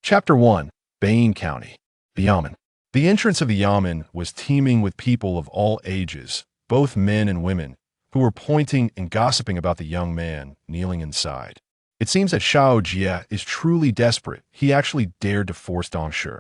Chapter 1. Bane County. The Yamen. The entrance of the Yamen was teeming with people of all ages, both men and women, who were pointing and gossiping about the young man kneeling inside. It seems that Xiao Jie is truly desperate. He actually dared to force Dong Shi.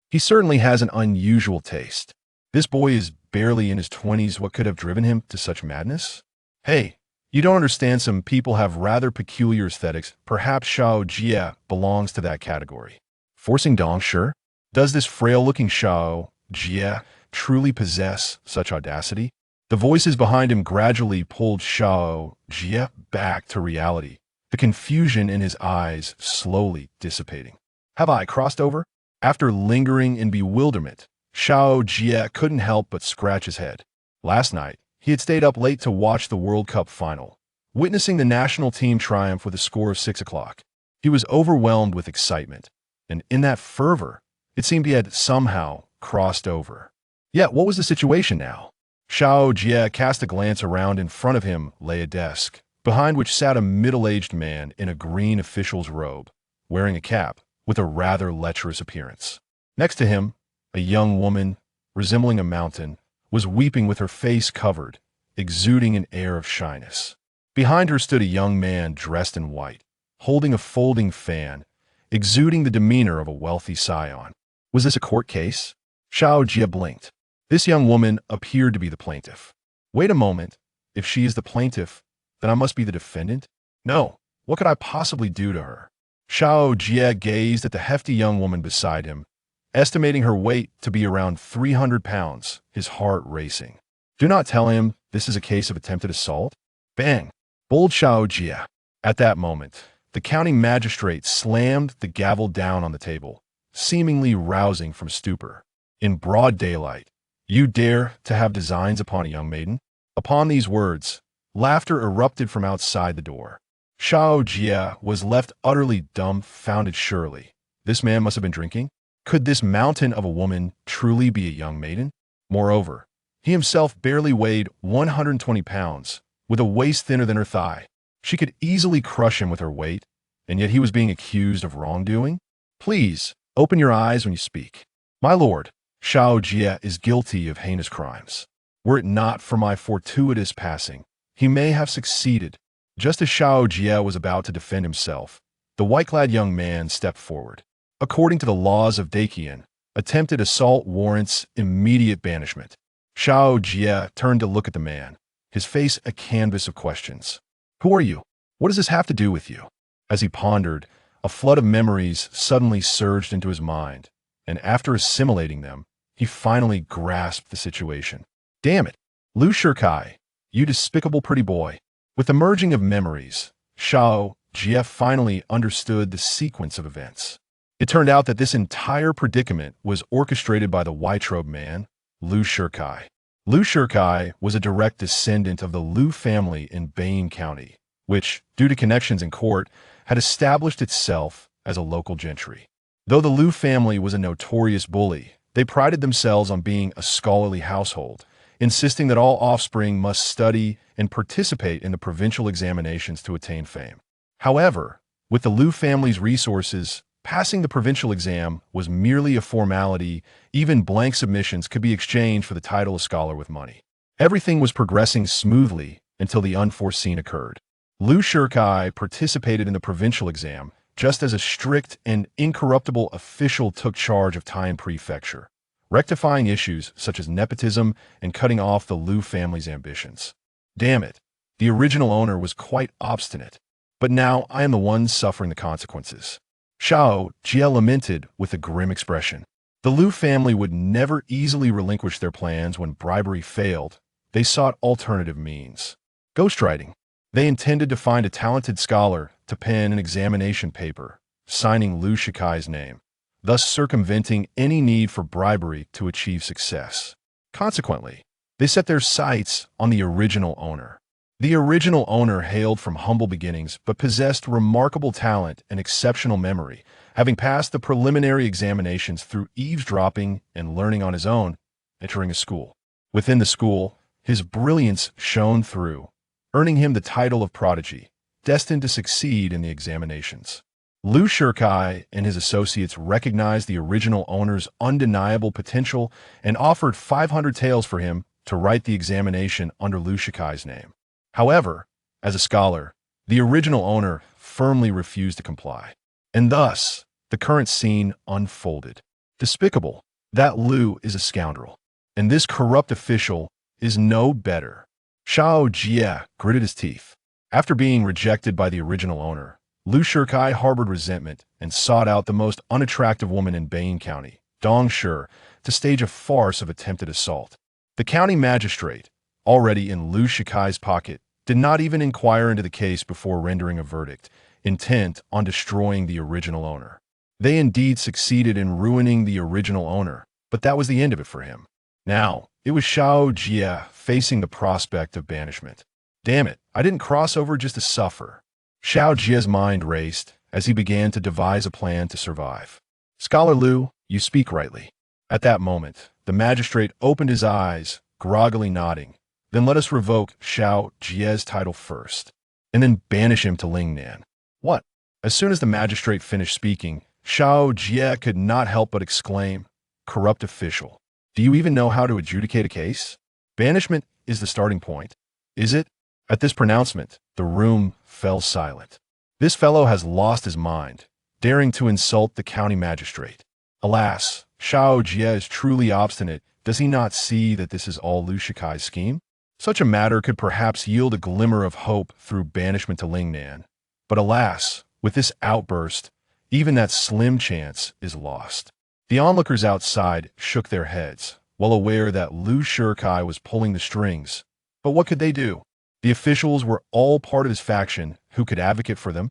He certainly has an unusual taste. This boy is barely in his 20s. What could have driven him to such madness? Hey, you don't understand. Some people have rather peculiar aesthetics. Perhaps Xiao Jie belongs to that category. Forcing Dong Shi? Does this frail-looking Xiao Jie truly possess such audacity? The voices behind him gradually pulled Xiao Jie back to reality, the confusion in his eyes slowly dissipating. Have I crossed over? After lingering in bewilderment, Xiao Jie couldn't help but scratch his head. Last night, he had stayed up late to watch the World Cup final, witnessing the national team triumph with a score of 6 o'clock. He was overwhelmed with excitement, and in that fervor, it seemed he had somehow crossed over. Yet, what was the situation now? Xiao Jie cast a glance around. In front of him lay a desk, behind which sat a middle-aged man in a green official's robe, wearing a cap with a rather lecherous appearance. Next to him, a young woman, resembling a mountain, was weeping with her face covered, exuding an air of shyness. Behind her stood a young man dressed in white, holding a folding fan, exuding the demeanor of a wealthy scion. Was this a court case? Xiao Jie blinked. This young woman appeared to be the plaintiff. Wait a moment. If she is the plaintiff, then I must be the defendant? No. What could I possibly do to her? Xiao Jie gazed at the hefty young woman beside him, estimating her weight to be around 300 pounds, his heart racing. Do not tell him this is a case of attempted assault? Bang! Bold Xiao Jie. At that moment, the county magistrate slammed the gavel down on the table, seemingly rousing from stupor. In broad daylight, you dare to have designs upon a young maiden? Upon these words, laughter erupted from outside the door. Xiao Jie was left utterly dumbfounded. Surely, this man must have been drinking? Could this mountain of a woman truly be a young maiden? Moreover, he himself barely weighed 120 pounds, with a waist thinner than her thigh. She could easily crush him with her weight, and yet he was being accused of wrongdoing? Please, open your eyes when you speak. My lord, Xiao Jie is guilty of heinous crimes. Were it not for my fortuitous passing, he may have succeeded. Just as Xiao Jie was about to defend himself, the white-clad young man stepped forward. According to the laws of Dakian, attempted assault warrants immediate banishment. Xiao Jie turned to look at the man, his face a canvas of questions. Who are you? What does this have to do with you? As he pondered, a flood of memories suddenly surged into his mind, and after assimilating them, he finally grasped the situation. Damn it, Lu Shikai, you despicable pretty boy. With the merging of memories, Xiao Jie finally understood the sequence of events. It turned out that this entire predicament was orchestrated by the white-robed man, Lu Shikai. Lu Shikai was a direct descendant of the Lu family in Bane County, which, due to connections in court, had established itself as a local gentry. Though the Lu family was a notorious bully, they prided themselves on being a scholarly household, insisting that all offspring must study and participate in the provincial examinations to attain fame. However, with the Lu family's resources, passing the provincial exam was merely a formality. Even blank submissions could be exchanged for the title of scholar with money. Everything was progressing smoothly until the unforeseen occurred. Lu Shikai participated in the provincial exam, just as a strict and incorruptible official took charge of Taiyan Prefecture, rectifying issues such as nepotism and cutting off the Lu family's ambitions. Damn it, the original owner was quite obstinate, but now I am the one suffering the consequences. Xiao Jie lamented with a grim expression. The Lu family would never easily relinquish their plans when bribery failed. They sought alternative means. Ghostwriting. They intended to find a talented scholar to pen an examination paper, signing Lu Shikai's name, thus circumventing any need for bribery to achieve success. Consequently, they set their sights on the original owner. The original owner hailed from humble beginnings but possessed remarkable talent and exceptional memory, having passed the preliminary examinations through eavesdropping and learning on his own, entering a school. Within the school, his brilliance shone through, earning him the title of prodigy, destined to succeed in the examinations. Lu Shikai and his associates recognized the original owner's undeniable potential and offered 500 taels for him to write the examination under Lu Shikai's name. However, as a scholar, the original owner firmly refused to comply. And thus, the current scene unfolded. Despicable that Lu is a scoundrel, and this corrupt official is no better. Xiao Jie gritted his teeth. After being rejected by the original owner, Lu Shikai harbored resentment and sought out the most unattractive woman in Bain County, Dong Shi, to stage a farce of attempted assault. The county magistrate, already in Lu Shikai's pocket, did not even inquire into the case before rendering a verdict, intent on destroying the original owner. They indeed succeeded in ruining the original owner, but that was the end of it for him. Now, it was Xiao Jie facing the prospect of banishment. Damn it, I didn't cross over just to suffer. Xiao Jie's mind raced as he began to devise a plan to survive. Scholar Lu, you speak rightly. At that moment, the magistrate opened his eyes, groggily nodding. Then let us revoke Xiao Jie's title first, and then banish him to Lingnan. What? As soon as the magistrate finished speaking, Xiao Jie could not help but exclaim, "Corrupt official, do you even know how to adjudicate a case? Banishment is the starting point, is it?" At this pronouncement, the room fell silent. This fellow has lost his mind, daring to insult the county magistrate. Alas, Xiao Jie is truly obstinate. Does he not see that this is all Lu Shikai's scheme? Such a matter could perhaps yield a glimmer of hope through banishment to Lingnan. But alas, with this outburst, even that slim chance is lost. The onlookers outside shook their heads, well aware that Lu Shikai was pulling the strings. But what could they do? The officials were all part of his faction. Who could advocate for them?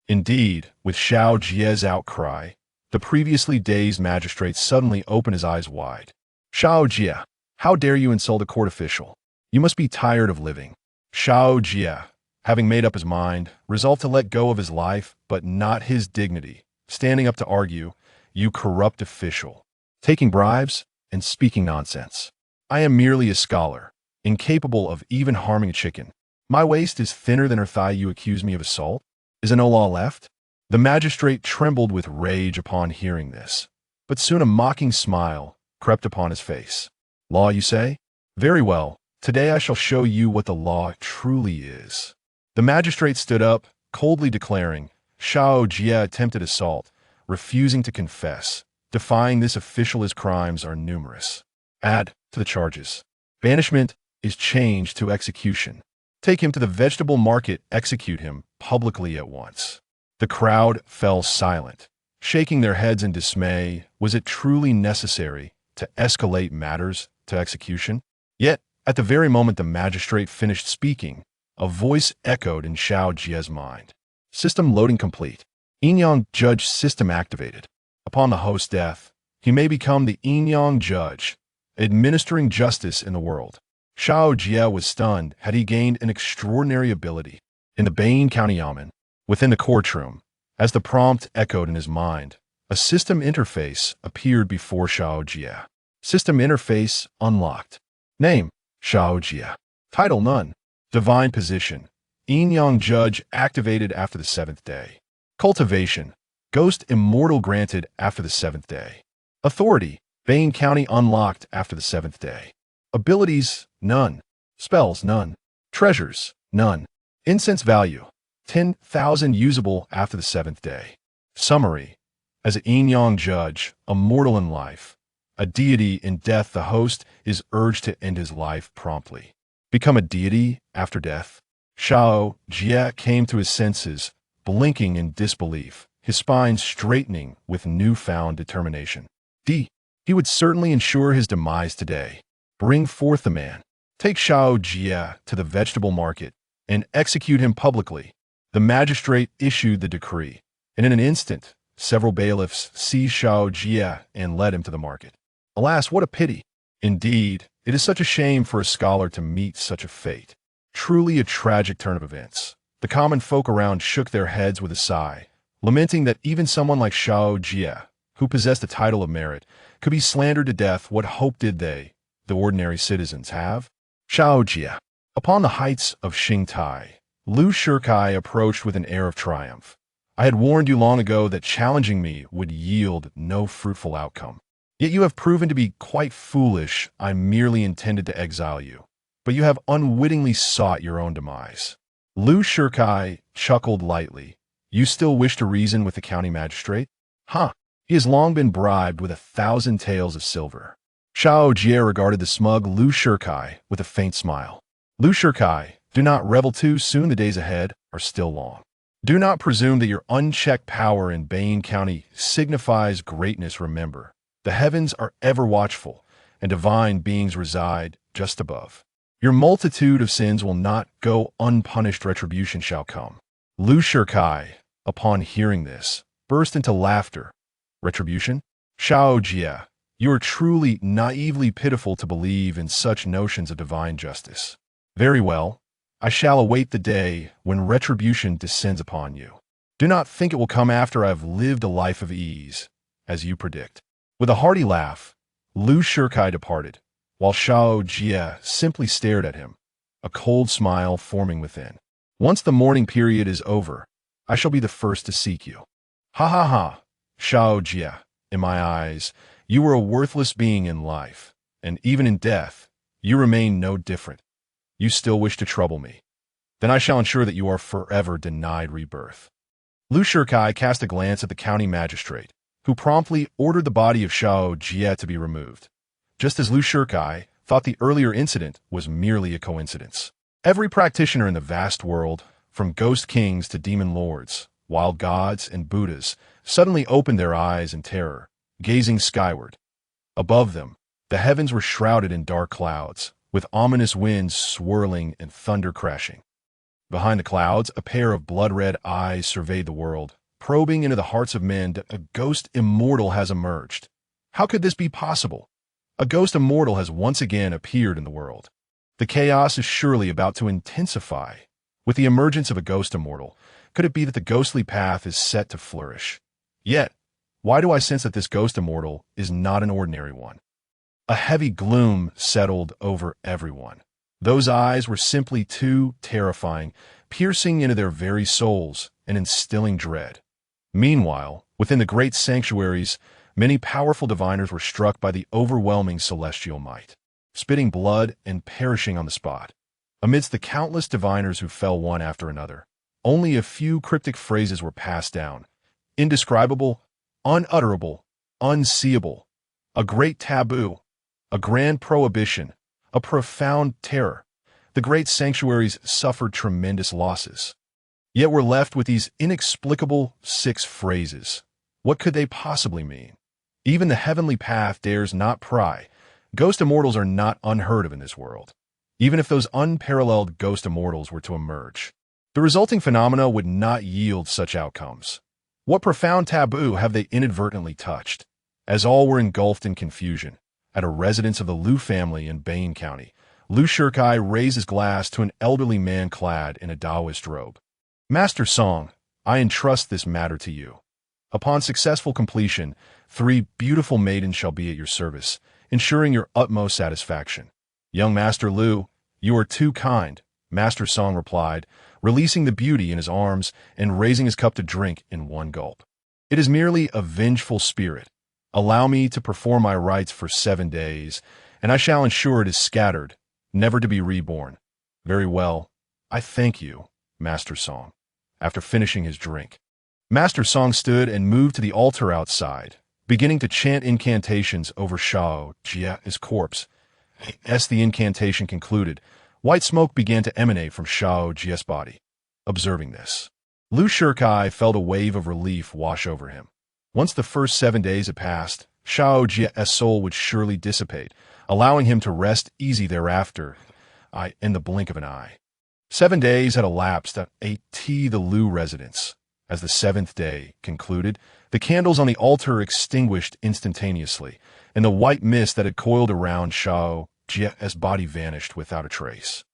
Indeed, with Xiao Jie's outcry, the previously dazed magistrate suddenly opened his eyes wide. Xiao Jie, how dare you insult a court official? You must be tired of living. Xiao Jie, having made up his mind, resolved to let go of his life, but not his dignity, standing up to argue, "You corrupt official, taking bribes and speaking nonsense. I am merely a scholar, incapable of even harming a chicken. My waist is thinner than her thigh. You accuse me of assault? Is there no law left?" The magistrate trembled with rage upon hearing this, but soon a mocking smile crept upon his face. "Law, you say? Very well. Today I shall show you what the law truly is." The magistrate stood up, coldly declaring, Xiao Jie attempted assault, refusing to confess, defying this official. His crimes are numerous. Add to the charges. Banishment is changed to execution. Take him to the vegetable market, execute him publicly at once. The crowd fell silent, shaking their heads in dismay. Was it truly necessary to escalate matters to execution? Yet, at the very moment the magistrate finished speaking, a voice echoed in Xiao Jie's mind. System loading complete. Yin-Yang Judge system activated. Upon the host's death, he may become the Yin-Yang Judge, administering justice in the world. Xiao Jie was stunned. Had he gained an extraordinary ability? In the Bain County Yamen, within the courtroom, as the prompt echoed in his mind, a system interface appeared before Xiao Jie. System interface unlocked. Name, Xiao Jie. Title, none. Divine position, Yin-Yang Judge activated after the 7th day. Cultivation, Ghost Immortal granted after the 7th day. Authority, Bain County unlocked after the 7th day. Abilities, none. Spells, none. Treasures, none. Incense value, 10,000 usable after the 7th day. Summary, as a Yin-Yang Judge, immortal in life, a deity in death, the host is urged to end his life promptly. Become a deity after death? Xiao Jie came to his senses, blinking in disbelief, his spine straightening with newfound determination. He would certainly ensure his demise today. Bring forth the man. Take Xiao Jie to the vegetable market and execute him publicly. The magistrate issued the decree, and in an instant, several bailiffs seized Xiao Jie and led him to the market. Alas, what a pity! Indeed, it is such a shame for a scholar to meet such a fate. Truly a tragic turn of events. The common folk around shook their heads with a sigh, lamenting that even someone like Xiao Jie, who possessed a title of merit, could be slandered to death. What hope did they, the ordinary citizens, have? Xiao Jie. Upon the heights of Xingtai, Lu Shikai approached with an air of triumph. I had warned you long ago that challenging me would yield no fruitful outcome. Yet you have proven to be quite foolish. I merely intended to exile you, but you have unwittingly sought your own demise." Lu Shikai chuckled lightly. "You still wish to reason with the county magistrate? Huh, he has long been bribed with 1,000 taels of silver." Xiao Jie regarded the smug Lu Shikai with a faint smile. "Lu Shikai, do not revel too soon. The days ahead are still long. Do not presume that your unchecked power in Bane County signifies greatness. Remember, the heavens are ever watchful, and divine beings reside just above. Your multitude of sins will not go unpunished. Retribution shall come." Lu Shikai, upon hearing this, burst into laughter. "Retribution? Xiao Jie, you are truly naively pitiful to believe in such notions of divine justice. Very well, I shall await the day when retribution descends upon you. Do not think it will come after I have lived a life of ease, as you predict." With a hearty laugh, Lu Shikai departed, while Xiao Jie simply stared at him, a cold smile forming within. "Once the mourning period is over, I shall be the first to seek you." "Ha ha ha, Xiao Jie, in my eyes, you were a worthless being in life, and even in death, you remain no different. You still wish to trouble me. Then I shall ensure that you are forever denied rebirth." Lu Shikai cast a glance at the county magistrate, who promptly ordered the body of Xiao Jie to be removed, just as Lu Shikai thought the earlier incident was merely a coincidence. Every practitioner in the vast world, from ghost kings to demon lords, wild gods and Buddhas, suddenly opened their eyes in terror, gazing skyward. Above them, the heavens were shrouded in dark clouds, with ominous winds swirling and thunder crashing. Behind the clouds, a pair of blood-red eyes surveyed the world, probing into the hearts of men. A ghost immortal has emerged. How could this be possible? A ghost immortal has once again appeared in the world. The chaos is surely about to intensify. With the emergence of a ghost immortal, could it be that the ghostly path is set to flourish? Yet, why do I sense that this ghost immortal is not an ordinary one? A heavy gloom settled over everyone. Those eyes were simply too terrifying, piercing into their very souls and instilling dread. Meanwhile, within the great sanctuaries, many powerful diviners were struck by the overwhelming celestial might, spitting blood and perishing on the spot. Amidst the countless diviners who fell one after another, only a few cryptic phrases were passed down. Indescribable, unutterable, unseeable, a great taboo, a grand prohibition, a profound terror. The great sanctuaries suffered tremendous losses. Yet we're left with these inexplicable 6 phrases. What could they possibly mean? Even the heavenly path dares not pry. Ghost immortals are not unheard of in this world. Even if those unparalleled ghost immortals were to emerge, the resulting phenomena would not yield such outcomes. What profound taboo have they inadvertently touched? As all were engulfed in confusion, at a residence of the Lu family in Bane County, Lu Shikai raised his glass to an elderly man clad in a Taoist robe. "Master Song, I entrust this matter to you. Upon successful completion, 3 beautiful maidens shall be at your service, ensuring your utmost satisfaction." "Young Master Lu, you are too kind," Master Song replied, releasing the beauty in his arms and raising his cup to drink in one gulp. "It is merely a vengeful spirit. Allow me to perform my rites for 7 days, and I shall ensure it is scattered, never to be reborn." "Very well. I thank you, Master Song." After finishing his drink, Master Song stood and moved to the altar outside, beginning to chant incantations over Xiao Jie's corpse. As the incantation concluded, white smoke began to emanate from Xiao Jie's body. Observing this, Lu Shikai felt a wave of relief wash over him. Once the first 7 days had passed, Xiao Jie's soul would surely dissipate, allowing him to rest easy thereafter, in the blink of an eye. 7 days had elapsed at the Lu residence. As the 7th day concluded, the candles on the altar extinguished instantaneously, and the white mist that had coiled around Xiao Jie's body vanished without a trace.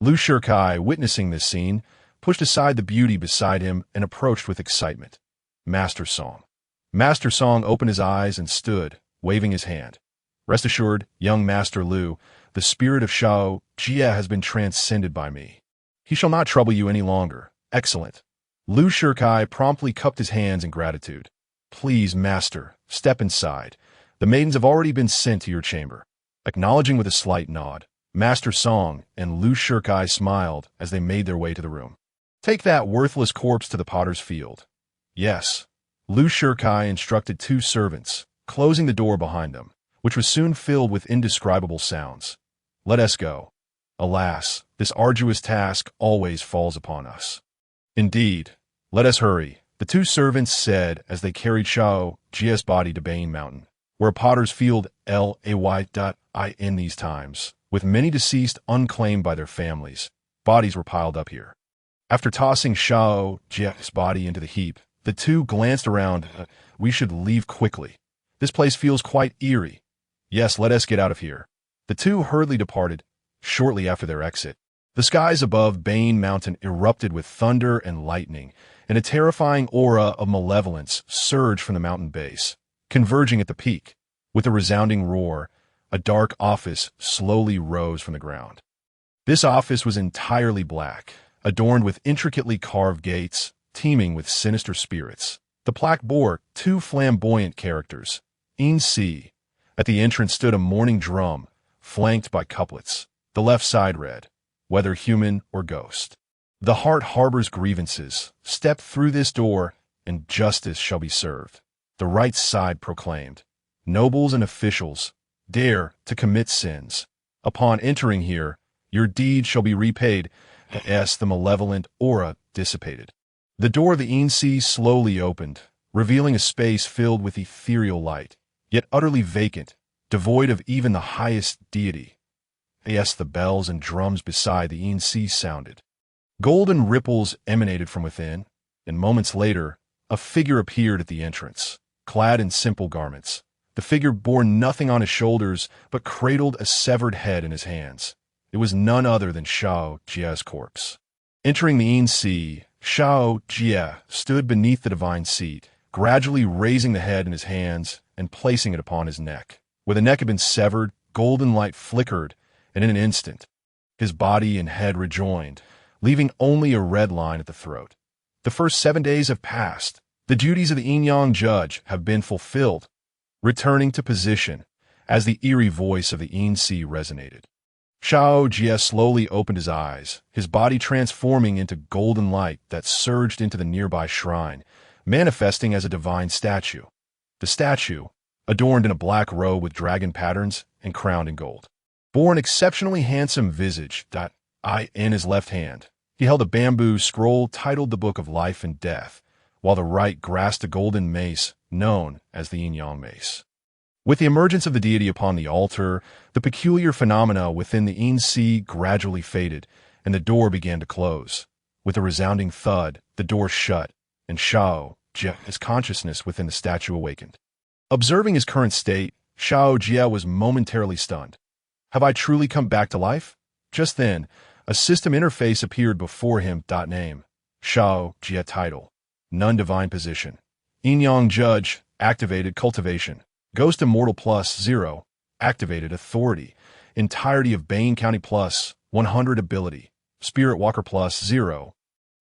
Lu Shikai, witnessing this scene, pushed aside the beauty beside him and approached with excitement. Master Song. Master Song opened his eyes and stood, waving his hand. "Rest assured, young Master Lu, the spirit of Xiao Jie has been transcended by me. He shall not trouble you any longer. Excellent. Lu Shikai promptly cupped his hands in gratitude. Please, master, step inside. The maidens have already been sent to your chamber. Acknowledging with a slight nod, Master Song and Lu Shikai smiled as they made their way to the room. Take that worthless corpse to the potter's field. Yes. Lu Shikai instructed two servants, closing the door behind them, which was soon filled with indescribable sounds. Let us go. Alas, this arduous task always falls upon us. Indeed. Let us hurry, the two servants said as they carried Xiao Jie's body to Bane Mountain, where a potter's field lay. In these times, with many deceased unclaimed by their families, bodies were piled up here. After tossing Xiao Jie's body into the heap, the two glanced around. We should leave quickly. This place feels quite eerie. Yes, let us get out of here. The two hurriedly departed. Shortly after their exit, the skies above Bane Mountain erupted with thunder and lightning, and a terrifying aura of malevolence surged from the mountain base, converging at the peak. With a resounding roar, a dark office slowly rose from the ground. This office was entirely black, adorned with intricately carved gates, teeming with sinister spirits. The plaque bore two flamboyant characters, Yin-Si. At the entrance stood a mourning drum, flanked by couplets. The left side read, whether human or ghost. The heart harbors grievances. Step through this door, and justice shall be served. The right side proclaimed, nobles and officials, dare to commit sins. Upon entering here, your deeds shall be repaid, as the malevolent aura dissipated. The door of the Yin-Si slowly opened, revealing a space filled with ethereal light, yet utterly vacant, devoid of even the highest deity. Yes, the bells and drums beside the Yin-Si sounded. Golden ripples emanated from within, and moments later, a figure appeared at the entrance, clad in simple garments. The figure bore nothing on his shoulders, but cradled a severed head in his hands. It was none other than Xiao Jie's corpse. Entering the Yin-Si, Xiao Jie stood beneath the divine seat, gradually raising the head in his hands and placing it upon his neck. Where the neck had been severed, golden light flickered, and in an instant, his body and head rejoined, leaving only a red line at the throat. The first 7 days have passed. The duties of the Yin-Yang Judge have been fulfilled. Returning to position, as the eerie voice of the Yin-Si resonated. Xiao Jie slowly opened his eyes, his body transforming into golden light that surged into the nearby shrine, manifesting as a divine statue. The statue, adorned in a black robe with dragon patterns and crowned in gold, bore an exceptionally handsome visage. In his left hand, he held a bamboo scroll titled the Book of Life and Death, while the right grasped a golden mace known as the Yin-Yang Mace. With the emergence of the deity upon the altar, the peculiar phenomena within the Yin-Si gradually faded, and the door began to close. With a resounding thud, the door shut, and Xiao Jie's consciousness within the statue awakened. Observing his current state, Xiao Jie was momentarily stunned. Have I truly come back to life? Just then, a system interface appeared before him. Name, Xiao Jie. Title, None Divine Position. Yin-Yang Judge, activated cultivation. Ghost Immortal +0, activated authority. Entirety of Bane County +100 ability. Spirit Walker +0.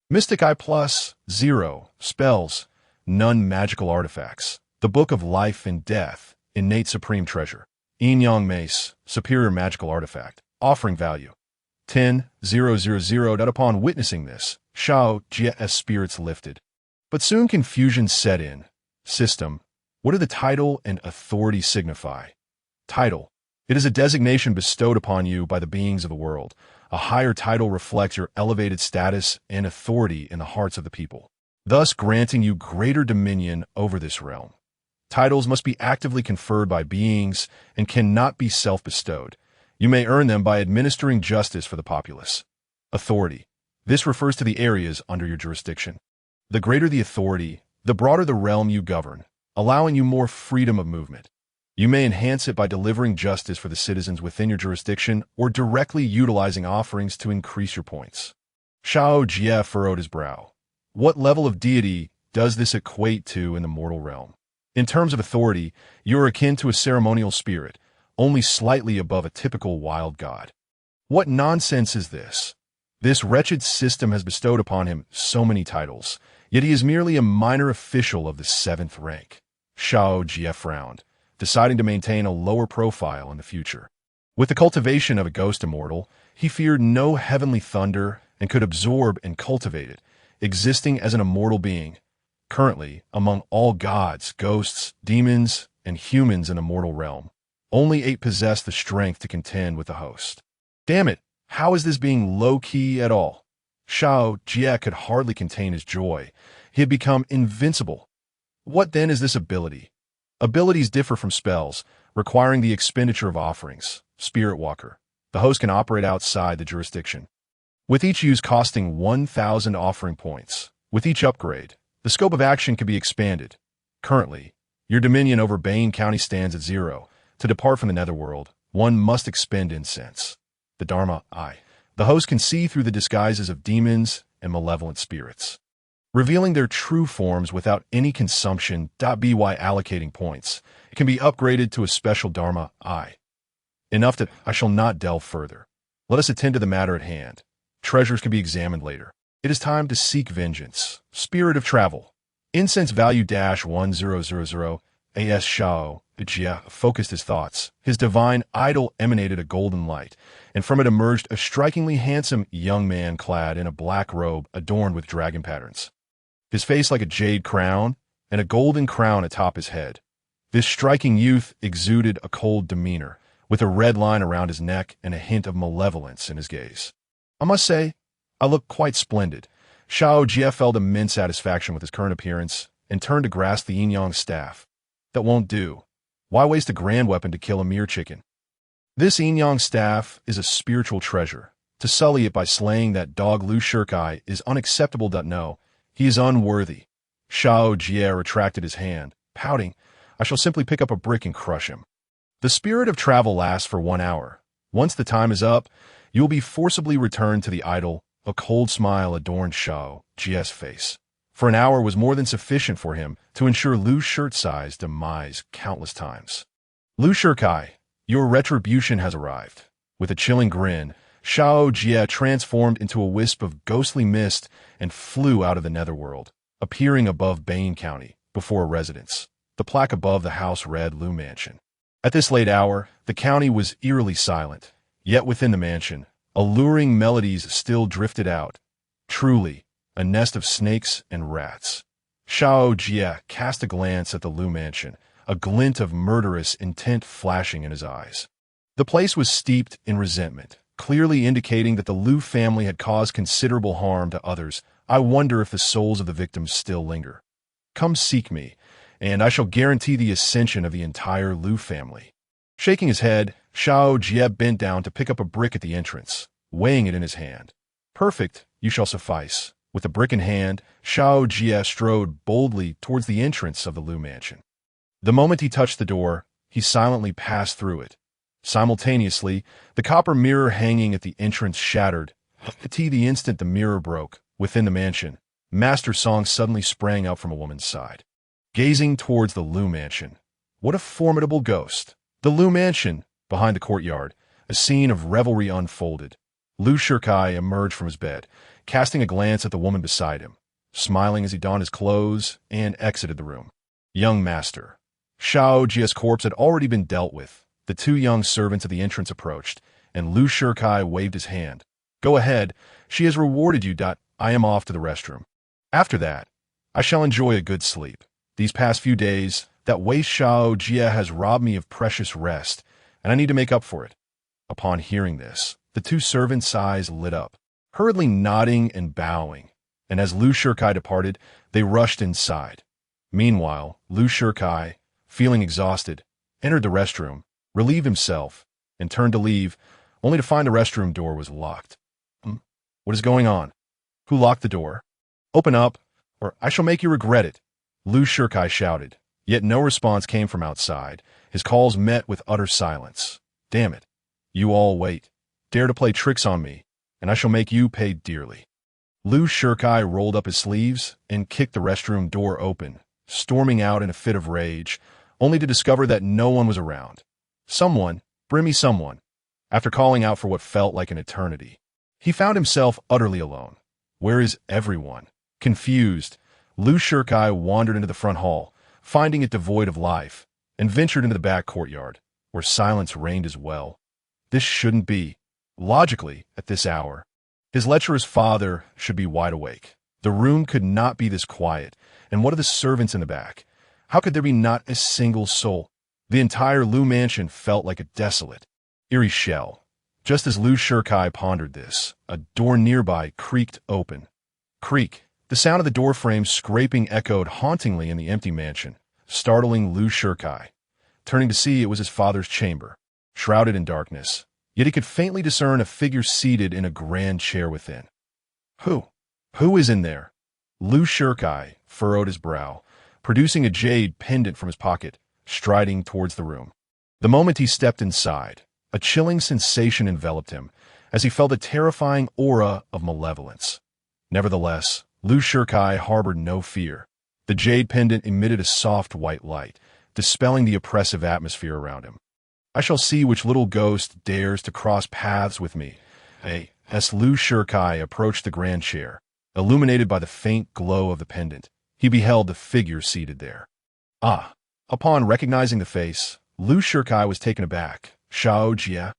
Mystic Eye +0, spells. None magical artifacts. The Book of Life and Death, innate supreme treasure. Yin-Yang Mace, superior magical artifact. Offering value 10,000. Upon witnessing this, Xiao Jie's spirits lifted. But soon confusion set in. System, what do the title and authority signify? Title, it is a designation bestowed upon you by the beings of the world. A higher title reflects your elevated status and authority in the hearts of the people, thus granting you greater dominion over this realm. Titles must be actively conferred by beings and cannot be self-bestowed. You may earn them by administering justice for the populace. Authority, this refers to the areas under your jurisdiction. The greater the authority, the broader the realm you govern, allowing you more freedom of movement. You may enhance it by delivering justice for the citizens within your jurisdiction or directly utilizing offerings to increase your points. Xiao Jie furrowed his brow. What level of deity does this equate to in the mortal realm? In terms of authority, you are akin to a ceremonial spirit, only slightly above a typical wild god. What nonsense is this? This wretched system has bestowed upon him so many titles, Yet he is merely a minor official of the 7th rank. Xiao Jie frowned, deciding to maintain a lower profile in the future. With the cultivation of a ghost immortal, he feared no heavenly thunder and could absorb and cultivate it, existing as an immortal being. Currently, among all gods, ghosts, demons, and humans in a mortal realm, only 8 possessed the strength to contend with the host. Damn it, how is this being low-key at all? Xiao Jie could hardly contain his joy. He had become invincible. What then is this ability? Abilities differ from spells, requiring the expenditure of offerings. Spirit Walker. The host can operate outside the jurisdiction, with each use costing 1,000 offering points. With each upgrade, the scope of action can be expanded. Currently, your dominion over Bane County stands at 0. To depart from the netherworld, one must expend incense. The Dharma Eye. The host can see through the disguises of demons and malevolent spirits, revealing their true forms without any consumption. By allocating points, it can be upgraded to a special Dharma Eye. Enough that I shall not delve further. Let us attend to the matter at hand. Treasures can be examined later. It is time to seek vengeance. Spirit of travel. Incense value -1000. As Xiao Jie focused his thoughts, his divine idol emanated a golden light, and from it emerged a strikingly handsome young man clad in a black robe adorned with dragon patterns. His face like a jade crown, and a golden crown atop his head. This striking youth exuded a cold demeanor, with a red line around his neck and a hint of malevolence in his gaze. I must say, I look quite splendid. Xiao Jie felt immense satisfaction with his current appearance and turned to grasp the Yin-Yang staff. That won't do. Why waste a grand weapon to kill a mere chicken? This Yin-Yang staff is a spiritual treasure. To sully it by slaying that dog Lu Shikai is unacceptable. No, he is unworthy. Xiao Jie retracted his hand, pouting, I shall simply pick up a brick and crush him. The spirit of travel lasts for 1 hour. Once the time is up, you will be forcibly returned to the idol. A cold smile adorned Xiao Jie's face. For an hour was more than sufficient for him to ensure Lu's shirt-size demise countless times. Lu Shikai, your retribution has arrived. With a chilling grin, Xiao Jie transformed into a wisp of ghostly mist and flew out of the netherworld, appearing above Bane County, before a residence. The plaque above the house read Lu Mansion. At this late hour, the county was eerily silent, yet within the mansion, alluring melodies still drifted out. Truly, a nest of snakes and rats. Xiao Jie cast a glance at the Lu Mansion, a glint of murderous intent flashing in his eyes. The place was steeped in resentment, clearly indicating that the Lu family had caused considerable harm to others. I wonder if the souls of the victims still linger. Come seek me, and I shall guarantee the ascension of the entire Lu family. Shaking his head, Xiao Jie bent down to pick up a brick at the entrance, weighing it in his hand. Perfect, you shall suffice. With the brick in hand, Xiao Jie strode boldly towards the entrance of the Lu Mansion. The moment he touched the door, he silently passed through it. Simultaneously, the copper mirror hanging at the entrance shattered. The instant the mirror broke, within the mansion, Master Song suddenly sprang up from a woman's side, gazing towards the Lu Mansion. What a formidable ghost! The Lu Mansion, behind the courtyard, a scene of revelry unfolded. Lu Shikai emerged from his bed, casting a glance at the woman beside him, smiling as he donned his clothes and exited the room. Young master. Xiao Jie's corpse had already been dealt with. The 2 young servants at the entrance approached, and Lu Shikai waved his hand. Go ahead, she has rewarded you. I am off to the restroom. After that, I shall enjoy a good sleep. These past few days, that waste Xiao Jie has robbed me of precious rest, and I need to make up for it. Upon hearing this, the 2 servants' eyes lit up, hurriedly nodding and bowing, and as Lu Shikai departed, they rushed inside. Meanwhile, Lu Shikai, feeling exhausted, entered the restroom, relieved himself, and turned to leave, only to find the restroom door was locked. What is going on? Who locked the door? Open up, or I shall make you regret it, Lu Shikai shouted, yet no response came from outside. His calls met with utter silence. Damn it. You all wait. Dare to play tricks on me, and I shall make you pay dearly. Lu Shikai rolled up his sleeves and kicked the restroom door open, storming out in a fit of rage, only to discover that no one was around. Someone, bring me someone. After calling out for what felt like an eternity, he found himself utterly alone. Where is everyone? Confused, Lu Shikai wandered into the front hall, finding it devoid of life, and ventured into the back courtyard, where silence reigned as well. This shouldn't be. Logically, at this hour, his lecherous father should be wide awake. The room could not be this quiet, and what of the servants in the back? How could there be not a single soul? The entire Lu mansion felt like a desolate, eerie shell. Just as Lu Shikai pondered this, a door nearby creaked open. Creak. The sound of the door frame scraping echoed hauntingly in the empty mansion, startling Lu Shikai. Turning to see, it was his father's chamber, shrouded in darkness, yet he could faintly discern a figure seated in a grand chair within. Who? Who is in there? Lu Shikai furrowed his brow, producing a jade pendant from his pocket, striding towards the room. The moment he stepped inside, a chilling sensation enveloped him as he felt a terrifying aura of malevolence. Nevertheless, Lu Shikai harbored no fear. The jade pendant emitted a soft white light, dispelling the oppressive atmosphere around him. I shall see which little ghost dares to cross paths with me. As Lu Shikai approached the grand chair, illuminated by the faint glow of the pendant, he beheld the figure seated there. Ah! Upon recognizing the face, Lu Shikai was taken aback. Xiao Jie.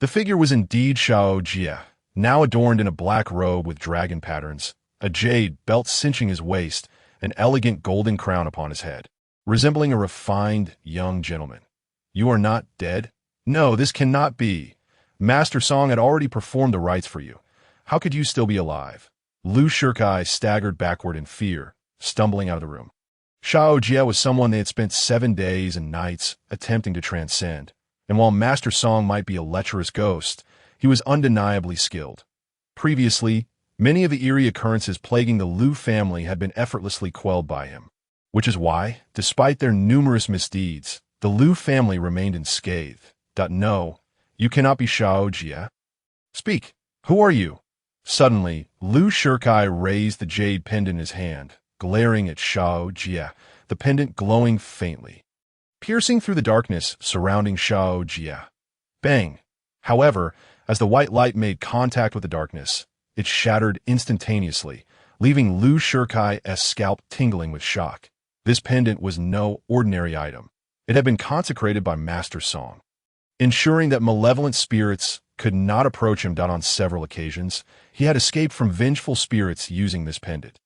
The figure was indeed Xiao Jie, now adorned in a black robe with dragon patterns, a jade belt cinching his waist, an elegant golden crown upon his head, resembling a refined young gentleman. You are not dead? No, this cannot be. Master Song had already performed the rites for you. How could you still be alive? Lu Shikai staggered backward in fear, stumbling out of the room. Xiao Jie was someone they had spent 7 days and nights attempting to transcend, and while Master Song might be a lecherous ghost, he was undeniably skilled. Previously, many of the eerie occurrences plaguing the Lu family had been effortlessly quelled by him, which is why, despite their numerous misdeeds, the Lu family remained unscathed. No, you cannot be Xiao Jie. Speak, who are you? Suddenly, Lu Shikai raised the jade pendant in his hand, glaring at Xiao Jie, the pendant glowing faintly, piercing through the darkness surrounding Xiao Jie. Bang! However, as the white light made contact with the darkness, it shattered instantaneously, leaving Lu Shikai's scalp tingling with shock. This pendant was no ordinary item. It had been consecrated by Master Song, ensuring that malevolent spirits could not approach him. On several occasions, he had escaped from vengeful spirits using this pendant.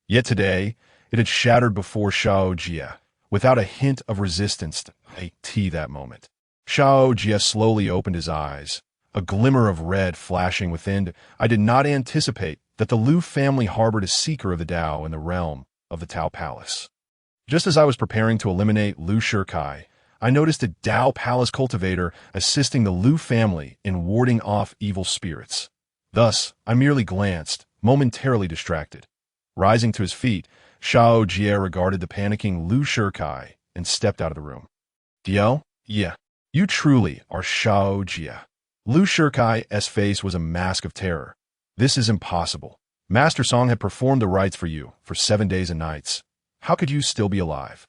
Yet today, it had shattered before Xiao Jie, without a hint of resistance to that moment. Xiao Jie slowly opened his eyes, a glimmer of red flashing within. I did not anticipate that the Lu family harbored a seeker of the Tao in the realm of the Tao Palace. Just as I was preparing to eliminate Lu Shikai, I noticed a Tao Palace cultivator assisting the Lu family in warding off evil spirits. Thus, I merely glanced, momentarily distracted. Rising to his feet, Xiao Jie regarded the panicking Lu Shikai and stepped out of the room. Dio? Yeah, you truly are Xiao Jie. Lu Shikai's face was a mask of terror. This is impossible. Master Song had performed the rites for you for 7 days and nights. How could you still be alive?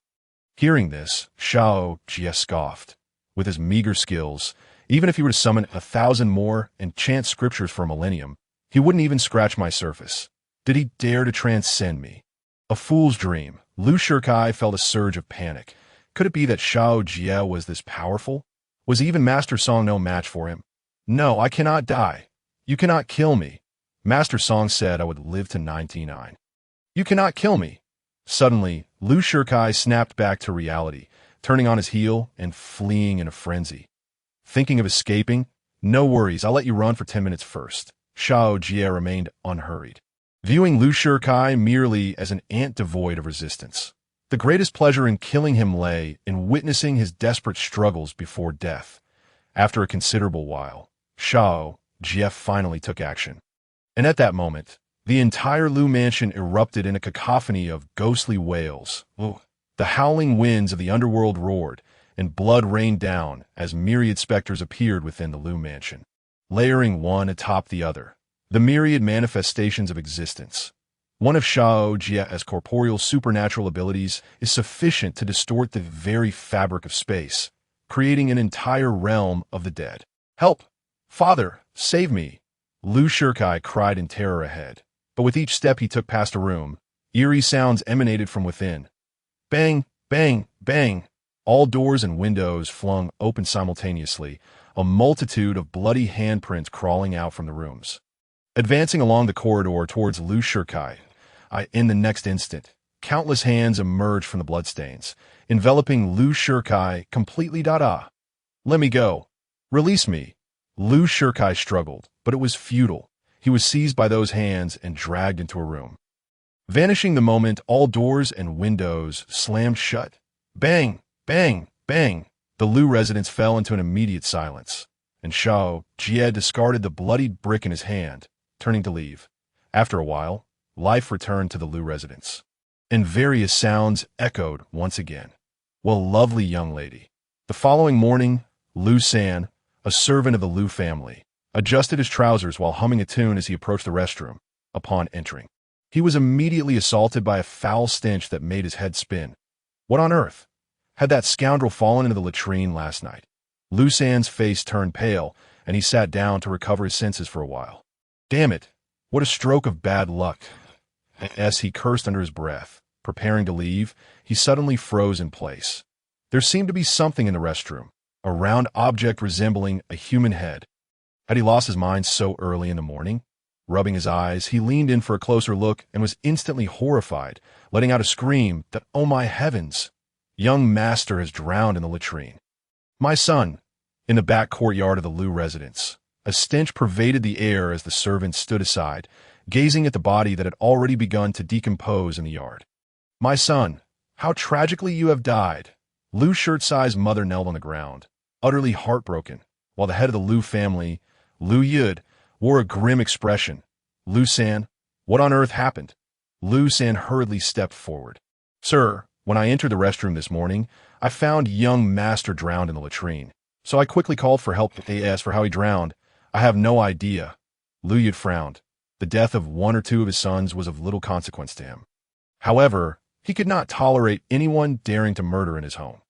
Hearing this, Xiao Jie scoffed. With his meager skills, even if he were to summon 1,000 more and chant scriptures for a millennium, he wouldn't even scratch my surface. Did he dare to transcend me? A fool's dream. Lu Shikai felt a surge of panic. Could it be that Xiao Jie was this powerful? Was even Master Song no match for him? No, I cannot die. You cannot kill me. Master Song said I would live to 99. You cannot kill me. Suddenly, Lu Shikai snapped back to reality, turning on his heel and fleeing in a frenzy. Thinking of escaping? No worries, I'll let you run for 10 minutes first. Xiao Jie remained unhurried, viewing Lu Shikai merely as an ant devoid of resistance. The greatest pleasure in killing him lay in witnessing his desperate struggles before death. After a considerable while, Xiao Jie finally took action. And at that moment, the entire Lu mansion erupted in a cacophony of ghostly wails. The howling winds of the underworld roared, and blood rained down as myriad specters appeared within the Lu mansion, layering one atop the other. The myriad manifestations of existence. One of Xiao Jie's corporeal supernatural abilities is sufficient to distort the very fabric of space, creating an entire realm of the dead. Help! Father, save me! Lu Shikai cried in terror ahead. But with each step he took past a room, Eerie sounds emanated from within. Bang, bang, bang. All doors and windows flung open simultaneously, a multitude of bloody handprints crawling out from the rooms. Advancing along the corridor towards Lu Shikai, in the next instant, countless hands emerged from the bloodstains, enveloping Lu Shikai completely. Let me go. Release me. Lu Shikai struggled, but it was futile. He was seized by those hands and dragged into a room. Vanishing the moment all doors and windows slammed shut. Bang, bang, bang. The Lu residence fell into an immediate silence, and Xiao Jie discarded the bloodied brick in his hand, turning to leave. After a while, life returned to the Lu residence, and various sounds echoed once again. Well, lovely young lady. The following morning, Lu San, a servant of the Lu family, adjusted his trousers while humming a tune as he approached the restroom. Upon entering, he was immediately assaulted by a foul stench that made his head spin. What on earth? Had that scoundrel fallen into the latrine last night? Lu San's face turned pale, and he sat down to recover his senses for a while. Damn it, what a stroke of bad luck. As he cursed under his breath, preparing to leave, he suddenly froze in place. There seemed to be something in the restroom, a round object resembling a human head. Had he lost his mind so early in the morning? Rubbing his eyes, he leaned in for a closer look and was instantly horrified, letting out a scream that, oh my heavens, young master has drowned in the latrine. My son, in the back courtyard of the Lu residence, a stench pervaded the air as the servant stood aside, gazing at the body that had already begun to decompose in the yard. My son, how tragically you have died. Lu Shirtsai's mother knelt on the ground, utterly heartbroken, while the head of the Lu family, Lu Yud, wore a grim expression. Lu San, what on earth happened? Lu San hurriedly stepped forward. Sir, when I entered the restroom this morning, I found young master drowned in the latrine. So I quickly called for help. They asked for how he drowned. I have no idea. Lu Yud frowned. The death of one or two of his sons was of little consequence to him. However, he could not tolerate anyone daring to murder in his home.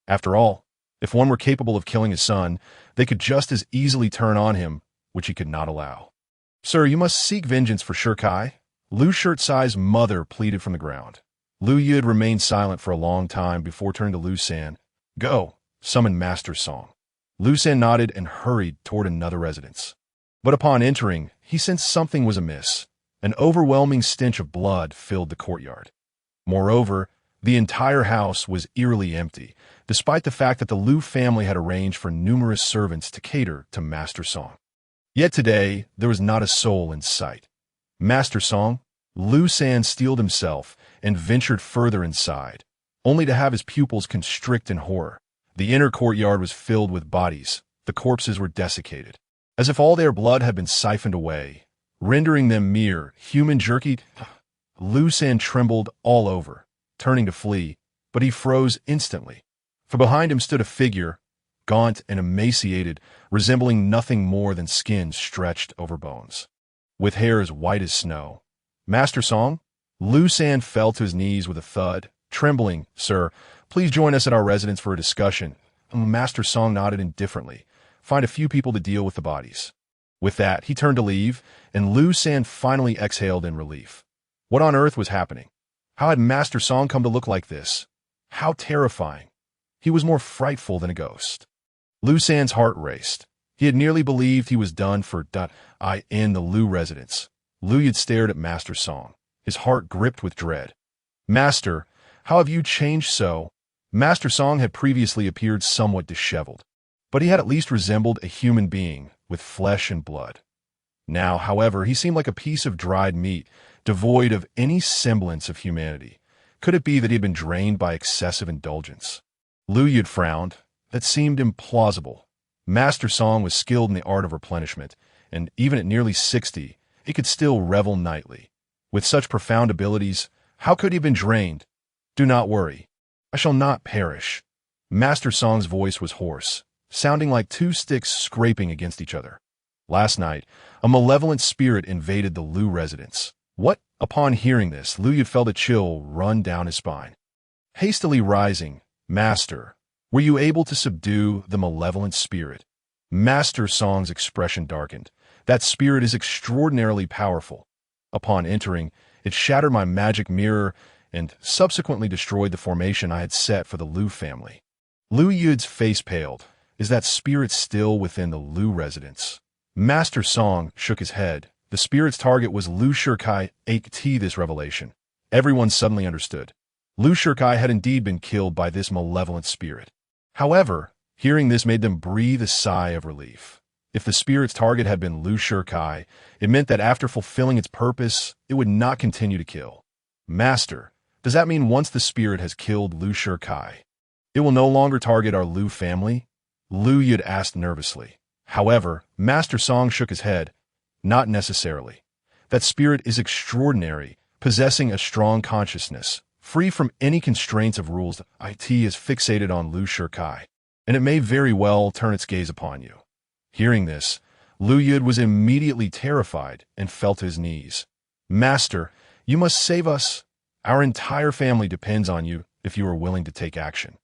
After all, if one were capable of killing his son, they could just as easily turn on him, which he could not allow. Sir, you must seek vengeance for Shikai. Lu Shirtsai's mother pleaded from the ground. Lu Yud remained silent for a long time before turning to Lu San. Go, summon Master Song. Lu San nodded and hurried toward another residence. But upon entering, he sensed something was amiss. An overwhelming stench of blood filled the courtyard. Moreover, the entire house was eerily empty, despite the fact that the Lu family had arranged for numerous servants to cater to Master Song. Yet today, there was not a soul in sight. Master Song, Lu San steeled himself and ventured further inside, only to have his pupils constrict in horror. The inner courtyard was filled with bodies. The corpses were desiccated, as if all their blood had been siphoned away, rendering them mere human jerky. Lu San trembled all over, turning to flee, but he froze instantly. For behind him stood a figure, gaunt and emaciated, resembling nothing more than skin stretched over bones, with hair as white as snow. Master Song? Lu San fell to his knees with a thud, trembling. Sir, please join us at our residence for a discussion. Master Song nodded indifferently. Find a few people to deal with the bodies. With that, he turned to leave, and Lu San finally exhaled in relief. What on earth was happening? How had Master Song come to look like this? How terrifying. He was more frightful than a ghost. Lu San's heart raced. He had nearly believed he was done for in the Lu residence. Lu Yud stared at Master Song, his heart gripped with dread. Master, how have you changed so? Master Song had previously appeared somewhat disheveled, but he had at least resembled a human being with flesh and blood. Now, however, he seemed like a piece of dried meat, devoid of any semblance of humanity. Could it be that he had been drained by excessive indulgence? Lu Yud frowned. That seemed implausible. Master Song was skilled in the art of replenishment, and even at nearly 60, he could still revel nightly. With such profound abilities, how could he have been drained? Do not worry. I shall not perish. Master Song's voice was hoarse, sounding like two sticks scraping against each other. Last night, a malevolent spirit invaded the Lu residence. What? Upon hearing this, Lu Yud felt a chill run down his spine. Hastily rising, Master, were you able to subdue the malevolent spirit? Master Song's expression darkened. That spirit is extraordinarily powerful. Upon entering, It shattered my magic mirror and subsequently destroyed the formation I had set for the Liu family. Liu Yud's face paled. Is that spirit still within the Liu residence? Master Song shook his head. The spirit's target was Liu Shikai. This revelation. Everyone suddenly understood. Liu Shikai had indeed been killed by this malevolent spirit. However, hearing this made them breathe a sigh of relief. If the spirit's target had been Liu Shikai, it meant that after fulfilling its purpose, it would not continue to kill. Master, does that mean once the spirit has killed Liu Shikai, it will no longer target our Liu family? Liu Yud asked nervously. However, Master Song shook his head. Not necessarily. That spirit is extraordinary, possessing a strong consciousness, free from any constraints of rules. It is fixated on Liu Shikai, and it may very well turn its gaze upon you. Hearing this, Liu Yud was immediately terrified and fell to his knees. Master, you must save us. Our entire family depends on you if you are willing to take action.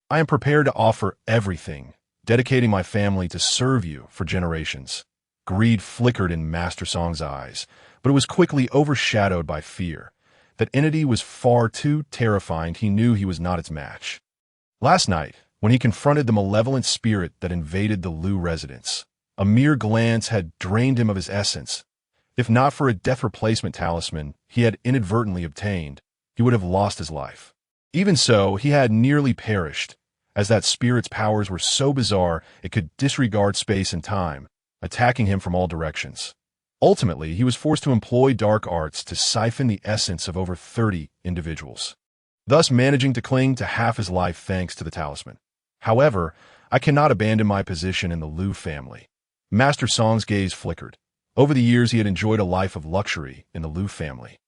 I am prepared to offer everything, dedicating my family to serve you for generations. Greed flickered in Master Song's eyes, but it was quickly overshadowed by fear. That entity was far too terrifying. He knew he was not its match. Last night, when he confronted the malevolent spirit that invaded the Liu residence, a mere glance had drained him of his essence. If not for a death replacement talisman he had inadvertently obtained, he would have lost his life. Even so, he had nearly perished, as that spirit's powers were so bizarre it could disregard space and time, attacking him from all directions. Ultimately, he was forced to employ dark arts to siphon the essence of over 30 individuals, thus managing to cling to half his life thanks to the talisman. However, I cannot abandon my position in the Liu family. Master Song's gaze flickered. Over the years, he had enjoyed a life of luxury in the Liu family.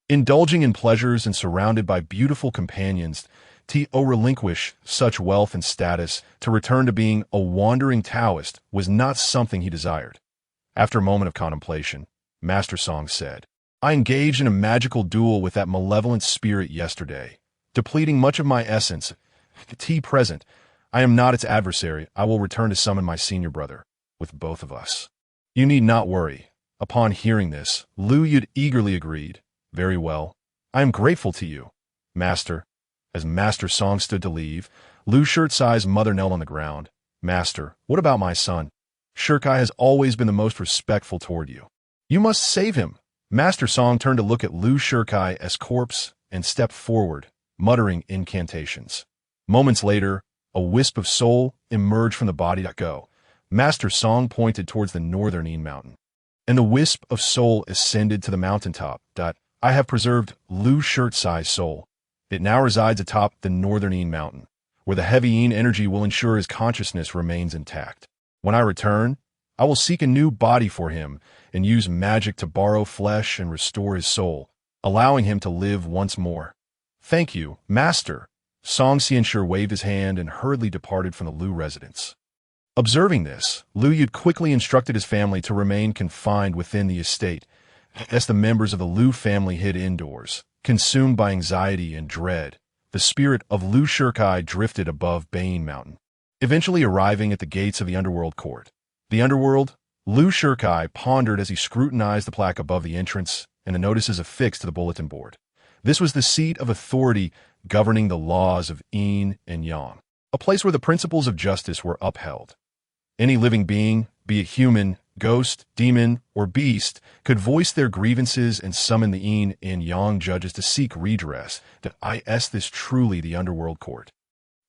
Indulging in pleasures and surrounded by beautiful companions, to relinquish such wealth and status to return to being a wandering Taoist was not something he desired. After a moment of contemplation, Master Song said, I engaged in a magical duel with that malevolent spirit yesterday, depleting much of my essence. Present, I am not its adversary. I will return to summon my senior brother, with both of us. You need not worry. Upon hearing this, Liu Yud eagerly agreed. Very well. I am grateful to you, Master. As Master Song stood to leave, Liu Shirsai's mother knelt on the ground. Master, what about my son? Shikai has always been the most respectful toward you. You must save him. Master Song turned to look at Liu Shikai's corpse and stepped forward, muttering incantations. Moments later, a wisp of soul emerged from the body. Go. Master Song pointed towards the northern Yin mountain, and the wisp of soul ascended to the mountaintop. I have preserved Liu Shirsai's soul. It now resides atop the northern Yin mountain, where the heavy Yin energy will ensure his consciousness remains intact. When I return, I will seek a new body for him and use magic to borrow flesh and restore his soul, allowing him to live once more. Thank you, Master. Song Xianshur waved his hand and hurriedly departed from the Liu residence. Observing this, Liu Yud quickly instructed his family to remain confined within the estate, as the members of the Liu family hid indoors. Consumed by anxiety and dread, the spirit of Liu Shikai drifted above Bane Mountain, eventually arriving at the gates of the underworld court. The underworld, Liu Shikai pondered as he scrutinized the plaque above the entrance and the notices affixed to the bulletin board. This was the seat of authority governing the laws of Yin and Yang, a place where the principles of justice were upheld. Any living being, be it human, ghost, demon, or beast, could voice their grievances and summon the Yin and Yang judges to seek redress. This truly the underworld court.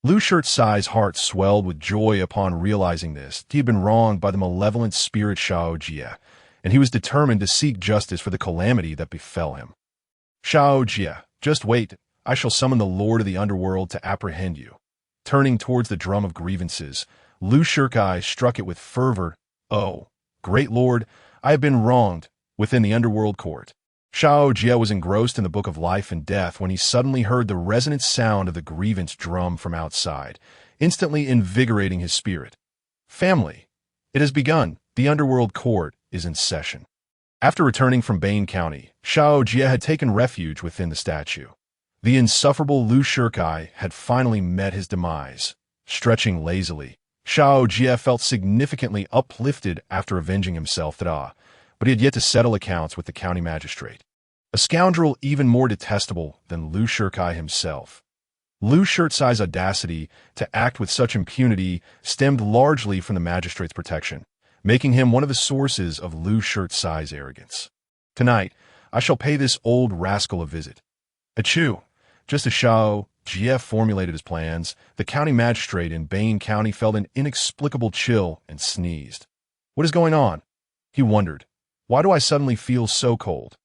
Liu Shirsai's heart swelled with joy upon realizing this. He had been wronged by the malevolent spirit Xiao Jie, and he was determined to seek justice for the calamity that befell him. Xiao Jie, just wait. I shall summon the Lord of the underworld to apprehend you. Turning towards the drum of grievances, Liu Shikai struck it with fervor. Oh, great Lord, I have been wronged within the underworld court. Xiao Jie was engrossed in the book of life and death when he suddenly heard the resonant sound of the grievance drum from outside, instantly invigorating his spirit. Family, it has begun. The underworld court is in session. After returning from Bane County, Xiao Jie had taken refuge within the statue. The insufferable Liu Shikai had finally met his demise. Stretching lazily, Xiao Jie felt significantly uplifted after avenging himself, but he had yet to settle accounts with the county magistrate. a scoundrel even more detestable than Lu Shikai himself. Lu Shirtsai's audacity to act with such impunity stemmed largely from the magistrate's protection, making him one of the sources of Lu Shirtsai's arrogance. Tonight, I shall pay this old rascal a visit. Achoo! Just as Xiao Jie formulated his plans, the county magistrate in Bain County felt an inexplicable chill and sneezed. What is going on? He wondered. Why do I suddenly feel so cold?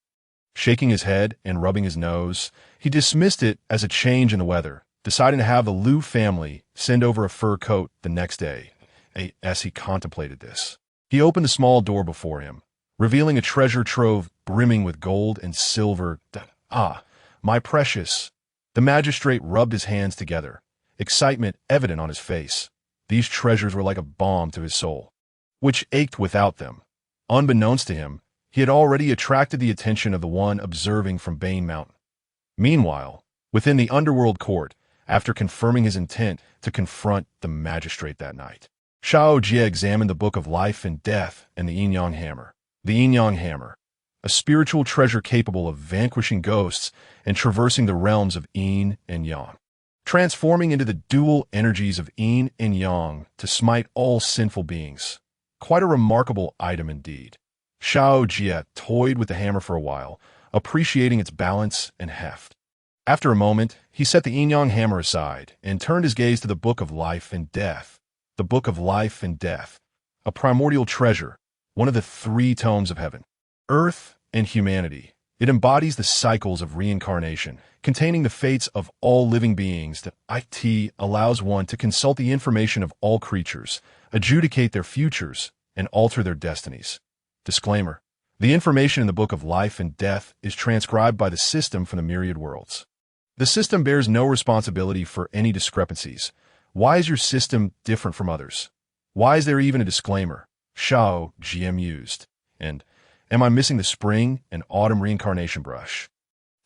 Shaking his head and rubbing his nose, he dismissed it as a change in the weather, deciding to have the Lu family send over a fur coat the next day. As he contemplated this, he opened the small door before him, revealing a treasure trove brimming with gold and silver. Ah, my precious! The magistrate rubbed his hands together, excitement evident on his face. These treasures were like a balm to his soul, which ached without them. Unbeknownst to him, he had already attracted the attention of the one observing from Bain Mountain. Meanwhile, within the underworld court, after confirming his intent to confront the magistrate that night, Xiao Jie examined the Book of Life and Death and the Yin-Yang Hammer. The Yin-Yang Hammer, a spiritual treasure capable of vanquishing ghosts and traversing the realms of Yin and Yang, transforming into the dual energies of Yin and Yang to smite all sinful beings. Quite a remarkable item indeed. Xiao Jie toyed with the hammer for a while, appreciating its balance and heft. After a moment, he set the Yin-Yang hammer aside and turned his gaze to the Book of Life and Death. The Book of Life and Death, a primordial treasure, one of the 3 tomes of heaven, earth, and humanity. It embodies the cycles of reincarnation, containing the fates of all living beings. That it allows one to consult the information of all creatures, adjudicate their futures, and alter their destinies. Disclaimer: the information in the Book of Life and Death is transcribed by the system from the myriad worlds. The system bears no responsibility for any discrepancies. Why is your system different from others? Why is there even a disclaimer? Xiao Jie mused. And am I missing the spring and autumn reincarnation brush?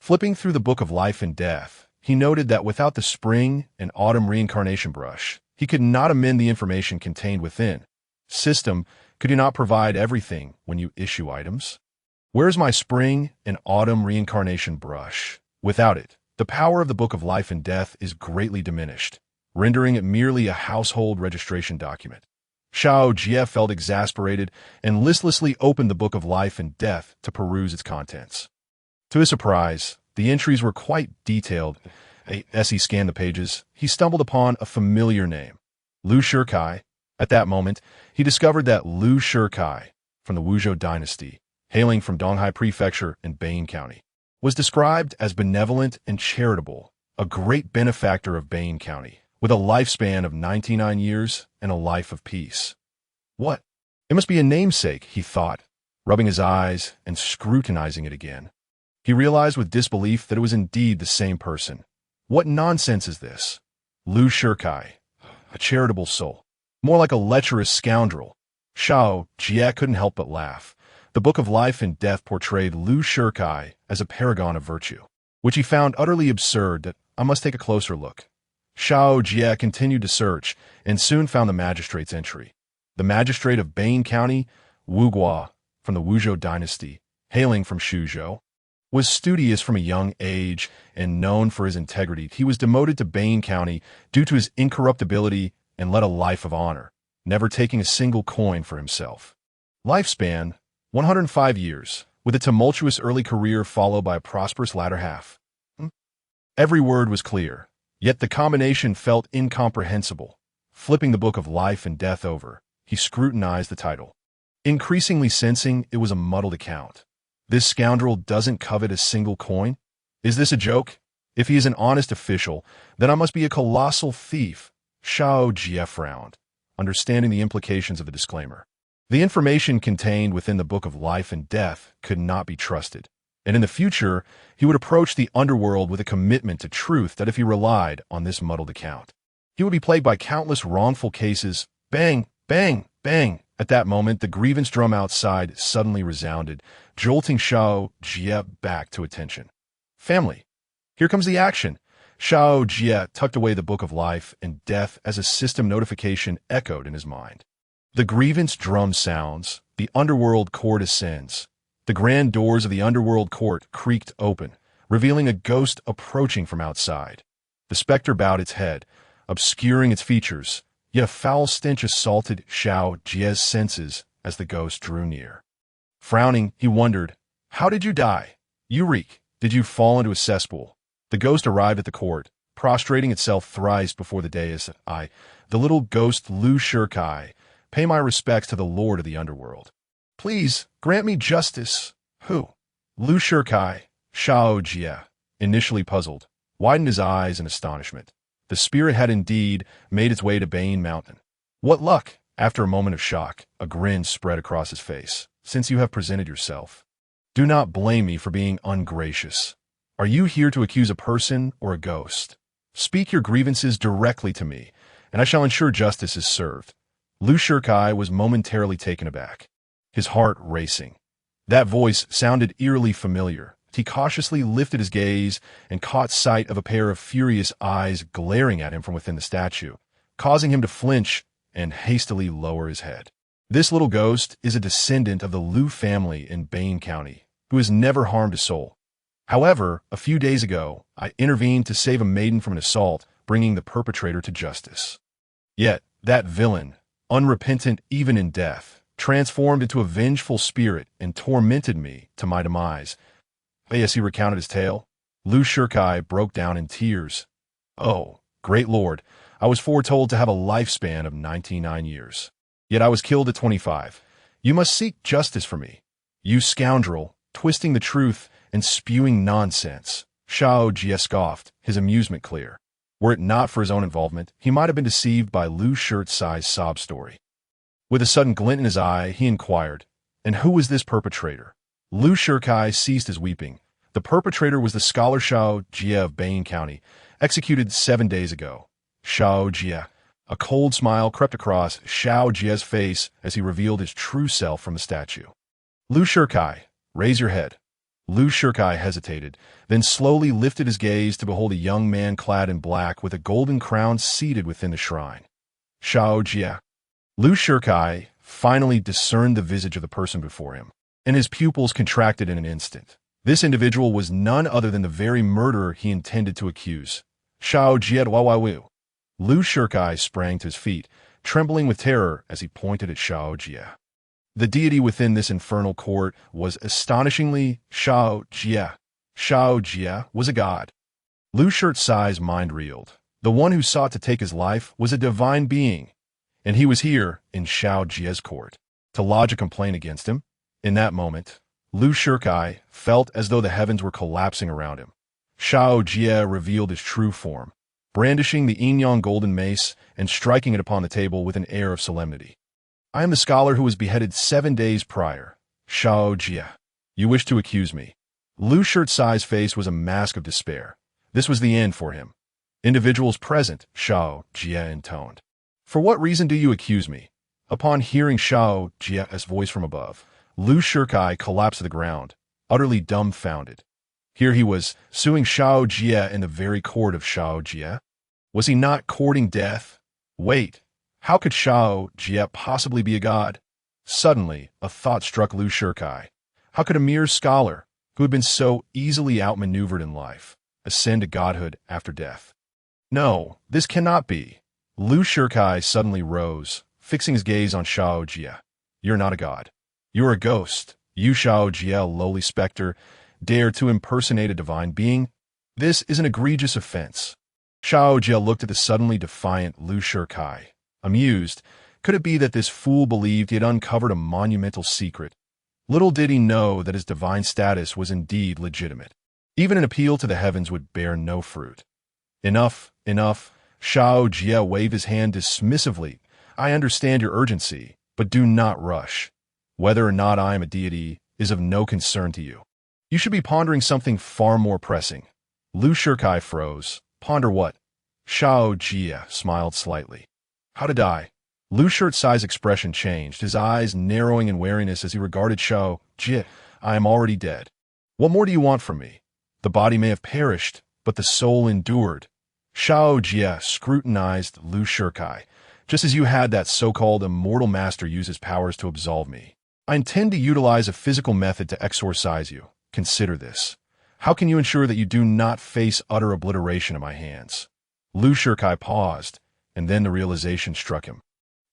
Flipping through the Book of Life and Death, he noted that without the spring and autumn reincarnation brush, he could not amend the information contained within. System, could you not provide everything when you issue items? Where's my spring and autumn reincarnation brush? Without it, the power of the Book of Life and Death is greatly diminished, rendering it merely a household registration document. Xiao Jie felt exasperated and listlessly opened the Book of Life and Death to peruse its contents. To his surprise, the entries were quite detailed. As he scanned the pages, he stumbled upon a familiar name, Lu Shikai. At that moment, he discovered that Lu Shikai, from the Wuzhou dynasty, hailing from Donghai Prefecture in Bain County, was described as benevolent and charitable, a great benefactor of Bain County, with a lifespan of 99 years and a life of peace. What? It must be a namesake, he thought, rubbing his eyes and scrutinizing it again. He realized with disbelief that it was indeed the same person. What nonsense is this? Lu Shikai, a charitable soul. More like a lecherous scoundrel. Xiao Jie couldn't help but laugh. The Book of Life and Death portrayed Lu Shikai as a paragon of virtue, which he found utterly absurd. That I must take a closer look. Xiao Jie continued to search and soon found the magistrate's entry. The magistrate of Bain County, Wu Guo, from the Wuzhou dynasty, hailing from Suzhou, was studious from a young age and known for his integrity. He was demoted to Bain County due to his incorruptibility and led a life of honor, never taking a single coin for himself. Lifespan, 105 years, with a tumultuous early career followed by a prosperous latter half. Every word was clear, yet the combination felt incomprehensible. Flipping the Book of Life and Death over, he scrutinized the title, increasingly sensing it was a muddled account. This scoundrel doesn't covet a single coin? Is this a joke? If he is an honest official, then I must be a colossal thief. Xiao Jie frowned, understanding the implications of the disclaimer. The information contained within the Book of Life and Death could not be trusted, and in the future, he would approach the underworld with a commitment to truth that if he relied on this muddled account, he would be plagued by countless wrongful cases. Bang, bang, bang. At that moment, the grievance drum outside suddenly resounded, jolting Xiao Jie back to attention. Family, here comes the action. Xiao Jie tucked away the Book of Life and Death as a system notification echoed in his mind. The grievance drum sounds, the underworld court ascends. The grand doors of the underworld court creaked open, revealing a ghost approaching from outside. The specter bowed its head, obscuring its features, yet a foul stench assaulted Xiao Jie's senses as the ghost drew near. Frowning, he wondered, "How did you die? You reek. Did you fall into a cesspool?" The ghost arrived at the court, prostrating itself thrice before the dais. "I, the little ghost Lu Shikai, pay my respects to the lord of the underworld. Please, grant me justice." "Who?" Lu Shikai. Xiao Jie, initially puzzled, widened his eyes in astonishment. The spirit had indeed made its way to Bane Mountain. "What luck!" After a moment of shock, a grin spread across his face. "Since you have presented yourself, do not blame me for being ungracious. Are you here to accuse a person or a ghost? Speak your grievances directly to me, and I shall ensure justice is served." Lu Shikai was momentarily taken aback, his heart racing. That voice sounded eerily familiar. He cautiously lifted his gaze and caught sight of a pair of furious eyes glaring at him from within the statue, causing him to flinch and hastily lower his head. This little ghost is a descendant of the Lu family in Bane County, who has never harmed a soul. However, a few days ago, I intervened to save a maiden from an assault, bringing the perpetrator to justice. Yet, that villain, unrepentant even in death, transformed into a vengeful spirit and tormented me to my demise. As he recounted his tale, Lu Shikai broke down in tears. "Oh, great lord, I was foretold to have a lifespan of 99 years. Yet I was killed at 25. You must seek justice for me. You scoundrel, twisting the truth and spewing nonsense." Xiao Jie scoffed, his amusement clear. Were it not for his own involvement, he might have been deceived by Lu Shirsai's sob story. With a sudden glint in his eye, he inquired, "And who was this perpetrator?" Lu Shikai ceased his weeping. The perpetrator was the scholar Xiao Jie of Bane County, executed 7 days ago. Xiao Jie. A cold smile crept across Xiao Jie's face as he revealed his true self from the statue. "Lu Shikai, raise your head." Lu Shikai hesitated, then slowly lifted his gaze to behold a young man clad in black with a golden crown seated within the shrine. Xiao Jie. Lu Shikai finally discerned the visage of the person before him, and his pupils contracted in an instant. This individual was none other than the very murderer he intended to accuse. Xiao Jie Wawawu. Lu Shikai sprang to his feet, trembling with terror as he pointed at Xiao Jie. The deity within this infernal court was astonishingly Xiao Jie. Xiao Jie was a god. Lu Shirsai's mind reeled. The one who sought to take his life was a divine being, and he was here in Xiao Jie's court to lodge a complaint against him. In that moment, Lu Shikai felt as though the heavens were collapsing around him. Xiao Jie revealed his true form, brandishing the Yin-Yang golden mace and striking it upon the table with an air of solemnity. "I am the scholar who was beheaded 7 days prior. Xiao Jie, you wish to accuse me." Lu Shirsai's face was a mask of despair. This was the end for him. "Individuals present," Xiao Jie intoned. "For what reason do you accuse me?" Upon hearing Xiao Jie's voice from above, Lu Shikai collapsed to the ground, utterly dumbfounded. Here he was, suing Xiao Jie in the very court of Xiao Jie. Was he not courting death? Wait, how could Xiao Jie possibly be a god? Suddenly, a thought struck Lu Shikai. How could a mere scholar, who had been so easily outmaneuvered in life, ascend to godhood after death? No, this cannot be. Lu Shikai suddenly rose, fixing his gaze on Xiao Jie. "You're not a god. You're a ghost. You, Xiao Jie, lowly specter, dare to impersonate a divine being? This is an egregious offense." Xiao Jie looked at the suddenly defiant Lu Shikai. Amused, could it be that this fool believed he had uncovered a monumental secret? Little did he know that his divine status was indeed legitimate. Even an appeal to the heavens would bear no fruit. "Enough, enough." Xiao Jie waved his hand dismissively. "I understand your urgency, but do not rush. Whether or not I am a deity is of no concern to you. You should be pondering something far more pressing." Lu Shikai froze. "Ponder what?" Xiao Jie smiled slightly. "How to die." Lu Shirsai's expression changed, his eyes narrowing in wariness as he regarded Xiao Jie. "I am already dead. What more do you want from me? The body may have perished, but the soul endured." Xiao Jie scrutinized Lu Shikai. "Just as you had that so-called immortal master use his powers to absolve me. I intend to utilize a physical method to exorcise you. Consider this. How can you ensure that you do not face utter obliteration at my hands? Lu Shikai paused, and then the realization struck him.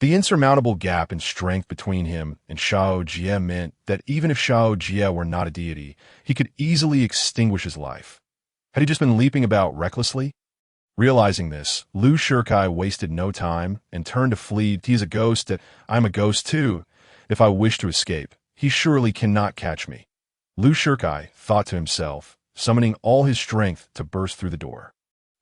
The insurmountable gap in strength between him and Xiao Jie meant that even if Xiao Jie were not a deity, he could easily extinguish his life. Had he just been leaping about recklessly? Realizing this, Lu Shikai wasted no time and turned to flee. He is a ghost that I'm a ghost too. If I wish to escape, he surely cannot catch me. Lu Shikai thought to himself, summoning all his strength to burst through the door.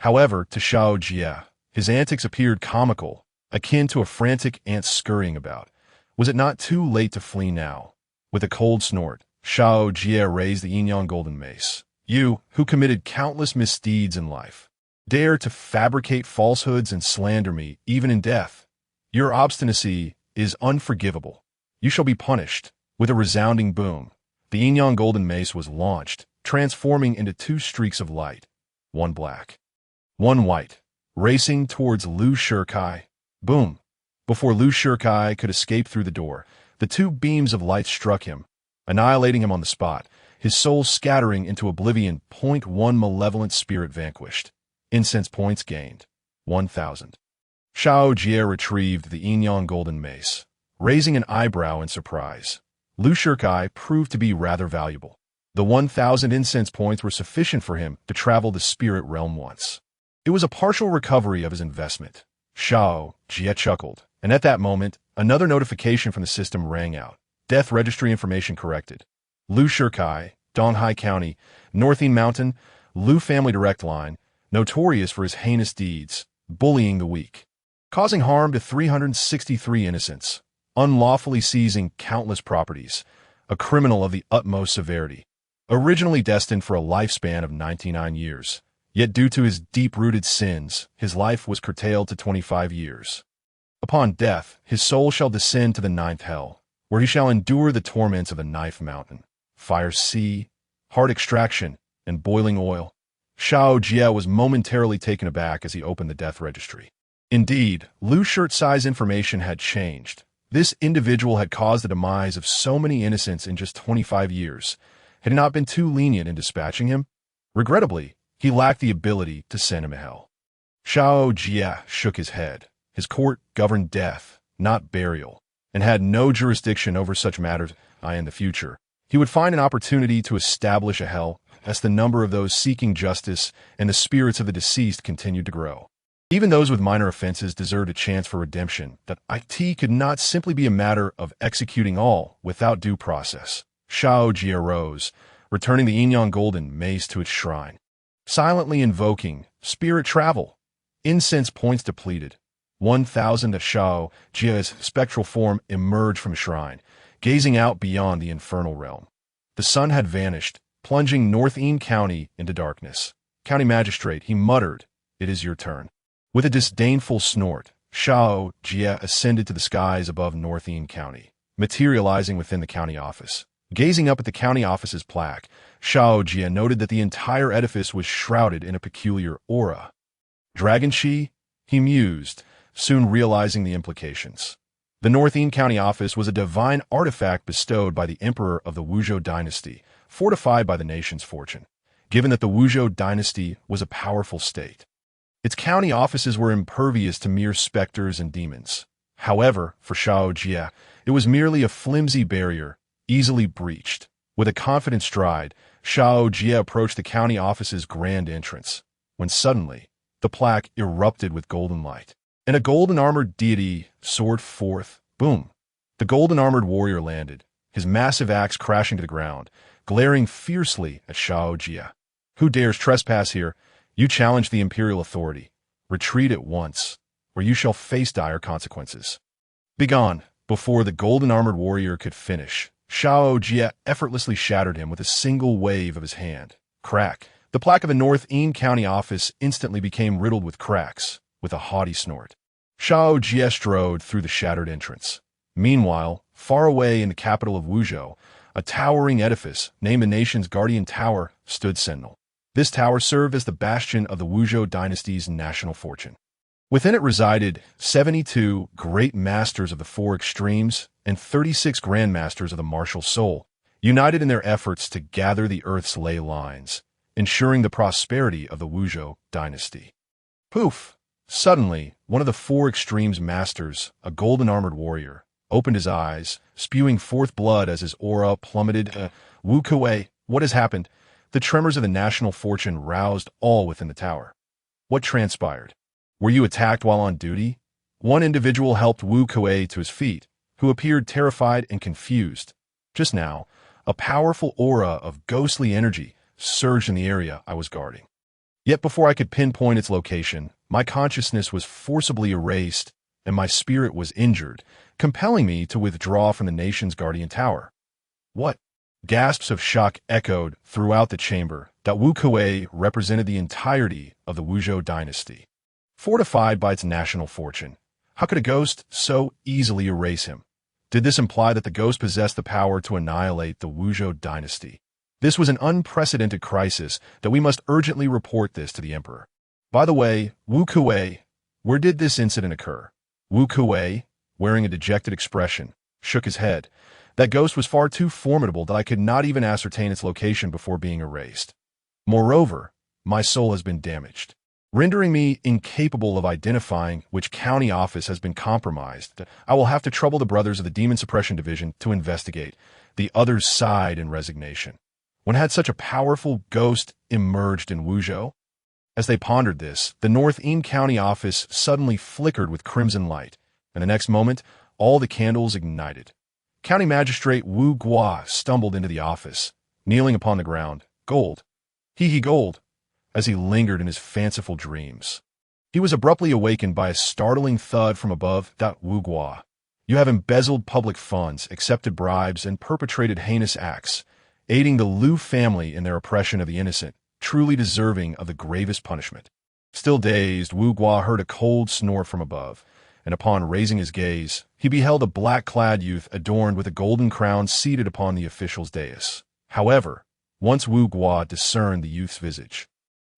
However, to Xiao Jie, his antics appeared comical, akin to a frantic ant scurrying about. Was it not too late to flee now? With a cold snort, Xiao Jie raised the Yin-Yang golden mace. You, who committed countless misdeeds in life, dare to fabricate falsehoods and slander me, even in death. Your obstinacy is unforgivable. You shall be punished. With a resounding boom, the Yin-Yang golden mace was launched, transforming into two streaks of light, one black, one white, racing towards Lu Shikai. Boom! Before Lu Shikai could escape through the door, the two beams of light struck him, annihilating him on the spot, his soul scattering into oblivion. 1 malevolent spirit vanquished. Incense points gained. 1,000. Xiao Jie retrieved the Yin-Yang golden mace, raising an eyebrow in surprise. Lu Shikai proved to be rather valuable. The 1,000 incense points were sufficient for him to travel the spirit realm once. It was a partial recovery of his investment. Xiao Jie chuckled, and at that moment, another notification from the system rang out. Death registry information corrected. Lu Shikai, Donghai County, Northine Mountain, Lu family direct line, notorious for his heinous deeds, bullying the weak, causing harm to 363 innocents, unlawfully seizing countless properties, a criminal of the utmost severity. Originally destined for a lifespan of 99 years, yet due to his deep-rooted sins, his life was curtailed to 25 years. Upon death, his soul shall descend to the 9th hell, where he shall endure the torments of the Knife Mountain, fire sea, heart extraction, and boiling oil. Xiao Jie was momentarily taken aback as he opened the death registry. Indeed, Lu Shirsai's information had changed. This individual had caused the demise of so many innocents in just 25 years. Had he not been too lenient in dispatching him? Regrettably, he lacked the ability to send him to hell. Xiao Jie shook his head. His court governed death, not burial, and had no jurisdiction over such matters. In the future, he would find an opportunity to establish a hell as the number of those seeking justice and the spirits of the deceased continued to grow. Even those with minor offenses deserved a chance for redemption. That it could not simply be a matter of executing all without due process. Xiao Jie arose, returning the Yin-Yang golden mace to its shrine. Silently invoking spirit travel. Incense points depleted. 1,000 of Xiao Jie's spectral form emerged from shrine, gazing out beyond the infernal realm. The sun had vanished, plunging Northine County into darkness. County magistrate, he muttered, "It is your turn." With a disdainful snort, Xiao Jie ascended to the skies above Northine County, materializing within the county office. Gazing up at the county office's plaque, Xiao Jie noted that the entire edifice was shrouded in a peculiar aura. Dragon Shi? He mused, soon realizing the implications. The Northine County office was a divine artifact bestowed by the emperor of the Wuzhou dynasty, fortified by the nation's fortune, given that the Wuzhou dynasty was a powerful state. Its county offices were impervious to mere specters and demons. However, for Xiao Jie, it was merely a flimsy barrier, easily breached. With a confident stride, Xiao Jie approached the county office's grand entrance, when suddenly, the plaque erupted with golden light, and a golden-armored deity soared forth. Boom! The golden-armored warrior landed, his massive axe crashing to the ground, glaring fiercely at Xiao Jie. "Who dares trespass here? You challenge the imperial authority. Retreat at once, or you shall face dire consequences." Begone! Before the golden-armored warrior could finish, Xiao Jie effortlessly shattered him with a single wave of his hand. Crack! The plaque of the Northine County office instantly became riddled with cracks. With a haughty snort, Xiao Jie strode through the shattered entrance. Meanwhile, far away in the capital of Wuzhou, a towering edifice, named the nation's guardian tower, stood sentinel. This tower served as the bastion of the Wuzhou dynasty's national fortune. Within it resided 72 great masters of the four extremes and 36 grandmasters of the martial soul, united in their efforts to gather the earth's ley lines, ensuring the prosperity of the Wuzhou dynasty. Poof! Suddenly, one of the four extremes masters, a golden-armored warrior, opened his eyes, spewing forth blood as his aura plummeted. Wu Kuei, what has happened? The tremors of the national fortune roused all within the tower. What transpired? Were you attacked while on duty? One individual helped Wu Kuei to his feet, who appeared terrified and confused. Just now, a powerful aura of ghostly energy surged in the area I was guarding. Yet before I could pinpoint its location, my consciousness was forcibly erased and my spirit was injured, compelling me to withdraw from the nation's guardian tower. What? Gasps of shock echoed throughout the chamber that Wu Kuei represented the entirety of the Wuzhou dynasty. Fortified by its national fortune, how could a ghost so easily erase him? Did this imply that the ghost possessed the power to annihilate the Wuzhou dynasty? This was an unprecedented crisis that we must urgently report this to the emperor. By the way, Wu Kuei, where did this incident occur? Wu Kuei, wearing a dejected expression, shook his head. That ghost was far too formidable that I could not even ascertain its location before being erased. Moreover, my soul has been damaged, rendering me incapable of identifying which county office has been compromised. I will have to trouble the brothers of the Demon Suppression Division to investigate. The others sighed in resignation. When had such a powerful ghost emerged in Wuzhou? As they pondered this, the North Yin County office suddenly flickered with crimson light, and the next moment, all the candles ignited. County Magistrate Wu Gua stumbled into the office, kneeling upon the ground. Gold. He gold, as he lingered in his fanciful dreams. He was abruptly awakened by a startling thud from above. Wu Gua, you have embezzled public funds, accepted bribes, and perpetrated heinous acts, aiding the Liu family in their oppression of the innocent, truly deserving of the gravest punishment. Still dazed, Wu Gua heard a cold snort from above, and upon raising his gaze, he beheld a black-clad youth adorned with a golden crown seated upon the official's dais. However, once Wu Gua discerned the youth's visage,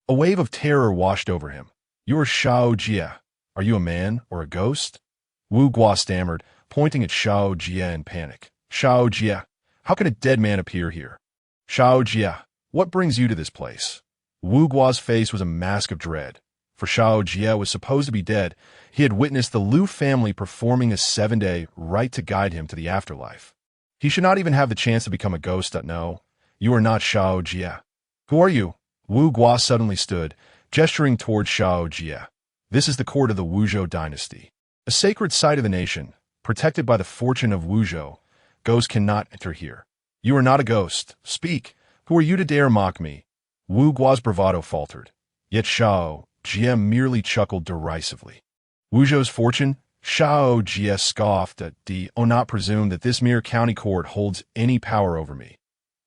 a wave of terror washed over him. You are Xiao Jie. Are you a man or a ghost? Wu Gua stammered, pointing at Xiao Jie in panic. Xiao Jie, how can a dead man appear here? Xiao Jie, what brings you to this place? Wu Gua's face was a mask of dread. For Xiao Jie was supposed to be dead. He had witnessed the Liu family performing a 7-day rite to guide him to the afterlife. He should not even have the chance to become a ghost. No, you are not Xiao Jie. Who are you? Wu Gua suddenly stood, gesturing toward Xiao Jie. This is the court of the Wuzhou dynasty, a sacred site of the nation, protected by the fortune of Wuzhou. Ghosts cannot enter here. You are not a ghost. Speak. Who are you to dare mock me? Wu Gua's bravado faltered. Yet Xiao Jie merely chuckled derisively. Wuzhou's fortune? Xiao Jie scoffed at not presume that this mere county court holds any power over me.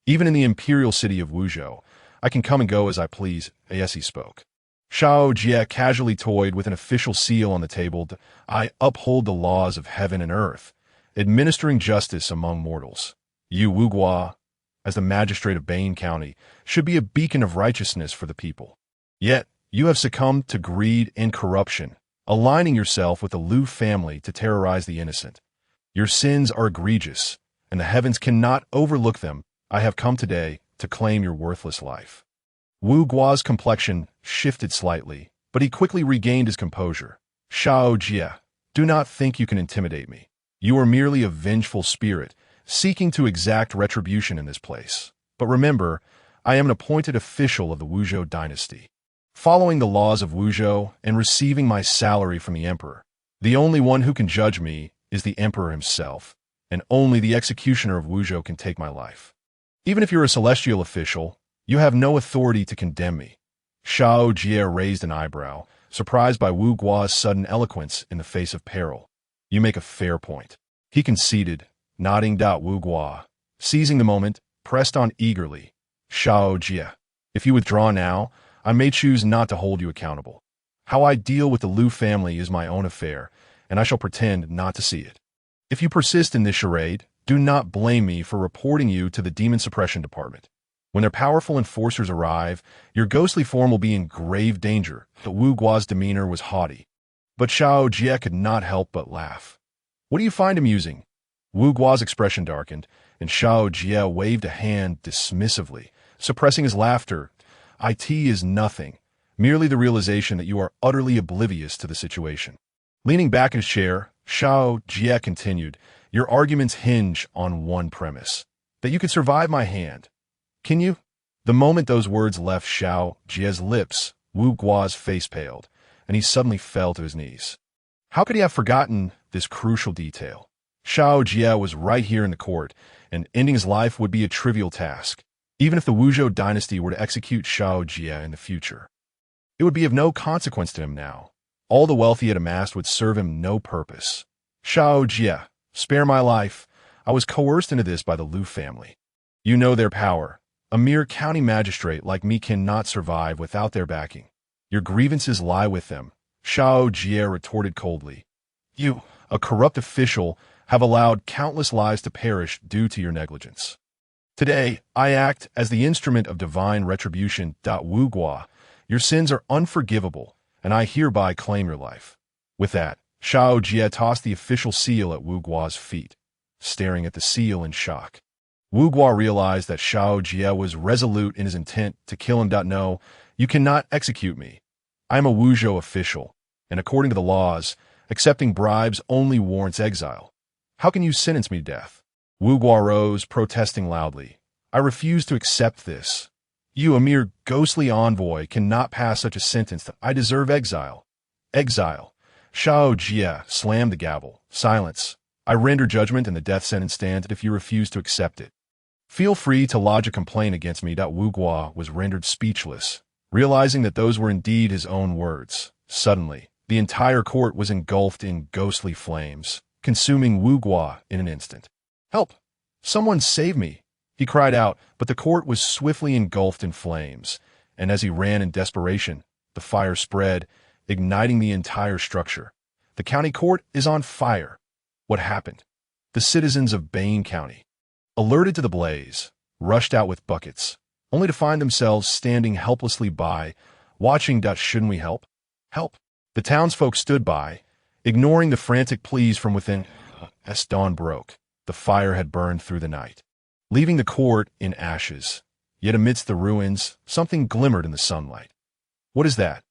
Even in the imperial city of Wuzhou, I can come and go as I please. Yes, he spoke. Xiao Jie casually toyed with an official seal on the table. I uphold the laws of heaven and earth, administering justice among mortals. You, Wu Gua, as the magistrate of Bain County, should be a beacon of righteousness for the people. Yet, you have succumbed to greed and corruption, aligning yourself with the Liu family to terrorize the innocent. Your sins are egregious, and the heavens cannot overlook them. I have come today to claim your worthless life. Wu Gua's complexion shifted slightly, but he quickly regained his composure. Xiao Jie, do not think you can intimidate me. You are merely a vengeful spirit, seeking to exact retribution in this place. But remember, I am an appointed official of the Wuzhou dynasty, following the laws of Wuzhou and receiving my salary from the emperor. The only one who can judge me is the emperor himself, and only the executioner of Wuzhou can take my life. Even if you're a celestial official, you have no authority to condemn me. Xiao Jie raised an eyebrow, surprised by Wu Gua's sudden eloquence in the face of peril. You make a fair point. He conceded, nodding. Wu Gua, seizing the moment, pressed on eagerly. Xiao Jie, if you withdraw now, I may choose not to hold you accountable. How I deal with the Liu family is my own affair, and I shall pretend not to see it. If you persist in this charade, do not blame me for reporting you to the Demon Suppression Department. When their powerful enforcers arrive, your ghostly form will be in grave danger. Wu Gua's demeanor was haughty, but Xiao Jie could not help but laugh. What do you find amusing? Wu Guo's expression darkened, and Xiao Jie waved a hand dismissively, suppressing his laughter. It is nothing, merely the realization that you are utterly oblivious to the situation. Leaning back in his chair, Xiao Jie continued, your arguments hinge on one premise, that you could survive my hand. Can you? The moment those words left Xiao Jie's lips, Wu Guo's face paled, and he suddenly fell to his knees. How could he have forgotten this crucial detail? Xiao Jie was right here in the court, and ending his life would be a trivial task, even if the Wuzhou dynasty were to execute Xiao Jie in the future. It would be of no consequence to him now. All the wealth he had amassed would serve him no purpose. Xiao Jie, spare my life. I was coerced into this by the Liu family. You know their power. A mere county magistrate like me cannot survive without their backing. Your grievances lie with them, Xiao Jie retorted coldly. You, a corrupt official, have allowed countless lives to perish due to your negligence. Today, I act as the instrument of divine retribution. Wu Guo, your sins are unforgivable, and I hereby claim your life. With that, Xiao Jie tossed the official seal at Wu Guo's feet, staring at the seal in shock. Wu Guo realized that Xiao Jie was resolute in his intent to kill him. No, you cannot execute me. I am a Wuzhou official, and according to the laws, accepting bribes only warrants exile. How can you sentence me to death? Wu Guo rose, protesting loudly. I refuse to accept this. You, a mere ghostly envoy, cannot pass such a sentence that I deserve exile. Exile. Xiao Jie slammed the gavel. Silence. I render judgment and the death sentence stands if you refuse to accept it. Feel free to lodge a complaint against me. Wu Guo was rendered speechless, realizing that those were indeed his own words. Suddenly, the entire court was engulfed in ghostly flames, consuming Wu Guo in an instant. Help! Someone save me! He cried out, but the court was swiftly engulfed in flames, and as he ran in desperation, the fire spread, igniting the entire structure. The county court is on fire. What happened? The citizens of Bain County, alerted to the blaze, rushed out with buckets, only to find themselves standing helplessly by, watching. Shouldn't we help? Help! The townsfolk stood by, ignoring the frantic pleas from within. As dawn broke, the fire had burned through the night, leaving the court in ashes. Yet amidst the ruins, something glimmered in the sunlight. What is that?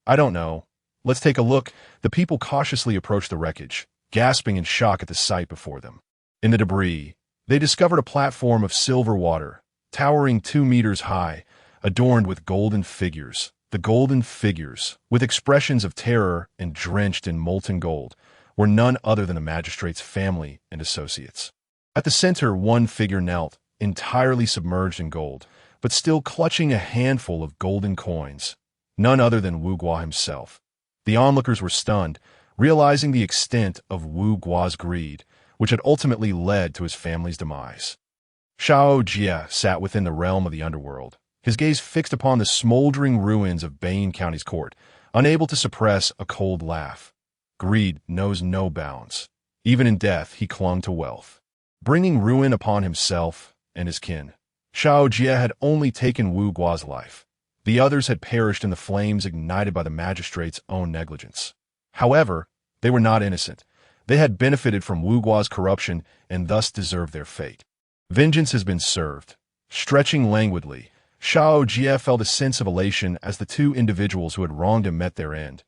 I don't know. Let's take a look. The people cautiously approached the wreckage, gasping in shock at the sight before them. In the debris, they discovered a platform of silver water, towering 2 meters high, adorned with golden figures. The golden figures, with expressions of terror and drenched in molten gold, were none other than the magistrate's family and associates. At the center, one figure knelt, entirely submerged in gold, but still clutching a handful of golden coins, none other than Wu Guo himself. The onlookers were stunned, realizing the extent of Wu Guo's greed, which had ultimately led to his family's demise. Xiao Jie sat within the realm of the underworld, his gaze fixed upon the smoldering ruins of Bain County's court, unable to suppress a cold laugh. Greed knows no bounds. Even in death, he clung to wealth, bringing ruin upon himself and his kin. Xiao Jie had only taken Wu Guo's life. The others had perished in the flames ignited by the magistrate's own negligence. However, they were not innocent. They had benefited from Wu Guo's corruption and thus deserved their fate. Vengeance has been served. Stretching languidly, Xiao Jie felt a sense of elation as the 2 individuals who had wronged him met their end.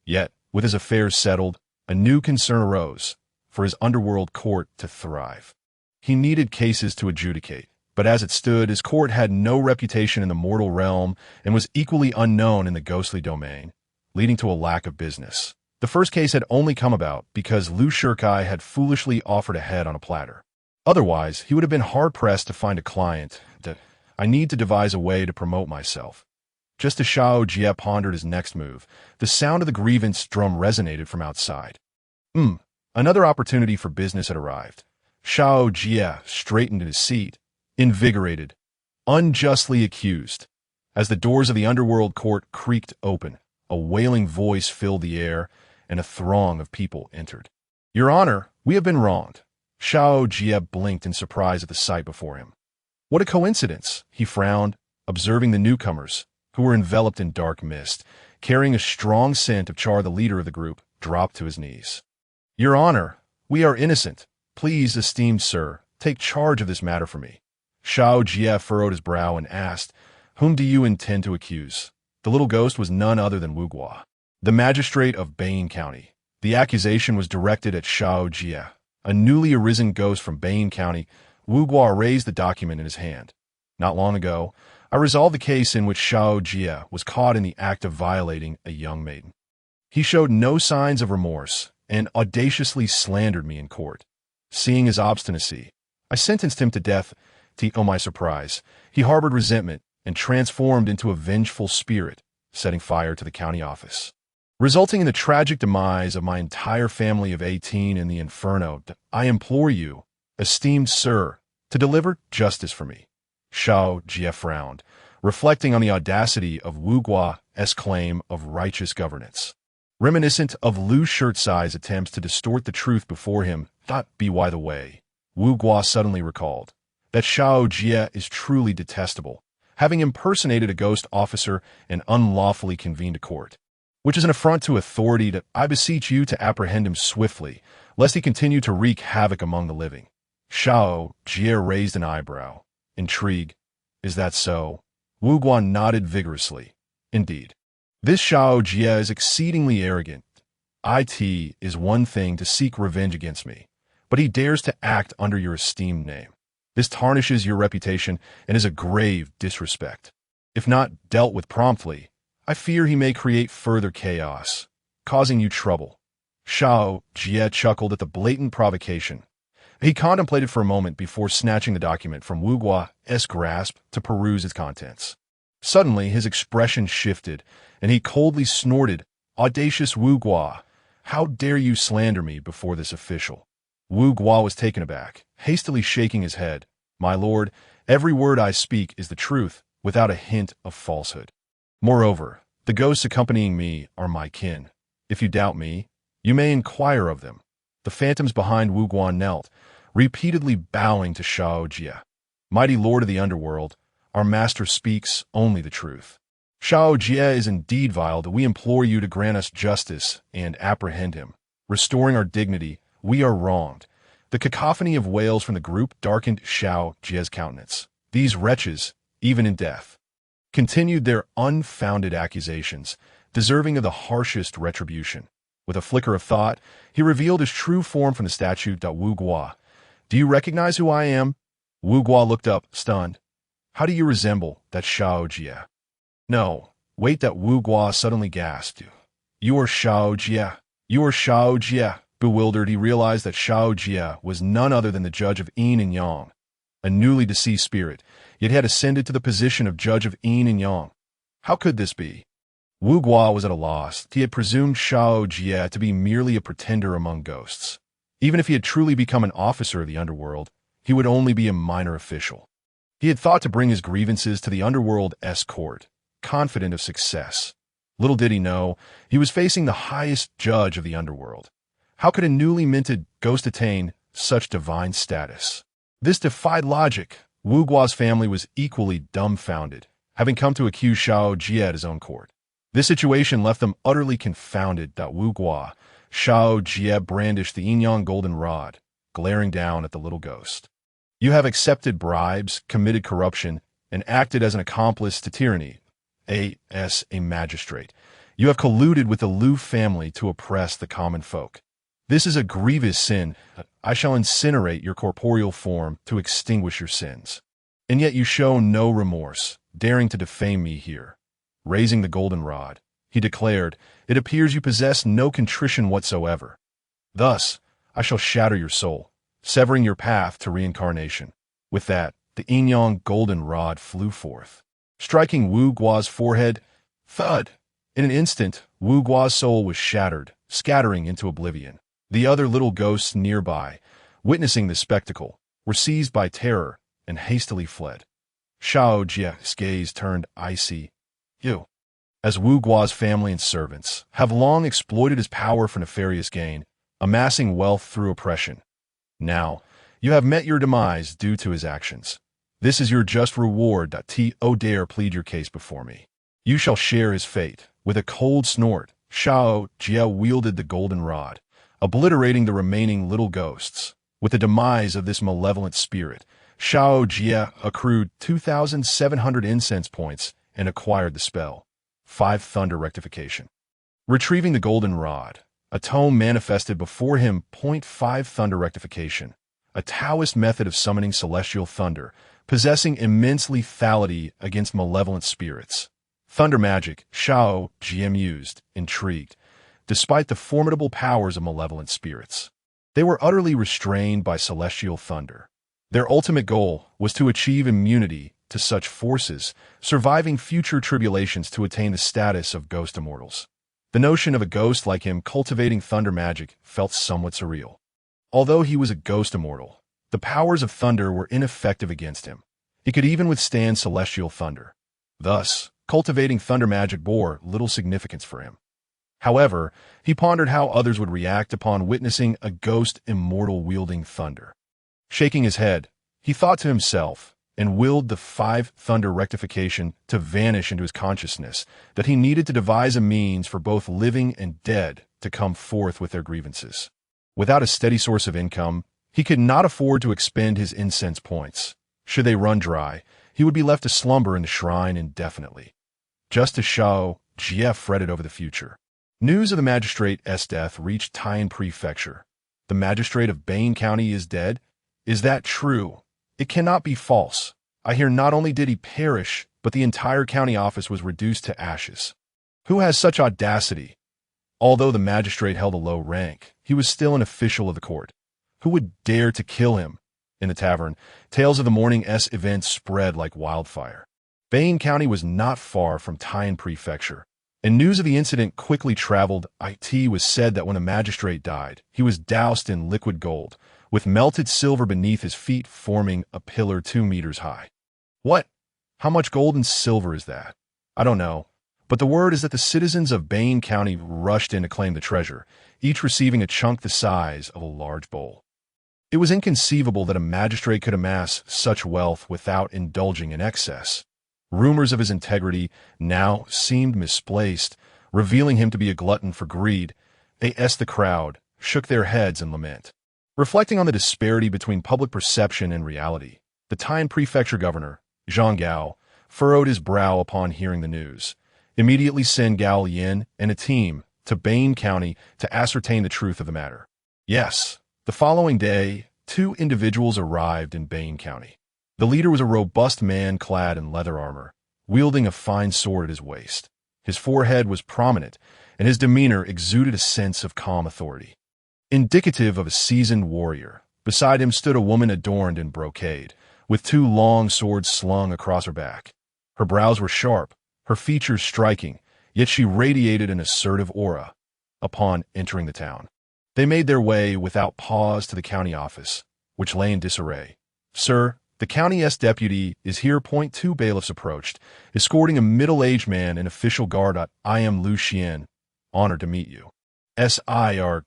Yet, with his affairs settled, a new concern arose, for his underworld court to thrive. He needed cases to adjudicate, but as it stood, his court had no reputation in the mortal realm and was equally unknown in the ghostly domain, leading to a lack of business. The first case had only come about because Liu Shikai had foolishly offered a head on a platter. Otherwise, he would have been hard-pressed to find a client. I need to devise a way to promote myself. Just as Xiao Jie pondered his next move, the sound of the grievance drum resonated from outside. Another opportunity for business had arrived. Xiao Jie straightened in his seat, invigorated, unjustly accused. As the doors of the underworld court creaked open, a wailing voice filled the air, and a throng of people entered. Your Honor, we have been wronged. Xiao Jie blinked in surprise at the sight before him. What a coincidence, he frowned, observing the newcomers, who were enveloped in dark mist, carrying a strong scent of char. The leader of the group dropped to his knees. Your Honor, we are innocent. Please, esteemed sir, take charge of this matter for me. Xiao Jie furrowed his brow and asked, Whom do you intend to accuse? The little ghost was none other than Wu Guo, the magistrate of Bain County. The accusation was directed at Xiao Jie, a newly arisen ghost from Bain County. Wu Guo raised the document in his hand. Not long ago, I resolved the case in which Xiao Jie was caught in the act of violating a young maiden. He showed no signs of remorse and audaciously slandered me in court. Seeing his obstinacy, I sentenced him to death. To my surprise, he harbored resentment and transformed into a vengeful spirit, setting fire to the county office, resulting in the tragic demise of my entire family of 18 in the inferno. I implore you, esteemed sir, to deliver justice for me. Xiao Jie frowned, reflecting on the audacity of Wu Guo's claim of righteous governance. Reminiscent of Lu Shirtsai's attempts to distort the truth before him. By the way, Wu Guo suddenly recalled that Xiao Jie is truly detestable, having impersonated a ghost officer and unlawfully convened a court, which is an affront to authority. I beseech you to apprehend him swiftly, lest he continue to wreak havoc among the living. Xiao Jie raised an eyebrow. Intrigue. Is that so? Wu Guo nodded vigorously. Indeed. This Xiao Jie is exceedingly arrogant. It is one thing to seek revenge against me, but he dares to act under your esteemed name. This tarnishes your reputation and is a grave disrespect. If not dealt with promptly, I fear he may create further chaos, causing you trouble. Xiao Jie chuckled at the blatant provocation. He contemplated for a moment before snatching the document from Wu Guo's grasp to peruse its contents. Suddenly, his expression shifted, and he coldly snorted, Audacious Wu Guo, how dare you slander me before this official? Wu Guo was taken aback, hastily shaking his head. My lord, every word I speak is the truth, without a hint of falsehood. Moreover, the ghosts accompanying me are my kin. If you doubt me, you may inquire of them. The phantoms behind Wu Guo knelt, repeatedly bowing to Xiao Jie. Mighty lord of the underworld, our master speaks only the truth. Xiao Jie is indeed vile, that we implore you to grant us justice and apprehend him. Restoring our dignity, we are wronged. The cacophony of wails from the group darkened Xiao Jie's countenance. These wretches, even in death, continued their unfounded accusations, deserving of the harshest retribution. With a flicker of thought, he revealed his true form from the statue. Wu Guo, do you recognize who I am? Wu Guo looked up, stunned. How do you resemble that Xiao Jie? No, wait, that Wu Guo suddenly gasped. You are Xiao Jie. You are Xiao Jie. Bewildered, he realized that Xiao Jie was none other than the judge of Yin and Yang, a newly deceased spirit, yet had ascended to the position of judge of Yin and Yang. How could this be? Wu Guo was at a loss. He had presumed Xiao Jie to be merely a pretender among ghosts. Even if he had truly become an officer of the underworld, he would only be a minor official. He had thought to bring his grievances to the underworld's court, confident of success. Little did he know, he was facing the highest judge of the underworld. How could a newly minted ghost attain such divine status? This defied logic. Wu Guo's family was equally dumbfounded, having come to accuse Xiao Jie at his own court. This situation left them utterly confounded. Wu Guo, Xiao Jie brandished the Yin-Yang golden rod, glaring down at the little ghost. You have accepted bribes, committed corruption, and acted as an accomplice to tyranny. As a magistrate, you have colluded with the Lu family to oppress the common folk. This is a grievous sin. I shall incinerate your corporeal form to extinguish your sins. And yet you show no remorse, daring to defame me here. Raising the golden rod, he declared, it appears you possess no contrition whatsoever. Thus, I shall shatter your soul, severing your path to reincarnation. With that, the Yin-Yang golden rod flew forth, striking Wu Guo's forehead. Thud! In an instant, Wu Guo's soul was shattered, scattering into oblivion. The other little ghosts nearby, witnessing the spectacle, were seized by terror and hastily fled. Xiao Jie's gaze turned icy. You, as Wu Guo's family and servants, have long exploited his power for nefarious gain, amassing wealth through oppression. Now, you have met your demise due to his actions. This is your just reward. Dare plead your case before me. You shall share his fate. With a cold snort, Xiao Jie wielded the golden rod, obliterating the remaining little ghosts. With the demise of this malevolent spirit, Xiao Jie accrued 2,700 incense points and acquired the spell. 5 Thunder Rectification. Retrieving the golden rod, a tome manifested before him. 5 Thunder Rectification, a Taoist method of summoning celestial thunder, possessing immense lethality against malevolent spirits. Thunder magic, Xiao Jie mused, intrigued, despite the formidable powers of malevolent spirits. They were utterly restrained by celestial thunder. Their ultimate goal was to achieve immunity to such forces, surviving future tribulations to attain the status of ghost immortals. The notion of a ghost like him cultivating thunder magic felt somewhat surreal. Although he was a ghost immortal, the powers of thunder were ineffective against him. He could even withstand celestial thunder. Thus, cultivating thunder magic bore little significance for him. However, he pondered how others would react upon witnessing a ghost immortal wielding thunder. Shaking his head, he thought to himself, and willed the 5 Thunder Rectification to vanish into his consciousness, that he needed to devise a means for both living and dead to come forth with their grievances. Without a steady source of income, he could not afford to expend his incense points. Should they run dry, he would be left to slumber in the shrine indefinitely. Just as Xiao Jie fretted over the future, news of the magistrate's death reached Taiyin Prefecture. The magistrate of Bane County is dead? Is that true? It cannot be false. I hear not only did he perish, but the entire county office was reduced to ashes. Who has such audacity? Although the magistrate held a low rank, he was still an official of the court. Who would dare to kill him? In the tavern, tales of the morning's events spread like wildfire. Bane County was not far from Taiyin Prefecture, and news of the incident quickly traveled. It was said that when the magistrate died, he was doused in liquid gold, with melted silver beneath his feet forming a pillar 2 meters high. What? How much gold and silver is that? I don't know, but the word is that the citizens of Bane County rushed in to claim the treasure, each receiving a chunk the size of a large bowl. It was inconceivable that a magistrate could amass such wealth without indulging in excess. Rumors of his integrity now seemed misplaced, revealing him to be a glutton for greed. The crowd shook their heads in lament. Reflecting on the disparity between public perception and reality, the Taiyin Prefecture governor, Zhang Gao, furrowed his brow upon hearing the news. Immediately send Gao Yin and a team to Bane County to ascertain the truth of the matter. Yes, the following day, 2 individuals arrived in Bane County. The leader was a robust man clad in leather armor, wielding a fine sword at his waist. His forehead was prominent, and his demeanor exuded a sense of calm authority. Indicative of a seasoned warrior, beside him stood a woman adorned in brocade, with 2 long swords slung across her back. Her brows were sharp, her features striking, yet she radiated an assertive aura. Upon entering the town, they made their way without pause to the county office, which lay in disarray. Sir, the county's deputy is here. 2 bailiffs approached, escorting a middle-aged man in official guard. I am Lu Xian. Honored to meet you. Siras,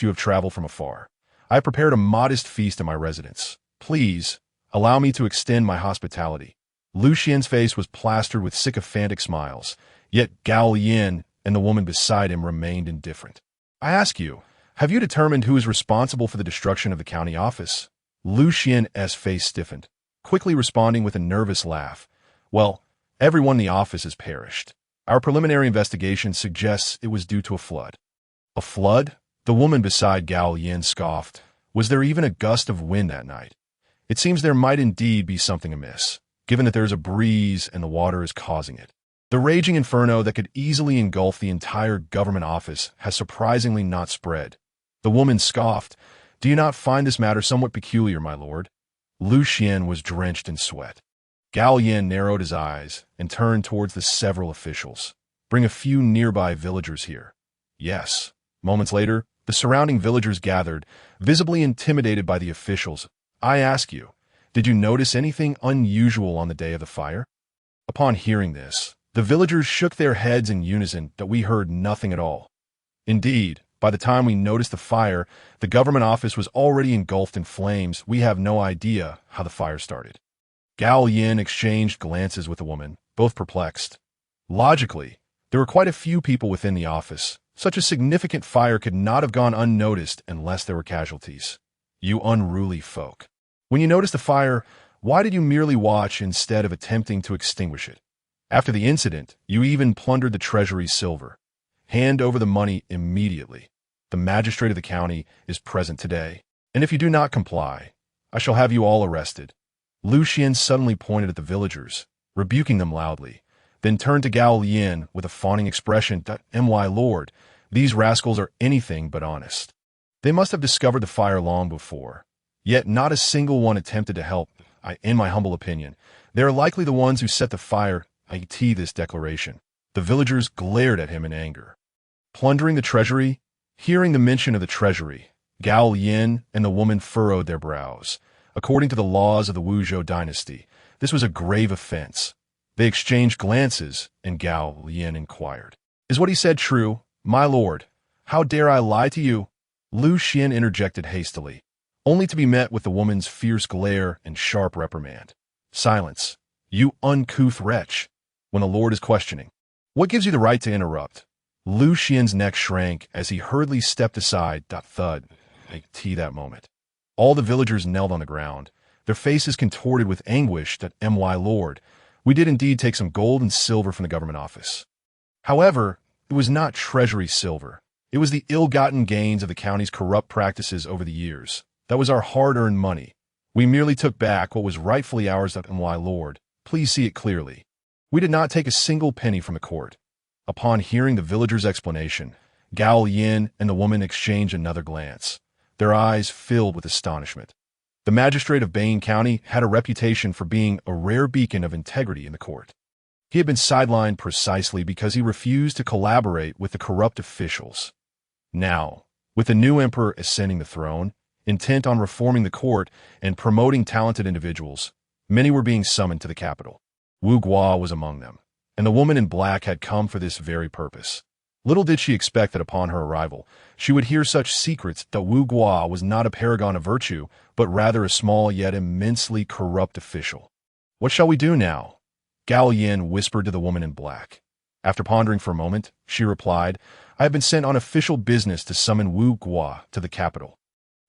you have traveled from afar. I have prepared a modest feast in my residence. Please, allow me to extend my hospitality. Lu Xian's face was plastered with sycophantic smiles, yet Gao Yin and the woman beside him remained indifferent. I ask you, have you determined who is responsible for the destruction of the county office? Lu Xian's face stiffened, quickly responding with a nervous laugh. Well, everyone in the office has perished. Our preliminary investigation suggests it was due to a flood. A flood? The woman beside Gao Yin scoffed. Was there even a gust of wind that night? It seems there might indeed be something amiss, given that there's a breeze and the water is causing it. The raging inferno that could easily engulf the entire government office has surprisingly not spread. The woman scoffed. Do you not find this matter somewhat peculiar, my lord? Lu Xian was drenched in sweat. Gao Yin narrowed his eyes and turned towards the several officials. Bring a few nearby villagers here. Yes. Moments later, the surrounding villagers gathered, visibly intimidated by the officials. I ask you, did you notice anything unusual on the day of the fire? Upon hearing this, the villagers shook their heads in unison that we heard nothing at all. Indeed, by the time we noticed the fire, the government office was already engulfed in flames. We have no idea how the fire started. Gao Yin exchanged glances with the woman, both perplexed. Logically, there were quite a few people within the office. Such a significant fire could not have gone unnoticed unless there were casualties. You unruly folk. When you noticed the fire, why did you merely watch instead of attempting to extinguish it? After the incident, you even plundered the treasury's silver. Hand over the money immediately. The magistrate of the county is present today, and if you do not comply, I shall have you all arrested. Lu Xian suddenly pointed at the villagers, rebuking them loudly, then turned to Gao Lian with a fawning expression. My lord, these rascals are anything but honest. They must have discovered the fire long before, yet not a single one attempted to help. In my humble opinion, they are likely the ones who set the fire. This declaration. The villagers glared at him in anger. Plundering the treasury? Hearing the mention of the treasury, Gao Lian and the woman furrowed their brows. According to the laws of the Wuzhou dynasty, this was a grave offense. They exchanged glances, and Gao Lian inquired, "Is what he said true, my lord? How dare I lie to you?" Lu Xian interjected hastily, only to be met with the woman's fierce glare and sharp reprimand. "Silence, you uncouth wretch, when the lord is questioning. What gives you the right to interrupt?" Lu Xian's neck shrank as he hurriedly stepped aside. Thud. That moment. All the villagers knelt on the ground, their faces contorted with anguish. My lord, we did indeed take some gold and silver from the government office. However, it was not treasury silver. It was the ill-gotten gains of the county's corrupt practices over the years. That was our hard-earned money. We merely took back what was rightfully ours. My lord, please see it clearly. We did not take a single penny from the court. Upon hearing the villagers' explanation, Gao Yin and the woman exchanged another glance, their eyes filled with astonishment. The magistrate of Bane County had a reputation for being a rare beacon of integrity in the court. He had been sidelined precisely because he refused to collaborate with the corrupt officials. Now, with the new emperor ascending the throne, intent on reforming the court and promoting talented individuals, many were being summoned to the capital. Wu Guo was among them, and the woman in black had come for this very purpose. Little did she expect that upon her arrival, she would hear such secrets that Wu Guo was not a paragon of virtue, but rather a small yet immensely corrupt official. "What shall we do now?" Gao Yin whispered to the woman in black. After pondering for a moment, she replied, "I have been sent on official business to summon Wu Guo to the capital.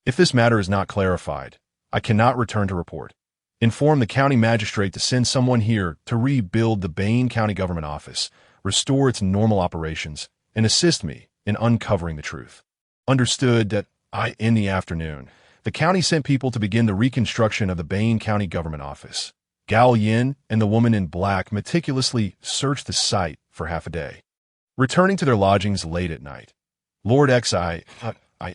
If this matter is not clarified, I cannot return to report. Inform the county magistrate to send someone here to rebuild the Bane County government office, restore its normal operations, and assist me in uncovering the truth." Understood. In the afternoon, the county sent people to begin the reconstruction of the Bane County government office. Gao Yin and the woman in black meticulously searched the site for half a day. Returning to their lodgings late at night, Lord Xi,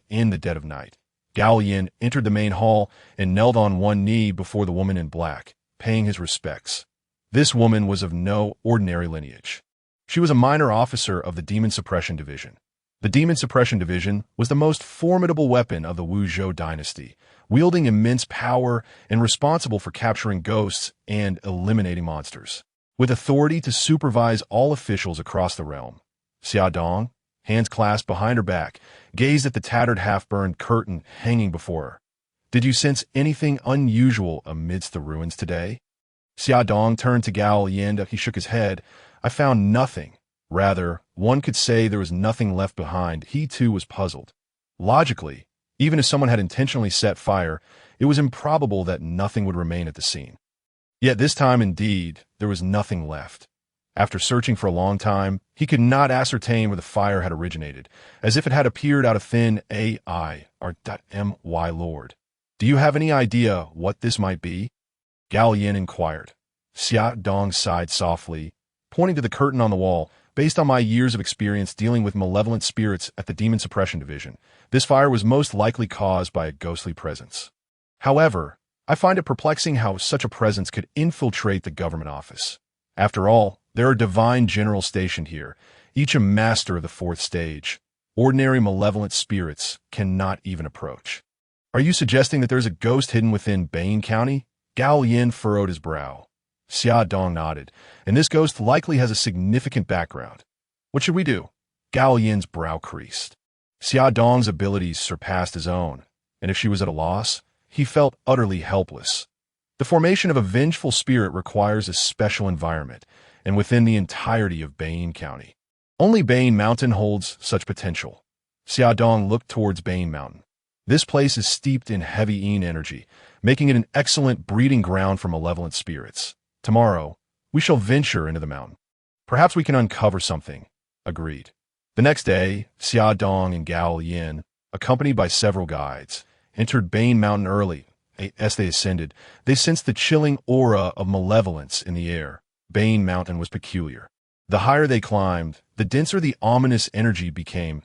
in the dead of night, Gao Yin entered the main hall and knelt on one knee before the woman in black, paying his respects. This woman was of no ordinary lineage. She was a minor officer of the Demon Suppression Division. The Demon Suppression Division was the most formidable weapon of the Wuzhou dynasty, wielding immense power and responsible for capturing ghosts and eliminating monsters. With authority to supervise all officials across the realm, Xiao Dong, hands clasped behind her back, gazed at the tattered half-burned curtain hanging before her. "Did you sense anything unusual amidst the ruins today?" Xiao Dong turned to Gao Yin. He shook his head. "I found nothing. Rather, one could say there was nothing left behind." He too was puzzled. Logically, even if someone had intentionally set fire, it was improbable that nothing would remain at the scene. Yet this time, indeed, there was nothing left. After searching for a long time, he could not ascertain where the fire had originated, as if it had appeared out of thin air. My lord, do you have any idea what this might be?" Gao Yin inquired. Xiao Dong sighed softly, pointing to the curtain on the wall. "Based on my years of experience dealing with malevolent spirits at the Demon Suppression Division, this fire was most likely caused by a ghostly presence. However, I find it perplexing how such a presence could infiltrate the government office. After all, there are divine generals stationed here, each a master of the fourth stage. Ordinary malevolent spirits cannot even approach." "Are you suggesting that there's a ghost hidden within Bane County?" Gao Yin furrowed his brow. Xiao Dong nodded, "And this ghost likely has a significant background. What should we do?" Gao Yin's brow creased. Xiao Dong's abilities surpassed his own, and if she was at a loss, he felt utterly helpless. The formation of a vengeful spirit requires a special environment, and within the entirety of Bane County. Only Bane Mountain holds such potential. Xiao Dong looked towards Bane Mountain. This place is steeped in heavy Yin energy, making it an excellent breeding ground for malevolent spirits. Tomorrow, we shall venture into the mountain. Perhaps we can uncover something. Agreed. The next day, Xiao Dong and Gao Yin, accompanied by several guides, entered Bane Mountain early. As they ascended, they sensed the chilling aura of malevolence in the air. Bane Mountain was peculiar. The higher they climbed, the denser the ominous energy became.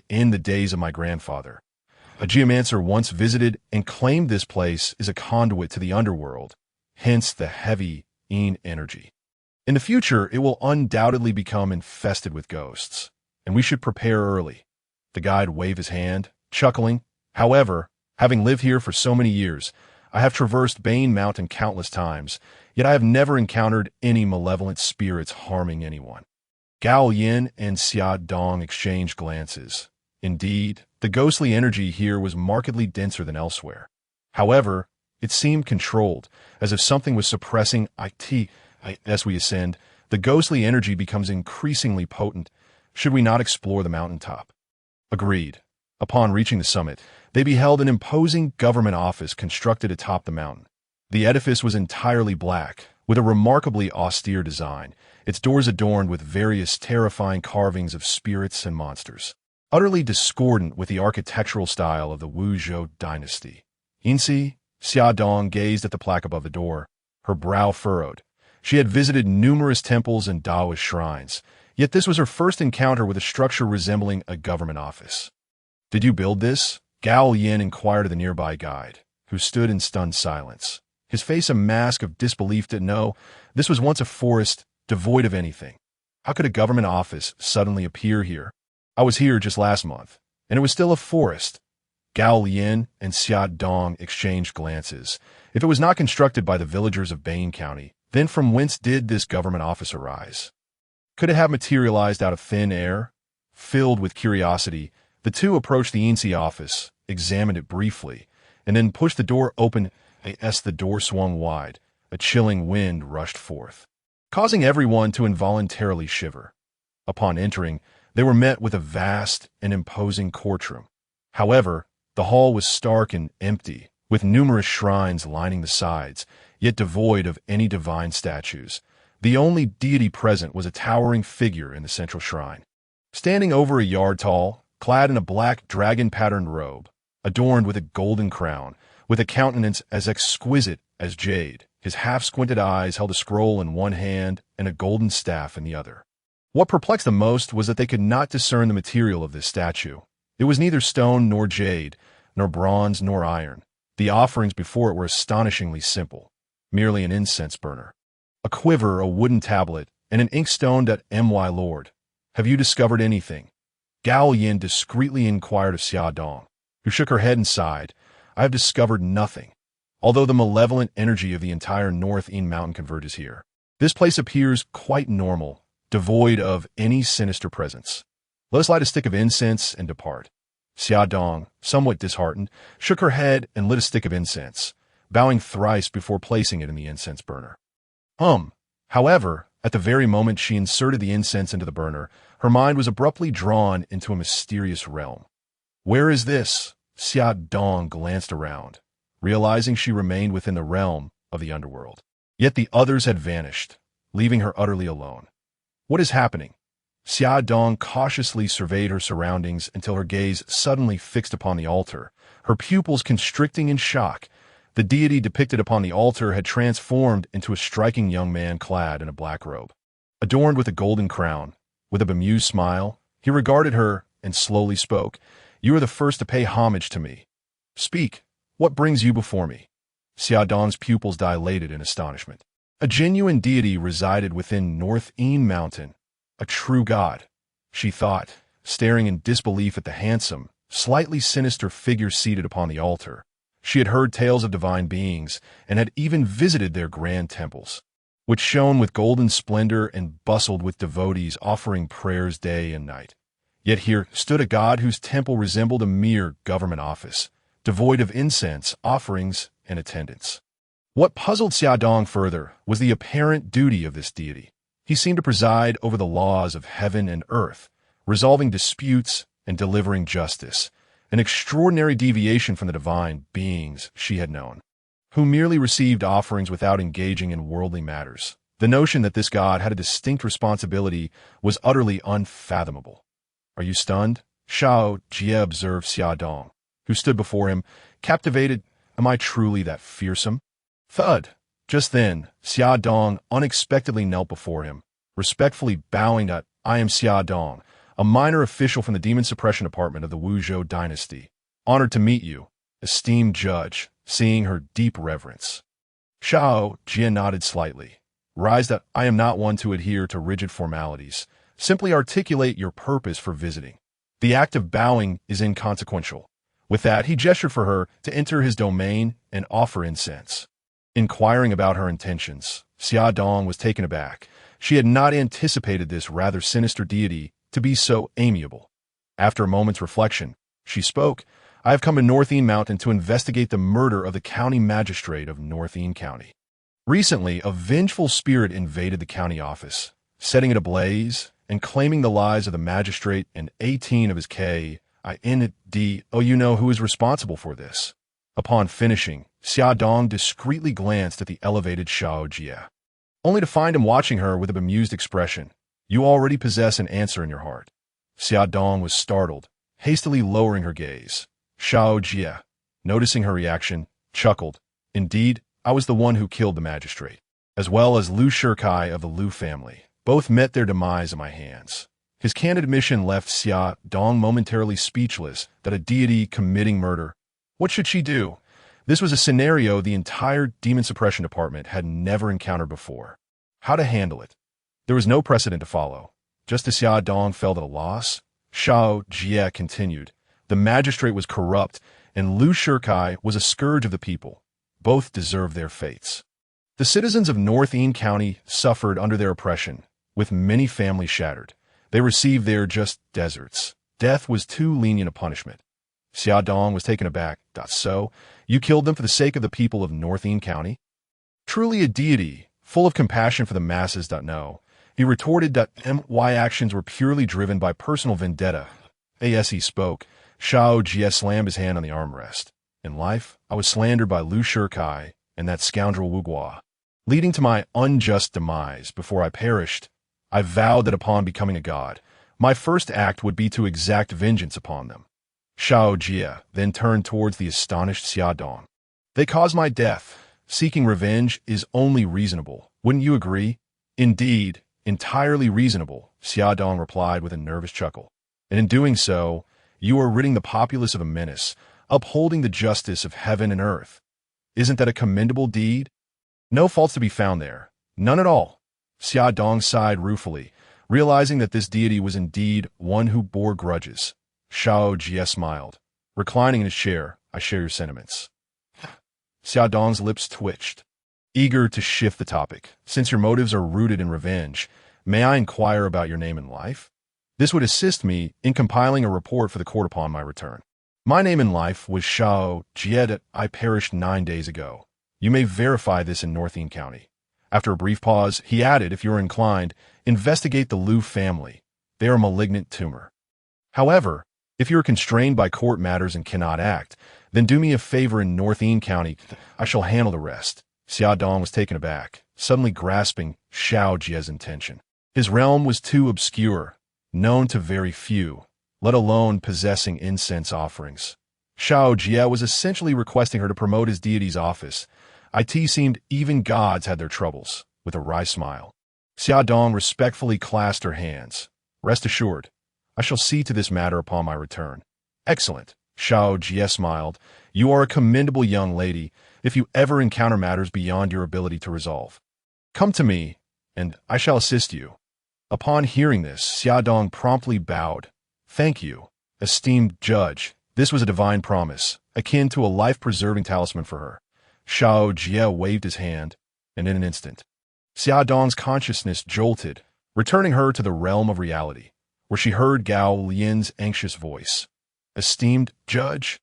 In the days of my grandfather, a geomancer once visited and claimed this place is a conduit to the underworld, hence the heavy Yin energy. In the future, it will undoubtedly become infested with ghosts, and we should prepare early. The guide waved his hand, chuckling. However, having lived here for so many years, I have traversed Bane Mountain countless times, yet I have never encountered any malevolent spirits harming anyone. Gao Yin and Xia Dong exchanged glances. Indeed, the ghostly energy here was markedly denser than elsewhere. However, it seemed controlled, as if something was suppressing it. As we ascend, the ghostly energy becomes increasingly potent. Should we not explore the mountaintop? Agreed. Upon reaching the summit, they beheld an imposing government office constructed atop the mountain. The edifice was entirely black, with a remarkably austere design, its doors adorned with various terrifying carvings of spirits and monsters, utterly discordant with the architectural style of the Wuzhou dynasty. Insi, Xia Dong gazed at the plaque above the door, her brow furrowed. She had visited numerous temples and Taoist shrines, yet this was her first encounter with a structure resembling a government office. "Did you build this?" Gao Yin inquired of the nearby guide, who stood in stunned silence, his face a mask of disbelief that no, this was once a forest, devoid of anything. How could a government office suddenly appear here? "I was here just last month, and it was still a forest." Gao Yin and Xia Dong exchanged glances. If it was not constructed by the villagers of Bane County, then from whence did this government office arise? Could it have materialized out of thin air? Filled with curiosity, the two approached the Yinsi office, examined it briefly, and then pushed the door open. As the door swung wide, a chilling wind rushed forth, causing everyone to involuntarily shiver. Upon entering, they were met with a vast and imposing courtroom. However, the hall was stark and empty, with numerous shrines lining the sides, yet devoid of any divine statues. The only deity present was a towering figure in the central shrine, standing over a yard tall, clad in a black dragon-patterned robe, adorned with a golden crown, with a countenance as exquisite as jade. His half-squinted eyes held a scroll in one hand and a golden staff in the other. What perplexed them most was that they could not discern the material of this statue. It was neither stone nor jade, nor bronze nor iron. The offerings before it were astonishingly simple, merely an incense burner, a quiver, a wooden tablet, and an inkstone that "My Lord, have you discovered anything?" Gao Yin discreetly inquired of Xia Dong, who shook her head and sighed. "I have discovered nothing, although the malevolent energy of the entire North Yin Mountain converges here. This place appears quite normal, devoid of any sinister presence. Let us light a stick of incense and depart." Xia Dong, somewhat disheartened, shook her head and lit a stick of incense, bowing thrice before placing it in the incense burner. However, at the very moment she inserted the incense into the burner, her mind was abruptly drawn into a mysterious realm. "Where is this?" Xia Dong glanced around, realizing she remained within the realm of the underworld. Yet the others had vanished, leaving her utterly alone. "What is happening?" Xia Dong cautiously surveyed her surroundings until her gaze suddenly fixed upon the altar, her pupils constricting in shock. The deity depicted upon the altar had transformed into a striking young man clad in a black robe, adorned with a golden crown. With a bemused smile, he regarded her and slowly spoke. "You are the first to pay homage to me. Speak, what brings you before me?" Xia Dong's pupils dilated in astonishment. A genuine deity resided within North Yin Mountain, a true god, she thought, staring in disbelief at the handsome, slightly sinister figure seated upon the altar. She had heard tales of divine beings and had even visited their grand temples, which shone with golden splendor and bustled with devotees offering prayers day and night. Yet here stood a god whose temple resembled a mere government office, devoid of incense, offerings, and attendants. What puzzled Xia Dong further was the apparent duty of this deity. He seemed to preside over the laws of heaven and earth, resolving disputes and delivering justice, an extraordinary deviation from the divine beings she had known, who merely received offerings without engaging in worldly matters. The notion that this god had a distinct responsibility was utterly unfathomable. "Are you stunned?" Xiao Jie observed Xiaodong, who stood before him, captivated. "Am I truly that fearsome?" Thud! Just then, Xiaodong unexpectedly knelt before him, respectfully bowing that "I am Xiaodong, a minor official from the Demon Suppression Department of the Wuzhou dynasty. Honored to meet you, esteemed judge," seeing her deep reverence. Xiao Jie nodded slightly. "Rise that I am not one to adhere to rigid formalities. Simply articulate your purpose for visiting. The act of bowing is inconsequential." With that, he gestured for her to enter his domain and offer incense. Inquiring about her intentions, Xiaodong was taken aback. She had not anticipated this rather sinister deity to be so amiable. After a moment's reflection, she spoke. "I have come to Northine Mountain to investigate the murder of the county magistrate of Northine County. Recently, a vengeful spirit invaded the county office, setting it ablaze and claiming the lives of the magistrate and 18 of his KIND. Oh, you know who is responsible for this?" Upon finishing, Xiaodong discreetly glanced at the elevated Xiao Jie, only to find him watching her with a bemused expression. "You already possess an answer in your heart." Xiaodong was startled, hastily lowering her gaze. Xiao Jie, noticing her reaction, chuckled. "Indeed, I was the one who killed the magistrate, as well as Lu Shikai of the Lu family. Both met their demise at my hands." His candid admission left Xiaodong momentarily speechless. That a deity committing murder. What should she do? This was a scenario the entire Demon Suppression Department had never encountered before. How to handle it? There was no precedent to follow. Just as Xiaodong felt at a loss, Xiao Jie continued. "The magistrate was corrupt, and Lu Shikai was a scourge of the people. Both deserved their fates. The citizens of Northine County suffered under their oppression, with many families shattered. They received their just deserts. Death was too lenient a punishment." Xiaodong was taken aback. "So, you killed them for the sake of the people of Northine County?" Truly a deity, full of compassion for the masses. No. He retorted that my actions were purely driven by personal vendetta. As he spoke, Xiao Jie slammed his hand on the armrest. "In life, I was slandered by Lu Shikai and that scoundrel Wu Guo, leading to my unjust demise. Before I perished, I vowed that upon becoming a god, my first act would be to exact vengeance upon them." Xiao Jie then turned towards the astonished Xiaodong. "They caused my death. Seeking revenge is only reasonable. Wouldn't you agree?" "Indeed, entirely reasonable," Xiaodong replied with a nervous chuckle. "And in doing so, you are ridding the populace of a menace, upholding the justice of heaven and earth. Isn't that a commendable deed?" "No faults to be found there. None at all." Xiaodong sighed ruefully, realizing that this deity was indeed one who bore grudges. Xiao Jie smiled. Reclining in his chair, "I share your sentiments." Xiaodong's lips twitched, eager to shift the topic. "Since your motives are rooted in revenge, may I inquire about your name and life? This would assist me in compiling a report for the court upon my return." "My name and life was Xiao Jie. I perished 9 days ago. You may verify this in Northine County." After a brief pause, he added, "If you are inclined, investigate the Lu family. They are a malignant tumor. However, if you are constrained by court matters and cannot act, then do me a favor in Northine County. I shall handle the rest." Xiaodong was taken aback, suddenly grasping Xiao Jie's intention. His realm was too obscure, known to very few, let alone possessing incense offerings. Xiao Jie was essentially requesting her to promote his deity's office. It seemed even gods had their troubles. With a wry smile, Xiaodong respectfully clasped her hands. "Rest assured, I shall see to this matter upon my return." "Excellent," Xiao Jie smiled. "You are a commendable young lady. If you ever encounter matters beyond your ability to resolve, come to me, and I shall assist you." Upon hearing this, Xiaodong promptly bowed. "Thank you, esteemed judge." This was a divine promise, akin to a life-preserving talisman for her. Xiao Jie waved his hand, and in an instant, Xiaodong's consciousness jolted, returning her to the realm of reality, where she heard Gao Lian's anxious voice. "Esteemed judge,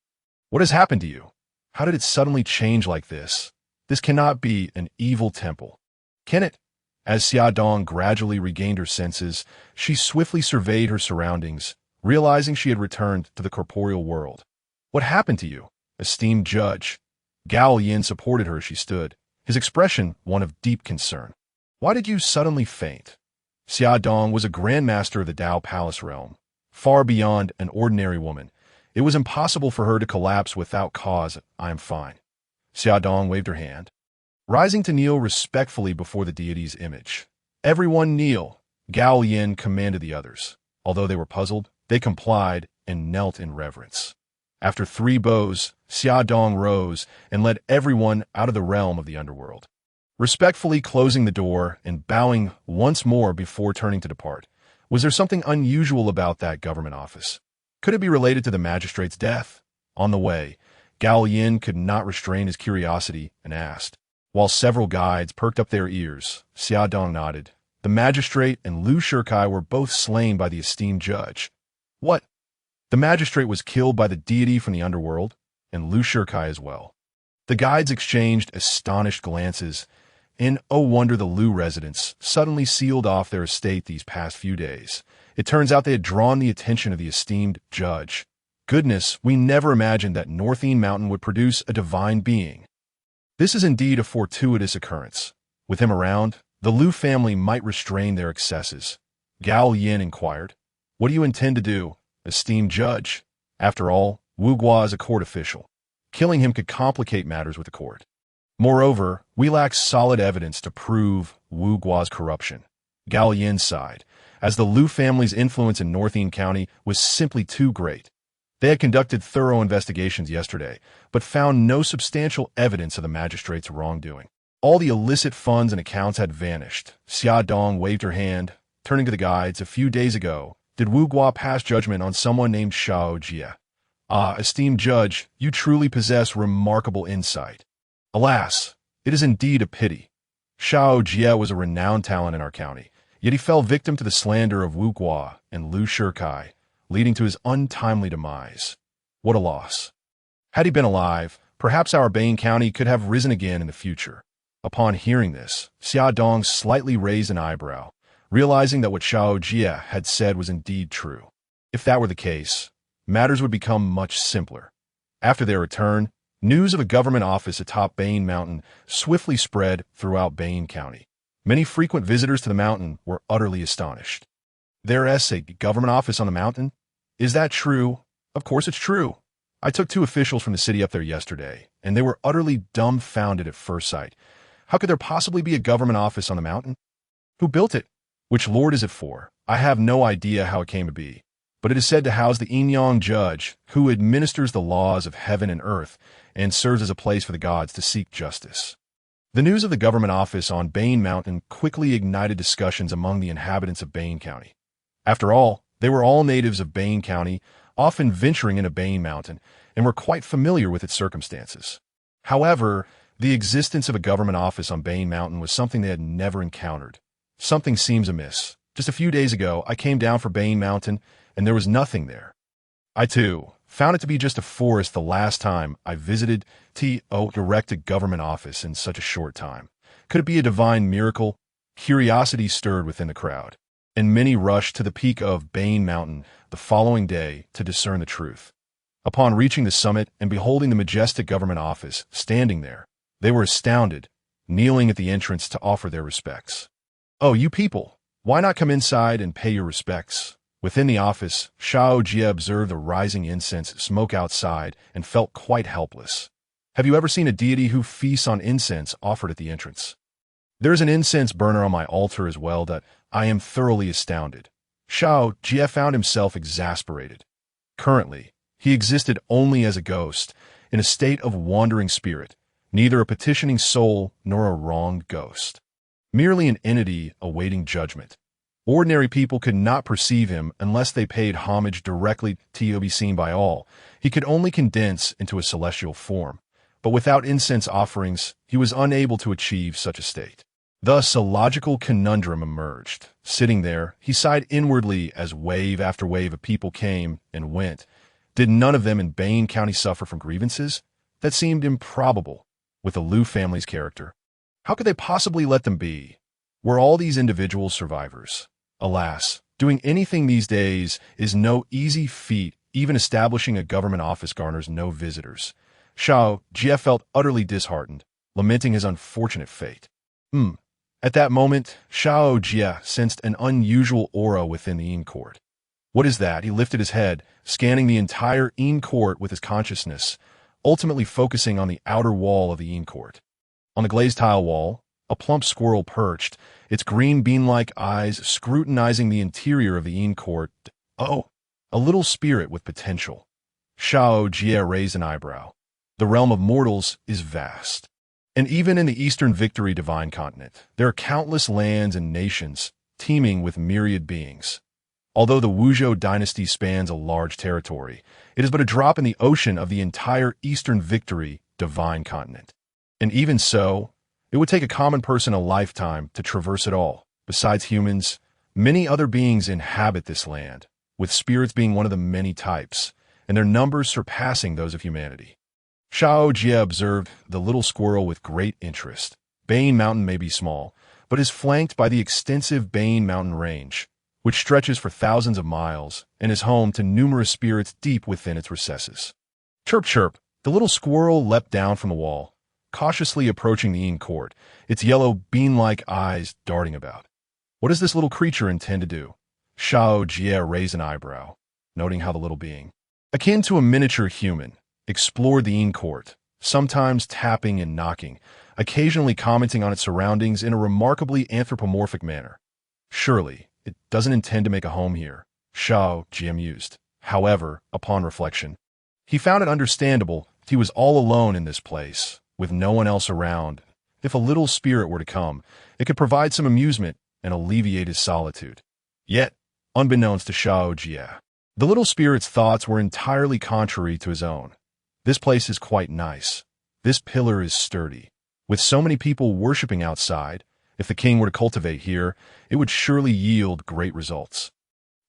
what has happened to you? How did it suddenly change like this? This cannot be an evil temple, can it?" As Xiaodong gradually regained her senses, she swiftly surveyed her surroundings, realizing she had returned to the corporeal world. What happened to you, esteemed judge? Gao Yin supported her as she stood, his expression one of deep concern. Why did you suddenly faint? Xia Dong was a grandmaster of the Dao Palace realm, far beyond an ordinary woman. It was impossible for her to collapse without cause. I am fine. Xia Dong waved her hand, rising to kneel respectfully before the deity's image. Everyone kneel, Gao Yin commanded the others. Although they were puzzled, they complied and knelt in reverence. After 3 bows, Xia Dong rose and led everyone out of the realm of the underworld, respectfully closing the door and bowing once more before turning to depart. Was there something unusual about that government office? Could it be related to the magistrate's death? On the way, Gao Yin could not restrain his curiosity and asked. While several guides perked up their ears, Xia Dong nodded. The magistrate and Lu Shikai were both slain by the esteemed judge. What? The magistrate was killed by the deity from the underworld, and Lu Shikai as well. The guides exchanged astonished glances, and oh wonder the Lu residents suddenly sealed off their estate these past few days. It turns out they had drawn the attention of the esteemed judge. Goodness, we never imagined that Northine Mountain would produce a divine being. This is indeed a fortuitous occurrence. With him around, the Lu family might restrain their excesses. Gao Yin inquired. What do you intend to do, esteemed judge? After all, Wu Guo is a court official. Killing him could complicate matters with the court. Moreover, we lack solid evidence to prove Wu Guo's corruption. Gao Yin sighed, as the Lu family's influence in Northine County was simply too great. They had conducted thorough investigations yesterday, but found no substantial evidence of the magistrate's wrongdoing. All the illicit funds and accounts had vanished. Xia Dong waved her hand, turning to the guides. A few days ago, did Wu Guo pass judgment on someone named Xiao Jie? Ah, esteemed judge, you truly possess remarkable insight. Alas, it is indeed a pity. Xiao Jie was a renowned talent in our county, yet he fell victim to the slander of Wu Guo and Lu Shikai, leading to his untimely demise. What a loss. Had he been alive, perhaps our Bane County could have risen again in the future. Upon hearing this, Xia Dong slightly raised an eyebrow, realizing that what Xiao Jie had said was indeed true. If that were the case, matters would become much simpler. After their return, news of a government office atop Bane Mountain swiftly spread throughout Bane County. Many frequent visitors to the mountain were utterly astonished. There's a government office on the mountain? Is that true? Of course it's true. I took 2 officials from the city up there yesterday, and they were utterly dumbfounded at first sight. How could there possibly be a government office on the mountain? Who built it? Which lord is it for? I have no idea how it came to be, but it is said to house the Yin-Yang Judge, who administers the laws of heaven and earth and serves as a place for the gods to seek justice. The news of the government office on Bane Mountain quickly ignited discussions among the inhabitants of Bane County. After all, they were all natives of Bane County, often venturing into Bane Mountain, and were quite familiar with its circumstances. However, the existence of a government office on Bane Mountain was something they had never encountered. Something seems amiss. Just a few days ago, I came down for Bane Mountain, and there was nothing there. I, too, found it to be just a forest the last time I visited to erect a government office in such a short time. Could it be a divine miracle? Curiosity stirred within the crowd, and many rushed to the peak of Bane Mountain the following day to discern the truth. Upon reaching the summit and beholding the majestic government office standing there, they were astounded, kneeling at the entrance to offer their respects. Oh, you people, why not come inside and pay your respects? Within the office, Xiao Jie observed the rising incense smoke outside and felt quite helpless. Have you ever seen a deity who feasts on incense offered at the entrance? There is an incense burner on my altar as well that I am thoroughly astounded. Xiao Jie found himself exasperated. Currently, he existed only as a ghost, in a state of wandering spirit, neither a petitioning soul nor a wronged ghost. Merely an entity awaiting judgment. Ordinary people could not perceive him unless they paid homage directly to be seen by all. He could only condense into a celestial form, but without incense offerings, he was unable to achieve such a state. Thus, a logical conundrum emerged. Sitting there, he sighed inwardly as wave after wave of people came and went. Did none of them in Bane County suffer from grievances? That seemed improbable, with the Lu family's character. How could they possibly let them be? Were all these individuals survivors? Alas, doing anything these days is no easy feat even establishing a government office garners no visitors. Xiao Jie felt utterly disheartened, lamenting his unfortunate fate. At that moment, Xiao Jie sensed an unusual aura within the Yin court. What is that? He lifted his head, scanning the entire Yin court with his consciousness, ultimately focusing on the outer wall of the Yin court. On the glazed tile wall, a plump squirrel perched, its green bean-like eyes scrutinizing the interior of the Yin court. Oh, a little spirit with potential. Xiao Jie raised an eyebrow. The realm of mortals is vast. And even in the Eastern Victory Divine Continent, there are countless lands and nations teeming with myriad beings. Although the Wuzhou dynasty spans a large territory, it is but a drop in the ocean of the entire Eastern Victory Divine Continent. And even so, it would take a common person a lifetime to traverse it all. Besides humans, many other beings inhabit this land, with spirits being one of the many types, and their numbers surpassing those of humanity. Xiao Jie observed the little squirrel with great interest. Bane Mountain may be small, but is flanked by the extensive Bane Mountain Range, which stretches for thousands of miles and is home to numerous spirits deep within its recesses. Chirp, chirp, the little squirrel leapt down from the wall, cautiously approaching the Yin court, its yellow bean-like eyes darting about. What does this little creature intend to do? Xiao Jie raised an eyebrow, noting how the little being, akin to a miniature human, explored the Yin court, sometimes tapping and knocking, occasionally commenting on its surroundings in a remarkably anthropomorphic manner. Surely, it doesn't intend to make a home here, Xiao Jie mused. However, upon reflection, he found it understandable that he was all alone in this place, with no one else around. If a little spirit were to come, it could provide some amusement and alleviate his solitude. Yet, unbeknownst to Xiao Jie, the little spirit's thoughts were entirely contrary to his own. This place is quite nice. This pillar is sturdy. With so many people worshipping outside, if the king were to cultivate here, it would surely yield great results.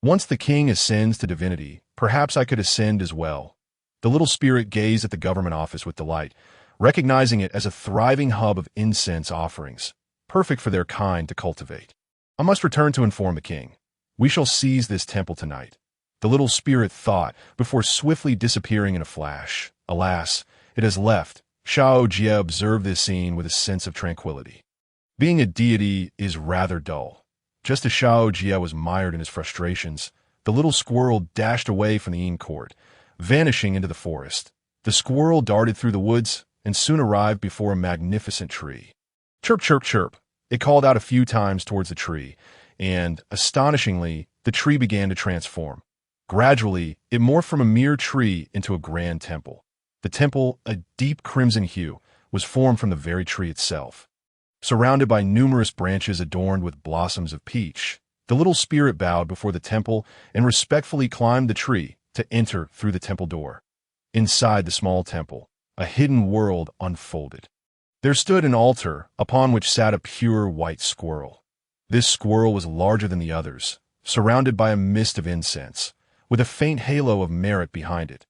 Once the king ascends to divinity, perhaps I could ascend as well. The little spirit gazed at the government office with delight, recognizing it as a thriving hub of incense offerings, perfect for their kind to cultivate. I must return to inform the king. We shall seize this temple tonight. The little spirit thought, before swiftly disappearing in a flash. Alas, it has left. Xiao Jie observed this scene with a sense of tranquility. Being a deity is rather dull. Just as Xiao Jie was mired in his frustrations, the little squirrel dashed away from the Yin court, vanishing into the forest. The squirrel darted through the woods and soon arrived before a magnificent tree. Chirp, chirp, chirp. It called out a few times towards the tree, and, astonishingly, the tree began to transform. Gradually, it morphed from a mere tree into a grand temple. The temple, a deep crimson hue, was formed from the very tree itself. Surrounded by numerous branches adorned with blossoms of peach, the little spirit bowed before the temple and respectfully climbed the tree to enter through the temple door. Inside the small temple, a hidden world unfolded. There stood an altar upon which sat a pure white squirrel. This squirrel was larger than the others, surrounded by a mist of incense, with a faint halo of merit behind it.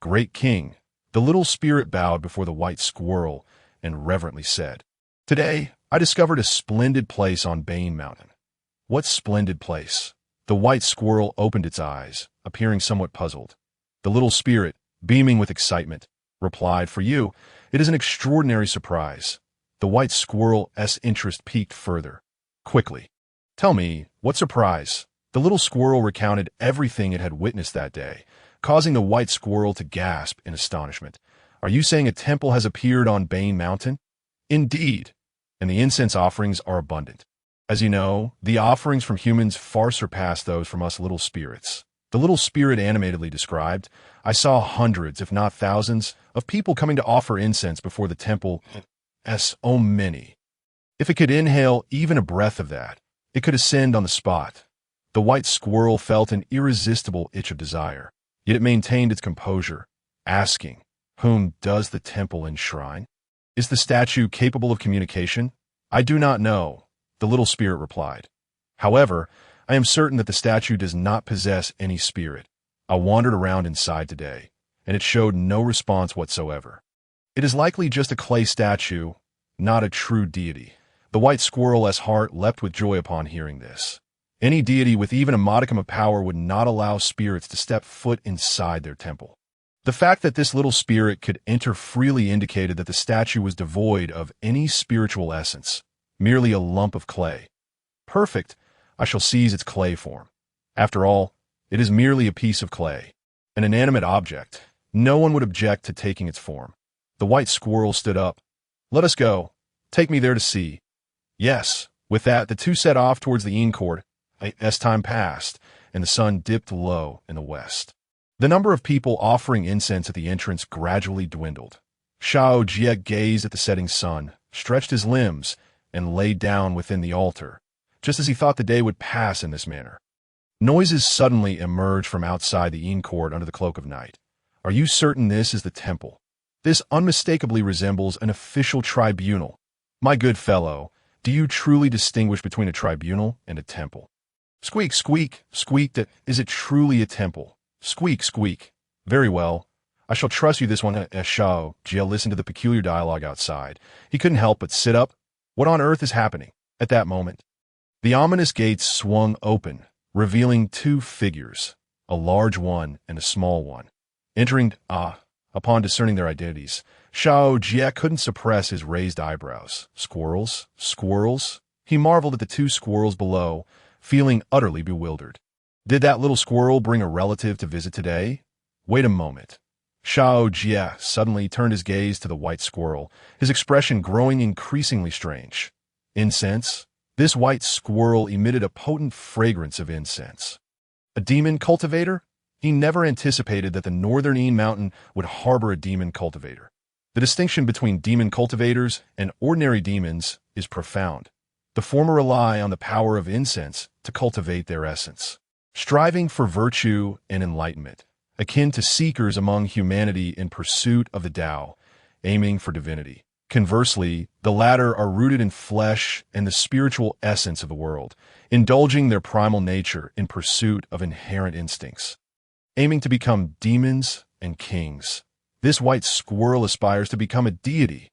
Great King, the little spirit bowed before the white squirrel and reverently said, "Today, I discovered a splendid place on Bane Mountain." "What splendid place?" The white squirrel opened its eyes, appearing somewhat puzzled. The little spirit, beaming with excitement, replied, "For you, it is an extraordinary surprise." The white squirrel's interest piqued further. Quickly, "Tell me, what surprise?" The little squirrel recounted everything it had witnessed that day, causing the white squirrel to gasp in astonishment. "Are you saying a temple has appeared on Bane Mountain?" "Indeed, and the incense offerings are abundant. As you know, the offerings from humans far surpass those from us little spirits." The little spirit animatedly described, "I saw hundreds, if not thousands, of people coming to offer incense before the temple. So many. If it could inhale even a breath of that, it could ascend on the spot." The white squirrel felt an irresistible itch of desire, yet it maintained its composure, asking, "Whom does the temple enshrine? Is the statue capable of communication?" "I do not know," the little spirit replied. "However, I am certain that the statue does not possess any spirit. I wandered around inside today, and it showed no response whatsoever. It is likely just a clay statue, not a true deity." The white squirrel's heart leapt with joy upon hearing this. Any deity with even a modicum of power would not allow spirits to step foot inside their temple. The fact that this little spirit could enter freely indicated that the statue was devoid of any spiritual essence, merely a lump of clay. Perfect, I shall seize its clay form. After all, it is merely a piece of clay, an inanimate object. No one would object to taking its form. The white squirrel stood up. Let us go. Take me there to see. Yes. With that, the two set off towards the Yin court. As time passed, and the sun dipped low in the west. The number of people offering incense at the entrance gradually dwindled. Xiao Jie gazed at the setting sun, stretched his limbs, and lay down within the altar, just as he thought the day would pass in this manner. Noises suddenly emerged from outside the Yin court under the cloak of night. Are you certain this is the temple? This unmistakably resembles an official tribunal. My good fellow, do you truly distinguish between a tribunal and a temple? Squeak, squeak, squeak, is it truly a temple? Squeak, squeak. Very well. I shall trust you this one. Xiao Jie listened to the peculiar dialogue outside. He couldn't help but sit up. What on earth is happening? At that moment, the ominous gates swung open, revealing two figures, a large one and a small one. Entering, upon discerning their identities, Xiao Jie couldn't suppress his raised eyebrows. Squirrels? Squirrels? He marveled at the two squirrels below, feeling utterly bewildered. Did that little squirrel bring a relative to visit today? Wait a moment. Xiao Jie suddenly turned his gaze to the white squirrel, his expression growing increasingly strange. Incense? This white squirrel emitted a potent fragrance of incense. A demon cultivator? He never anticipated that the northern Yin mountain would harbor a demon cultivator. The distinction between demon cultivators and ordinary demons is profound. The former rely on the power of incense to cultivate their essence, striving for virtue and enlightenment, akin to seekers among humanity in pursuit of the Tao, aiming for divinity. Conversely, the latter are rooted in flesh and the spiritual essence of the world, indulging their primal nature in pursuit of inherent instincts, aiming to become demons and kings. This white squirrel aspires to become a deity.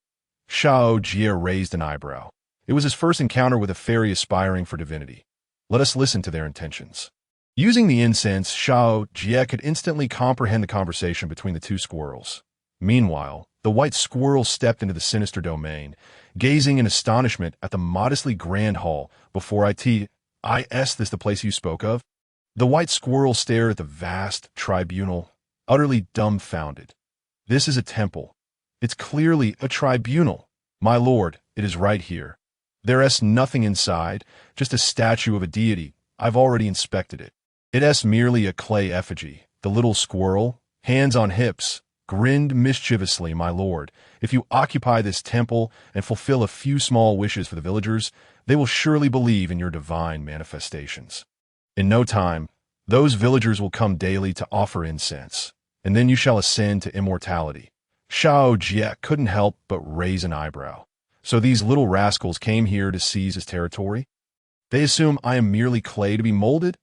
Xiao Jie raised an eyebrow. It was his first encounter with a fairy aspiring for divinity. Let us listen to their intentions. Using the incense, Xiao Jie could instantly comprehend the conversation between the two squirrels. Meanwhile, the white squirrel stepped into the sinister domain, gazing in astonishment at the modestly grand hall before it. Is this the place you spoke of? The white squirrel stared at the vast tribunal, utterly dumbfounded. This is a temple. It's clearly a tribunal. My lord, it is right here. There's nothing inside, just a statue of a deity. I've already inspected it. It's merely a clay effigy. The little squirrel, hands on hips, grinned mischievously. My lord, if you occupy this temple and fulfill a few small wishes for the villagers, they will surely believe in your divine manifestations. In no time, those villagers will come daily to offer incense, and then you shall ascend to immortality. Xiao Jie couldn't help but raise an eyebrow. So these little rascals came here to seize his territory? They assume I am merely clay to be molded?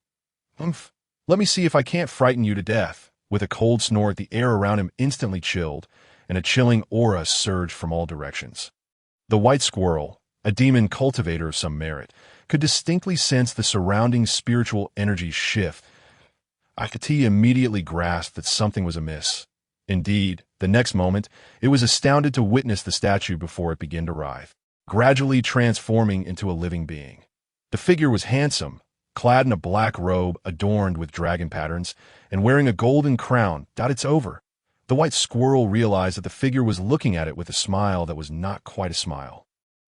Humph. Let me see if I can't frighten you to death. With a cold snort, the air around him instantly chilled, and a chilling aura surged from all directions. The white squirrel, a demon cultivator of some merit, could distinctly sense the surrounding spiritual energy shift. Akati immediately grasped that something was amiss. Indeed, the next moment, it was astounded to witness the statue before it began to writhe, gradually transforming into a living being. The figure was handsome, clad in a black robe adorned with dragon patterns, and wearing a golden crown. It's over. The white squirrel realized that the figure was looking at it with a smile that was not quite a smile,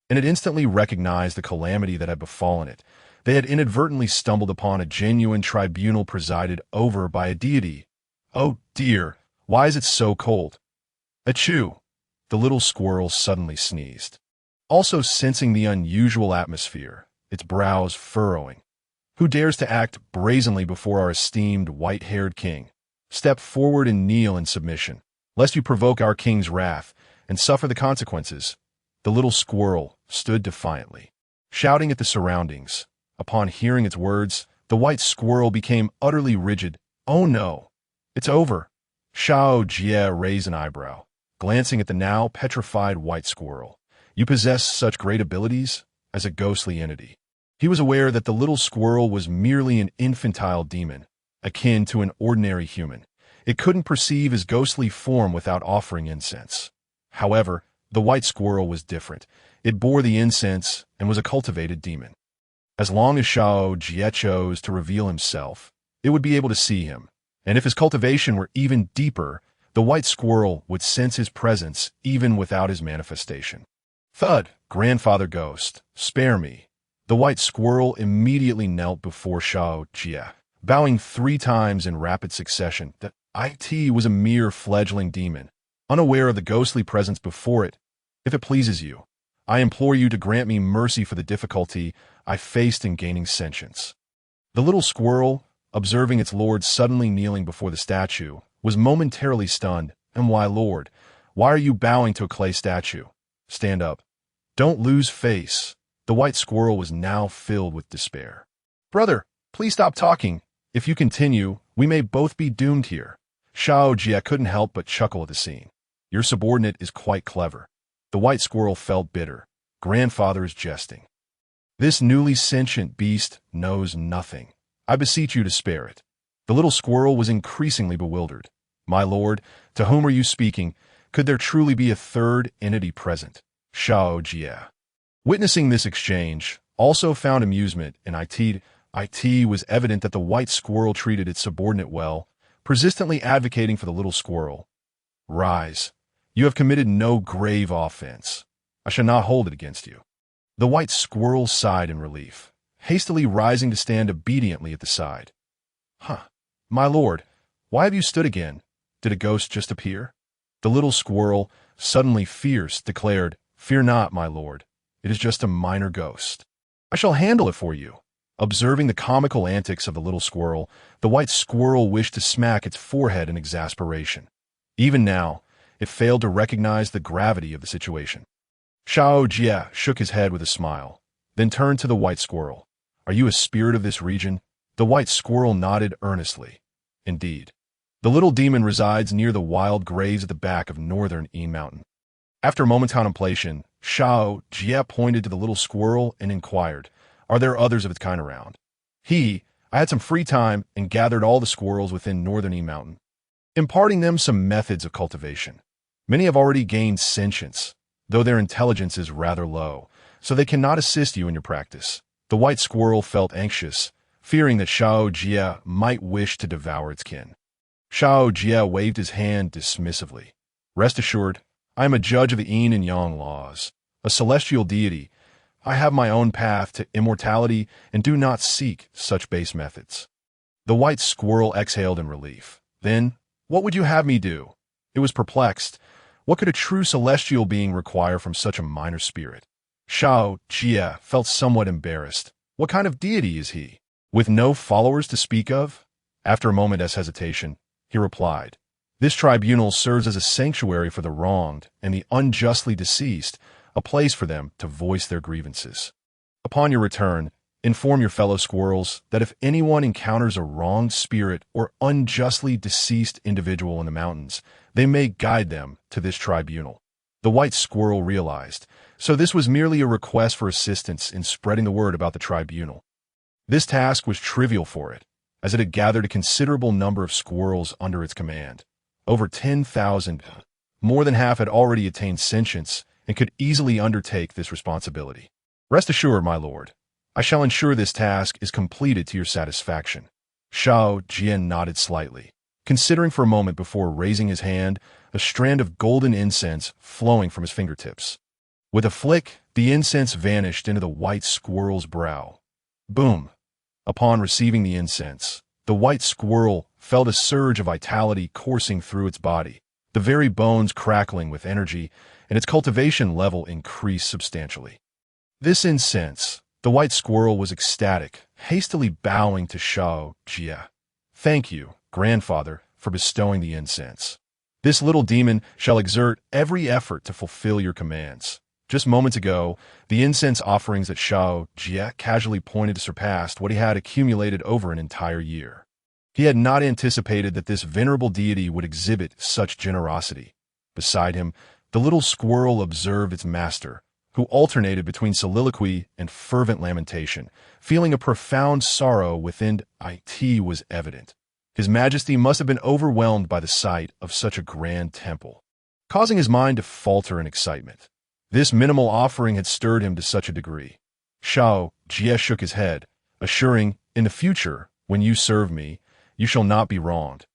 and it instantly recognized the calamity that had befallen it. They had inadvertently stumbled upon a genuine tribunal presided over by a deity. Oh dear, why is it so cold? Achoo! The little squirrel suddenly sneezed. Also sensing the unusual atmosphere, its brows furrowing. Who dares to act brazenly before our esteemed white-haired king? Step forward and kneel in submission, lest you provoke our king's wrath and suffer the consequences. The little squirrel stood defiantly, shouting at the surroundings. Upon hearing its words, the white squirrel became utterly rigid. Oh no, it's over. Xiao Jie raised an eyebrow, glancing at the now petrified white squirrel. You possess such great abilities as a ghostly entity. He was aware that the little squirrel was merely an infantile demon, akin to an ordinary human. It couldn't perceive his ghostly form without offering incense. However, the white squirrel was different. It bore the incense and was a cultivated demon. As long as Xiao Jie chose to reveal himself, it would be able to see him, and if his cultivation were even deeper, the white squirrel would sense his presence even without his manifestation. Thud, grandfather ghost, spare me. The white squirrel immediately knelt before Xiao Jie, bowing 3 times in rapid succession. The IT was a mere fledgling demon, unaware of the ghostly presence before it. If it pleases you, I implore you to grant me mercy for the difficulty I faced in gaining sentience. The little squirrel, observing its lord suddenly kneeling before the statue, was momentarily stunned. And why, Lord? Why are you bowing to a clay statue? Stand up. Don't lose face. The white squirrel was now filled with despair. Brother, please stop talking. If you continue, we may both be doomed here. Xiao Jie couldn't help but chuckle at the scene. Your subordinate is quite clever. The white squirrel felt bitter. Grandfather is jesting. This newly sentient beast knows nothing. I beseech you to spare it. The little squirrel was increasingly bewildered. My lord, to whom are you speaking? Could there truly be a third entity present? Xiao Jie, witnessing this exchange, also found amusement in it. It was evident that the white squirrel treated its subordinate well, persistently advocating for the little squirrel. Rise. You have committed no grave offense. I shall not hold it against you. The white squirrel sighed in relief, hastily rising to stand obediently at the side. My lord, why have you stood again? Did a ghost just appear? The little squirrel, suddenly fierce, declared, Fear not, my lord. It is just a minor ghost. I shall handle it for you. Observing the comical antics of the little squirrel, the white squirrel wished to smack its forehead in exasperation. Even now, it failed to recognize the gravity of the situation. Xiao Jie shook his head with a smile, then turned to the white squirrel. Are you a spirit of this region? The white squirrel nodded earnestly. Indeed. The little demon resides near the wild graves at the back of northern Yin Mountain. After a moment's contemplation, Xiao Jie pointed to the little squirrel and inquired, Are there others of its kind around? I had some free time and gathered all the squirrels within northern Yin Mountain, imparting them some methods of cultivation. Many have already gained sentience, though their intelligence is rather low, so they cannot assist you in your practice. The white squirrel felt anxious, fearing that Xiao Jie might wish to devour its kin. Xiao Jie waved his hand dismissively. Rest assured, I am a judge of the yin and yang laws, a celestial deity. I have my own path to immortality and do not seek such base methods. The white squirrel exhaled in relief. Then, what would you have me do? It was perplexed. What could a true celestial being require from such a minor spirit? Xiao Jie felt somewhat embarrassed. What kind of deity is he? With no followers to speak of? After a moment's hesitation, he replied, This tribunal serves as a sanctuary for the wronged and the unjustly deceased, a place for them to voice their grievances. Upon your return, inform your fellow squirrels that if anyone encounters a wronged spirit or unjustly deceased individual in the mountains, they may guide them to this tribunal. The white squirrel realized, so this was merely a request for assistance in spreading the word about the tribunal. This task was trivial for it, as it had gathered a considerable number of squirrels under its command. Over 10,000, more than half had already attained sentience and could easily undertake this responsibility. Rest assured, my lord, I shall ensure this task is completed to your satisfaction. Xiao Jie nodded slightly, considering for a moment before raising his hand, a strand of golden incense flowing from his fingertips. With a flick, the incense vanished into the white squirrel's brow. Boom! Upon receiving the incense, the white squirrel felt a surge of vitality coursing through its body, the very bones crackling with energy, and its cultivation level increased substantially. This incense, the white squirrel was ecstatic, hastily bowing to Xiao Jie. Thank you, grandfather, for bestowing the incense. This little demon shall exert every effort to fulfill your commands. Just moments ago, the incense offerings at Xiao Jie casually pointed to surpassed what he had accumulated over an entire year. He had not anticipated that this venerable deity would exhibit such generosity. Beside him, the little squirrel observed its master, who alternated between soliloquy and fervent lamentation, feeling a profound sorrow within. It was evident. His Majesty must have been overwhelmed by the sight of such a grand temple, causing his mind to falter in excitement. This minimal offering had stirred him to such a degree. Xiao Jie shook his head, assuring, "In the future, when you serve me, you shall not be wronged."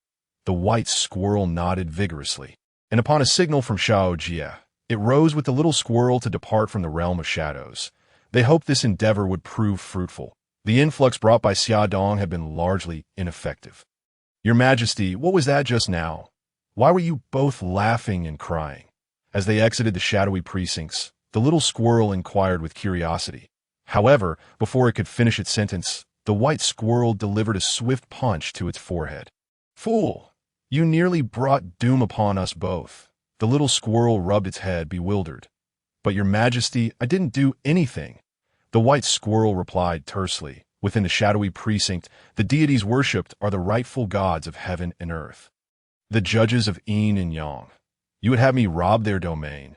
The white squirrel nodded vigorously, and upon a signal from Xiao Jie, it rose with the little squirrel to depart from the realm of shadows. They hoped this endeavor would prove fruitful. The influx brought by Xia Dong had been largely ineffective. "Your Majesty, what was that just now? Why were you both laughing and crying?" As they exited the shadowy precincts, the little squirrel inquired with curiosity. However, before it could finish its sentence, the white squirrel delivered a swift punch to its forehead. "Fool! You nearly brought doom upon us both." The little squirrel rubbed its head, bewildered. "But your Majesty, I didn't do anything." The white squirrel replied tersely. "Within the shadowy precinct, the deities worshipped are the rightful gods of heaven and earth, the judges of Yin and Yang. You would have me rob their domain.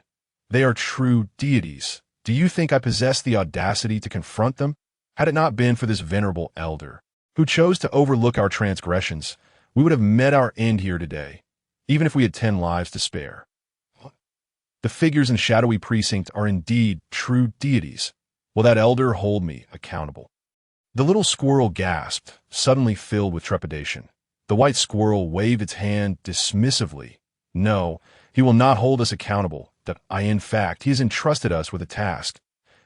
They are true deities. Do you think I possess the audacity to confront them? Had it not been for this venerable elder, who chose to overlook our transgressions, we would have met our end here today, even if we had 10 lives to spare." The figures in shadowy precinct are indeed true deities. Will that elder hold me accountable? The little squirrel gasped, suddenly filled with trepidation. The white squirrel waved its hand dismissively. "No, he will not hold us accountable. In fact, he has entrusted us with a task.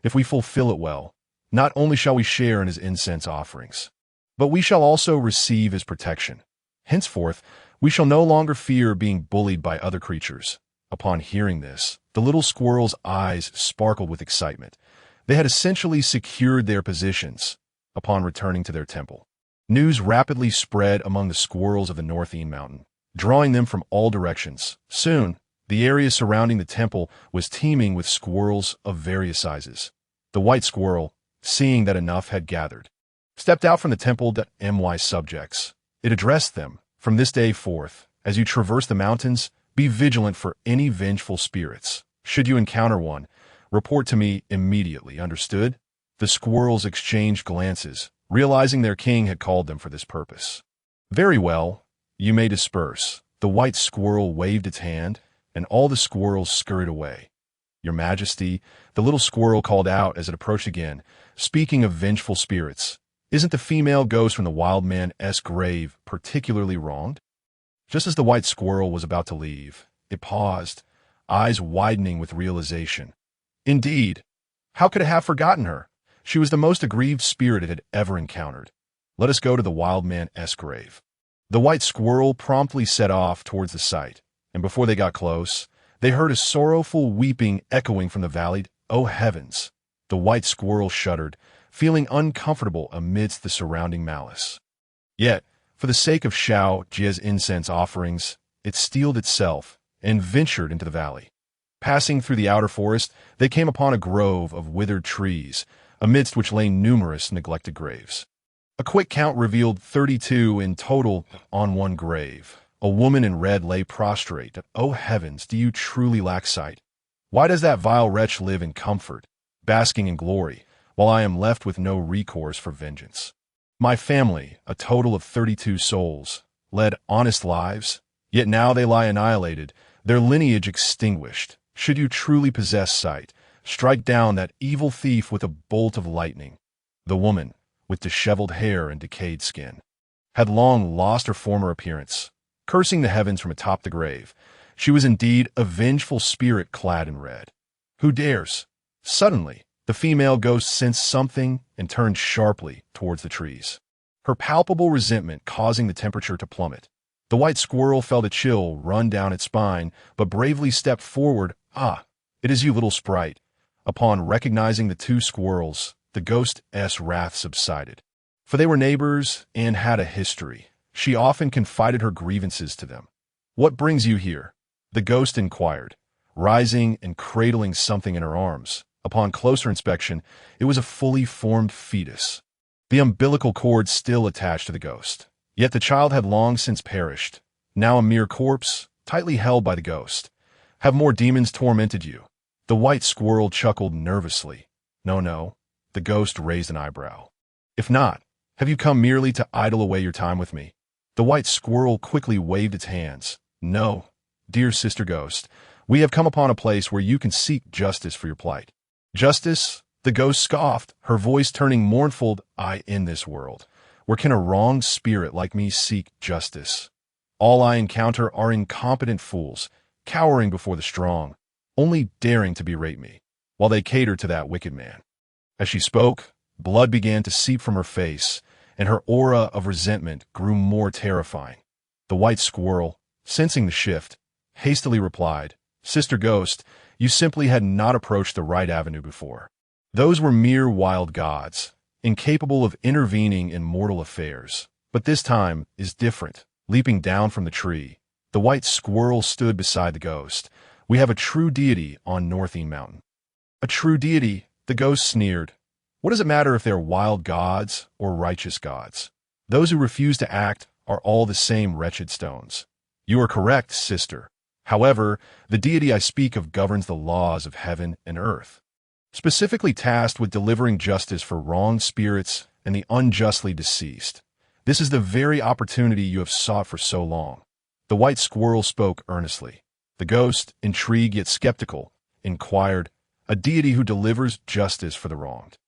If we fulfill it well, not only shall we share in his incense offerings, but we shall also receive his protection. Henceforth, we shall no longer fear being bullied by other creatures." Upon hearing this, the little squirrel's eyes sparkled with excitement. They had essentially secured their positions. Upon returning to their temple, news rapidly spread among the squirrels of the Northern Mountain, drawing them from all directions. Soon, the area surrounding the temple was teeming with squirrels of various sizes. The white squirrel, seeing that enough had gathered, stepped out from the temple. My subjects, it addressed them, "From this day forth, as you traverse the mountains, be vigilant for any vengeful spirits. Should you encounter one, report to me immediately, understood?" The squirrels exchanged glances, realizing their king had called them for this purpose. "Very well, you may disperse." The white squirrel waved its hand, and all the squirrels scurried away. "Your Majesty," the little squirrel called out as it approached again, "speaking of vengeful spirits, isn't the female ghost from the wild man's grave particularly wronged?" Just as the white squirrel was about to leave, it paused, eyes widening with realization. "Indeed, how could I have forgotten her? She was the most aggrieved spirit it had ever encountered. Let us go to the wild man's grave." The white squirrel promptly set off towards the site, and before they got close, they heard a sorrowful weeping echoing from the valley. "Oh heavens!" The white squirrel shuddered, feeling uncomfortable amidst the surrounding malice. Yet, for the sake of Xiao Jie's incense offerings, it steeled itself and ventured into the valley. Passing through the outer forest, they came upon a grove of withered trees, amidst which lay numerous neglected graves. A quick count revealed 32 in total on one grave. A woman in red lay prostrate. "Oh heavens, do you truly lack sight? Why does that vile wretch live in comfort, basking in glory, while I am left with no recourse for vengeance? My family, a total of 32 souls, led honest lives, yet now they lie annihilated, their lineage extinguished. Should you truly possess sight, strike down that evil thief with a bolt of lightning." The woman, with disheveled hair and decayed skin, had long lost her former appearance. Cursing the heavens from atop the grave, she was indeed a vengeful spirit clad in red. "Who dares?" Suddenly, the female ghost sensed something and turned sharply towards the trees, her palpable resentment causing the temperature to plummet. The white squirrel felt a chill run down its spine, but bravely stepped forward. "Ah, it is you, little sprite." Upon recognizing the two squirrels, the ghost's wrath subsided. For they were neighbors and had a history. She often confided her grievances to them. "What brings you here?" the ghost inquired, rising and cradling something in her arms. Upon closer inspection, it was a fully formed fetus, the umbilical cord still attached to the ghost. Yet the child had long since perished, now a mere corpse, tightly held by the ghost. "Have more demons tormented you?" The The white squirrel chuckled nervously. No, no. The ghost raised an eyebrow. If not, have you come merely to idle away your time with me? The white squirrel quickly waved its hands. No, dear sister ghost, we have come upon a place where you can seek justice for your plight. Justice? The ghost scoffed, her voice turning mournful. In this world, where can a wronged spirit like me seek justice? All I encounter are incompetent fools, cowering before the strong, only daring to berate me, while they cater to that wicked man. As she spoke, blood began to seep from her face, and her aura of resentment grew more terrifying. The white squirrel, sensing the shift, hastily replied, Sister Ghost, you simply had not approached the right avenue before. Those were mere wild gods, incapable of intervening in mortal affairs. But this time is different. Leaping down from the tree, the white squirrel stood beside the ghost. We have a true deity on Northeen Mountain. A true deity, the ghost sneered. What does it matter if they're wild gods or righteous gods? Those who refuse to act are all the same wretched stones. You are correct, sister. However, the deity I speak of governs the laws of heaven and earth, specifically tasked with delivering justice for wronged spirits and the unjustly deceased. This is the very opportunity you have sought for so long. The white squirrel spoke earnestly. The ghost, intrigued yet skeptical, inquired, a deity who delivers justice for the wronged.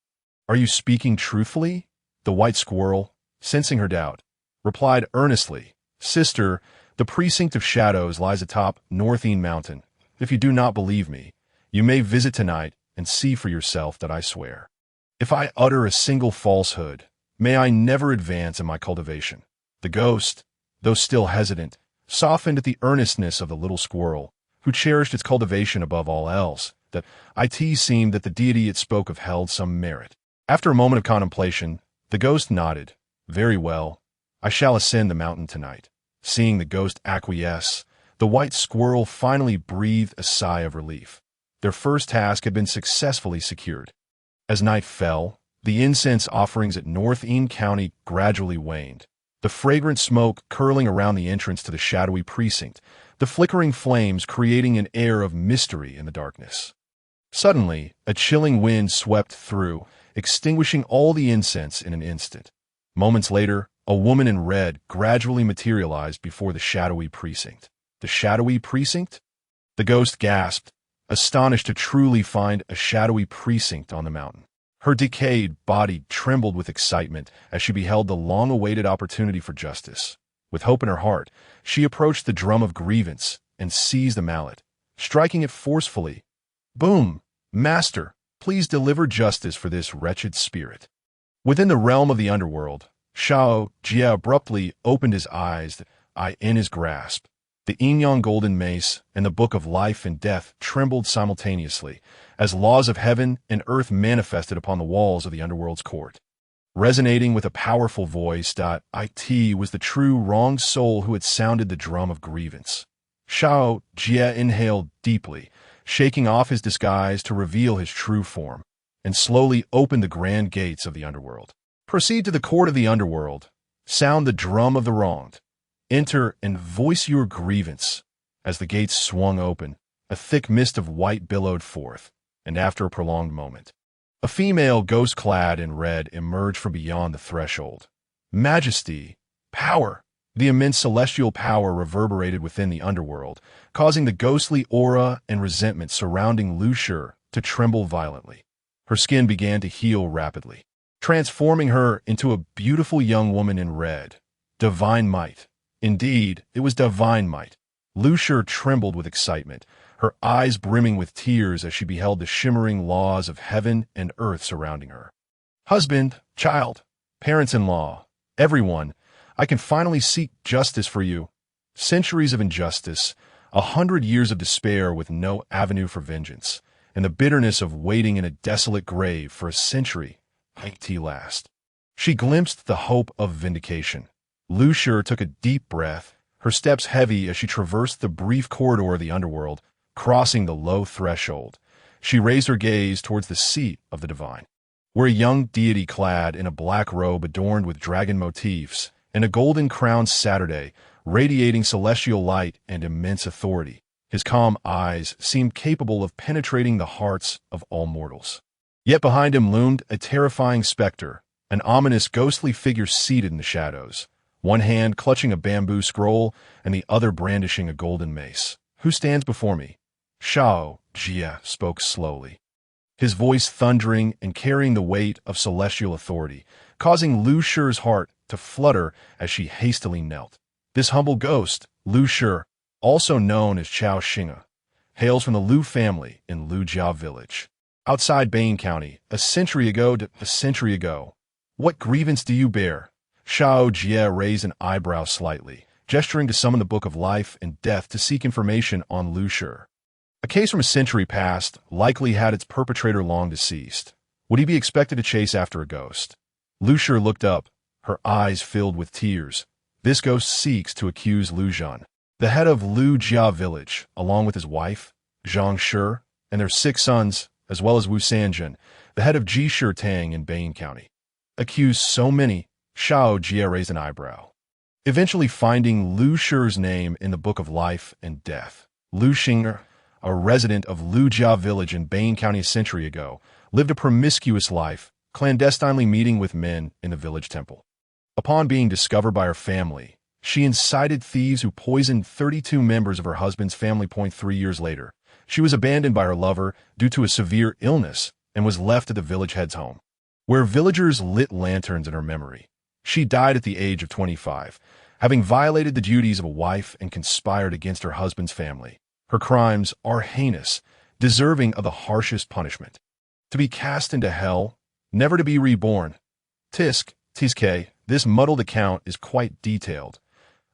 Are you speaking truthfully? The white squirrel, sensing her doubt, replied earnestly, Sister, the precinct of shadows lies atop Northeen Mountain. If you do not believe me, you may visit tonight and see for yourself that I swear. If I utter a single falsehood, may I never advance in my cultivation. The ghost, though still hesitant, softened at the earnestness of the little squirrel, who cherished its cultivation above all else, that it seemed that the deity it spoke of held some merit. After a moment of contemplation, the ghost nodded. Very well, I shall ascend the mountain tonight. Seeing the ghost acquiesce, the white squirrel finally breathed a sigh of relief. Their first task had been successfully secured. As night fell, the incense offerings at Northeen County gradually waned, the fragrant smoke curling around the entrance to the shadowy precinct, the flickering flames creating an air of mystery in the darkness. Suddenly, a chilling wind swept through, extinguishing all the incense in an instant. Moments later, a woman in red gradually materialized before the shadowy precinct. The shadowy precinct? The ghost gasped, astonished to truly find a shadowy precinct on the mountain. Her decayed body trembled with excitement as she beheld the long-awaited opportunity for justice. With hope in her heart, she approached the drum of grievance and seized the mallet, striking it forcefully. Boom! Master, please deliver justice for this wretched spirit. Within the realm of the underworld, Xiao Jie abruptly opened his eyes, in his grasp. The Yin-Yang golden mace and the book of life and death trembled simultaneously as laws of heaven and earth manifested upon the walls of the underworld's court. Resonating with a powerful voice, it was the true wronged soul who had sounded the drum of grievance. Xiao Jie inhaled deeply, shaking off his disguise to reveal his true form, and slowly opened the grand gates of the underworld. Proceed to the court of the underworld. Sound the drum of the wronged. Enter and voice your grievance. As the gates swung open, a thick mist of white billowed forth, and after a prolonged moment, a female ghost clad in red emerged from beyond the threshold. Majesty, power, the immense celestial power reverberated within the underworld, causing the ghostly aura and resentment surrounding Lu Shi to tremble violently. Her skin began to heal rapidly, transforming her into a beautiful young woman in red. Divine might. Indeed, it was divine might. Lu Shi trembled with excitement, her eyes brimming with tears as she beheld the shimmering laws of heaven and earth surrounding her. Husband, child, parents-in-law, everyone, I can finally seek justice for you. Centuries of injustice, 100 years of despair with no avenue for vengeance, and the bitterness of waiting in a desolate grave for a century might last. She glimpsed the hope of vindication. Lu Shi took a deep breath, her steps heavy as she traversed the brief corridor of the underworld, crossing the low threshold. She raised her gaze towards the seat of the divine, where a young deity clad in a black robe adorned with dragon motifs and a golden crowned satyr radiating celestial light and immense authority, His calm eyes seemed capable of penetrating the hearts of all mortals. Yet behind him loomed a terrifying specter, an ominous ghostly figure seated in the shadows, one hand clutching a bamboo scroll and the other brandishing a golden mace. "Who stands before me?" Xiao Jie spoke slowly, his voice thundering and carrying the weight of celestial authority, causing Lu Shi's heart to flutter as she hastily knelt. This humble ghost, Lu Shi, also known as Chao Xinga, hails from the Lu family in Lujia village, outside Bain County, a century ago. What grievance do you bear? Xiao Jie raised an eyebrow slightly, gesturing to summon the Book of Life and Death to seek information on Lu Shi. A case from a century past likely had its perpetrator long deceased. Would he be expected to chase after a ghost? Lu Shi looked up, her eyes filled with tears. This ghost seeks to accuse Lu Zhan, the head of Lujia village, along with his wife, Zhang Shi, and their 6 sons, as well as Wu Sanjin, the head of Jishir Tang in Bain County. Accused so many, Xiao Jie raised an eyebrow. Eventually finding Lu Shi's name in the Book of Life and Death. Lu Xing'er, a resident of Lujia village in Bain County a century ago, lived a promiscuous life, clandestinely meeting with men in the village temple. Upon being discovered by her family, she incited thieves who poisoned 32 members of her husband's family. 3 years later, she was abandoned by her lover due to a severe illness and was left at the village head's home, where villagers lit lanterns in her memory. She died at the age of 25, having violated the duties of a wife and conspired against her husband's family. Her crimes are heinous, deserving of the harshest punishment. To be cast into hell, never to be reborn. Tiske, this muddled account is quite detailed.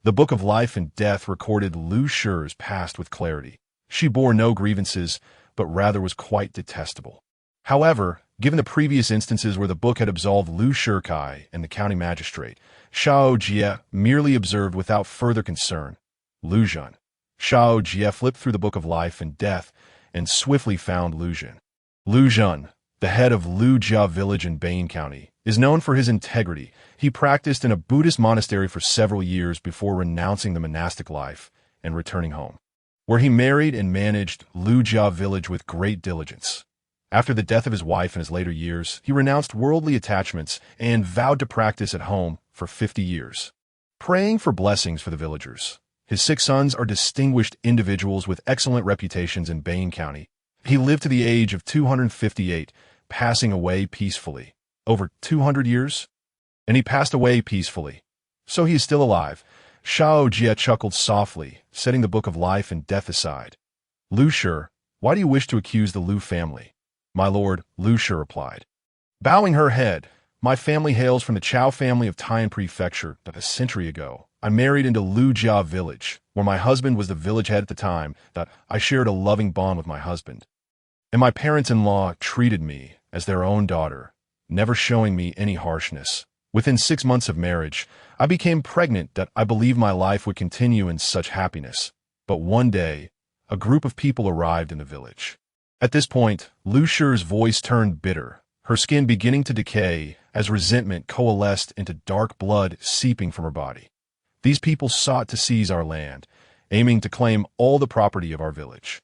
The Book of Life and Death recorded Lu Shi's past with clarity. She bore no grievances, but rather was quite detestable. However, given the previous instances where the book had absolved Lu Shikai and the county magistrate, Xiao Jie merely observed without further concern. Lu Zhan. Xiao Jie flipped through the Book of Life and Death and swiftly found Lu Zhan. Lu Zhan, the head of Lujia village in Bain County, is known for his integrity. He practiced in a Buddhist monastery for several years before renouncing the monastic life and returning home, where he married and managed Lujia village with great diligence. After the death of his wife in his later years, he renounced worldly attachments and vowed to practice at home for 50 years, praying for blessings for the villagers. His 6 sons are distinguished individuals with excellent reputations in Bain County. He lived to the age of 258, passing away peacefully. Over 200 years? And he passed away peacefully. So he is still alive. Xiao Jie chuckled softly, setting the Book of Life and Death aside. Lu Shi, why do you wish to accuse the Lu family? My lord, Lu Shi replied, bowing her head. My family hails from the Chao family of Taiyan Prefecture. That a century ago, I married into Lujia village, where my husband was the village head at the time. That I shared a loving bond with my husband. And my parents-in-law treated me as their own daughter, never showing me any harshness. Within 6 months of marriage, I became pregnant that I believed my life would continue in such happiness. But one day, a group of people arrived in the village. At this point, Lu Shi's voice turned bitter, her skin beginning to decay as resentment coalesced into dark blood seeping from her body. These people sought to seize our land, aiming to claim all the property of our village.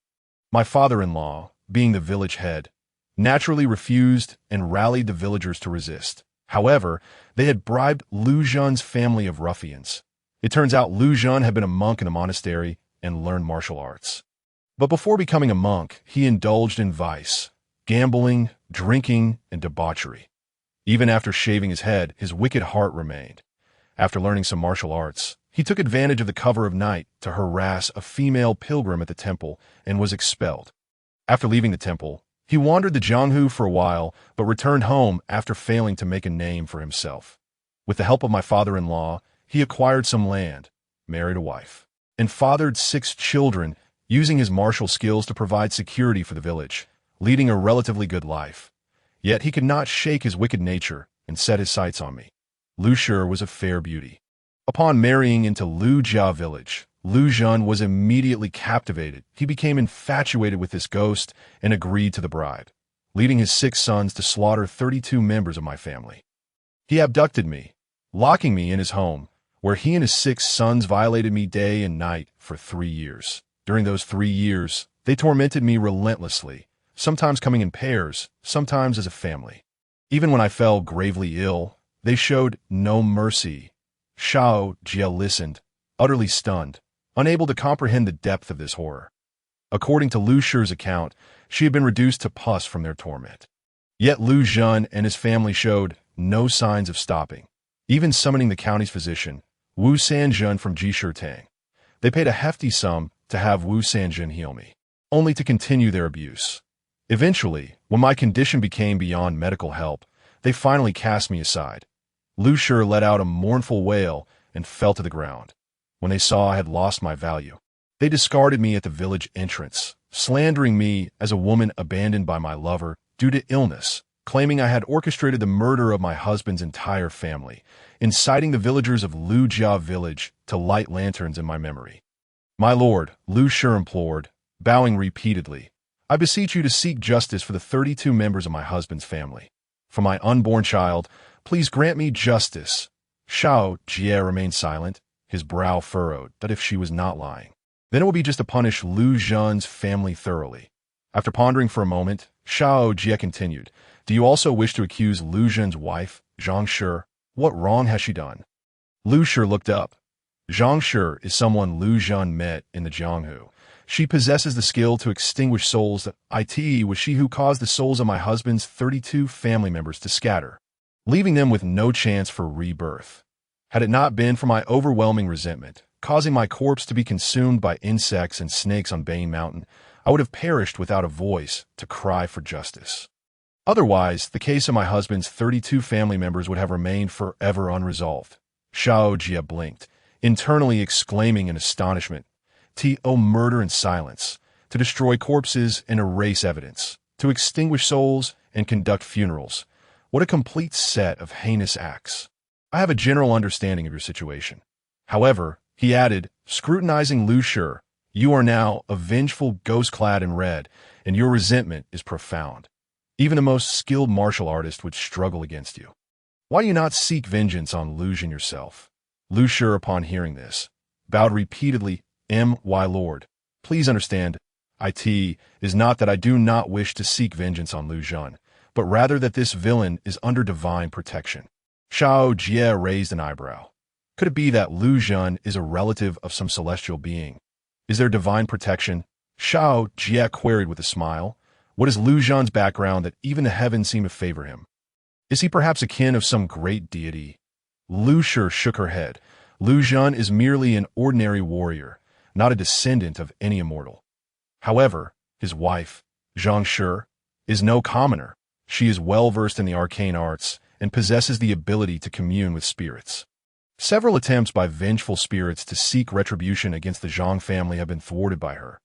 My father-in-law, being the village head, naturally refused and rallied the villagers to resist. However, they had bribed Lu Zhan's family of ruffians. It turns out Lu Zhan had been a monk in a monastery and learned martial arts. But before becoming a monk, he indulged in vice, gambling, drinking, and debauchery. Even after shaving his head, his wicked heart remained. After learning some martial arts, he took advantage of the cover of night to harass a female pilgrim at the temple and was expelled. After leaving the temple, he wandered the Jianghu for a while, but returned home after failing to make a name for himself. With the help of my father-in-law, he acquired some land, married a wife, and fathered 6 children, using his martial skills to provide security for the village, leading a relatively good life. Yet he could not shake his wicked nature and set his sights on me. Lu Shi was a fair beauty. Upon marrying into Lujia village, Lu Zhan was immediately captivated. He became infatuated with this ghost and agreed to the bribe, leading his 6 sons to slaughter 32 members of my family. He abducted me, locking me in his home, where he and his 6 sons violated me day and night for 3 years. During those 3 years, they tormented me relentlessly, sometimes coming in pairs, sometimes as a family. Even when I fell gravely ill, they showed no mercy. Xiao Jie listened, utterly stunned, unable to comprehend the depth of this horror. According to Lu Shi's account, she had been reduced to pus from their torment. Yet Lu Zhen and his family showed no signs of stopping, even summoning the county's physician, Wu Sanjun from Jishirtang. They paid a hefty sum to have Wu Sanjun heal me, only to continue their abuse. Eventually, when my condition became beyond medical help, they finally cast me aside. Lu Shi let out a mournful wail and fell to the ground. When they saw I had lost my value, they discarded me at the village entrance, slandering me as a woman abandoned by my lover due to illness, claiming I had orchestrated the murder of my husband's entire family, inciting the villagers of Lu Jia village to light lanterns in my memory. My lord, Lu Shi implored, bowing repeatedly, I beseech you to seek justice for the 32 members of my husband's family. For my unborn child, please grant me justice. Xiao Jie remained silent, his brow furrowed, that if she was not lying, then it would be just to punish Lu Zhen's family thoroughly. After pondering for a moment, Xiao Jie continued, Do you also wish to accuse Lu Zhen's wife, Zhang Shi? What wrong has she done? Lu Shi looked up. Zhang Shi is someone Lu Zhen met in the Jianghu. She possesses the skill to extinguish souls that it was she who caused the souls of my husband's 32 family members to scatter, leaving them with no chance for rebirth. Had it not been for my overwhelming resentment, causing my corpse to be consumed by insects and snakes on Bane Mountain, I would have perished without a voice to cry for justice. Otherwise, the case of my husband's 32 family members would have remained forever unresolved. Xiao Jie blinked, internally exclaiming in astonishment, murder and silence, to destroy corpses and erase evidence, to extinguish souls and conduct funerals. What a complete set of heinous acts. I have a general understanding of your situation. However, he added, scrutinizing Lu Shi, you are now a vengeful ghost clad in red, and your resentment is profound. Even the most skilled martial artist would struggle against you. Why do you not seek vengeance on Lu Zhen yourself? Lu Shi, upon hearing this, bowed repeatedly, my lord, please understand, it is not that I do not wish to seek vengeance on Lu Zhen, but rather that this villain is under divine protection. Xiao Jie raised an eyebrow. Could it be that Lu Zhen is a relative of some celestial being? Is there divine protection? Xiao Jie queried with a smile. What is Lu Zhen's background that even the heavens seem to favor him? Is he perhaps akin of some great deity? Lu Shi shook her head. Lu Zhen is merely an ordinary warrior, not a descendant of any immortal. However, his wife, Zhang Shi, is no commoner. She is well-versed in the arcane arts and possesses the ability to commune with spirits. Several attempts by vengeful spirits to seek retribution against the Zhang family have been thwarted by her.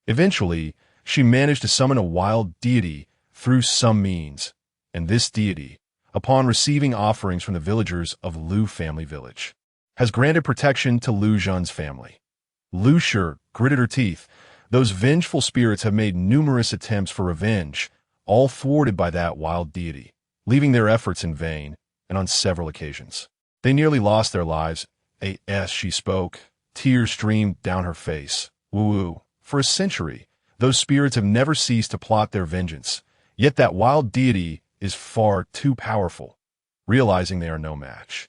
Eventually, she managed to summon a wild deity through some means, and this deity, upon receiving offerings from the villagers of Lu family village, has granted protection to Lu Zhen's family. Lu Shi gritted her teeth. Those vengeful spirits have made numerous attempts for revenge, all thwarted by that wild deity, leaving their efforts in vain, and on several occasions. They nearly lost their lives. As she spoke, tears streamed down her face. Woo-woo. For a century, those spirits have never ceased to plot their vengeance, yet that wild deity is far too powerful. Realizing they are no match,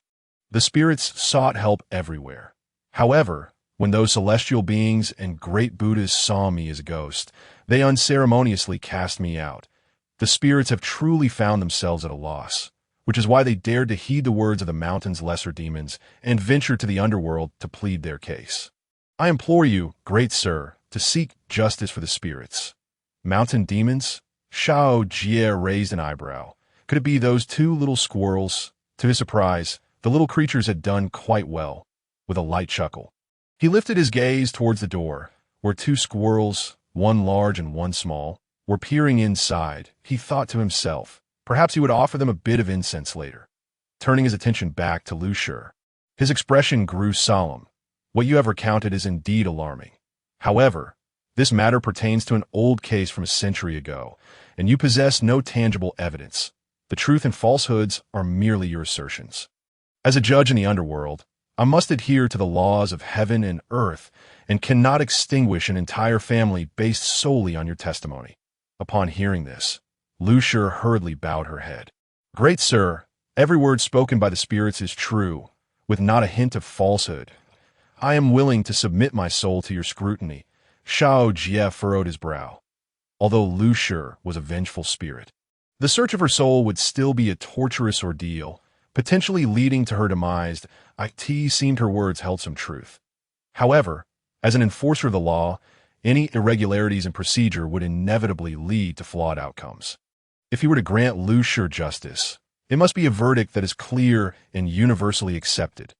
the spirits sought help everywhere. However, when those celestial beings and great Buddhas saw me as a ghost, they unceremoniously cast me out. The spirits have truly found themselves at a loss, which is why they dared to heed the words of the mountain's lesser demons and venture to the underworld to plead their case. I implore you, great sir, to seek justice for the spirits. Mountain demons? Xiao Jie raised an eyebrow. Could it be those 2 little squirrels? To his surprise, the little creatures had done quite well. With a light chuckle, he lifted his gaze towards the door, where 2 squirrels, one large and one small, were peering inside. He thought to himself, perhaps he would offer them a bit of incense later. Turning his attention back to Lu Shi, his expression grew solemn. What you have recounted is indeed alarming. However, this matter pertains to an old case from a century ago, and you possess no tangible evidence. The truth and falsehoods are merely your assertions. As a judge in the underworld, I must adhere to the laws of heaven and earth and cannot extinguish an entire family based solely on your testimony." Upon hearing this, Lu Shi hurriedly bowed her head. "Great sir, every word spoken by the spirits is true, with not a hint of falsehood. I am willing to submit my soul to your scrutiny." Xiao Jie furrowed his brow. Although Lu Shi was a vengeful spirit, the search of her soul would still be a torturous ordeal, potentially leading to her demise. It seemed her words held some truth. However, as an enforcer of the law, any irregularities in procedure would inevitably lead to flawed outcomes. If he were to grant Lu Shi justice, it must be a verdict that is clear and universally accepted.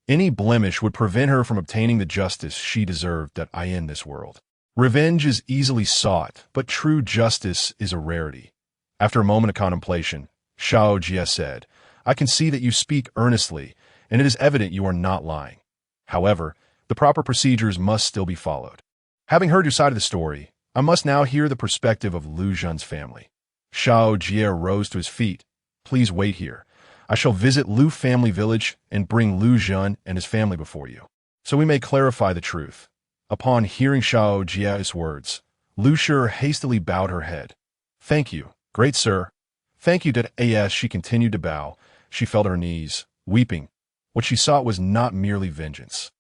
Any blemish would prevent her from obtaining the justice she deserved in this world. Revenge is easily sought, but true justice is a rarity. After a moment of contemplation, Xiao Jie said, "I can see that you speak earnestly, and it is evident you are not lying. However, the proper procedures must still be followed. Having heard your side of the story, I must now hear the perspective of Lu Zhen's family." Xiao Jie rose to his feet. "Please wait here. I shall visit Lu family village and bring Lu Zhen and his family before you, so we may clarify the truth." Upon hearing Xiao Jie's words, Lu Shi hastily bowed her head. "Thank you, great sir." "Thank you." As she continued to bow, she fell to her knees, weeping. What she sought was not merely vengeance,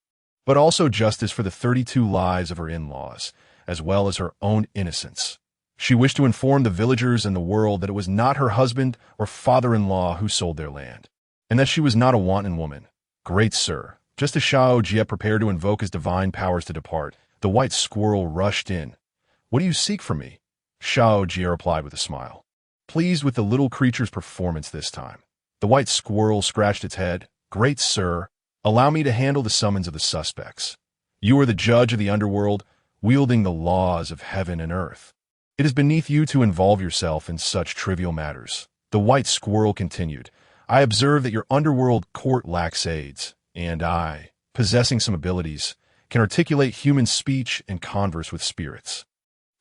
but also justice for the 32 lives of her in-laws, as well as her own innocence. She wished to inform the villagers and the world that it was not her husband or father-in-law who sold their land, and that she was not a wanton woman. "Great sir." Just as Xiao Jie prepared to invoke his divine powers to depart, the white squirrel rushed in. "What do you seek from me?" Xiao Jie replied with a smile, pleased with the little creature's performance this time. The white squirrel scratched its head. "Great sir, allow me to handle the summons of the suspects. You are the judge of the underworld, wielding the laws of heaven and earth. It is beneath you to involve yourself in such trivial matters." The white squirrel continued, "I observe that your underworld court lacks aides, and I, possessing some abilities, can articulate human speech and converse with spirits.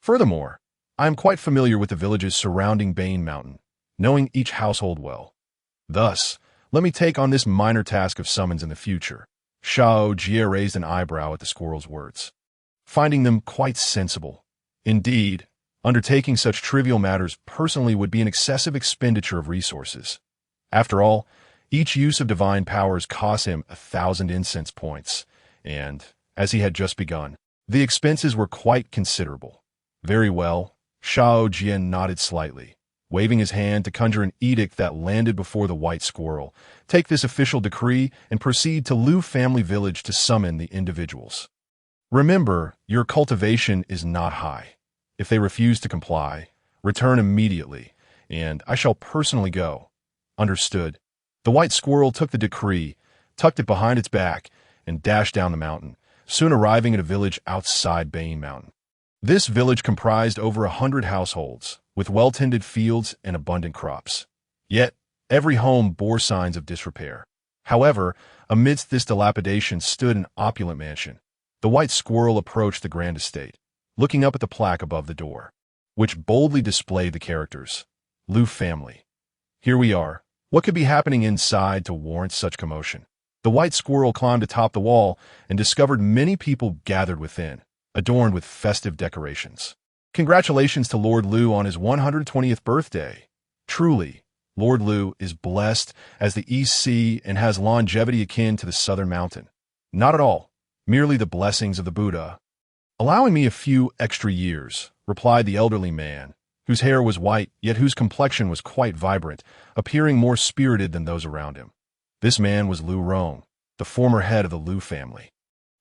Furthermore, I am quite familiar with the villages surrounding Bane Mountain, knowing each household well. Thus, let me take on this minor task of summons in the future." Xiao Jie raised an eyebrow at the squirrel's words, finding them quite sensible. Indeed, undertaking such trivial matters personally would be an excessive expenditure of resources. After all, each use of divine powers cost him 1,000 incense points, and, as he had just begun, the expenses were quite considerable. "Very well." Xiao Jie nodded slightly, waving his hand to conjure an edict that landed before the white squirrel. "Take this official decree and proceed to Lu family village to summon the individuals. Remember, your cultivation is not high. If they refuse to comply, return immediately, and I shall personally go." "Understood." The white squirrel took the decree, tucked it behind its back, and dashed down the mountain, soon arriving at a village outside Bane Mountain. This village comprised over 100 households, with well-tended fields and abundant crops. Yet, every home bore signs of disrepair. However, amidst this dilapidation stood an opulent mansion. The white squirrel approached the grand estate, looking up at the plaque above the door, which boldly displayed the characters, "Lu family." "Here we are. What could be happening inside to warrant such commotion?" The white squirrel climbed atop the wall and discovered many people gathered within, adorned with festive decorations. "Congratulations to Lord Lu on his 120th birthday. Truly, Lord Lu is blessed as the East Sea and has longevity akin to the Southern Mountain." "Not at all. Merely the blessings of the Buddha." "Allowing me a few extra years," replied the elderly man, whose hair was white, yet whose complexion was quite vibrant, appearing more spirited than those around him. This man was Lu Rong, the former head of the Lu family.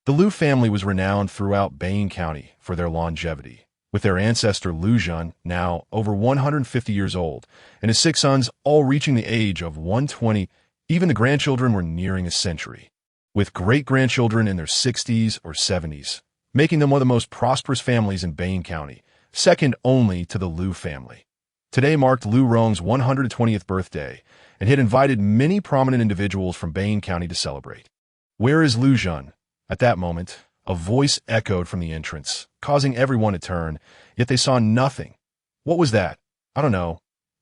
The Lu family was renowned throughout Bane County for their longevity, with their ancestor Lu Zhen now over 150 years old, and his 6 sons all reaching the age of 120. Even the grandchildren were nearing a century, with great-grandchildren in their 60s or 70s, making them one of the most prosperous families in Bane County, second only to the Lu family. Today marked Lu Rong's 120th birthday, and he had invited many prominent individuals from Bane County to celebrate. "Where is Lu Zhen?" At that moment, a voice echoed from the entrance, causing everyone to turn, yet they saw nothing. "What was that?" "I don't know.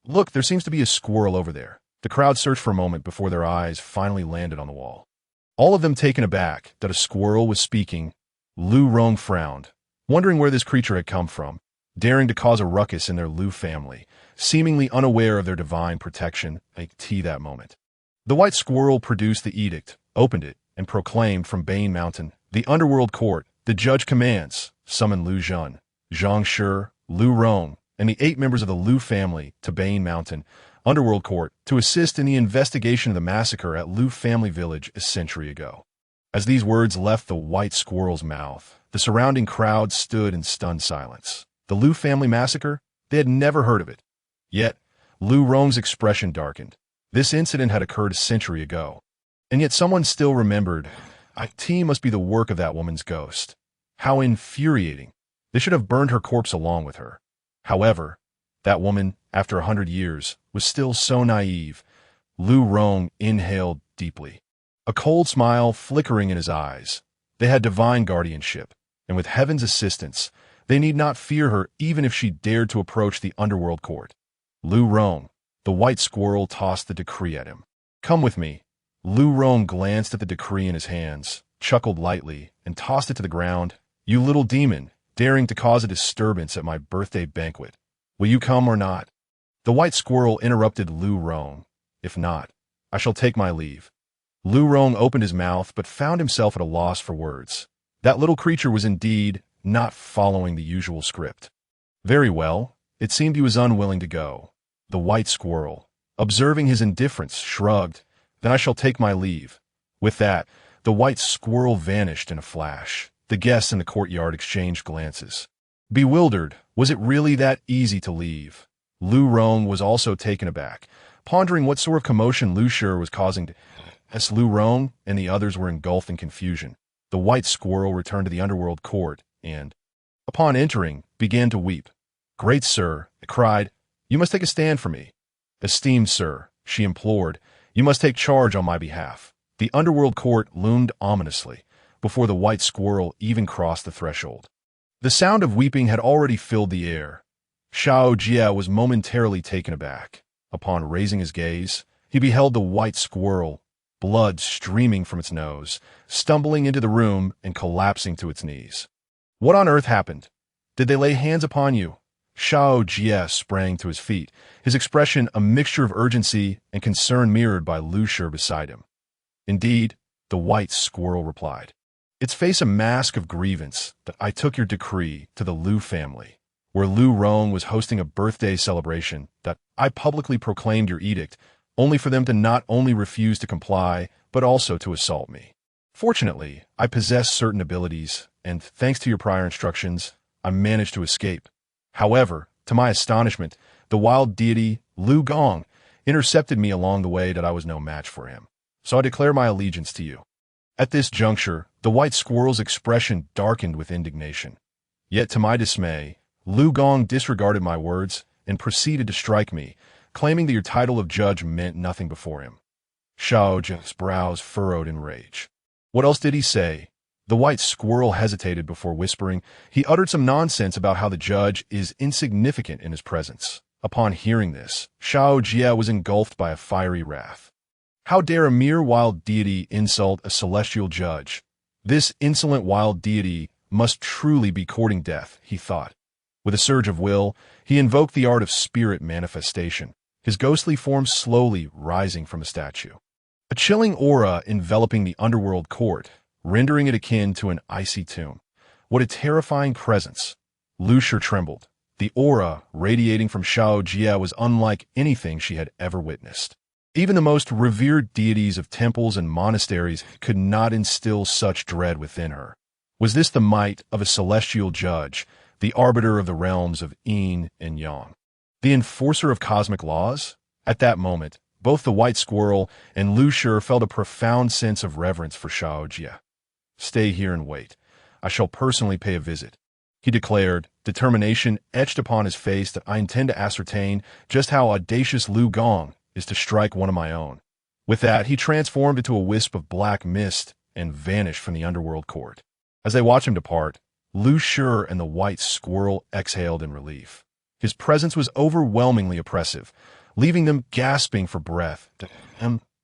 Look, there seems to be a squirrel over there." The crowd searched for a moment before their eyes finally landed on the wall. All of them taken aback that a squirrel was speaking, Lu Rong frowned, wondering where this creature had come from, daring to cause a ruckus in their Lu family, seemingly unaware of their divine protection like tea that moment. The white squirrel produced the edict, opened it, and proclaimed from Bane Mountain, the underworld court, the judge commands, summon Lu Zhun, Zhang Shi, Lu Rong, and the 8 members of the Lu family to Bane Mountain, underworld court, to assist in the investigation of the massacre at Lu family village a century ago. As these words left the white squirrel's mouth, the surrounding crowd stood in stunned silence. The Lu family massacre? They had never heard of it. Yet, Lu Rong's expression darkened. This incident had occurred a century ago. And yet someone still remembered, IT must be the work of that woman's ghost. How infuriating. They should have burned her corpse along with her. However, that woman, after 100 years, was still so naive. Lu Rong inhaled deeply, a cold smile flickering in his eyes. They had divine guardianship, and with heaven's assistance, they need not fear her even if she dared to approach the underworld court. Lu Rong, the white squirrel, tossed the decree at him. Come with me. Lu Rong glanced at the decree in his hands, chuckled lightly, and tossed it to the ground. You little demon, daring to cause a disturbance at my birthday banquet. Will you come or not? The white squirrel interrupted Lu Rong. If not, I shall take my leave. Lu Rong opened his mouth but found himself at a loss for words. That little creature was indeed not following the usual script. Very well, it seemed he was unwilling to go. The white squirrel, observing his indifference, shrugged. Then I shall take my leave. With that, the white squirrel vanished in a flash. The guests in the courtyard exchanged glances. Bewildered, was it really that easy to leave? Lu Rong was also taken aback, pondering what sort of commotion Lu Shi was causing. As Lu Rong and the others were engulfed in confusion, the white squirrel returned to the underworld court and, upon entering, began to weep. Great sir, it cried, you must take a stand for me. Esteemed sir, she implored, you must take charge on my behalf. The underworld court loomed ominously before the white squirrel even crossed the threshold. The sound of weeping had already filled the air. Xiao Jie was momentarily taken aback. Upon raising his gaze, he beheld the white squirrel, blood streaming from its nose, stumbling into the room and collapsing to its knees. What on earth happened? Did they lay hands upon you? Xiao Jie sprang to his feet, his expression a mixture of urgency and concern mirrored by Lu Shi beside him. Indeed, the white squirrel replied, its face a mask of grievance that I took your decree to the Lu family, where Lu Rong was hosting a birthday celebration, that I publicly proclaimed your edict, only for them to not only refuse to comply, but also to assault me. Fortunately, I possess certain abilities, and thanks to your prior instructions, I managed to escape. However, to my astonishment, the wild deity, Lu Gong, intercepted me along the way that I was no match for him. So I declare my allegiance to you. At this juncture, the white squirrel's expression darkened with indignation. Yet to my dismay, Lu Gong disregarded my words and proceeded to strike me, claiming that your title of judge meant nothing before him. Xiao Jie's brows furrowed in rage. What else did he say? The white squirrel hesitated before whispering. He uttered some nonsense about how the judge is insignificant in his presence. Upon hearing this, Xiao Jie was engulfed by a fiery wrath. How dare a mere wild deity insult a celestial judge? This insolent wild deity must truly be courting death, he thought. With a surge of will, he invoked the art of spirit manifestation, his ghostly form slowly rising from a statue. A chilling aura enveloping the underworld court, rendering it akin to an icy tomb. What a terrifying presence! Lu Shi trembled. The aura radiating from Xiao Jie was unlike anything she had ever witnessed. Even the most revered deities of temples and monasteries could not instill such dread within her. Was this the might of a celestial judge, the arbiter of the realms of Yin and Yang, the enforcer of cosmic laws? At that moment, both the white squirrel and Lu Shi felt a profound sense of reverence for Xiao Jie. Stay here and wait. I shall personally pay a visit, he declared, determination etched upon his face that I intend to ascertain just how audacious Lu Gong is to strike one of my own. With that, he transformed into a wisp of black mist and vanished from the underworld court. As they watched him depart, Lu Shi and the white squirrel exhaled in relief. His presence was overwhelmingly oppressive, leaving them gasping for breath.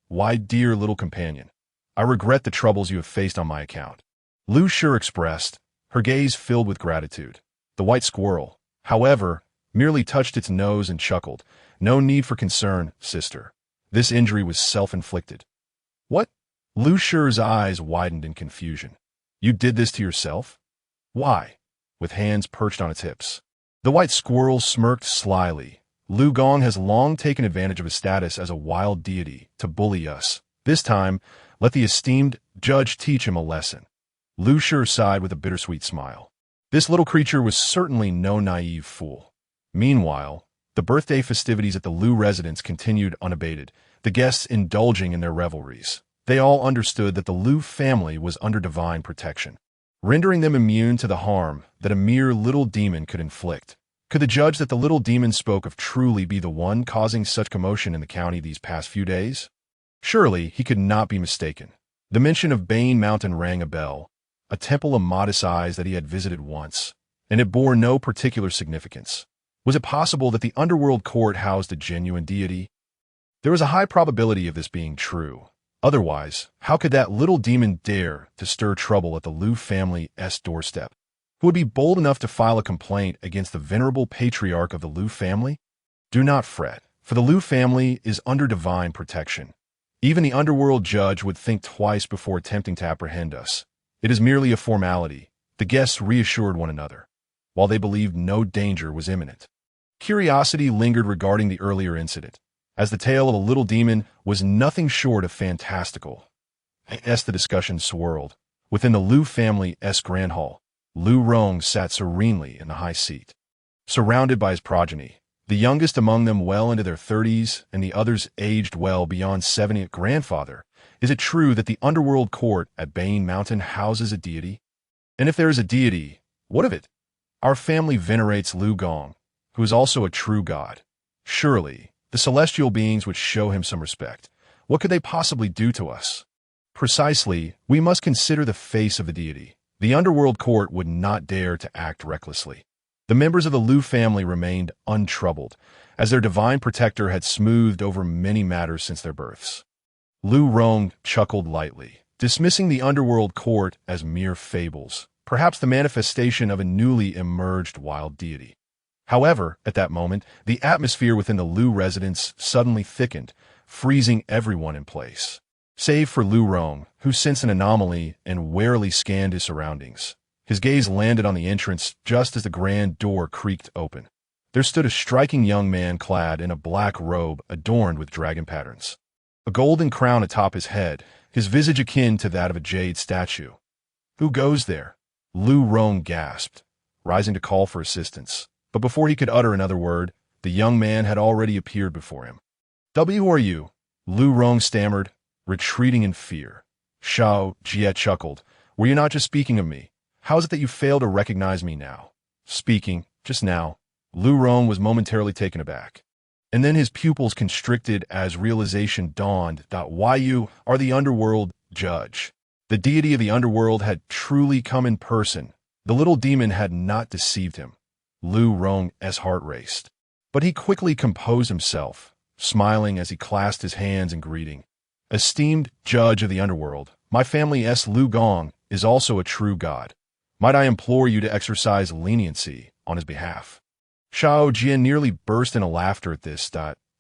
Why, dear little companion, I regret the troubles you have faced on my account. Lu Shi expressed, her gaze filled with gratitude. The white squirrel, however, merely touched its nose and chuckled. No need for concern, sister. This injury was self-inflicted. What? Lu Shi's eyes widened in confusion. You did this to yourself? Why? With hands perched on its hips. The white squirrel smirked slyly. Lu Gong has long taken advantage of his status as a wild deity to bully us. This time, let the esteemed judge teach him a lesson. Lu Shi sighed with a bittersweet smile. This little creature was certainly no naive fool. Meanwhile, the birthday festivities at the Lu residence continued unabated, the guests indulging in their revelries. They all understood that the Lu family was under divine protection, rendering them immune to the harm that a mere little demon could inflict. Could the judge that the little demon spoke of truly be the one causing such commotion in the county these past few days? Surely he could not be mistaken. The mention of Bane Mountain rang a bell, a temple of modest eyes that he had visited once, and it bore no particular significance. Was it possible that the underworld court housed a genuine deity? There was a high probability of this being true. Otherwise, how could that little demon dare to stir trouble at the Lu family's doorstep? Who would be bold enough to file a complaint against the venerable patriarch of the Lu family? Do not fret, for the Lu family is under divine protection. Even the underworld judge would think twice before attempting to apprehend us. It is merely a formality, the guests reassured one another, while they believed no danger was imminent. Curiosity lingered regarding the earlier incident, as the tale of a little demon was nothing short of fantastical. As the discussion swirled, within the Lu family's grand hall, Lu Rong sat serenely in the high seat, surrounded by his progeny, the youngest among them well into their 30s and the others aged well beyond 70. Grandfather, is it true that the underworld court at Bane Mountain houses a deity? And if there is a deity, what of it? Our family venerates Lu Gong, who is also a true god. Surely, the celestial beings would show him some respect. What could they possibly do to us? Precisely, we must consider the face of the deity. The underworld court would not dare to act recklessly. The members of the Lu family remained untroubled, as their divine protector had smoothed over many matters since their births. Lu Rong chuckled lightly, dismissing the underworld court as mere fables, perhaps the manifestation of a newly emerged wild deity. However, at that moment, the atmosphere within the Lu residence suddenly thickened, freezing everyone in place. Save for Lu Rong, who sensed an anomaly and warily scanned his surroundings. His gaze landed on the entrance just as the grand door creaked open. There stood a striking young man clad in a black robe adorned with dragon patterns. A golden crown atop his head, his visage akin to that of a jade statue. Who goes there? Lu Rong gasped, rising to call for assistance. But before he could utter another word, the young man had already appeared before him. Who are you? Lu Rong stammered, retreating in fear. Xiao Jie chuckled. Were you not just speaking of me? How is it that you fail to recognize me now? Speaking, just now. Lu Rong was momentarily taken aback. And then his pupils constricted as realization dawned that why you are the underworld judge. The deity of the underworld had truly come in person. The little demon had not deceived him. Lu Rong's heart raced. But he quickly composed himself, smiling as he clasped his hands in greeting. Esteemed judge of the underworld, my family's Lu Gong is also a true god. Might I implore you to exercise leniency on his behalf? Xiao Jie nearly burst into laughter at this.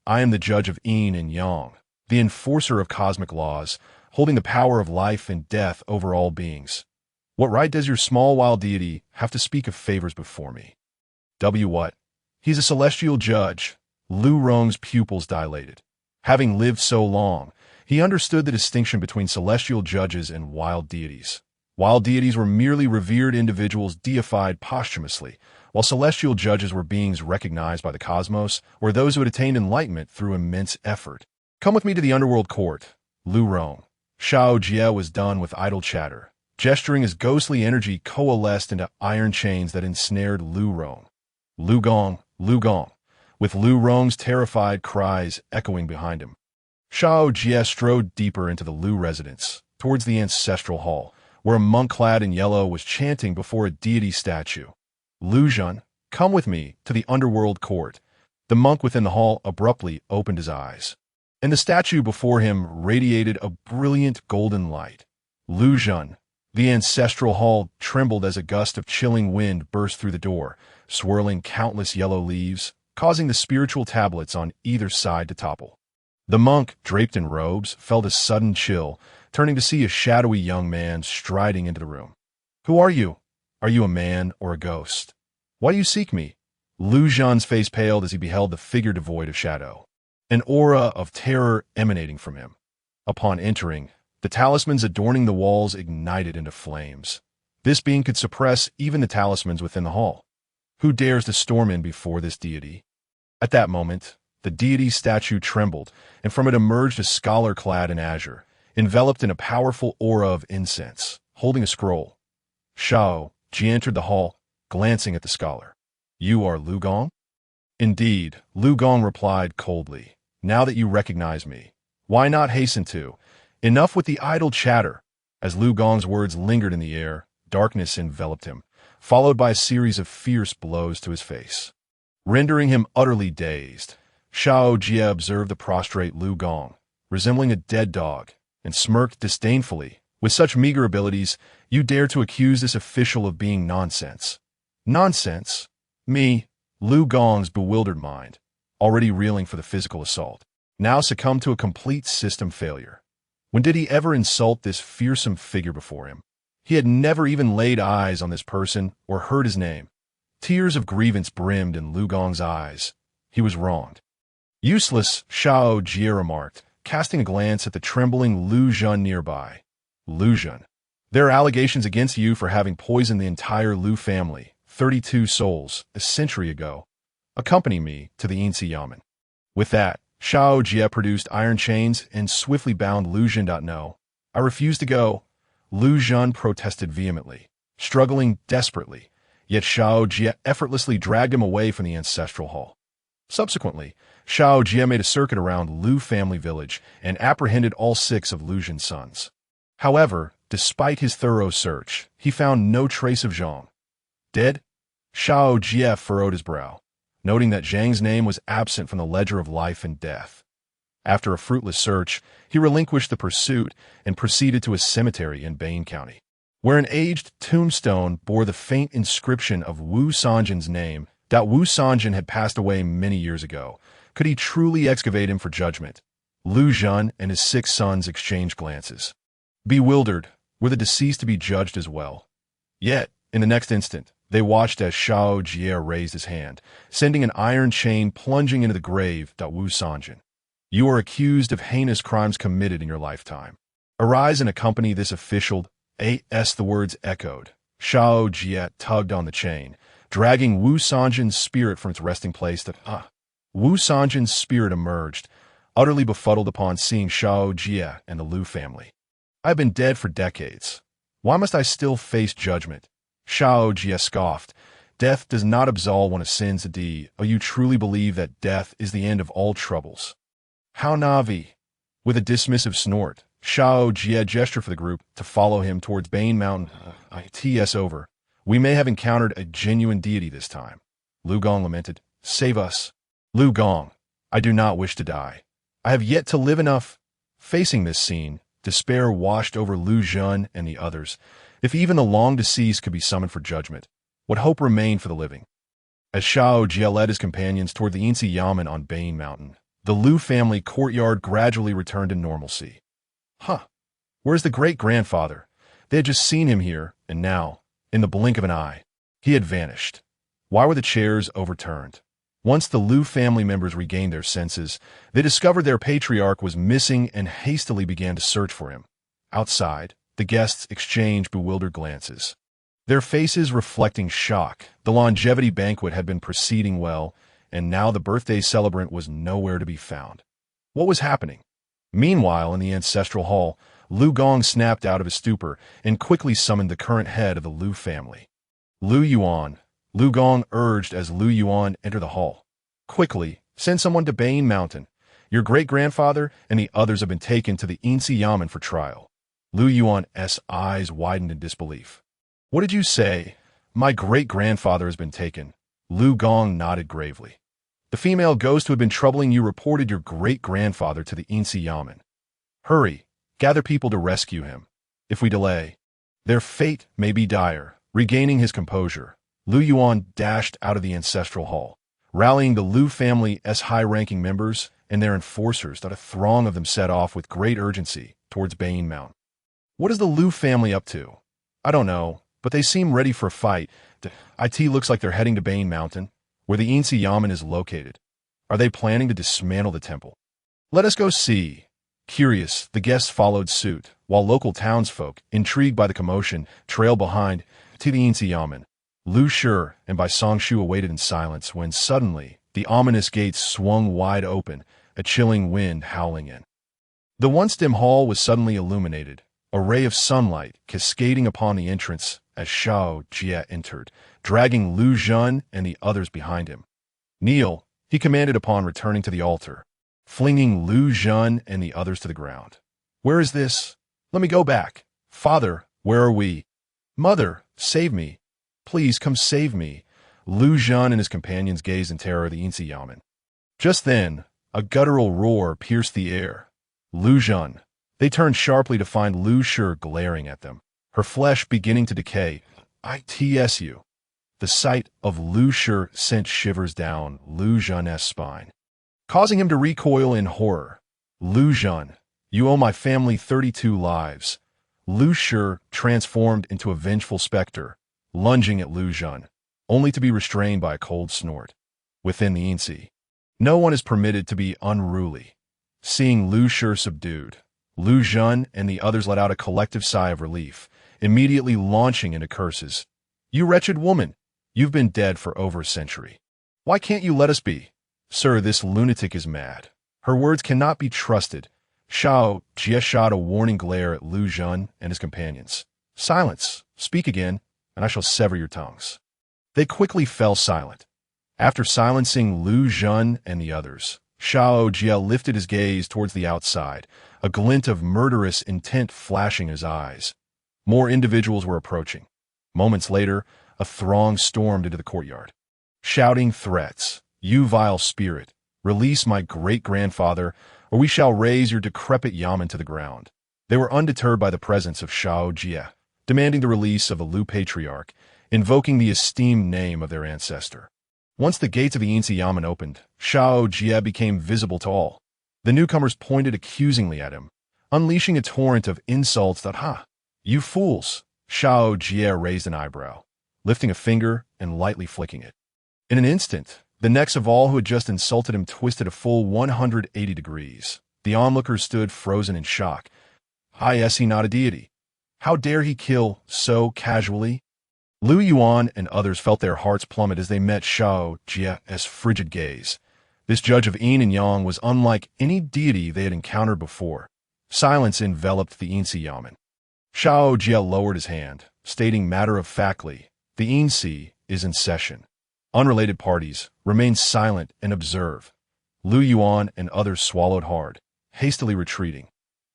I am the judge of yin and yang, the enforcer of cosmic laws, holding the power of life and death over all beings. What right does your small wild deity have to speak of favors before me? What? He's a celestial judge. Lu Rong's pupils dilated. Having lived so long, he understood the distinction between celestial judges and wild deities. Wild deities were merely revered individuals deified posthumously, while celestial judges were beings recognized by the cosmos, or those who had attained enlightenment through immense effort. Come with me to the underworld court, Lu Rong. Xiao Jie was done with idle chatter, gesturing as ghostly energy coalesced into iron chains that ensnared Lu Rong. Lu Gong, with Lu Rong's terrified cries echoing behind him. Xiao Jie strode deeper into the Lu residence, towards the ancestral hall, where a monk clad in yellow was chanting before a deity statue. Lu Zhen, come with me to the underworld court. The monk within the hall abruptly opened his eyes. and the statue before him radiated a brilliant golden light. Lu Jun. The ancestral hall trembled as a gust of chilling wind burst through the door, swirling countless yellow leaves, causing the spiritual tablets on either side to topple. The monk, draped in robes, felt a sudden chill, turning to see a shadowy young man striding into the room. "Who are you? Are you a man or a ghost? Why do you seek me?" Lu Jun's face paled as he beheld the figure devoid of shadow, an aura of terror emanating from him. Upon entering, the talismans adorning the walls ignited into flames. This being could suppress even the talismans within the hall. Who dares to storm in before this deity? At that moment, the deity's statue trembled, and from it emerged a scholar clad in azure, enveloped in a powerful aura of incense, holding a scroll. Xiao Jie entered the hall, glancing at the scholar. "You are Lu Gong?" "Indeed," Lu Gong replied coldly. "Now that you recognize me, why not hasten to? Enough with the idle chatter." As Lu Gong's words lingered in the air, darkness enveloped him, followed by a series of fierce blows to his face. Rendering him utterly dazed, Xiao Jie observed the prostrate Lu Gong, resembling a dead dog, and smirked disdainfully. "With such meager abilities, you dare to accuse this official of being nonsense." "Nonsense? Me?" Lu Gong's bewildered mind, already reeling for the physical assault, now succumbed to a complete system failure. When did he ever insult this fearsome figure before him? He had never even laid eyes on this person or heard his name. Tears of grievance brimmed in Lu Gong's eyes. He was wronged. "Useless," Xiao Jie remarked, casting a glance at the trembling Lu Jun nearby. "Lu Jun, there are allegations against you for having poisoned the entire Lu family, 32 souls, a century ago. Accompany me to the Yinsi Yamen." With that, Xiao Jie produced iron chains and swiftly bound Lu Jun. "No, I refuse to go." Lu Jun protested vehemently, struggling desperately, yet Xiao Jie effortlessly dragged him away from the ancestral hall. Subsequently, Xiao Jie made a circuit around Lu family village and apprehended all 6 of Lu Jun's sons. However, despite his thorough search, he found no trace of Zhang. Dead? Xiao Jie furrowed his brow, noting that Zhang's name was absent from the ledger of life and death. After a fruitless search, he relinquished the pursuit and proceeded to a cemetery in Bain County, where an aged tombstone bore the faint inscription of Wu Sanjin's name. That Wu Sanjin had passed away many years ago. Could he truly excavate him for judgment? Lu Jun and his 6 sons exchanged glances. Bewildered, were the deceased to be judged as well? Yet, in the next instant, they watched as Xiao Jie raised his hand, sending an iron chain plunging into the grave. Wu Sanjin, you are accused of heinous crimes committed in your lifetime. Arise and accompany this official. The words echoed. Xiao Jie tugged on the chain, dragging Wu Sanjin's spirit from its resting place. Wu Sanjin's spirit emerged, utterly befuddled upon seeing Xiao Jie and the Lu family. "I have been dead for decades. Why must I still face judgment?" Xiao Jie scoffed. "Death does not absolve one of sins. Oh, you truly believe that death is the end of all troubles?" "How Navi?" With a dismissive snort, Xiao Jie gestured for the group to follow him towards Bain Mountain. "It's over. We may have encountered a genuine deity this time." Lu Gong lamented. "Save us." "Lu Gong, I do not wish to die. I have yet to live enough." Facing this scene, despair washed over Lu Jun and the others. If even the long-deceased could be summoned for judgment, what hope remained for the living? As Xiao Jie led his companions toward the Yinsi Yamen on Bain Mountain, the Lu family courtyard gradually returned to normalcy. Where's the great-grandfather? They had just seen him here, and now, in the blink of an eye, he had vanished. Why were the chairs overturned? Once the Lu family members regained their senses, they discovered their patriarch was missing and hastily began to search for him. Outside, the guests exchanged bewildered glances, their faces reflecting shock. The longevity banquet had been proceeding well, and now the birthday celebrant was nowhere to be found. What was happening? Meanwhile, in the ancestral hall, Lu Gong snapped out of his stupor and quickly summoned the current head of the Lu family. "Lu Yuan," Lu Gong urged as Lu Yuan entered the hall. "Quickly, send someone to Bain Mountain. Your great-grandfather and the others have been taken to the Yinsi Yamen for trial." Lu Yuan's eyes widened in disbelief. "What did you say? My great-grandfather has been taken?" Lu Gong nodded gravely. The female ghost who had been troubling you reported your great-grandfather to the Insi Yamen. Hurry, gather people to rescue him. If we delay, their fate may be dire. Regaining his composure, Lu Yuan dashed out of the ancestral hall, rallying the Lu family's high-ranking members and their enforcers that a throng of them set off with great urgency towards Bane Mountain. What is the Lu family up to? I don't know, but they seem ready for a fight. It looks like they're heading to Bane Mountain, where the Insi Yamen is located. Are they planning to dismantle the temple? Let us go see. Curious, the guests followed suit, while local townsfolk, intrigued by the commotion, trailed behind to the Insi Yamen. Lu Shi and Bai Songshu awaited in silence when suddenly the ominous gates swung wide open, a chilling wind howling in. The once dim hall was suddenly illuminated, a ray of sunlight cascading upon the entrance as Xiao Jie entered, dragging Lu Zhen and the others behind him. Kneel, he commanded upon returning to the altar, flinging Lu Zhen and the others to the ground. Where is this? Let me go back. Father, where are we? Mother, save me. Please come save me. Lu Zhen and his companions gazed in terror at the Insi Yamen. Just then, a guttural roar pierced the air. Lu Zhen. They turned sharply to find Lu Shi glaring at them, her flesh beginning to decay. ITSU. The sight of Lu Shi sent shivers down Lu Zhen's spine, causing him to recoil in horror. Lu Zhen, you owe my family 32 lives. Lu Shi transformed into a vengeful specter, lunging at Lu Zhen, only to be restrained by a cold snort. Within the Insi, no one is permitted to be unruly. Seeing Lu Shi subdued, Lu Zhen and the others let out a collective sigh of relief, immediately launching into curses. You wretched woman, you've been dead for over a century. Why can't you let us be? Sir, this lunatic is mad. Her words cannot be trusted. Xiao Jie shot a warning glare at Lu Zhen and his companions. Silence, speak again, and I shall sever your tongues. They quickly fell silent. After silencing Lu Zhen and the others, Xiao Jie lifted his gaze towards the outside, a glint of murderous intent flashing his eyes. More individuals were approaching. Moments later, a throng stormed into the courtyard, shouting threats. You vile spirit, release my great-grandfather, or we shall raze your decrepit yamen to the ground. They were undeterred by the presence of Xiao Jie, demanding the release of the Lu patriarch, invoking the esteemed name of their ancestor. Once the gates of the Insi Yamen opened, Xiao Jie became visible to all. The newcomers pointed accusingly at him, unleashing a torrent of insults that, you fools! Xiao Jie raised an eyebrow, lifting a finger and lightly flicking it. In an instant, the necks of all who had just insulted him twisted a full 180 degrees. The onlookers stood frozen in shock. Is he not a deity? How dare he kill so casually? Lu Yuan and others felt their hearts plummet as they met Xiao Jie's frigid gaze. This judge of yin and yang was unlike any deity they had encountered before. Silence enveloped the Insi Yamen. Xiao Jie lowered his hand, stating matter-of-factly, the Insi is in session. Unrelated parties remain silent and observe. Lu Yuan and others swallowed hard, hastily retreating.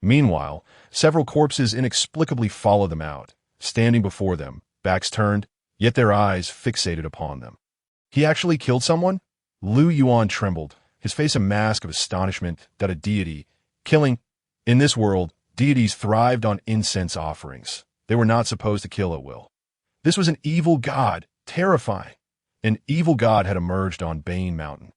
Meanwhile, several corpses inexplicably followed them out, standing before them, backs turned, yet their eyes fixated upon them. He actually killed someone? Lu Yuan trembled, his face a mask of astonishment that a deity, killing. In this world, deities thrived on incense offerings. They were not supposed to kill at will. This was an evil god, terrifying. An evil god had emerged on Bane Mountain.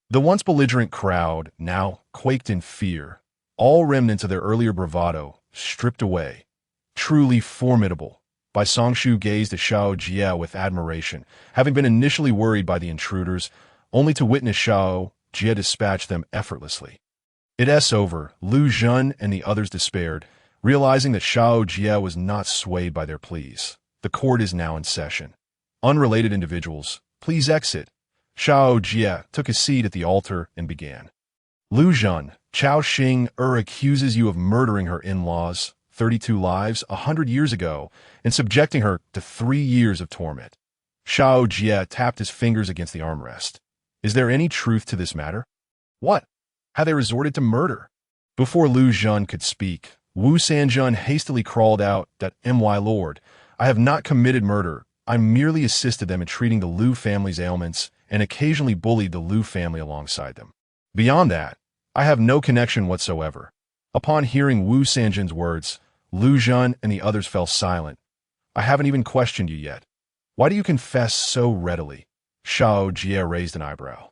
The once belligerent crowd now quaked in fear, all remnants of their earlier bravado stripped away. Truly formidable. Bai Songshu gazed at Xiao Jie with admiration, having been initially worried by the intruders, only to witness Xiao Jie dispatch them effortlessly. It's over. Lu Zhen and the others despaired, realizing that Xiao Jie was not swayed by their pleas. The court is now in session. Unrelated individuals, please exit. Xiao Jie took his seat at the altar and began. Lu Zhen, Chao Xing accuses you of murdering her in-laws, 32 lives, 100 years ago, and subjecting her to 3 years of torment. Xiao Jie tapped his fingers against the armrest. Is there any truth to this matter? What? How they resorted to murder? Before Lu Zhen could speak, Wu Sanjun hastily crawled out that, My lord, I have not committed murder. I merely assisted them in treating the Lu family's ailments and occasionally bullied the Liu family alongside them. Beyond that, I have no connection whatsoever. Upon hearing Wu Sanjin's words, Lu Jun and the others fell silent. I haven't even questioned you yet. Why do you confess so readily? Xiao Jie raised an eyebrow.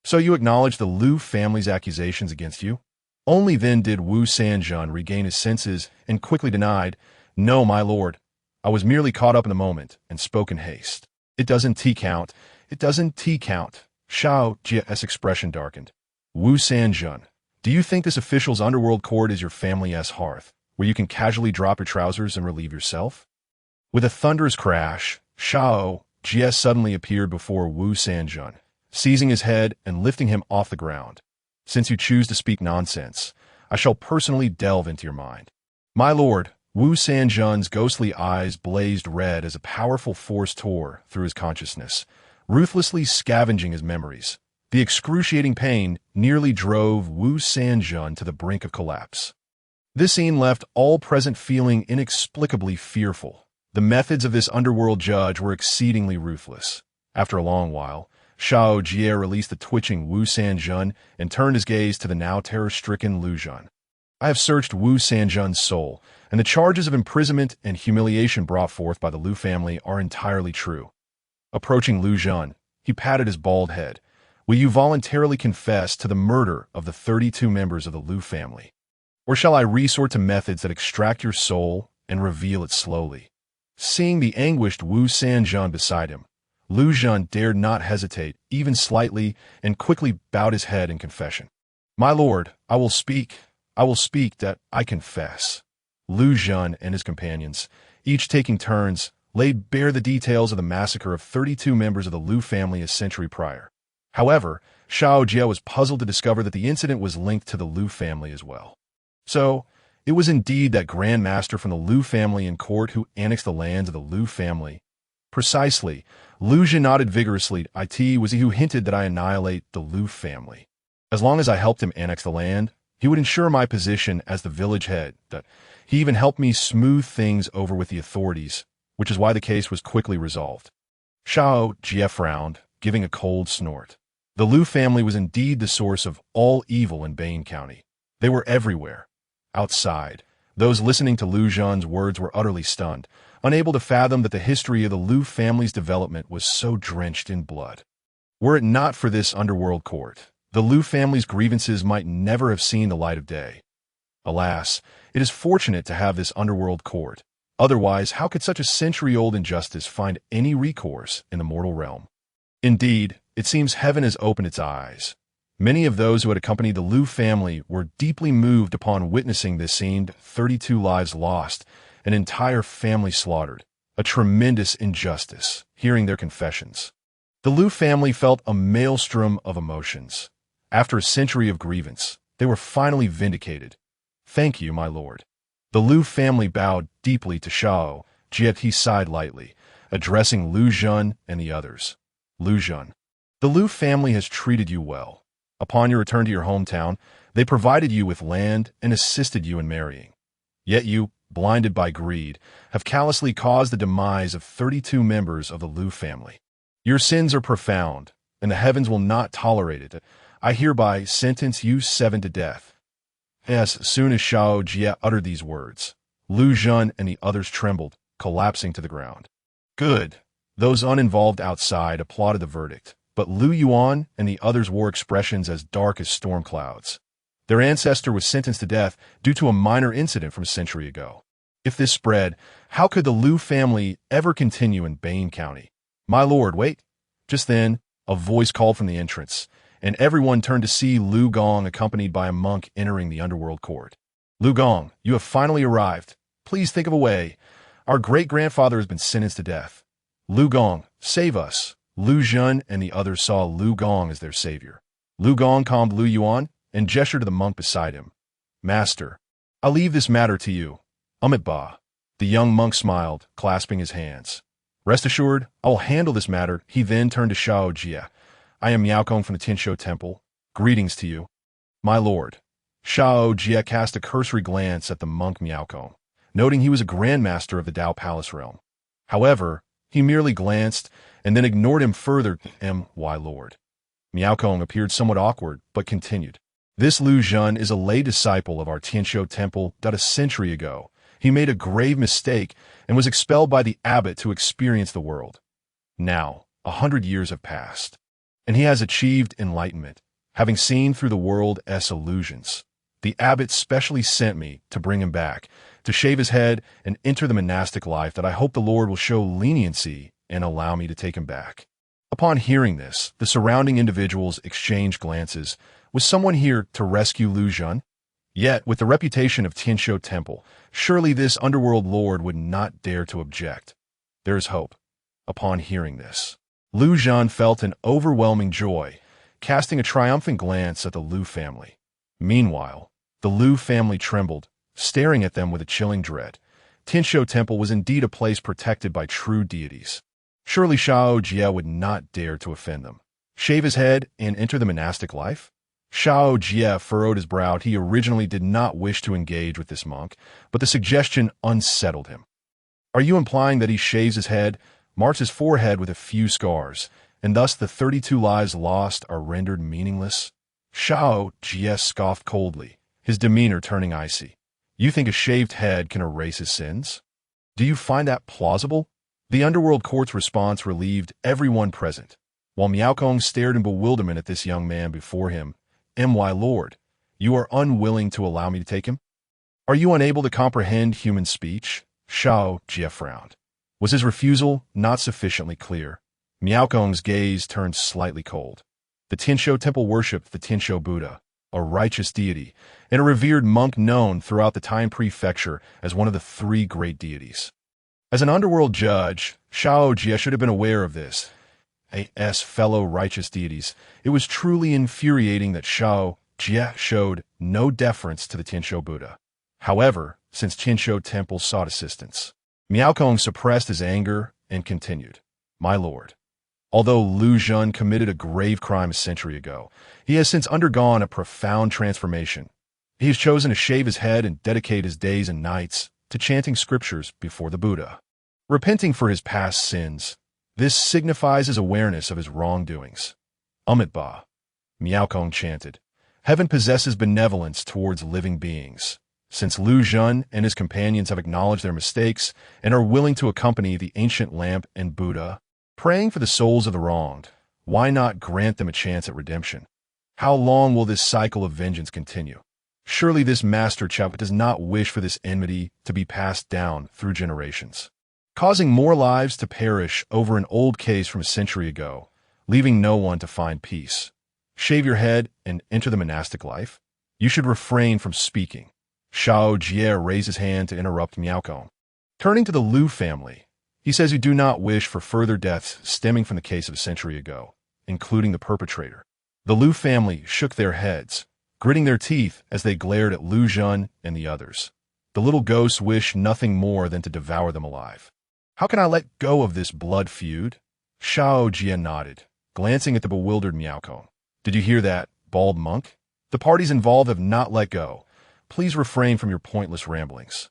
So you acknowledge the Liu family's accusations against you? Only then did Wu Sanjun regain his senses and quickly denied, "No, my lord. I was merely caught up in the moment and spoke in haste." It doesn't count. It doesn't count. Xiao Jie's expression darkened. Wu Sanjun, do you think this official's underworld court is your family's hearth, where you can casually drop your trousers and relieve yourself? With a thunderous crash, Xiao Jie suddenly appeared before Wu Sanjun, seizing his head and lifting him off the ground. Since you choose to speak nonsense, I shall personally delve into your mind. My lord, Wu Sanjun's ghostly eyes blazed red as a powerful force tore through his consciousness, ruthlessly scavenging his memories. The excruciating pain nearly drove Wu Sanjun to the brink of collapse. This scene left all present feeling inexplicably fearful. The methods of this underworld judge were exceedingly ruthless. After a long while, Xiao Jie released the twitching Wu Sanjun and turned his gaze to the now terror-stricken Lu Jun. I have searched Wu Sanjun's soul, and the charges of imprisonment and humiliation brought forth by the Liu family are entirely true. Approaching Lu Jun, he patted his bald head. Will you voluntarily confess to the murder of the 32 members of the Liu family? Or shall I resort to methods that extract your soul and reveal it slowly? Seeing the anguished Wu Sanjun beside him, Lu Jun dared not hesitate, even slightly, and quickly bowed his head in confession. My lord, I will speak that I confess. Lu Jun and his companions, each taking turns, laid bare the details of the massacre of 32 members of the Liu family a century prior. However, Xiao Jie was puzzled to discover that the incident was linked to the Liu family as well. So, it was indeed that Grand Master from the Liu family in court who annexed the lands of the Liu family. Precisely. Lu Jun nodded vigorously. It was he who hinted that I annihilate the Liu family. As long as I helped him annex the land, he would ensure my position as the village head. That he even helped me smooth things over with the authorities, which is why the case was quickly resolved. Xiao Jie frowned, giving a cold snort. The Liu family was indeed the source of all evil in Bane County. They were everywhere. Outside, those listening to Lu Jun's words were utterly stunned, unable to fathom that the history of the Liu family's development was so drenched in blood. Were it not for this underworld court, the Liu family's grievances might never have seen the light of day. Alas, it is fortunate to have this underworld court. Otherwise, how could such a century-old injustice find any recourse in the mortal realm? Indeed, it seems heaven has opened its eyes. Many of those who had accompanied the Liu family were deeply moved upon witnessing this scene: 32 lives lost, an entire family slaughtered, a tremendous injustice, hearing their confessions. The Liu family felt a maelstrom of emotions. After a century of grievance, they were finally vindicated. Thank you, my lord. The Liu family bowed deeply to Xiao Jie. He sighed lightly, addressing Lu Jun and the others. Lu Jun, the Liu family has treated you well. Upon your return to your hometown, they provided you with land and assisted you in marrying. Yet you, blinded by greed, have callously caused the demise of 32 members of the Liu family. Your sins are profound, and the heavens will not tolerate it. I hereby sentence you 7 to death. As soon as Xiao Jie uttered these words, Lu Jun and the others trembled, collapsing to the ground. Good. Those uninvolved outside applauded the verdict, but Lu Yuan and the others wore expressions as dark as storm clouds. Their ancestor was sentenced to death due to a minor incident from a century ago. If this spread, how could the Liu family ever continue in Bane County? My lord, wait. Just then, a voice called from the entrance, and everyone turned to see Lu Gong accompanied by a monk entering the underworld court. Lu Gong, you have finally arrived. Please think of a way. Our great-grandfather has been sentenced to death. Lu Gong, save us. Lu Jun and the others saw Lu Gong as their savior. Lu Gong calmed Lu Yuan and gestured to the monk beside him. Master, I'll leave this matter to you. Ba. The young monk smiled, clasping his hands. Rest assured, I will handle this matter. He then turned to Xiao Jie. I am Miaokong from the Tinsho Temple. Greetings to you. My lord. Xiao Jie cast a cursory glance at the monk Miaokong, noting he was a grandmaster of the Dao Palace realm. However, he merely glanced and then ignored him further. My lord. Miaokong appeared somewhat awkward, but continued. This Lu Zhen is a lay disciple of our Tianshou temple that a century ago. He made a grave mistake and was expelled by the abbot to experience the world. Now, 100 years have passed, and he has achieved enlightenment, having seen through the world's illusions. The abbot specially sent me to bring him back, to shave his head and enter the monastic life that I hope the Lord will show leniency and allow me to take him back. Upon hearing this, the surrounding individuals exchanged glances. Was someone here to rescue Lu Zhen? Yet, with the reputation of Tianshou Temple, surely this underworld lord would not dare to object. There is hope. Upon hearing this, Lu Zhen felt an overwhelming joy, casting a triumphant glance at the Lu family. Meanwhile, the Lu family trembled, staring at them with a chilling dread. Tianshou Temple was indeed a place protected by true deities. Surely Xiao Jie would not dare to offend them. Shave his head and enter the monastic life? Xiao Jie furrowed his brow. He originally did not wish to engage with this monk, but the suggestion unsettled him. Are you implying that he shaves his head, marks his forehead with a few scars, and thus the 32 lives lost are rendered meaningless? Xiao Jie scoffed coldly, his demeanor turning icy. You think a shaved head can erase his sins? Do you find that plausible? The underworld court's response relieved everyone present, while Miaokong stared in bewilderment at this young man before him. My lord, you are unwilling to allow me to take him? Are you unable to comprehend human speech? Xiao Jie frowned. Was his refusal not sufficiently clear? Miaokong's gaze turned slightly cold. The Tianshou Temple worshipped the Tianshou Buddha, a righteous deity, and a revered monk known throughout the Time Prefecture as one of the 3 great deities. As an underworld judge, Xiao Jie should have been aware of this. As fellow righteous deities, it was truly infuriating that Xiao Jie showed no deference to the Tianshou Buddha. However, since Tianshou Temple sought assistance, Miaokong suppressed his anger and continued. My lord, although Lu Zhen committed a grave crime a century ago, he has since undergone a profound transformation. He has chosen to shave his head and dedicate his days and nights to chanting scriptures before the Buddha. Repenting for his past sins, this signifies his awareness of his wrongdoings. Ba, Miaokong chanted. Heaven possesses benevolence towards living beings. Since Lu Zhen and his companions have acknowledged their mistakes and are willing to accompany the ancient lamp and Buddha, praying for the souls of the wronged, why not grant them a chance at redemption? How long will this cycle of vengeance continue? Surely this master Xiao does not wish for this enmity to be passed down through generations, causing more lives to perish over an old case from a century ago, leaving no one to find peace. Shave your head and enter the monastic life? You should refrain from speaking. Xiao Jie raised his hand to interrupt Miaokong. Turning to the Lu family, he says you do not wish for further deaths stemming from the case of a century ago, including the perpetrator. The Lu family shook their heads, gritting their teeth as they glared at Lu Zhen and the others. The little ghosts wish nothing more than to devour them alive. How can I let go of this blood feud? Xiao Jie nodded, glancing at the bewildered Miaokong. Did you hear that, bald monk? The parties involved have not let go. Please refrain from your pointless ramblings.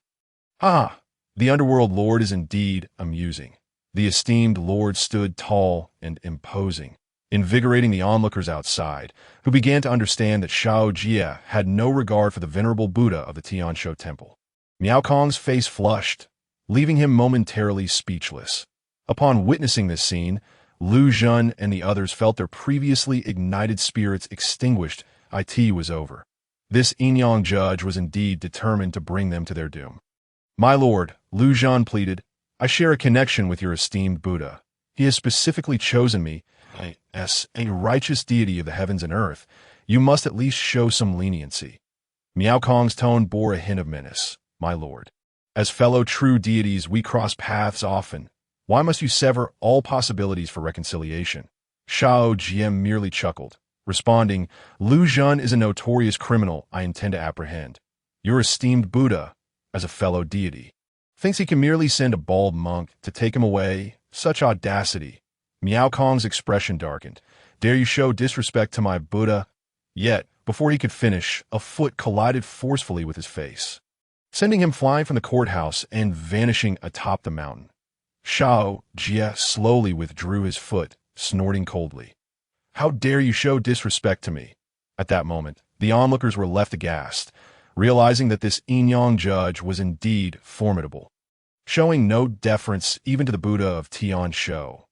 The underworld lord is indeed amusing. The esteemed lord stood tall and imposing, invigorating the onlookers outside, who began to understand that Xiao Jie had no regard for the venerable Buddha of the Tianshou Temple. Miaokong's face flushed, leaving him momentarily speechless. Upon witnessing this scene, Lu Zhen and the others felt their previously ignited spirits extinguished. It was over. This Yin-Yang Judge was indeed determined to bring them to their doom. My lord, Lu Zhen pleaded, I share a connection with your esteemed Buddha. He has specifically chosen me as a righteous deity of the heavens and earth. You must at least show some leniency. Miaokong's tone bore a hint of menace. My lord, as fellow true deities, we cross paths often. Why must you sever all possibilities for reconciliation? Xiao Jie merely chuckled, responding, Lu Zhen is a notorious criminal I intend to apprehend. Your esteemed Buddha, as a fellow deity, thinks he can merely send a bald monk to take him away. Such audacity. Miaokong's expression darkened. Dare you show disrespect to my Buddha? Yet, before he could finish, a foot collided forcefully with his face, sending him flying from the courthouse and vanishing atop the mountain. Xiao Jie slowly withdrew his foot, snorting coldly. How dare you show disrespect to me? At that moment, the onlookers were left aghast, realizing that this Yin-Yang Judge was indeed formidable, showing no deference even to the Buddha of Tian-Shou.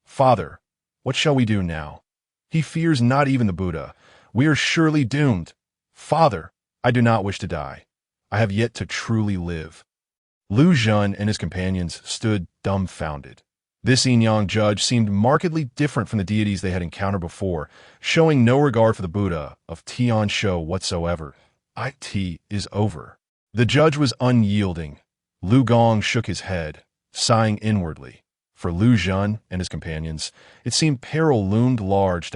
Father, what shall we do now? He fears not even the Buddha. We are surely doomed. Father, I do not wish to die. I have yet to truly live. Lu Xun and his companions stood dumbfounded. This Yin-Yang Judge seemed markedly different from the deities they had encountered before, showing no regard for the Buddha of Tian-Shou whatsoever. It is over. The judge was unyielding. Lu Gong shook his head, sighing inwardly. For Lu Xun and his companions, it seemed peril loomed large.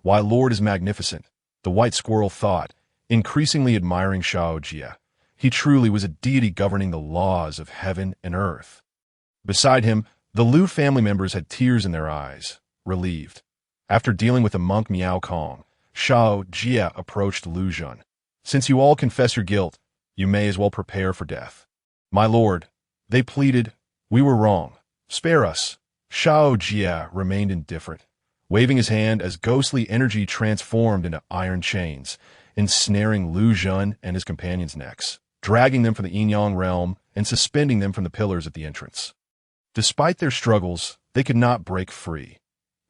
Why, Lord is magnificent, the white squirrel thought, increasingly admiring Xiao Jie. He truly was a deity governing the laws of heaven and earth. Beside him, the Lu family members had tears in their eyes, relieved. After dealing with the monk Miao Kong, Xiao Jie approached Lu Xun. Since you all confess your guilt, you may as well prepare for death. My lord, they pleaded, we were wrong. Spare us. Xiao Jie remained indifferent, waving his hand as ghostly energy transformed into iron chains, ensnaring Lu Xun and his companions' necks, dragging them from the Yin-Yang realm and suspending them from the pillars at the entrance. Despite their struggles, they could not break free.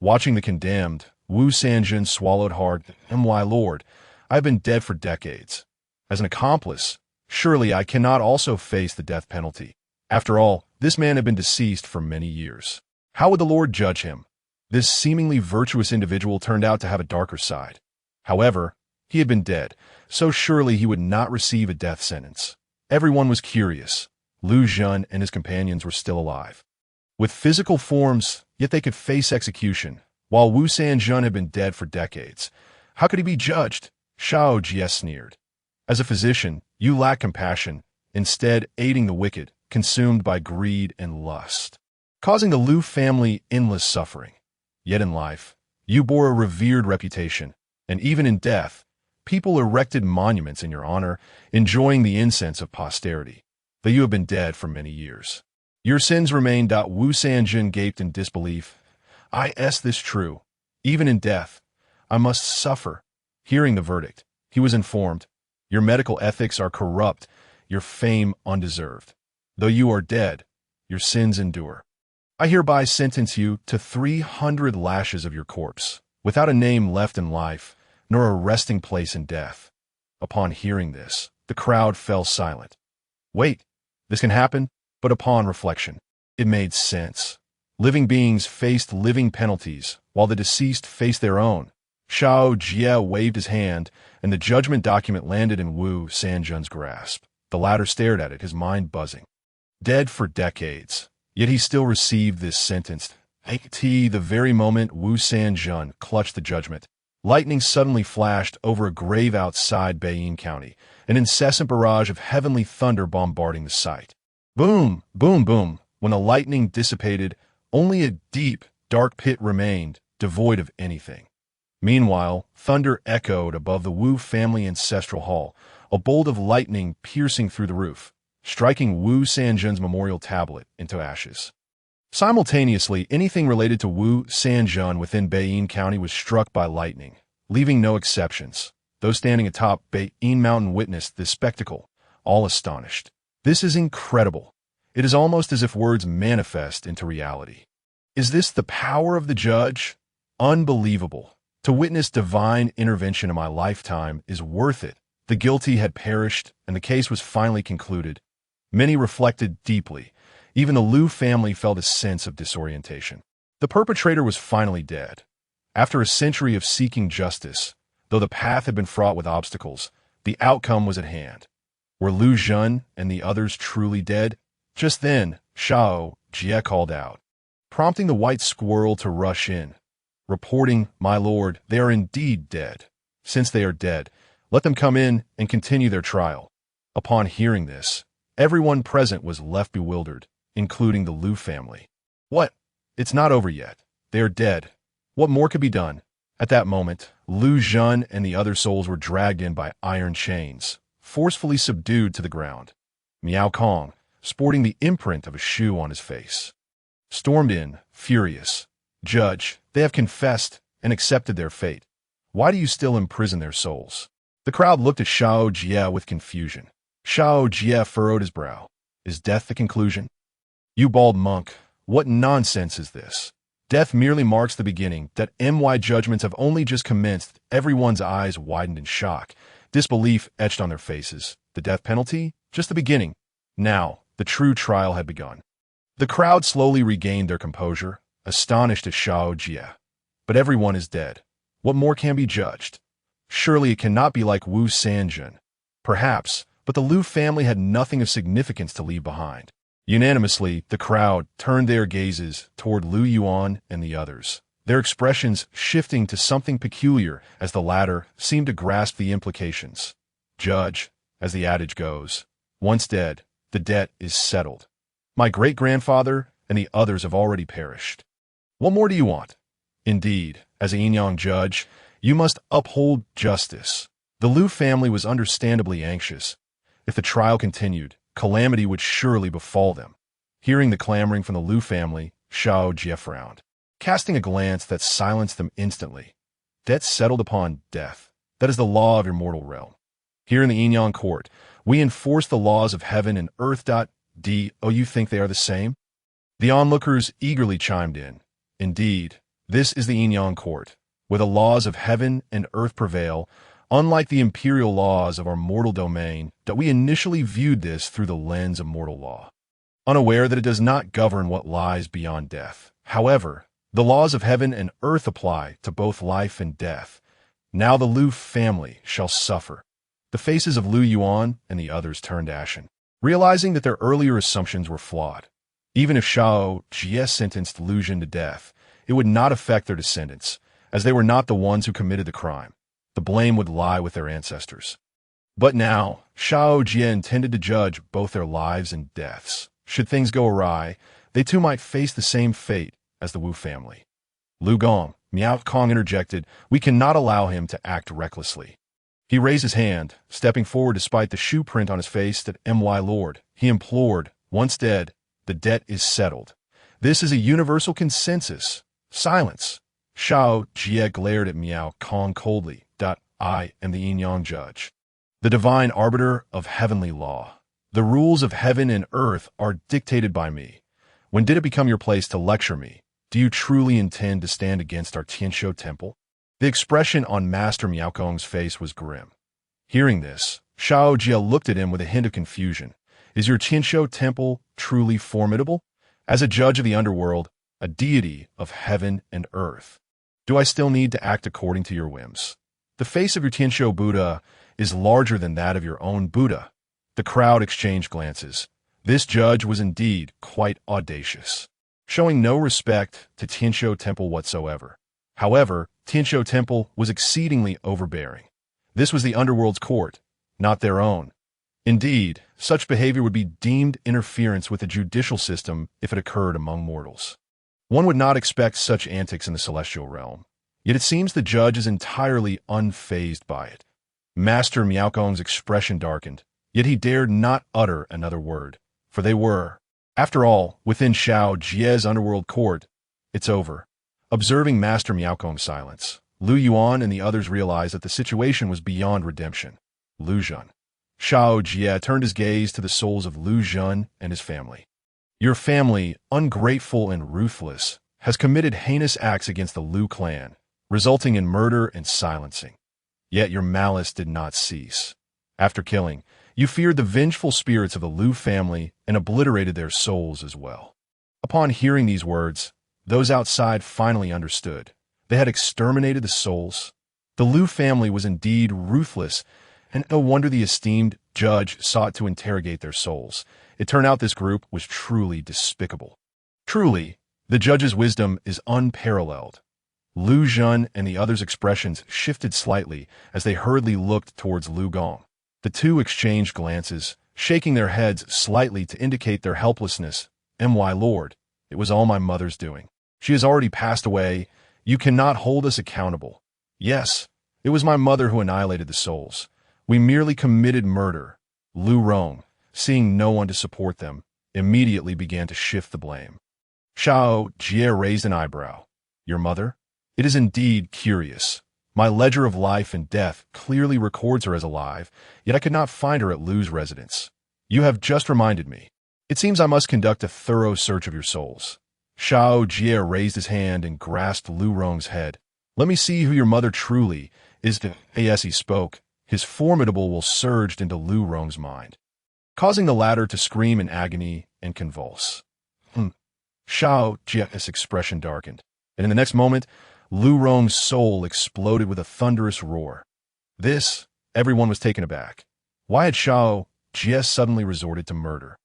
Watching the condemned, Wu Sanjun swallowed hard. My lord, I have been dead for decades. As an accomplice, surely I cannot also face the death penalty. After all, this man had been deceased for many years. How would the Lord judge him? This seemingly virtuous individual turned out to have a darker side. However, he had been dead, so surely he would not receive a death sentence. Everyone was curious. Lu Xun and his companions were still alive. With physical forms, yet they could face execution, while Wu Sanjun had been dead for decades. How could he be judged? Xiao Jie sneered. As a physician, you lack compassion, instead aiding the wicked, consumed by greed and lust, causing the Lu family endless suffering. Yet in life, you bore a revered reputation, and even in death, people erected monuments in your honor, enjoying the incense of posterity, though you have been dead for many years. Your sins remain. Wu Sanjun gaped in disbelief. Is this true? Even in death, I must suffer. Hearing the verdict, he was informed, your medical ethics are corrupt, your fame undeserved. Though you are dead, your sins endure. I hereby sentence you to 300 lashes of your corpse, without a name left in life, nor a resting place in death. Upon hearing this, the crowd fell silent. Wait, this can happen? But upon reflection, it made sense. Living beings faced living penalties, while the deceased faced their own. Xiao Jie waved his hand, and the judgment document landed in Wu Sanjun's grasp. The latter stared at it, his mind buzzing. Dead for decades, yet he still received this sentence. The very moment Wu Sanjun clutched the judgment, lightning suddenly flashed over a grave outside Beiyin County, an incessant barrage of heavenly thunder bombarding the site. Boom, boom, boom. When the lightning dissipated, only a deep, dark pit remained, devoid of anything. Meanwhile, thunder echoed above the Wu family ancestral hall, a bolt of lightning piercing through the roof, striking Wu Sanjun's memorial tablet into ashes. Simultaneously, anything related to Wu Sanjun within Beiyin County was struck by lightning, leaving no exceptions. Those standing atop Beiyin Mountain witnessed this spectacle, all astonished. This is incredible. It is almost as if words manifest into reality. Is this the power of the judge? Unbelievable. To witness divine intervention in my lifetime is worth it. The guilty had perished, and the case was finally concluded. Many reflected deeply. Even the Lu family felt a sense of disorientation. The perpetrator was finally dead. After a century of seeking justice, though the path had been fraught with obstacles, the outcome was at hand. Were Lu Xun and the others truly dead? Just then, Xiao Jie called out, prompting the white squirrel to rush in, reporting, my lord, they are indeed dead. Since they are dead, let them come in and continue their trial. Upon hearing this, everyone present was left bewildered, including the Lu family. What? It's not over yet. They are dead. What more could be done? At that moment, Lu Xun and the other souls were dragged in by iron chains, forcefully subdued to the ground. Miao Kong, sporting the imprint of a shoe on his face, stormed in, furious. "Judge, they have confessed and accepted their fate. Why do you still imprison their souls?" The crowd looked at Xiao Jie with confusion. Xiao Jie furrowed his brow. "Is death the conclusion? You bald monk, what nonsense is this? Death merely marks the beginning. That my judgments have only just commenced." Everyone's eyes widened in shock. Disbelief etched on their faces. The death penalty? Just the beginning. Now, the true trial had begun. The crowd slowly regained their composure, astonished at Xiao Jie. But everyone is dead. What more can be judged? Surely it cannot be like Wu Sanjun. Perhaps, but the Lu family had nothing of significance to leave behind. Unanimously, the crowd turned their gazes toward Lu Yuan and the others, their expressions shifting to something peculiar as the latter seemed to grasp the implications. "Judge, as the adage goes, once dead, the debt is settled. My great-grandfather and the others have already perished. What more do you want? Indeed, as a Yin-Yang Judge, you must uphold justice." The Lu family was understandably anxious. If the trial continued, calamity would surely befall them. Hearing the clamoring from the Lu family, Xiao Jie frowned, casting a glance that silenced them instantly. "Debt settled upon death. That is the law of your mortal realm. Here in the Yin-Yang court, we enforce the laws of heaven and earth. Do you think they are the same?" The onlookers eagerly chimed in. "Indeed, this is the Yin-Yang court, where the laws of heaven and earth prevail. Unlike the imperial laws of our mortal domain, that we initially viewed this through the lens of mortal law, unaware that it does not govern what lies beyond death. However, the laws of heaven and earth apply to both life and death. Now the Lu family shall suffer." The faces of Lu Yuan and the others turned ashen, realizing that their earlier assumptions were flawed. Even if Xiao Jie sentenced Lu Jin to death, it would not affect their descendants, as they were not the ones who committed the crime. The blame would lie with their ancestors. But now, Xiao Jie intended to judge both their lives and deaths. Should things go awry, they too might face the same fate as the Wu family. "Lu Gong," Miao Kong interjected, "we cannot allow him to act recklessly." He raised his hand, stepping forward despite the shoe print on his face. "That my lord," he implored, "once dead, the debt is settled. This is a universal consensus." Silence. Xiao Jie glared at Miao Kong coldly. "I am the Yin-Yang Judge, the divine arbiter of heavenly law. The rules of heaven and earth are dictated by me. When did it become your place to lecture me? Do you truly intend to stand against our Tianshou temple?" The expression on Master Miao Kong's face was grim. Hearing this, Xiao Jie looked at him with a hint of confusion. "Is your Tianshou temple truly formidable? As a judge of the underworld, a deity of heaven and earth, do I still need to act according to your whims? The face of your Tianshou Buddha is larger than that of your own Buddha." The crowd exchanged glances. This judge was indeed quite audacious, showing no respect to Tianshou temple whatsoever. However, Tianshou temple was exceedingly overbearing. This was the underworld's court, not their own. Indeed, such behavior would be deemed interference with the judicial system if it occurred among mortals. One would not expect such antics in the celestial realm. Yet it seems the judge is entirely unfazed by it. Master Miao Kong's expression darkened, yet he dared not utter another word, for they were, after all, within Xiao Jie's underworld court. "It's over." Observing Master Miao Kong's silence, Lu Yuan and the others realized that the situation was beyond redemption. "Lu Jun." Xiao Jie turned his gaze to the souls of Lu Jun and his family. "Your family, ungrateful and ruthless, has committed heinous acts against the Lu clan, resulting in murder and silencing. Yet your malice did not cease. After killing, you feared the vengeful spirits of the Lu family and obliterated their souls as well." Upon hearing these words, those outside finally understood. They had exterminated the souls. The Lu family was indeed ruthless, and no wonder the esteemed judge sought to interrogate their souls. It turned out this group was truly despicable. Truly, the judge's wisdom is unparalleled. Lu Jun and the others' expressions shifted slightly as they hurriedly looked towards Lu Gong. The two exchanged glances, shaking their heads slightly to indicate their helplessness. "My lord, it was all my mother's doing. She has already passed away. You cannot hold us accountable." "Yes, it was my mother who annihilated the souls. We merely committed murder." Lu Rong, seeing no one to support them, immediately began to shift the blame. Xiao Jie raised an eyebrow. Your mother? It is indeed curious. My ledger of life and death clearly records her as alive, yet I could not find her at Lu's residence. You have just reminded me. It seems I must conduct a thorough search of your souls. Xiao Jie raised his hand and grasped Lu Rong's head. Let me see who your mother truly is. As he spoke, his formidable will surged into Lu Rong's mind, causing the latter to scream in agony and convulse. Xiao Jie's expression darkened, and in the next moment, Lu Rong's soul exploded with a thunderous roar. Everyone was taken aback. Why had Xiao Jie suddenly resorted to murder?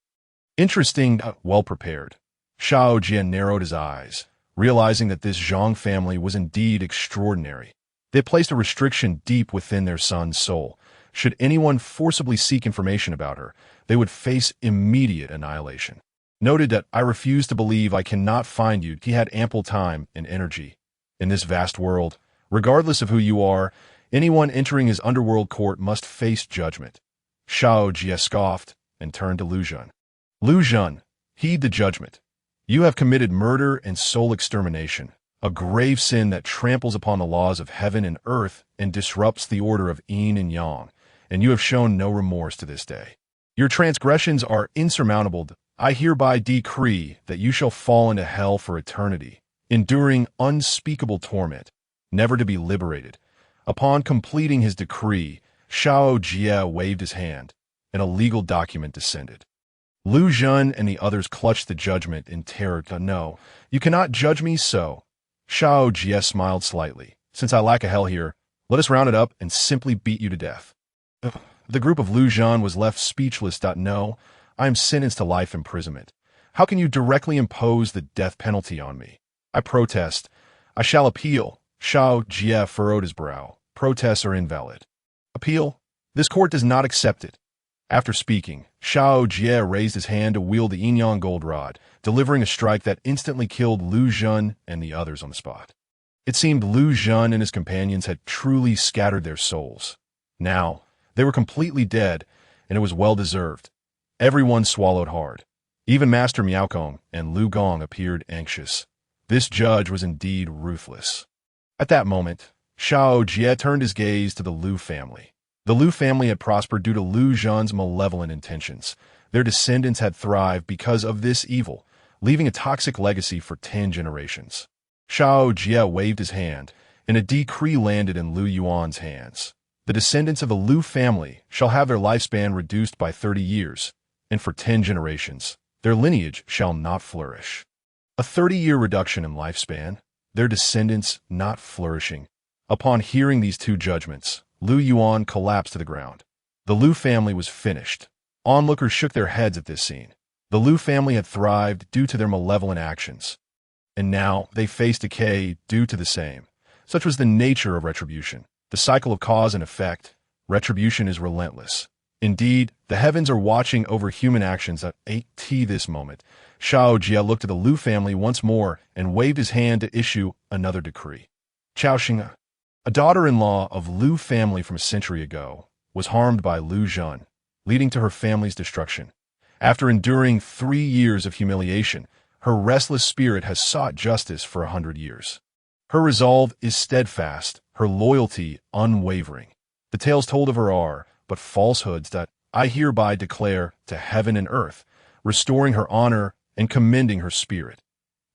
Interesting, well prepared. Xiao Jie narrowed his eyes, realizing that this Zhang family was indeed extraordinary. They placed a restriction deep within their son's soul. Should anyone forcibly seek information about her, they would face immediate annihilation. Noted that I refuse to believe I cannot find you. He had ample time and energy. In this vast world, regardless of who you are, anyone entering his underworld court must face judgment. Xiao Jie scoffed and turned to Lu Zhen. Lu Zhen, heed the judgment. You have committed murder and soul extermination, a grave sin that tramples upon the laws of heaven and earth and disrupts the order of yin and yang, and you have shown no remorse to this day. Your transgressions are insurmountable. I hereby decree that you shall fall into hell for eternity, enduring unspeakable torment, never to be liberated. Upon completing his decree, Xiao Jie waved his hand, and a legal document descended. Lu Zhen and the others clutched the judgment in terror. No, you cannot judge me so. Xiao Jie smiled slightly. Since I lack a hell here, let us round it up and simply beat you to death. The group of Lu Zhen was left speechless. No, I am sentenced to life imprisonment. How can you directly impose the death penalty on me? I protest. I shall appeal. Xiao Jie furrowed his brow. Protests are invalid. Appeal? This court does not accept it. After speaking, Xiao Jie raised his hand to wield the Yin-Yang gold rod, delivering a strike that instantly killed Lu Zhen and the others on the spot. It seemed Lu Zhen and his companions had truly scattered their souls. Now, they were completely dead, and it was well-deserved. Everyone swallowed hard. Even Master Miaokong and Lu Gong appeared anxious. This judge was indeed ruthless. At that moment, Xiao Jie turned his gaze to the Lu family. The Lu family had prospered due to Lu Zhen's malevolent intentions. Their descendants had thrived because of this evil, leaving a toxic legacy for 10 generations. Xiao Jie waved his hand, and a decree landed in Lu Yuan's hands. The descendants of the Lu family shall have their lifespan reduced by 30 years, and for 10 generations, their lineage shall not flourish. A 30-year reduction in lifespan, their descendants not flourishing. Upon hearing these two judgments, Lu Yuan collapsed to the ground. The Lu family was finished. Onlookers shook their heads at this scene. The Lu family had thrived due to their malevolent actions, and now they faced decay due to the same. Such was the nature of retribution. The cycle of cause and effect. Retribution is relentless. Indeed, the heavens are watching over human actions at this moment. Xiao Jie looked at the Lu family once more and waved his hand to issue another decree. Chao Xing, a daughter-in-law of Lu family from a century ago, was harmed by Lu Zhen, leading to her family's destruction. After enduring 3 years of humiliation, her restless spirit has sought justice for 100 years. Her resolve is steadfast, her loyalty unwavering. The tales told of her are but falsehoods that I hereby declare to heaven and earth, restoring her honor and commending her spirit.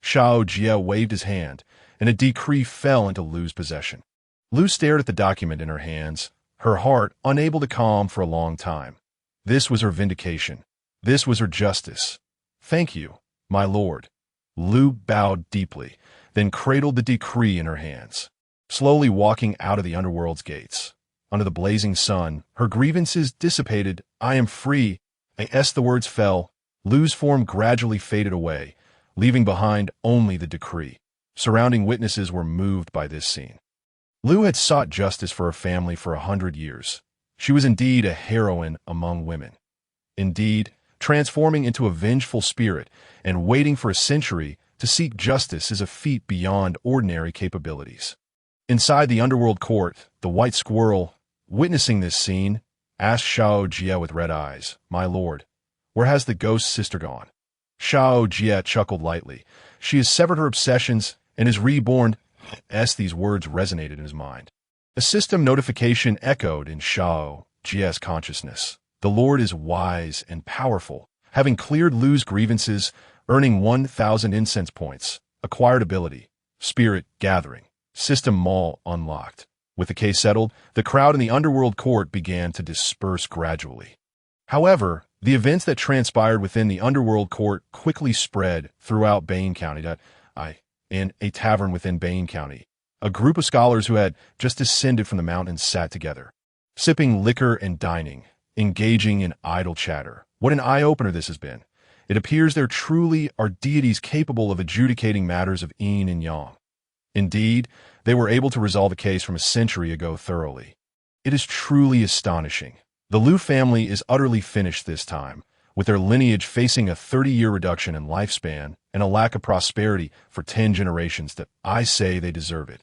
Xiao Jie waved his hand, and a decree fell into Lu's possession. Lu stared at the document in her hands, her heart unable to calm for a long time. This was her vindication. This was her justice. Thank you, my lord. Lu bowed deeply, then cradled the decree in her hands, slowly walking out of the underworld's gates. Under the blazing sun, her grievances dissipated. I am free. As the words fell, Lu's form gradually faded away, leaving behind only the decree. Surrounding witnesses were moved by this scene. Lu had sought justice for her family for 100 years. She was indeed a heroine among women. Indeed, transforming into a vengeful spirit and waiting for a century to seek justice is a feat beyond ordinary capabilities. Inside the underworld court, the white squirrel, witnessing this scene, asked Xiao Jie with red eyes, "My lord, where has the ghost sister gone?" Xiao Jie chuckled lightly. She has severed her obsessions and is reborn. These words resonated in his mind. A system notification echoed in Xiao Jie's consciousness. The Lord is wise and powerful, having cleared Lu's grievances, earning 1,000 incense points, acquired ability, spirit gathering, system mall unlocked. With the case settled, the crowd in the underworld court began to disperse gradually. However, the events that transpired within the underworld court quickly spread throughout Bane County. In a tavern within Bane County, a group of scholars who had just descended from the mountains sat together, sipping liquor and dining, engaging in idle chatter. What an eye-opener this has been. It appears there truly are deities capable of adjudicating matters of yin and yang. Indeed, they were able to resolve a case from a century ago thoroughly. It is truly astonishing. The Lu family is utterly finished this time, with their lineage facing a 30-year reduction in lifespan and a lack of prosperity for 10 generations. That I say they deserve it.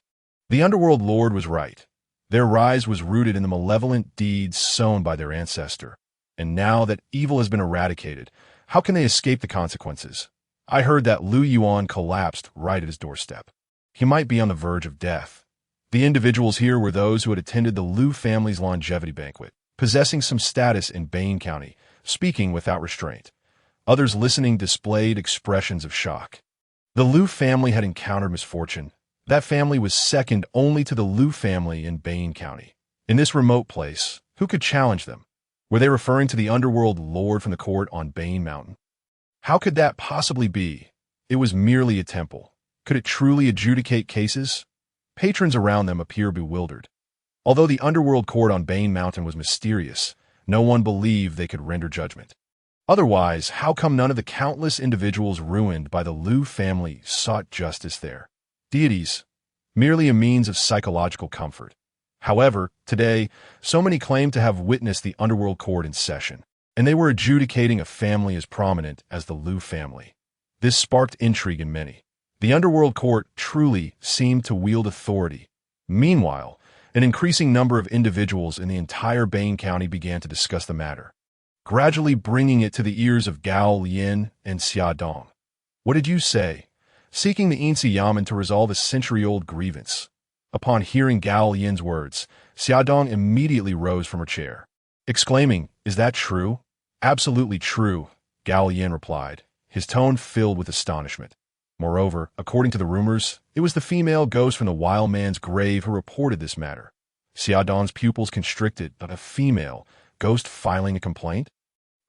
The underworld lord was right. Their rise was rooted in the malevolent deeds sown by their ancestor. And now that evil has been eradicated, how can they escape the consequences? I heard that Lu Yuan collapsed right at his doorstep. He might be on the verge of death. The individuals here were those who had attended the Lu family's longevity banquet, possessing some status in Bane County, speaking without restraint. Others listening displayed expressions of shock. The Lu family had encountered misfortune. That family was second only to the Lu family in Bane County. In this remote place, who could challenge them? Were they referring to the underworld lord from the court on Bane Mountain? How could that possibly be? It was merely a temple. Could it truly adjudicate cases? Patrons around them appear bewildered. Although the underworld court on Bane Mountain was mysterious, no one believed they could render judgment. Otherwise, how come none of the countless individuals ruined by the Lu family sought justice there? Deities, merely a means of psychological comfort. However, today, so many claim to have witnessed the underworld court in session, and they were adjudicating a family as prominent as the Lu family. This sparked intrigue in many. The underworld court truly seemed to wield authority. Meanwhile, an increasing number of individuals in the entire Bane County began to discuss the matter, gradually bringing it to the ears of Gao Lian and Xia Dong. What did you say? Seeking the Yinsi Yamen to resolve a century-old grievance. Upon hearing Gao Lian's words, Xia Dong immediately rose from her chair, exclaiming, "Is that true?" "Absolutely true," Gao Lian replied, his tone filled with astonishment. Moreover, according to the rumors, it was the female ghost from the wild man's grave who reported this matter. Xia Dong's pupils constricted, but a female ghost filing a complaint?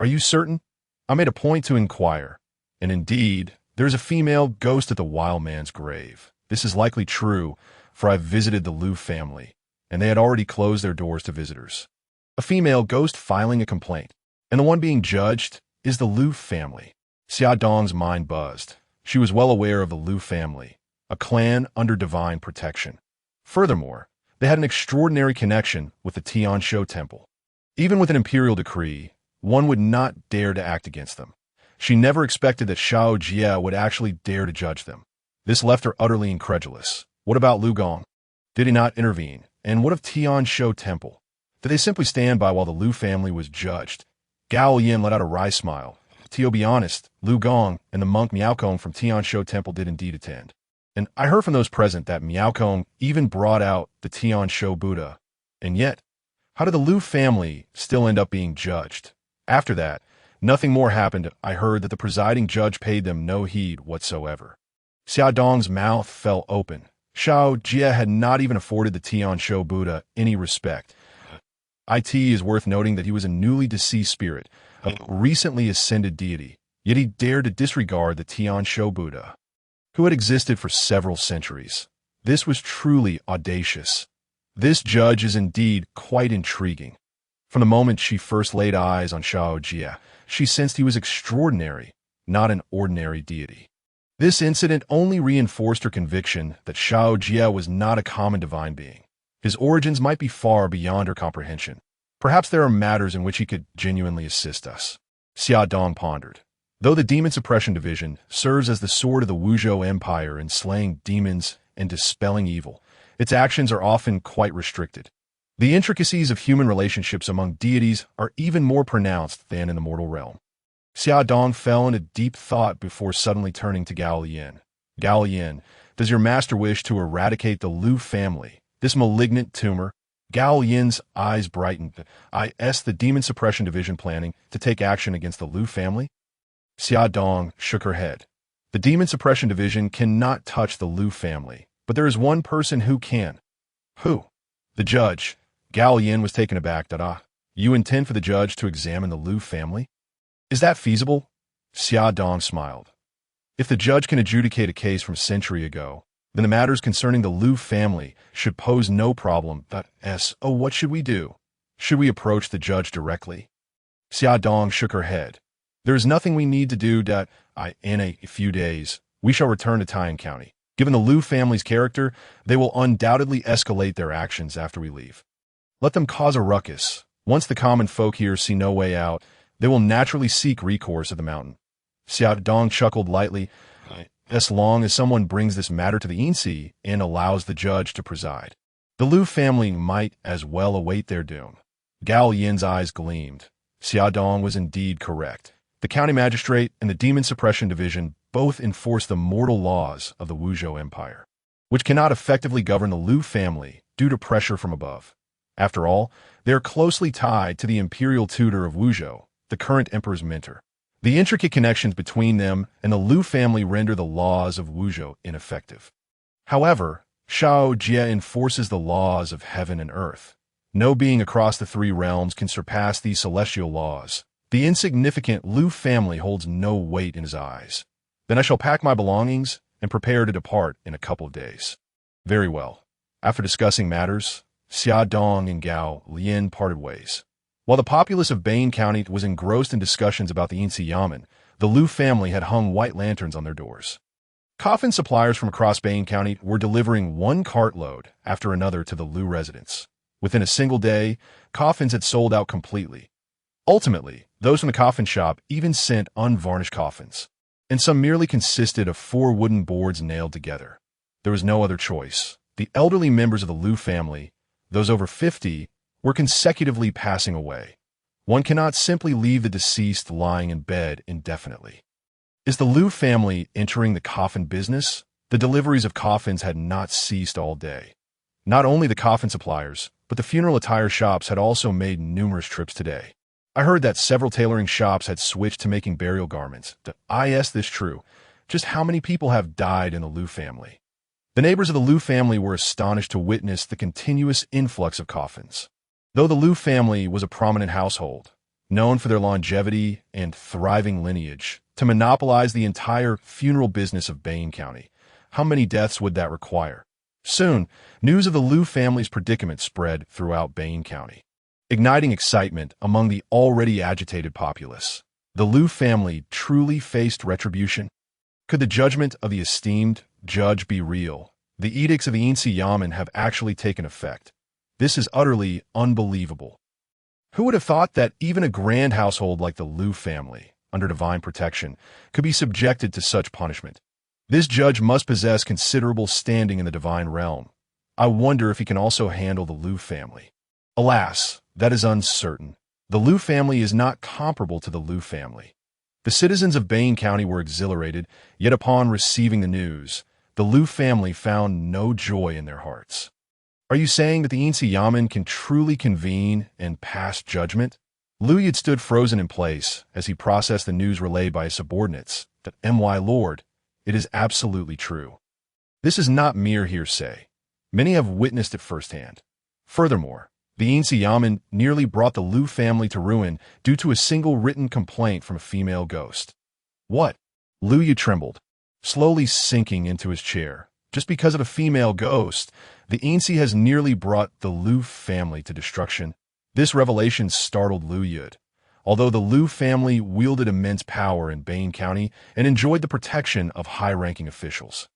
Are you certain? I made a point to inquire. And indeed, there is a female ghost at the wild man's grave. This is likely true, for I've visited the Lu family, and they had already closed their doors to visitors. A female ghost filing a complaint, and the one being judged is the Lu family. Xia Dong's mind buzzed. She was well aware of the Lu family, a clan under divine protection. Furthermore, they had an extraordinary connection with the Tianshou temple. Even with an imperial decree, one would not dare to act against them. She never expected that Xiao Jie would actually dare to judge them. This left her utterly incredulous. What about Lu Gong? Did he not intervene? And what of Tianshou temple? Did they simply stand by while the Lu family was judged? Gao Yin let out a wry smile. To be honest, Lu Gong and the monk Miaokong from Tianshou temple did indeed attend. And I heard from those present that Miaokong even brought out the Tianshou Buddha. And yet, how did the Lu family still end up being judged? After that, nothing more happened. I heard that the presiding judge paid them no heed whatsoever. Xia Dong's mouth fell open. Xiao Jie had not even afforded the Tianshou Buddha any respect. It is worth noting that he was a newly deceased spirit, a recently ascended deity, yet he dared to disregard the Tianshou Buddha, who had existed for several centuries. This was truly audacious. This judge is indeed quite intriguing. From the moment she first laid eyes on Xiao Jie, she sensed he was extraordinary, not an ordinary deity. This incident only reinforced her conviction that Xiao Jie was not a common divine being. His origins might be far beyond her comprehension. Perhaps there are matters in which he could genuinely assist us. Xia Dong pondered. Though the Demon Suppression Division serves as the sword of the Wuzhou Empire in slaying demons and dispelling evil, its actions are often quite restricted. The intricacies of human relationships among deities are even more pronounced than in the mortal realm. Xiao Dong fell into deep thought before suddenly turning to Gao Lian. Gao Lian, does your master wish to eradicate the Liu family, this malignant tumor? Gao Yin's eyes brightened. The Demon Suppression Division planning to take action against the Liu family? Xiao Dong shook her head. The Demon Suppression Division cannot touch the Liu family, but there is one person who can. Who? The judge. Gao Yin was taken aback. You intend for the judge to examine the Liu family? Is that feasible? Xiao Dong smiled. If the judge can adjudicate a case from a century ago, then the matters concerning the Liu family should pose no problem. What should we do? Should we approach the judge directly? Xiao Dong shook her head. There is nothing we need to do. In a few days, we shall return to Taiyan County. Given the Liu family's character, they will undoubtedly escalate their actions after we leave. Let them cause a ruckus. Once the common folk here see no way out, they will naturally seek recourse at the mountain. Xiao Dong chuckled lightly. As long as someone brings this matter to the Yin and allows the judge to preside, the Liu family might as well await their doom. Gao Yin's eyes gleamed. Xiao Dong was indeed correct. The county magistrate and the Demon Suppression Division both enforce the mortal laws of the Wuzhou Empire, which cannot effectively govern the Liu family due to pressure from above. After all, they are closely tied to the imperial tutor of Wuzhou, the current emperor's mentor. The intricate connections between them and the Liu family render the laws of Wuzhou ineffective. However, Xiao Jie enforces the laws of heaven and earth. No being across the three realms can surpass these celestial laws. The insignificant Liu family holds no weight in his eyes. Then I shall pack my belongings and prepare to depart in a couple of days. Very well. After discussing matters, Xiao Dong and Gao Lian parted ways. While the populace of Bane County was engrossed in discussions about the Yin-Yang, the Liu family had hung white lanterns on their doors. Coffin suppliers from across Bane County were delivering one cartload after another to the Liu residents. Within a single day, coffins had sold out completely. Ultimately, those from the coffin shop even sent unvarnished coffins, and some merely consisted of 4 wooden boards nailed together. There was no other choice. The elderly members of the Liu family, those over 50, were consecutively passing away. One cannot simply leave the deceased lying in bed indefinitely. Is the Liu family entering the coffin business? The deliveries of coffins had not ceased all day. Not only the coffin suppliers, but the funeral attire shops had also made numerous trips today. I heard that several tailoring shops had switched to making burial garments. Is this true? Just how many people have died in the Liu family? The neighbors of the Liu family were astonished to witness the continuous influx of coffins. Though the Liu family was a prominent household, known for their longevity and thriving lineage, to monopolize the entire funeral business of Bane County, how many deaths would that require? Soon, news of the Liu family's predicament spread throughout Bane County, igniting excitement among the already agitated populace. The Liu family truly faced retribution? Could the judgment of the esteemed judge be real? The edicts of the Yin-Yang have actually taken effect. This is utterly unbelievable. Who would have thought that even a grand household like the Liu family, under divine protection, could be subjected to such punishment? This judge must possess considerable standing in the divine realm. I wonder if he can also handle the Liu family. Alas, that is uncertain. The Liu family is not comparable to the Liu family. The citizens of Bane County were exhilarated, yet upon receiving the news, the Liu family found no joy in their hearts. Are you saying that the Yin-Yang can truly convene and pass judgment? Liu Yid stood frozen in place as he processed the news relayed by his subordinates. My lord, it is absolutely true. This is not mere hearsay. Many have witnessed it firsthand. Furthermore, the Yin-Yang nearly brought the Liu family to ruin due to a single written complaint from a female ghost. What? Liu Yid trembled, slowly sinking into his chair. Just because of a female ghost, the Yin-Si has nearly brought the Liu family to destruction. This revelation startled Liu Yid. Although the Liu family wielded immense power in Bane County and enjoyed the protection of high-ranking officials.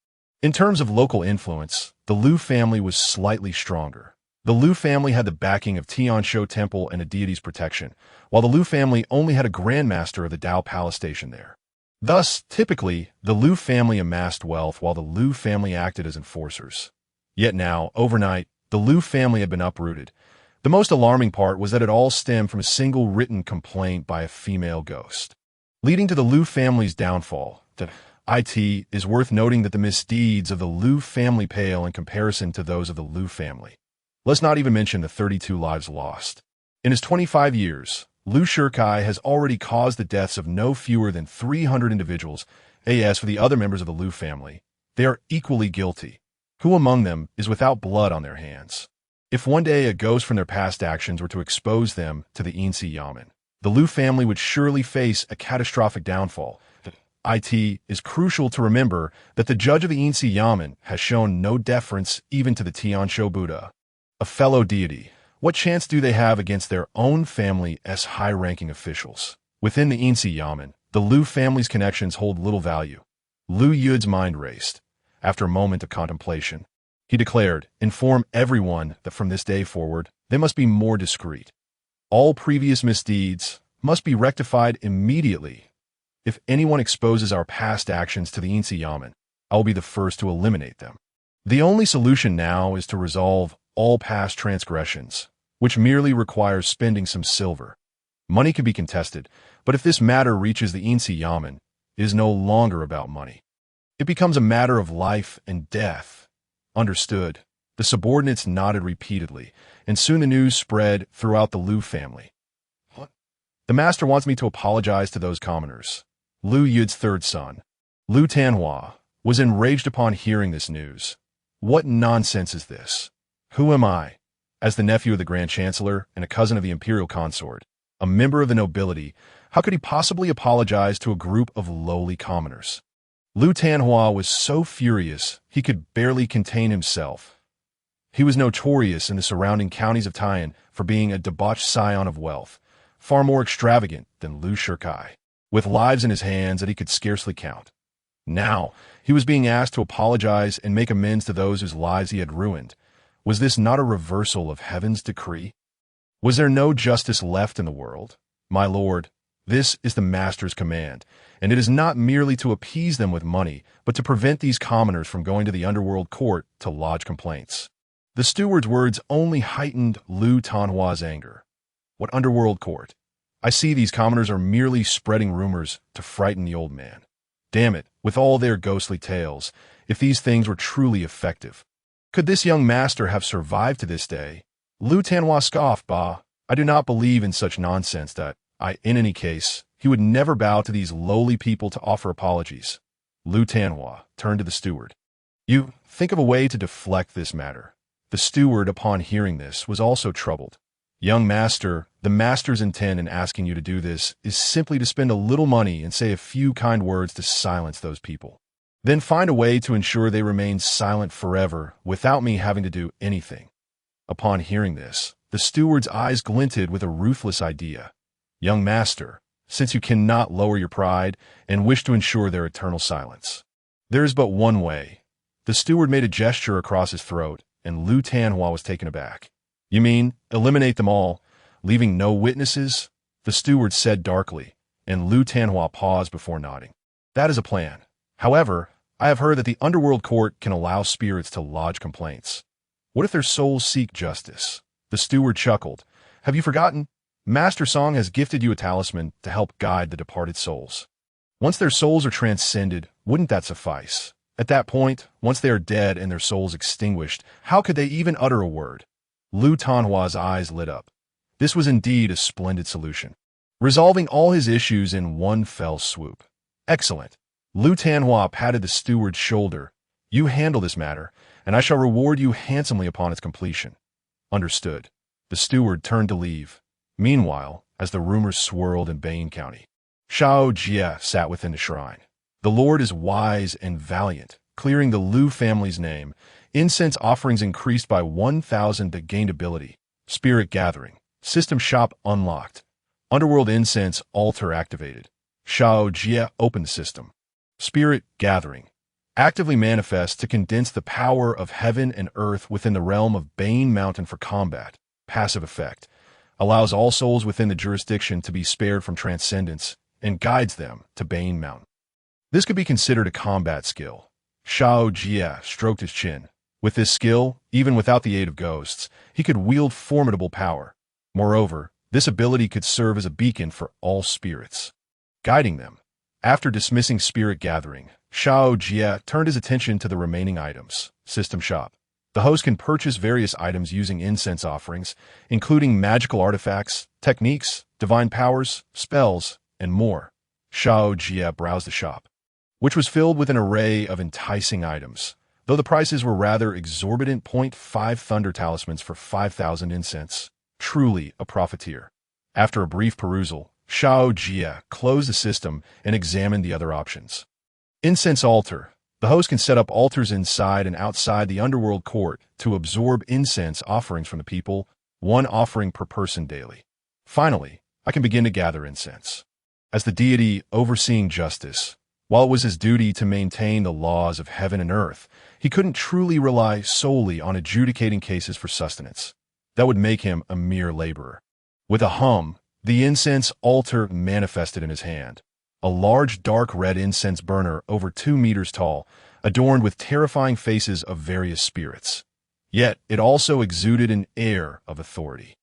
In terms of local influence, the Liu family was slightly stronger. The Liu family had the backing of Tianshu Temple and a deity's protection, while the Liu family only had a grandmaster of the Dao Palace station there. Thus, typically, the Liu family amassed wealth while the Liu family acted as enforcers. Yet now, overnight, the Liu family had been uprooted. The most alarming part was that it all stemmed from a single written complaint by a female ghost. leading to the Liu family's downfall. It is worth noting that the misdeeds of the Liu family pale in comparison to those of the Liu family. Let's not even mention the 32 lives lost. In his 25 years, Liu Shikai has already caused the deaths of no fewer than 300 individuals. As for the other members of the Liu family, they are equally guilty. Who among them is without blood on their hands? If one day a ghost from their past actions were to expose them to the Yin-Yang, the Liu family would surely face a catastrophic downfall. It is crucial to remember that the judge of the Yin-Yang has shown no deference even to the Tiansho Buddha, a fellow deity. What chance do they have against their own family's high-ranking officials? Within the Yin-Yang, the Liu family's connections hold little value. Liu Yude's mind raced. After a moment of contemplation, he declared, "Inform everyone that from this day forward, they must be more discreet. All previous misdeeds must be rectified immediately. If anyone exposes our past actions to the Yin-Yang, I will be the first to eliminate them. The only solution now is to resolve all past transgressions, which merely requires spending some silver. Money can be contested, but if this matter reaches the Yin-Yang, it is no longer about money. It becomes a matter of life and death." Understood. The subordinates nodded repeatedly, and soon the news spread throughout the Liu family. "What? The master wants me to apologize to those commoners." Liu Yude's third son, Liu Tanhua, was enraged upon hearing this news. "What nonsense is this? Who am I?" As the nephew of the Grand Chancellor and a cousin of the imperial consort, a member of the nobility, how could he possibly apologize to a group of lowly commoners? Liu Tanhua was so furious he could barely contain himself. He was notorious in the surrounding counties of Taiyan for being a debauched scion of wealth, far more extravagant than Liu Shikai, with lives in his hands that he could scarcely count. Now, he was being asked to apologize and make amends to those whose lives he had ruined. Was this not a reversal of heaven's decree? Was there no justice left in the world? "My lord, this is the master's command, and it is not merely to appease them with money, but to prevent these commoners from going to the underworld court to lodge complaints." The steward's words only heightened Liu Tanhua's anger. "What underworld court? I see these commoners are merely spreading rumors to frighten the old man. Damn it, with all their ghostly tales, if these things were truly effective. Could this young master have survived to this day?" Liu Tanhua scoffed. "Bah, I do not believe in such nonsense in any case, he would never bow to these lowly people to offer apologies." Liu Tanhua turned to the steward. "You think of a way to deflect this matter." The steward, upon hearing this, was also troubled. "Young master, the master's intent in asking you to do this is simply to spend a little money and say a few kind words to silence those people. Then find a way to ensure they remain silent forever without me having to do anything." Upon hearing this, the steward's eyes glinted with a ruthless idea. "Young master, since you cannot lower your pride and wish to ensure their eternal silence, there is but one way." The steward made a gesture across his throat, and Liu Tanhua was taken aback. "You mean eliminate them all, leaving no witnesses?" the steward said darkly, and Liu Tanhua paused before nodding. "That is a plan. However, I have heard that the underworld court can allow spirits to lodge complaints. What if their souls seek justice?" The steward chuckled. "Have you forgotten? Master Song has gifted you a talisman to help guide the departed souls. Once their souls are transcended, wouldn't that suffice? At that point, once they are dead and their souls extinguished, how could they even utter a word?" Liu Tanhua's eyes lit up. This was indeed a splendid solution, resolving all his issues in one fell swoop. "Excellent." Liu Tanhua patted the steward's shoulder. "You handle this matter, and I shall reward you handsomely upon its completion." Understood. The steward turned to leave. Meanwhile, as the rumors swirled in Bain County, Xiao Jie sat within the shrine. "The Lord is wise and valiant, clearing the Liu family's name. Incense offerings increased by 1,000 that gained ability. Spirit gathering. System shop unlocked. Underworld incense altar activated." Xiao Jie opened the system. "Spirit gathering. Actively manifest to condense the power of heaven and earth within the realm of Bain Mountain for combat. Passive effect. Allows all souls within the jurisdiction to be spared from transcendence and guides them to Bain Mountain." This could be considered a combat skill. Xiao Jie stroked his chin. With this skill, even without the aid of ghosts, he could wield formidable power. Moreover, this ability could serve as a beacon for all spirits. guiding them. After dismissing spirit gathering, Xiao Jie turned his attention to the remaining items. System shop. The host can purchase various items using incense offerings, including magical artifacts, techniques, divine powers, spells, and more. Xiao Jie browsed the shop, which was filled with an array of enticing items, though the prices were rather exorbitant. 5 thunder talismans for 5,000 incense. Truly a profiteer. After a brief perusal, Xiao Jie closed the system and examined the other options. Incense altar. The host can set up altars inside and outside the underworld court to absorb incense offerings from the people, 1 offering per person daily. Finally, I can begin to gather incense. As the deity overseeing justice, while it was his duty to maintain the laws of heaven and earth, he couldn't truly rely solely on adjudicating cases for sustenance. That would make him a mere laborer. With a hum, the incense altar manifested in his hand. A large dark red incense burner over 2 meters tall, adorned with terrifying faces of various spirits. Yet it also exuded an air of authority.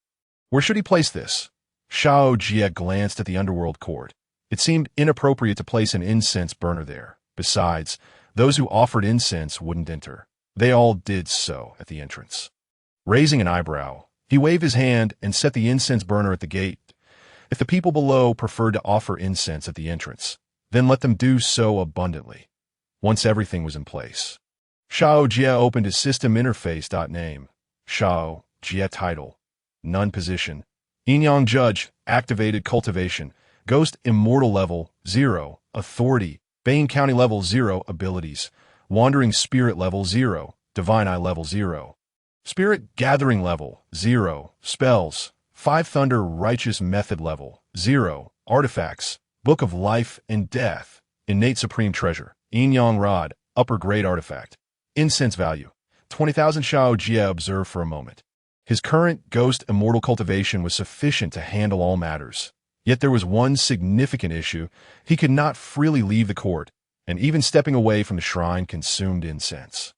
Where should he place this? Xiao Jie glanced at the underworld court. It seemed inappropriate to place an incense burner there. Besides, those who offered incense wouldn't enter. They all did so at the entrance. Raising an eyebrow, he waved his hand and set the incense burner at the gate. If the people below preferred to offer incense at the entrance, then let them do so abundantly. Once everything was in place, Xiao Jie opened his system interface. Name, Xiao Jie title, None position, Yin-Yang Judge, activated cultivation, Ghost Immortal level 0, authority, Bane County level 0, abilities, Wandering Spirit level 0, Divine Eye level 0, Spirit Gathering level 0, spells, 5 Thunder Righteous Method level 0, artifacts, Book of Life and Death, Innate Supreme Treasure, Yin-Yang Rod, upper grade artifact, incense value, 20,000. Xiao Jie observed for a moment. His current Ghost Immortal cultivation was sufficient to handle all matters. Yet there was one significant issue. He could not freely leave the court, and even stepping away from the shrine consumed incense.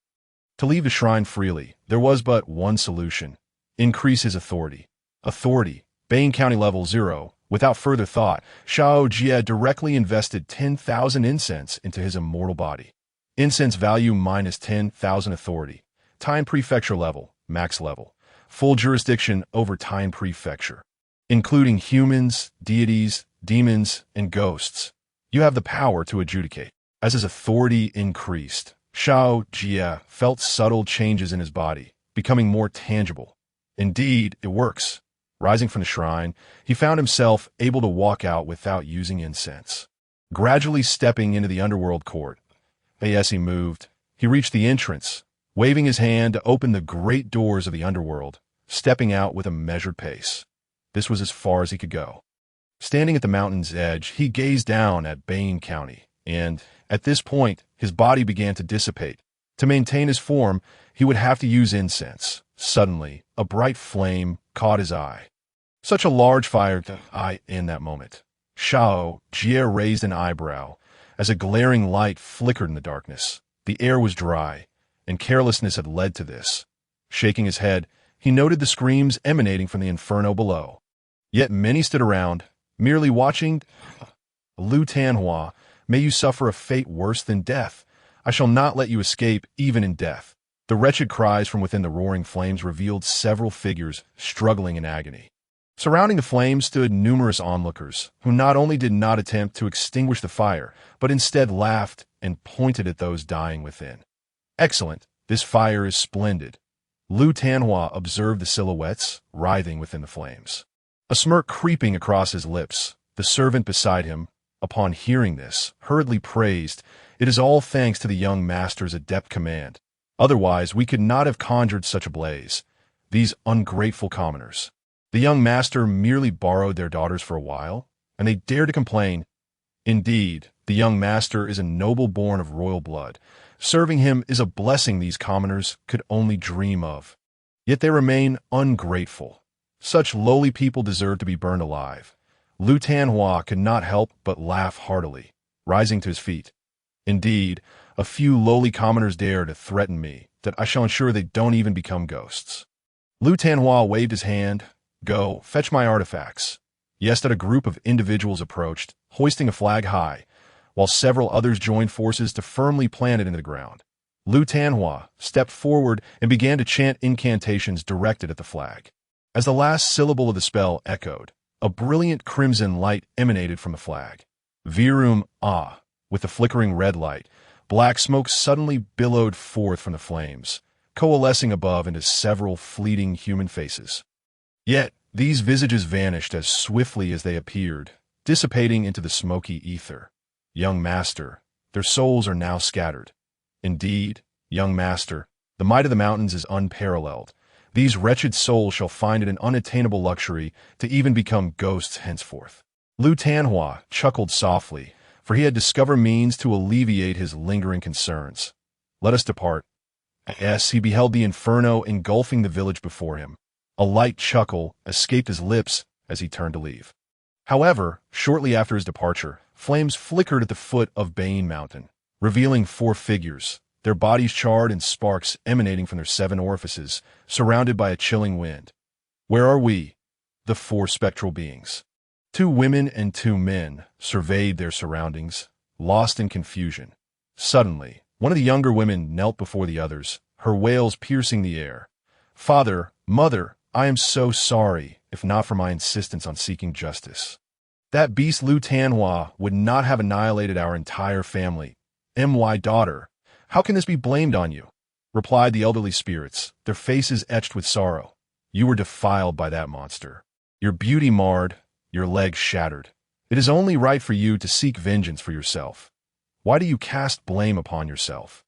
To leave the shrine freely, there was but one solution: increase his authority. Authority, Bane County level 0. Without further thought, Xiao Jie directly invested 10,000 incense into his immortal body. Incense value minus 10,000 authority. Time Prefecture level, max level. Full jurisdiction over Time Prefecture, including humans, deities, demons, and ghosts. You have the power to adjudicate. As his authority increased, Xiao Jie felt subtle changes in his body, becoming more tangible. Indeed, it works. Rising from the shrine, he found himself able to walk out without using incense. Gradually stepping into the underworld court, as he moved, he reached the entrance, waving his hand to open the great doors of the underworld, stepping out with a measured pace. This was as far as he could go. Standing at the mountain's edge, he gazed down at Bane County, and, at this point, his body began to dissipate. To maintain his form, he would have to use incense. Suddenly, a bright flame caught his eye. Such a large fire in that moment. Xiao Jie raised an eyebrow as a glaring light flickered in the darkness. The air was dry, and carelessness had led to this. Shaking his head, he noted the screams emanating from the inferno below. Yet many stood around, merely watching. Lu Tanhua, may you suffer a fate worse than death. I shall not let you escape even in death. The wretched cries from within the roaring flames revealed several figures struggling in agony. Surrounding the flames stood numerous onlookers, who not only did not attempt to extinguish the fire, but instead laughed and pointed at those dying within. Excellent, this fire is splendid. Lu Tanhua observed the silhouettes writhing within the flames. A smirk creeping across his lips, the servant beside him, upon hearing this, hurriedly praised, "It is all thanks to the young master's adept command. Otherwise, we could not have conjured such a blaze. These ungrateful commoners. The young master merely borrowed their daughters for a while, and they dare to complain. Indeed, the young master is a noble born of royal blood. Serving him is a blessing these commoners could only dream of. Yet they remain ungrateful. Such lowly people deserve to be burned alive." Lu Tanhua could not help but laugh heartily, rising to his feet. "Indeed, a few lowly commoners dare to threaten me, that I shall ensure they don't even become ghosts." Lu Tanhua waved his hand. "Go, fetch my artifacts." Yes, that a group of individuals approached, hoisting a flag high, while several others joined forces to firmly plant it into the ground. Lu Tanhua stepped forward and began to chant incantations directed at the flag. As the last syllable of the spell echoed, a brilliant crimson light emanated from the flag. Virum ah, with the flickering red light, black smoke suddenly billowed forth from the flames, coalescing above into several fleeting human faces. Yet, these visages vanished as swiftly as they appeared, dissipating into the smoky ether. Young master, their souls are now scattered. Indeed, young master, the might of the mountains is unparalleled. These wretched souls shall find it an unattainable luxury to even become ghosts henceforth. Lu Tanhua chuckled softly, for he had discovered means to alleviate his lingering concerns. Let us depart. Yes, he beheld the inferno engulfing the village before him. A light chuckle escaped his lips as he turned to leave. However, shortly after his departure, flames flickered at the foot of Bane Mountain, revealing 4 figures, their bodies charred and sparks emanating from their 7 orifices, surrounded by a chilling wind. Where are we? The 4 spectral beings. 2 women and 2 men surveyed their surroundings, lost in confusion. Suddenly, one of the younger women knelt before the others, her wails piercing the air. Father, mother, I am so sorry, if not for my insistence on seeking justice. That beast Lu Tanhua would not have annihilated our entire family. My daughter, how can this be blamed on you? Replied the elderly spirits, their faces etched with sorrow. You were defiled by that monster. Your beauty marred, your legs shattered. It is only right for you to seek vengeance for yourself. Why do you cast blame upon yourself?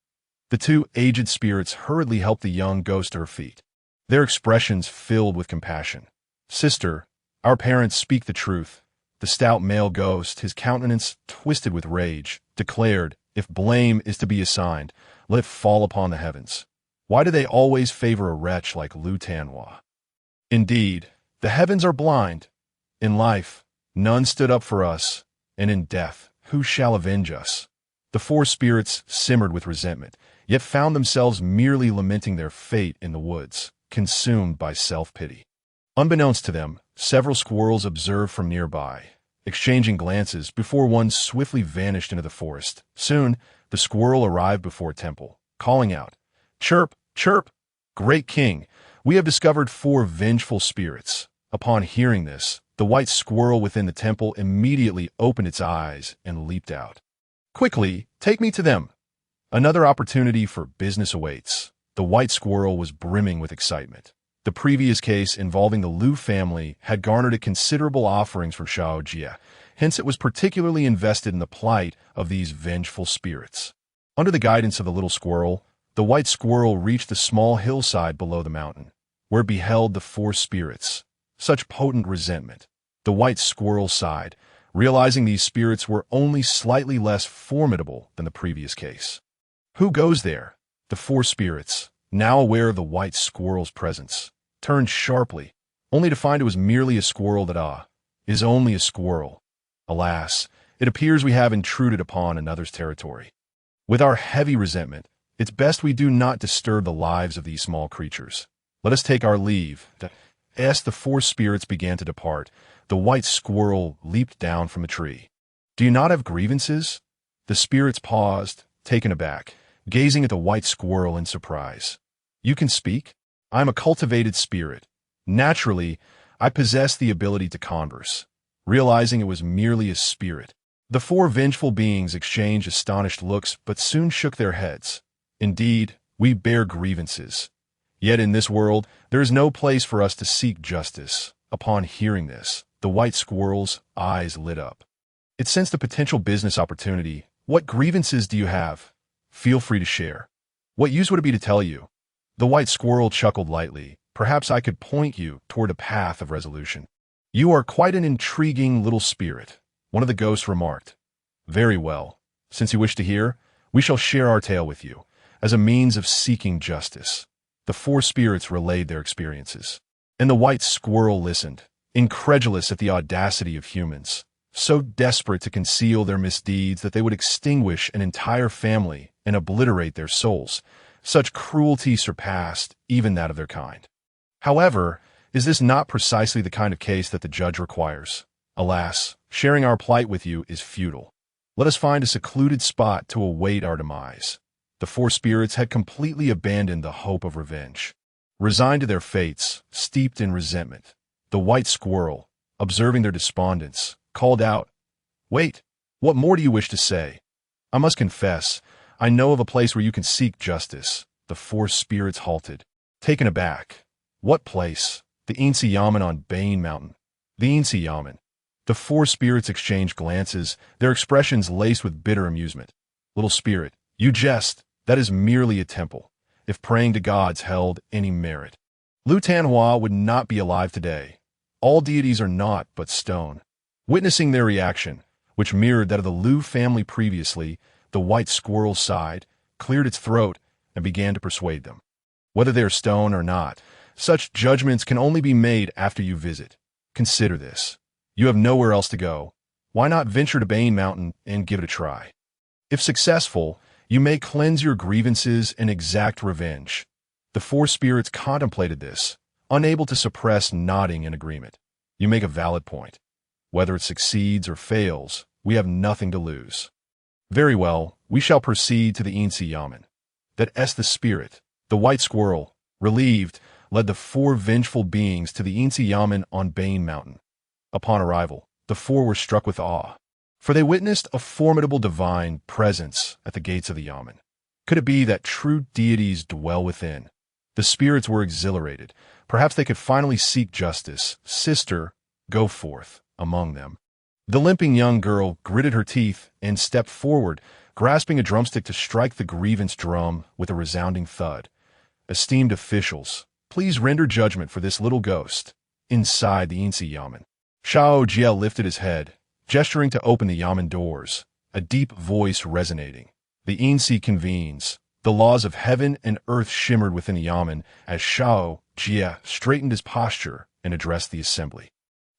The 2 aged spirits hurriedly helped the young ghost to her feet, their expressions filled with compassion. Sister, our parents speak the truth. The stout male ghost, his countenance twisted with rage, declared, if blame is to be assigned, let it fall upon the heavens. Why do they always favor a wretch like Lu Tanhua? Indeed, the heavens are blind. In life, none stood up for us, and in death, who shall avenge us? The 4 spirits simmered with resentment, yet found themselves merely lamenting their fate in the woods, consumed by self-pity. Unbeknownst to them, several squirrels observed from nearby, exchanging glances before one swiftly vanished into the forest. Soon, the squirrel arrived before a temple, calling out, "Chirp, chirp! Great king, we have discovered 4 vengeful spirits." Upon hearing this, the white squirrel within the temple immediately opened its eyes and leaped out. Quickly, take me to them. Another opportunity for business awaits. The white squirrel was brimming with excitement. The previous case involving the Lu family had garnered considerable offerings from Xiao Jie, hence it was particularly invested in the plight of these vengeful spirits. Under the guidance of the little squirrel, the white squirrel reached the small hillside below the mountain, where it beheld the 4 spirits. Such potent resentment. The white squirrel sighed, realizing these spirits were only slightly less formidable than the previous case. Who goes there? The 4 spirits, now aware of the white squirrel's presence, turned sharply, only to find it was merely a squirrel that is only a squirrel. Alas, it appears we have intruded upon another's territory. With our heavy resentment, it's best we do not disturb the lives of these small creatures. Let us take our leave. As the 4 spirits began to depart, the white squirrel leaped down from a tree. Do you not have grievances? The spirits paused, taken aback, gazing at the white squirrel in surprise. You can speak? I am a cultivated spirit. Naturally, I possess the ability to converse. Realizing it was merely a spirit, the 4 vengeful beings exchanged astonished looks but soon shook their heads. Indeed, we bear grievances. Yet in this world, there is no place for us to seek justice. Upon hearing this, the white squirrel's eyes lit up. It sensed a potential business opportunity. What grievances do you have? Feel free to share. What use would it be to tell you? The white squirrel chuckled lightly. Perhaps I could point you toward a path of resolution. You are quite an intriguing little spirit, one of the ghosts remarked. Very well. Since you wish to hear, we shall share our tale with you, as a means of seeking justice. The 4 spirits relayed their experiences, and the white squirrel listened, incredulous at the audacity of humans, so desperate to conceal their misdeeds that they would extinguish an entire family and obliterate their souls. Such cruelty surpassed even that of their kind. However, is this not precisely the kind of case that the judge requires? Alas, sharing our plight with you is futile. Let us find a secluded spot to await our demise. The four spirits had completely abandoned the hope of revenge. Resigned to their fates, steeped in resentment, the white squirrel, observing their despondence, called out, "Wait, what more do you wish to say? I must confess, I know of a place where you can seek justice." The four spirits halted, taken aback. What place? The Yin-Yang on Bane Mountain. The Yin-Yang. The four spirits exchanged glances, their expressions laced with bitter amusement. Little spirit, you jest. That is merely a temple, if praying to gods held any merit. Lu Tanhua would not be alive today. All deities are naught but stone. Witnessing their reaction, which mirrored that of the Lu family previously, the white squirrel sighed, cleared its throat, and began to persuade them. Whether they are stone or not, such judgments can only be made after you visit. Consider this. You have nowhere else to go. Why not venture to Bane Mountain and give it a try? If successful, you may cleanse your grievances and exact revenge. The four spirits contemplated this, unable to suppress nodding in agreement. You make a valid point. Whether it succeeds or fails, we have nothing to lose. Very well, we shall proceed to the Yin-Yang. That S the spirit, the white squirrel, relieved, led the four vengeful beings to the Yin-Yang on Bane Mountain. Upon arrival, the four were struck with awe, for they witnessed a formidable divine presence at the gates of the Yamen. Could it be that true deities dwell within? The spirits were exhilarated. Perhaps they could finally seek justice. Sister, go forth among them. The limping young girl gritted her teeth and stepped forward, grasping a drumstick to strike the grievance drum with a resounding thud. Esteemed officials, please render judgment for this little ghost. Inside the Yin-Yang. Xiao Jie lifted his head, gesturing to open the Yamen doors, a deep voice resonating. The Yin-Si convenes. The laws of heaven and earth shimmered within the Yamen as Xiao Jie straightened his posture and addressed the assembly.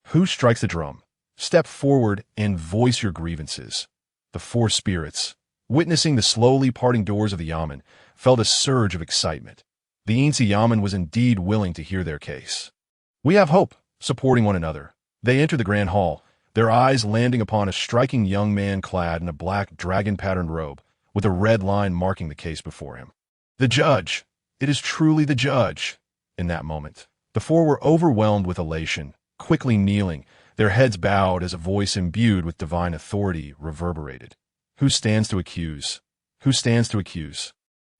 Who strikes the drum? Step forward and voice your grievances. The four spirits, witnessing the slowly parting doors of the Yamen, felt a surge of excitement. The Yin-Yang was indeed willing to hear their case. We have hope, supporting one another. They entered the grand hall, their eyes landing upon a striking young man clad in a black dragon-patterned robe, with a red line marking the case before him. The judge! It is truly the judge! In that moment, the four were overwhelmed with elation, quickly kneeling, their heads bowed as a voice imbued with divine authority reverberated. Who stands to accuse? Who stands to accuse?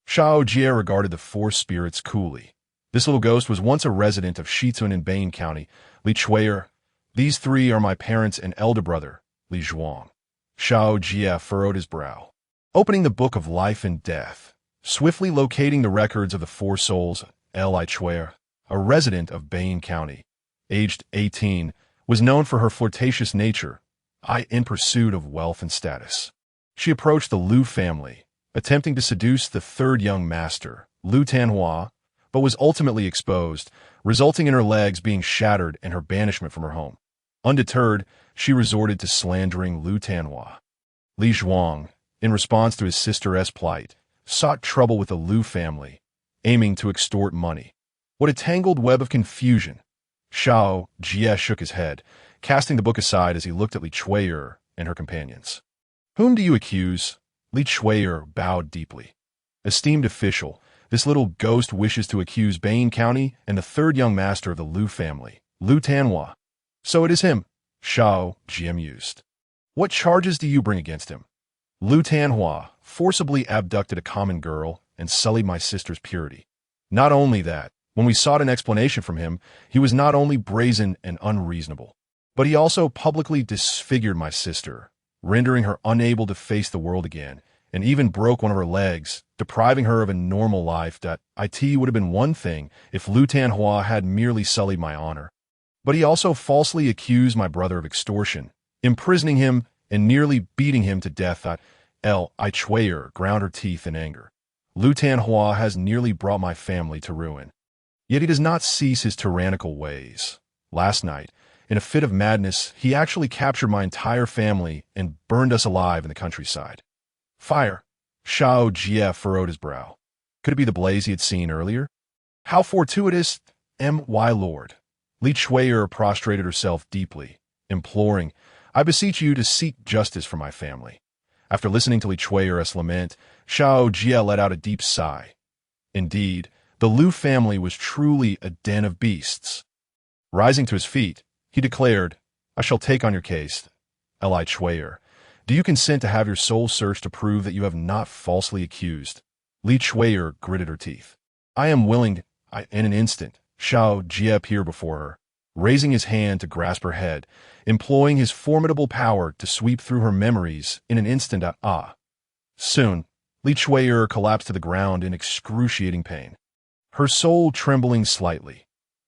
Xiao Jie regarded the four spirits coolly. This little ghost was once a resident of Shizun in Bane County, Li Chui'er. These three are my parents and elder brother, Li Zhuang. Xiao Jie furrowed his brow, opening the book of life and death, swiftly locating the records of the four souls. Li Chui'er, a resident of Bane County, aged 18, was known for her flirtatious nature, in pursuit of wealth and status. She approached the Lu family, attempting to seduce the third young master, Lu Tanhua, but was ultimately exposed, resulting in her legs being shattered and her banishment from her home. Undeterred, she resorted to slandering Lu Tanhua. Li Zhuang, in response to his sister's plight, sought trouble with the Lu family, aiming to extort money. What a tangled web of confusion! Xiao Jie shook his head, casting the book aside as he looked at Li Chui'er and her companions. Whom do you accuse? Li Chui'er bowed deeply. Esteemed official, this little ghost wishes to accuse Bane County and the third young master of the Lu family, Lu Tanhua. So it is him, Xiao Jie mused. What charges do you bring against him? Lu Tanhua forcibly abducted a common girl and sullied my sister's purity. Not only that, when we sought an explanation from him, he was not only brazen and unreasonable, but he also publicly disfigured my sister, rendering her unable to face the world again, and even broke one of her legs, depriving her of a normal life. It would have been one thing if Lu Tanhua had merely sullied my honor. But he also falsely accused my brother of extortion, imprisoning him and nearly beating him to death. Li Chui'er ground her teeth in anger. Lu Tanhua has nearly brought my family to ruin. Yet he does not cease his tyrannical ways. Last night, in a fit of madness, he actually captured my entire family and burned us alive in the countryside. Fire! Xiao Jie furrowed his brow. Could it be the blaze he had seen earlier? How fortuitous! My lord. Li Chui'er prostrated herself deeply, imploring, "I beseech you to seek justice for my family." After listening to Li Chui's lament, Xiao Jie let out a deep sigh. Indeed, the Lu family was truly a den of beasts. Rising to his feet, he declared, "I shall take on your case, Li Chui. Do you consent to have your soul searched to prove that you have not falsely accused?" Li Chui gritted her teeth. "I am willing." In an instant, Xiao Jie appeared before her, raising his hand to grasp her head, employing his formidable power to sweep through her memories in an instant. Soon, Li Chui collapsed to the ground in excruciating pain, her soul trembling slightly.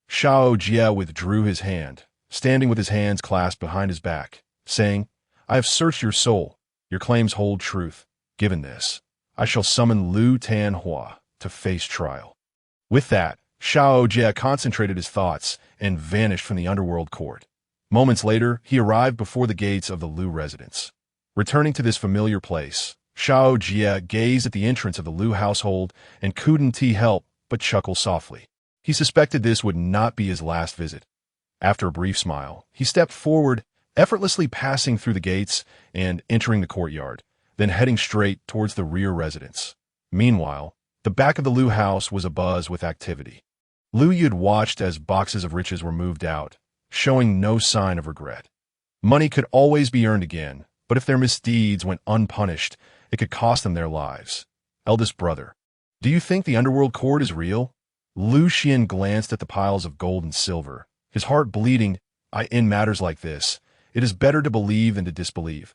Xiao Jie withdrew his hand, standing with his hands clasped behind his back, saying, "I have searched your soul. Your claims hold truth. Given this, I shall summon Lu Tanhua to face trial." With that, Xiao Jie concentrated his thoughts and vanished from the underworld court. Moments later, he arrived before the gates of the Lu residence. Returning to this familiar place, Xiao Jie gazed at the entrance of the Lu household and couldn't help but chuckle softly. He suspected this would not be his last visit. After a brief smile, he stepped forward, effortlessly passing through the gates and entering the courtyard, then heading straight towards the rear residence. Meanwhile, the back of the Lu house was abuzz with activity. Lu Yud watched as boxes of riches were moved out, showing no sign of regret. Money could always be earned again, but if their misdeeds went unpunished, it could cost them their lives. Eldest brother, do you think the underworld court is real? Lu Xian glanced at the piles of gold and silver, his heart bleeding. In matters like this, it is better to believe than to disbelieve.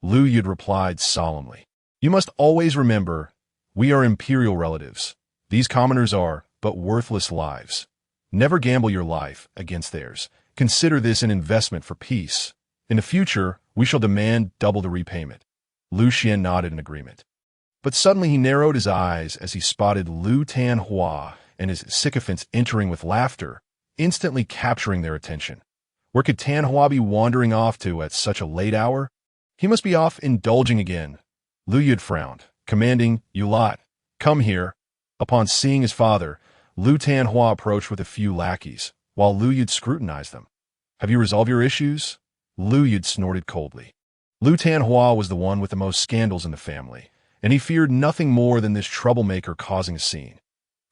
Lu Yud replied solemnly, "You must always remember, we are imperial relatives. These commoners are but worthless lives. Never gamble your life against theirs. Consider this an investment for peace. In the future, we shall demand double the repayment." Lu Xian nodded in agreement. But suddenly he narrowed his eyes as he spotted Lu Tanhua and his sycophants entering with laughter, instantly capturing their attention. Where could Tanhua be wandering off to at such a late hour? He must be off indulging again. Lu Yud frowned, commanding, "You lot, come here." Upon seeing his father, Lu Tanhua approached with a few lackeys, while Lu Yud scrutinized them. "Have you resolved your issues?" Lu Yud snorted coldly. Lu Tanhua was the one with the most scandals in the family, and he feared nothing more than this troublemaker causing a scene.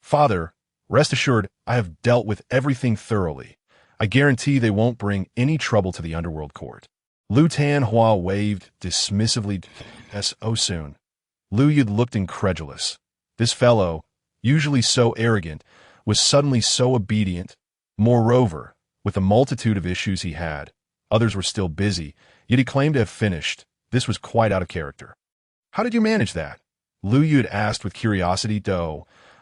"Father, rest assured, I have dealt with everything thoroughly. I guarantee they won't bring any trouble to the underworld court." Lu Tanhua waved dismissively. "So soon." Lu Yud looked incredulous. This fellow, usually so arrogant, was suddenly so obedient. Moreover, with the multitude of issues he had, others were still busy, yet he claimed to have finished. This was quite out of character. "How did you manage that?" Lu Yud asked with curiosity.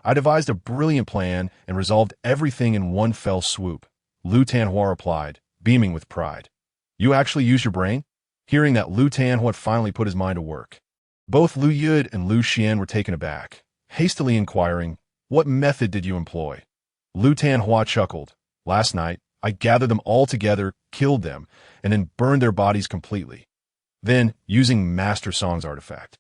"I devised a brilliant plan and resolved everything in one fell swoop," Lu Tanhua replied, beaming with pride. "You actually used your brain?" Hearing that, Lu Tanhua finally put his mind to work. Both Lu Yud and Lu Xian were taken aback, hastily inquiring, "What method did you employ?" Lu Tanhua chuckled. "Last night, I gathered them all together, killed them, and then burned their bodies completely. Then, using Master Song's artifact,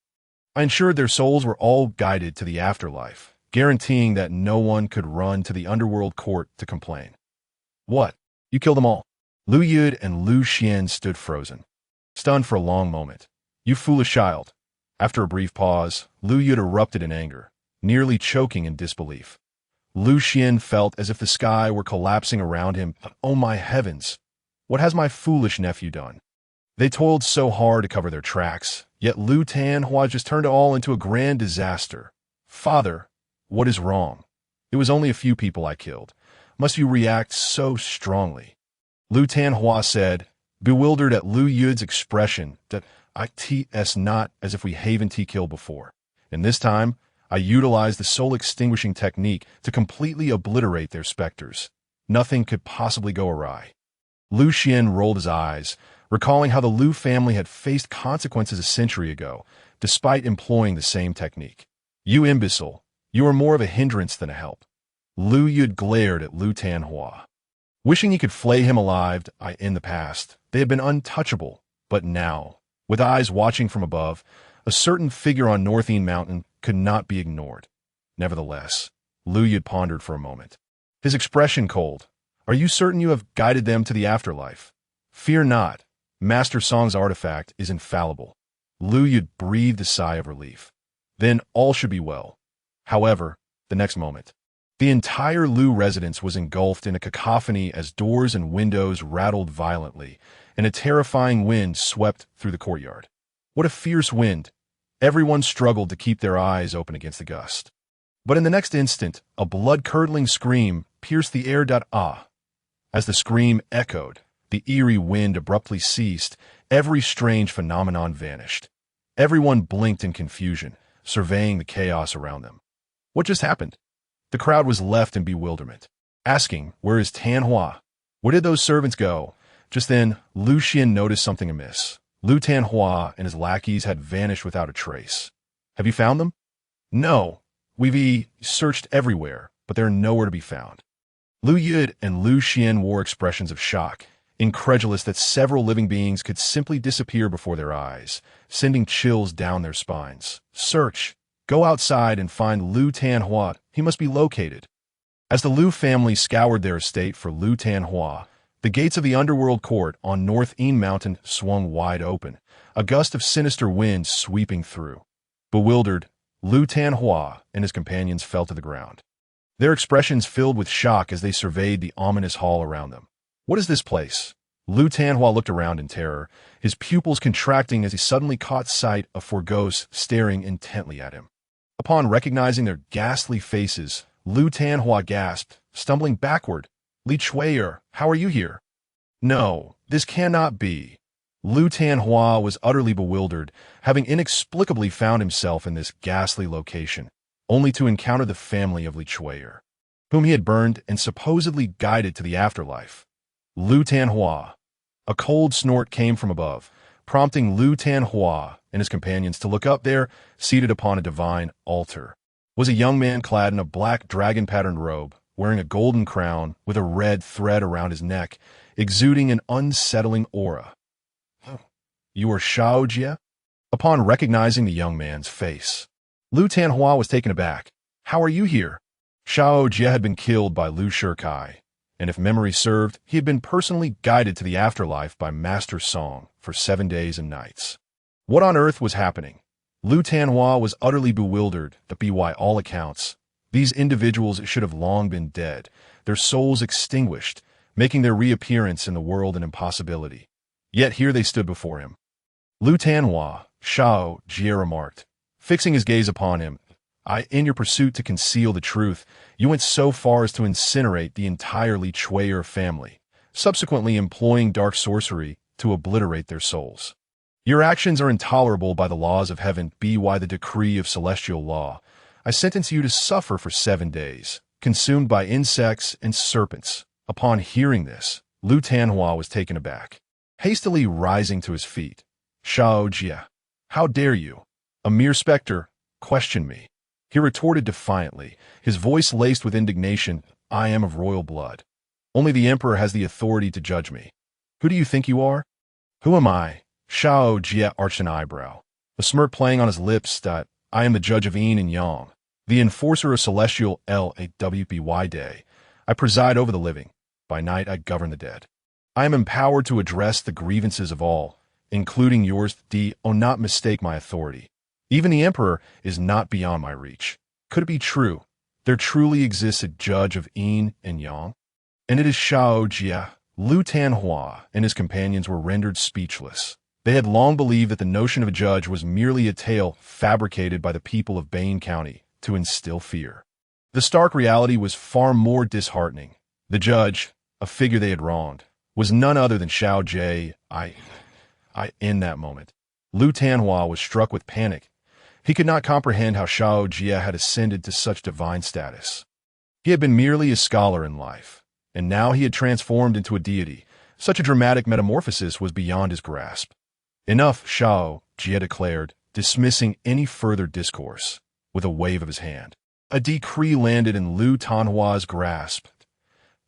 I ensured their souls were all guided to the afterlife, guaranteeing that no one could run to the underworld court to complain." "What? You killed them all?" Lu Yud and Lu Xian stood frozen, stunned for a long moment. "You foolish child." After a brief pause, Lu Yud erupted in anger, nearly choking in disbelief. Lu Xian felt as if the sky were collapsing around him. "Oh my heavens! What has my foolish nephew done?" They toiled so hard to cover their tracks, yet Lu Tanhua just turned it all into a grand disaster. "Father, what is wrong? It was only a few people I killed. Must you react so strongly?" Lu Tanhua said, bewildered at Lu Yud's expression, that "It's not as if we haven't killed before. And this time, I utilized the soul-extinguishing technique to completely obliterate their specters. Nothing could possibly go awry." Lu Xian rolled his eyes, recalling how the Lu family had faced consequences a century ago, despite employing the same technique. "You imbecile, you are more of a hindrance than a help." Lu Yud glared at Lu Tanhua. Wishing he could flay him alive. In the past, they had been untouchable, but now, with eyes watching from above, a certain figure on Northine Mountain could not be ignored. Nevertheless, Lu Yud pondered for a moment, his expression cold. "Are you certain you have guided them to the afterlife?" Fear not. Master Song's artifact is infallible. Lu Yu breathed a sigh of relief. Then all should be well. However, the next moment, the entire Lu residence was engulfed in a cacophony as doors and windows rattled violently, and a terrifying wind swept through the courtyard. What a fierce wind! Everyone struggled to keep their eyes open against the gust. But in the next instant, a blood-curdling scream pierced the air. As the scream echoed, the eerie wind abruptly ceased, every strange phenomenon vanished. Everyone blinked in confusion, surveying the chaos around them. What just happened? The crowd was left in bewilderment, asking, "Where is Tanhua? Where did those servants go?" Just then, Lu Xian noticed something amiss. Lu Tanhua and his lackeys had vanished without a trace. "Have you found them?" "No. We've searched everywhere, but they're nowhere to be found." Lu Yud and Lu Xian wore expressions of shock, incredulous that several living beings could simply disappear before their eyes, sending chills down their spines. "Search. Go outside and find Lu Tanhua. He must be located." As the Lu family scoured their estate for Lu Tanhua, the gates of the underworld court on North Yin Mountain swung wide open, a gust of sinister wind sweeping through. Bewildered, Lu Tanhua and his companions fell to the ground. Their expressions filled with shock as they surveyed the ominous hall around them. "What is this place?" Lu Tanhua looked around in terror, his pupils contracting as he suddenly caught sight of four ghosts staring intently at him. Upon recognizing their ghastly faces, Lu Tanhua gasped, stumbling backward. "Li Chuier, how are you here?" "No, this cannot be." Lu Tanhua was utterly bewildered, having inexplicably found himself in this ghastly location, only to encounter the family of Li Chuier, whom he had burned and supposedly guided to the afterlife. Lu Tanhua. A cold snort came from above, prompting Lu Tanhua and his companions to look up. There, seated upon a divine altar, was a young man clad in a black dragon-patterned robe, wearing a golden crown with a red thread around his neck, exuding an unsettling aura. "You are Xiao Jie?" Upon recognizing the young man's face, Lu Tanhua was taken aback. "How are you here?" Xiao Jie had been killed by Lu Shikai, and if memory served, he had been personally guided to the afterlife by Master Song for 7 days and nights. What on earth was happening? Lu Tanhua was utterly bewildered that by all accounts, these individuals should have long been dead, their souls extinguished, making their reappearance in the world an impossibility. Yet here they stood before him. "Lu Tanhua," Xiao Jie remarked, fixing his gaze upon him, "in your pursuit to conceal the truth, you went so far as to incinerate the entire Li Chuier family, subsequently employing dark sorcery to obliterate their souls. Your actions are intolerable by the laws of heaven. By the decree of celestial law, I sentence you to suffer for 7 days, consumed by insects and serpents." Upon hearing this, Lu Tanhua was taken aback. Hastily rising to his feet, "Xiao Jie, how dare you? A mere specter, question me." He retorted defiantly, his voice laced with indignation, "I am of royal blood. Only the emperor has the authority to judge me. Who do you think you are?" "Who am I?" Xiao Jie arched an eyebrow, a smirk playing on his lips. "I am the judge of Yin and Yang, the enforcer of celestial Lawby day. I preside over the living. By night I govern the dead. I am empowered to address the grievances of all, including yours. Do not mistake my authority. Even the emperor is not beyond my reach. Could it be true? There truly exists a judge of Yin and Yang?" And it is Xiao Jie. Lu Tanhua and his companions were rendered speechless. They had long believed that the notion of a judge was merely a tale fabricated by the people of Bain County to instill fear. The stark reality was far more disheartening. The judge, a figure they had wronged, was none other than Xiao Jie. In that moment, Lu Tanhua was struck with panic. He could not comprehend how Xiao Jie had ascended to such divine status. He had been merely a scholar in life, and now he had transformed into a deity. Such a dramatic metamorphosis was beyond his grasp. "Enough," Xiao Jie declared, dismissing any further discourse. With a wave of his hand, a decree landed in Lu Tanhua's grasp.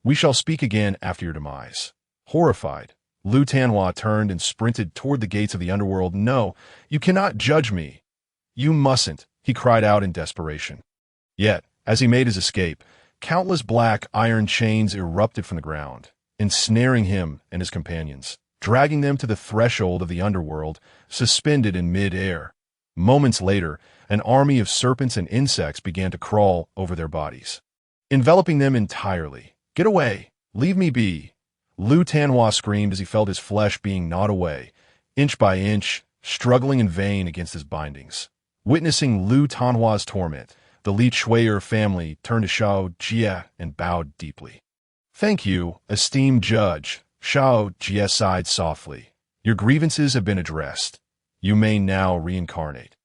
"We shall speak again after your demise." Horrified, Lu Tanhua turned and sprinted toward the gates of the underworld. "No, you cannot judge me. You mustn't," he cried out in desperation. Yet, as he made his escape, countless black iron chains erupted from the ground, ensnaring him and his companions. dragging them to the threshold of the underworld, suspended in mid-air. Moments later, an army of serpents and insects began to crawl over their bodies, enveloping them entirely. "Get away! Leave me be!" Lu Tanhua screamed as he felt his flesh being gnawed away, inch by inch, struggling in vain against his bindings. Witnessing Lu Tanhua's torment, the Li Shui'er family turned to Xiao Jie and bowed deeply. "Thank you, esteemed judge," Xiao Jie sighed softly. "Your grievances have been addressed. You may now reincarnate."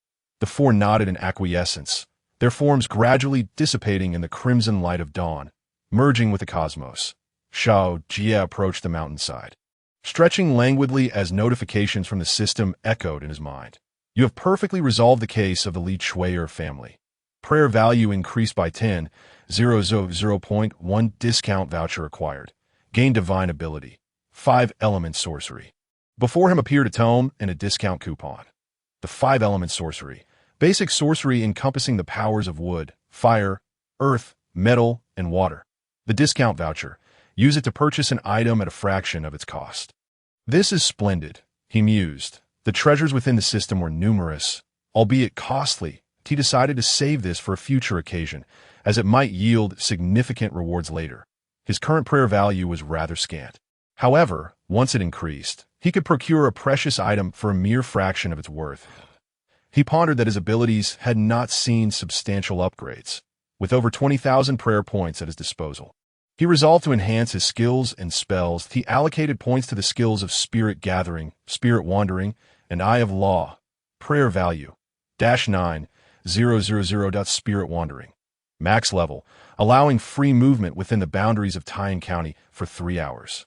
The four nodded in acquiescence, their forms gradually dissipating in the crimson light of dawn, merging with the cosmos. Xiao Jie approached the mountainside, stretching languidly as notifications from the system echoed in his mind. "You have perfectly resolved the case of the Li Shui'er family. Prayer value increased by 10,000.1 discount voucher acquired. Gain divine ability. 5-element sorcery." Before him appeared a tome and a discount coupon. The 5-element sorcery. Basic sorcery encompassing the powers of wood, fire, earth, metal, and water. The discount voucher. Use it to purchase an item at a fraction of its cost. "This is splendid," he mused. The treasures within the system were numerous, albeit costly. He decided to save this for a future occasion, as it might yield significant rewards later. His current prayer value was rather scant. However, once it increased, he could procure a precious item for a mere fraction of its worth. He pondered that his abilities had not seen substantial upgrades. With over 20,000 prayer points at his disposal, he resolved to enhance his skills and spells. He allocated points to the skills of Spirit Gathering, Spirit Wandering, and Eye of Law. Prayer value -9,000. Spirit Wandering. Max level, allowing free movement within the boundaries of Taiyan County for 3 hours.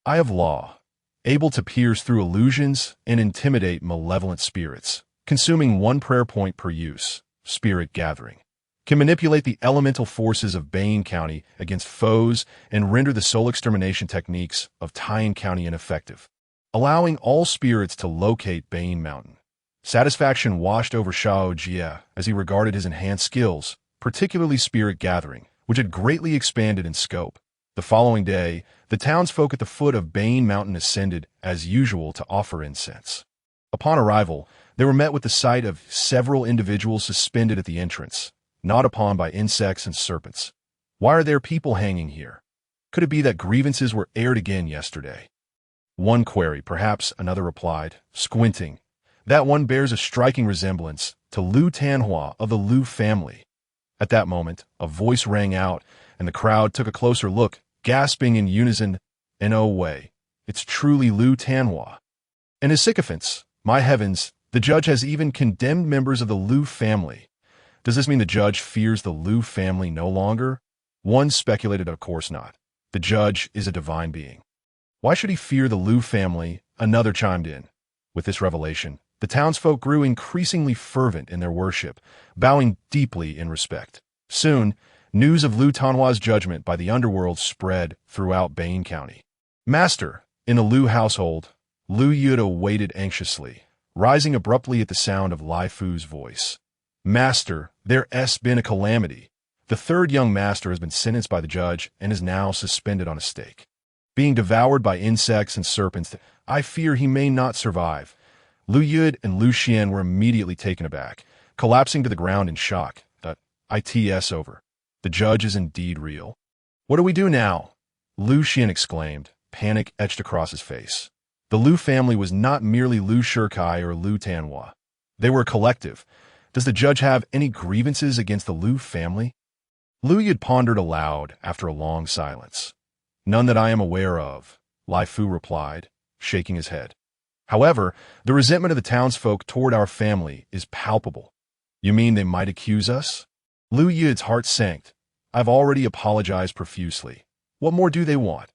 Eye of Law, able to pierce through illusions and intimidate malevolent spirits, consuming 1 prayer point per use. Spirit Gathering. Can manipulate the elemental forces of Bane County against foes and render the soul extermination techniques of Taiyan County ineffective, allowing all spirits to locate Bane Mountain. Satisfaction washed over Xiao Jie as he regarded his enhanced skills, particularly Spirit Gathering, which had greatly expanded in scope. The following day, the townsfolk at the foot of Bane Mountain ascended, as usual, to offer incense. Upon arrival, they were met with the sight of several individuals suspended at the entrance, gnawed upon by insects and serpents. Why are there people hanging here? Could it be that grievances were aired again yesterday? One queried, perhaps, another replied, squinting. That one bears a striking resemblance to Lu Tanhua of the Lu family. At that moment, a voice rang out, and the crowd took a closer look, gasping in unison, "No way, it's truly Lu Tanhua." And his sycophants, my heavens, the judge has even condemned members of the Lu family. Does this mean the judge fears the Lu family no longer? One speculated, of course not. The judge is a divine being. Why should he fear the Lu family? Another chimed in. With this revelation, the townsfolk grew increasingly fervent in their worship, bowing deeply in respect. Soon, news of Lu Tanhua's judgment by the underworld spread throughout Bane County. "Master," in the Lu household, Lu Yuda waited anxiously, rising abruptly at the sound of Lai Fu's voice. "Master, there's been a calamity. The third young master has been sentenced by the judge and is now suspended on a stake. Being devoured by insects and serpents, I fear he may not survive." Lu Yud and Lu Xian were immediately taken aback, collapsing to the ground in shock. "It's over. The judge is indeed real. What do we do now?" Lu Xian exclaimed, panic etched across his face. The Lu family was not merely Lu Shikai or Lu Tanhua. They were a collective. Does the judge have any grievances against the Lu family? Lu Yud pondered aloud after a long silence. "None that I am aware of," Lai Fu replied, shaking his head. "However, the resentment of the townsfolk toward our family is palpable." "You mean they might accuse us?" Lu Yud's heart sank. "I've already apologized profusely. What more do they want?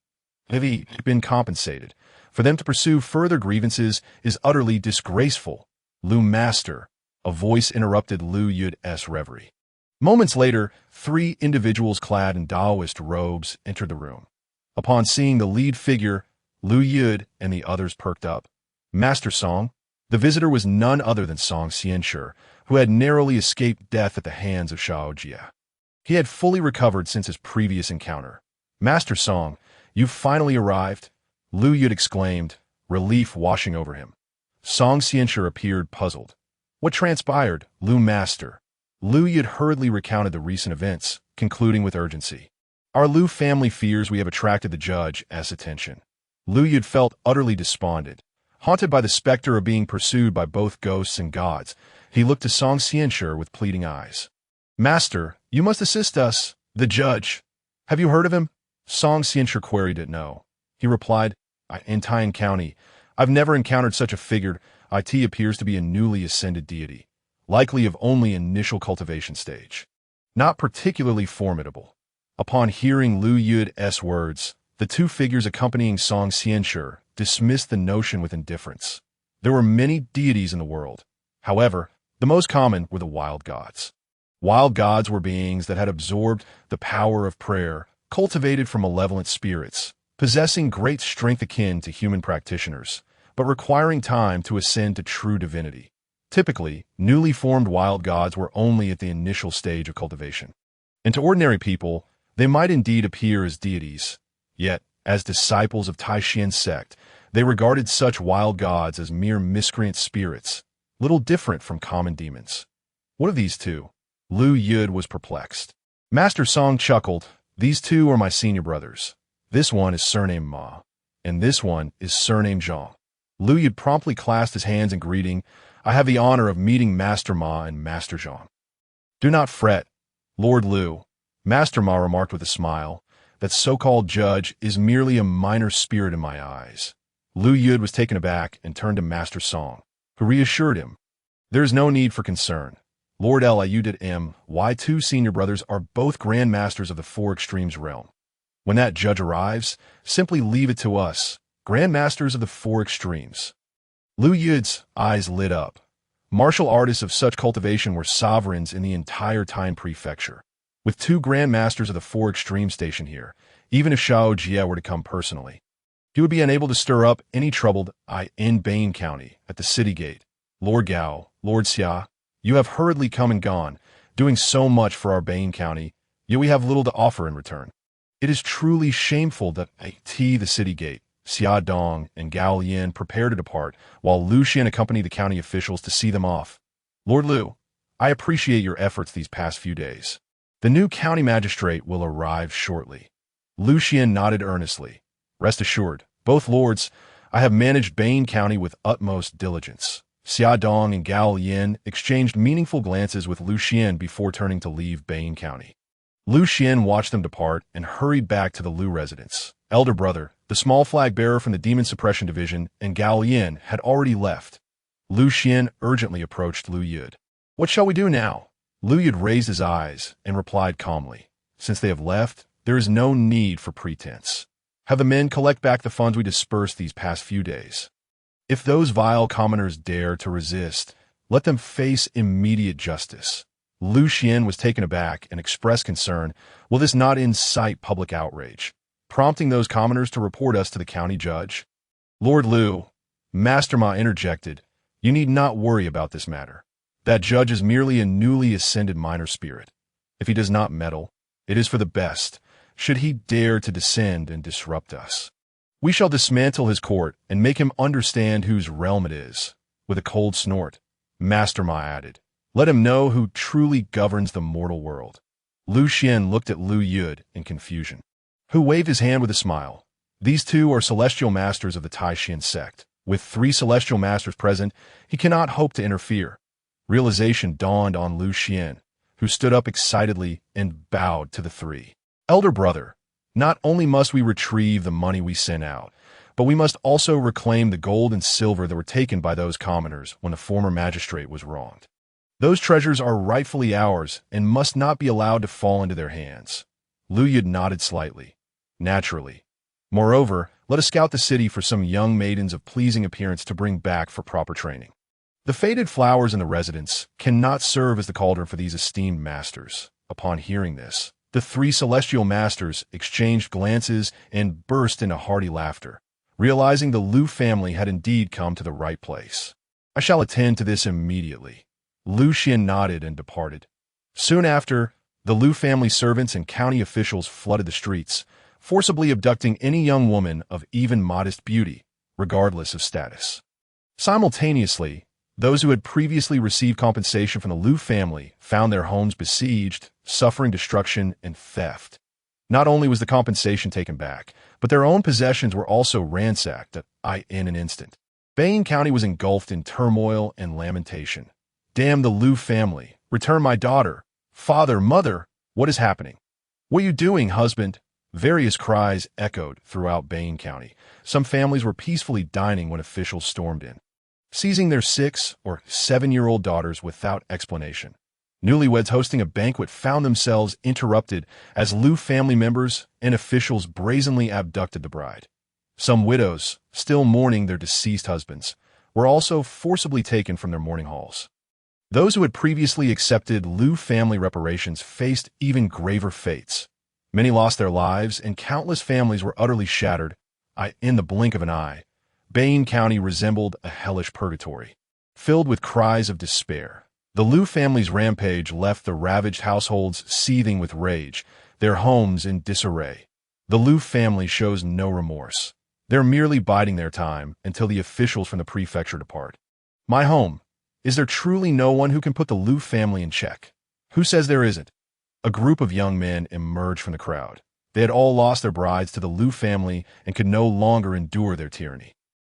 Have we been compensated? For them to pursue further grievances is utterly disgraceful." "Lu Master," a voice interrupted Lu Yud's reverie. Moments later, 3 individuals clad in Taoist robes entered the room. Upon seeing the lead figure, Lu Yud and the others perked up. "Master Song?" The visitor was none other than Song Xianshi, who had narrowly escaped death at the hands of Xiao Jie. He had fully recovered since his previous encounter. "Master Song, you've finally arrived," Lu Yud exclaimed, relief washing over him. Song Xianxue appeared puzzled. What transpired, Lu Master? Lu Yud hurriedly recounted the recent events, concluding with urgency. Our Lu family fears we have attracted the judge's attention. Lu Yud felt utterly despondent. Haunted by the specter of being pursued by both ghosts and gods, he looked to Song Xianxue with pleading eyes. Master, you must assist us. The judge. Have you heard of him? Song Xianxue queried it. No. He replied, in Tian County, I've never encountered such a figure. It appears to be a newly ascended deity, likely of only initial cultivation stage. Not particularly formidable. Upon hearing Lu Yud's words, the two figures accompanying Song Xianxue dismissed the notion with indifference. There were many deities in the world. However, the most common were the wild gods. Wild gods were beings that had absorbed the power of prayer, cultivated from malevolent spirits, possessing great strength akin to human practitioners, but requiring time to ascend to true divinity. Typically, newly formed wild gods were only at the initial stage of cultivation. And to ordinary people, they might indeed appear as deities. Yet, as disciples of Taishian's sect, they regarded such wild gods as mere miscreant spirits, little different from common demons. What of these two? Lu Yud was perplexed. Master Song chuckled. These two are my senior brothers. This one is surnamed Ma, and this one is surnamed Zhang. Lu Yud promptly clasped his hands in greeting. I have the honor of meeting Master Ma and Master Zhang. Do not fret, Lord Lu. Master Ma remarked with a smile. That so-called judge is merely a minor spirit in my eyes. Lu Yud was taken aback and turned to Master Song, who reassured him. There is no need for concern. Lord Liu two senior brothers are both Grand Masters of the Four Extremes realm. When that judge arrives, simply leave it to us, Grand Masters of the Four Extremes. Lu Yud's eyes lit up. Martial artists of such cultivation were sovereigns in the entire Tian Prefecture. With two Grand Masters of the Four Extremes stationed here, even if Xiao Jie were to come personally, he would be unable to stir up any trouble in Bane County at the city gate. Lord Gao, Lord Xia, you have hurriedly come and gone, doing so much for our Bane County, yet we have little to offer in return. It is truly shameful that the city gate, Xia Dong and Gao Yin prepare to depart, while Lu Xian accompany the county officials to see them off. Lord Lu, I appreciate your efforts these past few days. The new county magistrate will arrive shortly. Lu Xian nodded earnestly. Rest assured, both lords, I have managed Bane County with utmost diligence. Xia Dong and Gao Yin exchanged meaningful glances with Lu Xian before turning to leave Bane County. Lu Xian watched them depart and hurried back to the Lu residence. Elder brother, the small flag bearer from the Demon Suppression Division, and Gao Yin had already left. Lu Xian urgently approached Lu Yud. What shall we do now? Lu Yud raised his eyes and replied calmly. Since they have left, there is no need for pretense. Have the men collect back the funds we dispersed these past few days. If those vile commoners dare to resist, let them face immediate justice. Lu Xian was taken aback and expressed concern. Will this not incite public outrage, prompting those commoners to report us to the county judge? Lord Lu, Master Ma interjected, you need not worry about this matter. That judge is merely a newly ascended minor spirit. If he does not meddle, it is for the best, should he dare to descend and disrupt us. We shall dismantle his court and make him understand whose realm it is. With a cold snort, Master Ma added, let him know who truly governs the mortal world. Lu Xian looked at Lu Yud in confusion, who waved his hand with a smile. These two are celestial masters of the Taishian sect. With three celestial masters present, he cannot hope to interfere. Realization dawned on Lu Xian, who stood up excitedly and bowed to the three. Elder brother, not only must we retrieve the money we sent out, but we must also reclaim the gold and silver that were taken by those commoners when the former magistrate was wronged. Those treasures are rightfully ours and must not be allowed to fall into their hands. Lu Yud nodded slightly. Naturally. Moreover, let us scout the city for some young maidens of pleasing appearance to bring back for proper training. The faded flowers in the residence cannot serve as the cauldron for these esteemed masters. Upon hearing this, the three celestial masters exchanged glances and burst into hearty laughter, realizing the Lu family had indeed come to the right place. I shall attend to this immediately. Lu Xian nodded and departed. Soon after, the Lu family servants and county officials flooded the streets, forcibly abducting any young woman of even modest beauty, regardless of status. Simultaneously, those who had previously received compensation from the Liu family found their homes besieged, suffering destruction and theft. Not only was the compensation taken back, but their own possessions were also ransacked in an instant. Bane County was engulfed in turmoil and lamentation. Damn the Liu family! Return my daughter! Father, mother! What is happening? What are you doing, husband? Various cries echoed throughout Bane County. Some families were peacefully dining when officials stormed in, seizing their 6 or 7-year-old daughters without explanation. Newlyweds hosting a banquet found themselves interrupted as Liu family members and officials brazenly abducted the bride. Some widows, still mourning their deceased husbands, were also forcibly taken from their mourning halls. Those who had previously accepted Liu family reparations faced even graver fates. Many lost their lives, and countless families were utterly shattered. In the blink of an eye, Bane County resembled a hellish purgatory, filled with cries of despair. The Liu family's rampage left the ravaged households seething with rage, their homes in disarray. The Liu family shows no remorse. They're merely biding their time until the officials from the prefecture depart. My home. Is there truly no one who can put the Liu family in check? Who says there isn't? A group of young men emerged from the crowd. They had all lost their brides to the Liu family and could no longer endure their tyranny.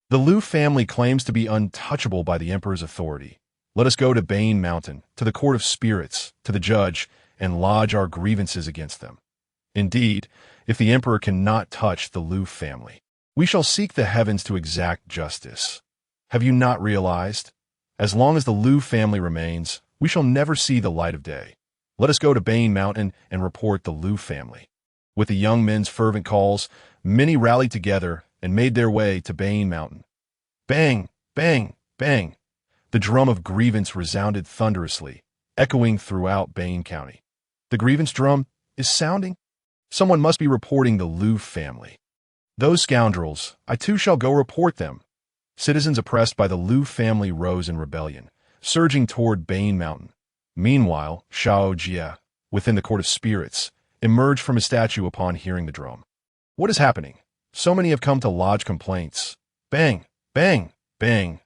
The Liu family claims to be untouchable by the emperor's authority. Let us go to Bane Mountain, to the court of spirits, to the judge, and lodge our grievances against them. Indeed, if the emperor cannot touch the Liu family, we shall seek the heavens to exact justice. Have you not realized? As long as the Liu family remains, we shall never see the light of day. Let us go to Bane Mountain and report the Liu family. With the young men's fervent calls, many rallied together and made their way to Bane Mountain. Bang, bang, bang. The drum of grievance resounded thunderously, echoing throughout Bane County. The grievance drum is sounding? Someone must be reporting the Liu family. Those scoundrels, I too shall go report them. Citizens oppressed by the Liu family rose in rebellion, surging toward Bane Mountain. Meanwhile, Xiao Jie, within the court of spirits, emerged from his statue upon hearing the drum. What is happening? So many have come to lodge complaints. Bang, bang, bang.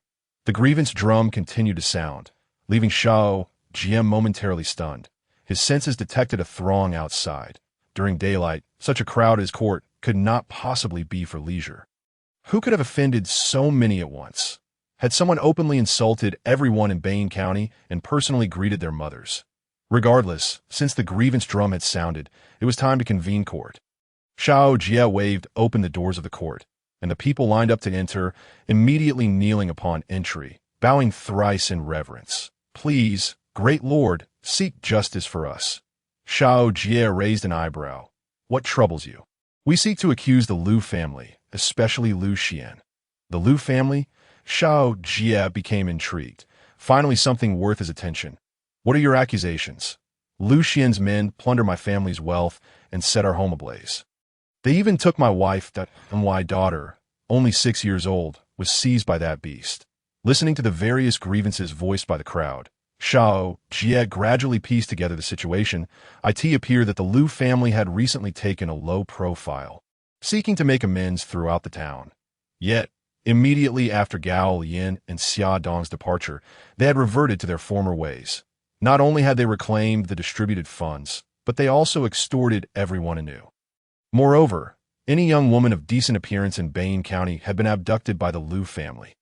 The grievance drum continued to sound, leaving Xiao Jie momentarily stunned. His senses detected a throng outside. During daylight, such a crowd as court could not possibly be for leisure. Who could have offended so many at once? Had someone openly insulted everyone in Bane County and personally greeted their mothers? Regardless, since the grievance drum had sounded, it was time to convene court. Xiao Jie waved open the doors of the court, and the people lined up to enter, immediately kneeling upon entry, bowing thrice in reverence. Please, great lord, seek justice for us. Xiao Jie raised an eyebrow. What troubles you? We seek to accuse the Liu family, especially Liu Xian. The Liu family? Xiao Jie became intrigued. Finally, something worth his attention. What are your accusations? Liu Xian's men plunder my family's wealth and set our home ablaze. They even took my wife, my daughter, only 6 years old, was seized by that beast. Listening to the various grievances voiced by the crowd, Xiao Jie gradually pieced together the situation. It appeared that the Liu family had recently taken a low profile, seeking to make amends throughout the town. Yet, immediately after Gao Yin and Xia Dong's departure, they had reverted to their former ways. Not only had they reclaimed the distributed funds, but they also extorted everyone anew. Moreover, any young woman of decent appearance in Bane County had been abducted by the Liu family.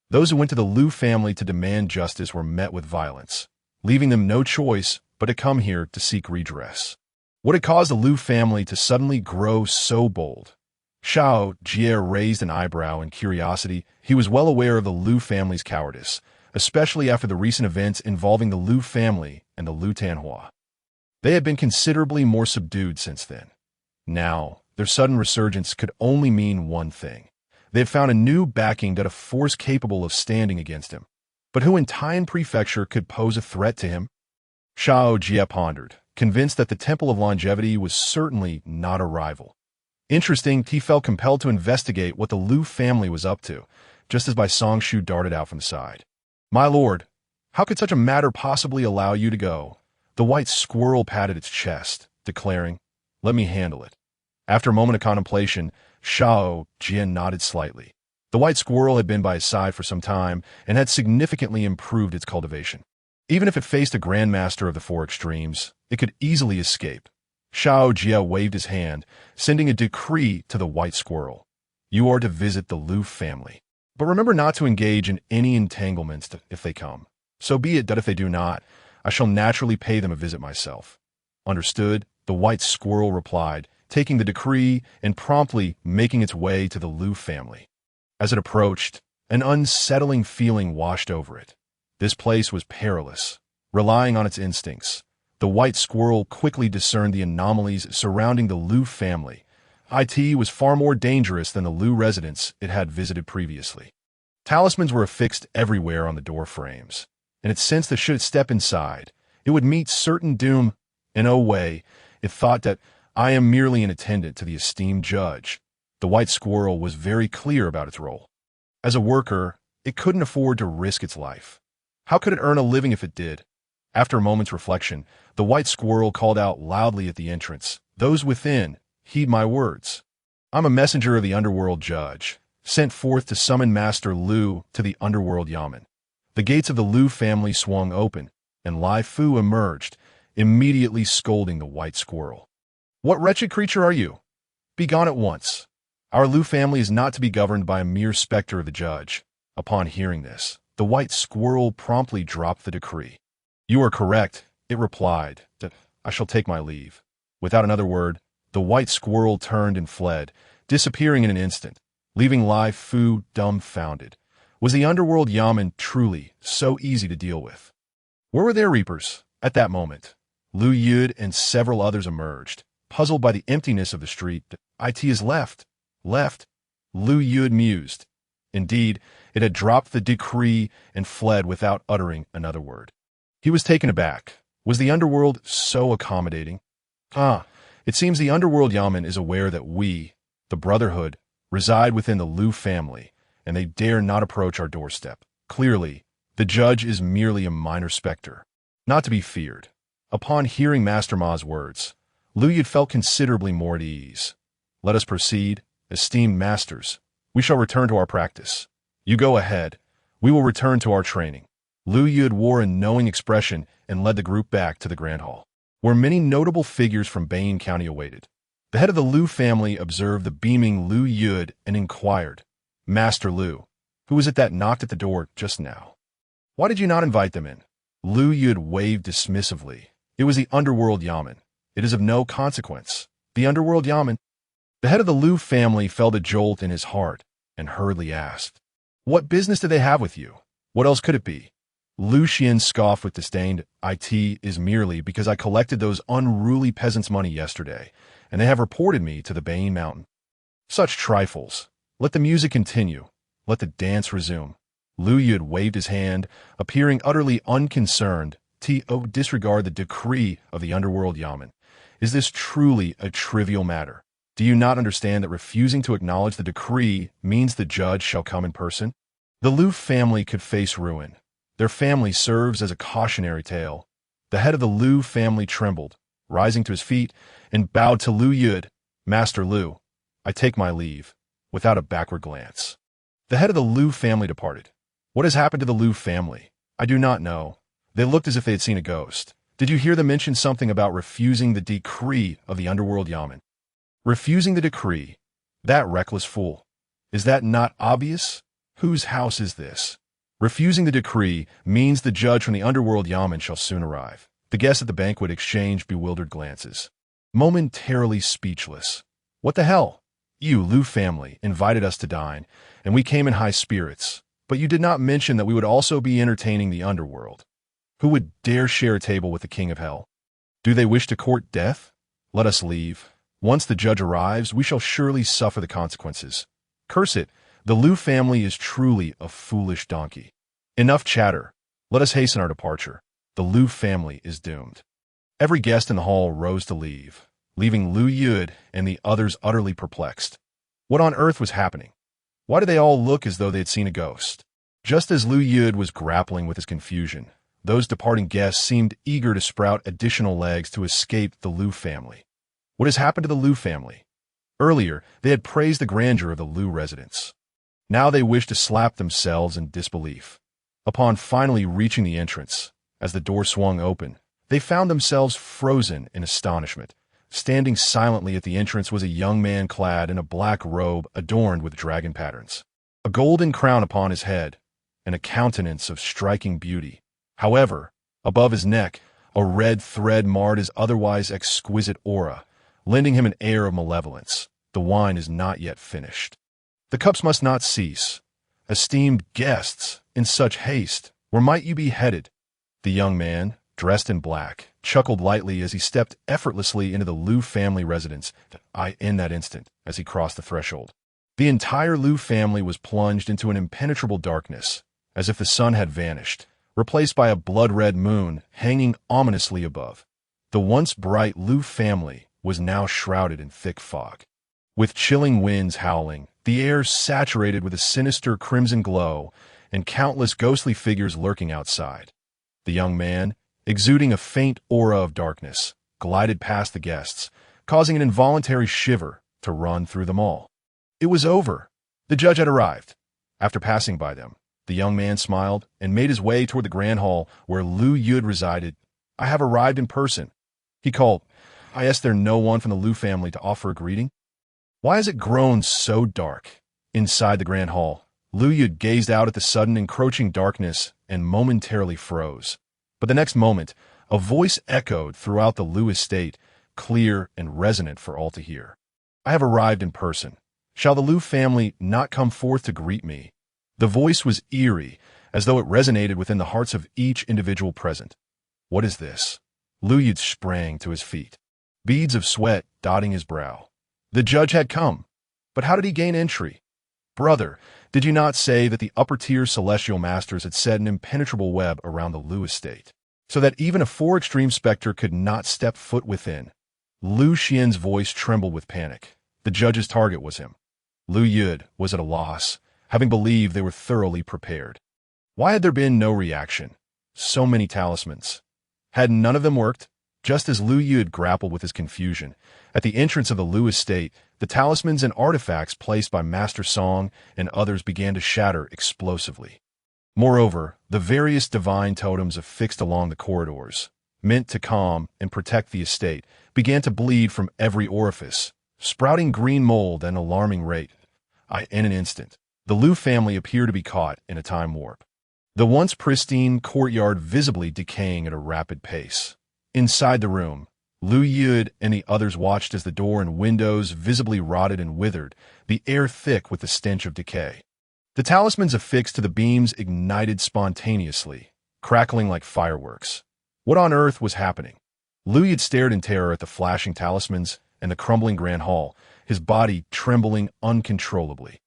Those who went to the Liu family to demand justice were met with violence, leaving them no choice but to come here to seek redress. What had caused the Liu family to suddenly grow so bold? Xiao Jie raised an eyebrow in curiosity. He was well aware of the Liu family's cowardice, especially after the recent events involving the Liu family and the Liu Tanhua. They had been considerably more subdued since then. Now, their sudden resurgence could only mean one thing. They had found a new backing that a force capable of standing against him. But who in Taiyan Prefecture could pose a threat to him? Xiao Jie pondered, convinced that the Temple of Longevity was certainly not a rival. Interesting, he felt compelled to investigate what the Liu family was up to, just as Bai Songshu darted out from the side. My lord, how could such a matter possibly allow you to go? The white squirrel patted its chest, declaring, Let me handle it. After a moment of contemplation, Xiao Jie nodded slightly. The white squirrel had been by his side for some time and had significantly improved its cultivation. Even if it faced a grandmaster of the four extremes, it could easily escape. Xiao Jie waved his hand, sending a decree to the white squirrel. You are to visit the Lu family. But remember not to engage in any entanglements if they come. So be it that if they do not, I shall naturally pay them a visit myself. Understood, the white squirrel replied, taking the decree and promptly making its way to the Lu family. As it approached, an unsettling feeling washed over it. This place was perilous. Relying on its instincts, the white squirrel quickly discerned the anomalies surrounding the Lu family. It was far more dangerous than the Lu residence it had visited previously. Talismans were affixed everywhere on the door frames, and it sensed that should it step inside, it would meet certain doom. In no way, it thought that I am merely an attendant to the esteemed judge. The white squirrel was very clear about its role. As a worker, it couldn't afford to risk its life. How could it earn a living if it did? After a moment's reflection, the white squirrel called out loudly at the entrance, "Those within, heed my words. I'm a messenger of the underworld judge, sent forth to summon Master Lu to the underworld yamen." The gates of the Lu family swung open, and Lai Fu emerged, immediately scolding the white squirrel. "What wretched creature are you? Be gone at once. Our Lu family is not to be governed by a mere specter of the judge." Upon hearing this, the white squirrel promptly dropped the decree. "You are correct," it replied, "that I shall take my leave." Without another word, the white squirrel turned and fled, disappearing in an instant, leaving Lai Fu dumbfounded. Was the underworld yamen truly so easy to deal with? Where were their reapers? At that moment, Lu Yud and several others emerged, puzzled by the emptiness of the street. "It is left. Left," Lu Yud mused. Indeed, it had dropped the decree and fled without uttering another word. He was taken aback. Was the underworld so accommodating? It seems the underworld yamen is aware that we, the Brotherhood, reside within the Lu family, and they dare not approach our doorstep. Clearly, the judge is merely a minor specter, not to be feared. Upon hearing Master Ma's words, Lu Yud felt considerably more at ease. "Let us proceed, esteemed masters. We shall return to our practice. You go ahead. We will return to our training." Lu Yud wore a knowing expression and led the group back to the Grand Hall, where many notable figures from Bane County awaited. The head of the Lu family observed the beaming Lu Yud and inquired, "Master Lu, who was it that knocked at the door just now? Why did you not invite them in?" Lu Yud waved dismissively. "It was the underworld yamen. It is of no consequence. The underworld yamen." The head of the Lu family felt a jolt in his heart and hurriedly asked, "What business do they have with you? What else could it be?" Lu Xian scoffed with disdain. "It is merely because I collected those unruly peasants' money yesterday, and they have reported me to the Bane Mountain." "Such trifles. Let the music continue. Let the dance resume." Lu Yud waved his hand, appearing utterly unconcerned. Disregard the decree of the underworld yamen. Is this truly a trivial matter? Do you not understand that refusing to acknowledge the decree means the judge shall come in person? The Lu family could face ruin. Their family serves as a cautionary tale. The head of the Lu family trembled, rising to his feet, and bowed to Lu Yud. "Master Lu, I take my leave," without a backward glance. The head of the Lu family departed. "What has happened to the Lu family?" "I do not know. They looked as if they had seen a ghost." "Did you hear them mention something about refusing the decree of the underworld yamen?" "Refusing the decree? That reckless fool. Is that not obvious? Whose house is this?" "Refusing the decree means the judge from the underworld yamen shall soon arrive." The guests at the banquet exchanged bewildered glances, momentarily speechless. "What the hell? You, Lu family, invited us to dine, and we came in high spirits, but you did not mention that we would also be entertaining the underworld. Who would dare share a table with the king of hell? Do they wish to court death? Let us leave. Once the judge arrives, we shall surely suffer the consequences. Curse it, the Lu family is truly a foolish donkey. Enough chatter. Let us hasten our departure. The Lu family is doomed." Every guest in the hall rose to leave, leaving Lu Yud and the others utterly perplexed. What on earth was happening? Why did they all look as though they had seen a ghost? Just as Lu Yud was grappling with his confusion, those departing guests seemed eager to sprout additional legs to escape the Lu family. What has happened to the Lu family? Earlier, they had praised the grandeur of the Lu residence. Now they wished to slap themselves in disbelief. Upon finally reaching the entrance, as the door swung open, they found themselves frozen in astonishment. Standing silently at the entrance was a young man clad in a black robe adorned with dragon patterns, a golden crown upon his head, and a countenance of striking beauty. However, above his neck, a red thread marred his otherwise exquisite aura, lending him an air of malevolence. The wine is not yet finished. The cups must not cease. Esteemed guests, in such haste, where might you be headed? The young man, dressed in black, chuckled lightly as he stepped effortlessly into the Liu family residence. In that instant, as he crossed the threshold, the entire Liu family was plunged into an impenetrable darkness, as if the sun had vanished, replaced by a blood-red moon hanging ominously above. The once bright Liu family was now shrouded in thick fog. With chilling winds howling, the air saturated with a sinister crimson glow, and countless ghostly figures lurking outside. The young man, exuding a faint aura of darkness, glided past the guests, causing an involuntary shiver to run through them all. It was over. The judge had arrived. After passing by them, the young man smiled and made his way toward the grand hall where Liu Yud resided. "I have arrived in person," he called. "I asked there no one from the Liu family to offer a greeting?" Why has it grown so dark? Inside the grand hall, Liu Yud gazed out at the sudden encroaching darkness and momentarily froze. But the next moment, a voice echoed throughout the Liu estate, clear and resonant for all to hear. "I have arrived in person. Shall the Liu family not come forth to greet me?" The voice was eerie, as though it resonated within the hearts of each individual present. What is this? Liu Yud sprang to his feet, beads of sweat dotting his brow. The judge had come. But how did he gain entry? "Brother, did you not say that the upper-tier celestial masters had set an impenetrable web around the Liu estate, so that even a four-extreme specter could not step foot within?" Liu Xian's voice trembled with panic. The judge's target was him. Liu Yud was at a loss, having believed they were thoroughly prepared. Why had there been no reaction? So many talismans. Had none of them worked? Just as Liu Yud grappled with his confusion, at the entrance of the Liu estate, the talismans and artifacts placed by Master Song and others began to shatter explosively. Moreover, the various divine totems affixed along the corridors, meant to calm and protect the estate, began to bleed from every orifice, sprouting green mold at an alarming rate. In an instant, the Liu family appeared to be caught in a time warp. The once pristine courtyard visibly decaying at a rapid pace. Inside the room, Liu Yud and the others watched as the door and windows visibly rotted and withered, the air thick with the stench of decay. The talismans affixed to the beams ignited spontaneously, crackling like fireworks. What on earth was happening? Liu Yud stared in terror at the flashing talismans and the crumbling grand hall, his body trembling uncontrollably.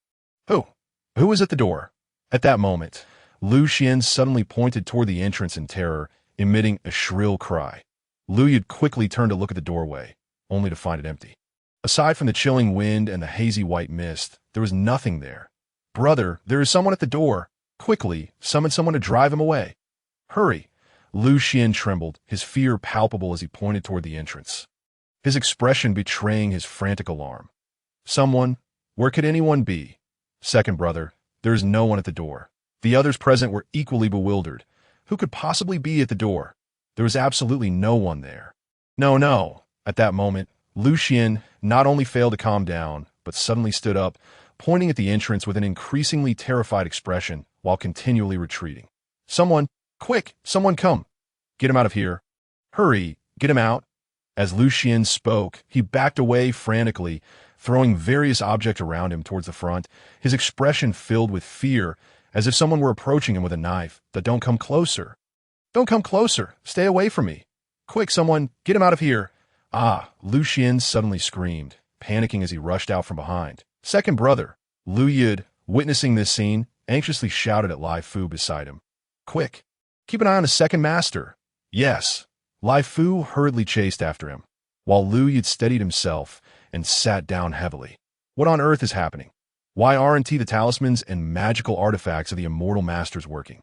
Who was at the door? At that moment, Liu Xian suddenly pointed toward the entrance in terror, emitting a shrill cry. Liu Yud quickly turned to look at the doorway, only to find it empty. Aside from the chilling wind and the hazy white mist, there was nothing there. "Brother, there is someone at the door. Quickly, summon someone to drive him away. Hurry!" Liu Xian trembled, his fear palpable as he pointed toward the entrance, his expression betraying his frantic alarm. "Someone? Where could anyone be?" "Second brother, there is no one at the door." The others present were equally bewildered. Who could possibly be at the door? There was absolutely no one there. No. At that moment, Liu Xian not only failed to calm down, but suddenly stood up, pointing at the entrance with an increasingly terrified expression while continually retreating. "Someone! Quick! Someone come! Get him out of here! Hurry! Get him out!" As Liu Xian spoke, he backed away frantically, throwing various objects around him towards the front, his expression filled with fear, as if someone were approaching him with a knife. "Don't come closer! Don't come closer! Stay away from me! Quick, someone! Get him out of here!" Liu Xian suddenly screamed, panicking as he rushed out from behind. "Second brother!" Liu Yud, witnessing this scene, anxiously shouted at Lai Fu beside him. "Quick! Keep an eye on the second master!" "Yes!" Lai Fu hurriedly chased after him, while Liu Yud steadied himself and sat down heavily. What on earth is happening? Why aren't the talismans and magical artifacts of the immortal masters working?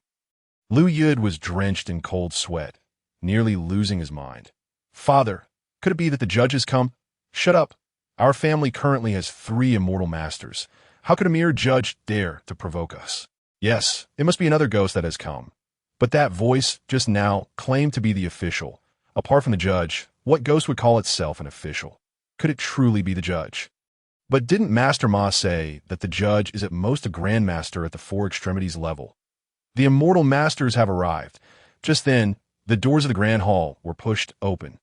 Liu Yud was drenched in cold sweat, nearly losing his mind. "Father, could it be that the judge has come?" "Shut up. Our family currently has 3 immortal masters. How could a mere judge dare to provoke us? Yes, it must be another ghost that has come. But that voice just now claimed to be the official. Apart from the judge, what ghost would call itself an official? Could it truly be the judge? But didn't Master Ma say that the judge is at most a grandmaster at the four extremities level? The immortal masters have arrived. Just then, the doors of the grand hall were pushed open,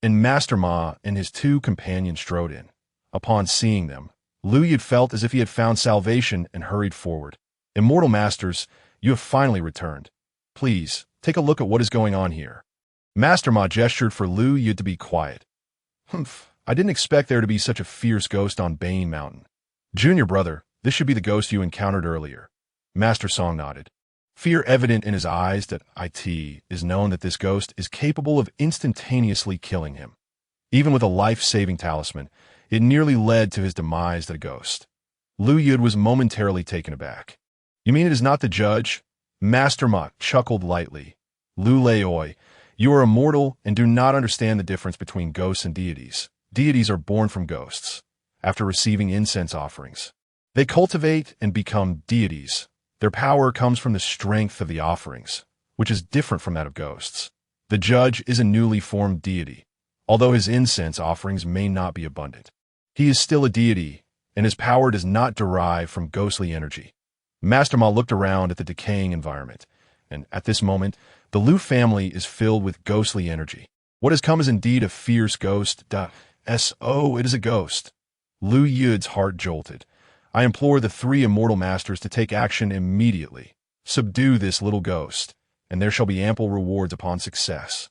and Master Ma and his two companions strode in. Upon seeing them, Lu Yud felt as if he had found salvation and hurried forward. Immortal masters, you have finally returned. Please, take a look at what is going on here. Master Ma gestured for Lu Yud to be quiet. Humph, I didn't expect there to be such a fierce ghost on Bane Mountain. Junior brother, this should be the ghost you encountered earlier. Master Song nodded. Fear evident in his eyes that it is known that this ghost is capable of instantaneously killing him. Even with a life-saving talisman, it nearly led to his demise to the ghost. Lu Yud was momentarily taken aback. You mean it is not the judge? Master Ma chuckled lightly. Lu Leoi, you are immortal and do not understand the difference between ghosts and deities. Deities are born from ghosts, after receiving incense offerings. They cultivate and become deities. Their power comes from the strength of the offerings, which is different from that of ghosts. The judge is a newly formed deity, although his incense offerings may not be abundant. He is still a deity, and his power does not derive from ghostly energy. Master Ma looked around at the decaying environment, and at this moment, the Lu family is filled with ghostly energy. What has come is indeed a fierce ghost. It is a ghost. Lu Yud's heart jolted. I implore the three immortal masters to take action immediately. Subdue this little ghost, and there shall be ample rewards upon success.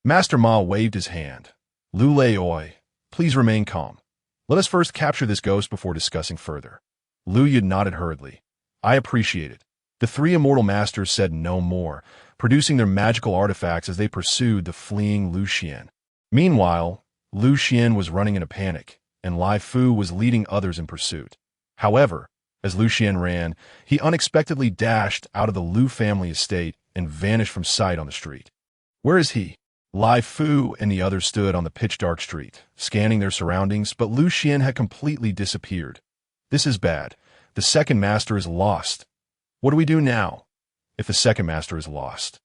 Master Ma waved his hand. Lu Leoi, please remain calm. Let us first capture this ghost before discussing further. Lu Yud nodded hurriedly. I appreciate it. The three immortal masters said no more, producing their magical artifacts as they pursued the fleeing Lu Xian. Meanwhile, Lu Xian was running in a panic, and Lai Fu was leading others in pursuit. However, as Lu Xian ran, he unexpectedly dashed out of the Lu family estate and vanished from sight on the street. Where is he? Lai Fu and the others stood on the pitch-dark street, scanning their surroundings, but Lu Xian had completely disappeared. This is bad. The second master is lost. What do we do now? If the second master is lost,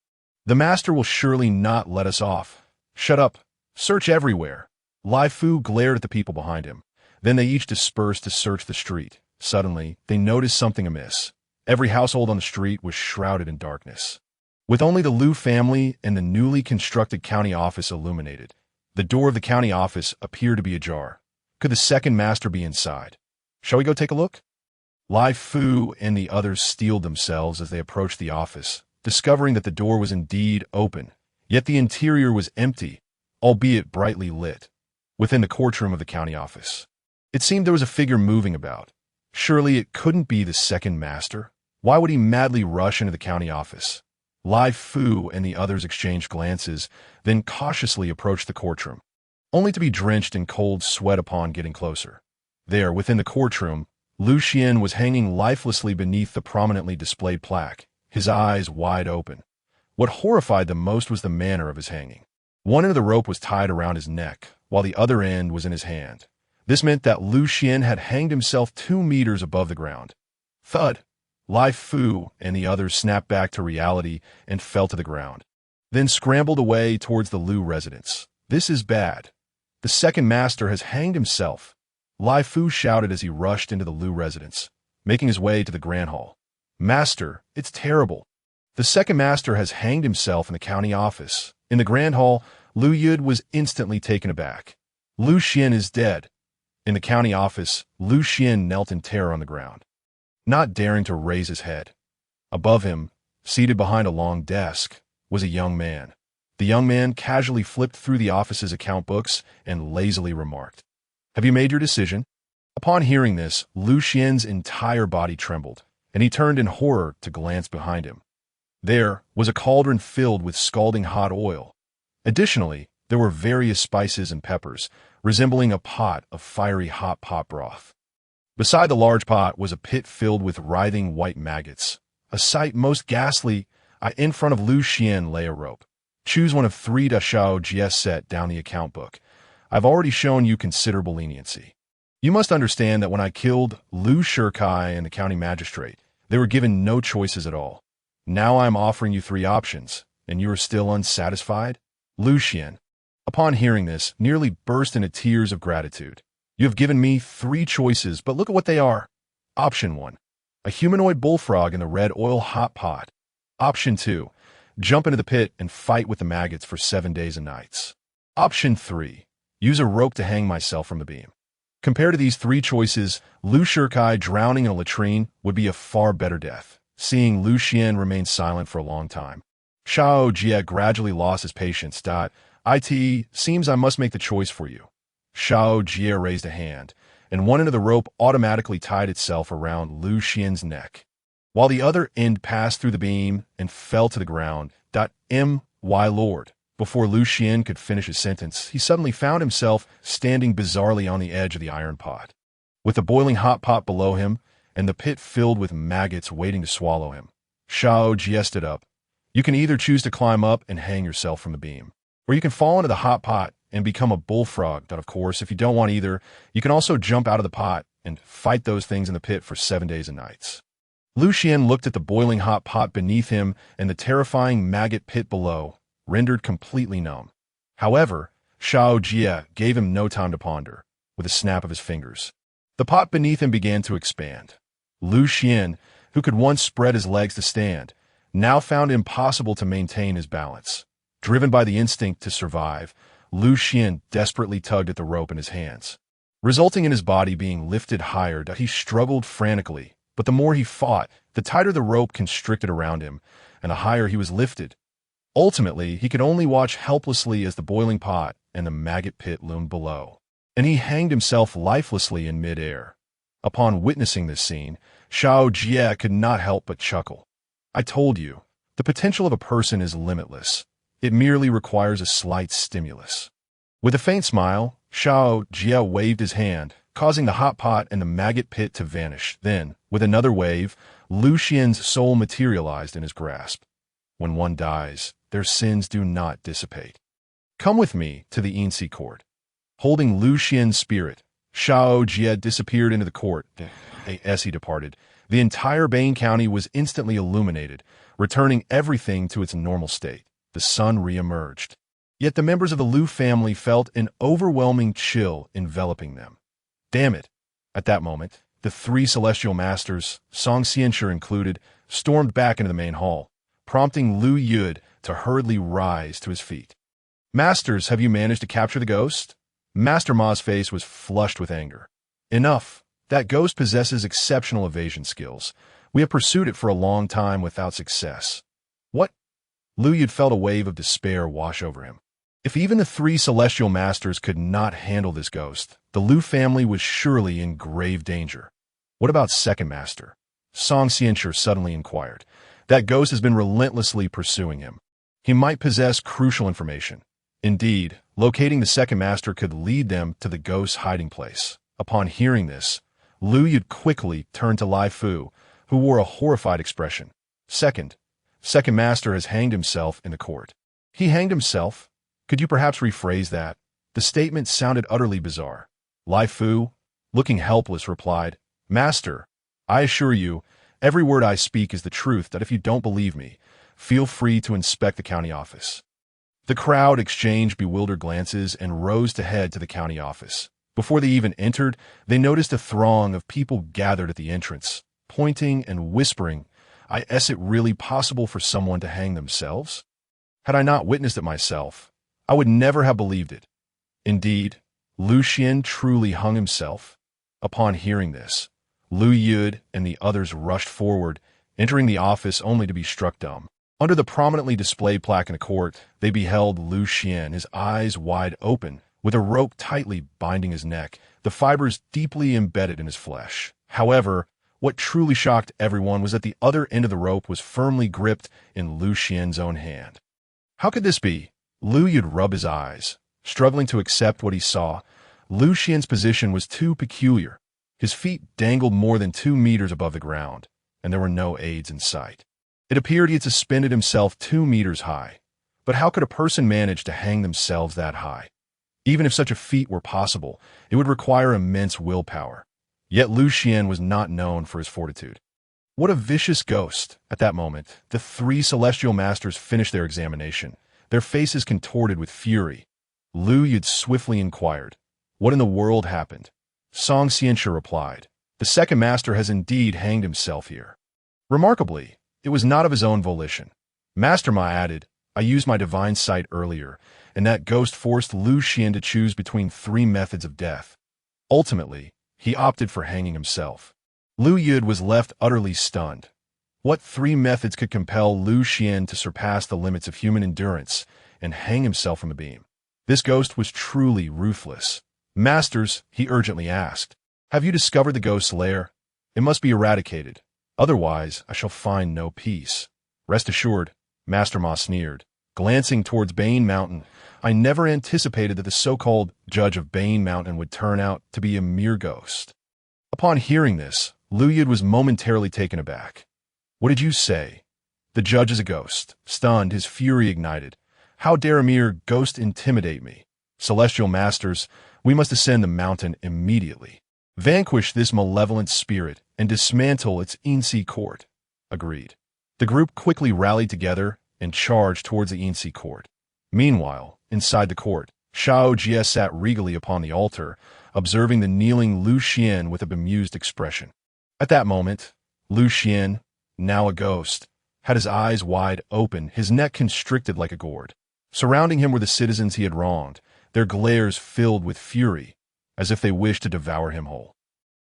the master will surely not let us off. Shut up. Search everywhere. Lai Fu glared at the people behind him. Then they each dispersed to search the street. Suddenly, they noticed something amiss. Every household on the street was shrouded in darkness. With only the Lu family and the newly constructed county office illuminated, the door of the county office appeared to be ajar. Could the second master be inside? Shall we go take a look? Lai Fu and the others steeled themselves as they approached the office, discovering that the door was indeed open, yet the interior was empty, albeit brightly lit. Within the courtroom of the county office, it seemed there was a figure moving about. Surely it couldn't be the second master. Why would he madly rush into the county office? Lai Fu and the others exchanged glances, then cautiously approached the courtroom, only to be drenched in cold sweat upon getting closer. There, within the courtroom, Lu Xian was hanging lifelessly beneath the prominently displayed plaque, his eyes wide open. What horrified them most was the manner of his hanging. One end of the rope was tied around his neck, while the other end was in his hand. This meant that Lu Xian had hanged himself 2 meters above the ground. Thud! Lai Fu and the others snapped back to reality and fell to the ground, then scrambled away towards the Lu residence. This is bad. The second master has hanged himself. Lai Fu shouted as he rushed into the Lu residence, making his way to the grand hall. Master, it's terrible. The second master has hanged himself in the county office. In the grand hall, Lu Yud was instantly taken aback. Lu Xian is dead. In the county office, Lu Xian knelt in terror on the ground, not daring to raise his head. Above him, seated behind a long desk, was a young man. The young man casually flipped through the office's account books and lazily remarked, Have you made your decision? Upon hearing this, Lu Xian's entire body trembled, and he turned in horror to glance behind him. There was a cauldron filled with scalding hot oil. Additionally, there were various spices and peppers, resembling a pot of fiery hot pot broth. Beside the large pot was a pit filled with writhing white maggots, a sight most ghastly. In front of Lu Xian lay a rope. Choose one of 3 Xiao Jie set down the account book. I've already shown you considerable leniency. You must understand that when I killed Lu Shikai and the county magistrate, they were given no choices at all. Now I am offering you 3 options, and you are still unsatisfied? Lu Xian, upon hearing this, nearly burst into tears of gratitude. You have given me 3 choices, but look at what they are. Option 1. A humanoid bullfrog in the red oil hot pot. Option 2. Jump into the pit and fight with the maggots for 7 days and nights. Option 3. Use a rope to hang myself from the beam. Compared to these 3 choices, Lu Shikai drowning in a latrine would be a far better death. Seeing Lu Xian remain silent for a long time, Xiao Jie gradually lost his patience. It seems I must make the choice for you. Xiao Jie raised a hand, and one end of the rope automatically tied itself around Lu Xian's neck, while the other end passed through the beam and fell to the ground. My lord. Before Lu Xian could finish his sentence, he suddenly found himself standing bizarrely on the edge of the iron pot, with the boiling hot pot below him and the pit filled with maggots waiting to swallow him. Xiao Jie stood up. You can either choose to climb up and hang yourself from the beam, or you can fall into the hot pot and become a bullfrog. Of course, if you don't want either, you can also jump out of the pot and fight those things in the pit for 7 days and nights. Lu Xian looked at the boiling hot pot beneath him and the terrifying maggot pit below, rendered completely numb. However, Xiao Jie gave him no time to ponder. With a snap of his fingers, the pot beneath him began to expand. Lu Xian, who could once spread his legs to stand, now found it impossible to maintain his balance. Driven by the instinct to survive, Lu Xian desperately tugged at the rope in his hands, resulting in his body being lifted higher. He struggled frantically, but the more he fought, the tighter the rope constricted around him, and the higher he was lifted. Ultimately, he could only watch helplessly as the boiling pot and the maggot pit loomed below, and he hanged himself lifelessly in midair. Upon witnessing this scene, Xiao Jie could not help but chuckle. I told you, the potential of a person is limitless. It merely requires a slight stimulus. With a faint smile, Xiao Jie waved his hand, causing the hot pot and the maggot pit to vanish. Then, with another wave, Lu Xian's soul materialized in his grasp. When one dies, their sins do not dissipate. Come with me to the Yin-Si court. Holding Lu Xian's spirit, Xiao Jie disappeared into the court. As he departed, the entire Bane County was instantly illuminated, returning everything to its normal state. The sun re-emerged. Yet the members of the Lu family felt an overwhelming chill enveloping them. Damn it! At that moment, the 3 celestial masters, Song Xianshi included, stormed back into the main hall, prompting Lu Yud to hurriedly rise to his feet. Masters, have you managed to capture the ghost? Master Ma's face was flushed with anger. Enough. That ghost possesses exceptional evasion skills. We have pursued it for a long time without success. What? Lu Yud felt a wave of despair wash over him. If even the 3 celestial masters could not handle this ghost, the Lu family was surely in grave danger. What about second master? Song Xianshi suddenly inquired. That ghost has been relentlessly pursuing him. He might possess crucial information. Indeed, locating the second master could lead them to the ghost's hiding place. Upon hearing this, Lu Yud quickly turned to Lai Fu, who wore a horrified expression. Second master has hanged himself in the court. He hanged himself? Could you perhaps rephrase that? The statement sounded utterly bizarre. Lai Fu, looking helpless, replied, Master, I assure you, every word I speak is the truth. That if you don't believe me, feel free to inspect the county office. The crowd exchanged bewildered glances and rose to head to the county office. Before they even entered, they noticed a throng of people gathered at the entrance, pointing and whispering, Is it really possible for someone to hang themselves? Had I not witnessed it myself, I would never have believed it. Indeed, Lu Xian truly hung himself. Upon hearing this, Lu Yud and the others rushed forward, entering the office only to be struck dumb. Under the prominently displayed plaque in the court, they beheld Lu Xian, his eyes wide open, with a rope tightly binding his neck, the fibers deeply embedded in his flesh. However, what truly shocked everyone was that the other end of the rope was firmly gripped in Lu Xian's own hand. How could this be? Lu Yud rubbed his eyes, struggling to accept what he saw. Lu Xian's position was too peculiar. His feet dangled more than 2 meters above the ground, and there were no aids in sight. It appeared he had suspended himself 2 meters high. But how could a person manage to hang themselves that high? Even if such a feat were possible, it would require immense willpower. Yet Lu Xian was not known for his fortitude. What a vicious ghost! At that moment, the three celestial masters finished their examination, their faces contorted with fury. Lu Yud swiftly inquired, "What in the world happened?" Song Xianxia replied, "The second master has indeed hanged himself here." Remarkably, it was not of his own volition. Master Ma added, "I used my divine sight earlier, and that ghost forced Lu Xian to choose between three methods of death. Ultimately, he opted for hanging himself." Lu Yud was left utterly stunned. What three methods could compel Lu Xian to surpass the limits of human endurance and hang himself from a beam? This ghost was truly ruthless. "Masters," he urgently asked, "have you discovered the ghost's lair? It must be eradicated. Otherwise, I shall find no peace." "Rest assured," Master Ma sneered, glancing towards Bane Mountain. "I never anticipated that the so-called judge of Bane Mountain would turn out to be a mere ghost." Upon hearing this, Lu Yud was momentarily taken aback. "What did you say?" "The judge is a ghost." Stunned, his fury ignited. "How dare a mere ghost intimidate me? Celestial masters, we must ascend the mountain immediately. Vanquish this malevolent spirit and dismantle its Yin-Si court." Agreed. The group quickly rallied together and charged towards the Yin-Si court. Meanwhile, inside the court, Xiao Jie sat regally upon the altar, observing the kneeling Lu Xian with a bemused expression. At that moment, Lu Xian, now a ghost, had his eyes wide open, his neck constricted like a gourd. Surrounding him were the citizens he had wronged, their glares filled with fury, as if they wished to devour him whole.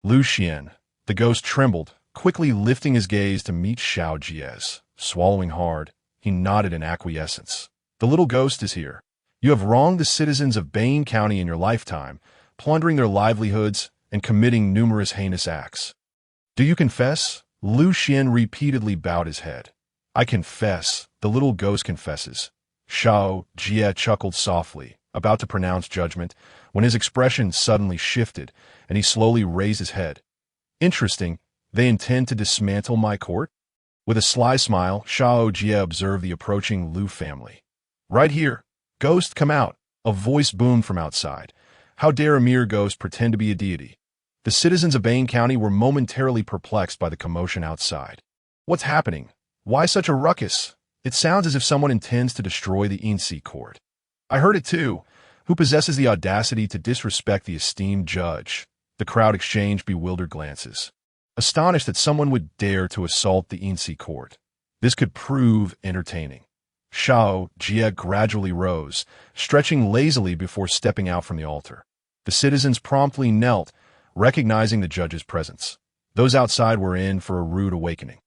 Lu Xian, the ghost, trembled, quickly lifting his gaze to meet Xiao Jie's. Swallowing hard, he nodded in acquiescence. "The little ghost is here. You have wronged the citizens of Bane County in your lifetime, plundering their livelihoods and committing numerous heinous acts. Do you confess?" Lu Xian repeatedly bowed his head. "I confess," the little ghost confesses. Xiao Jie chuckled softly, about to pronounce judgment, when his expression suddenly shifted, and he slowly raised his head. "Interesting. They intend to dismantle my court?" With a sly smile, Xiao Jie observed the approaching Lu family. "Right here. Ghost, come out." A voice boomed from outside. How dare a mere ghost pretend to be a deity? The citizens of Bane County were momentarily perplexed by the commotion outside. "What's happening? Why such a ruckus? It sounds as if someone intends to destroy the Yin-Si court." "I heard it too. Who possesses the audacity to disrespect the esteemed judge?" The crowd exchanged bewildered glances, astonished that someone would dare to assault the Yin-Si court. This could prove entertaining. Xiao Jie gradually rose, stretching lazily before stepping out from the altar. The citizens promptly knelt, recognizing the judge's presence. Those outside were in for a rude awakening.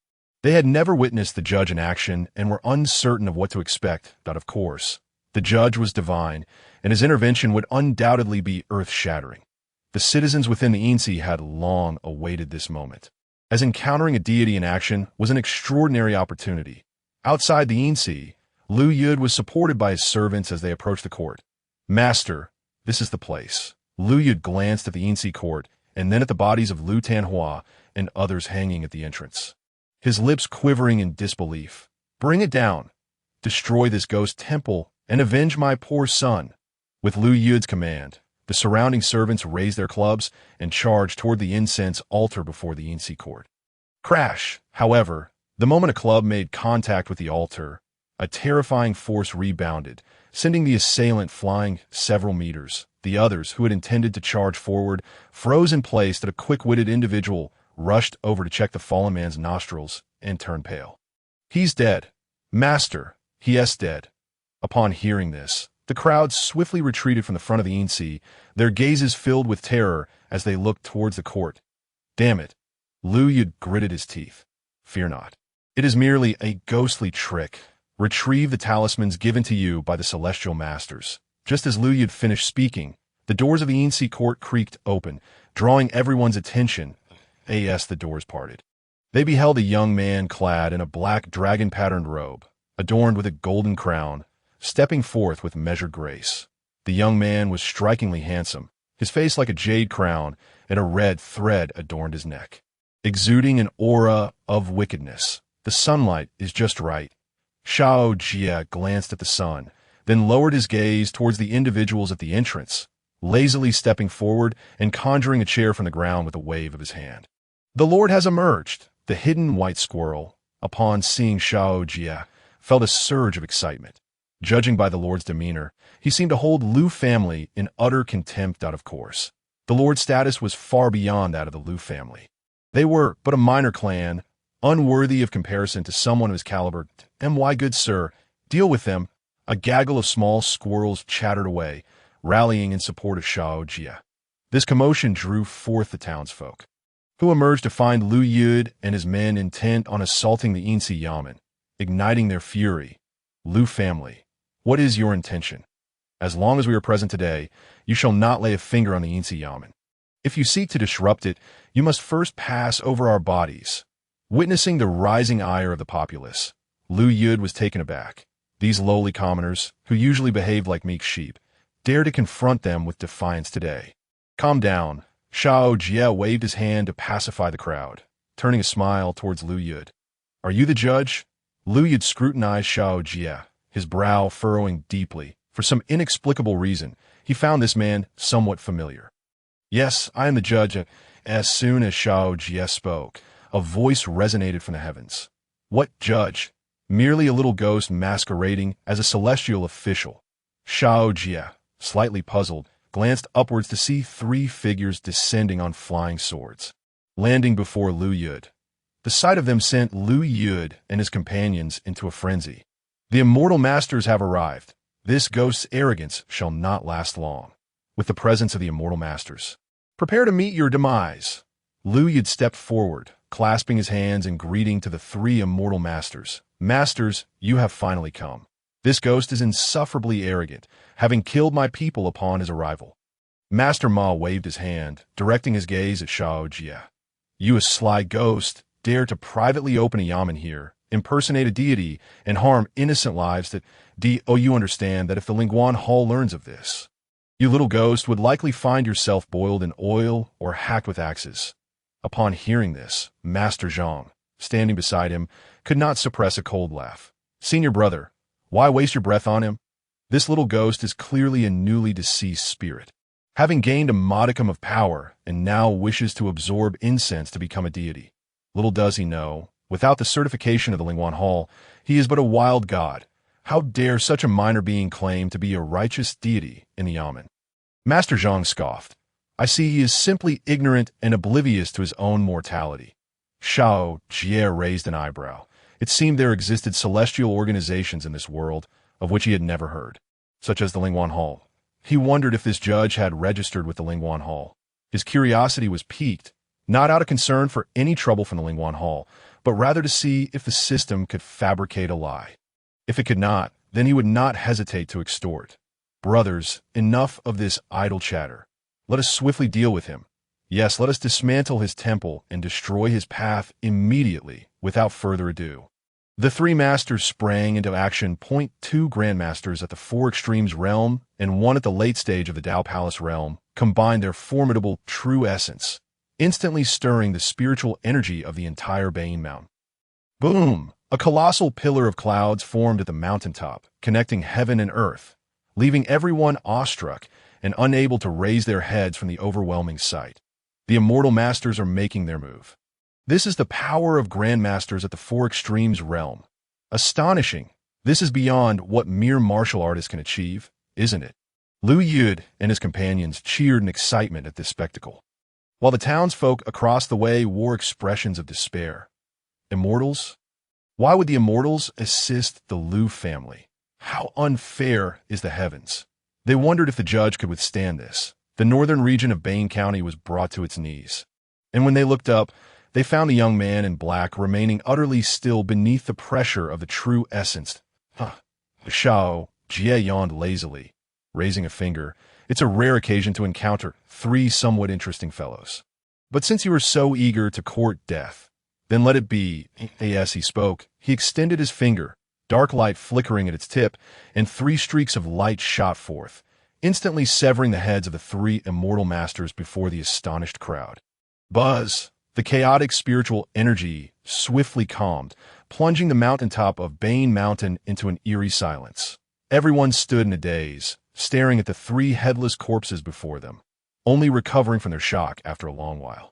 They had never witnessed the judge in action and were uncertain of what to expect, but of course, the judge was divine, and his intervention would undoubtedly be earth-shattering. The citizens within the Yin-Si had long awaited this moment, as encountering a deity in action was an extraordinary opportunity. Outside the Yin-Si, Lu Yud was supported by his servants as they approached the court. "Master, this is the place." Lu Yud glanced at the Yin-Si court and then at the bodies of Lu Tanhua and others hanging at the entrance, his lips quivering in disbelief. "Bring it down. Destroy this ghost temple and avenge my poor son." With Lu Yud's command, the surrounding servants raised their clubs and charged toward the incense altar before the Yin-Si court. Crash! However, the moment a club made contact with the altar, a terrifying force rebounded, sending the assailant flying several meters. The others, who had intended to charge forward, froze in place that a quick-witted individual rushed over to check the fallen man's nostrils and turned pale. "He's dead. Master, he is dead." Upon hearing this, the crowd swiftly retreated from the front of the Yin-Si, their gazes filled with terror as they looked towards the court. "Damn it." Lu Yud gritted his teeth. "Fear not. It is merely a ghostly trick. Retrieve the talismans given to you by the celestial masters." Just as Lu Yud finished speaking, the doors of the Yin-Si court creaked open, drawing everyone's attention. As the doors parted, they beheld a young man clad in a black dragon-patterned robe, adorned with a golden crown, stepping forth with measured grace. The young man was strikingly handsome, his face like a jade crown, and a red thread adorned his neck, exuding an aura of wickedness. "The sunlight is just right." Xiao Jie glanced at the sun, then lowered his gaze towards the individuals at the entrance, lazily stepping forward and conjuring a chair from the ground with a wave of his hand. The Lord has emerged. The hidden white squirrel, upon seeing Xiao Jie, felt a surge of excitement. Judging by the Lord's demeanor, he seemed to hold Lu family in utter contempt out of course. The Lord's status was far beyond that of the Lu family. They were but a minor clan, unworthy of comparison to someone of his caliber. And why, good sir, deal with them. A gaggle of small squirrels chattered away, rallying in support of Xiao Jie. This commotion drew forth the townsfolk, who emerged to find Lu Yud and his men intent on assaulting the Yinsi Yamen, igniting their fury. Lu family, what is your intention? As long as we are present today, you shall not lay a finger on the Yinsi Yamen. If you seek to disrupt it, you must first pass over our bodies. Witnessing the rising ire of the populace, Lu Yud was taken aback. These lowly commoners, who usually behaved like meek sheep, dare to confront them with defiance today. Calm down. Xiao Jie waved his hand to pacify the crowd, turning a smile towards Lu Yud. Are you the judge? Lu Yud scrutinized Xiao Jie, his brow furrowing deeply. For some inexplicable reason, he found this man somewhat familiar. Yes, I am the judge. As soon as Xiao Jie spoke, a voice resonated from the heavens. What judge? Merely a little ghost masquerading as a celestial official. Xiao Jie, slightly puzzled, glanced upwards to see three figures descending on flying swords, landing before Lu Yud. The sight of them sent Lu Yud and his companions into a frenzy. The immortal masters have arrived. This ghost's arrogance shall not last long. With the presence of the immortal masters, prepare to meet your demise. Lu Yud stepped forward, clasping his hands in greeting to the three immortal masters. Masters, you have finally come. This ghost is insufferably arrogant, having killed my people upon his arrival. Master Ma waved his hand, directing his gaze at Xiao Jie. You a sly ghost, dare to privately open a yamen here, impersonate a deity, and harm innocent lives you understand that if the Lingnan Hall learns of this, you little ghost would likely find yourself boiled in oil or hacked with axes. Upon hearing this, Master Zhang, standing beside him, could not suppress a cold laugh. Senior brother, why waste your breath on him? This little ghost is clearly a newly deceased spirit, having gained a modicum of power and now wishes to absorb incense to become a deity. Little does he know, without the certification of the Lingnan Hall, he is but a wild god. How dare such a minor being claim to be a righteous deity in the yamen? Master Zhang scoffed. I see he is simply ignorant and oblivious to his own mortality. Xiao Jie raised an eyebrow. It seemed there existed celestial organizations in this world of which he had never heard, such as the Lingnan Hall. He wondered if this judge had registered with the Lingnan Hall. His curiosity was piqued, not out of concern for any trouble from the Lingnan Hall, but rather to see if the system could fabricate a lie. If it could not, then he would not hesitate to extort. Brothers, enough of this idle chatter. Let us swiftly deal with him. Yes, let us dismantle his temple and destroy his path immediately, without further ado. The three masters sprang into action. Two grandmasters at the Four Extremes realm and one at the late stage of the Tao Palace realm combined their formidable true essence, instantly stirring the spiritual energy of the entire Bane Mountain. Boom! A colossal pillar of clouds formed at the mountaintop, connecting heaven and earth, leaving everyone awestruck and unable to raise their heads from the overwhelming sight. The immortal masters are making their move. This is the power of grandmasters at the Four Extremes realm. Astonishing. This is beyond what mere martial artists can achieve, isn't it? Lu Yud and his companions cheered in excitement at this spectacle, while the townsfolk across the way wore expressions of despair. Immortals? Why would the immortals assist the Lu family? How unfair is the heavens? They wondered if the judge could withstand this. The northern region of Bane County was brought to its knees, and when they looked up, they found the young man in black remaining utterly still beneath the pressure of the true essence. Xiao Jie yawned lazily, raising a finger. It's a rare occasion to encounter three somewhat interesting fellows. But since you are so eager to court death, then let it be. As he spoke, he extended his finger, dark light flickering at its tip, and three streaks of light shot forth, instantly severing the heads of the three immortal masters before the astonished crowd. Buzz! The chaotic spiritual energy swiftly calmed, plunging the mountaintop of Bane Mountain into an eerie silence. Everyone stood in a daze, staring at the three headless corpses before them, only recovering from their shock after a long while.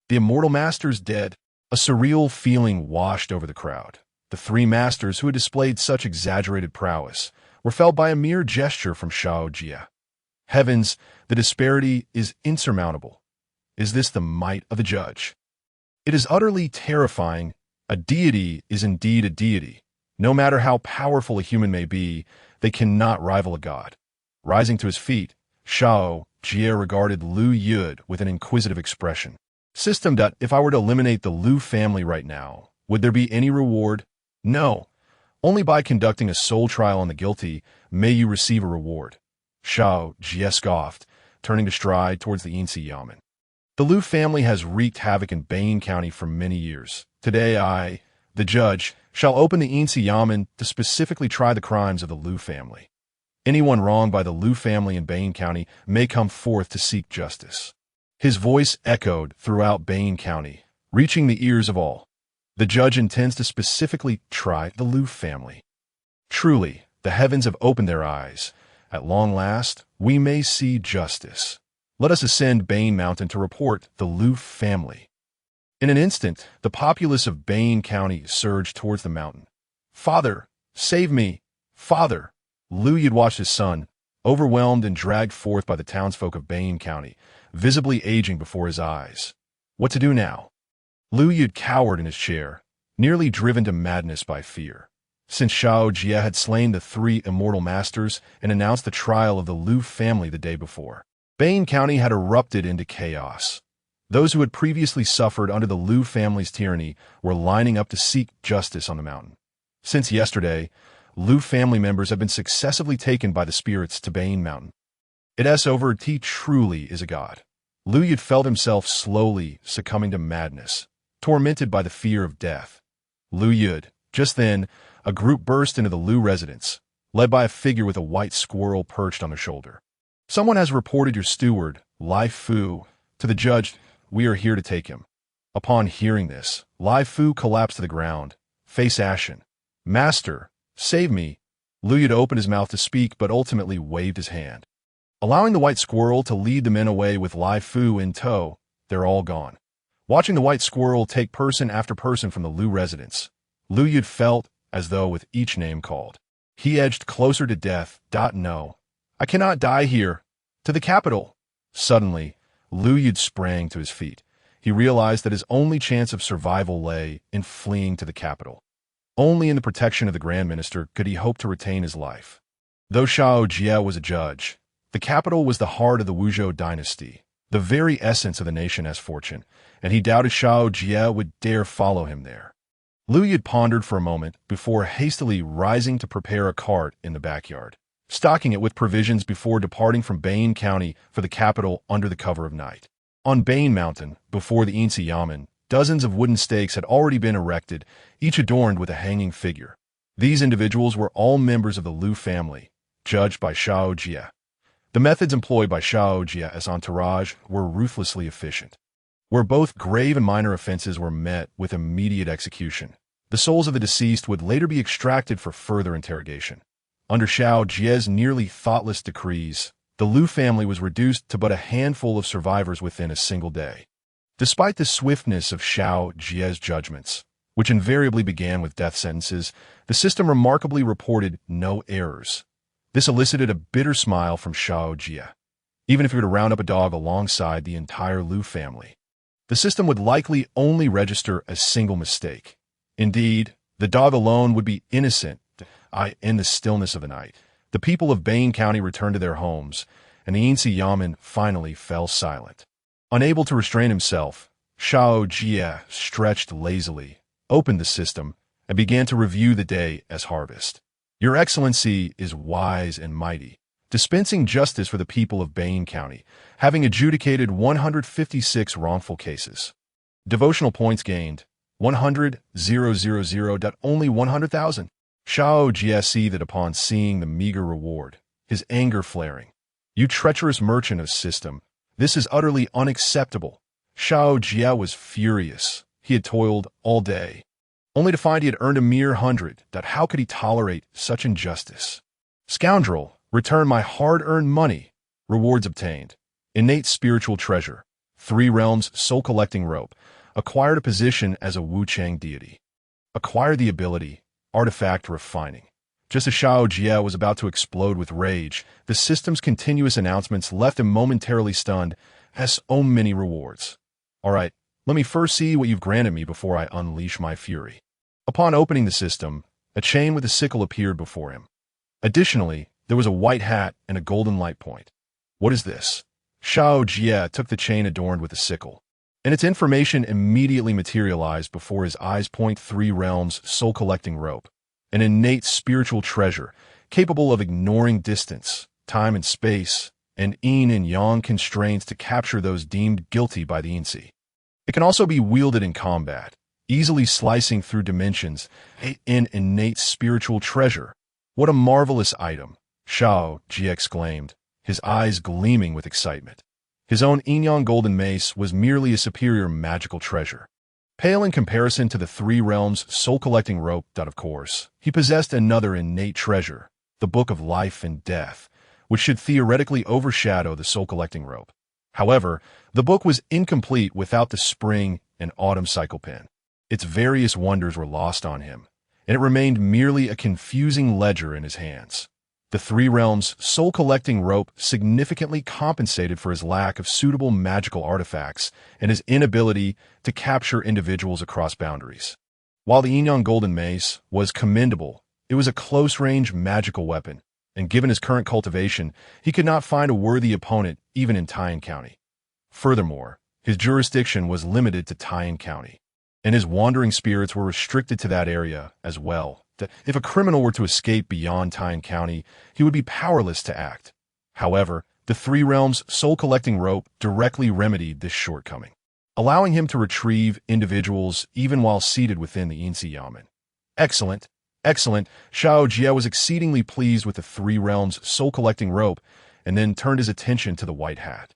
The immortal masters dead. A surreal feeling washed over the crowd. The three masters who had displayed such exaggerated prowess were felled by a mere gesture from Xiao Jie. Heavens, the disparity is insurmountable. Is this the might of a judge? It is utterly terrifying. A deity is indeed a deity. No matter how powerful a human may be, they cannot rival a god. Rising to his feet, Xiao Jie regarded Lu Yud with an inquisitive expression. System. If I were to eliminate the Lu family right now, would there be any reward? No. Only by conducting a soul trial on the guilty may you receive a reward. Xiao Jie scoffed, turning to stride towards the Yin-Yang Judge. The Lu family has wreaked havoc in Bane County for many years. Today I, the judge, shall open the Yin-Yang Judge to specifically try the crimes of the Lu family. Anyone wronged by the Lu family in Bane County may come forth to seek justice. His voice echoed throughout Bane County, reaching the ears of all. The judge intends to specifically try the Lu family. Truly, the heavens have opened their eyes. At long last, we may see justice. Let us ascend Bane Mountain to report the Lu family. In an instant, the populace of Bane County surged towards the mountain. Father, save me! Father! Lu Yud watched his son, overwhelmed and dragged forth by the townsfolk of Bane County, visibly aging before his eyes. What to do now? Lu Yud cowered in his chair, nearly driven to madness by fear. Since Xiao Jie had slain the three immortal masters and announced the trial of the Lu family the day before, Bane County had erupted into chaos. Those who had previously suffered under the Lu family's tyranny were lining up to seek justice on the mountain. Since yesterday, Lu family members have been successively taken by the spirits to Bane Mountain. It is over. He truly is a god. Lu Yud felt himself slowly succumbing to madness, tormented by the fear of death. Lu Yud. Just then, a group burst into the Lu residence, led by a figure with a white squirrel perched on their shoulder. Someone has reported your steward, Lai Fu, to the judge. We are here to take him. Upon hearing this, Lai Fu collapsed to the ground, face ashen. Master, save me. Lu Yud opened his mouth to speak, but ultimately waved his hand. Allowing the white squirrel to lead the men away with Lai Fu in tow, they're all gone. Watching the white squirrel take person after person from the Lu residence, Lu Yud felt as though with each name called, he edged closer to death. No, I cannot die here. To the capital. Suddenly, Lu Yud sprang to his feet. He realized that his only chance of survival lay in fleeing to the capital. Only in the protection of the Grand Minister could he hope to retain his life. Though Xiao Jie was a judge, the capital was the heart of the Wuzhou dynasty, the very essence of the nation as fortune, and he doubted Xiao Jie would dare follow him there. Lu Yud pondered for a moment before hastily rising to prepare a cart in the backyard, stocking it with provisions before departing from Bane County for the capital under the cover of night. On Bane Mountain, before the Yin-Yang Judge, dozens of wooden stakes had already been erected, each adorned with a hanging figure. These individuals were all members of the Lu family, judged by Xiao Jie. The methods employed by Xiao Jie as entourage were ruthlessly efficient. Where both grave and minor offenses were met with immediate execution, the souls of the deceased would later be extracted for further interrogation. Under Xiao Jie's nearly thoughtless decrees, the Lu family was reduced to but a handful of survivors within a single day. Despite the swiftness of Xiao Jie's judgments, which invariably began with death sentences, the system remarkably reported no errors. This elicited a bitter smile from Xiao Jie. Even if you were to round up a dog alongside the entire Lu family, the system would likely only register a single mistake. Indeed, the dog alone would be innocent. In the stillness of the night, the people of Bane County returned to their homes, and the Yin-Yang Judge finally fell silent. Unable to restrain himself, Xiao Jie stretched lazily, opened the system, and began to review the day as harvest. Your Excellency is wise and mighty, dispensing justice for the people of Bane County, having adjudicated 156 wrongful cases. Devotional points gained, 100,000. Only 100,000. Xiao Jie see that upon seeing the meager reward, his anger flaring. You treacherous merchant of system, this is utterly unacceptable. Xiao Jie was furious. He had toiled all day, only to find he had earned a mere 100. How could he tolerate such injustice? Scoundrel, return my hard-earned money. Rewards obtained. Innate spiritual treasure. 3 realms soul-collecting rope. Acquired a position as a Wu-Chang deity. Acquired the ability, artifact refining. Just as Xiao Jie was about to explode with rage, the system's continuous announcements left him momentarily stunned, as so many rewards. All right, let me first see what you've granted me before I unleash my fury. Upon opening the system, a chain with a sickle appeared before him. Additionally, there was a white hat and a golden light point. What is this? Xiao Jie took the chain adorned with a sickle, and its information immediately materialized before his eyes. 3 realms soul-collecting rope. An innate spiritual treasure, capable of ignoring distance, time and space, and yin and yang constraints to capture those deemed guilty by the Yin-Si. It can also be wielded in combat, easily slicing through dimensions. An innate spiritual treasure. What a marvelous item, Xiao Jie exclaimed, his eyes gleaming with excitement. His own Yin-Yang golden mace was merely a superior magical treasure. Pale in comparison to the 3 realms soul-collecting rope. Of course, he possessed another innate treasure, the Book of Life and Death, which should theoretically overshadow the soul-collecting rope. However, the book was incomplete without the spring and autumn cycle pen. Its various wonders were lost on him, and it remained merely a confusing ledger in his hands. The 3 realms soul-collecting rope significantly compensated for his lack of suitable magical artifacts and his inability to capture individuals across boundaries. While the Yin-Yang golden mace was commendable, it was a close-range magical weapon, and given his current cultivation, he could not find a worthy opponent even in Taiyan County. Furthermore, his jurisdiction was limited to Taiyan County, and his wandering spirits were restricted to that area as well. That if a criminal were to escape beyond Taiyan County, he would be powerless to act. However, the 3 realms soul-collecting rope directly remedied this shortcoming, allowing him to retrieve individuals even while seated within the Yin-Si Yamen. Excellent, excellent. Xiao Jie was exceedingly pleased with the 3 realms soul-collecting rope, and then turned his attention to the white hat.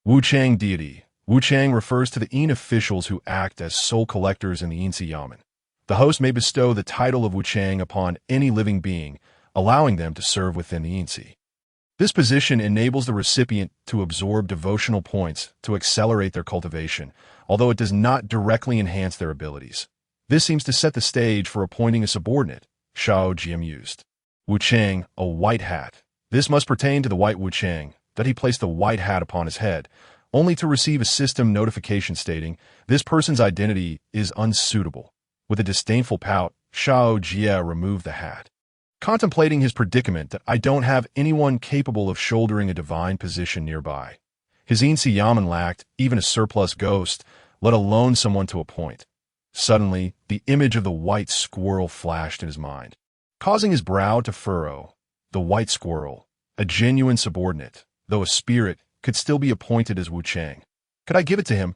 Wu-Chang deity. Wu-Chang refers to the Yin officials who act as soul collectors in the Yin-Si Yamen. The host may bestow the title of Wu-Chang upon any living being, allowing them to serve within the Yin-Si. This position enables the recipient to absorb devotional points to accelerate their cultivation, although it does not directly enhance their abilities. This seems to set the stage for appointing a subordinate, Xiao Jie mused. Wu-Chang, a white hat. This must pertain to the white Wu-Chang, that he placed the white hat upon his head, only to receive a system notification stating this person's identity is unsuitable. With a disdainful pout, Xiao Jie removed the hat. Contemplating his predicament that I don't have anyone capable of shouldering a divine position nearby. His Yin-Si Yamen lacked even a surplus ghost, let alone someone to appoint. Suddenly, the image of the white squirrel flashed in his mind, causing his brow to furrow. The white squirrel, a genuine subordinate, though a spirit, could still be appointed as Wu-Chang. Could I give it to him?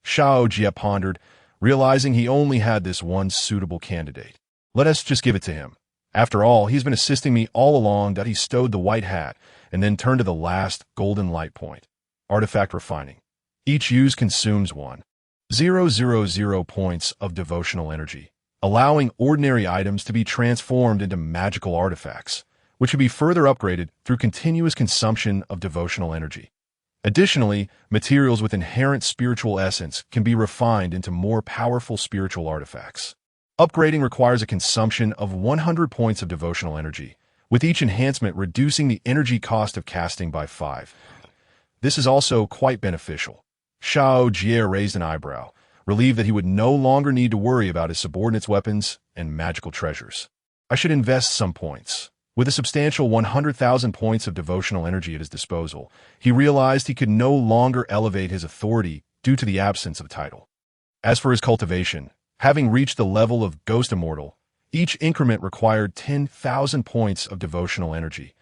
Xiao Jie pondered, realizing he only had this one suitable candidate. Let us just give it to him. After all, he's been assisting me all along. That he stowed the white hat and then turned to the last golden light point. Artifact refining. Each use consumes 1,000 points of devotional energy, allowing ordinary items to be transformed into magical artifacts, which would be further upgraded through continuous consumption of devotional energy. Additionally, materials with inherent spiritual essence can be refined into more powerful spiritual artifacts. Upgrading requires a consumption of 100 points of devotional energy, with each enhancement reducing the energy cost of casting by 5. This is also quite beneficial. Xiao Jie raised an eyebrow, relieved that he would no longer need to worry about his subordinates' weapons and magical treasures. I should invest some points. With a substantial 100,000 points of devotional energy at his disposal, he realized he could no longer elevate his authority due to the absence of title. As for his cultivation, having reached the level of Ghost Immortal, each increment required 10,000 points of devotional energy,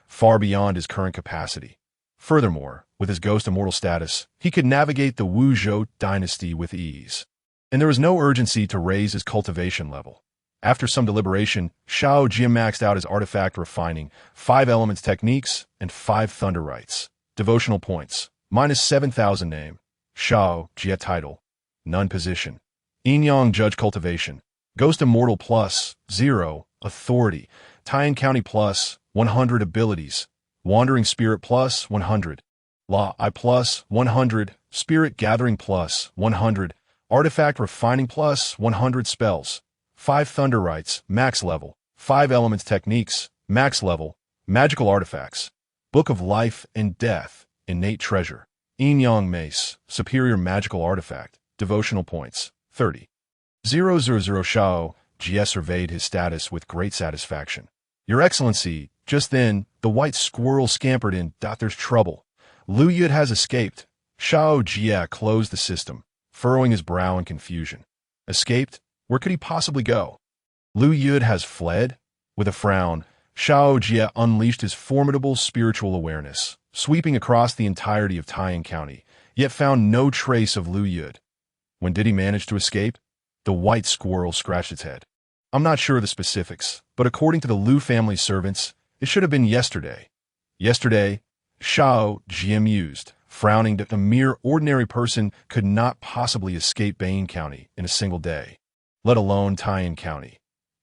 far beyond his current capacity. Furthermore, with his Ghost Immortal status, he could navigate the Wu Zhou dynasty with ease, and there was no urgency to raise his cultivation level. After some deliberation, Xiao Jie maxed out his artifact refining, 5 elements techniques, and 5 thunder rites. Devotional points, minus 7,000 name. Xiao Jie title, none position. Yin-Yang Judge cultivation, Ghost Immortal plus 0, authority. Taiyan County plus 100 abilities. Wandering Spirit plus 100. Law I plus 100. Spirit Gathering plus 100. Artifact Refining plus 100 spells. 5 Thunder Rites, max level. 5 Elements Techniques, max level. Magical Artifacts. Book of Life and Death, innate treasure. Yin-Yang Mace, superior magical artifact. Devotional points, 30. 000 Xiao Jie surveyed his status with great satisfaction. Your Excellency, just then, the white squirrel scampered in. There's trouble. Lu Yud has escaped. Xiao Jie closed the system, furrowing his brow in confusion. Escaped? Where could he possibly go? Lu Yud has fled? With a frown, Xiao Jie unleashed his formidable spiritual awareness, sweeping across the entirety of Taiyan County, yet found no trace of Lu Yud. When did he manage to escape? The white squirrel scratched its head. I'm not sure of the specifics, but according to the Lu family servants, it should have been yesterday. Yesterday, Xiao Jie mused, frowning that a mere ordinary person could not possibly escape Bane County in a single day, let alone Taiyan County.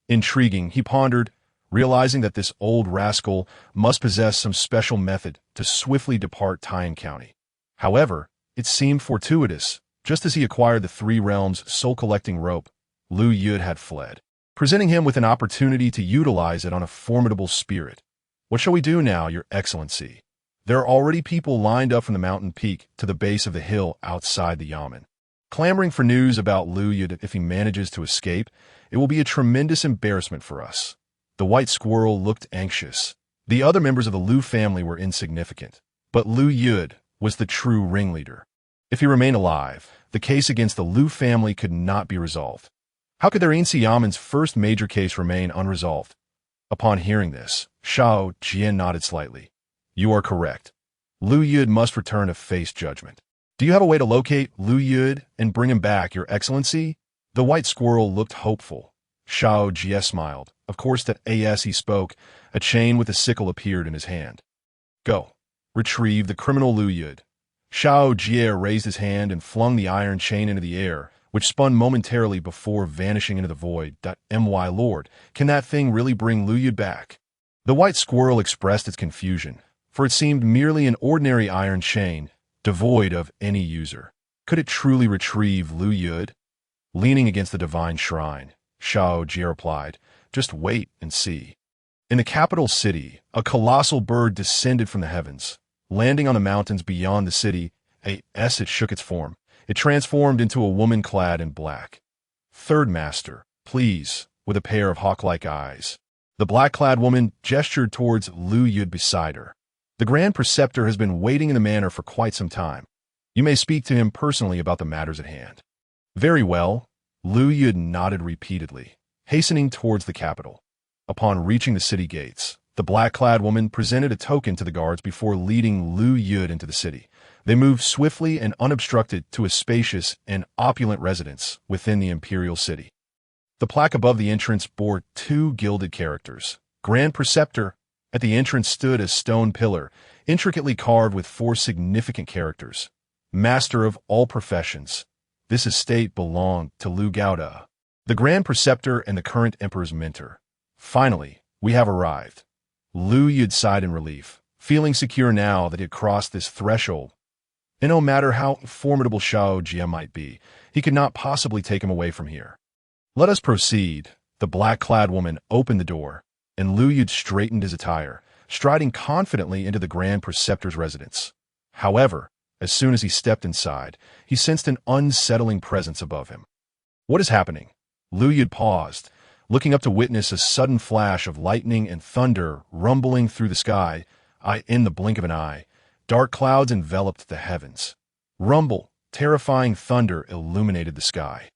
Intriguing, he pondered, realizing that this old rascal must possess some special method to swiftly depart Taiyan County. However, it seemed fortuitous. Just as he acquired the Three Realms soul-collecting rope, Lu Yud had fled, presenting him with an opportunity to utilize it on a formidable spirit. What shall we do now, Your Excellency? There are already people lined up from the mountain peak to the base of the hill outside the Yamen, clamoring for news about Lu Yud. If he manages to escape, it will be a tremendous embarrassment for us. The white squirrel looked anxious. The other members of the Lu family were insignificant, but Lu Yud was the true ringleader. If he remained alive, the case against the Lu family could not be resolved. How could their Insi Yamen's first major case remain unresolved? Upon hearing this, Xiao Jie nodded slightly. You are correct. Lu Yud must return to face judgment. Do you have a way to locate Lu Yud and bring him back, Your Excellency? The white squirrel looked hopeful. Xiao Jie smiled. Of course that as he spoke, a chain with a sickle appeared in his hand. Go. Retrieve the criminal Lu Yud. Xiao Jie raised his hand and flung the iron chain into the air, which spun momentarily before vanishing into the void. My lord, can that thing really bring Lu Yud back? The white squirrel expressed its confusion, for it seemed merely an ordinary iron chain, devoid of any user. Could it truly retrieve Lu Yud? Leaning against the divine shrine, Xiao Jie replied, just wait and see. In the capital city, a colossal bird descended from the heavens. Landing on the mountains beyond the city, it shook its form. It transformed into a woman clad in black. Third Master, please, with a pair of hawk-like eyes. The black-clad woman gestured towards Lu Yud beside her. The Grand Preceptor has been waiting in the manor for quite some time. You may speak to him personally about the matters at hand. Very well. Lu Yud nodded repeatedly, hastening towards the capital. Upon reaching the city gates, the black-clad woman presented a token to the guards before leading Lu Yud into the city. They moved swiftly and unobstructed to a spacious and opulent residence within the imperial city. The plaque above the entrance bore 2 gilded characters. Grand Preceptor. At the entrance stood a stone pillar, intricately carved with 4 significant characters. Master of all professions. This estate belonged to Lu Gaoda, the Grand Preceptor and the current Emperor's mentor. Finally, we have arrived. Lu Yud sighed in relief, feeling secure now that he had crossed this threshold. And no matter how formidable Xiao Jie might be, he could not possibly take him away from here. Let us proceed. The black-clad woman opened the door, and Lu Yud straightened his attire, striding confidently into the Grand Preceptor's residence. However, as soon as he stepped inside, he sensed an unsettling presence above him. What is happening? Lu Yud paused, looking up to witness a sudden flash of lightning and thunder rumbling through the sky. In the blink of an eye, dark clouds enveloped the heavens. Rumble, terrifying thunder illuminated the sky,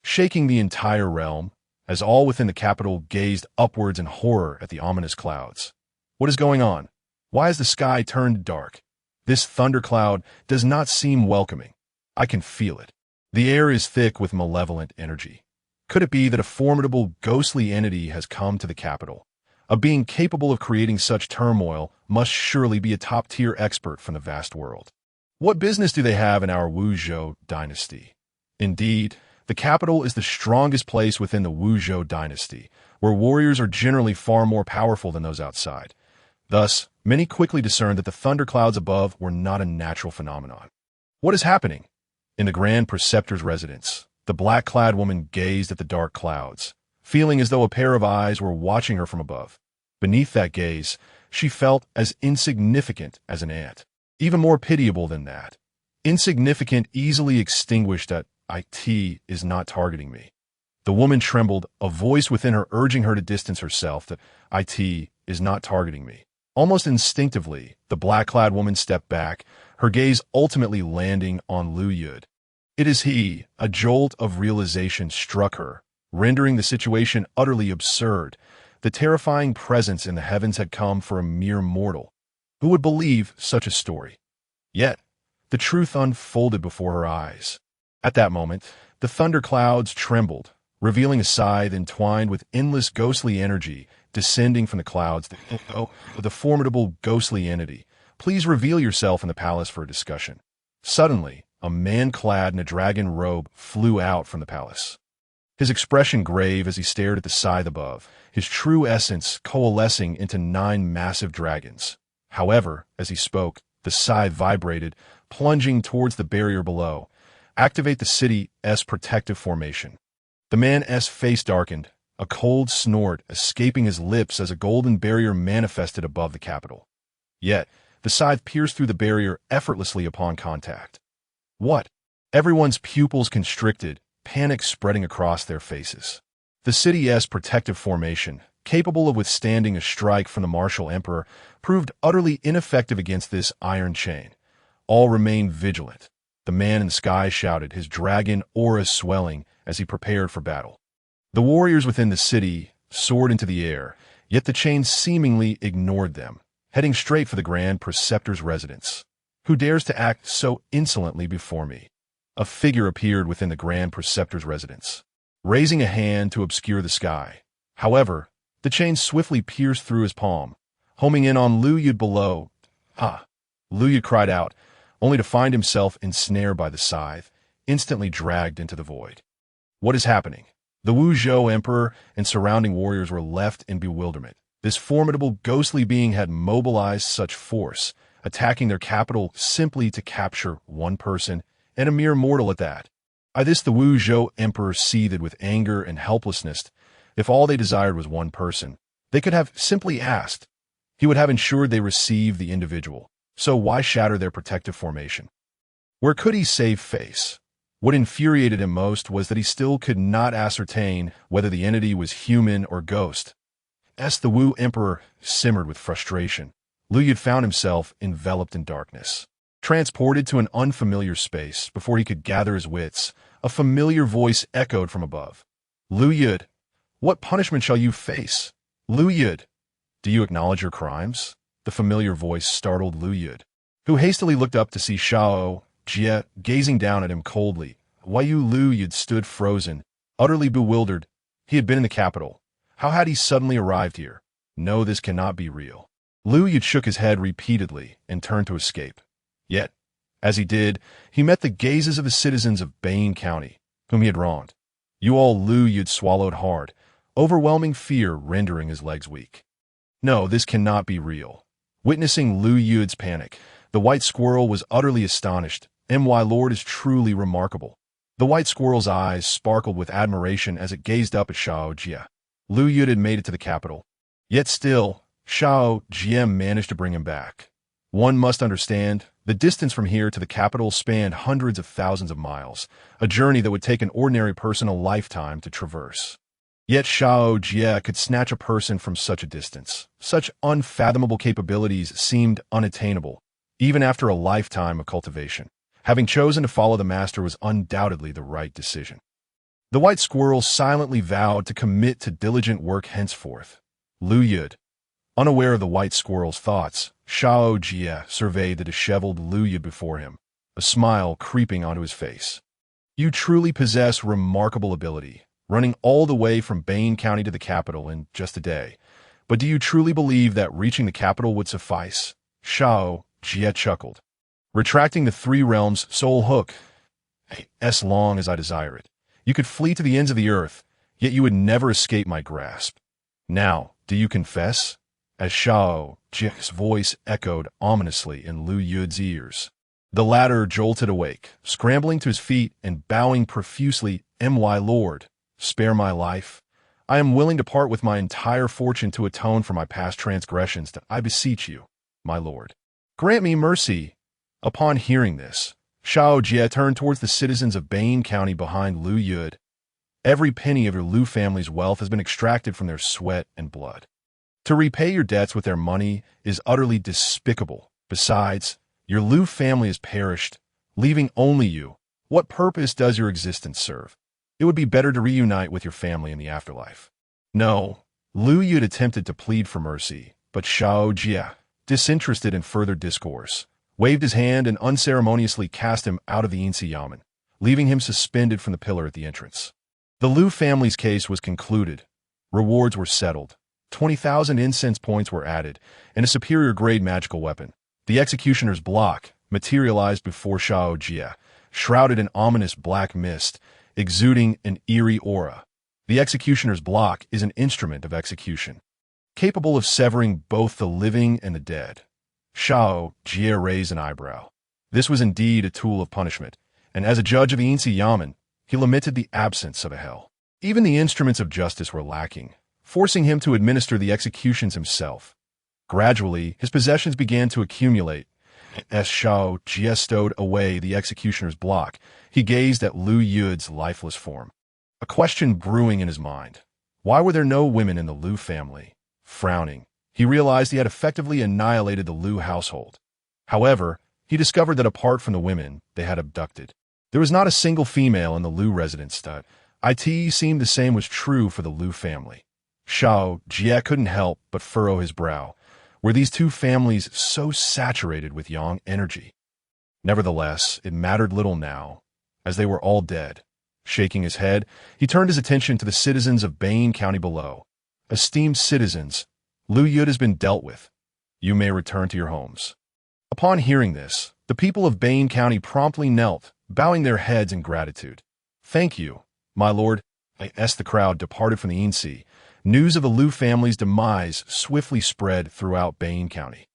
shaking the entire realm, as all within the capital gazed upwards in horror at the ominous clouds. What is going on? Why has the sky turned dark? This thundercloud does not seem welcoming. I can feel it. The air is thick with malevolent energy. Could it be that a formidable, ghostly entity has come to the capital? A being capable of creating such turmoil must surely be a top-tier expert from the vast world. What business do they have in our Wuzhou dynasty? Indeed, the capital is the strongest place within the Wuzhou dynasty, where warriors are generally far more powerful than those outside. Thus, many quickly discerned that the thunderclouds above were not a natural phenomenon. What is happening? In the Grand Preceptor's residence, the black-clad woman gazed at the dark clouds, feeling as though a pair of eyes were watching her from above. Beneath that gaze, she felt as insignificant as an ant. Even more pitiable than that. Insignificant, easily extinguished at "It is not targeting me." The woman trembled, a voice within her urging her to distance herself, that "It is not targeting me." Almost instinctively, the black-clad woman stepped back, her gaze ultimately landing on Liu Yud. It is he. A jolt of realization struck her, rendering the situation utterly absurd. The terrifying presence in the heavens had come for a mere mortal. Who would believe such a story? Yet, the truth unfolded before her eyes. At that moment, the thunderclouds trembled, revealing a scythe entwined with endless ghostly energy descending from the clouds. The formidable ghostly entity. Please reveal yourself in the palace for a discussion. Suddenly, a man clad in a dragon robe flew out from the palace. His expression grave as he stared at the scythe above, his true essence coalescing into 9 massive dragons. However, as he spoke, the scythe vibrated, plunging towards the barrier below. Activate the city's protective formation. The man's face darkened, a cold snort escaping his lips as a golden barrier manifested above the capital. Yet, the scythe pierced through the barrier effortlessly upon contact. What? Everyone's pupils constricted, panic spreading across their faces. The city's protective formation, capable of withstanding a strike from the martial emperor, proved utterly ineffective against this iron chain. All remained vigilant. The man in the sky shouted, his dragon aura swelling as he prepared for battle. The warriors within the city soared into the air, yet the chain seemingly ignored them, heading straight for the Grand Preceptor's residence. Who dares to act so insolently before me? A figure appeared within the Grand Preceptor's residence, raising a hand to obscure the sky. However, the chain swiftly pierced through his palm, homing in on Liu Yud below. "Ah!" Liu Yud cried out, only to find himself ensnared by the scythe, instantly dragged into the void. What is happening? The Wuzhou Emperor and surrounding warriors were left in bewilderment. This formidable ghostly being had mobilized such force, attacking their capital simply to capture one person, and a mere mortal at that. By this the Wuzhou Emperor seethed with anger and helplessness. If all they desired was one person, they could have simply asked. He would have ensured they received the individual. So why shatter their protective formation? Where could he save face? What infuriated him most was that he still could not ascertain whether the entity was human or ghost. As the Wu Emperor simmered with frustration, Liu Yud found himself enveloped in darkness. Transported to an unfamiliar space before he could gather his wits, a familiar voice echoed from above. "Liu Yud, what punishment shall you face? Liu Yud, do you acknowledge your crimes?" The familiar voice startled Liu Yud, who hastily looked up to see Xiao Jie gazing down at him coldly. Liu Yud stood frozen, utterly bewildered. He had been in the capital. How had he suddenly arrived here? No, this cannot be real. Liu Yud shook his head repeatedly and turned to escape. Yet, as he did, he met the gazes of the citizens of Bane County, whom he had wronged. Liu Yud swallowed hard, overwhelming fear rendering his legs weak. No, this cannot be real. Witnessing Liu Yud's panic, the white squirrel was utterly astonished. My lord is truly remarkable. The white squirrel's eyes sparkled with admiration as it gazed up at Xiao Jie. Liu Yud had made it to the capital. Yet still, Xiao Jie managed to bring him back. One must understand, the distance from here to the capital spanned hundreds of thousands of miles, a journey that would take an ordinary person a lifetime to traverse. Yet Xiao Jie could snatch a person from such a distance. Such unfathomable capabilities seemed unattainable, even after a lifetime of cultivation. Having chosen to follow the master was undoubtedly the right decision. The white squirrel silently vowed to commit to diligent work henceforth. Liu Yud. Unaware of the white squirrel's thoughts, Xiao Jie surveyed the disheveled Liu Yud before him, a smile creeping onto his face. You truly possess remarkable ability, running all the way from Bane County to the capital in just a day. But do you truly believe that reaching the capital would suffice? Xiao Jie chuckled. Retracting the 3 realms' soul hook, as long as I desire it. You could flee to the ends of the earth, yet you would never escape my grasp. Now, do you confess? As Xiao Jie's voice echoed ominously in Lu Yude's ears. The latter jolted awake, scrambling to his feet and bowing profusely. "My lord, spare my life. I am willing to part with my entire fortune to atone for my past transgressions. I beseech you, my lord. Grant me mercy." Upon hearing this, Xiao Jie turned towards the citizens of Bain County behind Lu Yude. "Every penny of your Lu family's wealth has been extracted from their sweat and blood. To repay your debts with their money is utterly despicable. Besides, your Lu family has perished, leaving only you. What purpose does your existence serve? It would be better to reunite with your family in the afterlife." No, Lu Yude attempted to plead for mercy, but Xiao Jie, disinterested in further discourse, waved his hand and unceremoniously cast him out of the Yinsi Yamen, leaving him suspended from the pillar at the entrance. The Lu family's case was concluded. Rewards were settled. 20,000 incense points were added, and a superior-grade magical weapon, the executioner's block, materialized before Xiao Jie, shrouded in ominous black mist, exuding an eerie aura. The executioner's block is an instrument of execution, capable of severing both the living and the dead. Xiao Jie raised an eyebrow. This was indeed a tool of punishment, and as a judge of the Yinsi Yamen, he lamented the absence of a hell. Even the instruments of justice were lacking, forcing him to administer the executions himself. Gradually, his possessions began to accumulate. As Xiao Jie stowed away the executioner's block, he gazed at Lu Yude's lifeless form. A question brewing in his mind. Why were there no women in the Lu family? Frowning, he realized he had effectively annihilated the Lu household. However, he discovered that apart from the women they had abducted, there was not a single female in the Lu residence. It seemed the same was true for the Lu family. Xiao Jie couldn't help but furrow his brow. Were these two families so saturated with yang energy? Nevertheless, it mattered little now, as they were all dead. Shaking his head, he turned his attention to the citizens of Bain County below. "Esteemed citizens, Lu Yude has been dealt with. You may return to your homes." Upon hearing this, the people of Bain County promptly knelt, bowing their heads in gratitude. "Thank you, my lord." As the crowd departed from the Yinsi, news of the Lu family's demise swiftly spread throughout Bain County.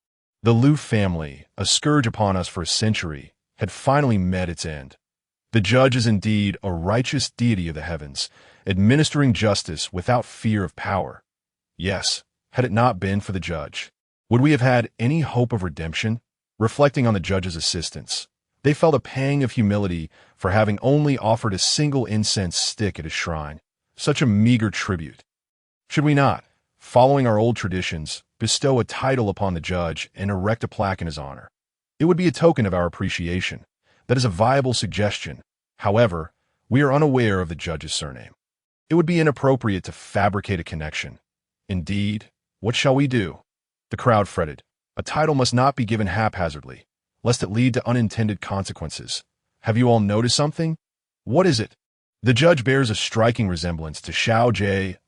The Lu family, a scourge upon us for a century, had finally met its end. The judge is indeed a righteous deity of the heavens, administering justice without fear of power. Yes, had it not been for the judge, would we have had any hope of redemption? Reflecting on the judge's assistants, they felt a pang of humility for having only offered a single incense stick at his shrine, such a meager tribute. Should we not, following our old traditions, bestow a title upon the judge and erect a plaque in his honor? It would be a token of our appreciation. That is a viable suggestion. However, we are unaware of the judge's surname. It would be inappropriate to fabricate a connection. Indeed, what shall we do? The crowd fretted. A title must not be given haphazardly, lest it lead to unintended consequences. Have you all noticed something? What is it? The judge bears a striking resemblance to Xiao Jie.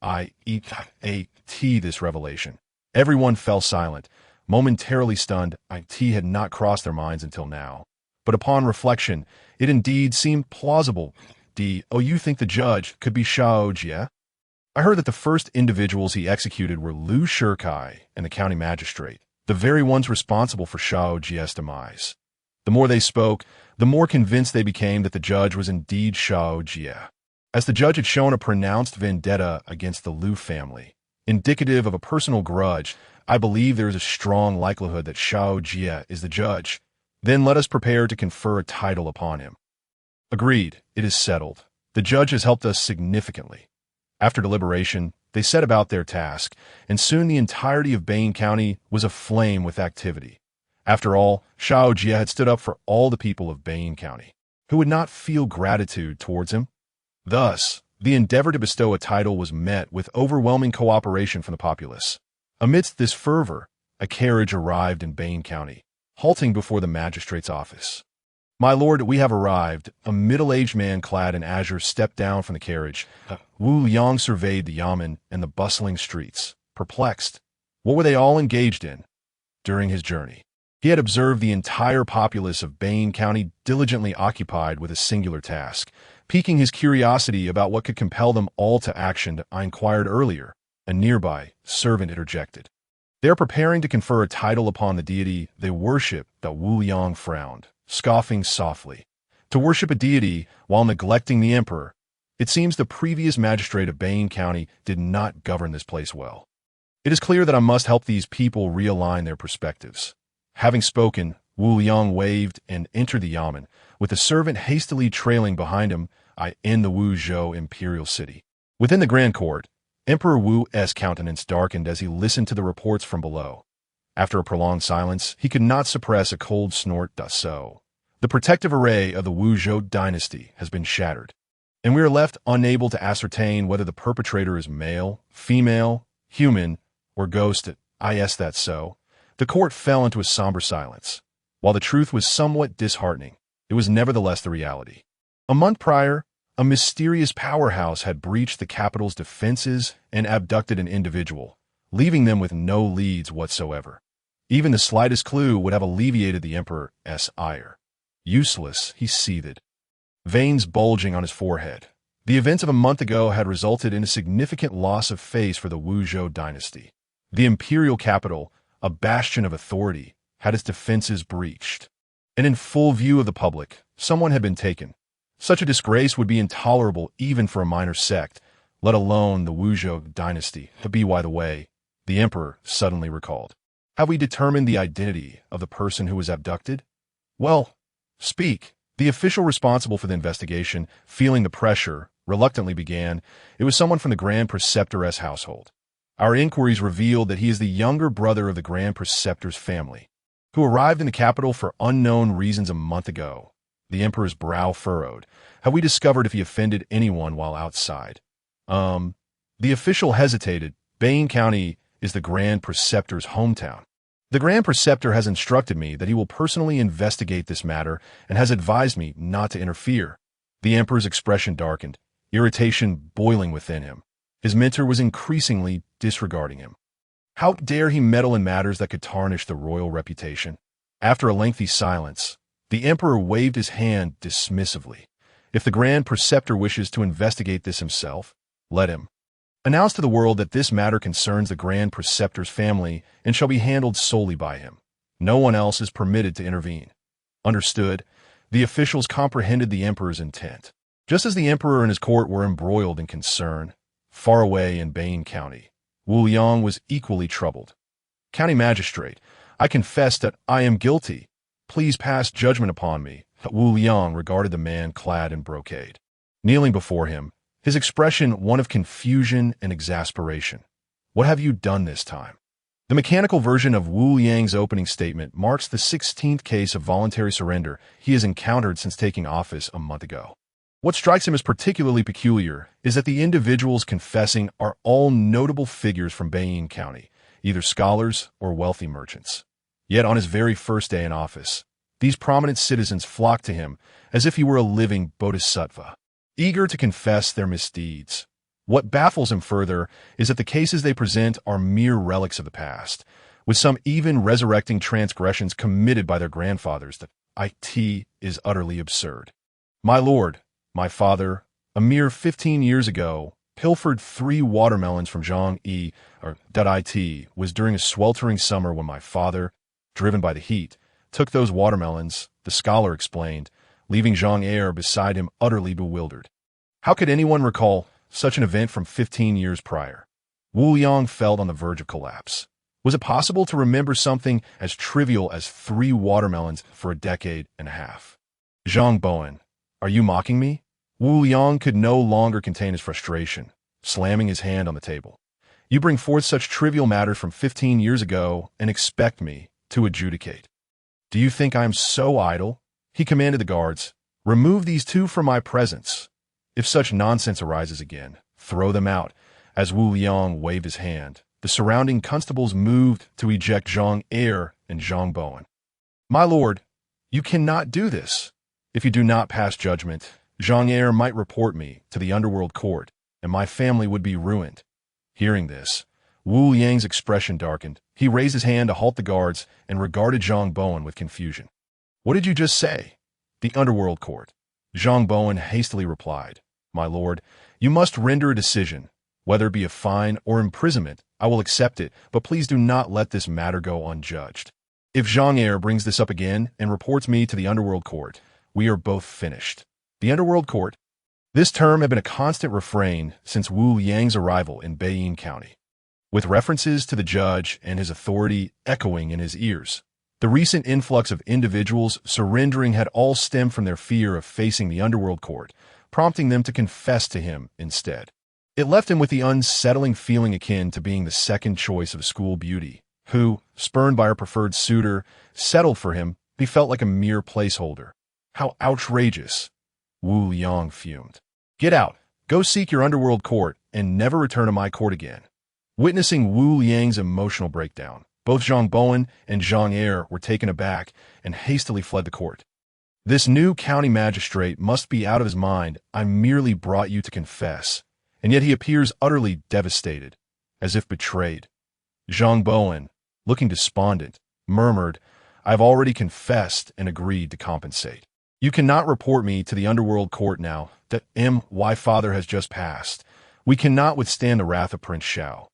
This revelation. Everyone fell silent, momentarily stunned. It had not crossed their minds until now. But upon reflection, it indeed seemed plausible. You think the judge could be Xiao Jie? I heard that the first individuals he executed were Lu Shikai and the county magistrate, the very ones responsible for Xiao Jie's demise. The more they spoke, the more convinced they became that the judge was indeed Xiao Jie. As the judge had shown a pronounced vendetta against the Lu family, indicative of a personal grudge, I believe there is a strong likelihood that Xiao Jie is the judge. Then let us prepare to confer a title upon him. Agreed, it is settled. The judge has helped us significantly. After deliberation, they set about their task, and soon the entirety of Bain County was aflame with activity. After all, Xiao Jie had stood up for all the people of Bain County, who would not feel gratitude towards him. Thus, the endeavor to bestow a title was met with overwhelming cooperation from the populace. Amidst this fervor, a carriage arrived in Bain County, halting before the magistrate's office. "My lord, we have arrived." A middle-aged man clad in azure stepped down from the carriage. Wu Yang surveyed the yamen and the bustling streets, perplexed. What were they all engaged in? During his journey, he had observed the entire populace of Bain County diligently occupied with a singular task. Piquing his curiosity about what could compel them all to action, I inquired earlier, A nearby servant interjected. They are preparing to confer a title upon the deity they worship. The Wu Yang frowned, scoffing softly. To worship a deity while neglecting the emperor. It seems the previous magistrate of Bain County did not govern this place well. It is clear that I must help these people realign their perspectives. Having spoken, Wu Yang waved and entered the yamen, with the servant hastily trailing behind him. I in the Wuzhou imperial city. Within the grand court, Emperor Wu's countenance darkened as he listened to the reports from below. After a prolonged silence, he could not suppress a cold snort. So, the protective array of the Wuzhou dynasty has been shattered, and we are left unable to ascertain whether the perpetrator is male, female, human, or ghost. Is that so? The court fell into a somber silence. While the truth was somewhat disheartening, it was nevertheless the reality. A month prior, a mysterious powerhouse had breached the capital's defenses and abducted an individual, leaving them with no leads whatsoever. Even the slightest clue would have alleviated the emperor's ire. Useless, he seethed, veins bulging on his forehead. The events of a month ago had resulted in a significant loss of face for the Wuzhou dynasty. The imperial capital, a bastion of authority, had its defenses breached. And in full view of the public, someone had been taken. Such a disgrace would be intolerable even for a minor sect, let alone the Wuzhou dynasty. By the way, the emperor suddenly recalled. Have we determined the identity of the person who was abducted? Well, speak. The official responsible for the investigation, feeling the pressure, reluctantly began. It was someone from the Grand Preceptor's household. Our inquiries revealed that he is the younger brother of the Grand Preceptor's family, who arrived in the capital for unknown reasons a month ago. The emperor's brow furrowed. Have we discovered if he offended anyone while outside? The official hesitated. Bain County is the Grand Preceptor's hometown. The Grand Preceptor has instructed me that he will personally investigate this matter and has advised me not to interfere. The emperor's expression darkened, irritation boiling within him. His mentor was increasingly disregarding him. How dare he meddle in matters that could tarnish the royal reputation? After a lengthy silence, the emperor waved his hand dismissively. If the Grand Preceptor wishes to investigate this himself, let him. Announce to the world that this matter concerns the Grand Preceptor's family and shall be handled solely by him. No one else is permitted to intervene. Understood. The officials comprehended the emperor's intent. Just as the emperor and his court were embroiled in concern, far away in Bain County, Wu Yang was equally troubled. County magistrate, I confess that I am guilty. Please pass judgment upon me. Wu Yang regarded the man clad in brocade. Kneeling before him, his expression one of confusion and exasperation. What have you done this time? The mechanical version of Wu Yang's opening statement marks the 16th case of voluntary surrender he has encountered since taking office a month ago. What strikes him as particularly peculiar is that the individuals confessing are all notable figures from Bain County, either scholars or wealthy merchants. Yet on his very first day in office, these prominent citizens flocked to him as if he were a living bodhisattva, eager to confess their misdeeds. What baffles him further is that the cases they present are mere relics of the past, with some even resurrecting transgressions committed by their grandfathers. That it is utterly absurd. My lord, my father, a mere 15 years ago, pilfered 3 watermelons from Zhang Yi, it was during a sweltering summer when my father, driven by the heat, took those watermelons, the scholar explained, leaving Zhang Yi beside him utterly bewildered. How could anyone recall such an event from 15 years prior? Wu Yang felt on the verge of collapse. Was it possible to remember something as trivial as 3 watermelons for a decade and a half? Zhang Bowen, are you mocking me? Wu Yang could no longer contain his frustration, slamming his hand on the table. You bring forth such trivial matters from 15 years ago and expect me to adjudicate. Do you think I am so idle? He commanded the guards, remove these 2 from my presence. If such nonsense arises again, throw them out. As Wu Yang waved his hand, the surrounding constables moved to eject Zhang Yi and Zhang Bowen. My lord, you cannot do this. If you do not pass judgment, Zhang Yi might report me to the underworld court, and my family would be ruined. Hearing this, Wu Yang's expression darkened. He raised his hand to halt the guards and regarded Zhang Bowen with confusion. What did you just say? The underworld court. Zhang Bowen hastily replied, My lord, you must render a decision. Whether it be a fine or imprisonment, I will accept it, but please do not let this matter go unjudged. If Zhang Er brings this up again and reports me to the Underworld Court, we are both finished. The Underworld Court? This term had been a constant refrain since Wu Yang's arrival in Beiyin County, with references to the judge and his authority echoing in his ears. The recent influx of individuals surrendering had all stemmed from their fear of facing the Underworld Court, prompting them to confess to him instead. It left him with the unsettling feeling akin to being the second choice of a school beauty, who, spurned by her preferred suitor, settled for him, he felt like a mere placeholder. How outrageous! Wu Yang fumed. Get out, go seek your Underworld Court, and never return to my court again. Witnessing Wu Yang's emotional breakdown, both Zhang Bowen and Zhang Er were taken aback and hastily fled the court. This new county magistrate must be out of his mind. I merely brought you to confess, and yet he appears utterly devastated, as if betrayed. Zhang Bowen, looking despondent, murmured, I have already confessed and agreed to compensate. You cannot report me to the Underworld Court now that my father has just passed. We cannot withstand the wrath of Prince Xiao.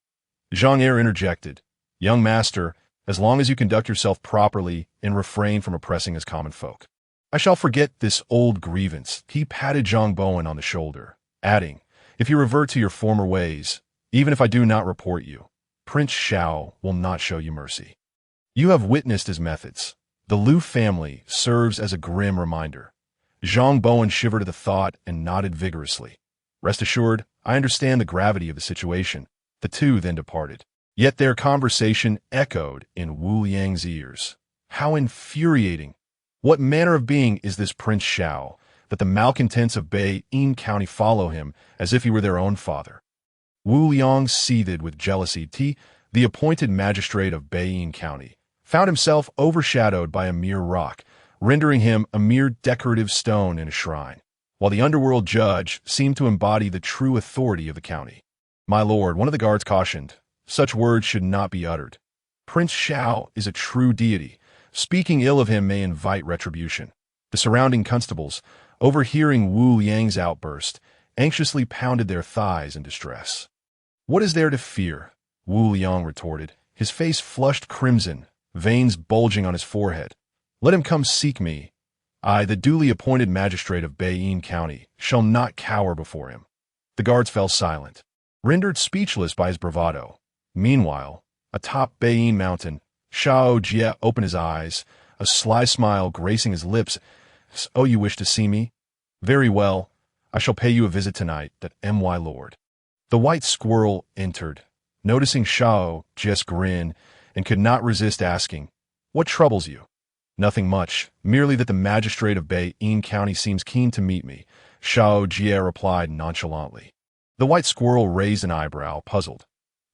Zhang Er interjected, Young master, as long as you conduct yourself properly and refrain from oppressing his common folk, I shall forget this old grievance. He patted Zhang Bowen on the shoulder, adding, If you revert to your former ways, even if I do not report you, Prince Xiao will not show you mercy. You have witnessed his methods. The Liu family serves as a grim reminder. Zhang Bowen shivered at the thought and nodded vigorously. Rest assured, I understand the gravity of the situation. The two then departed. Yet their conversation echoed in Wu Yang's ears. How infuriating! What manner of being is this Prince Xiao, that the malcontents of Beiyin County follow him as if he were their own father? Wu Yang seethed with jealousy. The appointed magistrate of Beiyin County found himself overshadowed by a mere rock, rendering him a mere decorative stone in a shrine, while the underworld judge seemed to embody the true authority of the county. My lord, one of the guards cautioned, such words should not be uttered. Prince Xiao is a true deity. Speaking ill of him may invite retribution. The surrounding constables, overhearing Wu Yang's outburst, anxiously pounded their thighs in distress. What is there to fear? Wu Yang retorted, his face flushed crimson, veins bulging on his forehead. Let him come seek me. I, the duly appointed magistrate of Beiyin County, shall not cower before him. The guards fell silent, rendered speechless by his bravado. Meanwhile, atop Beiyin Mountain, Xiao Jie opened his eyes, a sly smile gracing his lips. Oh, you wish to see me? Very well. I shall pay you a visit tonight, that my lord. The white squirrel entered, noticing Xiao Jie's grin, and could not resist asking, What troubles you? Nothing much, merely that the magistrate of Beiyin County seems keen to meet me, Xiao Jie replied nonchalantly. The white squirrel raised an eyebrow, puzzled.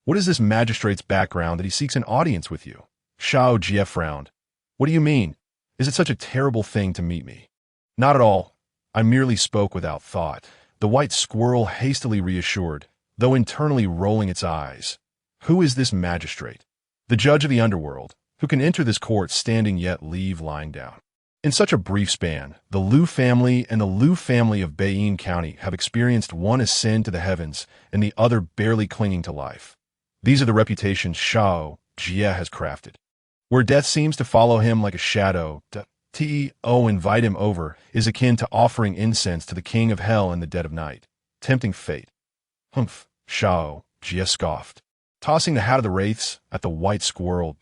What is this magistrate's background that he seeks an audience with you? Xiao Jie frowned. What do you mean? Is it such a terrible thing to meet me? Not at all. I merely spoke without thought. The white squirrel hastily reassured, though internally rolling its eyes. Who is this magistrate? The judge of the underworld, who can enter this court standing yet leave lying down. In such a brief span, the Liu family and the Liu family of Beiyin County have experienced one ascend to the heavens and the other barely clinging to life. These are the reputations Xiao Jie has crafted. Where death seems to follow him like a shadow, to invite him over is akin to offering incense to the king of hell in the dead of night. Tempting fate. Humph, Xiao Jie scoffed. Tossing the hat of the wraiths at the white squirrel,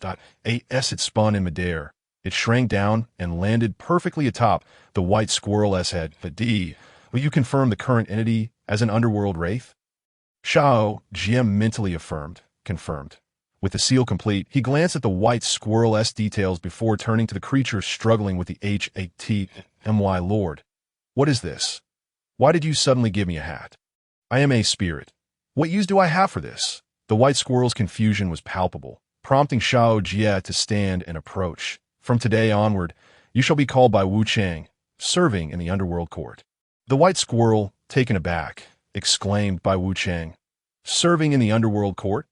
it spun in midair. It shrank down and landed perfectly atop the white squirrel's head. Will you confirm the current entity as an underworld wraith? Xiao Jie mentally affirmed, confirmed. With the seal complete, he glanced at the white squirrel's details before turning to the creature struggling with the my lord. What is this? Why did you suddenly give me a hat? I am a spirit. What use do I have for this? The white squirrel's confusion was palpable, prompting Xiao Jie to stand and approach. From today onward, you shall be called by Wu Chang, serving in the underworld court. The white squirrel, taken aback, exclaimed by Wu Chang, serving in the underworld court?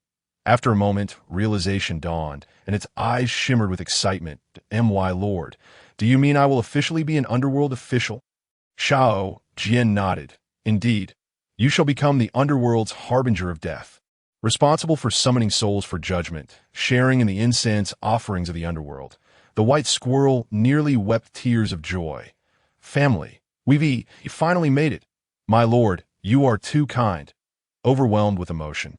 After a moment, realization dawned, and its eyes shimmered with excitement. My lord, do you mean I will officially be an underworld official? Xiao Jie nodded. Indeed, You shall become the underworld's harbinger of death, responsible for summoning souls for judgment, sharing in the incense offerings of the underworld. The white squirrel nearly wept tears of joy. Family, you finally made it. My lord, you are too kind. Overwhelmed with emotion,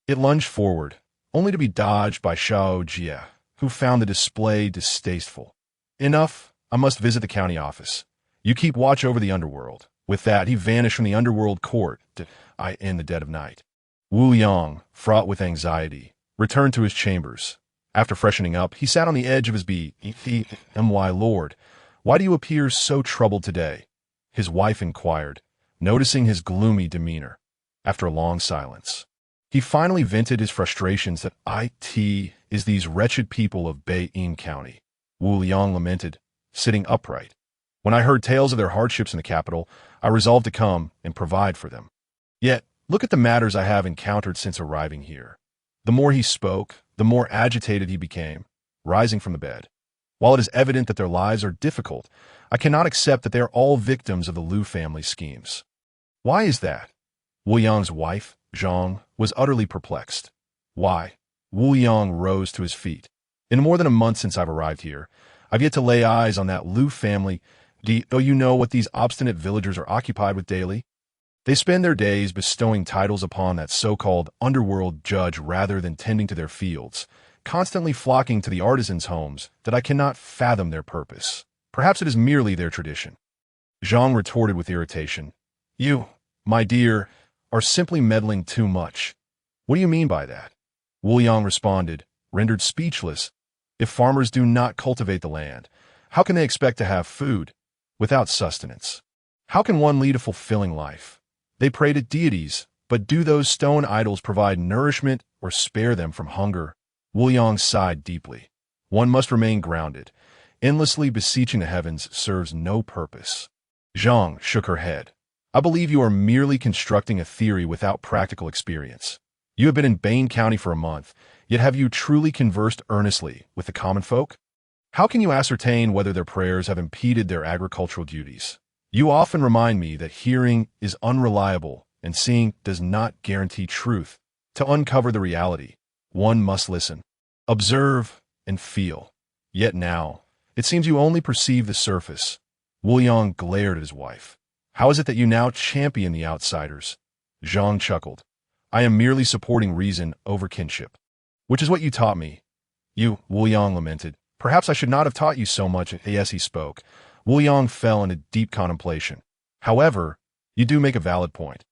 it lunged forward, only to be dodged by Xiao Jie, who found the display distasteful. Enough, I must visit the county office. You keep watch over the underworld. With that, he vanished from the underworld court in the dead of night. Wu Yang, fraught with anxiety, returned to his chambers. After freshening up, he sat on the edge of his bed. My lord, why do you appear so troubled today? His wife inquired, noticing his gloomy demeanor. After a long silence, he finally vented his frustrations that it is these wretched people of Yin County. Wu Yang lamented, sitting upright. When I heard tales of their hardships in the capital, I resolved to come and provide for them. Yet, look at the matters I have encountered since arriving here. The more he spoke, the more agitated he became, rising from the bed. While it is evident that their lives are difficult, I cannot accept that they are all victims of the Liu family schemes. Why is that? Wu Yang's wife, Zhang, was utterly perplexed. Why? Wu Yang rose to his feet. In more than a month since I've arrived here, I've yet to lay eyes on that Liu family. Though you know what these obstinate villagers are occupied with daily? They spend their days bestowing titles upon that so-called underworld judge rather than tending to their fields, constantly flocking to the artisans' homes that I cannot fathom their purpose. Perhaps it is merely their tradition. Zhang retorted with irritation. You, my dear, are simply meddling too much. What do you mean by that? Wu Yang responded, rendered speechless. If farmers do not cultivate the land, how can they expect to have food? Without sustenance, how can one lead a fulfilling life? They pray to deities, but do those stone idols provide nourishment or spare them from hunger? Wu Yang sighed deeply. One must remain grounded. Endlessly beseeching the heavens serves no purpose. Zhang shook her head. I believe you are merely constructing a theory without practical experience. You have been in Yin County for a month, yet have you truly conversed earnestly with the common folk? How can you ascertain whether their prayers have impeded their agricultural duties? You often remind me that hearing is unreliable and seeing does not guarantee truth. To uncover the reality, one must listen, observe, and feel. Yet now, it seems you only perceive the surface. Wu Yang glared at his wife. How is it that you now champion the outsiders? Zhang chuckled. I am merely supporting reason over kinship. Which is what you taught me. You, Wu Yang lamented. Perhaps I should not have taught you so much as he spoke. Wu Yang fell into deep contemplation. However, you do make a valid point.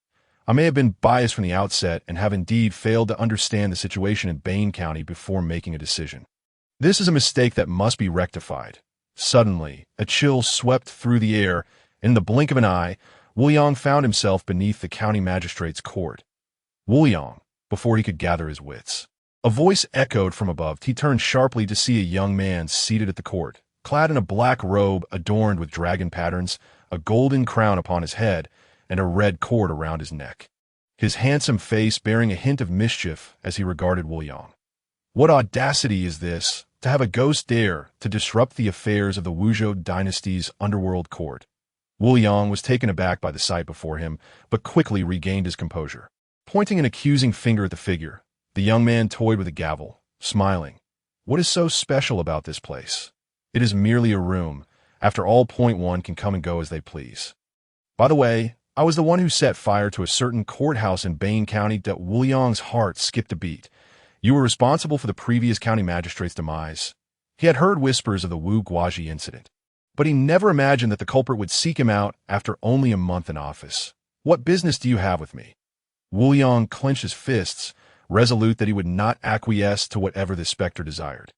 I may have been biased from the outset and have indeed failed to understand the situation in Yin County before making a decision. This is a mistake that must be rectified. Suddenly, a chill swept through the air, and in the blink of an eye, Wu Yang found himself beneath the county magistrate's court. Wu Yang, before he could gather his wits. A voice echoed from above. He turned sharply to see a young man seated at the court, clad in a black robe adorned with dragon patterns, a golden crown upon his head, and a red cord around his neck. His handsome face bearing a hint of mischief as he regarded Wu Yang. What audacity is this, to have a ghost dare to disrupt the affairs of the Wuzhou dynasty's underworld court? Wu Yang was taken aback by the sight before him, but quickly regained his composure. Pointing an accusing finger at the figure, the young man toyed with a gavel, smiling. What is so special about this place? It is merely a room. After all, one can come and go as they please. By the way, I was the one who set fire to a certain courthouse in Yin County. Wu Yang's heart skipped a beat. You were responsible for the previous county magistrate's demise. He had heard whispers of the Wu Guaji incident, but he never imagined that the culprit would seek him out after only a month in office. What business do you have with me? Wu Yang clenched his fists, resolute that he would not acquiesce to whatever the specter desired.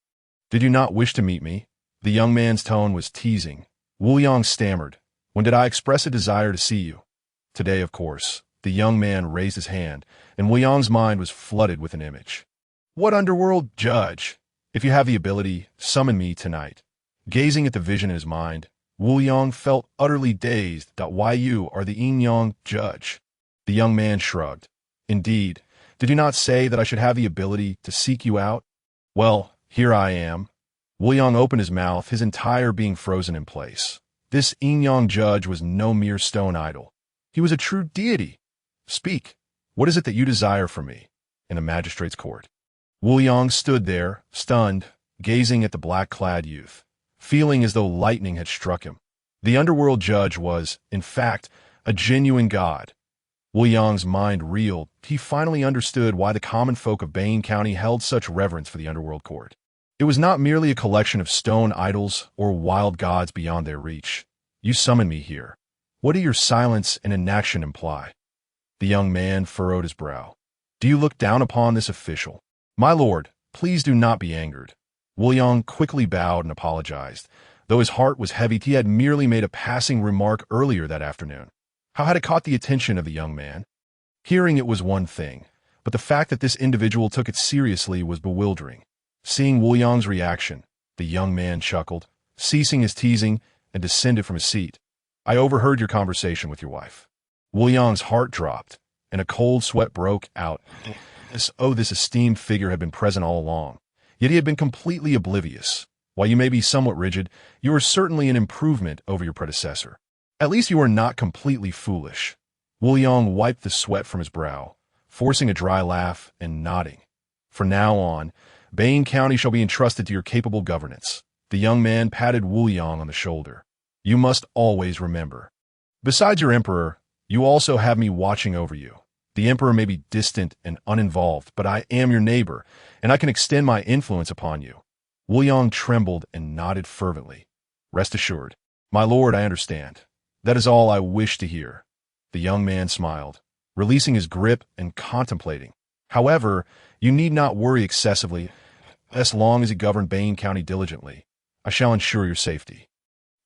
Did you not wish to meet me? The young man's tone was teasing. Wu Yang stammered. When did I express a desire to see you? Today, of course. The young man raised his hand, and Wu Yang's mind was flooded with an image. What underworld judge? If you have the ability, summon me tonight. Gazing at the vision in his mind, Wu Yang felt utterly dazed. Why you are the Yin-Yang Judge? The young man shrugged. Indeed, did you not say that I should have the ability to seek you out? Well, here I am. Wu Yang opened his mouth, his entire being frozen in place. This Yin-Yang Judge was no mere stone idol. He was a true deity. Speak. What is it that you desire from me? In the magistrate's court. Wu Yang stood there, stunned, gazing at the black-clad youth, feeling as though lightning had struck him. The underworld judge was, in fact, a genuine god. Wu Yang's mind reeled. He finally understood why the common folk of Bane County held such reverence for the underworld court. It was not merely a collection of stone idols or wild gods beyond their reach. You summoned me here. What do your silence and inaction imply? The young man furrowed his brow. Do you look down upon this official? My lord, please do not be angered. Wu Yang quickly bowed and apologized. Though his heart was heavy, he had merely made a passing remark earlier that afternoon. How had it caught the attention of the young man? Hearing it was one thing, but the fact that this individual took it seriously was bewildering. Seeing Wu Yang's reaction, the young man chuckled, ceasing his teasing, and descended from his seat. I overheard your conversation with your wife. Wu Yang's heart dropped, and a cold sweat broke out. This esteemed figure had been present all along, yet he had been completely oblivious. While you may be somewhat rigid, you are certainly an improvement over your predecessor. At least you are not completely foolish. Wu Yang wiped the sweat from his brow, forcing a dry laugh and nodding. From now on, Bane County shall be entrusted to your capable governance. The young man patted Wu Yang on the shoulder. You must always remember. Besides your emperor, you also have me watching over you. The emperor may be distant and uninvolved, but I am your neighbor, and I can extend my influence upon you. Wu Yang trembled and nodded fervently. Rest assured. My lord, I understand. That is all I wish to hear. The young man smiled, releasing his grip and contemplating. However, you need not worry excessively. As long as you govern Bane County diligently, I shall ensure your safety.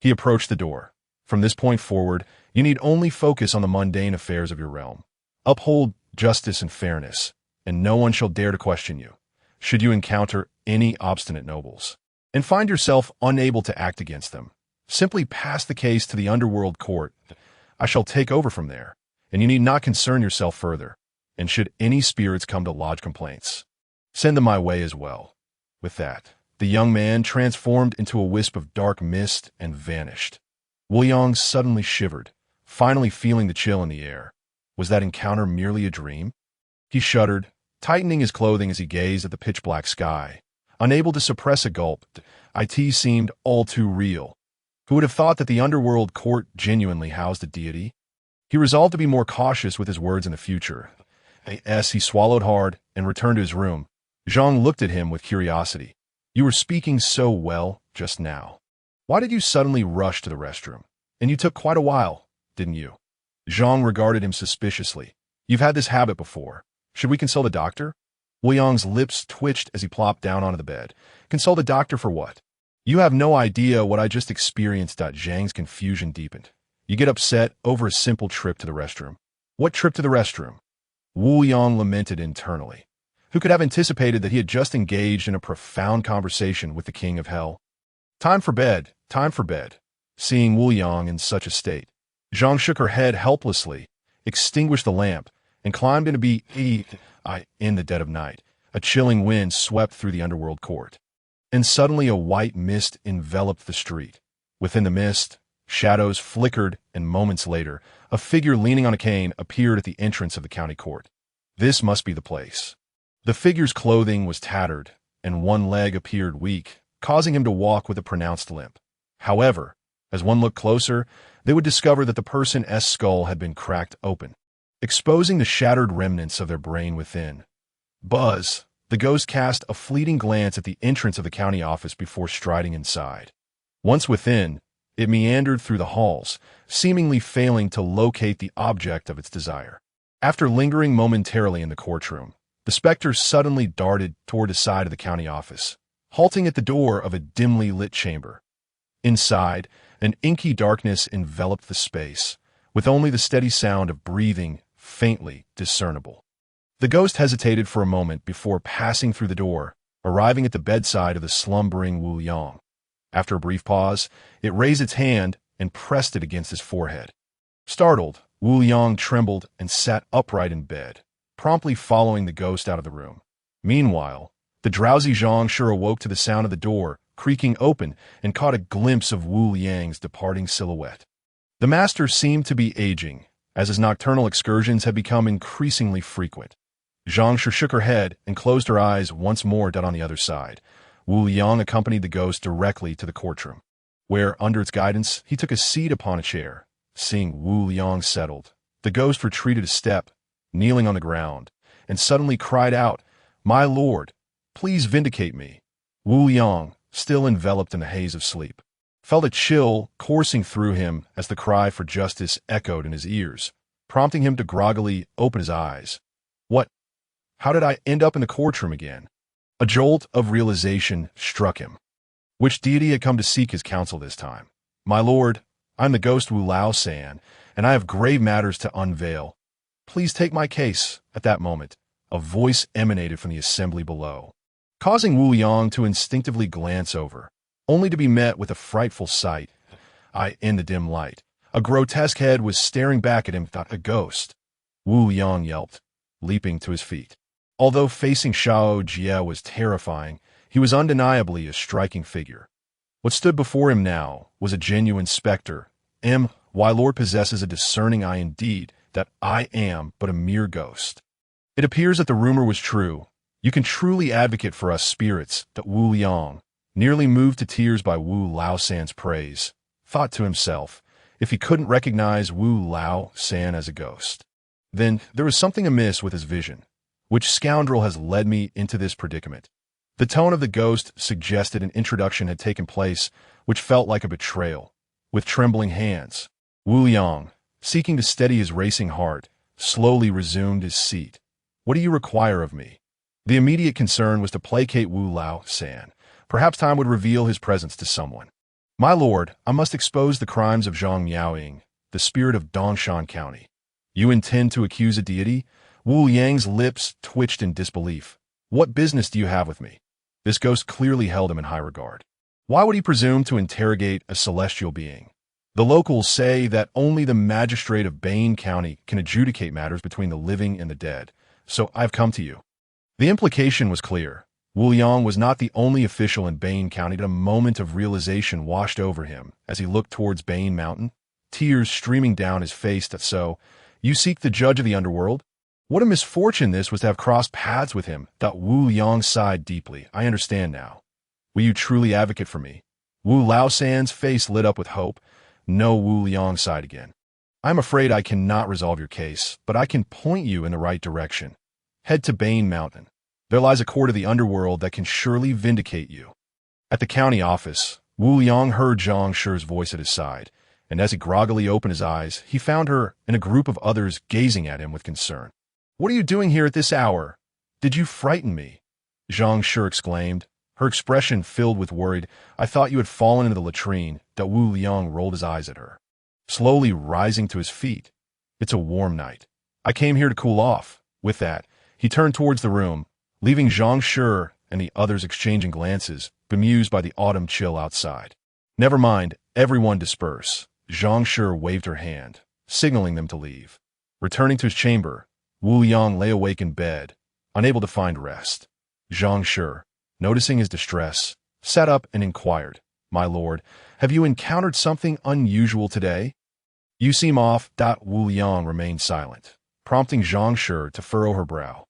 He approached the door. From this point forward, you need only focus on the mundane affairs of your realm. Uphold justice and fairness, and no one shall dare to question you, should you encounter any obstinate nobles, and find yourself unable to act against them. Simply pass the case to the underworld court. I shall take over from there, and you need not concern yourself further. And should any spirits come to lodge complaints, send them my way as well. With that, the young man transformed into a wisp of dark mist and vanished. Wu Yang suddenly shivered, finally feeling the chill in the air. Was that encounter merely a dream? He shuddered, tightening his clothing as he gazed at the pitch-black sky. Unable to suppress a gulp, it seemed all too real. Who would have thought that the underworld court genuinely housed a deity? He resolved to be more cautious with his words in the future. He swallowed hard and returned to his room. Zhang looked at him with curiosity. You were speaking so well just now. Why did you suddenly rush to the restroom? And you took quite a while, didn't you? Zhang regarded him suspiciously. You've had this habit before. Should we consult a doctor? Wu Yang's lips twitched as he plopped down onto the bed. Consult a doctor for what? You have no idea what I just experienced. Zhang's confusion deepened. You get upset over a simple trip to the restroom. What trip to the restroom? Wu Yang lamented internally. Who could have anticipated that he had just engaged in a profound conversation with the king of hell? Time for bed, time for bed. Seeing Wu Yang in such a state, Zhang shook her head helplessly, extinguished the lamp, and climbed into bed. In the dead of night, a chilling wind swept through the underworld court, and suddenly a white mist enveloped the street. Within the mist, shadows flickered, and moments later, a figure leaning on a cane appeared at the entrance of the county court. This must be the place. The figure's clothing was tattered, and one leg appeared weak, causing him to walk with a pronounced limp. However, as one looked closer, they would discover that the person's skull had been cracked open, exposing the shattered remnants of their brain within. Buzz, the ghost, cast a fleeting glance at the entrance of the county office before striding inside. Once within, it meandered through the halls, seemingly failing to locate the object of its desire. After lingering momentarily in the courtroom, the specter suddenly darted toward the side of the county office, halting at the door of a dimly lit chamber. Inside, an inky darkness enveloped the space, with only the steady sound of breathing faintly discernible. The ghost hesitated for a moment before passing through the door, arriving at the bedside of the slumbering Wu Yang. After a brief pause, it raised its hand and pressed it against his forehead. Startled, Wu Yang trembled and sat upright in bed, promptly following the ghost out of the room. Meanwhile, the drowsy Zhang sure awoke to the sound of the door creaking open and caught a glimpse of Wu Yang's departing silhouette. The master seemed to be aging, as his nocturnal excursions had become increasingly frequent. Zhang Shi shook her head and closed her eyes once more dead on the other side. Wu Liang accompanied the ghost directly to the courtroom, where, under its guidance, he took a seat upon a chair. Seeing Wu Liang settled, the ghost retreated a step, kneeling on the ground, and suddenly cried out, "My lord, please vindicate me." Wu Liang, still enveloped in the haze of sleep, felt a chill coursing through him as the cry for justice echoed in his ears, prompting him to groggily open his eyes. What? How did I end up in the courtroom again? A jolt of realization struck him. Which deity had come to seek his counsel this time? My lord, I'm the ghost Wu Lao San, and I have grave matters to unveil. Please take my case. At that moment, a voice emanated from the assembly below, causing Wu Liang to instinctively glance over, only to be met with a frightful sight. In the dim light, a grotesque head was staring back at him. A ghost. Wu Liang yelped, leaping to his feet. Although facing Xiao Jie was terrifying, he was undeniably a striking figure. What stood before him now was a genuine specter. My lord possesses a discerning eye indeed, that I am but a mere ghost. It appears that the rumor was true. You can truly advocate for us spirits, that Wu Liang, nearly moved to tears by Wu Lao San's praise, thought to himself, if he couldn't recognize Wu Lao San as a ghost, then there was something amiss with his vision. Which scoundrel has led me into this predicament? The tone of the ghost suggested an introduction had taken place, which felt like a betrayal. With trembling hands, Wu Liang, seeking to steady his racing heart, slowly resumed his seat. What do you require of me? The immediate concern was to placate Wu Lao San. Perhaps time would reveal his presence to someone. My lord, I must expose the crimes of Zhang Miaoying, the spirit of Dongshan County. You intend to accuse a deity? Wu Liang's lips twitched in disbelief. What business do you have with me? This ghost clearly held him in high regard. Why would he presume to interrogate a celestial being? The locals say that only the magistrate of Bane County can adjudicate matters between the living and the dead, so I've come to you. The implication was clear. Wu Liang was not the only official in Bane County. A moment of realization washed over him as he looked towards Bane Mountain, tears streaming down his face. So, you seek the judge of the underworld? What a misfortune this was to have crossed paths with him. Wu Liang sighed deeply. I understand now. Will you truly advocate for me? Wu Lao San's face lit up with hope. No, Wu Liang sighed again. I'm afraid I cannot resolve your case, but I can point you in the right direction. Head to Bane Mountain. There lies a court of the underworld that can surely vindicate you. At the county office, Wu Liang heard Zhang Shi's voice at his side, and as he groggily opened his eyes, he found her and a group of others gazing at him with concern. What are you doing here at this hour? Did you frighten me? Zhang Shi exclaimed, her expression filled with worried. I thought you had fallen into the latrine. Wu Liang rolled his eyes at her, slowly rising to his feet. It's a warm night. I came here to cool off. With that, he turned towards the room, leaving Zhang Shi and the others exchanging glances, bemused by the autumn chill outside. Never mind, everyone disperse. Zhang Shi waved her hand, signaling them to leave. Returning to his chamber, Wu Liang lay awake in bed, unable to find rest. Zhang Shi, noticing his distress, sat up and inquired, My lord, have you encountered something unusual today? You seem off. Wu Liang remained silent, prompting Zhang Shi to furrow her brow.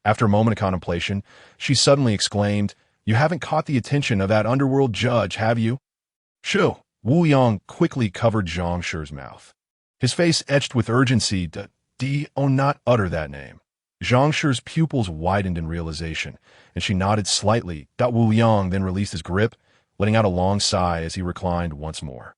After a moment of contemplation, she suddenly exclaimed, You haven't caught the attention of that underworld judge, have you? Shoo! Wu Liang quickly covered Zhang Shi's mouth. His face etched with urgency. Not utter that name. Zhang Shi's pupils widened in realization, and she nodded slightly. Wu Liang then released his grip, letting out a long sigh as he reclined once more.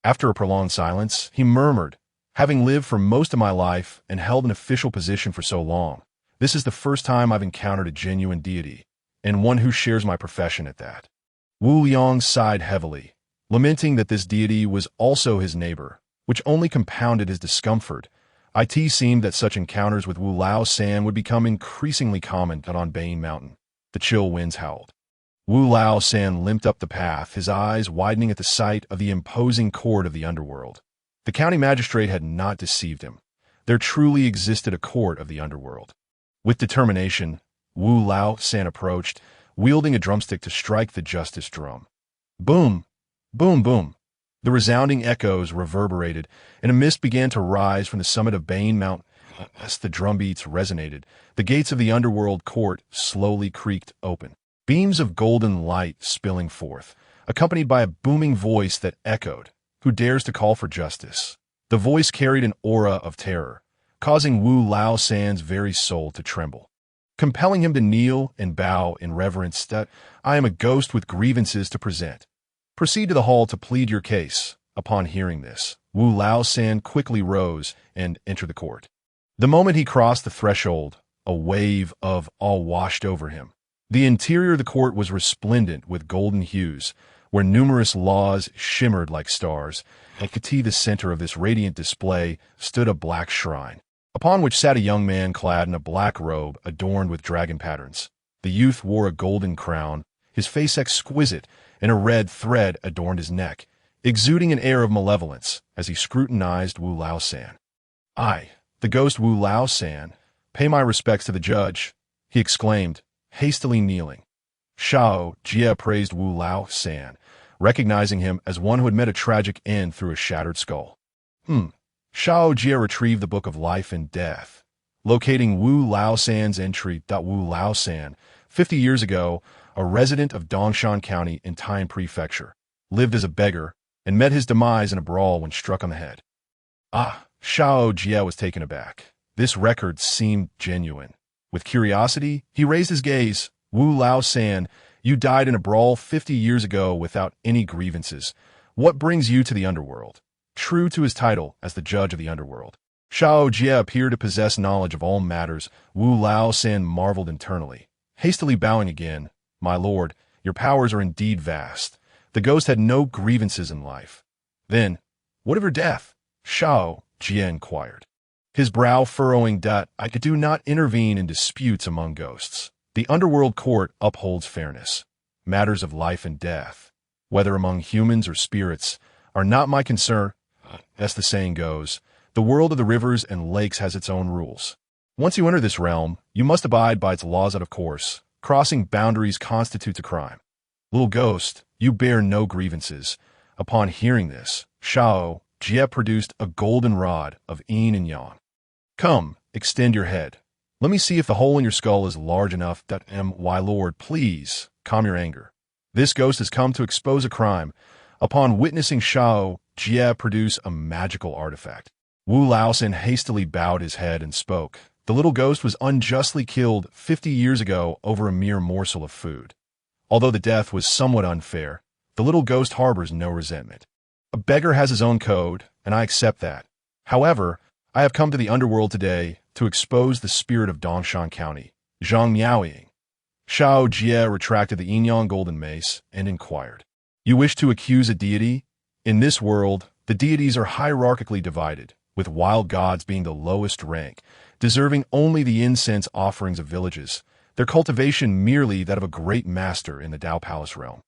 After a prolonged silence, he murmured, Having lived for most of my life and held an official position for so long, this is the first time I've encountered a genuine deity, and one who shares my profession at that. Wu Liang sighed heavily, lamenting that this deity was also his neighbor, which only compounded his discomfort. It seemed that such encounters with Wu Lao San would become increasingly common on Bane Mountain. The chill winds howled. Wu Lao San limped up the path, his eyes widening at the sight of the imposing court of the underworld. The county magistrate had not deceived him. There truly existed a court of the underworld. With determination, Wu Lao San approached, wielding a drumstick to strike the justice drum. Boom! Boom! Boom! The resounding echoes reverberated, and a mist began to rise from the summit of Bane Mountain. As the drumbeats resonated, the gates of the underworld court slowly creaked open, beams of golden light spilling forth, accompanied by a booming voice that echoed, "Who dares to call for justice?" The voice carried an aura of terror, causing Wu Lao San's very soul to tremble, compelling him to kneel and bow in reverence that, "I am a ghost with grievances to present. Proceed to the hall to plead your case." Upon hearing this, Wu Lao San quickly rose and entered the court. The moment he crossed the threshold, a wave of awe washed over him. The interior of the court was resplendent with golden hues, where numerous laws shimmered like stars. At the center of this radiant display stood a black shrine, upon which sat a young man clad in a black robe adorned with dragon patterns. The youth wore a golden crown, his face exquisite, and a red thread adorned his neck, exuding an air of malevolence as he scrutinized Wu Lao San. "I, the ghost Wu Lao San, pay my respects to the judge," he exclaimed, hastily kneeling. Xiao Jie praised Wu Lao San, recognizing him as one who had met a tragic end through a shattered skull. Xiao Jie retrieved the Book of Life and Death, locating Wu Lao San's entry. Wu Lao San, 50 years ago, a resident of Dongshan County in Taiyuan Prefecture, lived as a beggar and met his demise in a brawl when struck on the head. Xiao Jie was taken aback. This record seemed genuine. With curiosity, he raised his gaze. "Wu Lao San, you died in a brawl 50 years ago without any grievances. What brings you to the underworld?" True to his title as the judge of the underworld, Xiao Jie appeared to possess knowledge of all matters. Wu Lao San marveled internally, hastily bowing again. "My lord, your powers are indeed vast. The ghost had no grievances in life." "Then, what of her death?" Xiao Jie inquired, his brow furrowing. "I do not intervene in disputes among ghosts. The underworld court upholds fairness. Matters of life and death, whether among humans or spirits, are not my concern. As the saying goes, the world of the rivers and lakes has its own rules. Once you enter this realm, you must abide by its laws out of course. Crossing boundaries constitutes a crime. Little ghost, you bear no grievances." Upon hearing this, Xiao Jie produced a golden rod of yin and yang. "Come, extend your head. Let me see if the hole in your skull is large enough. Why, lord, please, calm your anger. This ghost has come to expose a crime." Upon witnessing Xiao Jie produce a magical artifact, Wu Lao San hastily bowed his head and spoke. "The little ghost was unjustly killed 50 years ago over a mere morsel of food. Although the death was somewhat unfair, the little ghost harbors no resentment. A beggar has his own code, and I accept that. However, I have come to the underworld today to expose the spirit of Dongshan County, Zhang Miaoying." Xiao Jie retracted the Yin-Yang golden mace and inquired, "You wish to accuse a deity? In this world, the deities are hierarchically divided, with wild gods being the lowest rank, deserving only the incense offerings of villages, their cultivation merely that of a great master in the Tao Palace realm.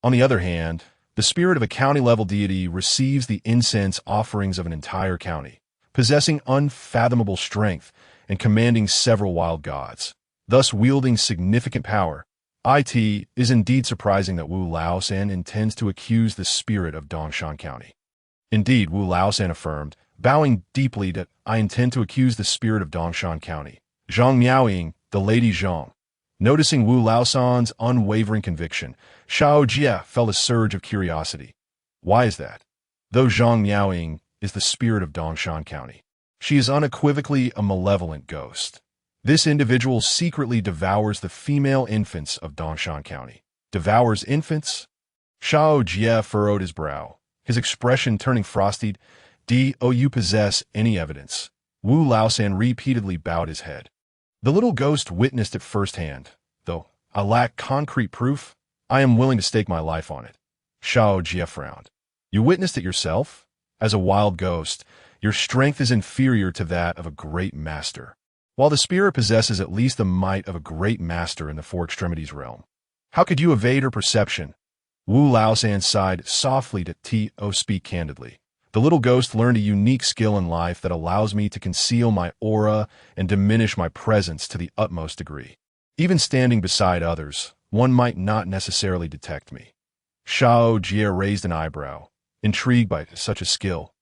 On the other hand, the spirit of a county-level deity receives the incense offerings of an entire county, possessing unfathomable strength and commanding several wild gods, thus wielding significant power. It is indeed surprising that Wu Lao San intends to accuse the spirit of Dongshan County." "Indeed," Wu Lao San affirmed, bowing deeply, "that I intend to accuse the spirit of Dongshan County, Zhang Miaoying, the Lady Zhang." Noticing Wu Lao San's unwavering conviction, Xiao Jie felt a surge of curiosity. "Why is that?" "Though Zhang Miaoying is the spirit of Dongshan County, she is unequivocally a malevolent ghost. This individual secretly devours the female infants of Dongshan County." "Devours infants?" Xiao Jie furrowed his brow, his expression turning frosty. "Do you possess any evidence?" Wu Lao San repeatedly bowed his head. "The little ghost witnessed it firsthand. Though I lack concrete proof, I am willing to stake my life on it." Xiao Jie frowned. "You witnessed it yourself? As a wild ghost, your strength is inferior to that of a great master, while the spirit possesses at least the might of a great master in the Four Extremities realm. How could you evade her perception?" Wu Lao San sighed softly to speak candidly. "The little ghost learned a unique skill in life that allows me to conceal my aura and diminish my presence to the utmost degree. Even standing beside others, one might not necessarily detect me." Xiao Jie raised an eyebrow. intrigued by such a skill.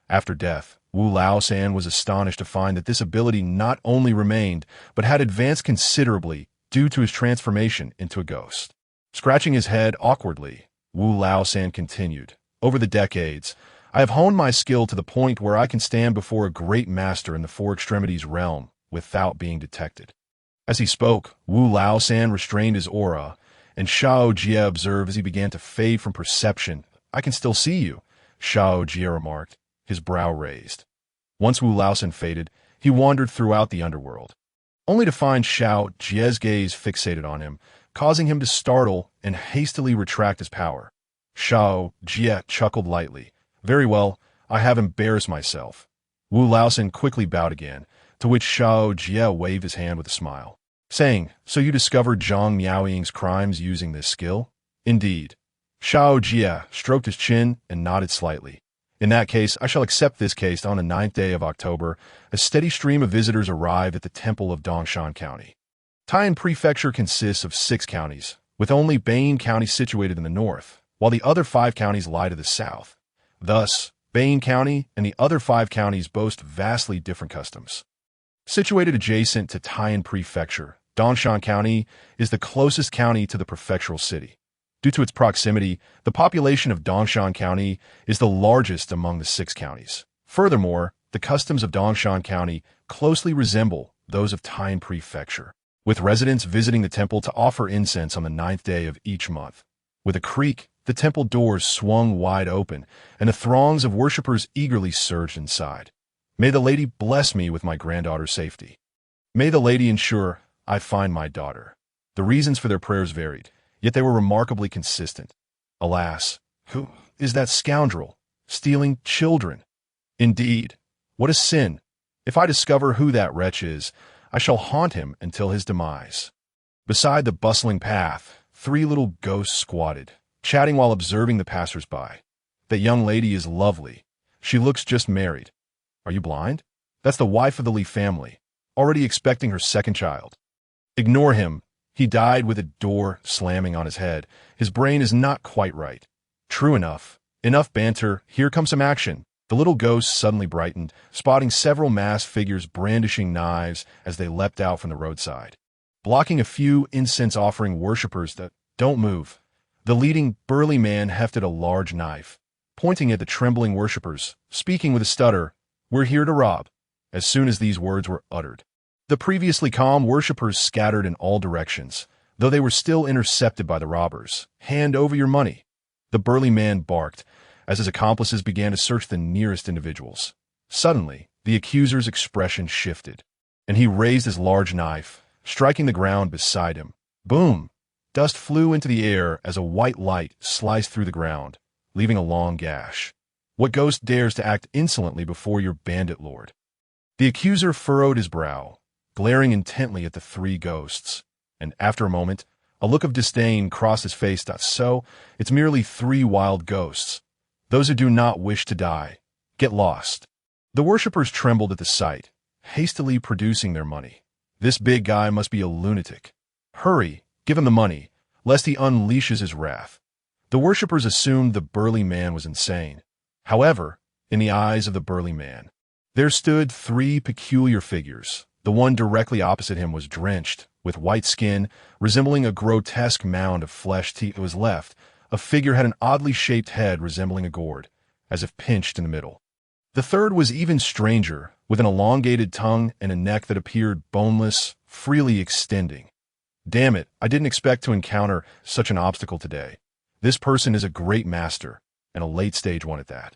After death, Wu Laosan was astonished to find that this ability not only remained, but had advanced considerably due to his transformation into a ghost. Scratching his head awkwardly, Wu Laosan continued, "Over the decades, I have honed my skill to the point where I can stand before a great master in the Four Extremities realm without being detected." As he spoke, Wu Laosan restrained his aura, and Xiao Jie observed as he began to fade from perception. "I can still see you," Xiao Jie remarked, his brow raised. Once Wu Laosan faded, he wandered throughout the underworld, only to find Xiao Jie's gaze fixated on him, causing him to startle and hastily retract his power. Xiao Jie chuckled lightly. "Very well, I have embarrassed myself." Wu Laosan quickly bowed again, to which Xiao Jie waved his hand with a smile, saying, "So you discovered Zhang Miaoying's crimes using this skill?" "Indeed." Xiao Jie stroked his chin and nodded slightly. "In that case, I shall accept this case." On the 9th day of October, a steady stream of visitors arrived at the temple of Dongshan County. Taiyin Prefecture consists of 6 counties, with only Bain County situated in the north, while the other 5 counties lie to the south. Thus, Bain County and the other 5 counties boast vastly different customs. Situated adjacent to Taiyin Prefecture, Dongshan County is the closest county to the prefectural city. Due to its proximity, the population of Dongshan County is the largest among the 6 counties. Furthermore, the customs of Dongshan County closely resemble those of Taiyin Prefecture, with residents visiting the temple to offer incense on the 9th day of each month. With a creak, the temple doors swung wide open, and the throngs of worshippers eagerly surged inside. "May the Lady bless me with my granddaughter's safety. May the Lady ensure I find my daughter." The reasons for their prayers varied, yet they were remarkably consistent. Alas, who is that scoundrel, stealing children? Indeed, what a sin! If I discover who that wretch is, I shall haunt him until his demise. Beside the bustling path, 3 little ghosts squatted, chatting while observing the passers-by. "That young lady is lovely. She looks just married." "Are you blind? That's the wife of the Li family, already expecting her 2nd child." "Ignore him. He died with a door slamming on his head. His brain is not quite right." "True enough. Enough banter. Here comes some action." The little ghosts suddenly brightened, spotting several masked figures brandishing knives as they leapt out from the roadside, blocking a few incense-offering worshippers that don't move. The leading burly man hefted a large knife, pointing at the trembling worshippers, speaking with a stutter, "We're here to rob." As soon as these words were uttered, the previously calm worshippers scattered in all directions, though they were still intercepted by the robbers. "Hand over your money." The burly man barked, as his accomplices began to search the nearest individuals. Suddenly, the accuser's expression shifted, and he raised his large knife, striking the ground beside him. Boom! Dust flew into the air as a white light sliced through the ground, leaving a long gash. "What ghost dares to act insolently before your bandit lord?" The accuser furrowed his brow, glaring intently at the 3 ghosts, and after a moment, a look of disdain crossed his face. "So, it's merely 3 wild ghosts. Those who do not wish to die, get lost." The worshippers trembled at the sight, hastily producing their money. "This big guy must be a lunatic. Hurry, give him the money, lest he unleashes his wrath." The worshippers assumed the burly man was insane. However, in the eyes of the burly man, there stood 3 peculiar figures. The one directly opposite him was drenched, with white skin, resembling a grotesque mound of flesh. To his left, a figure had an oddly shaped head resembling a gourd, as if pinched in the middle. The third was even stranger, with an elongated tongue and a neck that appeared boneless, freely extending. "Damn it, I didn't expect to encounter such an obstacle today. This person is a great master, and a late-stage one at that.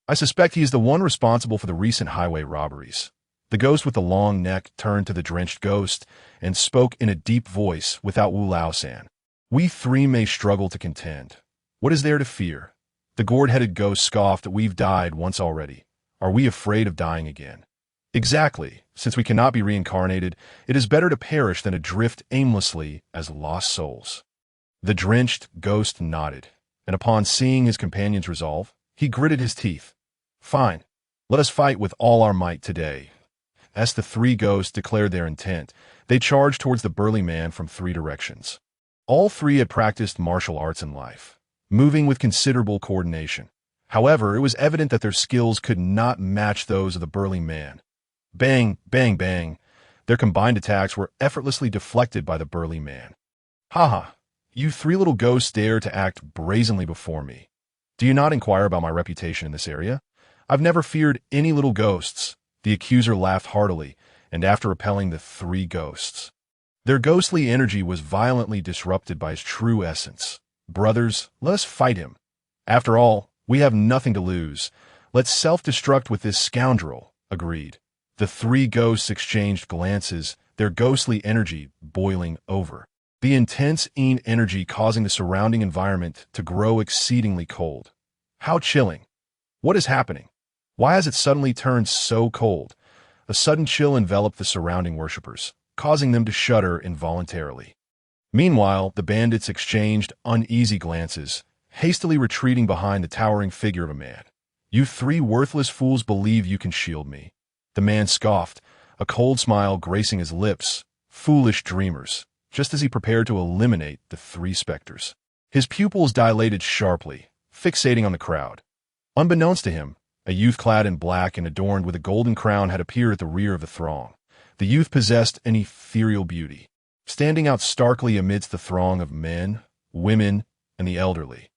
I suspect he is the one responsible for the recent highway robberies." The ghost with the long neck turned to the drenched ghost and spoke in a deep voice without Wu Laosan. "We 3 may struggle to contend. What is there to fear?" The gourd-headed ghost scoffed. "We've died once already. Are we afraid of dying again?" "Exactly. Since we cannot be reincarnated, it is better to perish than to drift aimlessly as lost souls." The drenched ghost nodded, and upon seeing his companion's resolve, he gritted his teeth. "Fine. Let us fight with all our might today." As the 3 ghosts declared their intent, they charged towards the burly man from 3 directions. All 3 had practiced martial arts in life, moving with considerable coordination. However, it was evident that their skills could not match those of the burly man. Bang, bang, bang. Their combined attacks were effortlessly deflected by the burly man. Haha, you three little ghosts dare to act brazenly before me. Do you not inquire about my reputation in this area? I've never feared any little ghosts. The accuser laughed heartily, and after repelling the three ghosts, their ghostly energy was violently disrupted by his true essence. Brothers, let us fight him. After all, we have nothing to lose. Let's self-destruct with this scoundrel. Agreed. The three ghosts exchanged glances, their ghostly energy boiling over. The intense Yin energy causing the surrounding environment to grow exceedingly cold. How chilling. What is happening? Why has it suddenly turned so cold? A sudden chill enveloped the surrounding worshippers, causing them to shudder involuntarily. Meanwhile, the bandits exchanged uneasy glances, hastily retreating behind the towering figure of a man. You three worthless fools believe you can shield me. The man scoffed, a cold smile gracing his lips. Foolish dreamers, just as he prepared to eliminate the three specters. His pupils dilated sharply, fixating on the crowd. Unbeknownst to him, a youth clad in black and adorned with a golden crown had appeared at the rear of the throng. The youth possessed an ethereal beauty, standing out starkly amidst the throng of men, women, and the elderly.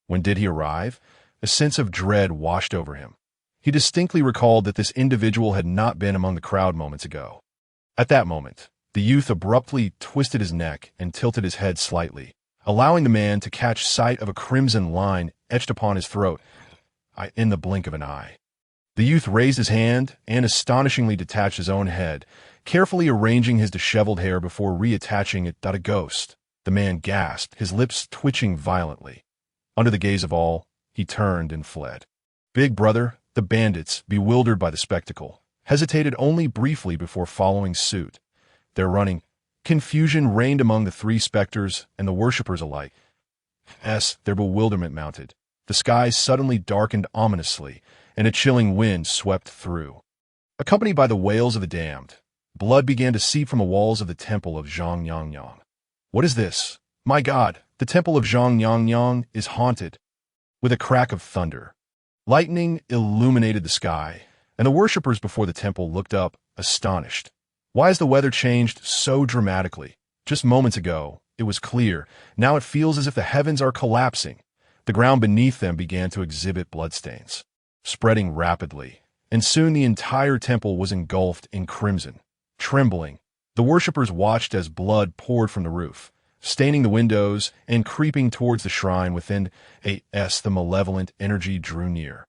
When did he arrive? A sense of dread washed over him. He distinctly recalled that this individual had not been among the crowd moments ago. At that moment, the youth abruptly twisted his neck and tilted his head slightly, allowing the man to catch sight of a crimson line etched upon his throat in the blink of an eye. The youth raised his hand and astonishingly detached his own head, carefully arranging his disheveled hair before reattaching it. A ghost. The man gasped, his lips twitching violently. Under the gaze of all, he turned and fled. Big brother, the bandits, bewildered by the spectacle, hesitated only briefly before following suit. Their running confusion reigned among the three specters and the worshippers alike. Their bewilderment mounted. The sky suddenly darkened ominously, and a chilling wind swept through. Accompanied by the wails of the damned, blood began to seep from the walls of the temple of Xiao. What is this? My God, the temple of Xiao is haunted. With a crack of thunder, lightning illuminated the sky, and the worshippers before the temple looked up, astonished. Why has the weather changed so dramatically? Just moments ago, it was clear. Now it feels as if the heavens are collapsing. The ground beneath them began to exhibit bloodstains, spreading rapidly, and soon the entire temple was engulfed in crimson. Trembling, the worshippers watched as blood poured from the roof, staining the windows and creeping towards the shrine within. The malevolent energy drew near.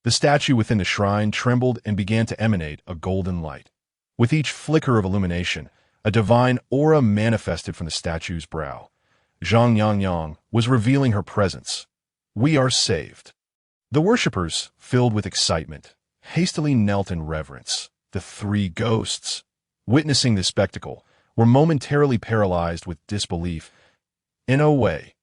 The statue within the shrine trembled and began to emanate a golden light. With each flicker of illumination, a divine aura manifested from the statue's brow. Xiao was revealing her presence. We are saved. The worshippers, filled with excitement, hastily knelt in reverence. The three ghosts, witnessing this spectacle, were momentarily paralyzed with disbelief. In a way,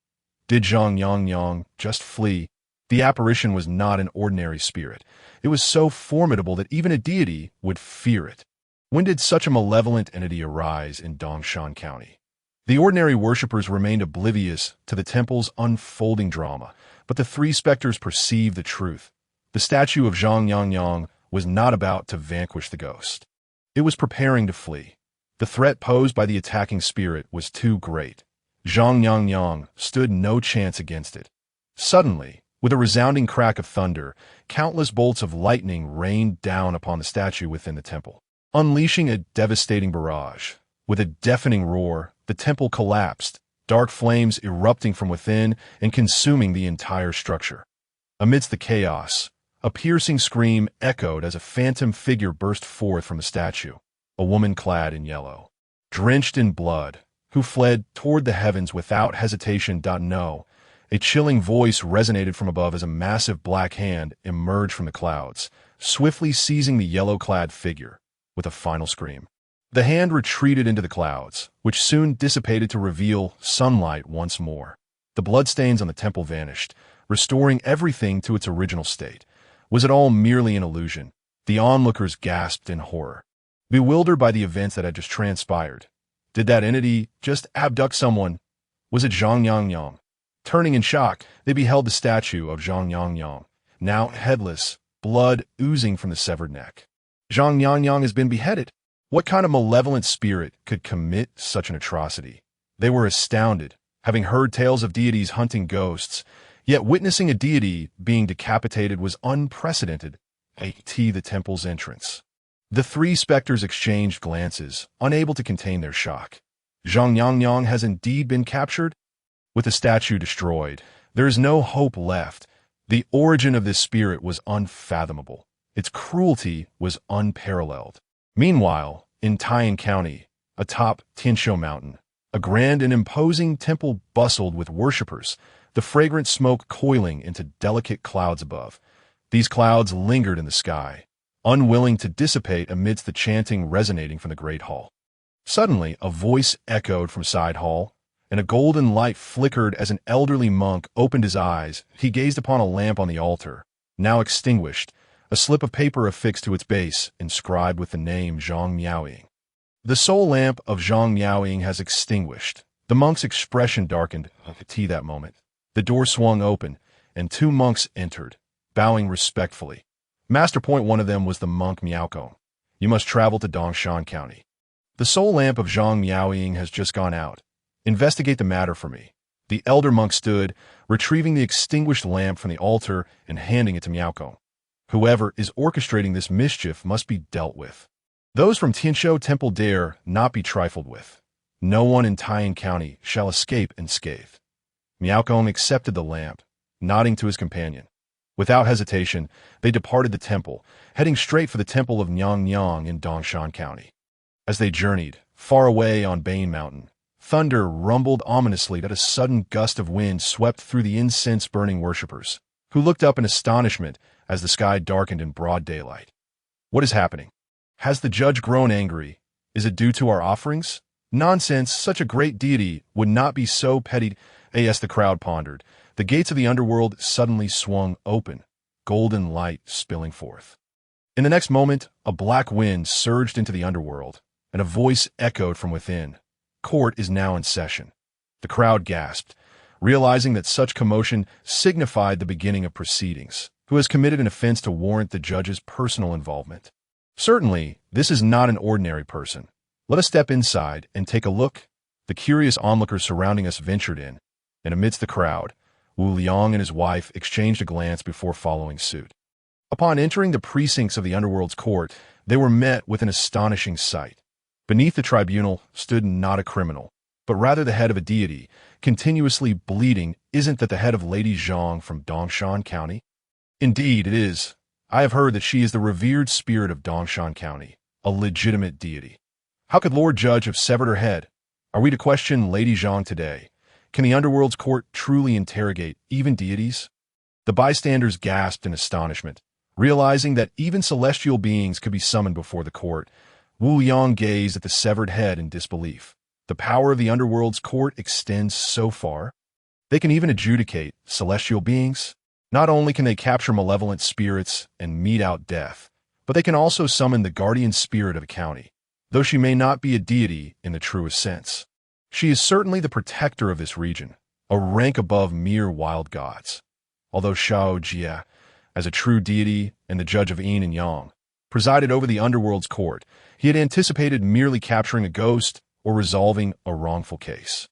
did Xiao just flee? The apparition was not an ordinary spirit. It was so formidable that even a deity would fear it. When did such a malevolent entity arise in Dongshan County? The ordinary worshippers remained oblivious to the temple's unfolding drama, but the three specters perceived the truth. The statue of Xiao was not about to vanquish the ghost. It was preparing to flee. The threat posed by the attacking spirit was too great. Xiao stood no chance against it. Suddenly, with a resounding crack of thunder, countless bolts of lightning rained down upon the statue within the temple, unleashing a devastating barrage. With a deafening roar, the temple collapsed, dark flames erupting from within and consuming the entire structure. Amidst the chaos, a piercing scream echoed as a phantom figure burst forth from the statue, a woman clad in yellow, drenched in blood, who fled toward the heavens without hesitation. No, a chilling voice resonated from above as a massive black hand emerged from the clouds, swiftly seizing the yellow-clad figure. With a final scream, the hand retreated into the clouds, which soon dissipated to reveal sunlight once more. The bloodstains on the temple vanished, restoring everything to its original state. Was it all merely an illusion? The onlookers gasped in horror, bewildered by the events that had just transpired. Did that entity just abduct someone? Was it Xiao? Turning in shock, they beheld the statue of Xiao, now headless, blood oozing from the severed neck. Zhang Yangyang has been beheaded. What kind of malevolent spirit could commit such an atrocity? They were astounded, having heard tales of deities hunting ghosts, yet witnessing a deity being decapitated was unprecedented at the temple's entrance. The three specters exchanged glances, unable to contain their shock. Zhang Yangyang has indeed been captured? With the statue destroyed, there is no hope left. The origin of this spirit was unfathomable. Its cruelty was unparalleled. Meanwhile, in Taiyin County, atop Tianshou Mountain, a grand and imposing temple bustled with worshippers, the fragrant smoke coiling into delicate clouds above. These clouds lingered in the sky, unwilling to dissipate amidst the chanting resonating from the great hall. Suddenly, a voice echoed from side hall, and a golden light flickered as an elderly monk opened his eyes. He gazed upon a lamp on the altar, now extinguished, a slip of paper affixed to its base, inscribed with the name Zhang Miaoying. The soul lamp of Zhang Miaoying has extinguished. The monk's expression darkened at that moment. The door swung open, and two monks entered, bowing respectfully. Master Point, one of them was the monk Miaokong. You must travel to Dongshan County. The soul lamp of Zhang Miaoying has just gone out. Investigate the matter for me. The elder monk stood, retrieving the extinguished lamp from the altar and handing it to Miaokong. Whoever is orchestrating this mischief must be dealt with. Those from Tianshou Temple dare not be trifled with. No one in Taiyin County shall escape unscathed. Miaokong accepted the lamp, nodding to his companion. Without hesitation, they departed the temple, heading straight for the temple of Nyang in Dongshan County. As they journeyed, far away on Bane Mountain, thunder rumbled ominously that a sudden gust of wind swept through the incense-burning worshippers, who looked up in astonishment as the sky darkened in broad daylight. What is happening? Has the judge grown angry? Is it due to our offerings? Nonsense, such a great deity would not be so petty. As the crowd pondered, the gates of the underworld suddenly swung open, golden light spilling forth. In the next moment, a black wind surged into the underworld, and a voice echoed from within. Court is now in session. The crowd gasped, realizing that such commotion signified the beginning of proceedings. Who has committed an offense to warrant the judge's personal involvement? Certainly, this is not an ordinary person. Let us step inside and take a look. The curious onlookers surrounding us ventured in, and amidst the crowd, Wu Liang and his wife exchanged a glance before following suit. Upon entering the precincts of the underworld's court, they were met with an astonishing sight. Beneath the tribunal stood not a criminal, but rather the head of a deity, continuously bleeding. Isn't that the head of Lady Zhang from Dongshan County? Indeed, it is. I have heard that she is the revered spirit of Dongshan County, a legitimate deity. How could Lord Judge have severed her head? Are we to question Lady Zhang today? Can the underworld's court truly interrogate even deities? The bystanders gasped in astonishment, realizing that even celestial beings could be summoned before the court. Wu Yang gazed at the severed head in disbelief. The power of the underworld's court extends so far. They can even adjudicate celestial beings. Not only can they capture malevolent spirits and mete out death, but they can also summon the guardian spirit of a county, though she may not be a deity in the truest sense. She is certainly the protector of this region, a rank above mere wild gods. Although Xiao Jie, as a true deity and the judge of Yin and Yang, presided over the underworld's court, he had anticipated merely capturing a ghost or resolving a wrongful case.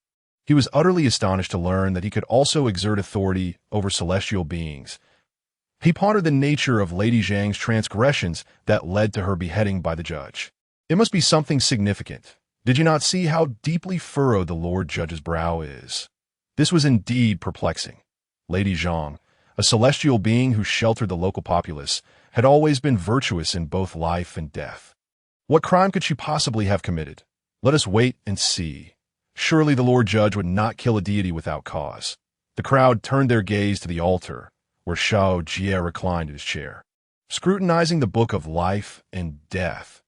He was utterly astonished to learn that he could also exert authority over celestial beings. He pondered the nature of Lady Zhang's transgressions that led to her beheading by the judge. It must be something significant. Did you not see how deeply furrowed the Lord Judge's brow is? This was indeed perplexing. Lady Zhang, a celestial being who sheltered the local populace, had always been virtuous in both life and death. What crime could she possibly have committed? Let us wait and see. Surely the Lord Judge would not kill a deity without cause. The crowd turned their gaze to the altar, where Xiao Jie reclined in his chair, scrutinizing the book of life and death.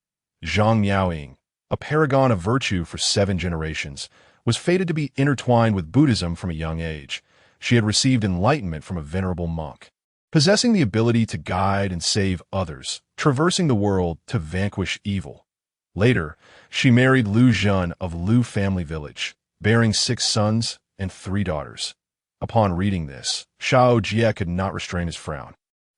Zhang Miaoying, a paragon of virtue for 7 generations, was fated to be intertwined with Buddhism from a young age. She had received enlightenment from a venerable monk, possessing the ability to guide and save others, traversing the world to vanquish evil. Later, she married Lu Zhen of Lu family village, bearing 6 sons and 3 daughters. Upon reading this, Xiao Jie could not restrain his frown.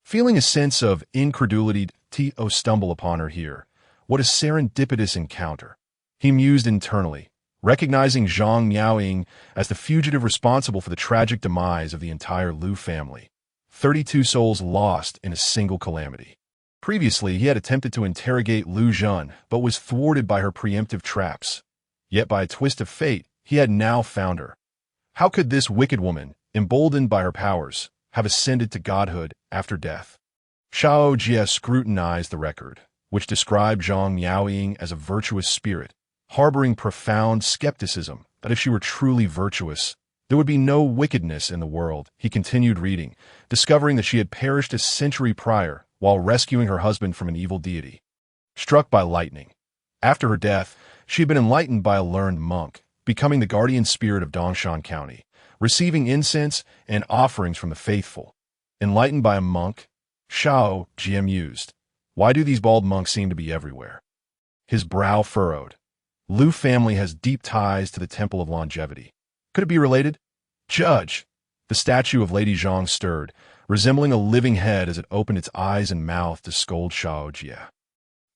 Feeling a sense of incredulity, T.O. stumbled upon her here. What a serendipitous encounter. He mused internally, recognizing Zhang Miaoying as the fugitive responsible for the tragic demise of the entire Liu family. 32 souls lost in a single calamity. Previously, he had attempted to interrogate Liu Zhen, but was thwarted by her preemptive traps. Yet by a twist of fate, he had now found her. How could this wicked woman, emboldened by her powers, have ascended to godhood after death? Xiao Jie scrutinized the record, which described Zhang Miaoying as a virtuous spirit, harboring profound skepticism that if she were truly virtuous, there would be no wickedness in the world. He continued reading, discovering that she had perished a century prior while rescuing her husband from an evil deity. Struck by lightning. After her death, she had been enlightened by a learned monk, becoming the guardian spirit of Dongshan County, receiving incense and offerings from the faithful. Enlightened by a monk, Xiao Jie mused. Why do these bald monks seem to be everywhere? His brow furrowed. Liu family has deep ties to the Temple of Longevity. Could it be related? Judge! The statue of Lady Zhang stirred, resembling a living head as it opened its eyes and mouth to scold Xiao Jie.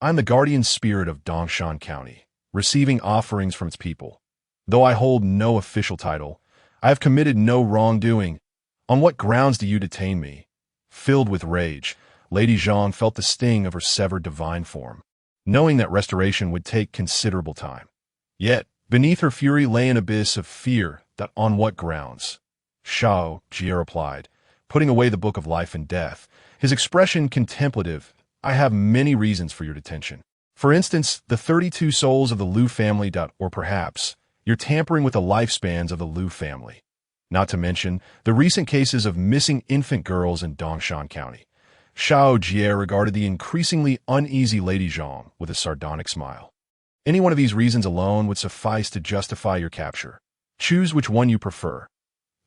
I'm the guardian spirit of Dongshan County, receiving offerings from its people. Though I hold no official title, I have committed no wrongdoing. On what grounds do you detain me? Filled with rage, Lady Zhang felt the sting of her severed divine form, knowing that restoration would take considerable time. Yet, beneath her fury lay an abyss of fear that on what grounds? Xiao Jie replied, putting away the book of life and death, his expression contemplative. I have many reasons for your detention. For instance, the 32 souls of the Liu family. Or perhaps, you're tampering with the lifespans of the Liu family. Not to mention, the recent cases of missing infant girls in Dongshan County. Xiao Jie regarded the increasingly uneasy Lady Zhang with a sardonic smile. Any one of these reasons alone would suffice to justify your capture. Choose which one you prefer.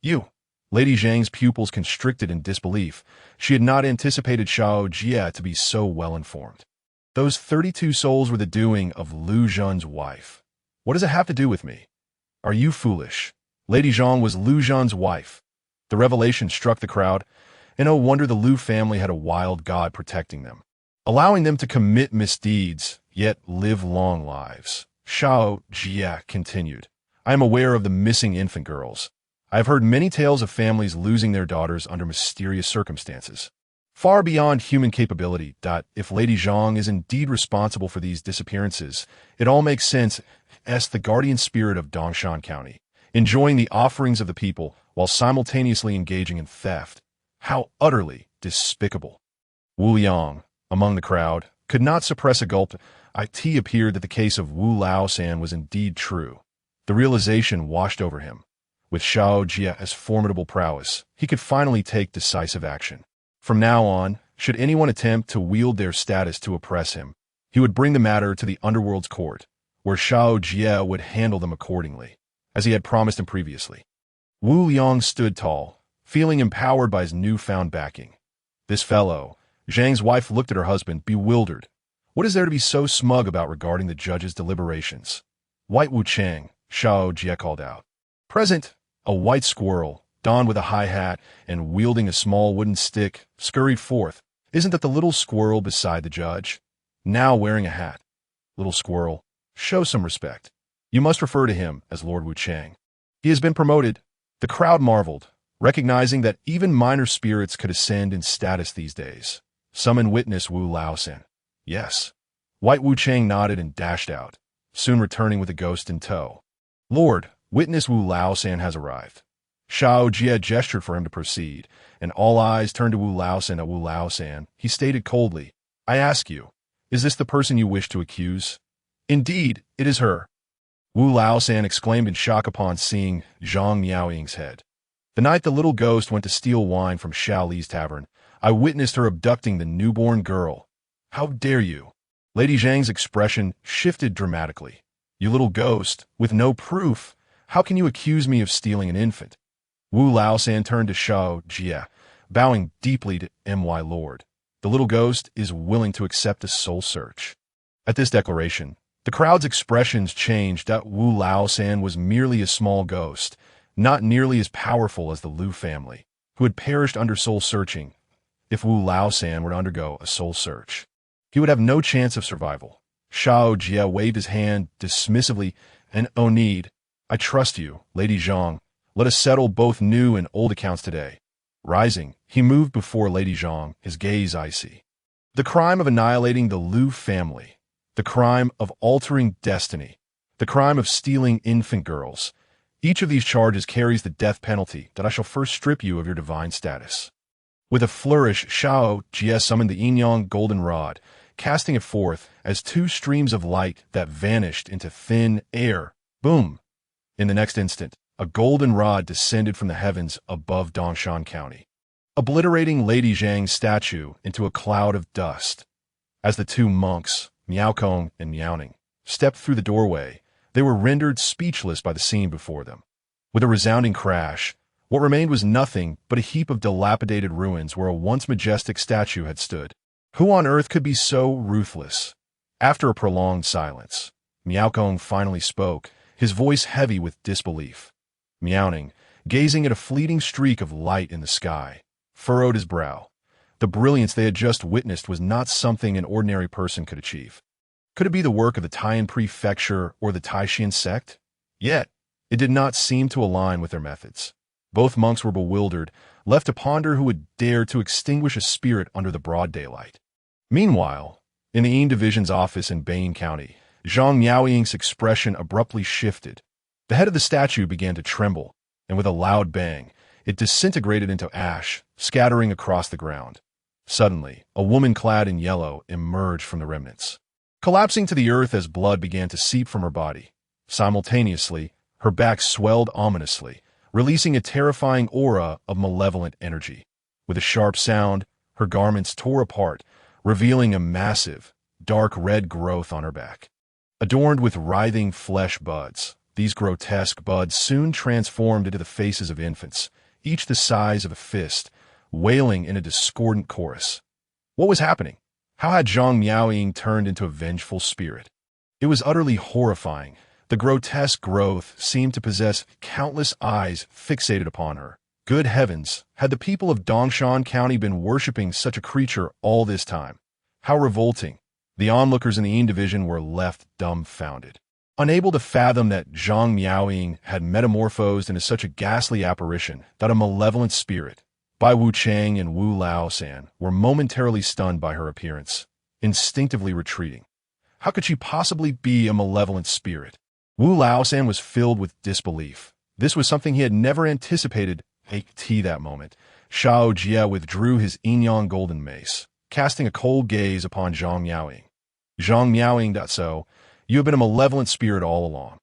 You. Lady Zhang's pupils constricted in disbelief. She had not anticipated Xiao Jie to be so well-informed. Those 32 souls were the doing of Liu Zhen's wife. What does it have to do with me? Are you foolish? Lady Zhang was Liu Zhen's wife. The revelation struck the crowd, and no wonder the Liu family had a wild god protecting them, allowing them to commit misdeeds, yet live long lives. Xiao Jie continued. I am aware of the missing infant girls. I have heard many tales of families losing their daughters under mysterious circumstances, far beyond human capability. If Lady Zhang is indeed responsible for these disappearances, it all makes sense as the guardian spirit of Dongshan County, enjoying the offerings of the people while simultaneously engaging in theft. How utterly despicable. Wu Yang, among the crowd, could not suppress a gulp. It appeared that the case of Wu Laosan was indeed true. The realization washed over him. With Xiao Jie as formidable prowess, he could finally take decisive action. From now on, should anyone attempt to wield their status to oppress him, he would bring the matter to the underworld's court, where Xiao Jie would handle them accordingly, as he had promised him previously. Wu Yang stood tall, feeling empowered by his newfound backing. This fellow, Zhang's wife, looked at her husband, bewildered. What is there to be so smug about regarding the judge's deliberations? White Wu Chang, Xiao Jie called out. Present, a white squirrel, donned with a high hat and wielding a small wooden stick, scurried forth. Isn't that the little squirrel beside the judge? Now wearing a hat. Little squirrel, show some respect. You must refer to him as Lord Wu Chang. He has been promoted. The crowd marveled, recognizing that even minor spirits could ascend in status these days. Summon witness Wu Laosan. Yes. White Wu Chang nodded and dashed out, soon returning with a ghost in tow. Lord, witness Wu Laosan has arrived. Xiao Jie gestured for him to proceed, and all eyes turned to Wu Laosan. At Wu Laosan, he stated coldly, I ask you, is this the person you wish to accuse? Indeed, it is her. Wu Laosan exclaimed in shock upon seeing Zhang Miaoying's head. The night the little ghost went to steal wine from Xiao Li's tavern, I witnessed her abducting the newborn girl. How dare you? Lady Zhang's expression shifted dramatically. You little ghost, with no proof, how can you accuse me of stealing an infant? Wu Laosan turned to Xiao Jie, bowing deeply to my lord. The little ghost is willing to accept a soul search. At this declaration, the crowd's expressions changed. Wu Laosan was merely a small ghost, not nearly as powerful as the Liu family, who had perished under soul searching. if Wu Laosan were to undergo a soul search. He would have no chance of survival. Xiao Jie waved his hand dismissively, and "Oh need, I trust you, Lady Zhang. Let us settle both new and old accounts today." Rising, he moved before Lady Zhang, his gaze icy. The crime of annihilating the Liu family, the crime of altering destiny, the crime of stealing infant girls. Each of these charges carries the death penalty that I shall first strip you of your divine status. With a flourish, Xiao Jie summoned the Yin-Yang golden rod, casting it forth as two streams of light that vanished into thin air. Boom! In the next instant, a golden rod descended from the heavens above Dongshan County, obliterating Lady Zhang's statue into a cloud of dust. As the two monks, Miaokong and Miaoning, stepped through the doorway, they were rendered speechless by the scene before them. With a resounding crash, what remained was nothing but a heap of dilapidated ruins where a once majestic statue had stood. Who on earth could be so ruthless? After a prolonged silence, Miaokong finally spoke, his voice heavy with disbelief. Miaoning, gazing at a fleeting streak of light in the sky, furrowed his brow. The brilliance they had just witnessed was not something an ordinary person could achieve. Could it be the work of the Taiyan prefecture or the Taishan sect? Yet, it did not seem to align with their methods. Both monks were bewildered, left to ponder who would dare to extinguish a spirit under the broad daylight. Meanwhile, in the Yin Division's office in Bain County, Zhang Miaoying's expression abruptly shifted. The head of the statue began to tremble, and with a loud bang, it disintegrated into ash, scattering across the ground. Suddenly, a woman clad in yellow emerged from the remnants, collapsing to the earth as blood began to seep from her body. Simultaneously, her back swelled ominously, releasing a terrifying aura of malevolent energy. With a sharp sound, her garments tore apart, revealing a massive, dark red growth on her back. Adorned with writhing flesh buds, these grotesque buds soon transformed into the faces of infants, each the size of a fist, wailing in a discordant chorus. What was happening? How had Zhang Miaoying turned into a vengeful spirit? It was utterly horrifying. The grotesque growth seemed to possess countless eyes fixated upon her. Good heavens, had the people of Dongshan County been worshipping such a creature all this time? How revolting. The onlookers in the Yin Division were left dumbfounded, unable to fathom that Zhang Miaoying had metamorphosed into such a ghastly apparition, that a malevolent spirit. Bai Wu Chang and Wu Laosan were momentarily stunned by her appearance, instinctively retreating. How could she possibly be a malevolent spirit? Wu Laosan was filled with disbelief. This was something he had never anticipated. That moment, Xiao Jie withdrew his Yin-Yang golden mace, casting a cold gaze upon Zhang Miaoying. Zhang Miaoying, so, you have been a malevolent spirit all along.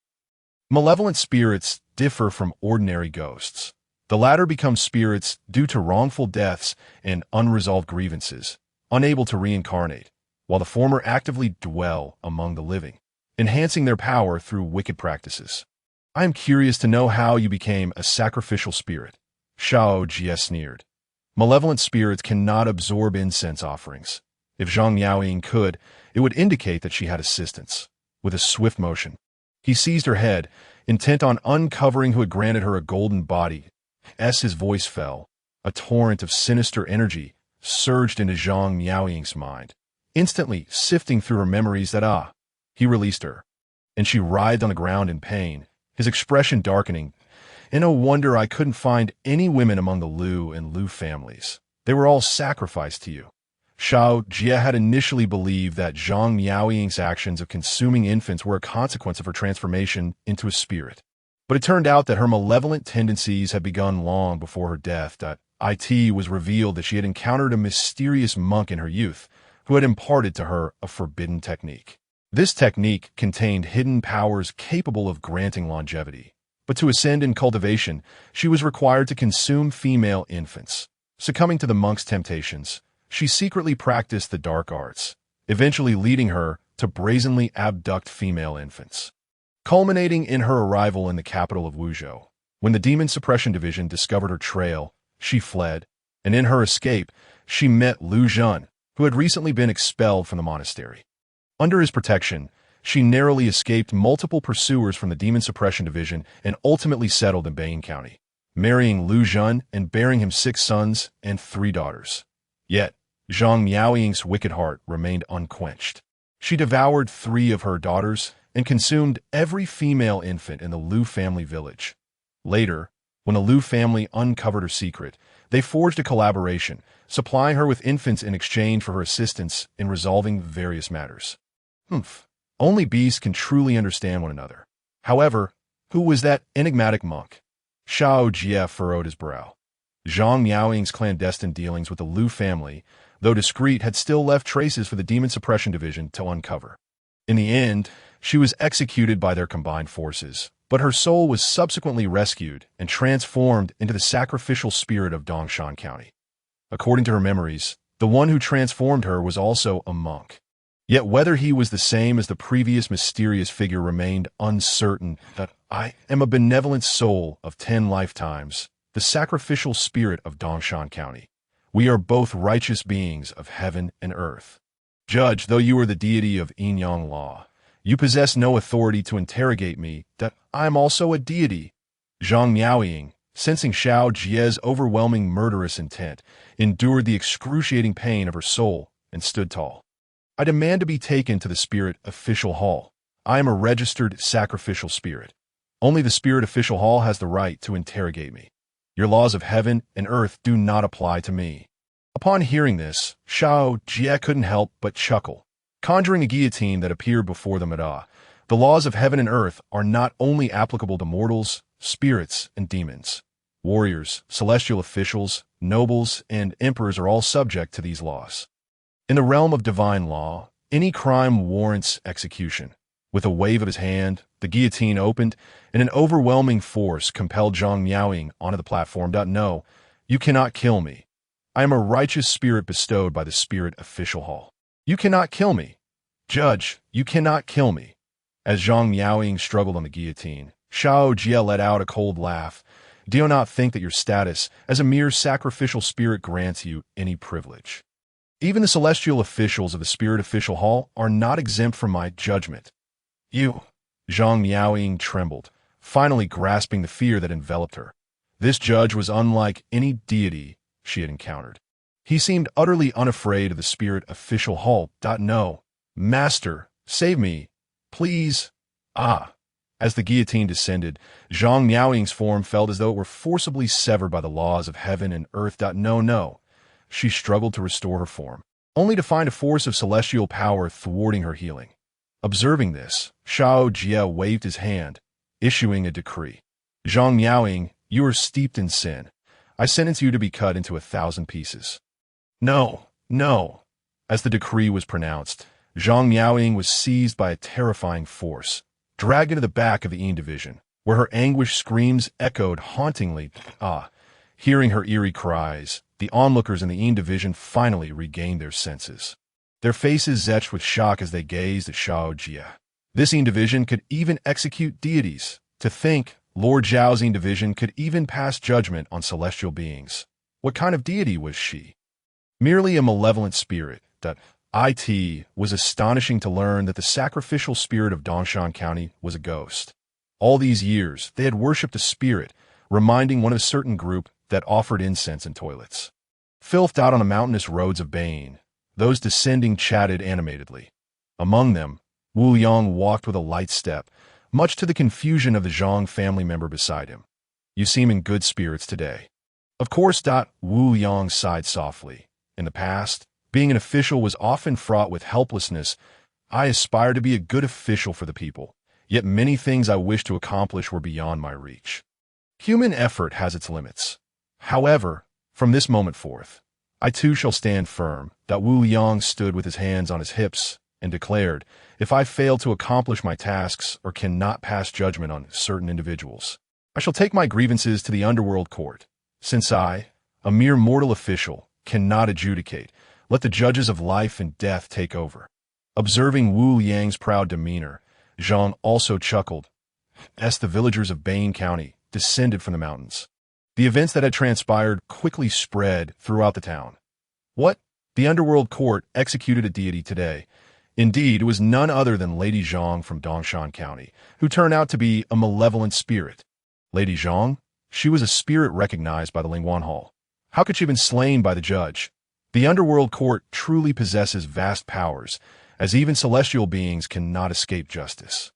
Malevolent spirits differ from ordinary ghosts. The latter become spirits due to wrongful deaths and unresolved grievances, unable to reincarnate, while the former actively dwell among the living, enhancing their power through wicked practices. I am curious to know how you became a sacrificial spirit. Xiao Jie sneered. Malevolent spirits cannot absorb incense offerings. If Zhang Miaoying could, it would indicate that she had assistance. With a swift motion, he seized her head, intent on uncovering who had granted her a golden body. As his voice fell, a torrent of sinister energy surged into Zhang Miaoying's mind, instantly sifting through her memories that he released her, and she writhed on the ground in pain, his expression darkening. And no wonder I couldn't find any women among the Liu and Liu families. They were all sacrificed to you. Xiao Jie had initially believed that Zhang Miaoying's actions of consuming infants were a consequence of her transformation into a spirit. But it turned out that her malevolent tendencies had begun long before her death. It was revealed that she had encountered a mysterious monk in her youth who had imparted to her a forbidden technique. This technique contained hidden powers capable of granting longevity. But to ascend in cultivation, she was required to consume female infants. Succumbing to the monk's temptations, she secretly practiced the dark arts, eventually leading her to brazenly abduct female infants. Culminating in her arrival in the capital of Wuzhou, when the Demon Suppression Division discovered her trail, she fled, and in her escape, she met Lu Zhen, who had recently been expelled from the monastery. Under his protection, she narrowly escaped multiple pursuers from the Demon Suppression Division and ultimately settled in Bain County, marrying Lu Zhen and bearing him 6 sons and 3 daughters. Yet, Zhang Miaoying's wicked heart remained unquenched. She devoured 3 of her daughters and consumed every female infant in the Liu family village. Later, when the Liu family uncovered her secret, they forged a collaboration, supplying her with infants in exchange for her assistance in resolving various matters. Only beasts can truly understand one another. However, who was that enigmatic monk? Xiao Jie furrowed his brow. Zhang Miaoying's clandestine dealings with the Liu family, though discreet, had still left traces for the Demon Suppression Division to uncover. In the end, she was executed by their combined forces, but her soul was subsequently rescued and transformed into the sacrificial spirit of Dongshan County. According to her memories, the one who transformed her was also a monk. Yet whether he was the same as the previous mysterious figure remained uncertain. That I am a benevolent soul of 10 lifetimes, the sacrificial spirit of Dongshan County. We are both righteous beings of heaven and earth. Judge, though you are the deity of Yin-Yang law, you possess no authority to interrogate me, that I am also a deity. Zhang Miaoying, sensing Xiao Jie's overwhelming murderous intent, endured the excruciating pain of her soul and stood tall. I demand to be taken to the Spirit Official Hall. I am a registered sacrificial spirit. Only the Spirit Official Hall has the right to interrogate me. Your laws of heaven and earth do not apply to me. Upon hearing this, Xiao Jie couldn't help but chuckle. Conjuring a guillotine that appeared before them, the laws of heaven and earth are not only applicable to mortals, spirits, and demons. Warriors, celestial officials, nobles, and emperors are all subject to these laws. In the realm of divine law, any crime warrants execution. With a wave of his hand, the guillotine opened, and an overwhelming force compelled Zhang Miaoying onto the platform. No, you cannot kill me. I am a righteous spirit bestowed by the Spirit Official Hall. You cannot kill me. Judge, you cannot kill me. As Zhang Miaoying struggled on the guillotine, Xiao Jie let out a cold laugh. Do you not think that your status as a mere sacrificial spirit grants you any privilege? Even the celestial officials of the Spirit Official Hall are not exempt from my judgment. You. Zhang Miaoying trembled, finally grasping the fear that enveloped her. This judge was unlike any deity she had encountered. He seemed utterly unafraid of the Spirit Official Hall. No. Master, save me. Please. As the guillotine descended, Zhang Miaoying's form felt as though it were forcibly severed by the laws of heaven and earth. No. She struggled to restore her form, only to find a force of celestial power thwarting her healing. Observing this, Xiao Jie waved his hand, issuing a decree. Zhang Miaoying, you are steeped in sin. I sentence you to be cut into 1,000 pieces. No. As the decree was pronounced, Zhang Miaoying was seized by a terrifying force, dragged into the back of the Yin Division, where her anguished screams echoed hauntingly. Hearing her eerie cries, the onlookers in the Yin Division finally regained their senses. Their faces etched with shock as they gazed at Xiao Jie. This Yin Division could even execute deities. To think Lord Zhao's Yin Division could even pass judgment on celestial beings. What kind of deity was she? Merely a malevolent spirit. It was astonishing to learn that the sacrificial spirit of Dongshan County was a ghost. All these years, they had worshipped a spirit, reminding one of a certain group that offered incense in toilets. Filthed out on the mountainous roads of Bane, those descending chatted animatedly. Among them, Wu Yang walked with a light step, much to the confusion of the Zhang family member beside him. You seem in good spirits today. Of course. Wu Yang sighed softly. In the past, being an official was often fraught with helplessness. I aspired to be a good official for the people, yet many things I wished to accomplish were beyond my reach. Human effort has its limits. However, from this moment forth, I too shall stand firm. Wu Yang stood with his hands on his hips and declared, if I fail to accomplish my tasks or cannot pass judgment on certain individuals, I shall take my grievances to the underworld court. Since I, a mere mortal official, cannot adjudicate, let the judges of life and death take over. Observing Wu Yang's proud demeanor, Zhang also chuckled, as the villagers of Bane County descended from the mountains. The events that had transpired quickly spread throughout the town. What? The underworld court executed a deity today. Indeed, it was none other than Lady Zhang from Dongshan County, who turned out to be a malevolent spirit. Lady Zhang? She was a spirit recognized by the Lingnan Hall. How could she have been slain by the judge? The underworld court truly possesses vast powers, as even celestial beings cannot escape justice.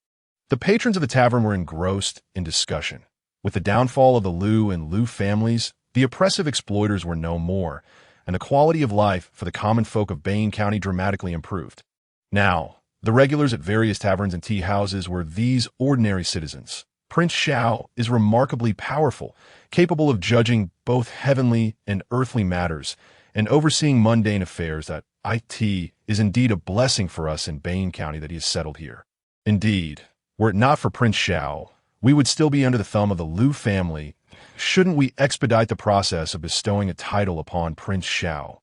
The patrons of the tavern were engrossed in discussion. With the downfall of the Liu and Liu families, the oppressive exploiters were no more, and the quality of life for the common folk of Bane County dramatically improved. Now, the regulars at various taverns and tea houses were these ordinary citizens. Prince Xiao is remarkably powerful, capable of judging both heavenly and earthly matters, and overseeing mundane affairs. That it is indeed a blessing for us in Bane County that he has settled here. Indeed, were it not for Prince Xiao, we would still be under the thumb of the Liu family. Shouldn't we expedite the process of bestowing a title upon Prince Xiao?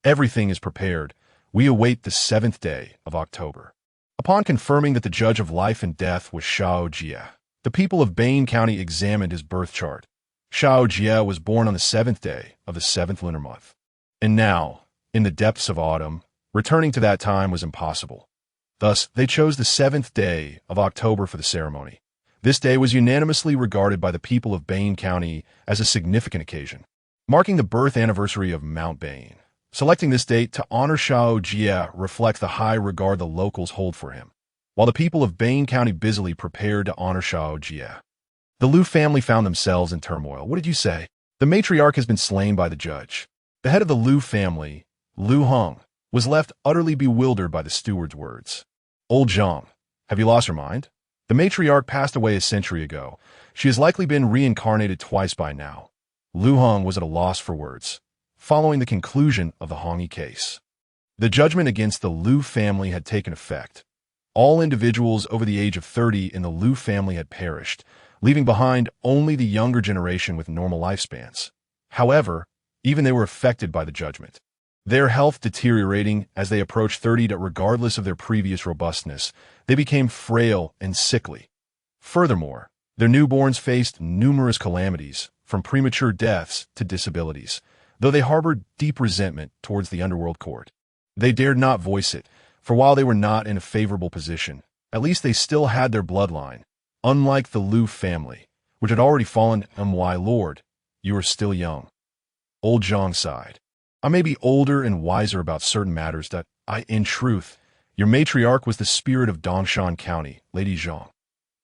Everything is prepared. We await the 7th day of October. Upon confirming that the judge of life and death was Xiao Jie, the people of Bane County examined his birth chart. Xiao Jie was born on the 7th day of the 7th lunar month. And now, in the depths of autumn, returning to that time was impossible. Thus, they chose the 7th day of October for the ceremony. This day was unanimously regarded by the people of Bane County as a significant occasion, marking the birth anniversary of Mount Bane. Selecting this date to honor Xiao Jie reflects the high regard the locals hold for him, while the people of Bane County busily prepared to honor Xiao Jie. The Liu family found themselves in turmoil. What did you say? The matriarch has been slain by the judge. The head of the Liu family, Liu Hong, was left utterly bewildered by the steward's words. Old Zhang, have you lost your mind? The matriarch passed away a century ago. She has likely been reincarnated twice by now. Liu Hong was at a loss for words, following the conclusion of the Hongyi case. The judgment against the Liu family had taken effect. All individuals over the age of 30 in the Liu family had perished, leaving behind only the younger generation with normal lifespans. However, even they were affected by the judgment, their health deteriorating as they approached 30. That regardless of their previous robustness, they became frail and sickly. Furthermore, their newborns faced numerous calamities, from premature deaths to disabilities, though they harbored deep resentment towards the underworld court. They dared not voice it, for while they were not in a favorable position, at least they still had their bloodline, unlike the Liu family, which had already fallen. My lord, you are still young. Old Zhang sighed. I may be older and wiser about certain matters that in truth, your matriarch was the spirit of Dongshan County, Lady Zhang.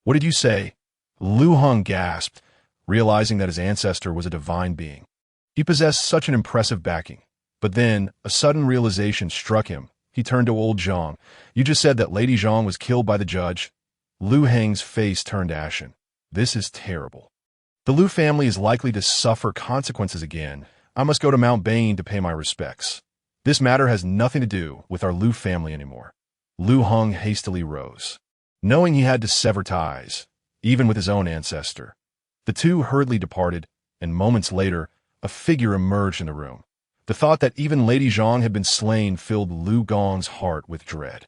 What did you say? Liu Hong gasped, realizing that his ancestor was a divine being. He possessed such an impressive backing. But then, a sudden realization struck him. He turned to old Zhang. You just said that Lady Zhang was killed by the judge. Liu Heng's face turned ashen. This is terrible. The Liu family is likely to suffer consequences again. I must go to Mount Bane to pay my respects. This matter has nothing to do with our Liu family anymore. Liu Hong hastily rose, knowing he had to sever ties, even with his own ancestor. The two hurriedly departed, and moments later, a figure emerged in the room. The thought that even Lady Zhang had been slain filled Liu Gong's heart with dread.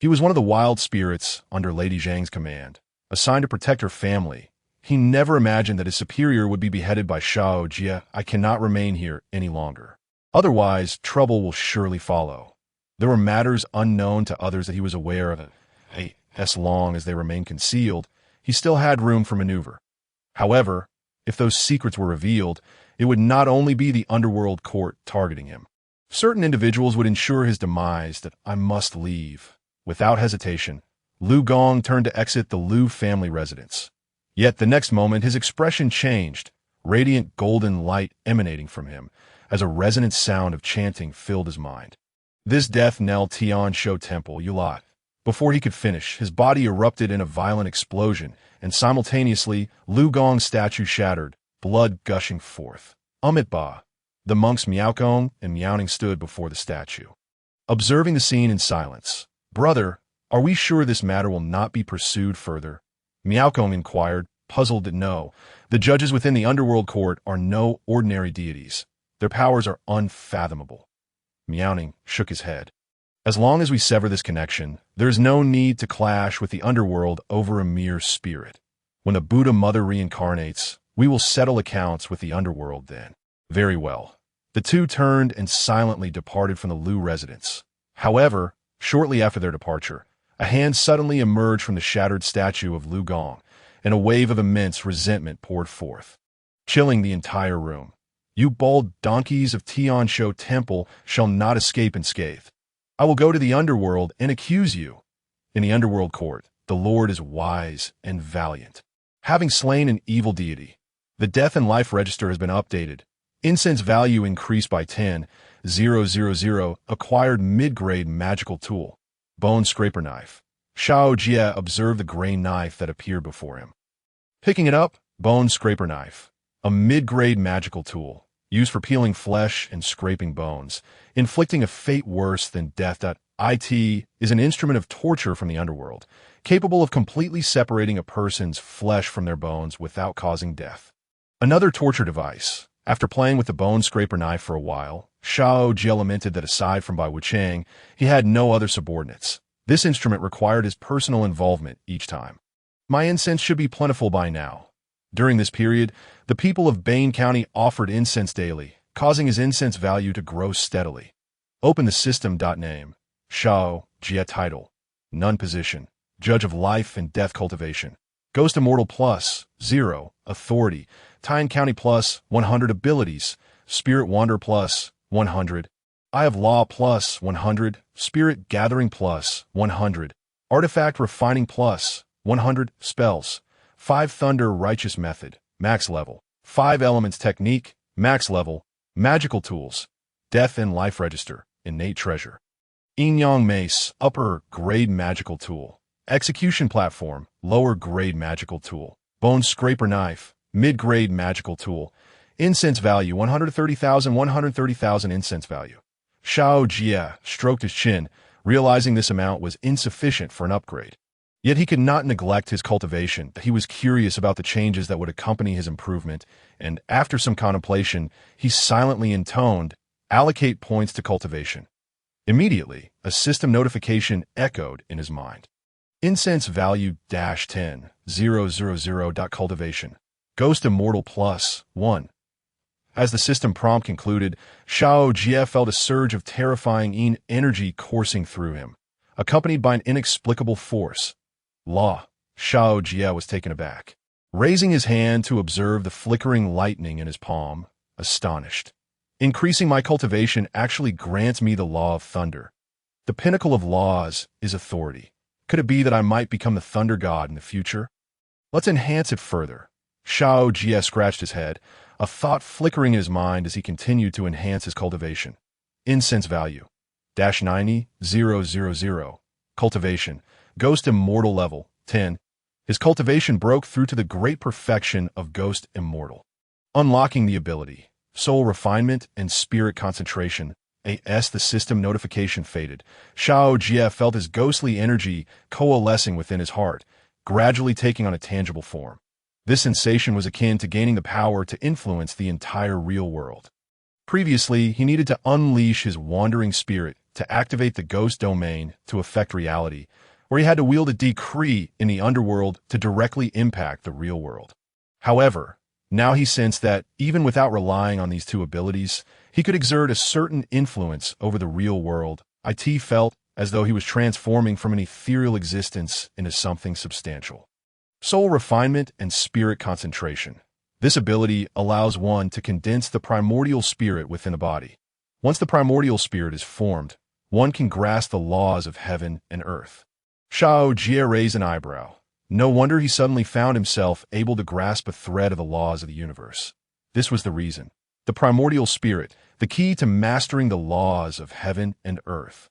He was one of the wild spirits under Lady Zhang's command, assigned to protect her family. He never imagined that his superior would be beheaded by Xiao Jie. I cannot remain here any longer. Otherwise, trouble will surely follow. There were matters unknown to others that he was aware of. As long as they remained concealed, he still had room for maneuver. However, if those secrets were revealed, it would not only be the underworld court targeting him. Certain individuals would ensure his demise. That I must leave. Without hesitation, Liu Gong turned to exit the Liu family residence. Yet the next moment his expression changed, radiant golden light emanating from him, as a resonant sound of chanting filled his mind. This death knell Tian Shou Temple, Yulat. Before he could finish, his body erupted in a violent explosion, and simultaneously, Liu Gong's statue shattered, blood gushing forth. Ba. The monks Miaokong and Miaoning stood before the statue, observing the scene in silence. Brother, are we sure this matter will not be pursued further? Miaokong inquired, puzzled that no, the judges within the underworld court are no ordinary deities. Their powers are unfathomable. Miaoning shook his head. As long as we sever this connection, there is no need to clash with the underworld over a mere spirit. When the Buddha Mother reincarnates, we will settle accounts with the underworld then. Very well. The two turned and silently departed from the Liu residence. However, shortly after their departure, a hand suddenly emerged from the shattered statue of Liu Gong, and a wave of immense resentment poured forth, chilling the entire room. You bold donkeys of Tianshu Temple shall not escape unscathed. I will go to the underworld and accuse you. In the underworld court, the Lord is wise and valiant. Having slain an evil deity, the death and life register has been updated. Incense value increased by 10,000. Acquired mid-grade magical tool. Bone scraper knife. Xiao Jie observed the grain knife that appeared before him. Picking it up, bone scraper knife. A mid-grade magical tool, used for peeling flesh and scraping bones, inflicting a fate worse than death. It is an instrument of torture from the underworld, capable of completely separating a person's flesh from their bones without causing death. Another torture device. After playing with the bone scraper knife for a while, Xiao Jie lamented that aside from Bai Wuchang, he had no other subordinates. This instrument required his personal involvement each time. My incense should be plentiful by now. During this period, the people of Bain County offered incense daily, causing his incense value to grow steadily. Open the system. Name. Xiao Jie title. Nun position. Judge of life and death cultivation. Ghost Immortal plus 0. Authority. Tyne County plus 100 abilities. Spirit Wander plus 100. Eye of Law plus 100. Spirit Gathering plus 100. Artifact Refining plus 100. Spells. 5 Thunder Righteous Method. Max level. 5 Elements Technique. Max level. Magical Tools. Death and Life Register. Innate Treasure. Yin-Yang Mace. Upper Grade Magical Tool. Execution Platform. Lower Grade Magical Tool. Bone Scraper Knife. Mid-Grade Magical Tool. Incense Value 130,000. 130,000 Incense Value. Xiao Jie stroked his chin, realizing this amount was insufficient for an upgrade. Yet he could not neglect his cultivation. He was curious about the changes that would accompany his improvement, and after some contemplation, he silently intoned, "Allocate points to cultivation." Immediately, a system notification echoed in his mind. Incense value -10,000. Cultivation. Ghost Immortal plus 1. As the system prompt concluded, Xiao Jie felt a surge of terrifying Yin energy coursing through him, accompanied by an inexplicable force. Law. Xiao Jie was taken aback, raising his hand to observe the flickering lightning in his palm, astonished. Increasing my cultivation actually grants me the law of thunder. The pinnacle of laws is authority. Could it be that I might become the thunder god in the future? Let's enhance it further. Xiao Jie scratched his head, a thought flickering in his mind as he continued to enhance his cultivation. Incense value. -90,000. Cultivation. Ghost Immortal level 10. His cultivation broke through to the great perfection of Ghost Immortal, unlocking the ability. Soul Refinement and Spirit Concentration. The system notification faded. Xiao Jie felt his ghostly energy coalescing within his heart, gradually taking on a tangible form. This sensation was akin to gaining the power to influence the entire real world. Previously, he needed to unleash his wandering spirit to activate the ghost domain to affect reality, where he had to wield a decree in the underworld to directly impact the real world. However, now he sensed that, even without relying on these two abilities, he could exert a certain influence over the real world. It felt as though he was transforming from an ethereal existence into something substantial. Soul Refinement and Spirit Concentration. This ability allows one to condense the primordial spirit within the body. Once the primordial spirit is formed, one can grasp the laws of heaven and earth. Xiao Jie raised an eyebrow. No wonder he suddenly found himself able to grasp a thread of the laws of the universe. This was the reason. The primordial spirit, the key to mastering the laws of heaven and earth.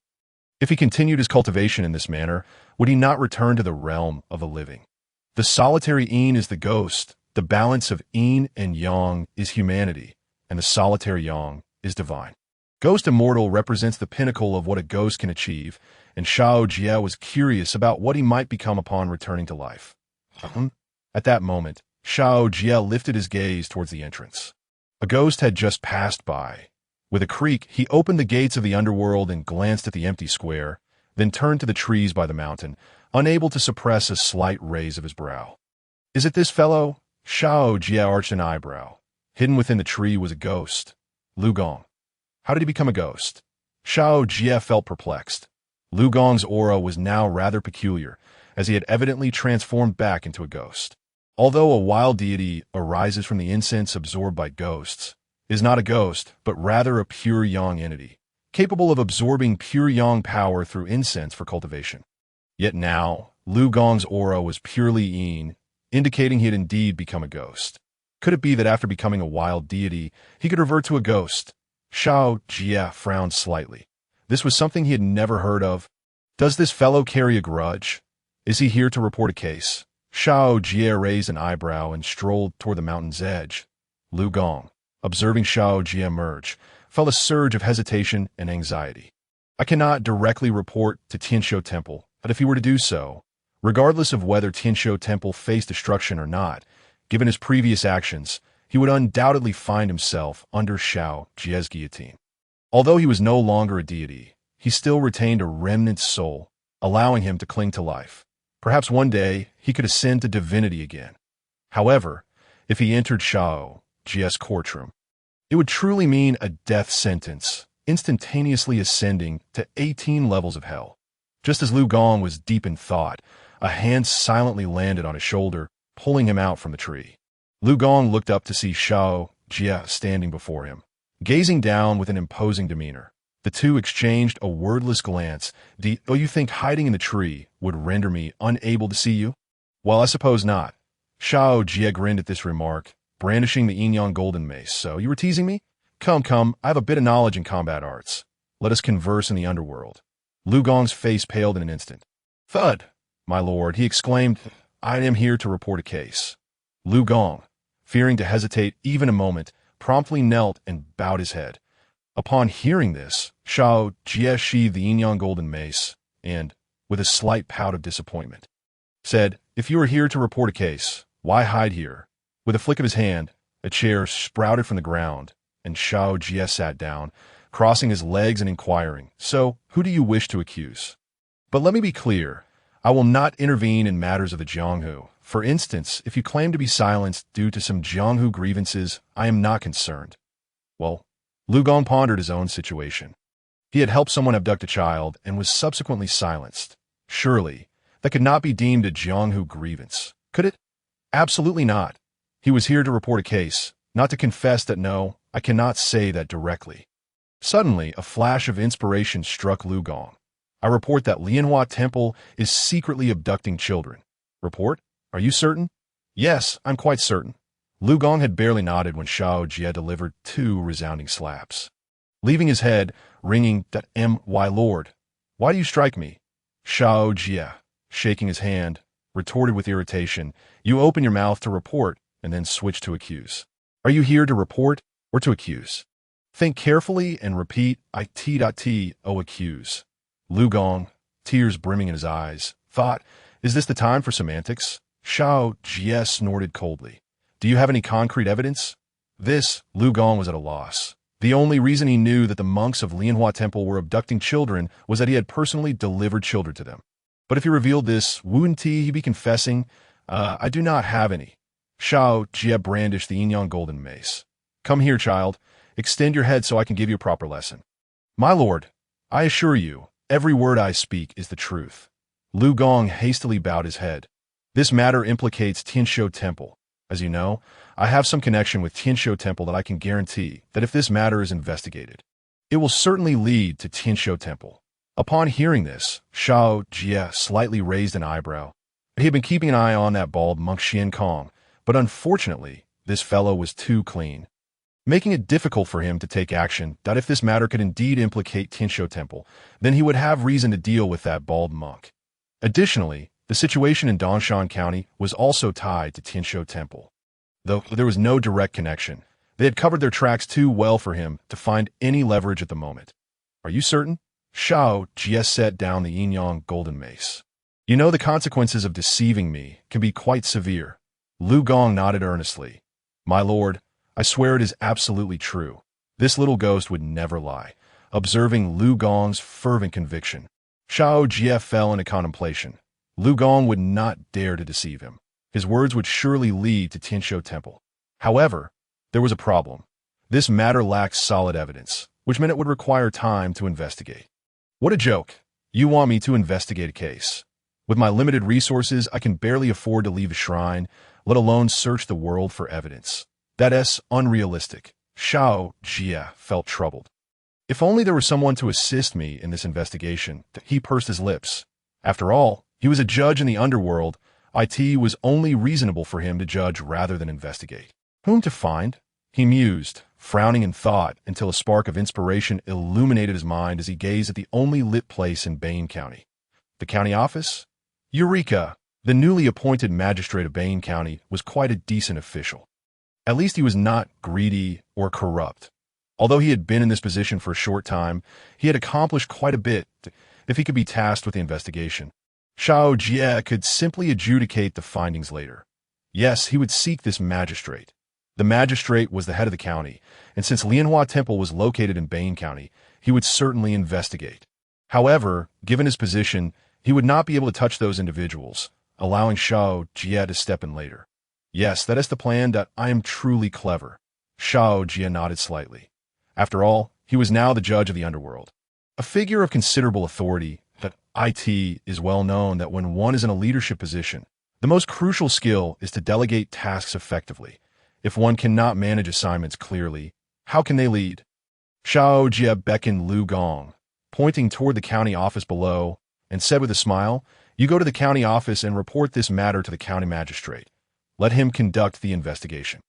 If he continued his cultivation in this manner, would he not return to the realm of the living? The solitary Yin is the ghost, the balance of Yin and Yang is humanity, and the solitary Yang is divine. Ghost Immortal represents the pinnacle of what a ghost can achieve, and Xiao Jie was curious about what he might become upon returning to life. At that moment, Xiao Jie lifted his gaze towards the entrance. A ghost had just passed by. With a creak, he opened the gates of the underworld and glanced at the empty square, then turned to the trees by the mountain, unable to suppress a slight raise of his brow. "Is it this fellow?" Xiao Jie arched an eyebrow. Hidden within the tree was a ghost. Lu Gong. How did he become a ghost? Xiao Jie felt perplexed. Lu Gong's aura was now rather peculiar, as he had evidently transformed back into a ghost. Although a wild deity arises from the incense absorbed by ghosts, is not a ghost, but rather a pure yang entity, capable of absorbing pure yang power through incense for cultivation. Yet now, Lu Gong's aura was purely yin, indicating he had indeed become a ghost. Could it be that after becoming a wild deity, he could revert to a ghost? Xiao Jie frowned slightly. This was something he had never heard of. Does this fellow carry a grudge? Is he here to report a case? Xiao Jie raised an eyebrow and strolled toward the mountain's edge. Lu Gong, observing Xiao Jie emerge, felt a surge of hesitation and anxiety. I cannot directly report to Tianshou Temple, but if he were to do so, regardless of whether Tianshou Temple faced destruction or not, given his previous actions, he would undoubtedly find himself under Xiao Jie's guillotine. Although he was no longer a deity, he still retained a remnant soul, allowing him to cling to life. Perhaps one day he could ascend to divinity again. However, if he entered Xiao Jie's courtroom, it would truly mean a death sentence, instantaneously ascending to 18 levels of hell. Just as Lu Gong was deep in thought, a hand silently landed on his shoulder, pulling him out from the tree. Lu Gong looked up to see Xiao Jie standing before him, gazing down with an imposing demeanor. The two exchanged a wordless glance. "Oh, you think hiding in the tree would render me unable to see you? Well, I suppose not." Xiao Jie grinned at this remark, brandishing the Yin-Yang golden mace. "So, you were teasing me? Come, I have a bit of knowledge in combat arts. Let us converse in the underworld." Lu Gong's face paled in an instant. "Thud, my lord," he exclaimed, "I am here to report a case." Lu Gong, fearing to hesitate even a moment, promptly knelt and bowed his head. Upon hearing this, Xiao Jie sheathed the Yin-Yang golden mace and, with a slight pout of disappointment, said, "If you are here to report a case, why hide here?" With a flick of his hand, a chair sprouted from the ground, and Xiao Jie sat down, crossing his legs and inquiring, "So, who do you wish to accuse?" "But let me be clear. I will not intervene in matters of the Jianghu. For instance, if you claim to be silenced due to some Jianghu grievances, I am not concerned." Well, Lu Gong pondered his own situation. He had helped someone abduct a child and was subsequently silenced. Surely, that could not be deemed a Jianghu grievance, could it? Absolutely not. He was here to report a case, not to confess that no, I cannot say that directly. Suddenly, a flash of inspiration struck Lu Gong. "I report that Lianhua Temple is secretly abducting children." "Report? Are you certain?" "Yes, I'm quite certain." Lu Gong had barely nodded when Xiao Jie delivered 2 resounding slaps, leaving his head ringing that "Why, Lord, why do you strike me?" Xiao Jie, shaking his hand, retorted with irritation, "You open your mouth to report and then switch to accuse. Are you here to report or to accuse? Think carefully and repeat, I accuse." Lu Gong, tears brimming in his eyes, thought, "Is this the time for semantics?" Xiao Jie snorted coldly. "Do you have any concrete evidence?" This, Lu Gong was at a loss. The only reason he knew that the monks of Lianhua Temple were abducting children was that he had personally delivered children to them. But if he revealed this, wouldn't he be confessing? I do not have any." Xiao Jie brandished the Yin-Yang golden mace. "Come here, child. Extend your head so I can give you a proper lesson." "My lord, I assure you, every word I speak is the truth." Lu Gong hastily bowed his head. "This matter implicates Tianshou Temple. As you know, I have some connection with Tianshou Temple that I can guarantee that if this matter is investigated, it will certainly lead to Tianshou Temple." Upon hearing this, Xiao Jie slightly raised an eyebrow. He had been keeping an eye on that bald monk Xian Kong, but unfortunately, this fellow was too clean, making it difficult for him to take action that if this matter could indeed implicate Tianshou Temple, then he would have reason to deal with that bald monk. Additionally, the situation in Dongshan County was also tied to Tianshou Temple. Though there was no direct connection, they had covered their tracks too well for him to find any leverage at the moment. "Are you certain?" Xiao Jie set down the Yin-Yang golden mace. "You know the consequences of deceiving me can be quite severe." Lu Gong nodded earnestly. "My lord, I swear it is absolutely true. This little ghost would never lie." Observing Lu Gong's fervent conviction, Xiao Jie fell into contemplation. Lu Gong would not dare to deceive him. His words would surely lead to Tianshou Temple. However, there was a problem. This matter lacked solid evidence, which meant it would require time to investigate. What a joke. You want me to investigate a case? With my limited resources, I can barely afford to leave a shrine, let alone search the world for evidence. That is unrealistic. Xiao Jie felt troubled. If only there were someone to assist me in this investigation. He pursed his lips. After all, he was a judge in the underworld. It was only reasonable for him to judge rather than investigate. Whom to find? He mused, frowning in thought until a spark of inspiration illuminated his mind as he gazed at the only lit place in Bain County. The county office? Eureka! The newly appointed magistrate of Bain County was quite a decent official. At least he was not greedy or corrupt. Although he had been in this position for a short time, he had accomplished quite a bit if he could be tasked with the investigation. Xiao Jie could simply adjudicate the findings later. Yes, he would seek this magistrate. The magistrate was the head of the county, and since Lianhua Temple was located in Bain County, he would certainly investigate. However, given his position, he would not be able to touch those individuals, allowing Xiao Jie to step in later. Yes, that is the plan. That I am truly clever. Xiao Jie nodded slightly. After all, he was now the judge of the underworld. A figure of considerable authority, that it is well known that when one is in a leadership position, the most crucial skill is to delegate tasks effectively. If one cannot manage assignments clearly, how can they lead? Xiao Jie beckoned Lu Gong, pointing toward the county office below, and said with a smile, "You go to the county office and report this matter to the county magistrate. Let him conduct the investigation."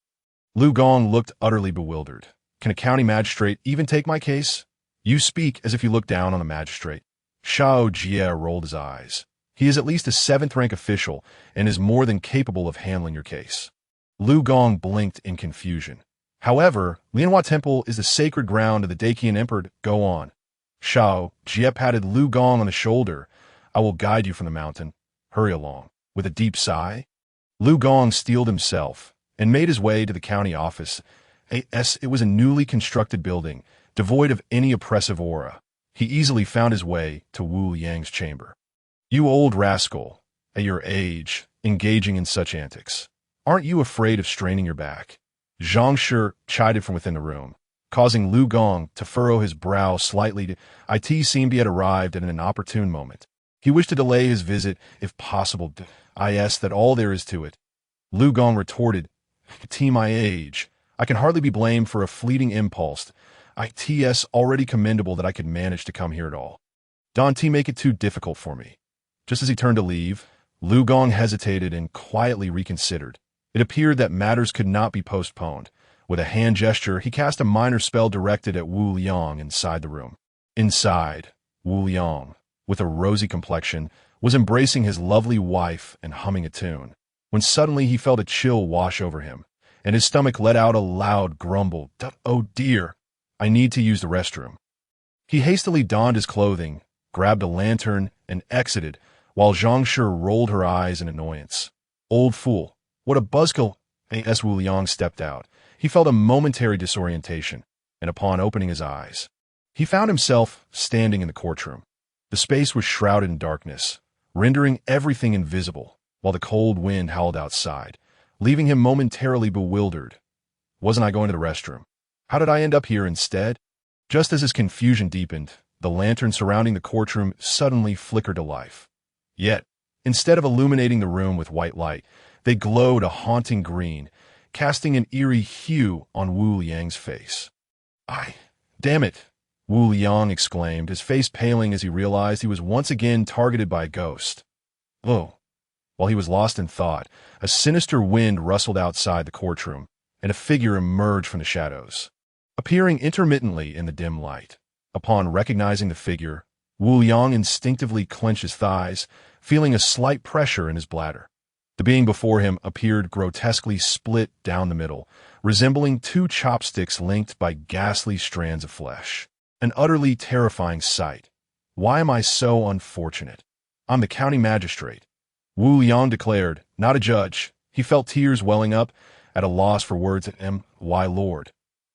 Lu Gong looked utterly bewildered. Can a county magistrate even take my case? You speak as if you look down on the magistrate. Xiao Jie rolled his eyes. He is at least a 7th-rank official and is more than capable of handling your case. Lu Gong blinked in confusion. However, Lianhua Temple is the sacred ground of the Daqian Emperor. Go on. Xiao Jie patted Lu Gong on the shoulder. I will guide you from the mountain. Hurry along. With a deep sigh, Lu Gong steeled himself and made his way to the county office. It was a newly constructed building, devoid of any oppressive aura. He easily found his way to Wu Yang's chamber. You old rascal, at your age, engaging in such antics. Aren't you afraid of straining your back? Zhang Shi chided from within the room, causing Lu Gong to furrow his brow slightly. It seemed he had arrived at an opportune moment. He wished to delay his visit, if possible. That all there is to it. Lu Gong retorted, my age. I can hardly be blamed for a fleeting impulse. It's already commendable that I could manage to come here at all. Don't make it too difficult for me. Just as he turned to leave, Lu Gong hesitated and quietly reconsidered. It appeared that matters could not be postponed. With a hand gesture, he cast a minor spell directed at Wu Liang inside the room. Inside, Wu Liang, with a rosy complexion, was embracing his lovely wife and humming a tune, when suddenly he felt a chill wash over him, and his stomach let out a loud grumble. Oh dear, I need to use the restroom. He hastily donned his clothing, grabbed a lantern, and exited, while Zhang Shi rolled her eyes in annoyance. Old fool, what a buzzkill. As Wu Liang stepped out, he felt a momentary disorientation, and upon opening his eyes, he found himself standing in the courtroom. The space was shrouded in darkness, rendering everything invisible, while the cold wind howled outside, leaving him momentarily bewildered. Wasn't I going to the restroom? How did I end up here instead? Just as his confusion deepened, the lantern surrounding the courtroom suddenly flickered to life. Yet, instead of illuminating the room with white light, they glowed a haunting green, casting an eerie hue on Wu Liang's face. Damn it, Wu Liang exclaimed, his face paling as he realized he was once again targeted by a ghost. Oh. While he was lost in thought, a sinister wind rustled outside the courtroom, and a figure emerged from the shadows, appearing intermittently in the dim light. Upon recognizing the figure, Wu Liang instinctively clenched his thighs, feeling a slight pressure in his bladder. The being before him appeared grotesquely split down the middle, resembling 2 chopsticks linked by ghastly strands of flesh. An utterly terrifying sight. Why am I so unfortunate? I'm the county magistrate, Wu Liang declared, not a judge. He felt tears welling up, at a loss for words. Why, Lord?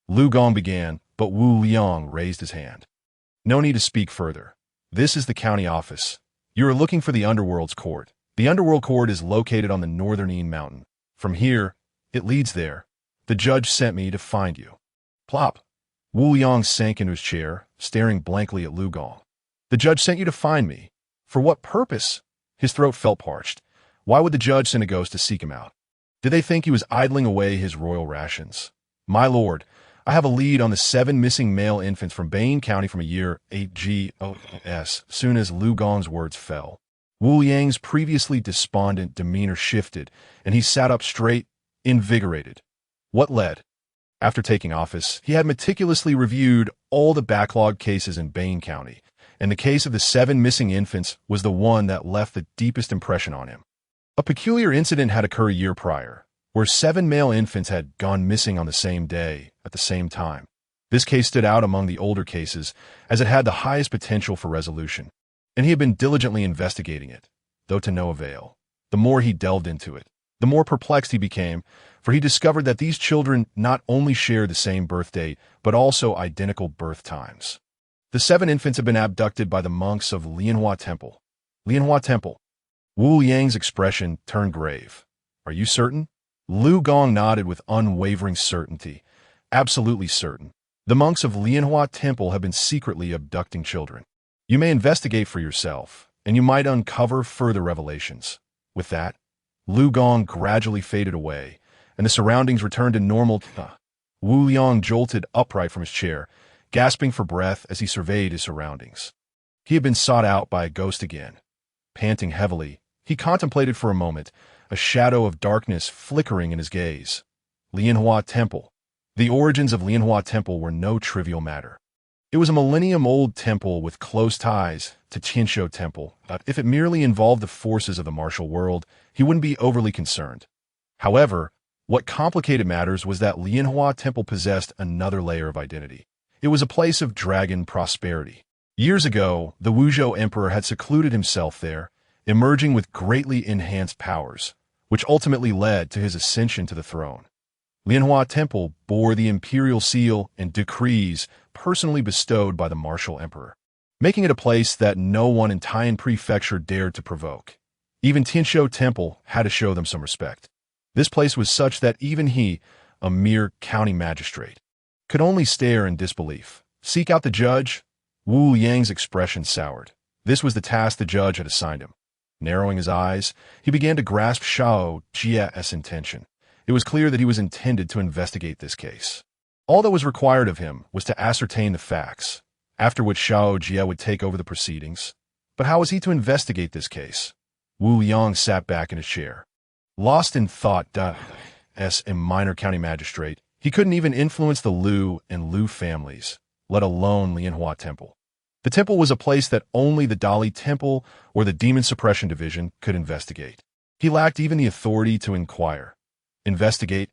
Lu Gong began, but Wu Liang raised his hand. No need to speak further. This is the county office. You are looking for the Underworld's court. The Underworld court is located on the northern Yin Mountain. From here, it leads there. The judge sent me to find you. Plop. Wu Liang sank into his chair, staring blankly at Lu Gong. The judge sent you to find me. For what purpose? His throat felt parched. Why would the judge send a ghost to seek him out? Did they think he was idling away his royal rations? My lord, I have a lead on the 7 missing male infants from Bain County from a year 8GOS. Soon as Lu Gong's words fell, Wu Yang's previously despondent demeanor shifted, and he sat up straight, invigorated. What led? After taking office, he had meticulously reviewed all the backlog cases in Bain County, and the case of the 7 missing infants was the one that left the deepest impression on him. A peculiar incident had occurred a year prior, where 7 male infants had gone missing on the same day, at the same time. This case stood out among the older cases, as it had the highest potential for resolution, and he had been diligently investigating it, though to no avail. The more he delved into it, the more perplexed he became, for he discovered that these children not only shared the same birth date, but also identical birth times. The 7 infants had been abducted by the monks of Lianhua Temple. Lianhua Temple. Wu Yang's expression turned grave. Are you certain? Lu Gong nodded with unwavering certainty. Absolutely certain. The monks of Lianhua Temple have been secretly abducting children. You may investigate for yourself, and you might uncover further revelations. With that, Lu Gong gradually faded away, and the surroundings returned to normal. Wu Yang jolted upright from his chair, gasping for breath as he surveyed his surroundings. He had been sought out by a ghost again. Panting heavily, he contemplated for a moment, a shadow of darkness flickering in his gaze. Lianhua Temple. The origins of Lianhua Temple were no trivial matter. It was a millennium-old temple with close ties to Qinshu Temple. If it merely involved the forces of the martial world, he wouldn't be overly concerned. However, what complicated matters was that Lianhua Temple possessed another layer of identity. It was a place of dragon prosperity. Years ago, the Wuzhou Emperor had secluded himself there, emerging with greatly enhanced powers, which ultimately led to his ascension to the throne. Lianhua Temple bore the imperial seal and decrees personally bestowed by the martial emperor, making it a place that no one in Taiyan Prefecture dared to provoke. Even Qinshu Temple had to show them some respect. This place was such that even he, a mere county magistrate, could only stare in disbelief. Seek out the judge? Wu Yang's expression soured. This was the task the judge had assigned him. Narrowing his eyes, he began to grasp Xiao Jie's intention. It was clear that he was intended to investigate this case. All that was required of him was to ascertain the facts, after which Xiao Jie would take over the proceedings. But how was he to investigate this case? Wu Yang sat back in his chair. Lost in thought, as a minor county magistrate, he couldn't even influence the Lu and Lu families, let alone Lianhua Temple. The temple was a place that only the Dali Temple or the Demon Suppression Division could investigate. He lacked even the authority to inquire. Investigate?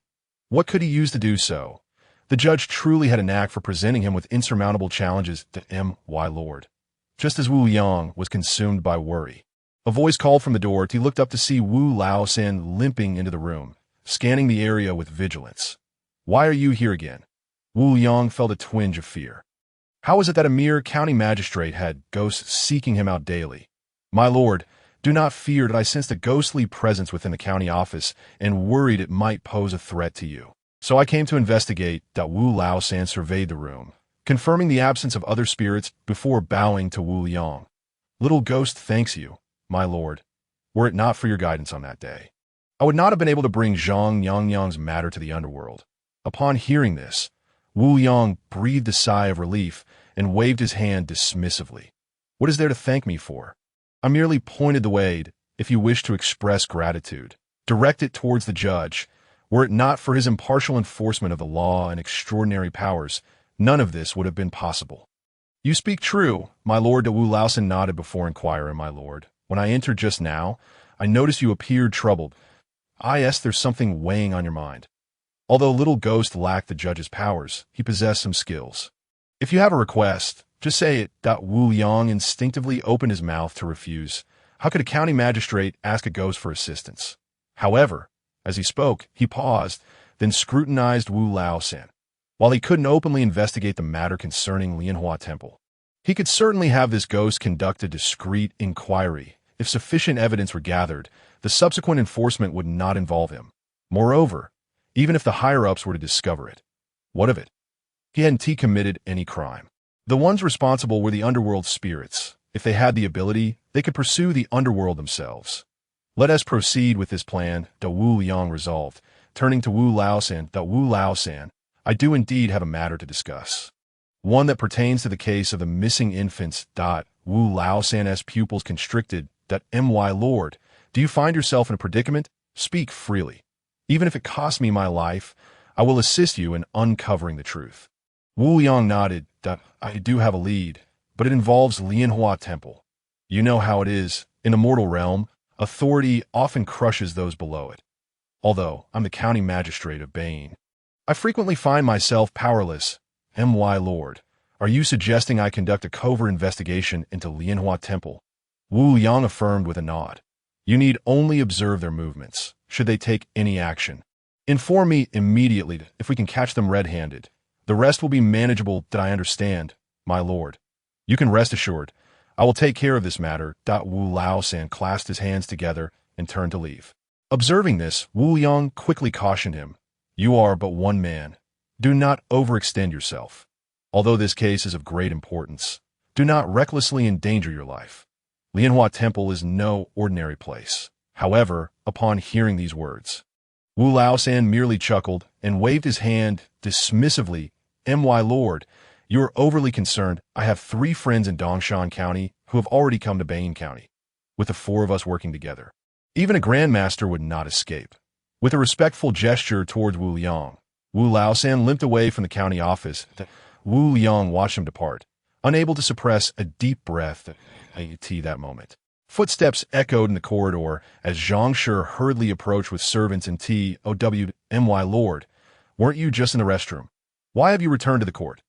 What could he use to do so? The judge truly had a knack for presenting him with insurmountable challenges to my lord. Just as Wu Yang was consumed by worry, a voice called from the door. He looked up to see Wu Laosan limping into the room, scanning the area with vigilance. Why are you here again? Wu Yang felt a twinge of fear. How was it that a mere county magistrate had ghosts seeking him out daily? My lord, do not fear that I sensed a ghostly presence within the county office and worried it might pose a threat to you. So I came to investigate. Wu Laosan surveyed the room, confirming the absence of other spirits before bowing to Wu Yang. Little ghost thanks you, my lord. Were it not for your guidance on that day, I would not have been able to bring Zhang Yangyang's matter to the underworld. Upon hearing this, Wu Yang breathed a sigh of relief and waved his hand dismissively. What is there to thank me for? I merely pointed the way. If you wish to express gratitude, direct it towards the judge. Were it not for his impartial enforcement of the law and extraordinary powers, none of this would have been possible. You speak true, my lord. Wu Laosan nodded before inquiring. My lord, when I entered just now, I noticed you appeared troubled. Yes, there's something weighing on your mind. Although Little Ghost lacked the judge's powers, he possessed some skills. If you have a request, just say it. Wu Yang instinctively opened his mouth to refuse. How could a county magistrate ask a ghost for assistance? However, as he spoke, he paused, then scrutinized Wu Laosan. While he couldn't openly investigate the matter concerning Lianhua Temple, he could certainly have this ghost conduct a discreet inquiry. If sufficient evidence were gathered, the subsequent enforcement would not involve him. Moreover, even if the higher-ups were to discover it, what of it? He hadn't committed any crime. The ones responsible were the underworld spirits. If they had the ability, they could pursue the underworld themselves. Let us proceed with this plan, Wu Yang resolved, turning to Wu Laosan. Wu Laosan, I do indeed have a matter to discuss. One that pertains to the case of the missing infants. Wu Lao-san's pupils constricted. My lord, do you find yourself in a predicament? Speak freely. Even if it costs me my life, I will assist you in uncovering the truth. Wu Yang nodded. I do have a lead, but it involves Lianhua Temple. You know how it is. In the mortal realm, authority often crushes those below it. Although I'm the county magistrate of Bane, I frequently find myself powerless. My lord, are you suggesting I conduct a covert investigation into Lianhua Temple? Wu Yang affirmed with a nod. You need only observe their movements, should they take any action. Inform me immediately if we can catch them red-handed. The rest will be manageable. I understand, my lord. You can rest assured. I will take care of this matter. Wu Lao-san clasped his hands together and turned to leave. Observing this, Wu Yang quickly cautioned him. You are but one man. Do not overextend yourself. Although this case is of great importance, do not recklessly endanger your life. Lianhua Temple is no ordinary place. However, upon hearing these words, Wu Lao-san merely chuckled and waved his hand dismissively. My lord, you are overly concerned. I have 3 friends in Dongshan County who have already come to Bane County, with the 4 of us working together. Even a grandmaster would not escape. With a respectful gesture towards Wu Yang, Wu Lao-san limped away from the county office. Wu Yang watched him depart, unable to suppress a deep breath at that moment. Footsteps echoed in the corridor as Zhang Shi hurriedly approached with servants and TOW. My lord, weren't you just in the restroom? Why have you returned to the court?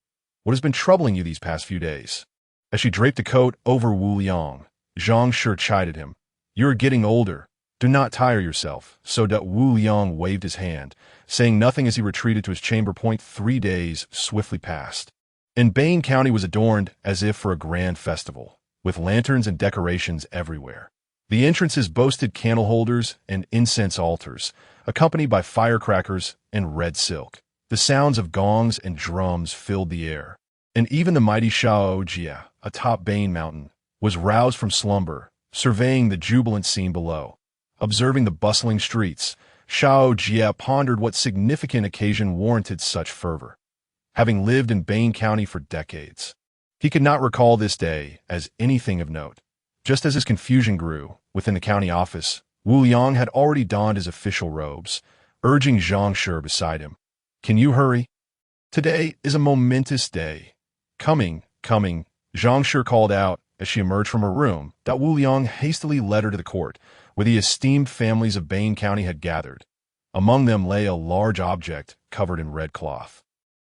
What has been troubling you these past few days? As she draped a coat over Wu Yang, Zhang Shi chided him. You are getting older. Do not tire yourself. So Wu Yang waved his hand, saying nothing as he retreated to his chamber. 3 days swiftly passed, and Bane County was adorned as if for a grand festival, with lanterns and decorations everywhere. The entrances boasted candle holders and incense altars, accompanied by firecrackers and red silk. The sounds of gongs and drums filled the air, and even the mighty Xiao Jie, atop Bane Mountain, was roused from slumber, surveying the jubilant scene below. Observing the bustling streets, Xiao Jie pondered what significant occasion warranted such fervor. Having lived in Bane County for decades, he could not recall this day as anything of note. Just as his confusion grew within the county office, Wu Yang had already donned his official robes, urging Zhang Shi beside him. Can you hurry? Today is a momentous day. Coming, Zhang Shi called out as she emerged from her room. Wu Yang hastily led her to the court, where the esteemed families of Bane County had gathered. Among them lay a large object covered in red cloth,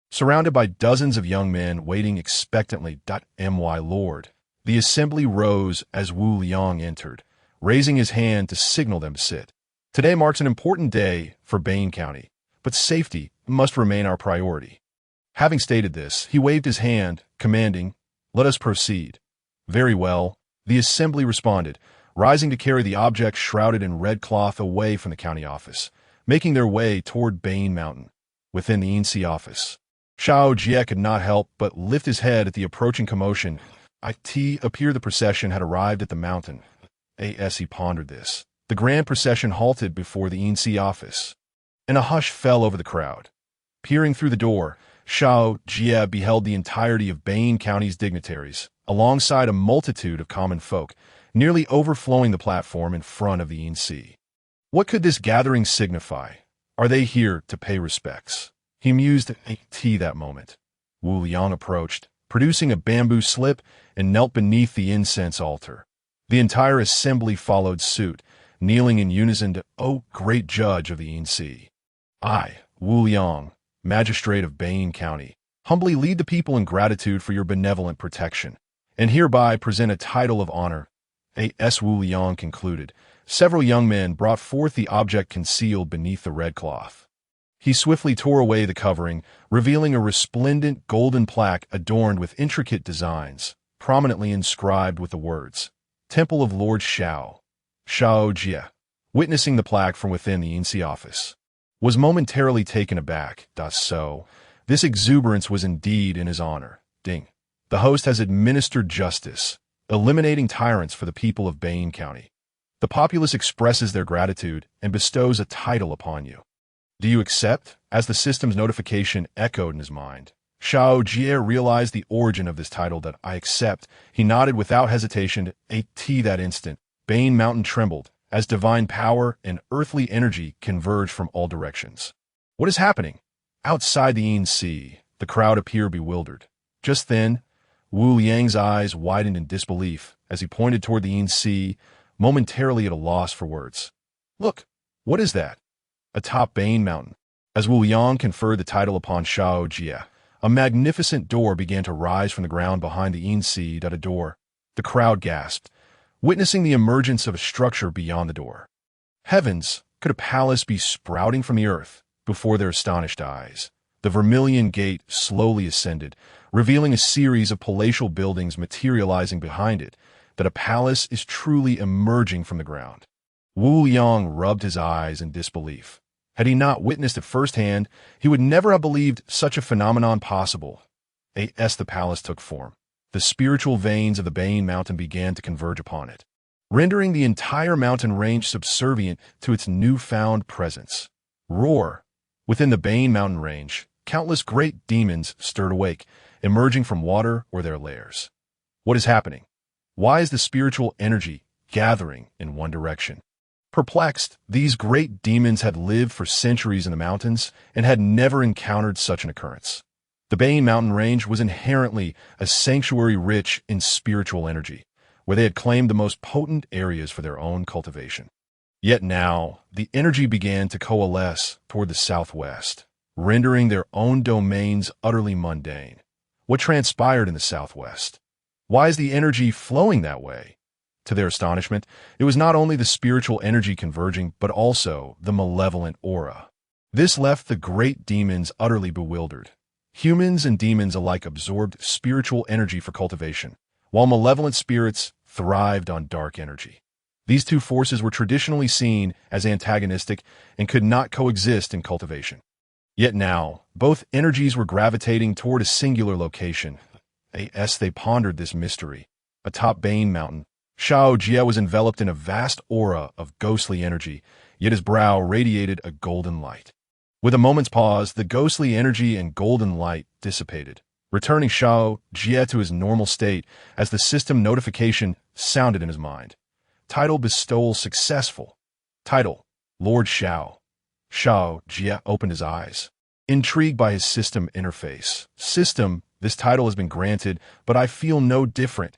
surrounded by dozens of young men waiting expectantly. My lord, the assembly rose as Wu Yang entered, raising his hand to signal them to sit. Today marks an important day for Bane County, but safety must remain our priority. Having stated this, he waved his hand, commanding, let us proceed. Very well, the assembly responded, rising to carry the object shrouded in red cloth away from the county office, making their way toward Bane Mountain. Within the Yin-Si office, Xiao Jie could not help but lift his head at the approaching commotion. It appeared the procession had arrived at the mountain. As he pondered this, the grand procession halted before the Yin-Si office, and a hush fell over the crowd. Peering through the door, Xiao Jie beheld the entirety of Bane County's dignitaries, alongside a multitude of common folk, nearly overflowing the platform in front of the Yin-Si. What could this gathering signify? Are they here to pay respects? He mused at that moment. Wu Yang approached, producing a bamboo slip, and knelt beneath the incense altar. The entire assembly followed suit, kneeling in unison to, O great judge of the Yin-Si. I, Wu Yang, magistrate of Bane County, humbly lead the people in gratitude for your benevolent protection, and hereby present a title of honor. Wu Yang concluded. Several young men brought forth the object concealed beneath the red cloth. He swiftly tore away the covering, revealing a resplendent golden plaque adorned with intricate designs, prominently inscribed with the words, Temple of Lord Xiao. Xiao Jie, witnessing the plaque from within the Yin-Si office, was momentarily taken aback. So, this exuberance was indeed in his honor. Ding. The host has administered justice, eliminating tyrants for the people of Bane County. The populace expresses their gratitude and bestows a title upon you. Do you accept? As the system's notification echoed in his mind, Xiao Jie realized the origin of this title. That I accept. He nodded without hesitation. That instant, Bane Mountain trembled, as divine power and earthly energy converged from all directions. What is happening? Outside the Yin Sea, the crowd appeared bewildered. Just then, Wu Yang's eyes widened in disbelief as he pointed toward the Yin Sea, momentarily at a loss for words. Look, what is that? Atop Bane Mountain. As Wu Yang conferred the title upon Xiao Jie, a magnificent door began to rise from the ground behind the Yin Sea. A door. The crowd gasped, witnessing the emergence of a structure beyond the door. Heavens, could a palace be sprouting from the earth? Before their astonished eyes, the Vermilion Gate slowly ascended, revealing a series of palatial buildings materializing behind it. That a palace is truly emerging from the ground. Wu Yang rubbed his eyes in disbelief. Had he not witnessed it firsthand, he would never have believed such a phenomenon possible. As the palace took form, the spiritual veins of the Bane Mountain began to converge upon it, rendering the entire mountain range subservient to its newfound presence. Roar! Within the Bane Mountain range, countless great demons stirred awake, emerging from water or their lairs. What is happening? Why is the spiritual energy gathering in one direction? Perplexed, these great demons had lived for centuries in the mountains and had never encountered such an occurrence. The Bane Mountain range was inherently a sanctuary rich in spiritual energy, where they had claimed the most potent areas for their own cultivation. Yet now, the energy began to coalesce toward the southwest, rendering their own domains utterly mundane. What transpired in the southwest? Why is the energy flowing that way? To their astonishment, it was not only the spiritual energy converging, but also the malevolent aura. This left the great demons utterly bewildered. Humans and demons alike absorbed spiritual energy for cultivation, while malevolent spirits thrived on dark energy. These two forces were traditionally seen as antagonistic and could not coexist in cultivation. Yet now, both energies were gravitating toward a singular location. As they pondered this mystery, atop Bane Mountain, Xiao Jie was enveloped in a vast aura of ghostly energy, yet his brow radiated a golden light. With a moment's pause, the ghostly energy and golden light dissipated, returning Xiao Jie to his normal state as the system notification sounded in his mind. Title bestowal successful. Title, Lord Xiao. Xiao Jie opened his eyes, intrigued by his system interface. System, this title has been granted, but I feel no different.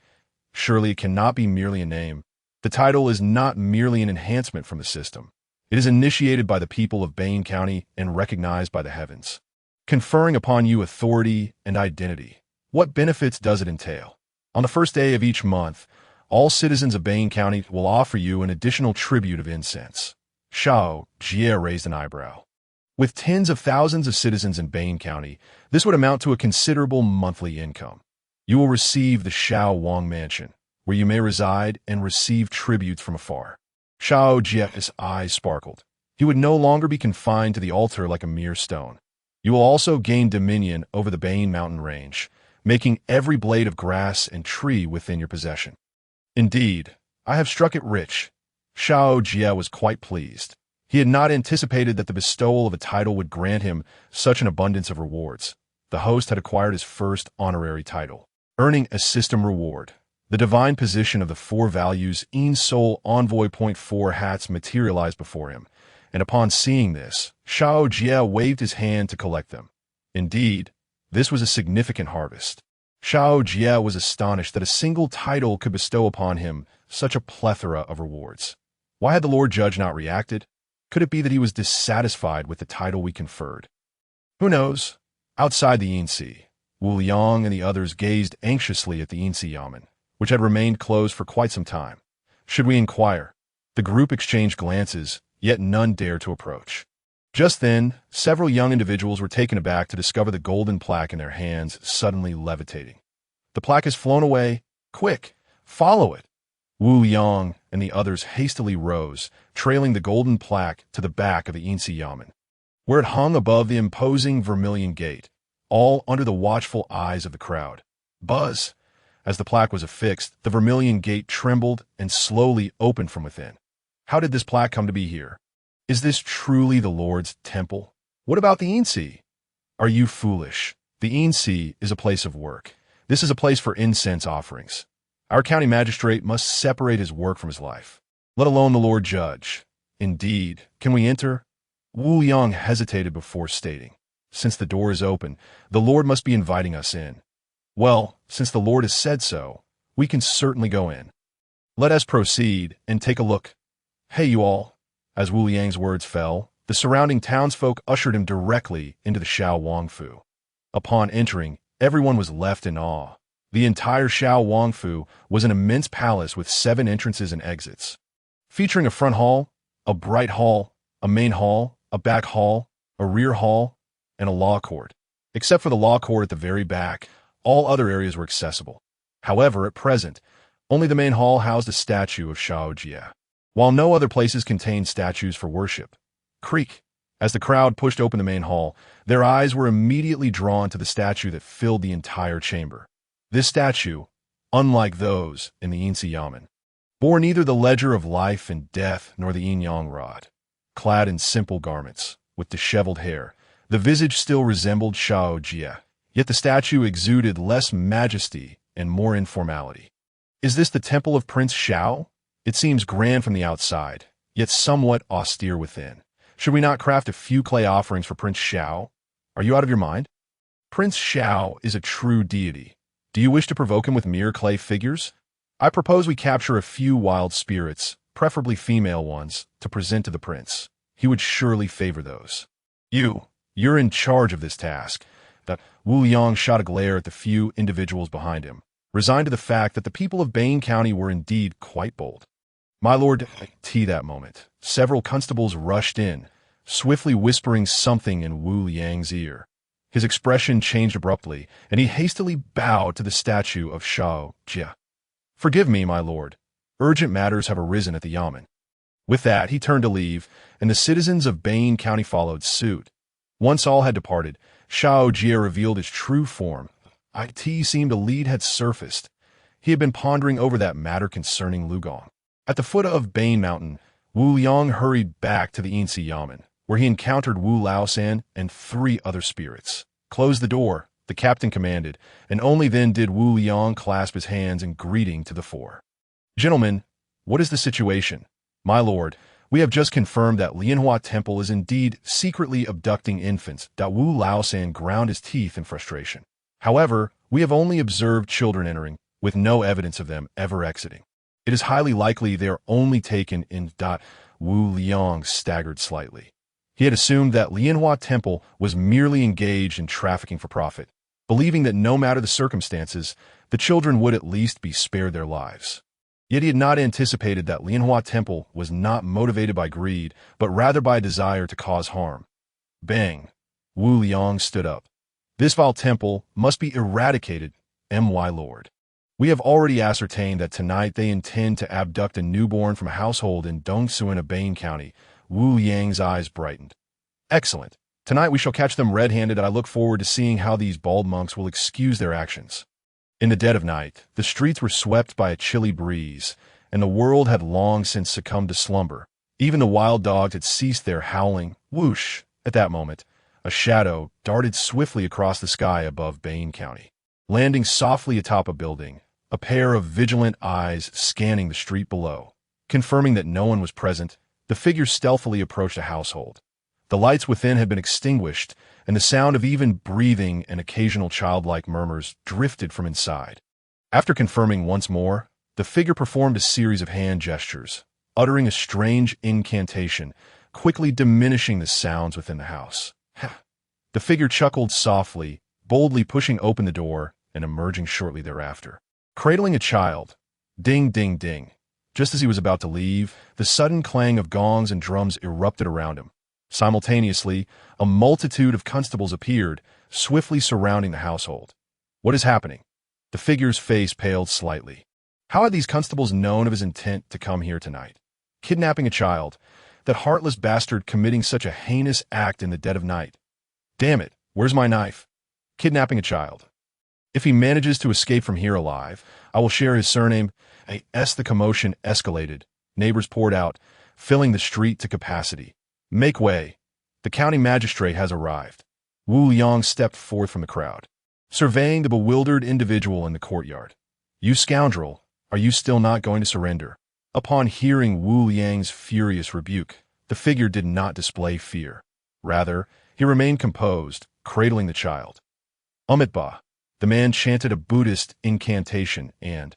Surely it cannot be merely a name. The title is not merely an enhancement from the system. It is initiated by the people of Bane County and recognized by the heavens, conferring upon you authority and identity. What benefits does it entail? On the first day of each month, all citizens of Bane County will offer you an additional tribute of incense. Xiao Jie raised an eyebrow. With tens of thousands of citizens in Bane County, this would amount to a considerable monthly income. You will receive the Xiao Wang Mansion, where you may reside and receive tributes from afar. Xiao Jie's eyes sparkled. He would no longer be confined to the altar like a mere stone. You will also gain dominion over the Bane Mountain range, making every blade of grass and tree within your possession. Indeed, I have struck it rich. Xiao Jie was quite pleased. He had not anticipated that the bestowal of a title would grant him such an abundance of rewards. The host had acquired his first honorary title, earning a system reward. The divine position of the four values Yin Soul Envoy .4 hats materialized before him, and upon seeing this, Xiao Jie waved his hand to collect them. Indeed, this was a significant harvest. Xiao Jie was astonished that a single title could bestow upon him such a plethora of rewards. Why had the Lord Judge not reacted? Could it be that he was dissatisfied with the title we conferred? Who knows? Outside the Yin Sea, Wu Yang and the others gazed anxiously at the Yin Sea Yamen, which had remained closed for quite some time. Should we inquire? The group exchanged glances, yet none dared to approach. Just then, several young individuals were taken aback to discover the golden plaque in their hands suddenly levitating. The plaque has flown away. Quick, follow it. Wu Yang and the others hastily rose, trailing the golden plaque to the back of the Yin Sea Yamen, where it hung above the imposing Vermilion Gate, all under the watchful eyes of the crowd. Buzz! As the plaque was affixed, the Vermilion Gate trembled and slowly opened from within. How did this plaque come to be here? Is this truly the Lord's temple? What about the Yin-Si? Are you foolish? The Yin-Si is a place of work. This is a place for incense offerings. Our county magistrate must separate his work from his life, let alone the Lord Judge. Indeed, can we enter? Wu Yang hesitated before stating, since the door is open, the Lord must be inviting us in. Well, since the Lord has said so, we can certainly go in. Let us proceed and take a look. Hey, you all. As Wu Yang's words fell, the surrounding townsfolk ushered him directly into the Xiao Wangfu. Upon entering, everyone was left in awe. The entire Xiao Wangfu was an immense palace with 7 entrances and exits, featuring a front hall, a bright hall, a main hall, a back hall, a rear hall, and a law court. Except for the law court at the very back, all other areas were accessible. However, at present, only the main hall housed a statue of Xiao Jie, while no other places contained statues for worship. Creak. As the crowd pushed open the main hall, their eyes were immediately drawn to the statue that filled the entire chamber. This statue, unlike those in the Yin-Si Yamen, bore neither the ledger of life and death nor the yin-yang rod. Clad in simple garments, with disheveled hair, the visage still resembled Xiao Jie, yet the statue exuded less majesty and more informality. Is this the temple of Prince Xiao? It seems grand from the outside, yet somewhat austere within. Should we not craft a few clay offerings for Prince Xiao? Are you out of your mind? Prince Xiao is a true deity. Do you wish to provoke him with mere clay figures? I propose we capture a few wild spirits, preferably female ones, to present to the prince. He would surely favor those. You're in charge of this task. That Wu Yang shot a glare at the few individuals behind him, resigned to the fact that the people of Bane County were indeed quite bold. My lord, that moment, several constables rushed in, swiftly whispering something in Wu Yang's ear. His expression changed abruptly, and he hastily bowed to the statue of Xiao Jie. Forgive me, my lord. Urgent matters have arisen at the Yamen. With that, he turned to leave, and the citizens of Bane County followed suit. Once all had departed, Xiao Jie revealed his true form. It seemed a lead had surfaced. He had been pondering over that matter concerning Lugong. At the foot of Bane Mountain, Wu Yang hurried back to the Yin-Si Yamen, where he encountered Wu Laosan and 3 other spirits. Close the door, the captain commanded, and only then did Wu Yang clasp his hands in greeting to the 4. Gentlemen, what is the situation? My lord, we have just confirmed that Lianhua Temple is indeed secretly abducting infants. Wu Laosan ground his teeth in frustration. However, we have only observed children entering, with no evidence of them ever exiting. It is highly likely they are only taken in. Wu Liang staggered slightly. He had assumed that Lianhua Temple was merely engaged in trafficking for profit, believing that no matter the circumstances, the children would at least be spared their lives. Yet he had not anticipated that Lianhua Temple was not motivated by greed, but rather by a desire to cause harm. Bang! Wu Liang stood up. This vile temple must be eradicated, my lord. We have already ascertained that tonight they intend to abduct a newborn from a household in Dongsuan of Bane County. Wu Yang's eyes brightened. Excellent. Tonight we shall catch them red-handed, and I look forward to seeing how these bald monks will excuse their actions. In the dead of night, the streets were swept by a chilly breeze, and the world had long since succumbed to slumber. Even the wild dogs had ceased their howling. Whoosh! At that moment, a shadow darted swiftly across the sky above Bane County, landing softly atop a building, a pair of vigilant eyes scanning the street below. Confirming that no one was present, the figure stealthily approached a household. The lights within had been extinguished, and the sound of even breathing and occasional childlike murmurs drifted from inside. After confirming once more, the figure performed a series of hand gestures, uttering a strange incantation, quickly diminishing the sounds within the house. The figure chuckled softly, boldly pushing open the door and emerging shortly thereafter, cradling a child. Ding, ding, ding. Just as he was about to leave, the sudden clang of gongs and drums erupted around him. Simultaneously, a multitude of constables appeared, swiftly surrounding the household. What is happening? The figure's face paled slightly. How had these constables known of his intent to come here tonight? Kidnapping a child, that heartless bastard committing such a heinous act in the dead of night. Damn it, where's my knife? Kidnapping a child. If he manages to escape from here alive, I will share his surname. The commotion escalated. Neighbors poured out, filling the street to capacity. Make way. The county magistrate has arrived. Wu Yang stepped forth from the crowd, surveying the bewildered individual in the courtyard. You scoundrel, are you still not going to surrender? Upon hearing Wu Yang's furious rebuke, the figure did not display fear. Rather, he remained composed, cradling the child. Ba. The man chanted a Buddhist incantation and,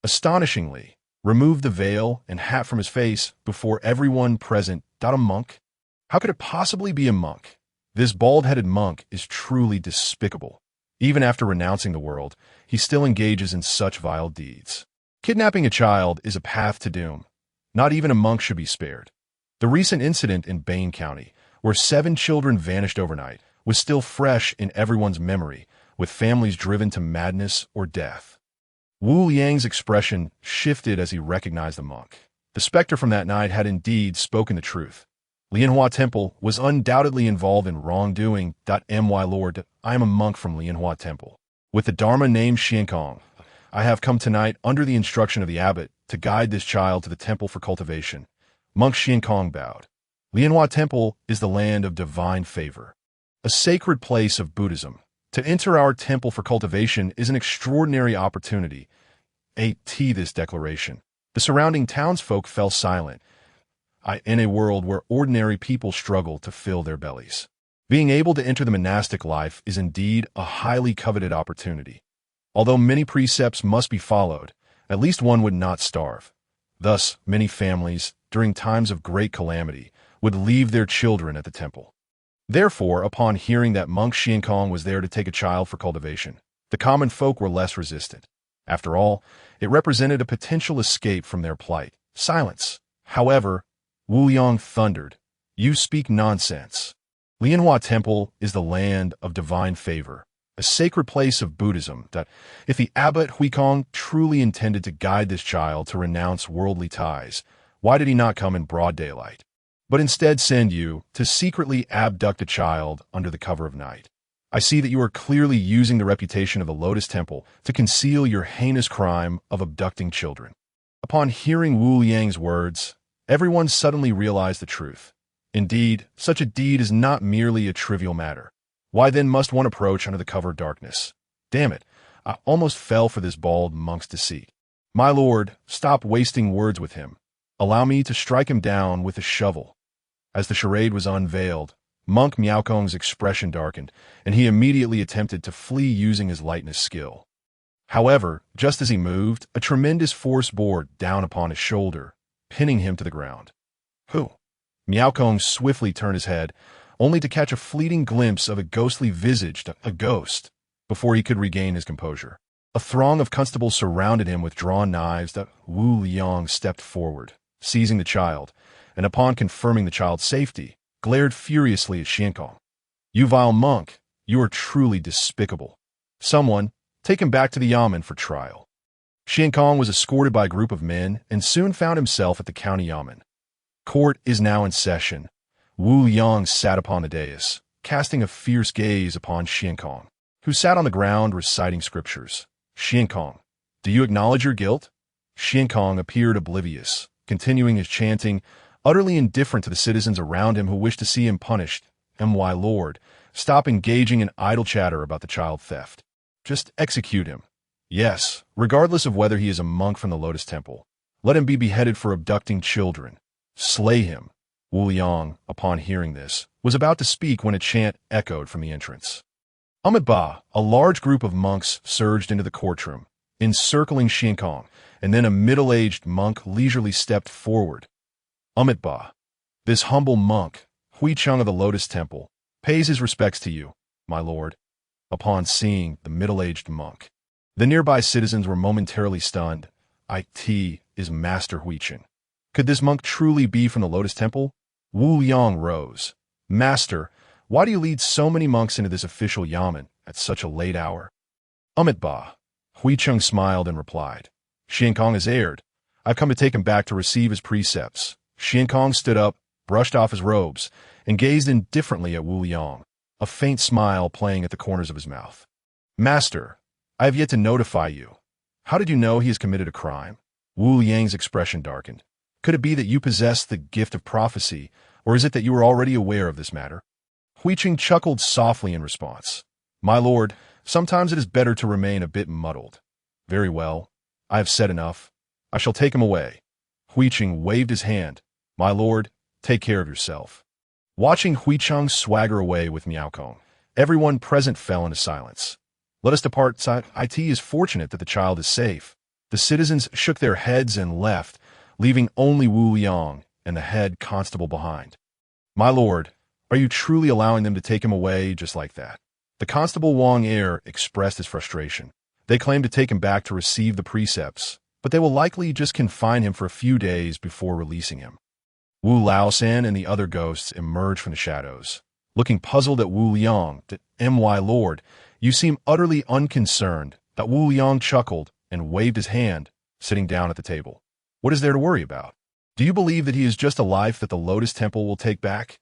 astonishingly, removed the veil and hat from his face before everyone present. A monk? How could it possibly be a monk? This bald-headed monk is truly despicable. Even after renouncing the world, he still engages in such vile deeds. Kidnapping a child is a path to doom. Not even a monk should be spared. The recent incident in Bane County, where 7 children vanished overnight, was still fresh in everyone's memory, with families driven to madness or death. Wu Yang's expression shifted as he recognized the monk. The specter from that night had indeed spoken the truth. Lianhua Temple was undoubtedly involved in wrongdoing. My lord, I am a monk from Lianhua Temple. With the Dharma named Xiankong, I have come tonight under the instruction of the abbot to guide this child to the temple for cultivation. Monk Xiankong bowed. Lianhua Temple is the land of divine favor, a sacred place of Buddhism. To enter our temple for cultivation is an extraordinary opportunity. This declaration. The surrounding townsfolk fell silent. In a world where ordinary people struggle to fill their bellies, being able to enter the monastic life is indeed a highly coveted opportunity. Although many precepts must be followed, at least one would not starve. Thus, many families, during times of great calamity, would leave their children at the temple. Therefore, upon hearing that monk Xiankong was there to take a child for cultivation, the common folk were less resistant. After all, it represented a potential escape from their plight. Silence. However, Wu Yang thundered, "You speak nonsense. Lianhua Temple is the land of divine favor, a sacred place of Buddhism. If the abbot Huikong truly intended to guide this child to renounce worldly ties, why did he not come in broad daylight, but instead send you to secretly abduct a child under the cover of night? I see that you are clearly using the reputation of the Lotus Temple to conceal your heinous crime of abducting children." Upon hearing Wu Yang's words, everyone suddenly realized the truth. Indeed, such a deed is not merely a trivial matter. Why then must one approach under the cover of darkness? Damn it, I almost fell for this bald monk's deceit. My lord, stop wasting words with him. Allow me to strike him down with a shovel. As the charade was unveiled, Monk Miaokong's expression darkened, and he immediately attempted to flee using his lightness skill. However, just as he moved, a tremendous force bore down upon his shoulder, pinning him to the ground. Who? Miaokong swiftly turned his head, only to catch a fleeting glimpse of a ghostly visage, a ghost, before he could regain his composure. A throng of constables surrounded him with drawn knives. Wu Liang stepped forward, seizing the child, and upon confirming the child's safety, glared furiously at Xiankong. "You vile monk, you are truly despicable. Someone, take him back to the yamen for trial." Xiankong was escorted by a group of men and soon found himself at the county yamen. Court is now in session. Wu Yang sat upon the dais, casting a fierce gaze upon Xiankong, who sat on the ground reciting scriptures. "Xiankong, do you acknowledge your guilt?" Xiankong appeared oblivious, continuing his chanting, utterly indifferent to the citizens around him who wished to see him punished. My lord, stop engaging in idle chatter about the child theft. Just execute him. Yes, regardless of whether he is a monk from the Lotus Temple. Let him be beheaded for abducting children. Slay him. Wu Yang, upon hearing this, was about to speak when a chant echoed from the entrance. Ba, a large group of monks surged into the courtroom, encircling Xiankong, and then a middle-aged monk leisurely stepped forward. Ba, this humble monk, Huicheng of the Lotus Temple, pays his respects to you, my lord. Upon seeing the middle-aged monk, the nearby citizens were momentarily stunned. It is Master Huicheng. Could this monk truly be from the Lotus Temple? Wu Yang rose. Master, why do you lead so many monks into this official yamen at such a late hour? Ba. Huicheng smiled and replied. Xiankong has erred. I've come to take him back to receive his precepts. Xiankong stood up, brushed off his robes, and gazed indifferently at Wu Yang, a faint smile playing at the corners of his mouth. Master, I have yet to notify you. How did you know he has committed a crime? Wu Yang's expression darkened. Could it be that you possess the gift of prophecy, or is it that you were already aware of this matter? Huiqing chuckled softly in response. My lord, sometimes it is better to remain a bit muddled. Very well. I have said enough. I shall take him away. Huiqing waved his hand. My lord, take care of yourself. Watching Huicheng swagger away with Miaokong, everyone present fell into silence. Let us depart. It is fortunate that the child is safe. The citizens shook their heads and left, leaving only Wu Liang and the head constable behind. My lord, are you truly allowing them to take him away just like that? The constable Wang Er expressed his frustration. They claim to take him back to receive the precepts, but they will likely just confine him for a few days before releasing him. Wu Laosan and the other ghosts emerged from the shadows. Looking puzzled at Wu Liang, "My lord, you seem utterly unconcerned." That Wu Liang chuckled and waved his hand, sitting down at the table. What is there to worry about? Do you believe that he is just a life that the Lotus Temple will take back?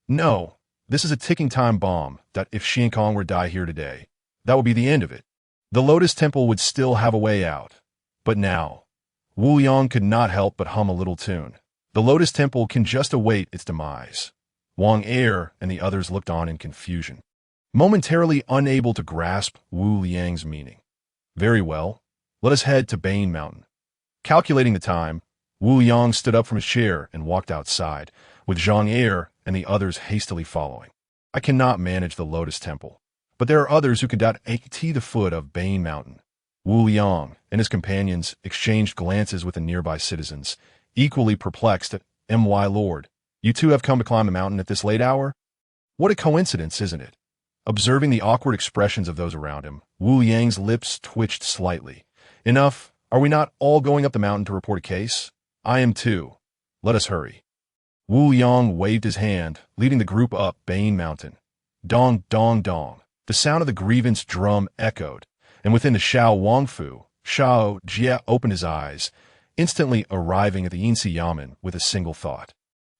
No, this is a ticking time bomb that if Xiankong were to die here today, that would be the end of it. The Lotus Temple would still have a way out. But now, Wu Liang could not help but hum a little tune. The Lotus Temple can just await its demise. Wang Er and the others looked on in confusion, momentarily unable to grasp Wu Liang's meaning. Very well, let us head to Bane Mountain. Calculating the time, Wu Liang stood up from his chair and walked outside, with Zhang Er and the others hastily following. I cannot manage the Lotus Temple, but there are others who can at the foot of Bane Mountain. Wu Liang and his companions exchanged glances with the nearby citizens, equally perplexed at, "My lord, you two have come to climb the mountain at this late hour? What a coincidence, isn't it?" Observing the awkward expressions of those around him, Wu Liang's lips twitched slightly. Enough, are we not all going up the mountain to report a case? I am too. Let us hurry. Wu Liang waved his hand, leading the group up Bane Mountain. Dong, dong, dong. The sound of the grievance drum echoed, and within the Xiao Wangfu, Xiao Jie opened his eyes, instantly arriving at the Yinsi Yamen with a single thought.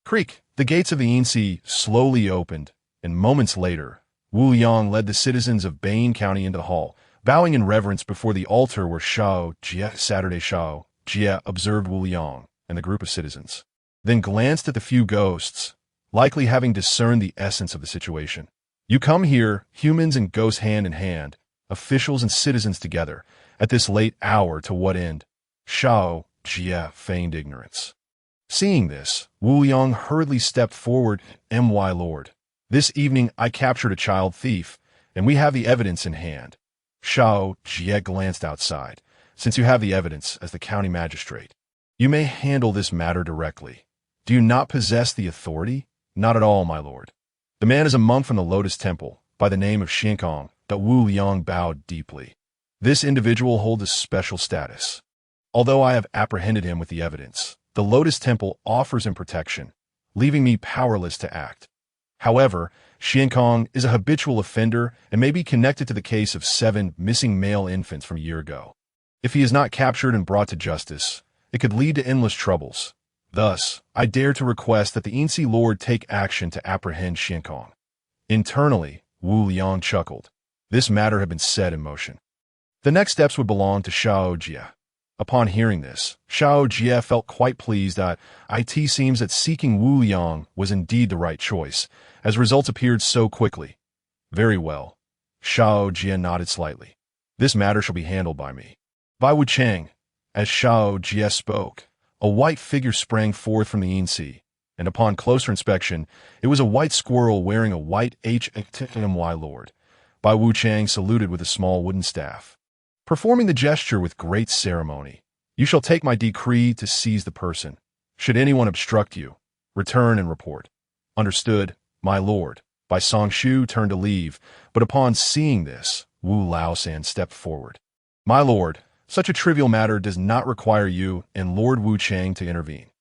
Creak! The gates of the Yinsi slowly opened, and moments later, Wu Liang led the citizens of Bane County into the hall, bowing in reverence before the altar where Xiao Jie observed Wu Liang and the group of citizens, then glanced at the few ghosts, likely having discerned the essence of the situation. You come here, humans and ghosts hand in hand, officials and citizens together, at this late hour to what end? Xiao Jie feigned ignorance. Seeing this, Wu Liang hurriedly stepped forward. My lord, this evening I captured a child thief, and we have the evidence in hand. Xiao Jie glanced outside. Since you have the evidence as the county magistrate, you may handle this matter directly. Do you not possess the authority? Not at all, my lord. The man is a monk from the Lotus Temple, by the name of Xiankong. That Wu Liang bowed deeply. This individual holds a special status. Although I have apprehended him with the evidence, the Lotus Temple offers him protection, leaving me powerless to act. However, Xiankong is a habitual offender and may be connected to the case of 7 missing male infants from a year ago. If he is not captured and brought to justice, it could lead to endless troubles. Thus, I dare to request that the Yinsi Lord take action to apprehend Xiankong. Internally, Wu Liang chuckled. This matter had been set in motion. The next steps would belong to Xiao Jie. Upon hearing this, Xiao Jie felt quite pleased that it seems that seeking Wu Liang was indeed the right choice, as results appeared so quickly. Very well. Xiao Jie nodded slightly. This matter shall be handled by me. By Wu Chang. As Xiao Jie spoke, a white figure sprang forth from the Yinsi, and upon closer inspection, it was a white squirrel wearing a white My lord. Bai Wu Chang saluted with a small wooden staff. Performing the gesture with great ceremony, you shall take my decree to seize the person. Should anyone obstruct you, return and report. Understood, my lord. Bai Songshu turned to leave, but upon seeing this, Wu Laosan stepped forward. My lord, such a trivial matter does not require you and Lord Wu Chang to intervene.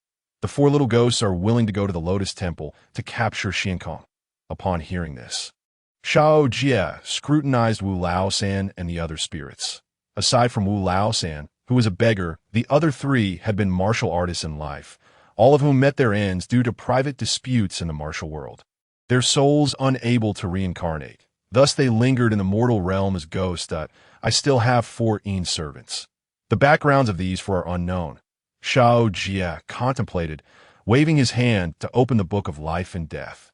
The 4 little ghosts are willing to go to the Lotus Temple to capture Xiankong. Upon hearing this, Xiao Jie scrutinized Wu Laosan and the other spirits. Aside from Wu Laosan, who was a beggar, the other 3 had been martial artists in life, all of whom met their ends due to private disputes in the martial world. Their souls unable to reincarnate. Thus they lingered in the mortal realm as ghosts. I still have 4 Yin servants. The backgrounds of these 4 are unknown. Xiao Jie contemplated, waving his hand to open the book of life and death.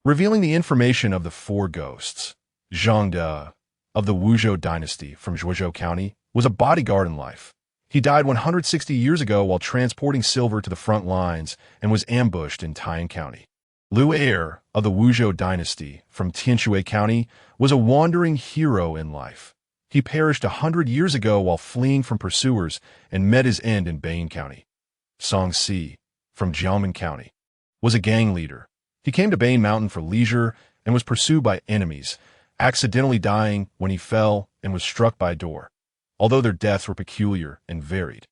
revealing the information of the four ghosts. Xiao Jie, of the Wuzhou dynasty from Zhuozhou County, was a bodyguard in life. He died 160 years ago while transporting silver to the front lines and was ambushed in Taiyan County. Liu Er, of the Wuzhou dynasty from Tianshui County, was a wandering hero in life. He perished 100 years ago while fleeing from pursuers and met his end in Bain County. Song Si, from Jiamen County, was a gang leader. He came to Bain Mountain for leisure and was pursued by enemies, accidentally dying when he fell and was struck by a door. Although their deaths were peculiar and varied,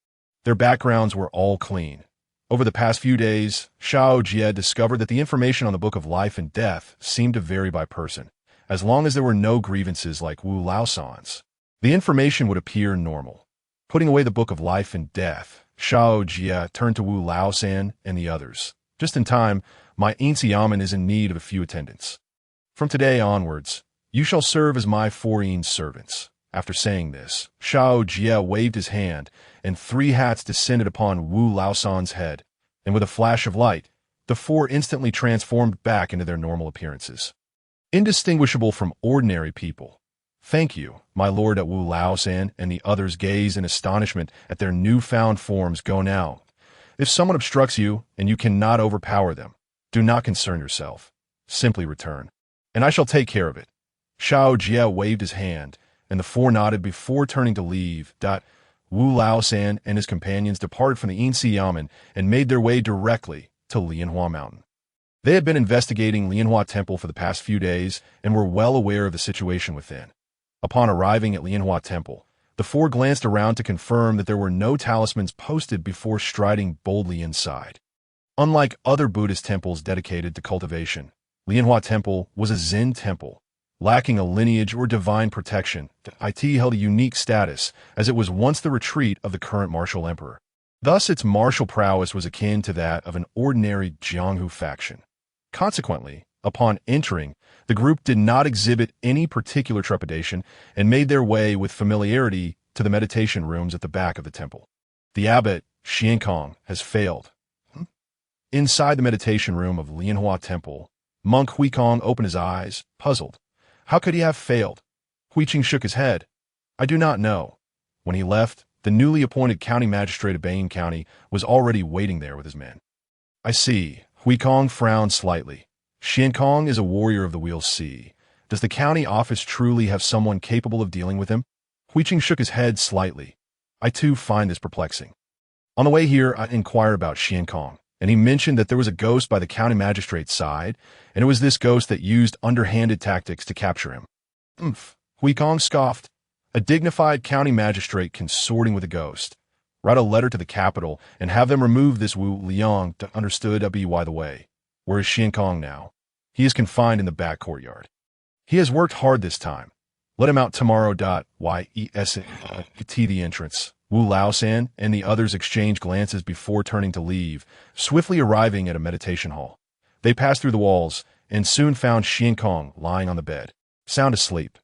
their backgrounds were all clean. Over the past few days, Xiao Jie discovered that the information on the Book of Life and Death seemed to vary by person. As long as there were no grievances like Wu Laosan's, the information would appear normal. Putting away the Book of Life and Death, Xiao Jie turned to Wu Laosan and the others. Just in time, my Yin-Yang is in need of a few attendants. From today onwards, you shall serve as my four Yin servants. After saying this, Xiao Jie waved his hand, and 3 hats descended upon Wu Laosan's head, and with a flash of light, the four instantly transformed back into their normal appearances. Indistinguishable from ordinary people. Thank you, my lord. At Wu Laosan and the others gaze in astonishment at their newfound forms. Go now. If someone obstructs you and you cannot overpower them, do not concern yourself. Simply return, and I shall take care of it. Xiao Jie waved his hand, and the four nodded before turning to leave. Wu Laosan and his companions departed from the Yin-Yang and made their way directly to Lianhua Mountain. They had been investigating Lianhua Temple for the past few days and were well aware of the situation within. Upon arriving at Lianhua Temple, the four glanced around to confirm that there were no talismans posted before striding boldly inside. Unlike other Buddhist temples dedicated to cultivation, Lianhua Temple was a Zen temple. Lacking a lineage or divine protection, it held a unique status as it was once the retreat of the current martial emperor. Thus, its martial prowess was akin to that of an ordinary Jianghu faction. Consequently, upon entering, the group did not exhibit any particular trepidation and made their way with familiarity to the meditation rooms at the back of the temple. The abbot, Xiankong, has failed. Inside the meditation room of Lianhua Temple, monk Huikong opened his eyes, puzzled. How could he have failed? Huiqing shook his head. I do not know. When he left, the newly appointed county magistrate of Bain County was already waiting there with his men. I see. Huikong frowned slightly. Xiankong is a warrior of the Wheel Sea. Does the county office truly have someone capable of dealing with him? Huiqing shook his head slightly. I too find this perplexing. On the way here, I inquired about Xiankong, and he mentioned that there was a ghost by the county magistrate's side, and it was this ghost that used underhanded tactics to capture him. Huikong scoffed. A dignified county magistrate consorting with a ghost. Write a letter to the capital and have them remove this Wu Liang. Understood. By the way, where is Xiankong now? He is confined in the back courtyard. He has worked hard this time. Let him out tomorrow. Yes, the entrance. Wu Laosan and the others exchanged glances before turning to leave, swiftly arriving at a meditation hall. They passed through the walls and soon found Xiankong lying on the bed, sound asleep.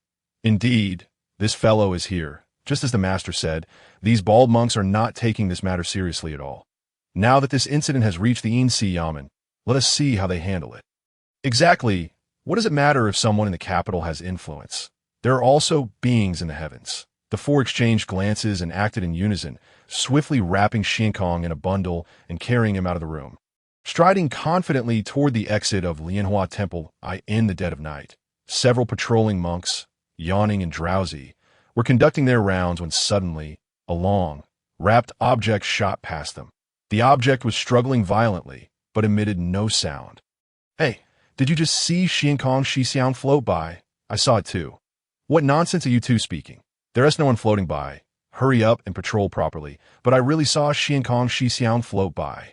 Indeed, this fellow is here. Just as the master said, these bald monks are not taking this matter seriously at all. Now that this incident has reached the Yin-Yang, let us see how they handle it. Exactly. What does it matter if someone in the capital has influence? There are also beings in the heavens. The four exchanged glances and acted in unison, swiftly wrapping Xiankong in a bundle and carrying him out of the room. Striding confidently toward the exit of Lianhua Temple, in the dead of night, several patrolling monks, yawning and drowsy, were conducting their rounds when suddenly, a long, wrapped object shot past them. The object was struggling violently, but emitted no sound. Hey, did you just see Xiankong Shixiang float by? I saw it too. What nonsense are you two speaking? There is no one floating by. Hurry up and patrol properly, but I really saw Xiankong Shixiang float by.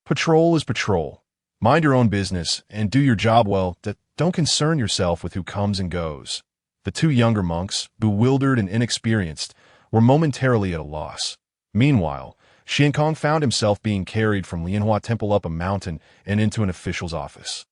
Patrol is patrol. Mind your own business and do your job well. Don't concern yourself with who comes and goes. The two younger monks, bewildered and inexperienced, were momentarily at a loss. Meanwhile, Xiankong found himself being carried from Lianhua Temple up a mountain and into an official's office.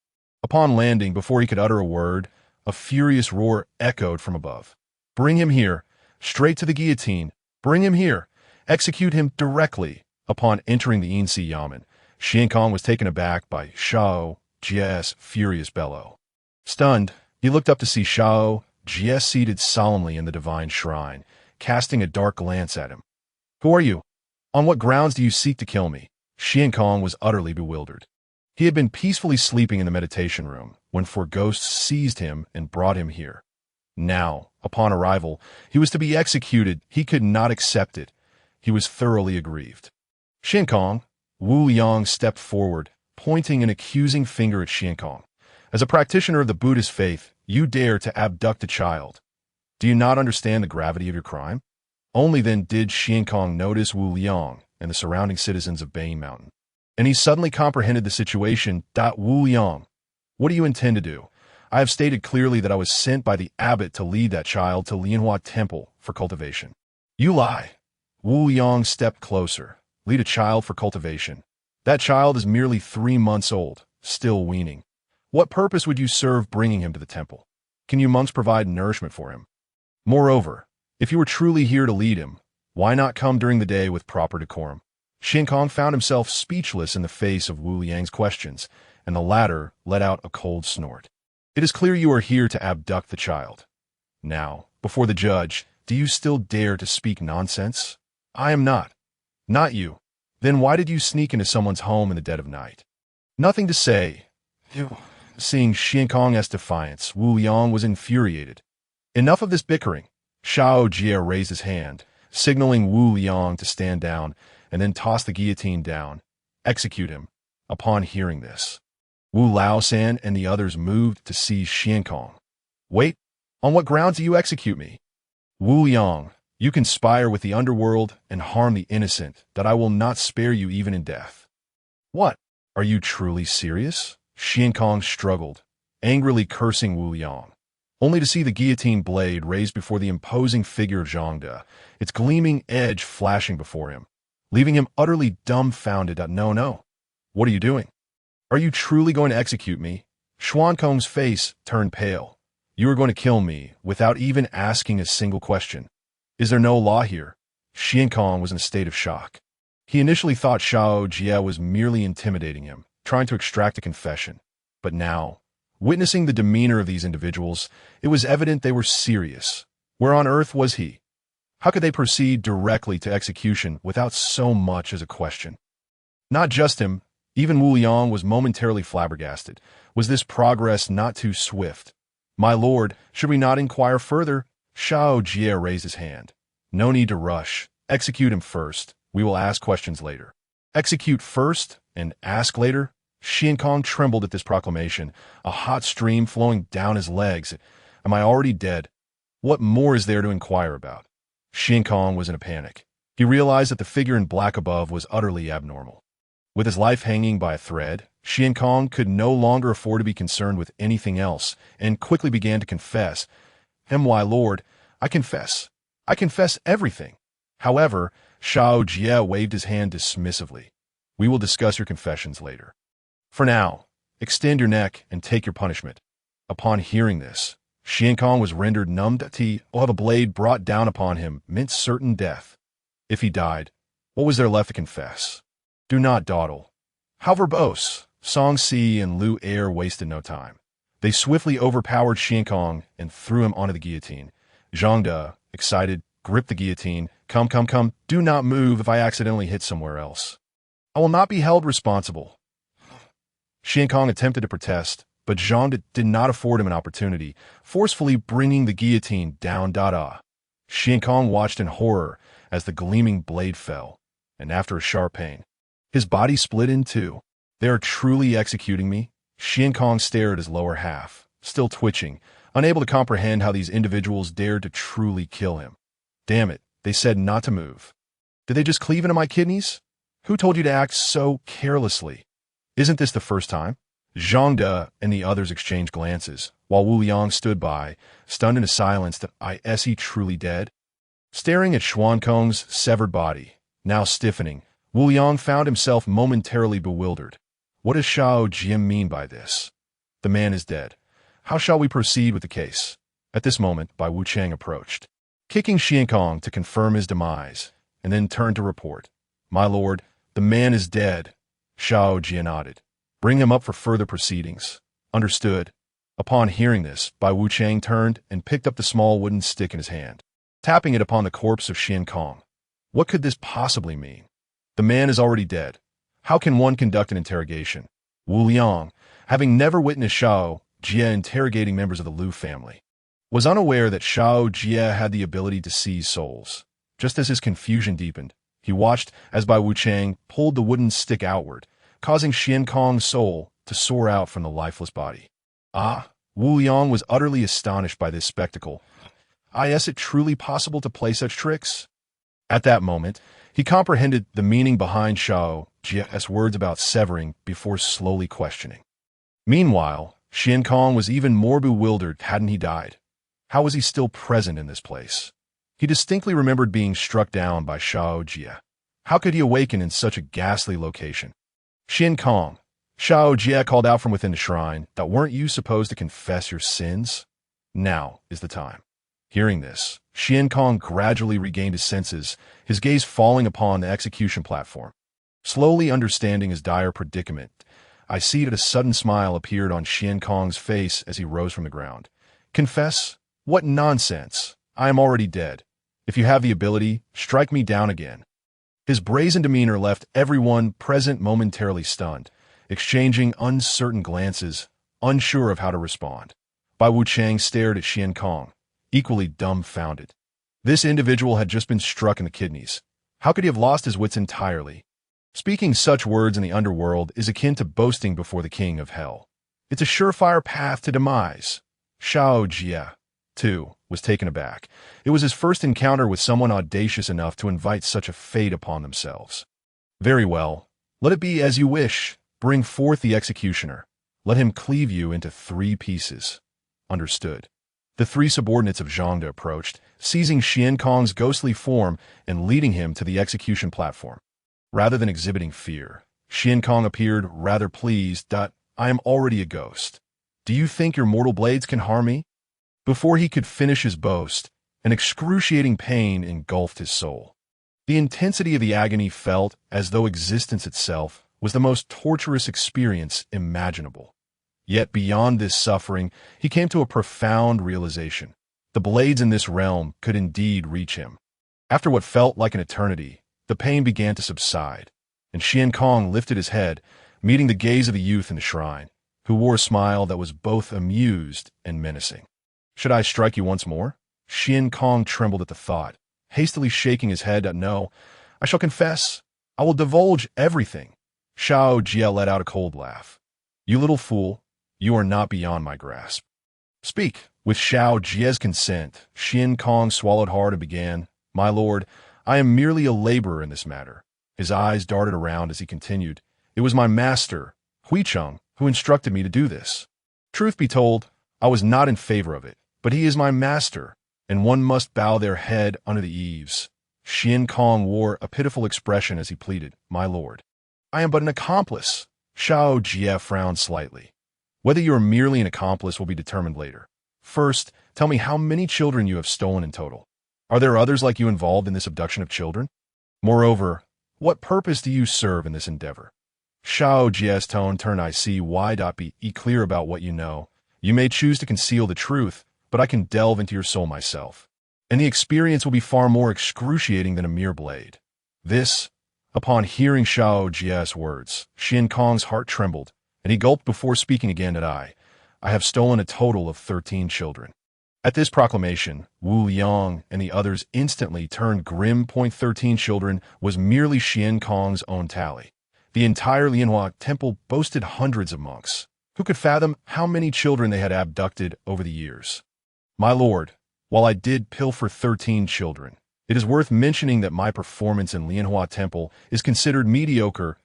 Upon landing, before he could utter a word, a furious roar echoed from above. Bring him here. Straight to the guillotine. Bring him here. Execute him directly. Upon entering the Yin-Yang, Xiankong was taken aback by Xiao Jie's furious bellow. Stunned, he looked up to see Xiao Jie seated solemnly in the divine shrine, casting a dark glance at him. "Who are you? On what grounds do you seek to kill me?" Xiankong was utterly bewildered. He had been peacefully sleeping in the meditation room when four ghosts seized him and brought him here. Now, upon arrival, he was to be executed. He could not accept it. He was thoroughly aggrieved. "Xiankong," Wu Yang stepped forward, pointing an accusing finger at Xiankong. "As a practitioner of the Buddhist faith, you dare to abduct a child. Do you not understand the gravity of your crime?" Only then did Xiankong notice Wu Liang and the surrounding citizens of Bane Mountain. And he suddenly comprehended the situation. "Wu Liang, what do you intend to do? I have stated clearly that I was sent by the abbot to lead that child to Lianhua Temple for cultivation." "You lie." Wu Liang stepped closer. "Lead a child for cultivation? That child is merely 3 months old, still weaning. What purpose would you serve bringing him to the temple? Can you monks provide nourishment for him? Moreover, if you were truly here to lead him, why not come during the day with proper decorum?" Xiankong found himself speechless in the face of Wu Liang's questions, and the latter let out a cold snort. "It is clear you are here to abduct the child. Now, before the judge, do you still dare to speak nonsense?" "I am not." "Not you. Then why did you sneak into someone's home in the dead of night?" "Nothing to say." Seeing Xiankong's defiance, Wu Liang was infuriated. "Enough of this bickering." Xiao Jie raised his hand, signaling Wu Liang to stand down, and then tossed the guillotine down. "Execute him." Upon hearing this, Wu Laosan and the others moved to seize Xiankong. "Wait, on what grounds do you execute me?" "Wu Liang, you conspire with the underworld and harm the innocent, that I will not spare you even in death." "What? Are you truly serious?" Xiankong struggled, angrily cursing Wu Liang, only to see the guillotine blade raised before the imposing figure of Zhang De, its gleaming edge flashing before him, leaving him utterly dumbfounded. No. What are you doing? Are you truly going to execute me?" Xuankong's face turned pale. "You are going to kill me without even asking a single question. Is there no law here?" Xiankong was in a state of shock. He initially thought Xiao Jie was merely intimidating him, trying to extract a confession. But now, witnessing the demeanor of these individuals, it was evident they were serious. Where on earth was he? How could they proceed directly to execution without so much as a question? Not just him, even Wu Liang was momentarily flabbergasted. Was this progress not too swift? "My lord, should we not inquire further?" Xiao Jie raised his hand. "No need to rush. Execute him first. We will ask questions later." "Execute first and ask later?" Xiankong trembled at this proclamation, a hot stream flowing down his legs. "Am I already dead? What more is there to inquire about?" Xiankong was in a panic. He realized that the figure in black above was utterly abnormal. With his life hanging by a thread, Xiankong could no longer afford to be concerned with anything else, and quickly began to confess. "My lord, I confess. I confess everything." However, Xiao Jie waved his hand dismissively. "We will discuss your confessions later. For now, extend your neck and take your punishment." Upon hearing this, Xiankong was rendered numb, while the blade brought down upon him meant certain death. If he died, what was there left to confess? "Do not dawdle." How verbose! Song Si and Lu Er wasted no time. They swiftly overpowered Xiankong and threw him onto the guillotine. Zhang De, excited, gripped the guillotine. Come, do not move if I accidentally hit somewhere else. I will not be held responsible." Xiankong attempted to protest, but Zhang De did not afford him an opportunity, forcefully bringing the guillotine down. Xiankong watched in horror as the gleaming blade fell, and after a sharp pain, his body split in two. "They are truly executing me?" Xiankong stared at his lower half, still twitching, unable to comprehend how these individuals dared to truly kill him. "Damn it, they said not to move. Did they just cleave into my kidneys? Who told you to act so carelessly? Isn't this the first time?" Zhang De and the others exchanged glances, while Wu Liang stood by, stunned into silence. Is he truly dead? Staring at Xuankong's severed body, now stiffening, Wu Liang found himself momentarily bewildered. What does Xiao Jie mean by this? The man is dead. How shall we proceed with the case? At this moment, Bai Wuchang approached, kicking Xiankong to confirm his demise, and then turned to report. "My lord, the man is dead." Xiao Jie nodded. Bring him up for further proceedings. Understood. Upon hearing this, Bai Wuchang turned and picked up the small wooden stick in his hand, tapping it upon the corpse of Xian Kong. What could this possibly mean? The man is already dead. How can one conduct an interrogation? Wu Liang, having never witnessed Xiao Jie interrogating members of the Liu family, was unaware that Xiao Jie had the ability to seize souls. Just as his confusion deepened, he watched as Bai Wuchang pulled the wooden stick outward, causing Xian Kong's soul to soar out from the lifeless body. Ah, Wu Liang was utterly astonished by this spectacle. Is it truly possible to play such tricks? At that moment, he comprehended the meaning behind Xiao Jie's words about severing before slowly questioning. Meanwhile, Xian Kong was even more bewildered. Hadn't he died? How was he still present in this place? He distinctly remembered being struck down by Xiao Jie. How could he awaken in such a ghastly location? Xian Kong, Xiao Jie called out from within the shrine, that weren't you supposed to confess your sins? Now is the time. Hearing this, Xian Kong gradually regained his senses, his gaze falling upon the execution platform. Slowly understanding his dire predicament, I see that a sudden smile appeared on Xian Kong's face as he rose from the ground. Confess? What nonsense! I am already dead. If you have the ability, strike me down again. His brazen demeanor left everyone present momentarily stunned, exchanging uncertain glances, unsure of how to respond. Bai Wuchang stared at Xian Kong, equally dumbfounded. This individual had just been struck in the kidneys. How could he have lost his wits entirely? Speaking such words in the underworld is akin to boasting before the king of hell. It's a surefire path to demise. Xiao Jie, too, was taken aback. It was his first encounter with someone audacious enough to invite such a fate upon themselves. Very well. Let it be as you wish. Bring forth the executioner. Let him cleave you into 3 pieces. Understood. The 3 subordinates of Zhangde approached, seizing Xian Kong's ghostly form and leading him to the execution platform. Rather than exhibiting fear, Xian Kong appeared rather pleased. I am already a ghost. Do you think your mortal blades can harm me? Before he could finish his boast, an excruciating pain engulfed his soul. The intensity of the agony felt as though existence itself was the most torturous experience imaginable. Yet beyond this suffering, he came to a profound realization. The blades in this realm could indeed reach him. After what felt like an eternity, the pain began to subside, and Xian Kong lifted his head, meeting the gaze of the youth in the shrine, who wore a smile that was both amused and menacing. Should I strike you once more? Xian Kong trembled at the thought, hastily shaking his head. No, I shall confess. I will divulge everything. Xiao Jie let out a cold laugh. You little fool, you are not beyond my grasp. Speak. With Xiao Jie's consent, Xian Kong swallowed hard and began, My lord, I am merely a laborer in this matter. His eyes darted around as he continued. It was my master, Huicheng, who instructed me to do this. Truth be told, I was not in favor of it, but he is my master, and one must bow their head under the eaves. Xian Kong wore a pitiful expression as he pleaded, My lord, I am but an accomplice. Xiao Jie frowned slightly. Whether you are merely an accomplice will be determined later. First, tell me how many children you have stolen in total. Are there others like you involved in this abduction of children? Moreover, what purpose do you serve in this endeavor? Xiao Jie's tone turned. I see why. Be clear about what you know. You may choose to conceal the truth, but I can delve into your soul myself, and the experience will be far more excruciating than a mere blade. This, upon hearing Xiao Jie's words, Xian Kong's heart trembled, and he gulped before speaking again. I have stolen a total of 13 children. At this proclamation, Wu Liang and the others instantly turned grim. 13 children was merely Xian Kong's own tally. The entire Lianhua temple boasted hundreds of monks. Who could fathom how many children they had abducted over the years? My lord, while I did pilfer 13 children, it is worth mentioning that my performance in Lianhua Temple is considered mediocre.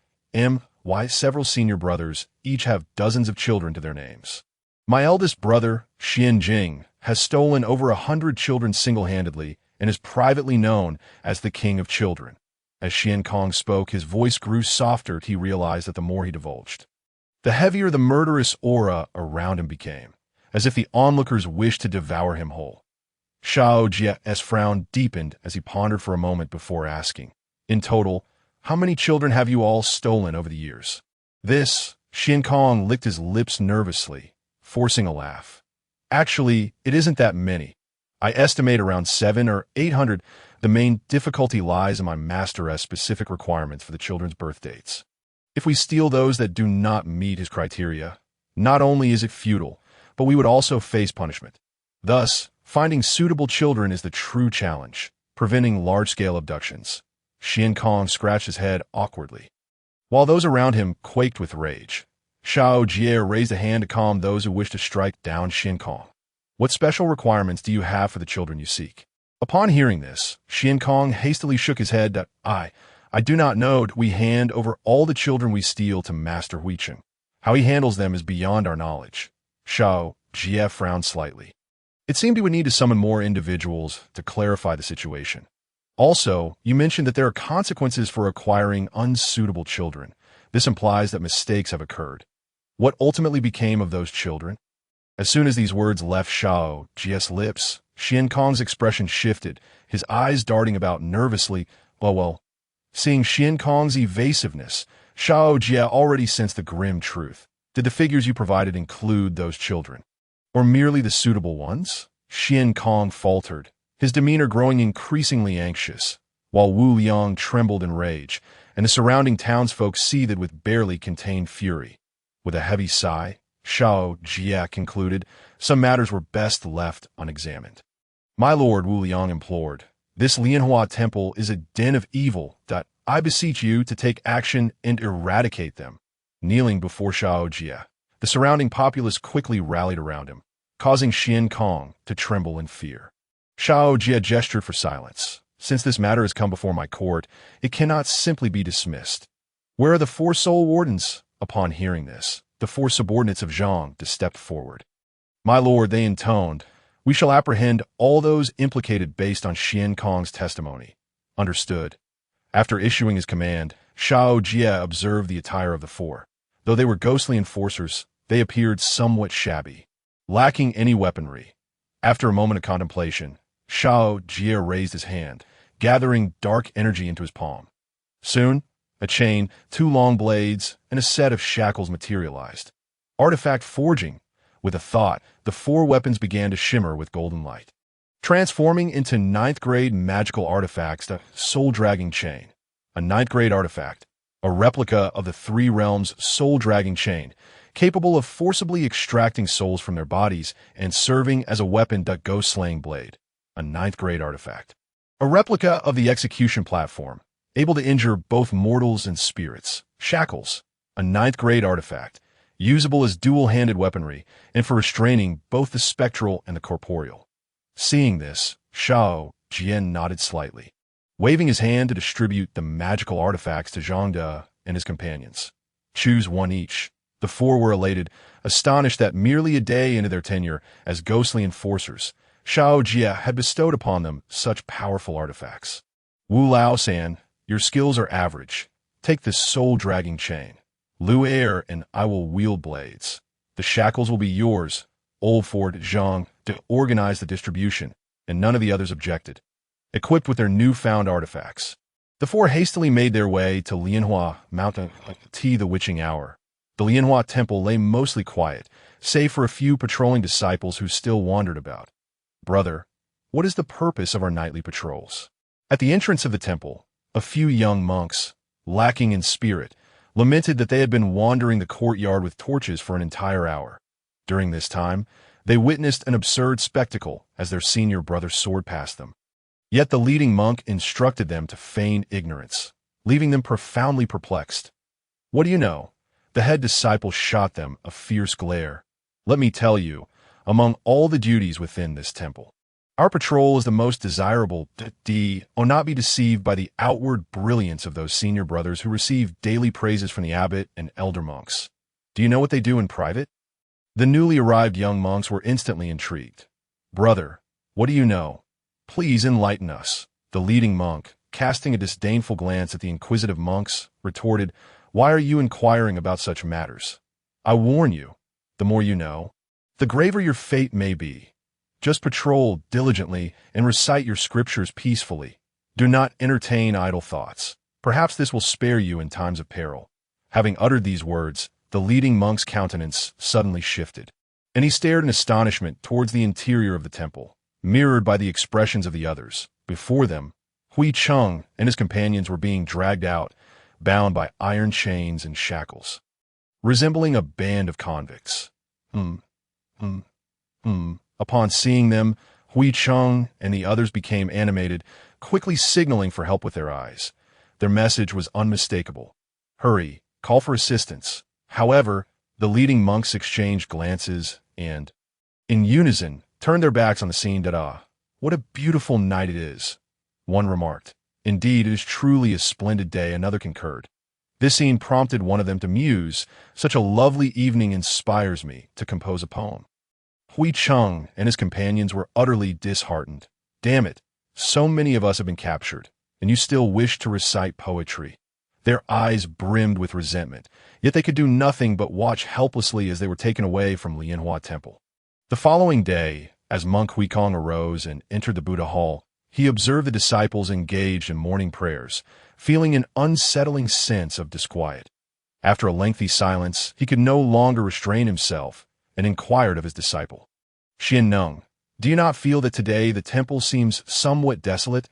Why several senior brothers each have dozens of children to their names. My eldest brother, Xin Jing, has stolen over 100 children single-handedly and is privately known as the King of Children. As Xian Kong spoke, his voice grew softer. He realized that the more he divulged, the heavier the murderous aura around him became, as if the onlookers wished to devour him whole. Xiao Jie's frown deepened as he pondered for a moment before asking, In total, how many children have you all stolen over the years? This, Xian Kong licked his lips nervously, forcing a laugh. Actually, it isn't that many. I estimate around 700 or 800. The main difficulty lies in my master's specific requirements for the children's birth dates. If we steal those that do not meet his criteria, not only is it futile, but we would also face punishment. Thus, finding suitable children is the true challenge, preventing large-scale abductions. Xian Kong scratched his head awkwardly. While those around him quaked with rage, Xiao Jie raised a hand to calm those who wished to strike down Xian Kong. What special requirements do you have for the children you seek? Upon hearing this, Xian Kong hastily shook his head. I do not know. We hand over all the children we steal to Master Huichen. How he handles them is beyond our knowledge. Xiao Jie frowned slightly. It seemed he would need to summon more individuals to clarify the situation. Also, you mentioned that there are consequences for acquiring unsuitable children. This implies that mistakes have occurred. What ultimately became of those children? As soon as these words left Xiao Jie's lips, Xian Kong's expression shifted, his eyes darting about nervously. Well. Seeing Xian Kong's evasiveness, Xiao Jie already sensed the grim truth. Did the figures you provided include those children? Or merely the suitable ones? Xian Kong faltered, his demeanor growing increasingly anxious, while Wu Liang trembled in rage, and the surrounding townsfolk seethed with barely contained fury. With a heavy sigh, Xiao Jie concluded, some matters were best left unexamined. My lord, Wu Liang implored, this Lianhua temple is a den of evil. I beseech you to take action and eradicate them. Kneeling before Xiao Jie, the surrounding populace quickly rallied around him, causing Xian Kong to tremble in fear. Xiao Jie gestured for silence. Since this matter has come before my court, it cannot simply be dismissed. Where are the 4 soul wardens? Upon hearing this, the 4 subordinates of Zhang stepped forward. My lord, they intoned, we shall apprehend all those implicated based on Xian Kong's testimony. Understood. After issuing his command, Xiao Jie observed the attire of the 4. Though they were ghostly enforcers, they appeared somewhat shabby, lacking any weaponry. After a moment of contemplation, Xiao Jie raised his hand, gathering dark energy into his palm. Soon, a chain, 2 long blades, and a set of shackles materialized. Artifact forging. With a thought, the 4 weapons began to shimmer with golden light, transforming into 9th-grade magical artifacts. The soul-dragging chain, a 9th-grade artifact, a replica of the 3 realms soul-dragging chain, capable of forcibly extracting souls from their bodies and serving as a weapon. Ghost-slaying blade, a 9th-grade artifact, a replica of the execution platform, able to injure both mortals and spirits. Shackles, a 9th-grade artifact, usable as dual-handed weaponry and for restraining both the spectral and the corporeal. Seeing this, Xiao Jie nodded slightly, waving his hand to distribute the magical artifacts to Zhang De and his companions. Choose one each. The 4 were elated, astonished that merely a day into their tenure as ghostly enforcers, Xiao Jie had bestowed upon them such powerful artifacts. Wu Lao-san, your skills are average. Take this soul-dragging chain. Lu Air and I will wield blades. The shackles will be yours, Old Ford Zhang, to organize the distribution, and none of the others objected. Equipped with their newfound artifacts, the 4 hastily made their way to Lianhua Mountain the witching hour. The Lianhua temple lay mostly quiet, save for a few patrolling disciples who still wandered about. Brother, what is the purpose of our nightly patrols? At the entrance of the temple, a few young monks, lacking in spirit, lamented that they had been wandering the courtyard with torches for an entire hour. During this time, they witnessed an absurd spectacle as their senior brother soared past them. Yet the leading monk instructed them to feign ignorance, leaving them profoundly perplexed. What do you know? The head disciple shot them a fierce glare. Let me tell you, among all the duties within this temple, our patrol is the most desirable. O not be deceived by the outward brilliance of those senior brothers who receive daily praises from the abbot and elder monks. Do you know what they do in private? The newly arrived young monks were instantly intrigued. Brother, what do you know? Please enlighten us. The leading monk, casting a disdainful glance at the inquisitive monks, retorted, Why are you inquiring about such matters? I warn you, the more you know, the graver your fate may be. Just patrol diligently and recite your scriptures peacefully. Do not entertain idle thoughts. Perhaps this will spare you in times of peril. Having uttered these words, the leading monk's countenance suddenly shifted, and he stared in astonishment towards the interior of the temple, mirrored by the expressions of the others. Before them, Hui Cheng and his companions were being dragged out, bound by iron chains and shackles, resembling a band of convicts. Upon seeing them, Hui Cheng and the others became animated, quickly signaling for help with their eyes. Their message was unmistakable. Hurry, call for assistance. However, the leading monks exchanged glances and, in unison, turned their backs on the scene. What a beautiful night it is, one remarked. Indeed, it is truly a splendid day, another concurred. This scene prompted one of them to muse, such a lovely evening inspires me to compose a poem. Hui Cheng and his companions were utterly disheartened. Damn it, so many of us have been captured, and you still wish to recite poetry. Their eyes brimmed with resentment, yet they could do nothing but watch helplessly as they were taken away from Lianhua Temple. The following day, as monk Huikong arose and entered the Buddha hall, he observed the disciples engaged in morning prayers, feeling an unsettling sense of disquiet. After a lengthy silence, he could no longer restrain himself and inquired of his disciple, Xian Neng, do you not feel that today the temple seems somewhat desolate?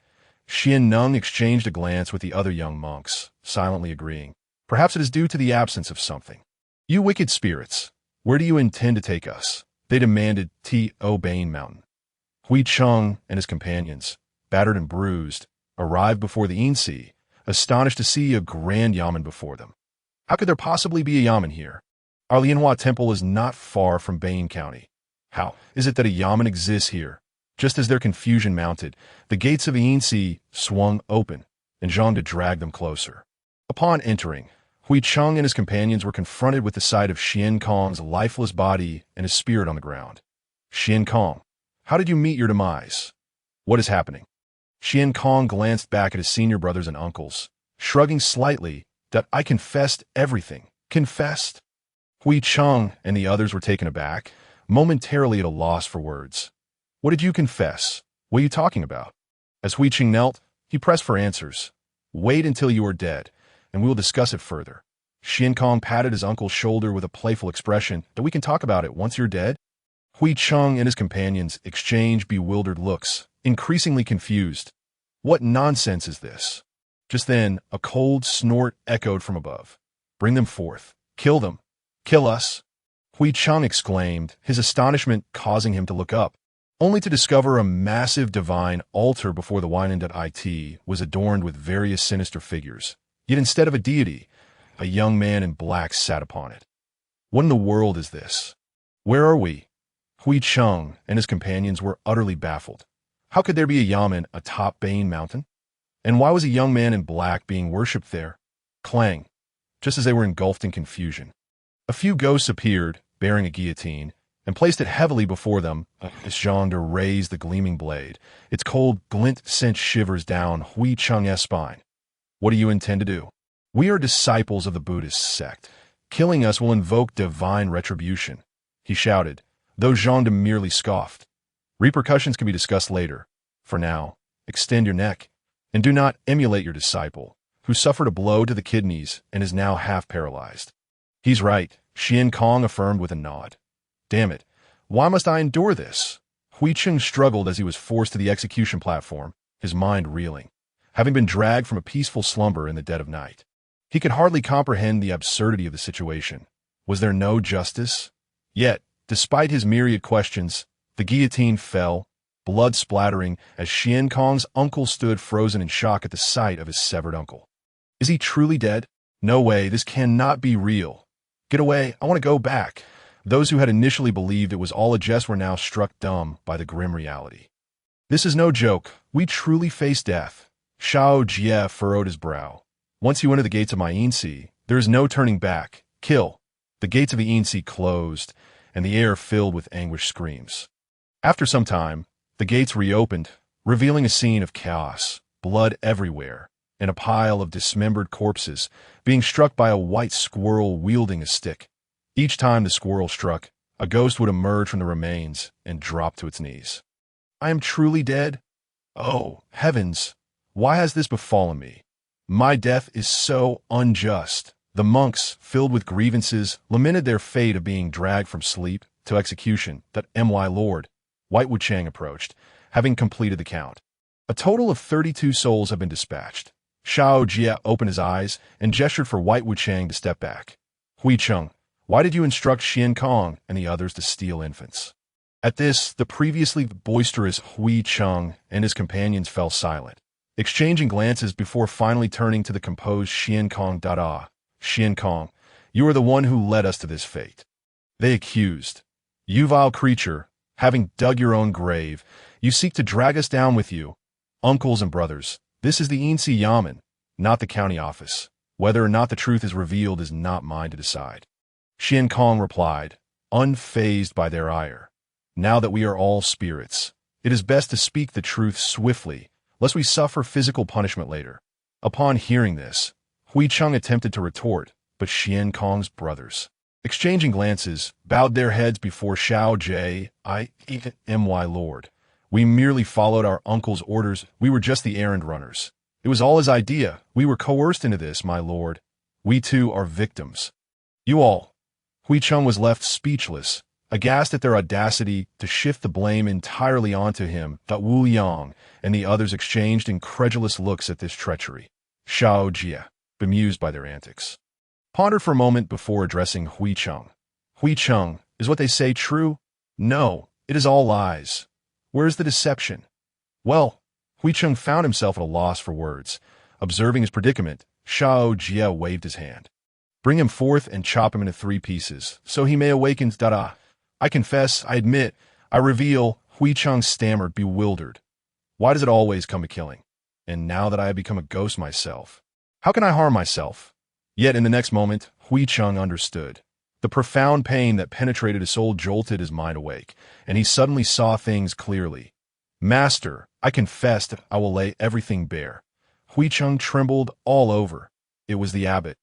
Xian Neng exchanged a glance with the other young monks, silently agreeing. Perhaps it is due to the absence of something. You wicked spirits, where do you intend to take us? They demanded. Bane Mountain. Hui Cheng and his companions, battered and bruised, arrived before the Yin-Si, astonished to see a grand yamen before them. How could there possibly be a yamen here? Our Lianhua Temple is not far from Bane County. How is it that a yamen exists here? Just as their confusion mounted, the gates of the Yin-Si swung open, and Zhang dragged them closer. Upon entering, Hui Cheng and his companions were confronted with the sight of Xian Kong's lifeless body and his spirit on the ground. Xian Kong, how did you meet your demise? What is happening? Xian Kong glanced back at his senior brothers and uncles, shrugging slightly. That I confessed everything. Confessed? Hui Cheng and the others were taken aback, momentarily at a loss for words. What did you confess? What are you talking about? As Hui Cheng knelt, he pressed for answers. Wait until you are dead, and we will discuss it further. Xian Kong patted his uncle's shoulder with a playful expression. That we can talk about it once you're dead? Hui Cheng and his companions exchanged bewildered looks, increasingly confused. What nonsense is this? Just then, a cold snort echoed from above. Bring them forth. Kill them. Kill us. Hui Cheng exclaimed, his astonishment causing him to look up, only to discover a massive divine altar before the Yin-Yang was adorned with various sinister figures. Yet instead of a deity, a young man in black sat upon it. What in the world is this? Where are we? Hui Cheng and his companions were utterly baffled. How could there be a yamen atop Bane Mountain? And why was a young man in black being worshipped there? Clang, just as they were engulfed in confusion. A few ghosts appeared, bearing a guillotine, and placed it heavily before them as Zhang raised the gleaming blade. Its cold glint sent shivers down Hui Cheng's spine. What do you intend to do? We are disciples of the Buddhist sect. Killing us will invoke divine retribution, he shouted, though Zhang merely scoffed. Repercussions can be discussed later. For now, extend your neck, and do not emulate your disciple, who suffered a blow to the kidneys and is now half paralyzed. He's right, Xian Kong affirmed with a nod. Damn it, why must I endure this? Hui Cheng struggled as he was forced to the execution platform, his mind reeling, having been dragged from a peaceful slumber in the dead of night. He could hardly comprehend the absurdity of the situation. Was there no justice? Yet, despite his myriad questions, the guillotine fell, blood splattering, as Xian Kong's uncle stood frozen in shock at the sight of his severed uncle. Is he truly dead? No way, this cannot be real. Get away, I want to go back. Those who had initially believed it was all a jest were now struck dumb by the grim reality. This is no joke. We truly face death. Xiao Jie furrowed his brow. Once you enter the gates of my Yin-Si, there is no turning back. Kill. The gates of the Yin-Si closed, and the air filled with anguished screams. After some time, the gates reopened, revealing a scene of chaos, blood everywhere, and a pile of dismembered corpses being struck by a white squirrel wielding a stick. Each time the squirrel struck, a ghost would emerge from the remains and drop to its knees. I am truly dead? Oh, heavens! Why has this befallen me? My death is so unjust. The monks, filled with grievances, lamented their fate of being dragged from sleep to execution. That my lord, White Wuchang approached, having completed the count. A total of 32 souls have been dispatched. Xiao Jie opened his eyes and gestured for White Wuchang to step back. Hui Cheng, why did you instruct Xian Kong and the others to steal infants? At this, the previously boisterous Hui Cheng and his companions fell silent, exchanging glances before finally turning to the composed Xian Kong. Xian Kong, you are the one who led us to this fate. They accused. You vile creature, having dug your own grave, you seek to drag us down with you. Uncles and brothers, this is the Yinsi Yamen, not the county office. Whether or not the truth is revealed is not mine to decide. Xian Kong replied, unfazed by their ire. Now that we are all spirits, it is best to speak the truth swiftly, lest we suffer physical punishment later. Upon hearing this, Hui Cheng attempted to retort, but Xian Kong's brothers, exchanging glances, bowed their heads before Xiao Jie. My lord, we merely followed our uncle's orders. We were just the errand runners. It was all his idea. We were coerced into this, my lord. We too are victims. You all. Hui Cheng was left speechless, aghast at their audacity to shift the blame entirely onto him. Wu Yang and the others exchanged incredulous looks at this treachery. Xiao Jie, bemused by their antics, pondered for a moment before addressing Hui Cheng. Hui Cheng, is what they say true? No, it is all lies. Where is the deception? Well, Hui Cheng found himself at a loss for words. Observing his predicament, Xiao Jie waved his hand. Bring him forth and chop him into 3 pieces, so he may awaken. I confess, I admit, I reveal, Hui Cheng stammered, bewildered. Why does it always come to killing? And now that I have become a ghost myself, how can I harm myself? Yet in the next moment, Hui Cheng understood. The profound pain that penetrated his soul jolted his mind awake, and he suddenly saw things clearly. Master, I confessed, I will lay everything bare. Hui Cheng trembled all over. It was the abbot.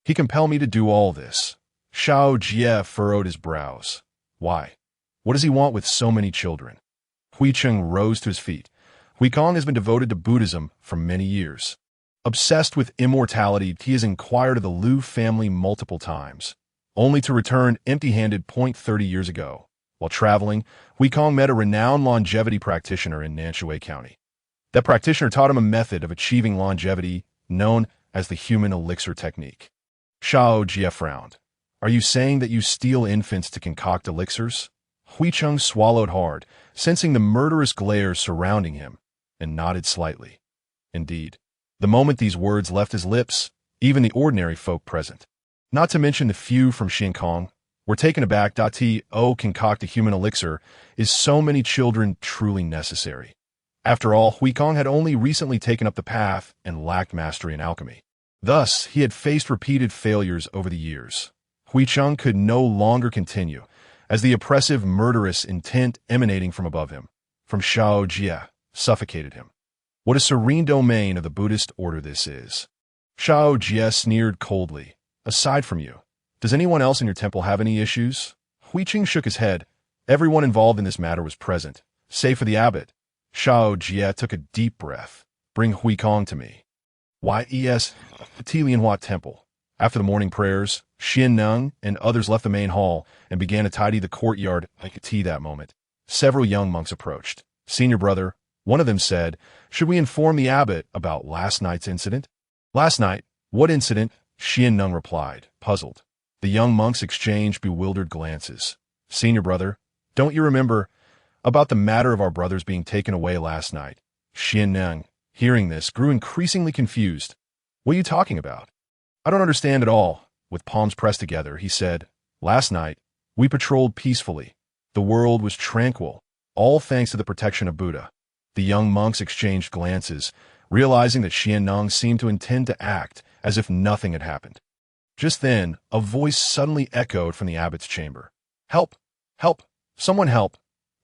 He compelled me to do all this. Xiao Jie furrowed his brows. Why? What does he want with so many children? Hui Cheng rose to his feet. Hui Kong has been devoted to Buddhism for many years. Obsessed with immortality, he has inquired of the Liu family multiple times, only to return empty-handed. 30 years ago. While traveling, Hui Kong met a renowned longevity practitioner in Nanshui County. That practitioner taught him a method of achieving longevity known as the human elixir technique. Xiao Jie frowned. Are you saying that you steal infants to concoct elixirs? Hui Cheng swallowed hard, sensing the murderous glare surrounding him, and nodded slightly. Indeed, the moment these words left his lips, even the ordinary folk present, not to mention the few from Xiankong, were taken aback. Concoct a human elixir. Is so many children truly necessary? After all, Hui Kong had only recently taken up the path and lacked mastery in alchemy. Thus, he had faced repeated failures over the years. Hui Cheng could no longer continue, as the oppressive, murderous intent emanating from above him, from Xiao Jie, suffocated him. What a serene domain of the Buddhist order this is. Xiao Jie sneered coldly. Aside from you, does anyone else in your temple have any issues? Hui Cheng shook his head. Everyone involved in this matter was present, save for the abbot. Xiao Jie took a deep breath. Bring Hui Kong to me. Yes, Tilianhua Temple. After the morning prayers, Xian Nung and others left the main hall and began to tidy the courtyard like a tea that moment. Several young monks approached. Senior brother, one of them said, should we inform the abbot about last night's incident? Last night? What incident? Xian Nung replied, puzzled. The young monks exchanged bewildered glances. Senior brother, don't you remember about the matter of our brothers being taken away last night? Xian Nung, hearing this, grew increasingly confused. What are you talking about? I don't understand at all. With palms pressed together, he said, last night, we patrolled peacefully. The world was tranquil, all thanks to the protection of Buddha. The young monks exchanged glances, realizing that Xian Nung seemed to intend to act as if nothing had happened. Just then, a voice suddenly echoed from the abbot's chamber. Help! Help! Someone help!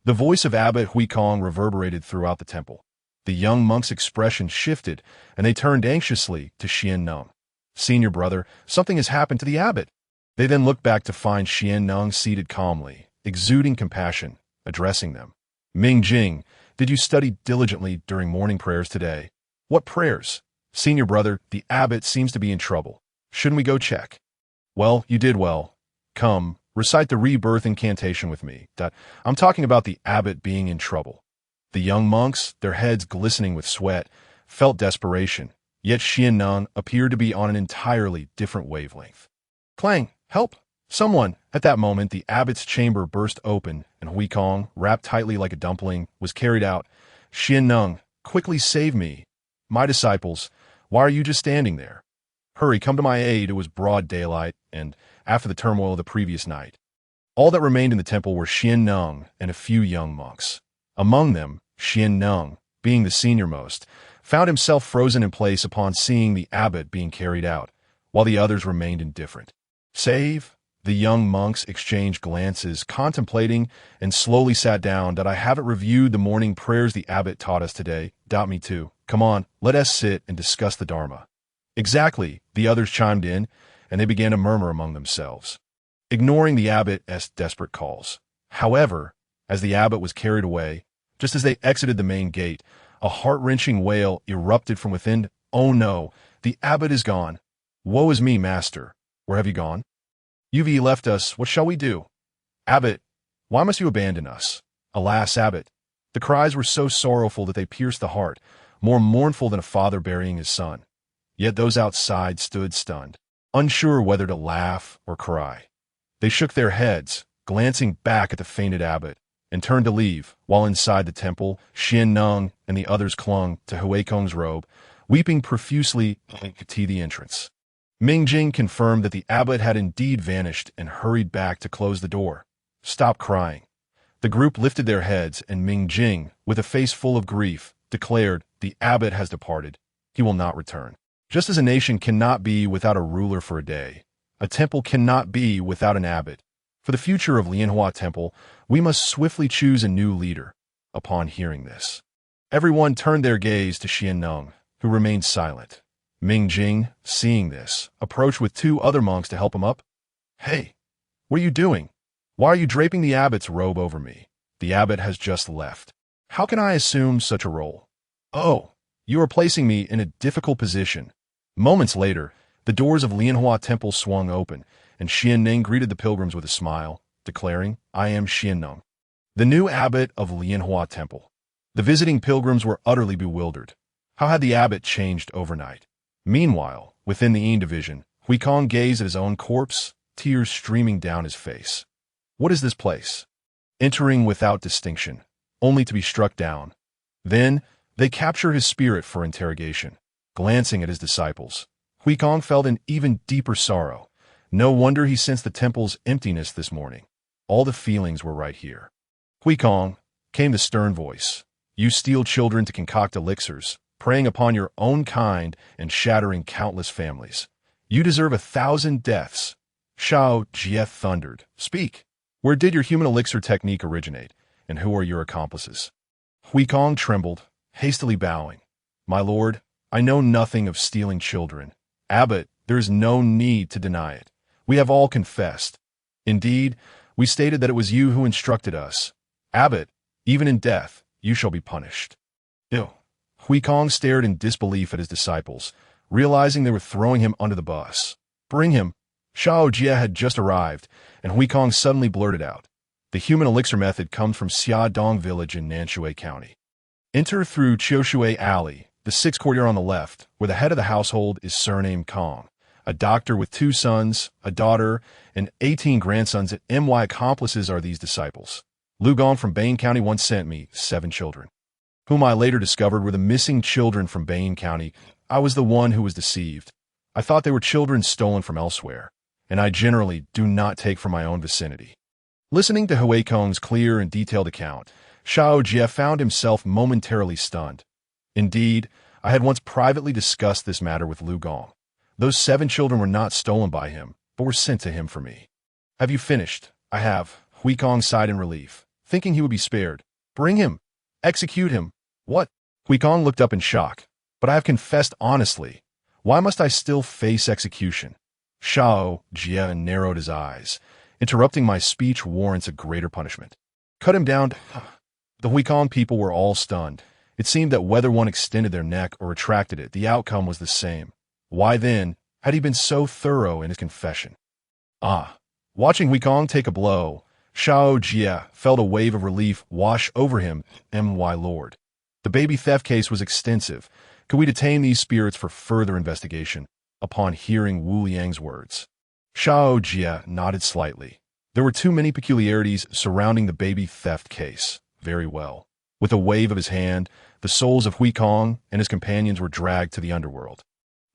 The voice of Abbot Hui Kong reverberated throughout the temple. The young monk's expression shifted, and they turned anxiously to Xian Nung. Senior brother, something has happened to the abbot. They then looked back to find Xian Nung seated calmly, exuding compassion, addressing them. Ming Jing, did you study diligently during morning prayers today? What prayers? Senior brother, the abbot seems to be in trouble. Shouldn't we go check? Well, you did well. Come, recite the rebirth incantation with me. I'm talking about the abbot being in trouble. The young monks, their heads glistening with sweat, felt desperation, yet Xian appeared to be on an entirely different wavelength. Clang! Help! Someone! At that moment, the abbot's chamber burst open, and Huikong, wrapped tightly like a dumpling, was carried out. Xian, quickly save me! My disciples, why are you just standing there? Hurry, come to my aid. It was broad daylight, and after the turmoil of the previous night. All that remained in the temple were Xian and a few young monks. Among them, Xian, being the seniormost, found himself frozen in place upon seeing the abbot being carried out, while the others remained indifferent. Save? The young monks exchanged glances, contemplating, and slowly sat down. That I haven't reviewed the morning prayers the abbot taught us today. Doubt me too. Come on, let us sit and discuss the Dharma. Exactly, the others chimed in, and they began to murmur among themselves, ignoring the abbot's desperate calls. However, as the abbot was carried away, just as they exited the main gate, a heart-wrenching wail erupted from within. Oh no, the abbot is gone. Woe is me, master. Where have you gone? You've left us. What shall we do? Abbot, why must you abandon us? Alas, abbot. The cries were so sorrowful that they pierced the heart, more mournful than a father burying his son. Yet those outside stood stunned, unsure whether to laugh or cry. They shook their heads, glancing back at the fainted abbot, and turned to leave, while inside the temple, Xian and the others clung to Huikong's robe, weeping profusely to the entrance. Mingjing confirmed that the abbot had indeed vanished and hurried back to close the door. Stop crying. The group lifted their heads, and Mingjing, with a face full of grief, declared, the abbot has departed. He will not return. Just as a nation cannot be without a ruler for a day, a temple cannot be without an abbot. For the future of Lianhua Temple, we must swiftly choose a new leader. Upon hearing this, everyone turned their gaze to Xian, who remained silent. Mingjing, seeing this, approached with two other monks to help him up. Hey, what are you doing? Why are you draping the abbot's robe over me? The abbot has just left. How can I assume such a role? Oh, you are placing me in a difficult position. Moments later, the doors of Lianhua Temple swung open, and Xian greeted the pilgrims with a smile, declaring, I am Xian, the new abbot of Lianhua Temple. The visiting pilgrims were utterly bewildered. How had the abbot changed overnight? Meanwhile, within the Yin division, Huikong gazed at his own corpse, tears streaming down his face. What is this place? Entering without distinction, only to be struck down. Then, they capture his spirit for interrogation. Glancing at his disciples, Huikong felt an even deeper sorrow. No wonder he sensed the temple's emptiness this morning. All the feelings were right here. Huikong, came the stern voice. You steal children to concoct elixirs, preying upon your own kind and shattering countless families. You deserve 1,000 deaths. Xiao Jie thundered. Speak. Where did your human elixir technique originate, and who are your accomplices? Huikong trembled, hastily bowing. My lord, I know nothing of stealing children. Abbot, there is no need to deny it. We have all confessed. Indeed, we stated that it was you who instructed us. Abbot, even in death, you shall be punished. Ew. Huikong stared in disbelief at his disciples, realizing they were throwing him under the bus. Bring him. Xiao Jie had just arrived, and Huikong suddenly blurted out. The human elixir method comes from Xiadong village in Nanshui County. Enter through Qiushui Alley, the sixth courtyard on the left, where the head of the household is surnamed Kong, a doctor with 2 sons, a daughter, and 18 grandsons, and my accomplices are these disciples. Lu Gong from Bain County once sent me 7 children, whom I later discovered were the missing children from Bain County. I was the one who was deceived. I thought they were children stolen from elsewhere, and I generally do not take from my own vicinity. Listening to Huikong's clear and detailed account, Xiao Jie found himself momentarily stunned. Indeed, I had once privately discussed this matter with Lu Gong. Those 7 children were not stolen by him, but were sent to him for me. Have you finished? I have. Huikong sighed in relief, thinking he would be spared. Bring him. Execute him. What? Huikong looked up in shock. But I have confessed honestly. Why must I still face execution? Xiao Jie narrowed his eyes. Interrupting my speech warrants a greater punishment. Cut him down. The Huikong people were all stunned. It seemed that whether one extended their neck or retracted it, the outcome was the same. Why then, had he been so thorough in his confession? Ah! Watching Huikong take a blow, Xiao Jie felt a wave of relief wash over him. My lord. The baby theft case was extensive. Could we detain these spirits for further investigation? Upon hearing Wu Liang's words, Xiao Jie nodded slightly. There were too many peculiarities surrounding the baby theft case. Very well. With a wave of his hand, the souls of Huikong and his companions were dragged to the underworld.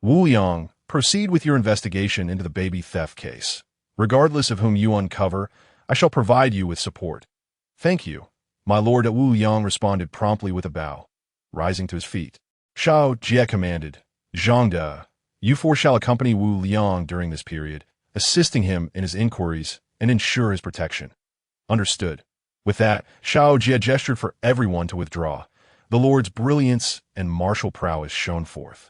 Wu Liang, proceed with your investigation into the baby theft case. Regardless of whom you uncover, I shall provide you with support. Thank you. My lord. Wu Liang responded promptly with a bow. Rising to his feet, Xiao Jie commanded, Zhangde, you four shall accompany Wu Liang during this period, assisting him in his inquiries and ensure his protection. Understood. With that, Xiao Jie gestured for everyone to withdraw. The lord's brilliance and martial prowess shone forth,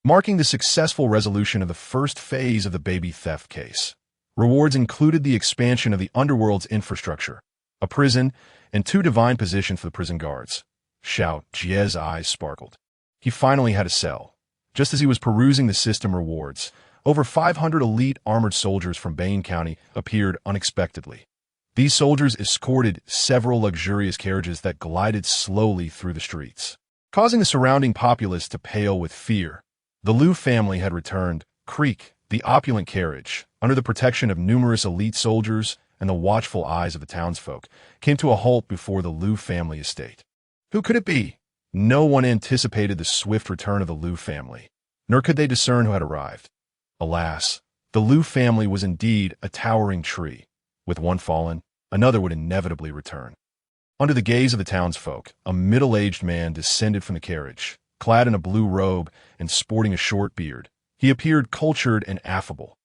marking the successful resolution of the first phase of the baby theft case. Rewards included the expansion of the underworld's infrastructure, a prison, and 2 divine positions for the prison guards. Xiao Jie's eyes sparkled. He finally had a cell. Just as he was perusing the system rewards, over 500 elite armored soldiers from Bain County appeared unexpectedly. These soldiers escorted several luxurious carriages that glided slowly through the streets, causing the surrounding populace to pale with fear. The Liu family had returned. Creak, the opulent carriage, under the protection of numerous elite soldiers and the watchful eyes of the townsfolk, came to a halt before the Liu family estate. Who could it be? No one anticipated the swift return of the Liu family, nor could they discern who had arrived. Alas, the Liu family was indeed a towering tree. With one fallen, another would inevitably return. Under the gaze of the townsfolk, a middle-aged man descended from the carriage, clad in a blue robe and sporting a short beard. He appeared cultured and affable.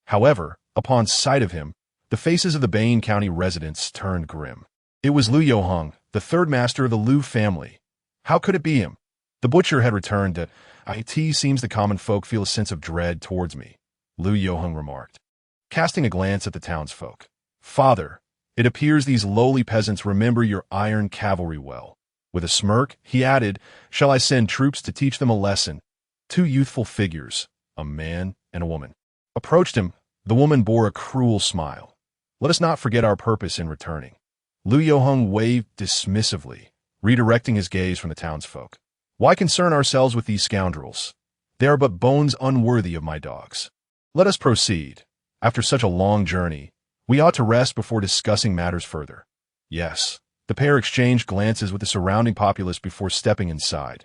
However, upon sight of him, the faces of the Bain County residents turned grim. It was Liu Yoheng, the third master of the Liu family. How could it be him? The butcher had returned to, "It seems the common folk feel a sense of dread towards me," Liu Yoheng remarked, casting a glance at the townsfolk. "Father, it appears these lowly peasants remember your iron cavalry well." With a smirk, he added, "Shall I send troops to teach them a lesson?" 2 youthful figures, a man and a woman, approached him. The woman bore a cruel smile. "Let us not forget our purpose in returning." Liu Yoheng waved dismissively, redirecting his gaze from the townsfolk. "Why concern ourselves with these scoundrels? They are but bones unworthy of my dogs. Let us proceed. After such a long journey, we ought to rest before discussing matters further." Yes. The pair exchanged glances with the surrounding populace before stepping inside.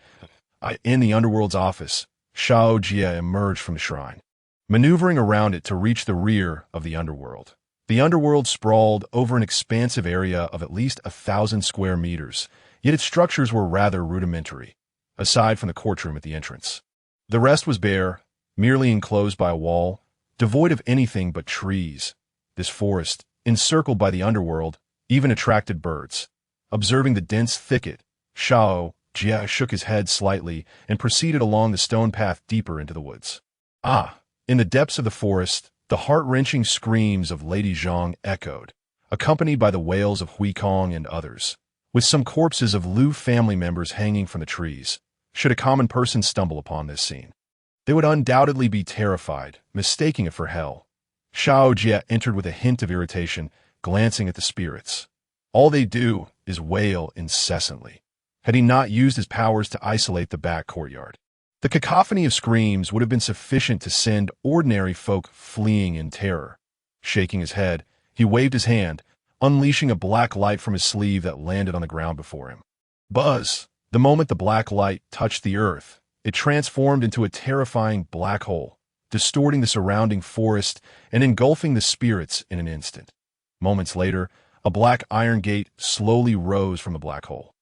In the underworld's office, Xiao Jie emerged from the shrine, maneuvering around it to reach the rear of the underworld. The underworld sprawled over an expansive area of at least 1,000 square meters, yet its structures were rather rudimentary, aside from the courtroom at the entrance. The rest was bare, merely enclosed by a wall, devoid of anything but trees. This forest, encircled by the underworld, even attracted birds. Observing the dense thicket, Xiao Jie shook his head slightly and proceeded along the stone path deeper into the woods. In the depths of the forest, the heart-wrenching screams of Lady Zhang echoed, accompanied by the wails of Huikong and others, with some corpses of Liu family members hanging from the trees. Should a common person stumble upon this scene, they would undoubtedly be terrified, mistaking it for hell. Xiao Jie entered with a hint of irritation, glancing at the spirits. All they do is wail incessantly. Had he not used his powers to isolate the back courtyard, the cacophony of screams would have been sufficient to send ordinary folk fleeing in terror. Shaking his head, he waved his hand, unleashing a black light from his sleeve that landed on the ground before him. Buzz! The moment the black light touched the earth, it transformed into a terrifying black hole, distorting the surrounding forest and engulfing the spirits in an instant. Moments later, a black iron gate slowly rose from the black hole.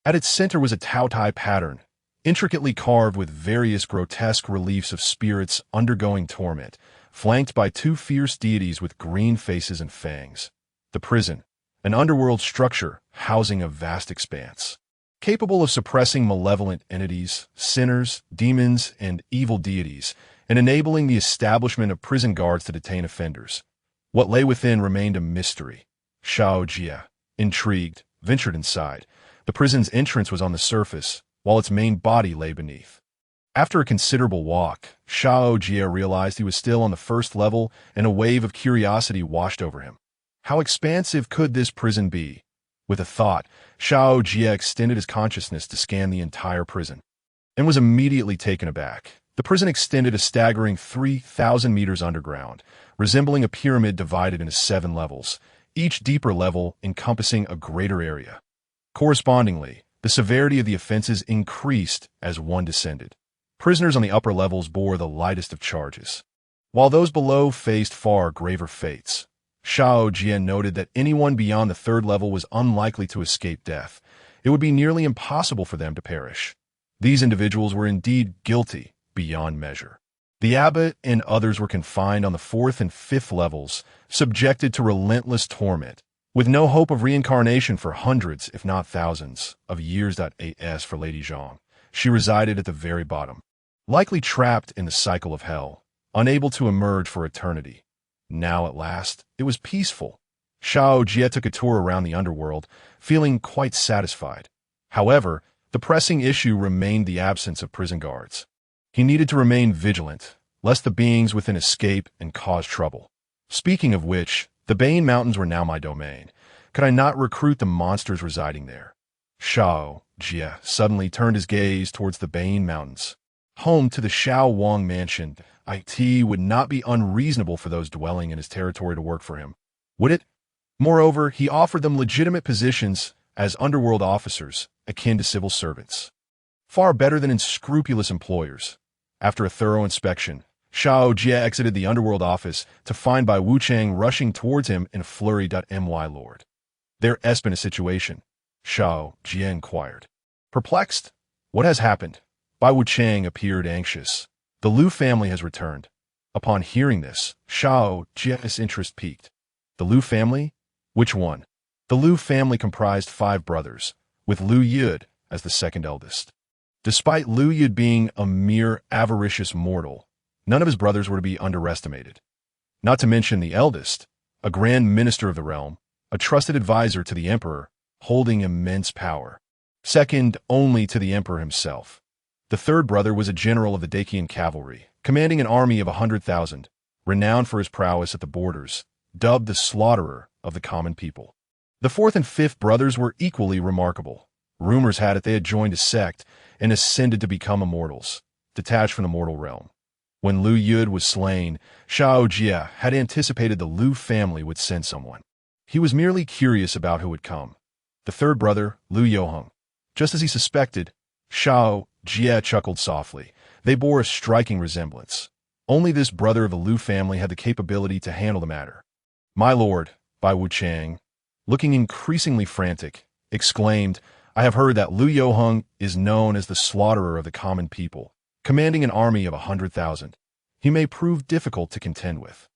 At its center was a Taotai pattern, intricately carved with various grotesque reliefs of spirits undergoing torment, flanked by 2 fierce deities with green faces and fangs. The prison, an underworld structure housing a vast expanse, capable of suppressing malevolent entities, sinners, demons, and evil deities, and enabling the establishment of prison guards to detain offenders. What lay within remained a mystery. Xiao Jie, intrigued, ventured inside. The prison's entrance was on the surface, while its main body lay beneath. After a considerable walk, Xiao Jie realized he was still on the first level, and a wave of curiosity washed over him. How expansive could this prison be? With a thought, Xiao Jie extended his consciousness to scan the entire prison, and was immediately taken aback. The prison extended a staggering 3,000 meters underground, resembling a pyramid divided into 7 levels, each deeper level encompassing a greater area. Correspondingly, the severity of the offenses increased as one descended. Prisoners on the upper levels bore the lightest of charges, while those below faced far graver fates. Xiao Jie noted that anyone beyond the 3rd level was unlikely to escape death. It would be nearly impossible for them to perish. These individuals were indeed guilty beyond measure. The abbot and others were confined on the 4th and 5th levels, subjected to relentless torment, with no hope of reincarnation for hundreds, if not thousands, of years. As for Lady Zhang, she resided at the very bottom, likely trapped in the cycle of hell, unable to emerge for eternity. Now, at last, it was peaceful. Xiao Jie took a tour around the underworld, feeling quite satisfied. However, the pressing issue remained the absence of prison guards. He needed to remain vigilant, lest the beings within escape and cause trouble. Speaking of which, the Bane Mountains were now my domain. Could I not recruit the monsters residing there? Xiao Jie suddenly turned his gaze towards the Bane Mountains, home to the Xiao Wang mansion. It would not be unreasonable for those dwelling in his territory to work for him, would it? Moreover, he offered them legitimate positions as underworld officers, akin to civil servants, far better than unscrupulous employers. After a thorough inspection, Xiao Jie exited the underworld office to find Bai Wuchang rushing towards him in a flurry. My lord, there has been a situation, Xiao Jie inquired. Perplexed? What has happened? Bai Wuchang appeared anxious. The Liu family has returned. Upon hearing this, Xiao Jie's interest peaked. The Liu family? Which one? The Liu family comprised 5 brothers, with Liu Yud as the 2nd eldest. Despite Liu Yud being a mere avaricious mortal, none of his brothers were to be underestimated. Not to mention the eldest, a grand minister of the realm, a trusted advisor to the emperor, holding immense power, second only to the emperor himself. The 3rd brother was a general of the Dacian cavalry, commanding an army of 100,000, renowned for his prowess at the borders, dubbed the slaughterer of the common people. The 4th and 5th brothers were equally remarkable. Rumors had it they had joined a sect and ascended to become immortals, detached from the mortal realm. When Liu Yud was slain, Xiao Jie had anticipated the Liu family would send someone. He was merely curious about who would come. The 3rd brother, Liu Yoheng. Just as he suspected, Xiao Jie chuckled softly. They bore a striking resemblance. Only this brother of the Liu family had the capability to handle the matter. My lord, Bai Wuchang, looking increasingly frantic, exclaimed, I have heard that Liu Yoheng is known as the slaughterer of the common people, commanding an army of 100,000. He may prove difficult to contend with.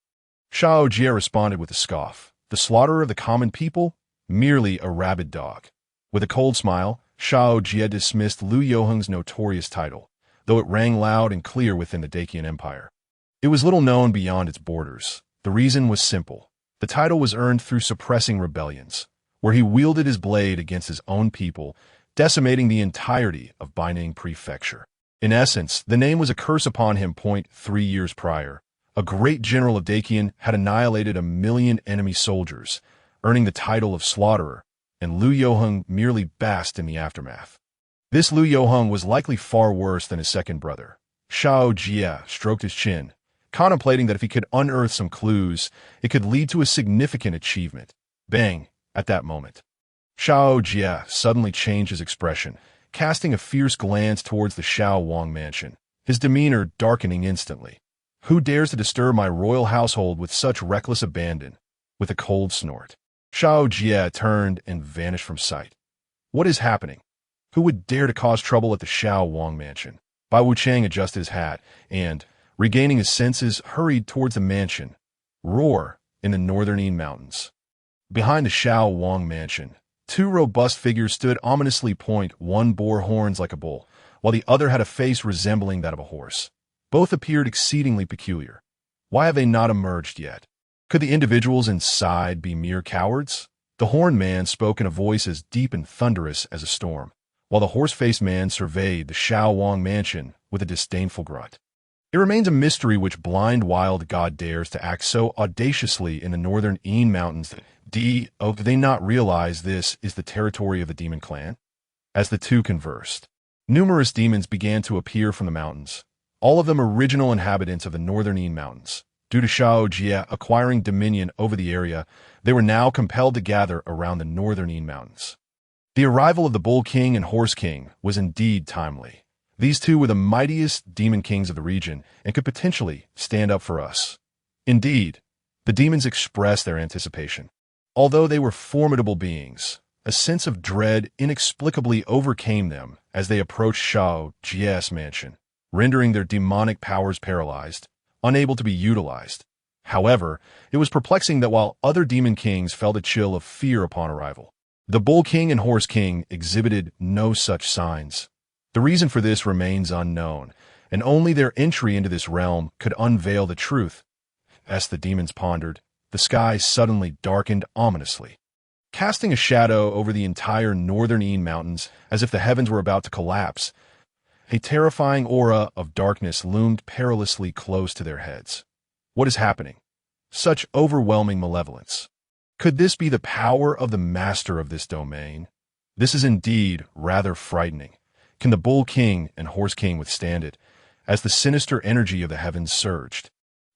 Xiao Jie responded with a scoff. The slaughterer of the common people? Merely a rabid dog. With a cold smile, Xiao Jie dismissed Liu Yoheng's notorious title, though it rang loud and clear within the Dacian Empire. It was little known beyond its borders. The reason was simple. The title was earned through suppressing rebellions, where he wielded his blade against his own people, decimating the entirety of Baining Prefecture. In essence, the name was a curse upon him. 3 years prior, a great general of Dacian had annihilated 1 million enemy soldiers, earning the title of slaughterer, and Liu Yoheng merely basked in the aftermath. This Liu Yoheng was likely far worse than his 2nd brother. Xiao Jie stroked his chin, contemplating that if he could unearth some clues, it could lead to a significant achievement. Bang! At that moment, Xiao Jie suddenly changed his expression, casting a fierce glance towards the Xiao Wang mansion, his demeanor darkening instantly. Who dares to disturb my royal household with such reckless abandon? With a cold snort, Xiao Jie turned and vanished from sight. What is happening? Who would dare to cause trouble at the Xiao Wang mansion? Bai Wuchang adjusted his hat and, regaining his senses, hurried towards the mansion. Roar in the northern Yin Mountains. Behind the Xiao Wang mansion, 2 robust figures stood ominously. One bore horns like a bull, while the other had a face resembling that of a horse. Both appeared exceedingly peculiar. Why have they not emerged yet? Could the individuals inside be mere cowards? The horned man spoke in a voice as deep and thunderous as a storm, while the horse-faced man surveyed the Xiao Wang mansion with a disdainful grunt. It remains a mystery which blind wild god dares to act so audaciously in the northern Yin Mountains that do they not realize this is the territory of the demon clan? As the two conversed, numerous demons began to appear from the mountains, all of them original inhabitants of the northern Yin Mountains. Due to Xiao Jie acquiring dominion over the area, they were now compelled to gather around the northern Yin Mountains. The arrival of the Bull King and Horse King was indeed timely. These two were the mightiest demon kings of the region and could potentially stand up for us. Indeed, the demons expressed their anticipation. Although they were formidable beings, a sense of dread inexplicably overcame them as they approached Xiao Jie's mansion, rendering their demonic powers paralyzed, unable to be utilized. However, it was perplexing that while other demon kings felt a chill of fear upon arrival, the Bull King and Horse King exhibited no such signs. The reason for this remains unknown, and only their entry into this realm could unveil the truth. As the demons pondered, the sky suddenly darkened ominously, casting a shadow over the entire northern Yin Mountains as if the heavens were about to collapse. A terrifying aura of darkness loomed perilously close to their heads. What is happening? Such overwhelming malevolence. Could this be the power of the master of this domain? This is indeed rather frightening. Can the Bull King and Horse King withstand it, as the sinister energy of the heavens surged?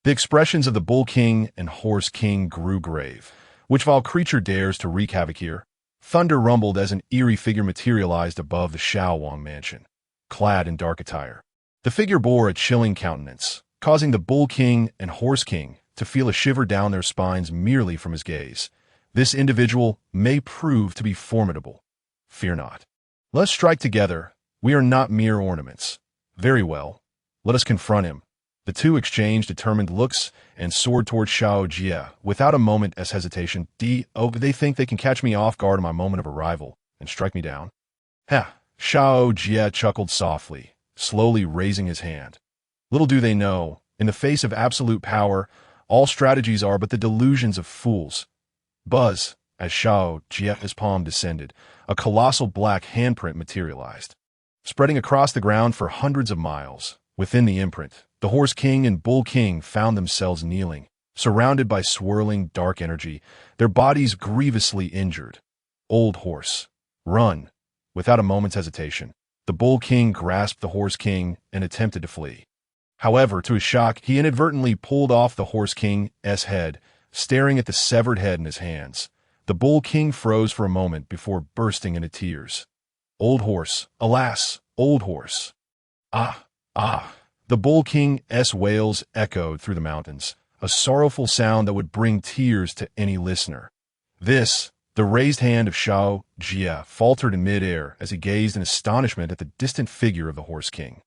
The expressions of the Bull King and Horse King grew grave. Which vile creature dares to wreak havoc here? Thunder rumbled as an eerie figure materialized above the Xiao Wang mansion, clad in dark attire. The figure bore a chilling countenance, causing the Bull King and Horse King to feel a shiver down their spines merely from his gaze. This individual may prove to be formidable. Fear not. Let's strike together. We are not mere ornaments. Very well. Let us confront him. The two exchanged determined looks and soared toward Xiao Jie without a moment's hesitation. They think they can catch me off guard in my moment of arrival and strike me down? Ha! Xiao Jie chuckled softly, slowly raising his hand. Little do they know, in the face of absolute power, all strategies are but the delusions of fools. Buzz, as Xiao Jie's palm descended, a colossal black handprint materialized, spreading across the ground for hundreds of miles. Within the imprint, the Horse King and Bull King found themselves kneeling, surrounded by swirling dark energy, their bodies grievously injured. Old Horse, run! Without a moment's hesitation, the Bull King grasped the Horse King and attempted to flee. However, to his shock, he inadvertently pulled off the Horse King's head, staring at the severed head in his hands. The Bull King froze for a moment before bursting into tears. Old Horse, alas, Old Horse. Ah, ah. The Bull King's wails echoed through the mountains, a sorrowful sound that would bring tears to any listener. The raised hand of Xiao Jie faltered in midair as he gazed in astonishment at the distant figure of the Horse King.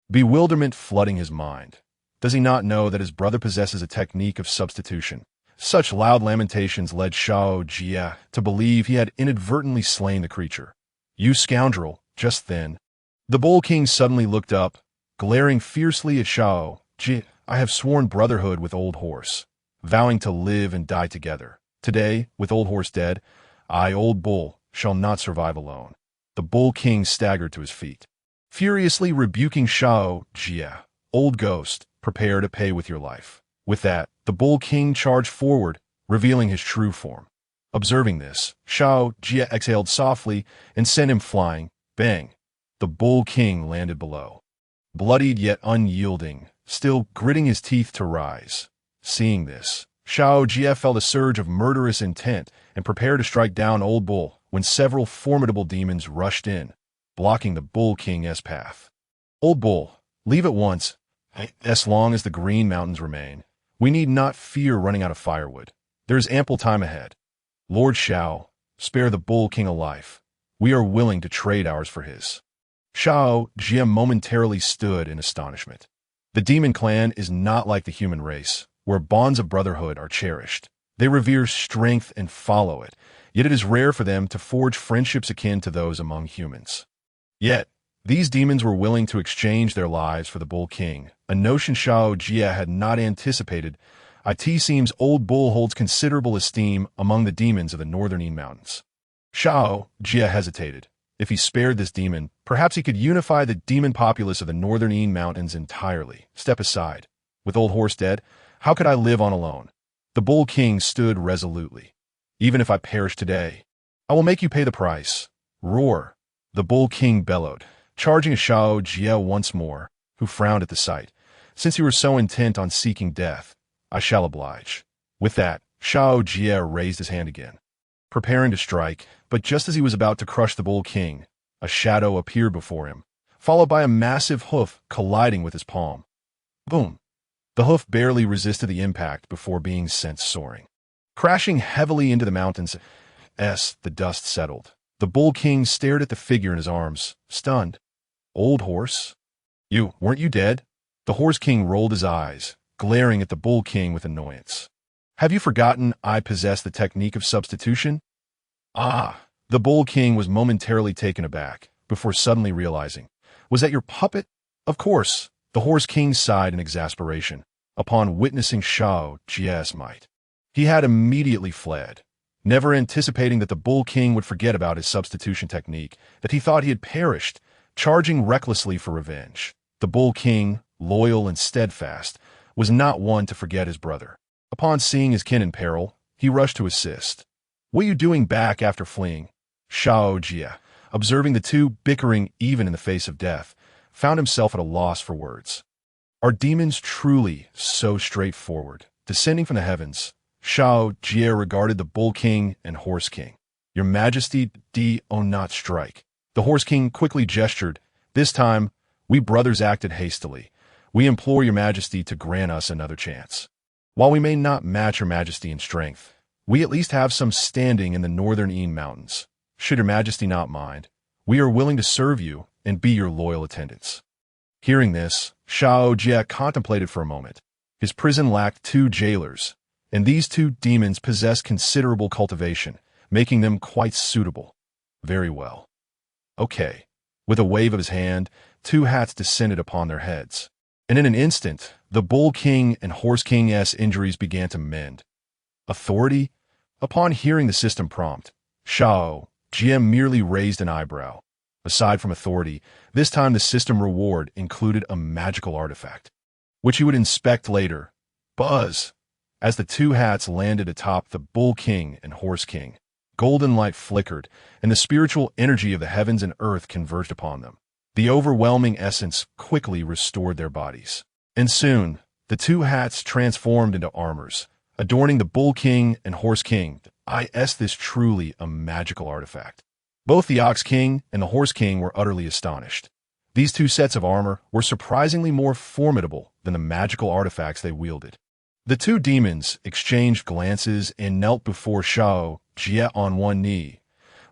Bewilderment flooding his mind. Does he not know that his brother possesses a technique of substitution? Such loud lamentations led Xiao Jie to believe he had inadvertently slain the creature. You scoundrel! Just then, the Bull King suddenly looked up, glaring fiercely at Xiao Jie. I have sworn brotherhood with Old Horse, vowing to live and die together. Today, with Old Horse dead, I, Old Bull, shall not survive alone. The Bull King staggered to his feet, furiously rebuking Xiao Jie. Old Ghost, prepare to pay with your life. With that, the Bull King charged forward, revealing his true form. Observing this, Xiao Jie exhaled softly and sent him flying. Bang! The Bull King landed below, bloodied yet unyielding, still gritting his teeth to rise. Seeing this, Xiao Jie felt a surge of murderous intent and prepared to strike down Old Bull when several formidable demons rushed in, blocking the Bull King's path. Old Bull, leave at once. As long as the Green Mountains remain, we need not fear running out of firewood. There is ample time ahead. Lord Xiao, spare the Bull King a life. We are willing to trade ours for his. Xiao Jie momentarily stood in astonishment. The demon clan is not like the human race, where bonds of brotherhood are cherished. They revere strength and follow it, yet it is rare for them to forge friendships akin to those among humans. Yet, these demons were willing to exchange their lives for the Bull King, a notion Xiao Jie had not anticipated. It seems Old Bull holds considerable esteem among the demons of the northern Yin Mountains. Xiao Jie hesitated, If he spared this demon, perhaps he could unify the demon populace of the northern Yin Mountains entirely. Step aside. With Old Horse dead, how could I live on alone? The Bull King stood resolutely. Even if I perish today, I will make you pay the price. Roar. The Bull King bellowed, charging at Xiao Jie once more, who frowned at the sight. Since you were so intent on seeking death, I shall oblige. With that, Xiao Jie raised his hand again, preparing to strike, but just as he was about to crush the Bull King, a shadow appeared before him, followed by a massive hoof colliding with his palm. Boom! The hoof barely resisted the impact before being sent soaring, crashing heavily into the mountains. The dust settled. The Bull King stared at the figure in his arms, stunned. Old Horse? Weren't you dead? The Horse King rolled his eyes, glaring at the Bull King with annoyance. Have you forgotten I possess the technique of substitution? The Bull King was momentarily taken aback, before suddenly realizing. Was that your puppet? Of course. The Horse King sighed in exasperation, upon witnessing Xiao Jie's might. He had immediately fled, never anticipating that the Bull King would forget about his substitution technique, that he thought he had perished, charging recklessly for revenge. The Bull King, loyal and steadfast, was not one to forget his brother. Upon seeing his kin in peril, he rushed to assist. What are you doing back after fleeing? Xiao Jie, observing the two bickering even in the face of death, found himself at a loss for words. Are demons truly so straightforward? Descending from the heavens, Xiao Jie regarded the Bull King and Horse King. Your Majesty, do not strike. The Horse King quickly gestured. This time, we brothers acted hastily. We implore your Majesty to grant us another chance. While we may not match your Majesty in strength, we at least have some standing in the northern Yin Mountains. Should your Majesty not mind, we are willing to serve you and be your loyal attendants. Hearing this, Xiao Jie contemplated for a moment. His prison lacked 2 jailers, and these 2 demons possessed considerable cultivation, making them quite suitable. Very well. Okay. With a wave of his hand, 2 hats descended upon their heads, and in an instant, the Bull King and Horse King's injuries began to mend. Authority? Upon hearing the system prompt, Xiao Jie merely raised an eyebrow. Aside from authority, this time the system reward included a magical artifact, which he would inspect later. Buzz! As the 2 hats landed atop the Bull King and Horse King, golden light flickered, and the spiritual energy of the heavens and earth converged upon them. The overwhelming essence quickly restored their bodies. And soon, the 2 hats transformed into armors, adorning the Bull King and Horse King. This truly a magical artifact. Both the Ox King and the Horse King were utterly astonished. These 2 sets of armor were surprisingly more formidable than the magical artifacts they wielded. The 2 demons exchanged glances and knelt before Xiao Jie on one knee.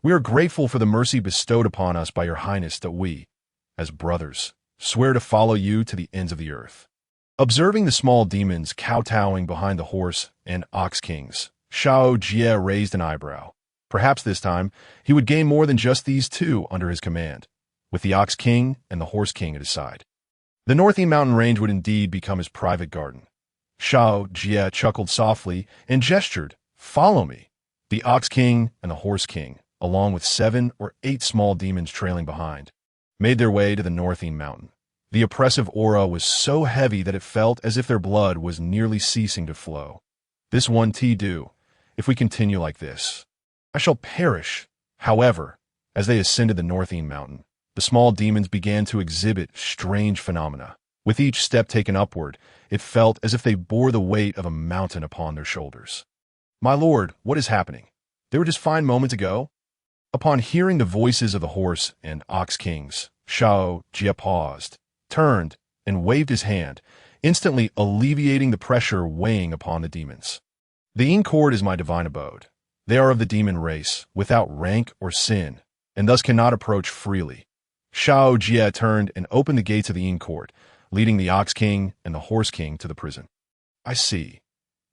We are grateful for the mercy bestowed upon us by your highness that we, as brothers, swear to follow you to the ends of the earth. Observing the small demons kowtowing behind the Horse and Ox Kings, Xiao Jie raised an eyebrow. Perhaps this time, he would gain more than just these 2 under his command, with the Ox King and the Horse King at his side. The North Yin Mountain Range would indeed become his private garden. Xiao Jie chuckled softly and gestured, "Follow me." The Ox King and the Horse King, along with 7 or 8 small demons trailing behind, made their way to the North Yin Mountain. The oppressive aura was so heavy that it felt as if their blood was nearly ceasing to flow. This one do. If we continue like this, I shall perish. However, as they ascended the North Yin Mountain, the small demons began to exhibit strange phenomena. With each step taken upward, it felt as if they bore the weight of a mountain upon their shoulders. My lord, what is happening? They were just fine moments ago. Upon hearing the voices of the Horse and Ox Kings, Xiao Jie paused, turned, and waved his hand, instantly alleviating the pressure weighing upon the demons. The Yin Court is my divine abode. They are of the demon race, without rank or sin, and thus cannot approach freely. Xiao Jie turned and opened the gates of the Yin Court, leading the Ox King and the Horse King to the prison. I see.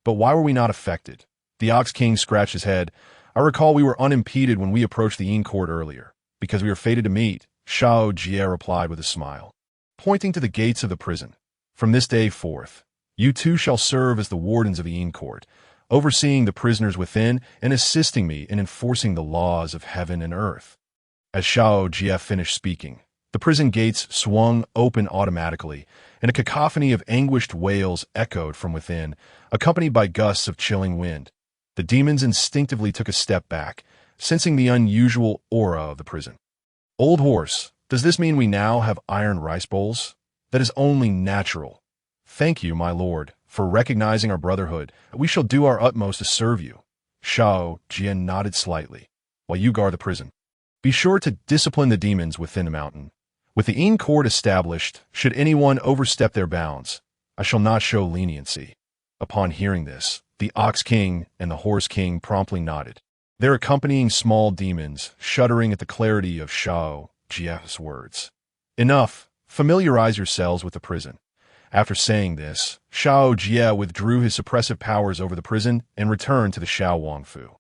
But why were we not affected? The Ox King scratched his head. I recall we were unimpeded when we approached the Yin Court earlier, because we were fated to meet, Xiao Jie replied with a smile, pointing to the gates of the prison. From this day forth, you 2 shall serve as the wardens of the Yin Court, overseeing the prisoners within and assisting me in enforcing the laws of heaven and earth. As Xiao Jie finished speaking, the prison gates swung open automatically, and a cacophony of anguished wails echoed from within, accompanied by gusts of chilling wind. The demons instinctively took a step back, sensing the unusual aura of the prison. Old horse, does this mean we now have iron rice bowls? That is only natural. Thank you, my lord, for recognizing our brotherhood. We shall do our utmost to serve you. Xiao Jie nodded slightly, while you guard the prison. Be sure to discipline the demons within the mountain. With the Yin court established, should anyone overstep their bounds, I shall not show leniency. Upon hearing this, the Ox King and the Horse King promptly nodded, their accompanying small demons shuddering at the clarity of Xiao Jie's words. Enough, familiarize yourselves with the prison. After saying this, Xiao Jie withdrew his suppressive powers over the prison and returned to the Xiao Wangfu.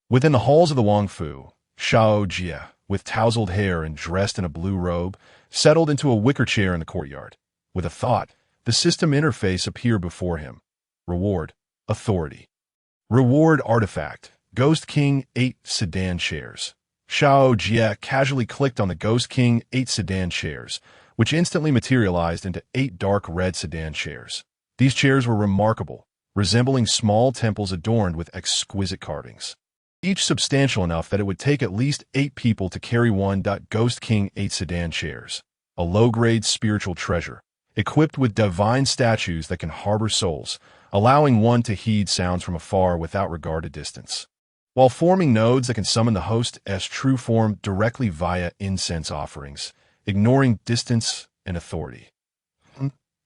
Within the halls of the Wangfu, Xiao Jie, with tousled hair and dressed in a blue robe, settled into a wicker chair in the courtyard. With a thought, the system interface appeared before him. Reward, authority. Reward artifact, Ghost King 8 sedan chairs. Xiao Jie casually clicked on the Ghost King 8 sedan chairs, which instantly materialized into 8 dark red sedan chairs. These chairs were remarkable, resembling small temples adorned with exquisite carvings, each substantial enough that it would take at least 8 people to carry one. Ghost King 8 sedan chairs, a low-grade spiritual treasure, equipped with divine statues that can harbor souls, allowing one to heed sounds from afar without regard to distance, while forming nodes that can summon the host's true form directly via incense offerings, ignoring distance and authority.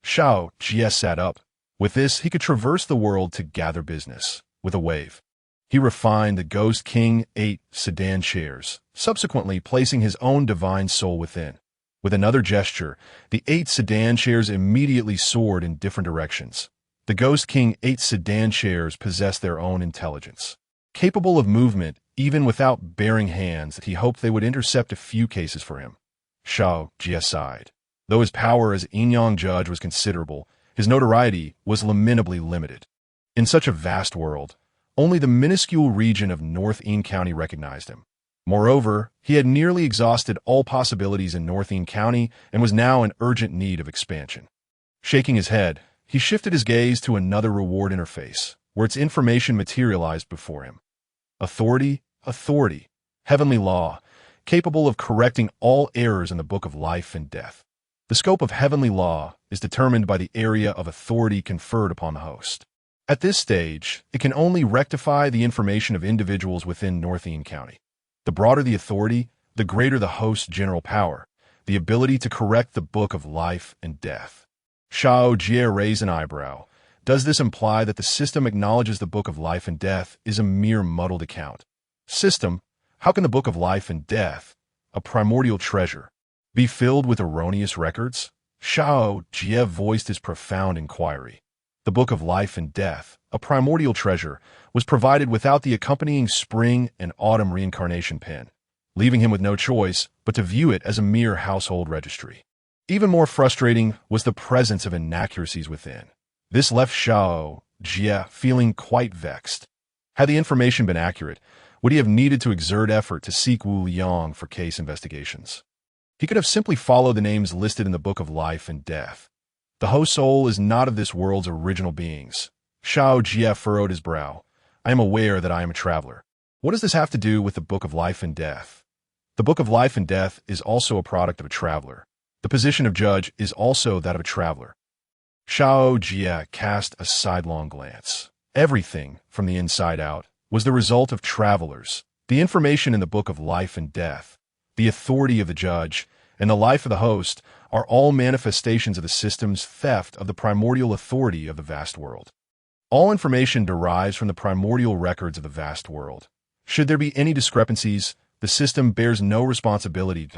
Xiao Jie sat up. With this, he could traverse the world to gather business. With a wave, he refined the Ghost King 8 sedan chairs, subsequently placing his own divine soul within. With another gesture, the 8 sedan chairs immediately soared in different directions. The Ghost King 8 sedan chairs possessed their own intelligence, capable of movement even without bearing hands that he hoped they would intercept a few cases for him. Xiao Jie sighed. Though his power as Yin-Yang Judge was considerable, his notoriety was lamentably limited. In such a vast world, only the minuscule region of North Yin County recognized him. Moreover, he had nearly exhausted all possibilities in North Yin County and was now in urgent need of expansion. Shaking his head, he shifted his gaze to another reward interface, where its information materialized before him. Authority, authority, heavenly law, capable of correcting all errors in the book of life and death. The scope of heavenly law is determined by the area of authority conferred upon the host. At this stage, it can only rectify the information of individuals within North Yin County. The broader the authority, the greater the host's general power, the ability to correct the book of life and death. Xiao Jie raised an eyebrow. Does this imply that the system acknowledges the book of life and death is a mere muddled account? System, how can the book of life and death, a primordial treasure, be filled with erroneous records? Xiao Jie voiced his profound inquiry. The book of life and death, a primordial treasure, was provided without the accompanying spring and autumn reincarnation pen, leaving him with no choice but to view it as a mere household registry. Even more frustrating was the presence of inaccuracies within. This left Xiao Jie feeling quite vexed. Had the information been accurate, would he have needed to exert effort to seek Wu Liang for case investigations? He could have simply followed the names listed in the book of life and death. The host soul is not of this world's original beings. Xiao Jie furrowed his brow. I am aware that I am a traveler. What does this have to do with the book of life and death? The book of life and death is also a product of a traveler. The position of judge is also that of a traveler. Xiao Jie cast a sidelong glance. Everything, from the inside out, was the result of travelers. The information in the book of life and death, the authority of the judge, and the life of the host are all manifestations of the system's theft of the primordial authority of the vast world. All information derives from the primordial records of the vast world. Should there be any discrepancies, the system bears no responsibility.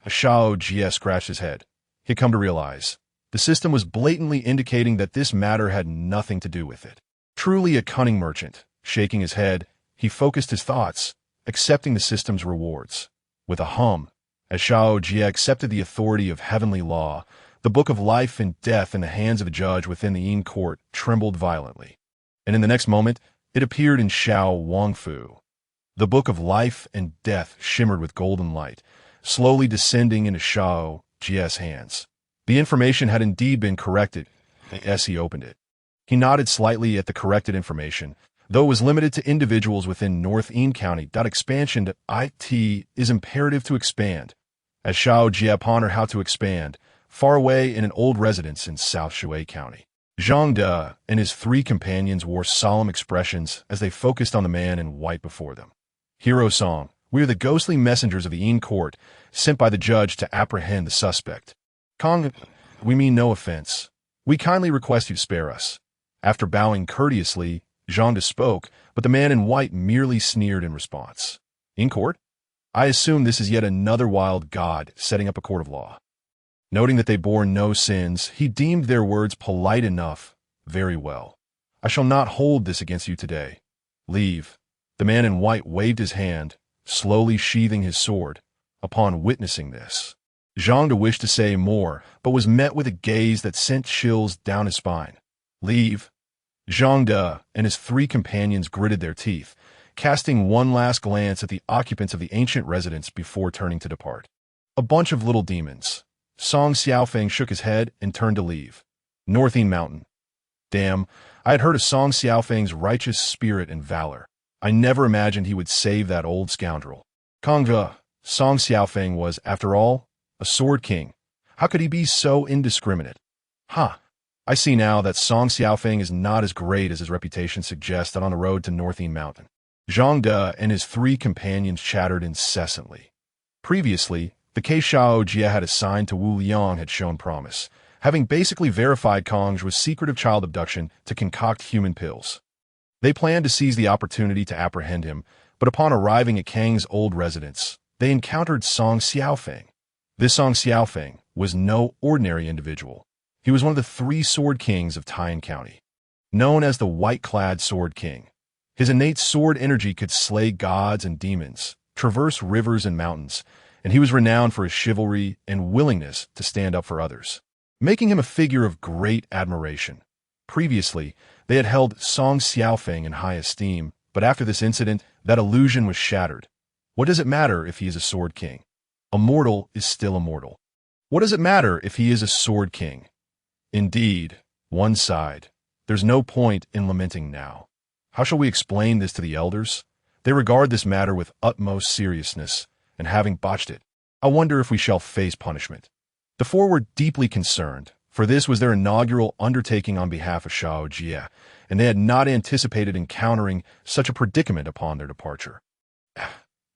Xiao Jie scratched his head. He had come to realize the system was blatantly indicating that this matter had nothing to do with it. Truly a cunning merchant. Shaking his head, he focused his thoughts, accepting the system's rewards. With a hum, as Xiao Jie accepted the authority of heavenly law, the book of life and death in the hands of the judge within the Yin court trembled violently. And in the next moment, it appeared in Xiao Wangfu. The book of life and death shimmered with golden light, slowly descending into Xiao Jie's hands. The information had indeed been corrected as he opened it. He nodded slightly at the corrected information, though it was limited to individuals within North Yin County. Expansion to IT is imperative to expand. As Xiao Jie pondered how to expand, far away in an old residence in South Shui County, Zhang De and his three companions wore solemn expressions as they focused on the man in white before them. Hero Song, we are the ghostly messengers of the Yin court, sent by the judge to apprehend the suspect. Kong, we mean no offense. We kindly request you to spare us. After bowing courteously, Zhang De spoke, but the man in white merely sneered in response. In court? I assume this is yet another wild god setting up a court of law. Noting that they bore no sins, he deemed their words polite enough. Very well. I shall not hold this against you today. Leave. The man in white waved his hand, slowly sheathing his sword. Upon witnessing this, Zhang De wished to say more, but was met with a gaze that sent chills down his spine. Leave. Zhang De and his three companions gritted their teeth, casting one last glance at the occupants of the ancient residence before turning to depart. A bunch of little demons. Song Xiaofeng shook his head and turned to leave. Northine Mountain. Damn, I had heard of Song Xiaofeng's righteous spirit and valor. I never imagined he would save that old scoundrel. Kongve, Song Xiaofeng was, after all, a sword king. How could he be so indiscriminate? Ha! I see now that Song Xiaofeng is not as great as his reputation suggests on the road to Northine Mountain. Zhang De and his three companions chattered incessantly. Previously, the case Xiao Jie had assigned to Wu Liang had shown promise, having basically verified Kong's secretive child abduction to concoct human pills. They planned to seize the opportunity to apprehend him, but upon arriving at Kang's old residence, they encountered Song Xiaofeng. This Song Xiaofeng was no ordinary individual. He was one of the three sword kings of Taiyin County, known as the White-Clad Sword King. His innate sword energy could slay gods and demons, traverse rivers and mountains, and he was renowned for his chivalry and willingness to stand up for others, making him a figure of great admiration. Previously, they had held Song Xiaofeng in high esteem, but after this incident, that illusion was shattered. What does it matter if he is a sword king? A mortal is still a mortal. What does it matter if he is a sword king? Indeed, one sighed. There's no point in lamenting now. How shall we explain this to the elders? They regard this matter with utmost seriousness, and having botched it, I wonder if we shall face punishment. The four were deeply concerned, for this was their inaugural undertaking on behalf of Xiao Jie, and they had not anticipated encountering such a predicament upon their departure.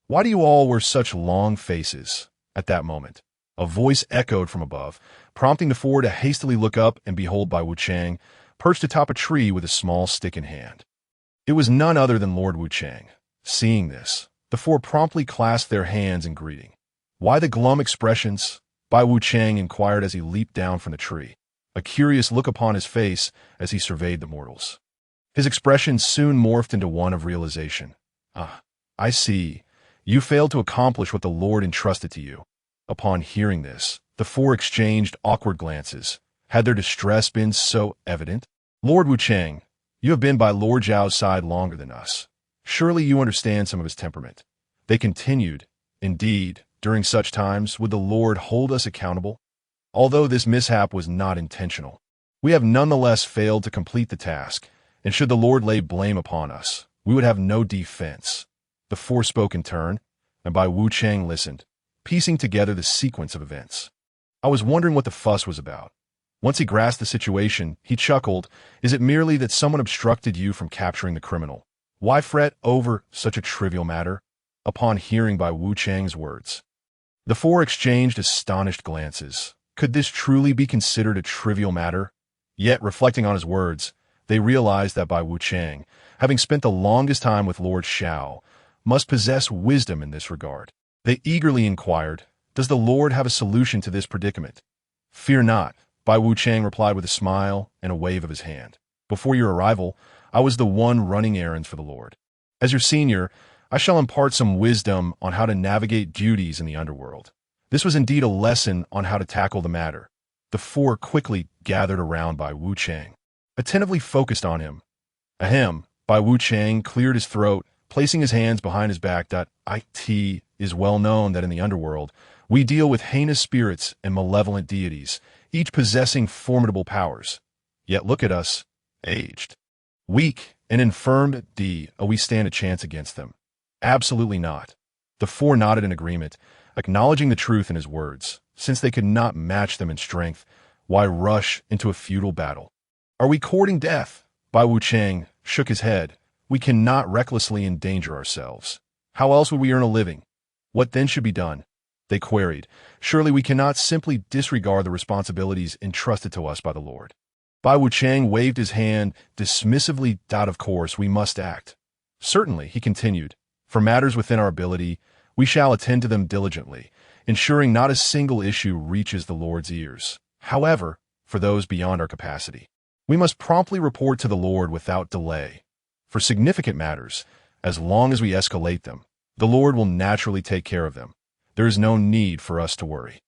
Why do you all wear such long faces? At that moment, a voice echoed from above, prompting the four to hastily look up and behold Bai Wuchang, perched atop a tree with a small stick in hand. It was none other than Lord Wuchang. Seeing this, the four promptly clasped their hands in greeting. Why the glum expressions? Bai Wuchang inquired as he leaped down from the tree, a curious look upon his face as he surveyed the mortals. His expression soon morphed into one of realization. Ah, I see. You failed to accomplish what the Lord entrusted to you. Upon hearing this, the four exchanged awkward glances. Had their distress been so evident? Lord Wuchang, you have been by Lord Zhao's side longer than us. Surely you understand some of his temperament. They continued, indeed, during such times would the Lord hold us accountable? Although this mishap was not intentional, we have nonetheless failed to complete the task, and should the Lord lay blame upon us, we would have no defense. The four spoke in turn, and Bai Wuchang listened, piecing together the sequence of events. I was wondering what the fuss was about. Once he grasped the situation, he chuckled. Is it merely that someone obstructed you from capturing the criminal? Why fret over such a trivial matter? Upon hearing Bai Wuchang's words, the four exchanged astonished glances. Could this truly be considered a trivial matter? Yet, reflecting on his words, they realized that Bai Wuchang, having spent the longest time with Lord Xiao, must possess wisdom in this regard. They eagerly inquired, does the Lord have a solution to this predicament? Fear not, Bai Wuchang replied with a smile and a wave of his hand. Before your arrival, I was the one running errands for the Lord. As your senior, I shall impart some wisdom on how to navigate duties in the underworld. This was indeed a lesson on how to tackle the matter. The four quickly gathered around Bai Wuchang, attentively focused on him. Ahem, Bai Wuchang cleared his throat, placing his hands behind his back. It is well known that in the underworld, we deal with heinous spirits and malevolent deities, each possessing formidable powers. Yet look at us, aged, weak, and infirm. We stand a chance against them? Absolutely not. The four nodded in agreement, acknowledging the truth in his words. Since they could not match them in strength, why rush into a futile battle? Are we courting death? Bai Wuchang shook his head. We cannot recklessly endanger ourselves. How else would we earn a living? What then should be done? They queried. Surely we cannot simply disregard the responsibilities entrusted to us by the Lord. Bai Wuchang waved his hand dismissively. Of course, we must act. Certainly, he continued. For matters within our ability, we shall attend to them diligently, ensuring not a single issue reaches the Lord's ears. However, for those beyond our capacity, we must promptly report to the Lord without delay. For significant matters, as long as we escalate them, the Lord will naturally take care of them. There is no need for us to worry.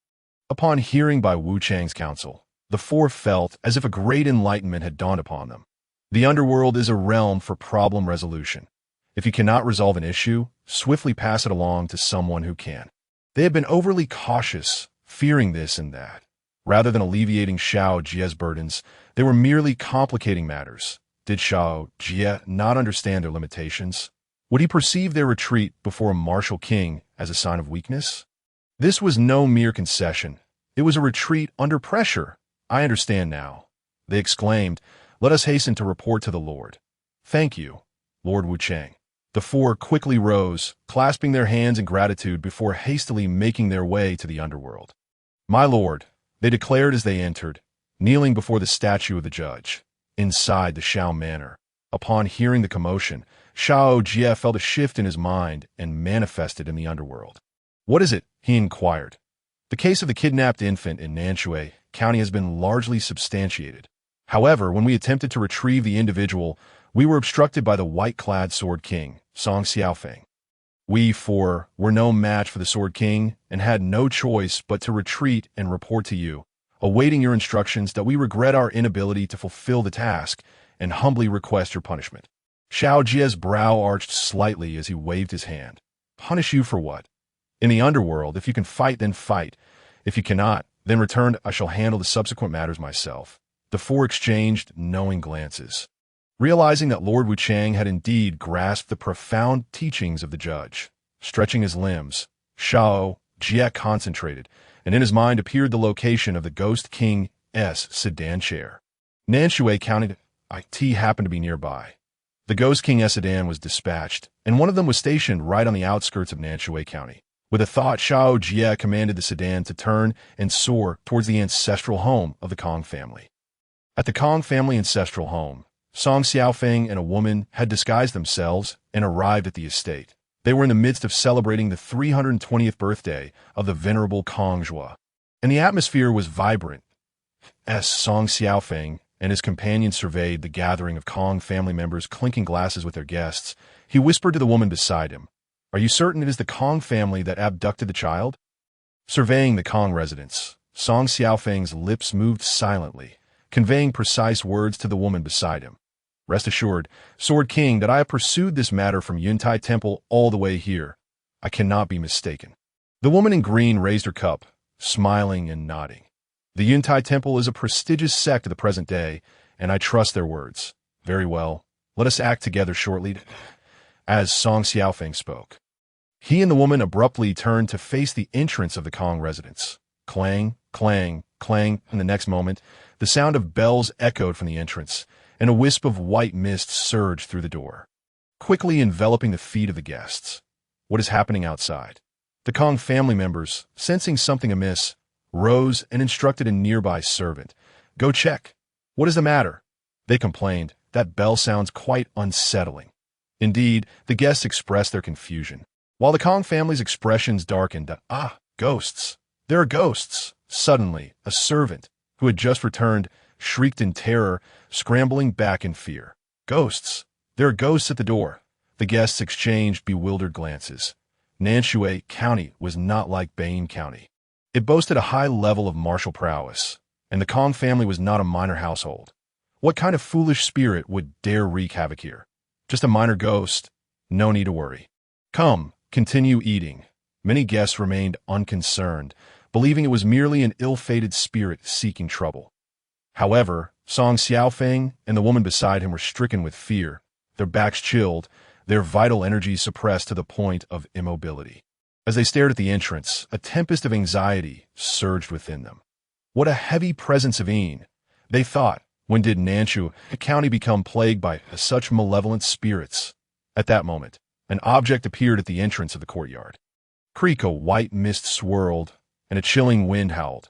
Upon hearing Bai Wuchang's counsel, the four felt as if a great enlightenment had dawned upon them. The underworld is a realm for problem resolution. If you cannot resolve an issue, swiftly pass it along to someone who can. They had been overly cautious, fearing this and that. Rather than alleviating Xiao Jie's burdens, they were merely complicating matters. Did Xiao Jie not understand their limitations? Would he perceive their retreat before a martial king as a sign of weakness? This was no mere concession. It was a retreat under pressure. I understand now, they exclaimed. Let us hasten to report to the Lord. Thank you, Lord Wuchang. The four quickly rose, clasping their hands in gratitude before hastily making their way to the underworld. My lord, they declared as they entered, kneeling before the statue of the judge, inside the Xiao manor. Upon hearing the commotion, Xiao Jie felt a shift in his mind and manifested in the underworld. What is it? He inquired. The case of the kidnapped infant in Nanshui County has been largely substantiated. However, when we attempted to retrieve the individual, we were obstructed by the white-clad Sword King, Song Xiaofeng. We four were no match for the Sword King and had no choice but to retreat and report to you, awaiting your instructions. That we regret our inability to fulfill the task and humbly request your punishment. Xiao Jie's brow arched slightly as he waved his hand. Punish you for what? In the underworld, if you can fight, then fight. If you cannot, then return. I shall handle the subsequent matters myself. The four exchanged knowing glances. Realizing that Lord Wuchang had indeed grasped the profound teachings of the judge, stretching his limbs, Xiao Jie concentrated, and in his mind appeared the location of the Ghost King's sedan chair. Nanshui County IT happened to be nearby. The Ghost King's sedan was dispatched, and one of them was stationed right on the outskirts of Nanshui County. With a thought, Xiao Jie commanded the sedan to turn and soar towards the ancestral home of the Kong family. At the Kong family ancestral home, Song Xiaofeng and a woman had disguised themselves and arrived at the estate. They were in the midst of celebrating the 320th birthday of the venerable Kong Zhuo, and the atmosphere was vibrant. As Song Xiaofeng and his companions surveyed the gathering of Kong family members clinking glasses with their guests, he whispered to the woman beside him, Are you certain it is the Kong family that abducted the child? Surveying the Kong residence, Song Xiaofeng's lips moved silently, conveying precise words to the woman beside him. Rest assured, Sword King, that I have pursued this matter from Yuntai Temple all the way here. I cannot be mistaken. The woman in green raised her cup, smiling and nodding. The Yuntai Temple is a prestigious sect of the present day, and I trust their words. Very well. Let us act together shortly. As Song Xiaofeng spoke, he and the woman abruptly turned to face the entrance of the Kong residence. Clang, clang, clang. In the next moment, the sound of bells echoed from the entrance, and a wisp of white mist surged through the door, quickly enveloping the feet of the guests. What is happening outside? The Kong family members, sensing something amiss, rose and instructed a nearby servant. Go check. What is the matter? They complained. That bell sounds quite unsettling. Indeed, the guests expressed their confusion, while the Kong family's expressions darkened. Ghosts. There are ghosts. Suddenly, a servant, who had just returned, shrieked in terror, scrambling back in fear. Ghosts! There are ghosts at the door. The guests exchanged bewildered glances. Nanshui County was not like Bain County. It boasted a high level of martial prowess, and the Kong family was not a minor household. What kind of foolish spirit would dare wreak havoc here? Just a minor ghost? No need to worry. Come, continue eating. Many guests remained unconcerned, believing it was merely an ill-fated spirit seeking trouble. However, Song Xiaofeng and the woman beside him were stricken with fear, their backs chilled, their vital energy suppressed to the point of immobility. As they stared at the entrance, a tempest of anxiety surged within them. What a heavy presence of Yin, they thought. When did Nanshu County become plagued by such malevolent spirits? At that moment, an object appeared at the entrance of the courtyard. Creak, a white mist swirled, and a chilling wind howled.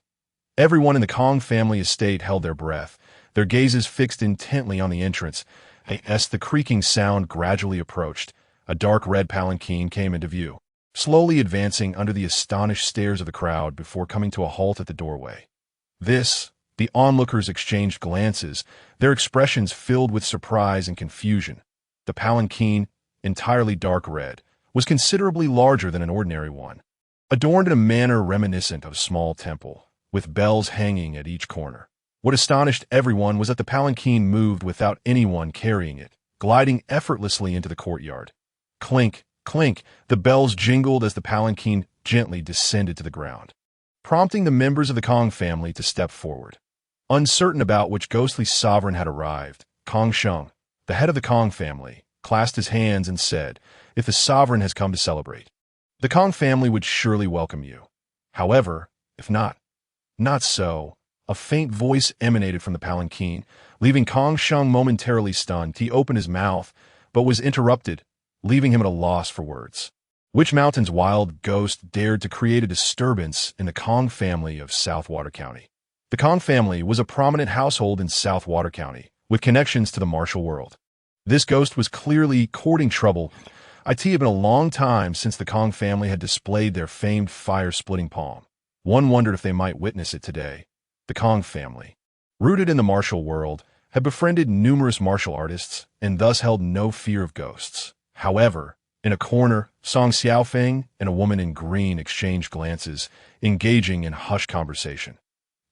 Everyone in the Kong family estate held their breath, their gazes fixed intently on the entrance. As the creaking sound gradually approached, a dark red palanquin came into view, slowly advancing under the astonished stares of the crowd before coming to a halt at the doorway. The onlookers exchanged glances, their expressions filled with surprise and confusion. The palanquin, entirely dark red, was considerably larger than an ordinary one, adorned in a manner reminiscent of a small temple, with bells hanging at each corner. What astonished everyone was that the palanquin moved without anyone carrying it, gliding effortlessly into the courtyard. Clink, clink, the bells jingled as the palanquin gently descended to the ground, prompting the members of the Kong family to step forward. Uncertain about which ghostly sovereign had arrived, Kong Sheng, the head of the Kong family, clasped his hands and said, "If the sovereign has come to celebrate, the Kong family would surely welcome you. However, if not, not so." A faint voice emanated from the palanquin, leaving Kong Sheng momentarily stunned. He opened his mouth, but was interrupted, leaving him at a loss for words. Which mountain's wild ghost dared to create a disturbance in the Kong family of Southwater County? The Kong family was a prominent household in Southwater County, with connections to the martial world. This ghost was clearly courting trouble. It had been a long time since the Kong family had displayed their famed fire-splitting palm. One wondered if they might witness it today. The Kong family, rooted in the martial world, had befriended numerous martial artists and thus held no fear of ghosts. However, in a corner, Song Xiaofeng and a woman in green exchanged glances, engaging in hushed conversation.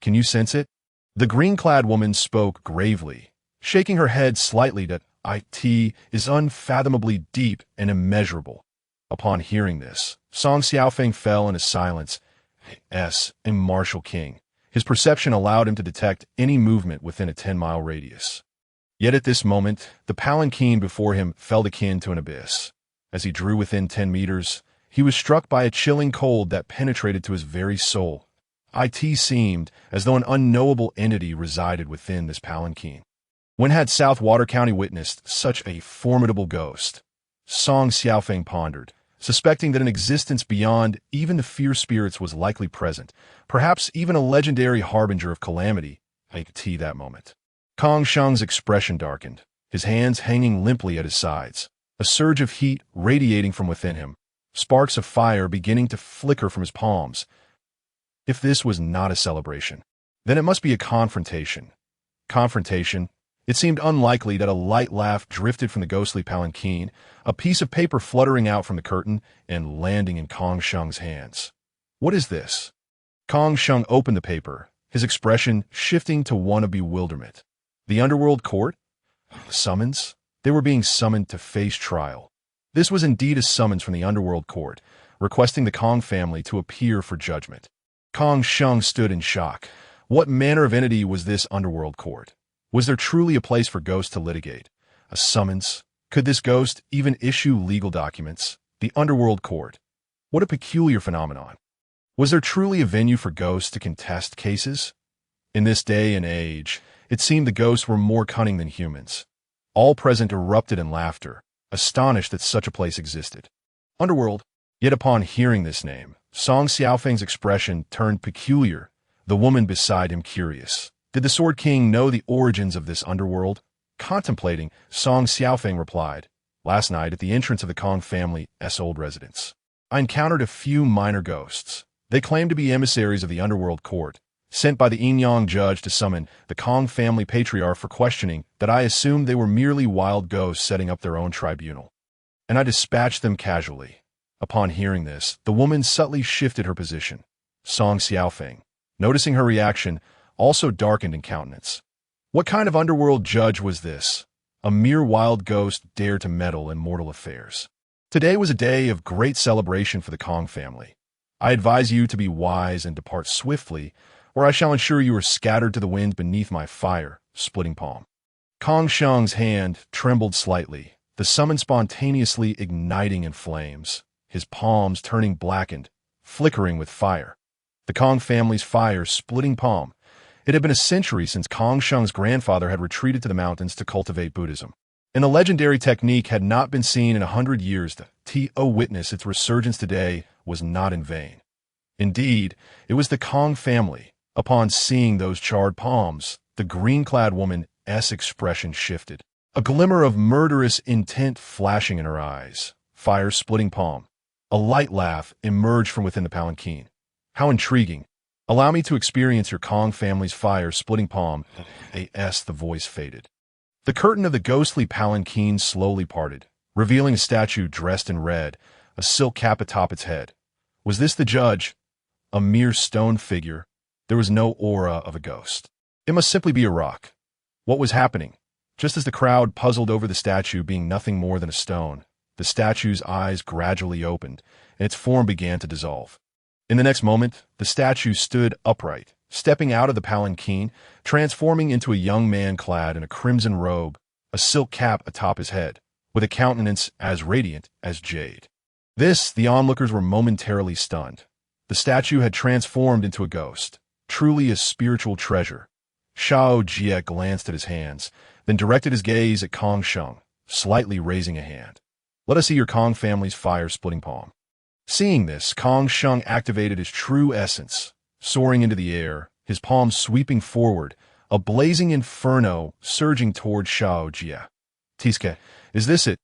Can you sense it? The green-clad woman spoke gravely, shaking her head slightly that it is unfathomably deep and immeasurable. Upon hearing this, Song Xiaofeng fell into silence. A martial king. His perception allowed him to detect any movement within a 10-mile radius. Yet at this moment, the palanquin before him felt akin to an abyss. As he drew within 10 meters, he was struck by a chilling cold that penetrated to his very soul. It seemed as though an unknowable entity resided within this palanquin. When had Southwater County witnessed such a formidable ghost? Song Xiaofeng pondered, suspecting that an existence beyond even the fierce spirits was likely present, perhaps even a legendary harbinger of calamity. That moment, Kong Sheng's expression darkened, his hands hanging limply at his sides, a surge of heat radiating from within him, sparks of fire beginning to flicker from his palms. If this was not a celebration, then it must be a confrontation. Confrontation? It seemed unlikely that a light laugh drifted from the ghostly palanquin, a piece of paper fluttering out from the curtain and landing in Kong Sheng's hands. What is this? Kong Sheng opened the paper, his expression shifting to one of bewilderment. The underworld court? Summons? They were being summoned to face trial. This was indeed a summons from the underworld court, requesting the Kong family to appear for judgment. Kong Sheng stood in shock. What manner of entity was this underworld court? Was there truly a place for ghosts to litigate? A summons? Could this ghost even issue legal documents? The underworld court. What a peculiar phenomenon. Was there truly a venue for ghosts to contest cases? In this day and age, it seemed the ghosts were more cunning than humans. All present erupted in laughter, astonished that such a place existed. Underworld. Yet upon hearing this name, Song Xiaofeng's expression turned peculiar, the woman beside him curious. Did the Sword King know the origins of this underworld? Contemplating, Song Xiaofeng replied, "Last night at the entrance of the Kong family's old residence, I encountered a few minor ghosts. They claimed to be emissaries of the underworld court, sent by the Yin-Yang Judge to summon the Kong family patriarch for questioning that I assumed they were merely wild ghosts setting up their own tribunal. And I dispatched them casually." Upon hearing this, the woman subtly shifted her position. Song Xiaofeng, noticing her reaction, also darkened in countenance. What kind of underworld judge was this? A mere wild ghost dared to meddle in mortal affairs. Today was a day of great celebration for the Kong family. I advise you to be wise and depart swiftly, or I shall ensure you are scattered to the wind beneath my fire, splitting palm. Kong Sheng's hand trembled slightly, the summon spontaneously igniting in flames, his palms turning blackened, flickering with fire. The Kong family's fire splitting palm. It had been a century since Kong Sheng's grandfather had retreated to the mountains to cultivate Buddhism. And the legendary technique had not been seen in 100 years. The to witness its resurgence today was not in vain. Indeed, it was the Kong family. Upon seeing those charred palms, the green-clad woman's expression shifted. A glimmer of murderous intent flashing in her eyes. Fire-splitting palm. A light laugh emerged from within the palanquin. How intriguing. Allow me to experience your Kong family's fire-splitting palm. The voice faded. The curtain of the ghostly palanquin slowly parted, revealing a statue dressed in red, a silk cap atop its head. Was this the judge? A mere stone figure? There was no aura of a ghost. It must simply be a rock. What was happening? Just as the crowd puzzled over the statue being nothing more than a stone, the statue's eyes gradually opened, and its form began to dissolve. In the next moment, the statue stood upright, stepping out of the palanquin, transforming into a young man clad in a crimson robe, a silk cap atop his head, with a countenance as radiant as jade. The onlookers were momentarily stunned. The statue had transformed into a ghost, truly a spiritual treasure. Xiao Jie glanced at his hands, then directed his gaze at Kong Sheng, slightly raising a hand. Let us see your Kong family's fire-splitting palm. Seeing this, Kong Sheng activated his true essence, soaring into the air, his palms sweeping forward, a blazing inferno surging toward Xiao Jie. Tiske, is this it?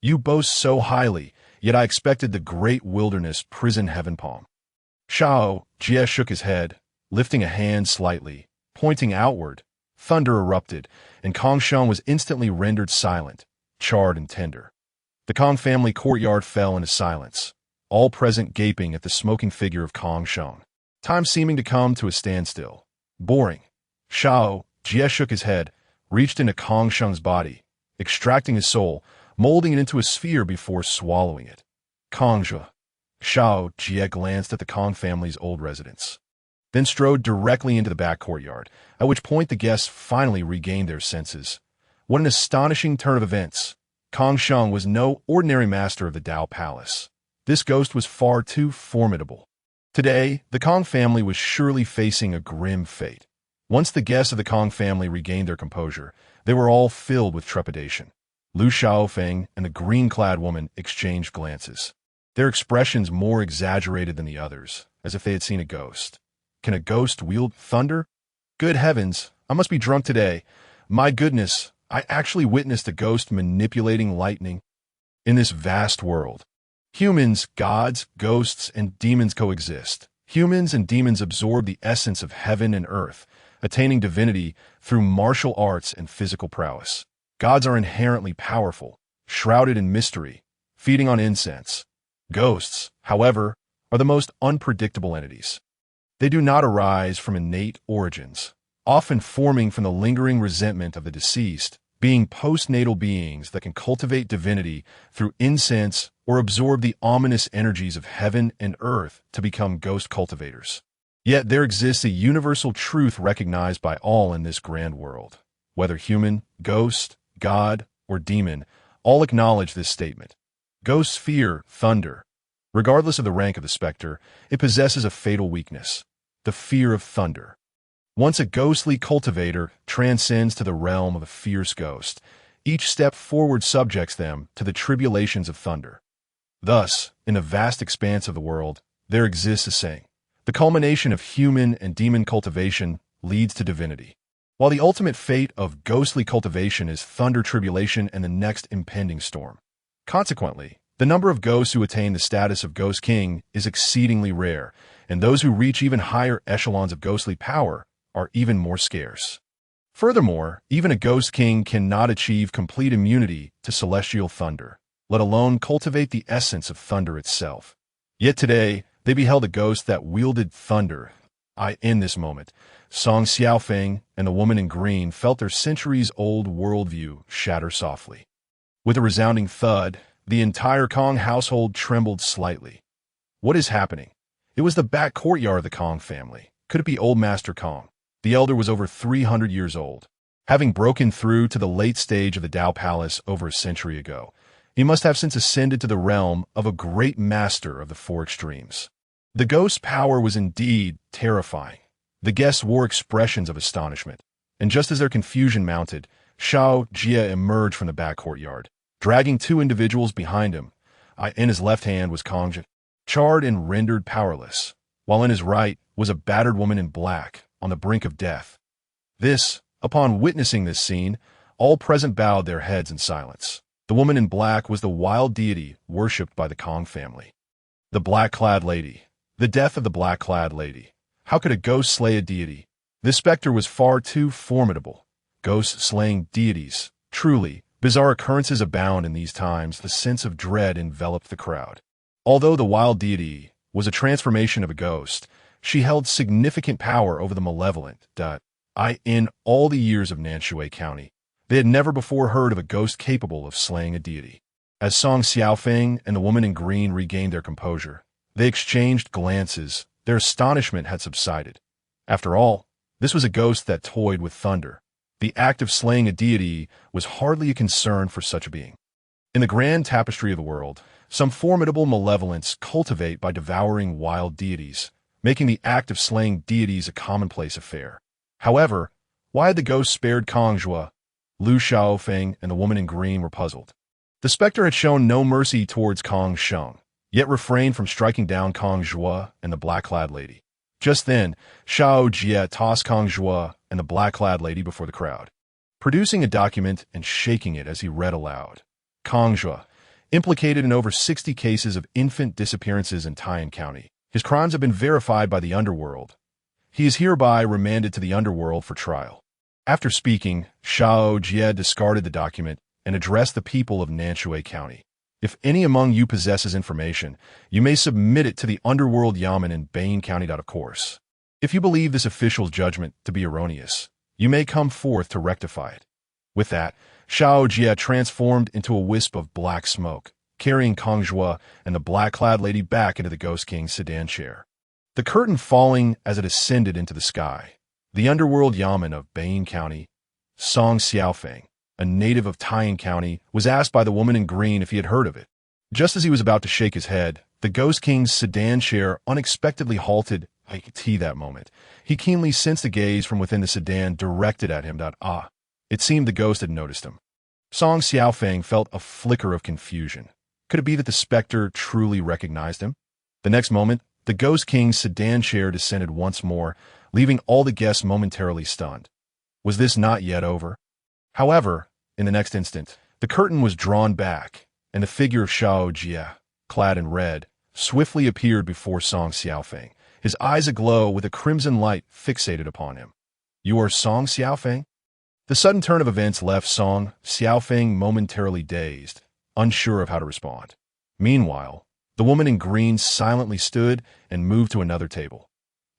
You boast so highly, yet I expected the great wilderness prison heaven palm. Xiao Jie shook his head, lifting a hand slightly, pointing outward. Thunder erupted, and Kong Sheng was instantly rendered silent, charred and tender. The Kong family courtyard fell into silence, all present gaping at the smoking figure of Kong Sheng. Time seeming to come to a standstill. Boring. Xiao Jie shook his head, reached into Kong Sheng's body, extracting his soul, molding it into a sphere before swallowing it. Kongzhe. Xiao Jie glanced at the Kong family's old residence, then strode directly into the back courtyard, at which point the guests finally regained their senses. What an astonishing turn of events. Kong Sheng was no ordinary master of the Dao Palace. This ghost was far too formidable. Today, the Kong family was surely facing a grim fate. Once the guests of the Kong family regained their composure, they were all filled with trepidation. Lu Xiaofeng and the green-clad woman exchanged glances, their expressions more exaggerated than the others, as if they had seen a ghost. Can a ghost wield thunder? Good heavens, I must be drunk today. My goodness, I actually witnessed a ghost manipulating lightning. In this vast world, humans, gods, ghosts, and demons coexist. Humans and demons absorb the essence of heaven and earth, attaining divinity through martial arts and physical prowess. Gods are inherently powerful, shrouded in mystery, feeding on incense. Ghosts, however, are the most unpredictable entities. They do not arise from innate origins, often forming from the lingering resentment of the deceased, being postnatal beings that can cultivate divinity through incense or absorb the ominous energies of heaven and earth to become ghost cultivators. Yet there exists a universal truth recognized by all in this grand world. Whether human, ghost, god, or demon, all acknowledge this statement. Ghosts fear thunder. Regardless of the rank of the specter, it possesses a fatal weakness: the fear of thunder. Once a ghostly cultivator transcends to the realm of a fierce ghost, each step forward subjects them to the tribulations of thunder. Thus, in the vast expanse of the world, there exists a saying: the culmination of human and demon cultivation leads to divinity, while the ultimate fate of ghostly cultivation is thunder tribulation and the next impending storm. Consequently, the number of ghosts who attain the status of Ghost King is exceedingly rare, and those who reach even higher echelons of ghostly power are even more scarce. Furthermore, even a Ghost King cannot achieve complete immunity to celestial thunder, let alone cultivate the essence of thunder itself. Yet today, they beheld a ghost that wielded thunder. In this moment, Song Xiaofeng and the woman in green felt their centuries-old worldview shatter softly. With a resounding thud, The entire Kong household trembled slightly. What is happening? It was the back courtyard of the Kong family. Could it be old Master Kong? The elder was over 300 years old. Having broken through to the late stage of the Tao Palace over a century ago, he must have since ascended to the realm of a great master of the four extremes. The ghost's power was indeed terrifying. The guests wore expressions of astonishment, and just as their confusion mounted, Xiao Jie emerged from the back courtyard, dragging two individuals behind him. In his left hand was Kong Jie, charred and rendered powerless, while in his right was a battered woman in black, on the brink of death. Upon witnessing this scene, all present bowed their heads in silence. The woman in black was the wild deity worshipped by the Kong family. The black-clad lady. The death of the black-clad lady. How could a ghost slay a deity? This specter was far too formidable. Ghosts slaying deities. Truly, bizarre occurrences abound in these times. The sense of dread enveloped the crowd. Although the wild deity was a transformation of a ghost, she held significant power over the malevolent. In all the years of Nanshui County, they had never before heard of a ghost capable of slaying a deity. As Song Xiaofeng and the woman in green regained their composure, they exchanged glances. Their astonishment had subsided. After all, this was a ghost that toyed with thunder. The act of slaying a deity was hardly a concern for such a being. In the grand tapestry of the world, some formidable malevolence cultivate by devouring wild deities, making the act of slaying deities a commonplace affair. However, why had the ghost spared Kong Jie? Lu Xiaofeng and the woman in green were puzzled. The specter had shown no mercy towards Kong Sheng, yet refrained from striking down Kong Jie and the black-clad lady. Just then, Xiao Jie tossed Kong Jie and the black-clad lady before the crowd, producing a document and shaking it as he read aloud. Kong Jie, implicated in over 60 cases of infant disappearances in Taiyin County. His crimes have been verified by the underworld. He is hereby remanded to the underworld for trial. After speaking, Xiao Jie discarded the document and addressed the people of Nanshui County. If any among you possesses information, you may submit it to the underworld yamen in Bain County. Of course, if you believe this official's judgment to be erroneous, you may come forth to rectify it. With that, Xiao Jie transformed into a wisp of black smoke, carrying Kong Jie and the black-clad lady back into the Ghost King's sedan chair. The curtain falling as it ascended into the sky. The underworld yamen of Bain County, Song Xiaofeng, a native of Taiyin County, was asked by the woman in green if he had heard of it. Just as he was about to shake his head, the Ghost King's sedan chair unexpectedly halted. That moment, he keenly sensed a gaze from within the sedan directed at him. It seemed the ghost had noticed him. Song Xiaofeng felt a flicker of confusion. Could it be that the specter truly recognized him? The next moment, the Ghost King's sedan chair descended once more, leaving all the guests momentarily stunned. Was this not yet over? However, in the next instant, the curtain was drawn back, and the figure of Xiao Jie, clad in red, swiftly appeared before Song Xiaofeng, his eyes aglow with a crimson light fixated upon him. You are Song Xiaofeng? The sudden turn of events left Song Xiaofeng momentarily dazed, unsure of how to respond. Meanwhile, the woman in green silently stood and moved to another table.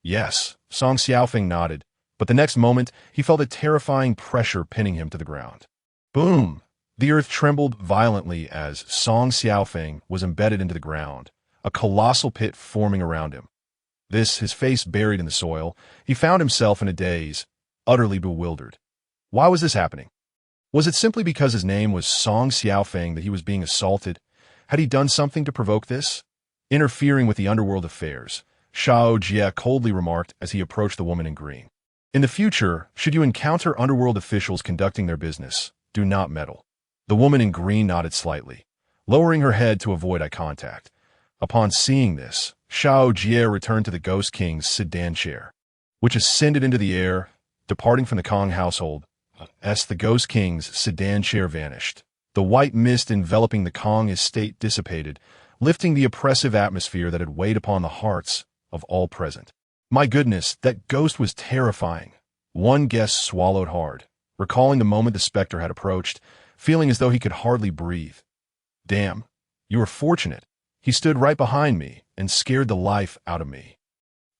Yes, Song Xiaofeng nodded, but the next moment he felt a terrifying pressure pinning him to the ground. Boom! The earth trembled violently as Song Xiaofeng was embedded into the ground, a colossal pit forming around him. His face buried in the soil, he found himself in a daze, utterly bewildered. Why was this happening? Was it simply because his name was Song Xiaofeng that he was being assaulted? Had he done something to provoke this? Interfering with the underworld affairs, Xiao Jie coldly remarked as he approached the woman in green. In the future, should you encounter underworld officials conducting their business, do not meddle. The woman in green nodded slightly, lowering her head to avoid eye contact. Upon seeing this, Xiao Jie returned to the Ghost King's sedan chair, which ascended into the air, departing from the Kong household. As the Ghost King's sedan chair vanished, the white mist enveloping the Kong estate dissipated, lifting the oppressive atmosphere that had weighed upon the hearts of all present. My goodness, that ghost was terrifying. One guest swallowed hard, recalling the moment the specter had approached, feeling as though he could hardly breathe. Damn, you were fortunate. He stood right behind me and scared the life out of me.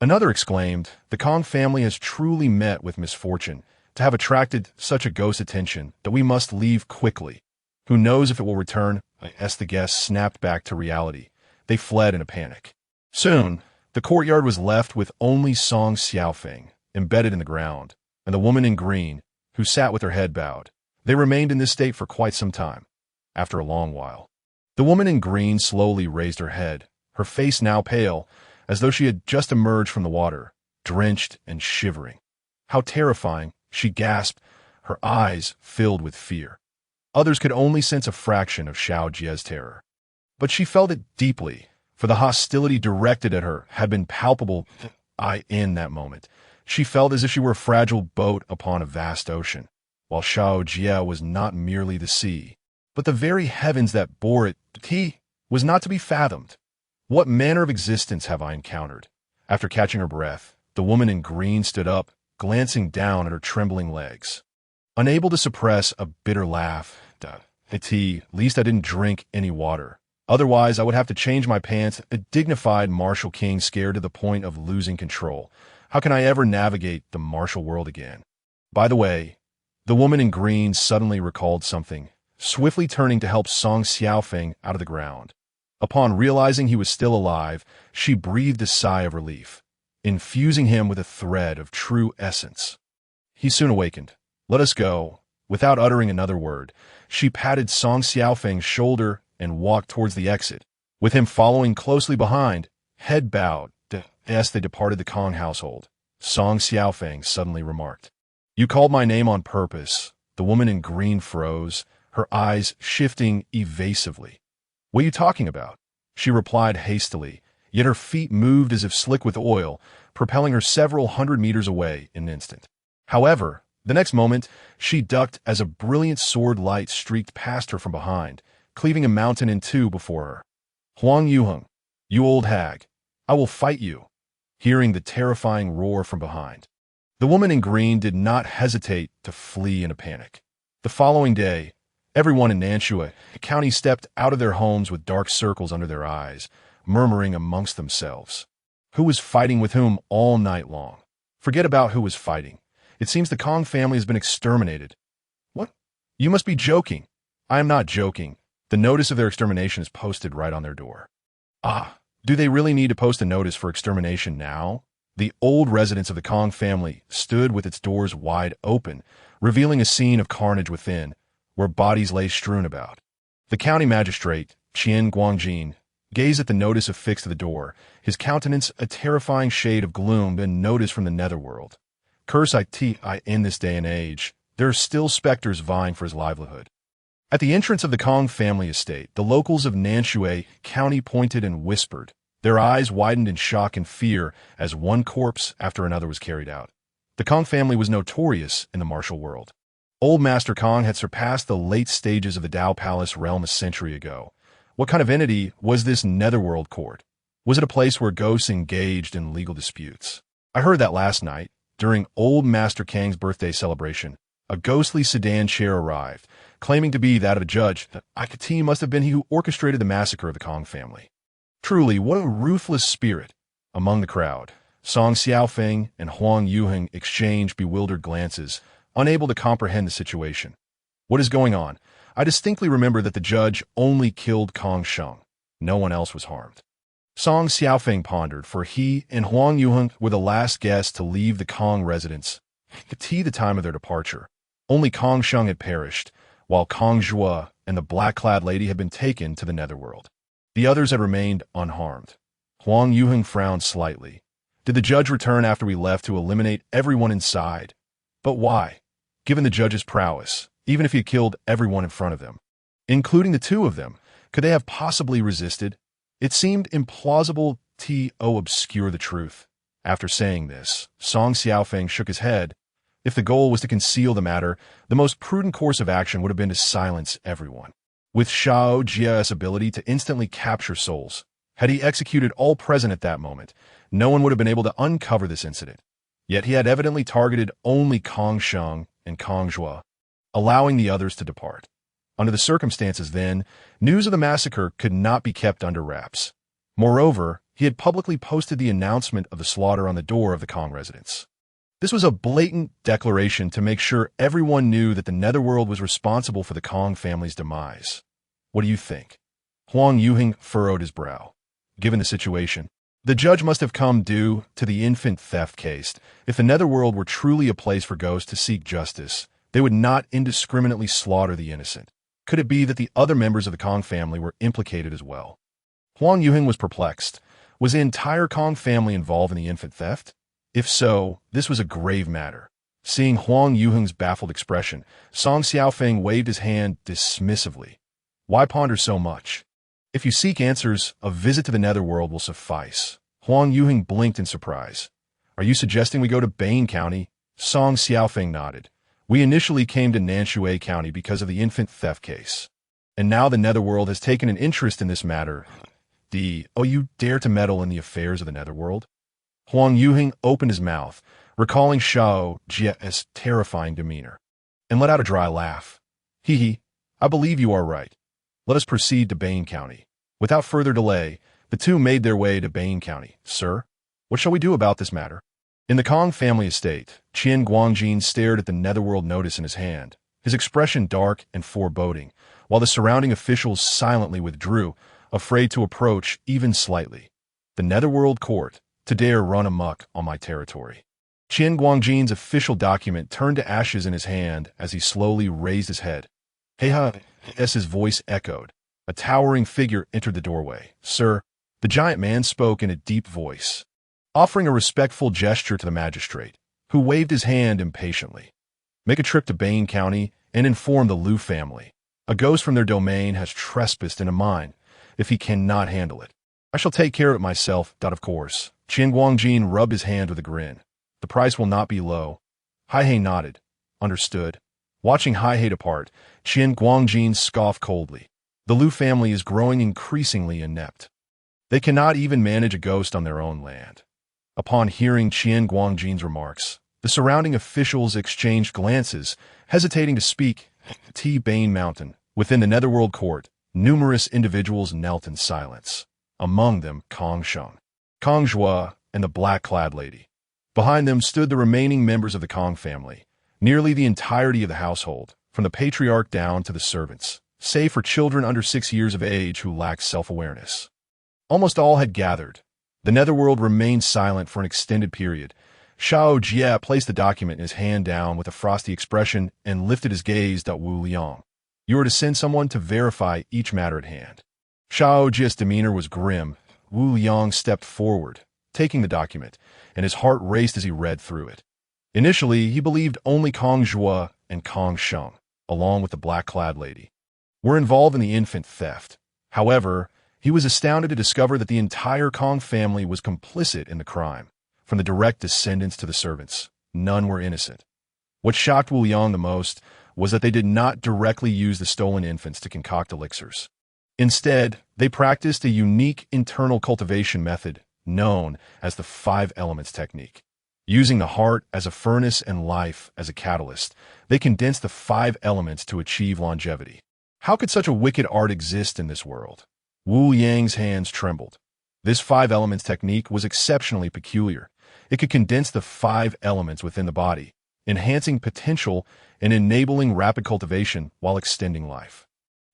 Another exclaimed, the Kong family has truly met with misfortune to have attracted such a ghost's attention that we must leave quickly. Who knows if it will return? As the guests snapped back to reality, they fled in a panic. Soon, the courtyard was left with only Song Xiaofeng, embedded in the ground, and the woman in green, who sat with her head bowed. They remained in this state for quite some time. After a long while, the woman in green slowly raised her head, her face now pale, as though she had just emerged from the water, drenched and shivering. How terrifying, she gasped, her eyes filled with fear. Others could only sense a fraction of Xiao Jie's terror. But she felt it deeply, for the hostility directed at her had been palpable in that moment. She felt as if she were a fragile boat upon a vast ocean, while Xiao Jie was not merely the sea, but the very heavens that bore it. He was not to be fathomed. What manner of existence have I encountered? After catching her breath, the woman in green stood up, glancing down at her trembling legs. Unable to suppress a bitter laugh, least I didn't drink any water. Otherwise, I would have to change my pants. A dignified martial king scared to the point of losing control. How can I ever navigate the martial world again? By the way, the woman in green suddenly recalled something, swiftly turning to help Song Xiaofeng out of the ground. Upon realizing he was still alive, she breathed a sigh of relief, infusing him with a thread of true essence. He soon awakened. Let us go. Without uttering another word, she patted Song Xiaofeng's shoulder and walked towards the exit, with him following closely behind, head bowed. As they departed the Kong household, Song Xiaofeng suddenly remarked, "You called my name on purpose." The woman in green froze, her eyes shifting evasively. "What are you talking about?" She replied hastily, yet her feet moved as if slick with oil, propelling her several hundred meters away in an instant. However, the next moment, she ducked as a brilliant sword light streaked past her from behind, cleaving a mountain in two before her. "Huang Yuheng, you old hag, I will fight you," hearing the terrifying roar from behind. The woman in green did not hesitate to flee in a panic. The following day, everyone in Nanshui County stepped out of their homes with dark circles under their eyes, murmuring amongst themselves. Who was fighting with whom all night long? Forget about who was fighting. It seems the Kong family has been exterminated. What? You must be joking. I am not joking. The notice of their extermination is posted right on their door. Ah, do they really need to post a notice for extermination now? The old residence of the Kong family stood with its doors wide open, revealing a scene of carnage within, where bodies lay strewn about. The county magistrate, Qian Guangjin, gazed at the notice affixed to the door, his countenance a terrifying shade of gloom and notice from the netherworld. Curse in this day and age, there are still specters vying for his livelihood. At the entrance of the Kong family estate, the locals of Nanshui County pointed and whispered. Their eyes widened in shock and fear as one corpse after another was carried out. The Kong family was notorious in the martial world. Old Master Kong had surpassed the late stages of the Dao Palace realm a century ago. What kind of entity was this netherworld court? Was it a place where ghosts engaged in legal disputes? I heard that last night, during Old Master Kang's birthday celebration, a ghostly sedan chair arrived, claiming to be that of a judge. Ikati must have been he who orchestrated the massacre of the Kong family. Truly, what a ruthless spirit. Among the crowd, Song Xiaofeng and Huang Yuheng exchanged bewildered glances, unable to comprehend the situation. What is going on? I distinctly remember that the judge only killed Kong Sheng. No one else was harmed. Song Xiaofeng pondered, for he and Huang Yuheng were the last guests to leave the Kong residence. The time of their departure. Only Kong Sheng had perished, while Kong Zhuo and the black-clad lady had been taken to the netherworld. The others had remained unharmed. Huang Yuheng frowned slightly. Did the judge return after we left to eliminate everyone inside? But why? Given the judge's prowess, even if he had killed everyone in front of them, including the two of them, could they have possibly resisted? It seemed implausible to obscure the truth. After saying this, Song Xiaofeng shook his head. If the goal was to conceal the matter, the most prudent course of action would have been to silence everyone. With Xiao Jie's ability to instantly capture souls, had he executed all present at that moment, no one would have been able to uncover this incident. Yet he had evidently targeted only Kong Sheng and Kong Zhuo, allowing the others to depart. Under the circumstances then, news of the massacre could not be kept under wraps. Moreover, he had publicly posted the announcement of the slaughter on the door of the Kong residence. This was a blatant declaration to make sure everyone knew that the Netherworld was responsible for the Kong family's demise. What do you think? Huang Yuheng furrowed his brow. Given the situation, the judge must have come due to the infant theft case. If the Netherworld were truly a place for ghosts to seek justice, they would not indiscriminately slaughter the innocent. Could it be that the other members of the Kong family were implicated as well? Huang Yuheng was perplexed. Was the entire Kong family involved in the infant theft? If so, this was a grave matter. Seeing Huang Yuheng's baffled expression, Song Xiaofeng waved his hand dismissively. Why ponder so much? If you seek answers, a visit to the Netherworld will suffice. Huang Yuheng blinked in surprise. Are you suggesting we go to Bane County? Song Xiaofeng nodded. We initially came to Nanshui County because of the infant theft case. And now the Netherworld has taken an interest in this matter. You dare to meddle in the affairs of the Netherworld? Huang Yuheng opened his mouth, recalling Xiao Jie's terrifying demeanor, and let out a dry laugh. Hee, I believe you are right. Let us proceed to Bane County. Without further delay, the two made their way to Bane County. Sir, what shall we do about this matter? In the Kong family estate, Qian Guangjin stared at the Netherworld notice in his hand, his expression dark and foreboding, while the surrounding officials silently withdrew, afraid to approach even slightly. The Netherworld court, to dare run amok on my territory. Qian Guangjin's official document turned to ashes in his hand as he slowly raised his head. Hey-ha, as his voice echoed. A towering figure entered the doorway. Sir, the giant man spoke in a deep voice, offering a respectful gesture to the magistrate, who waved his hand impatiently. Make a trip to Bane County and inform the Liu family. A ghost from their domain has trespassed into mine, if he cannot handle it. I shall take care of it myself, of course. Qian Guangjin rubbed his hand with a grin. The price will not be low. Haihei nodded. Understood. Watching Haihei depart, Qian Guangjin scoffed coldly. The Liu family is growing increasingly inept. They cannot even manage a ghost on their own land. Upon hearing Qian Guangjin's remarks, the surrounding officials exchanged glances, hesitating to speak. Bane Mountain. Within the Netherworld court, numerous individuals knelt in silence. Among them, Kong Sheng, Kong Zhua, and the black-clad lady. Behind them stood the remaining members of the Kong family, nearly the entirety of the household, from the patriarch down to the servants, save for children under 6 years of age who lacked self-awareness. Almost all had gathered. The Netherworld remained silent for an extended period. Xiao Jie placed the document in his hand down with a frosty expression and lifted his gaze to Wu Liang. You are to send someone to verify each matter at hand. Xiao Jie's demeanor was grim. Wu Liang stepped forward, taking the document, and his heart raced as he read through it. Initially, he believed only Kong Zhua and Kong Sheng, along with the black-clad lady, were involved in the infant theft. However, he was astounded to discover that the entire Kong family was complicit in the crime. From the direct descendants to the servants, none were innocent. What shocked Wu Liang the most was that they did not directly use the stolen infants to concoct elixirs. Instead, they practiced a unique internal cultivation method known as the 5 elements technique. Using the heart as a furnace and life as a catalyst, they condensed the 5 elements to achieve longevity. How could such a wicked art exist in this world? Wu Yang's hands trembled. This 5 elements technique was exceptionally peculiar. It could condense the 5 elements within the body, enhancing potential and enabling rapid cultivation while extending life.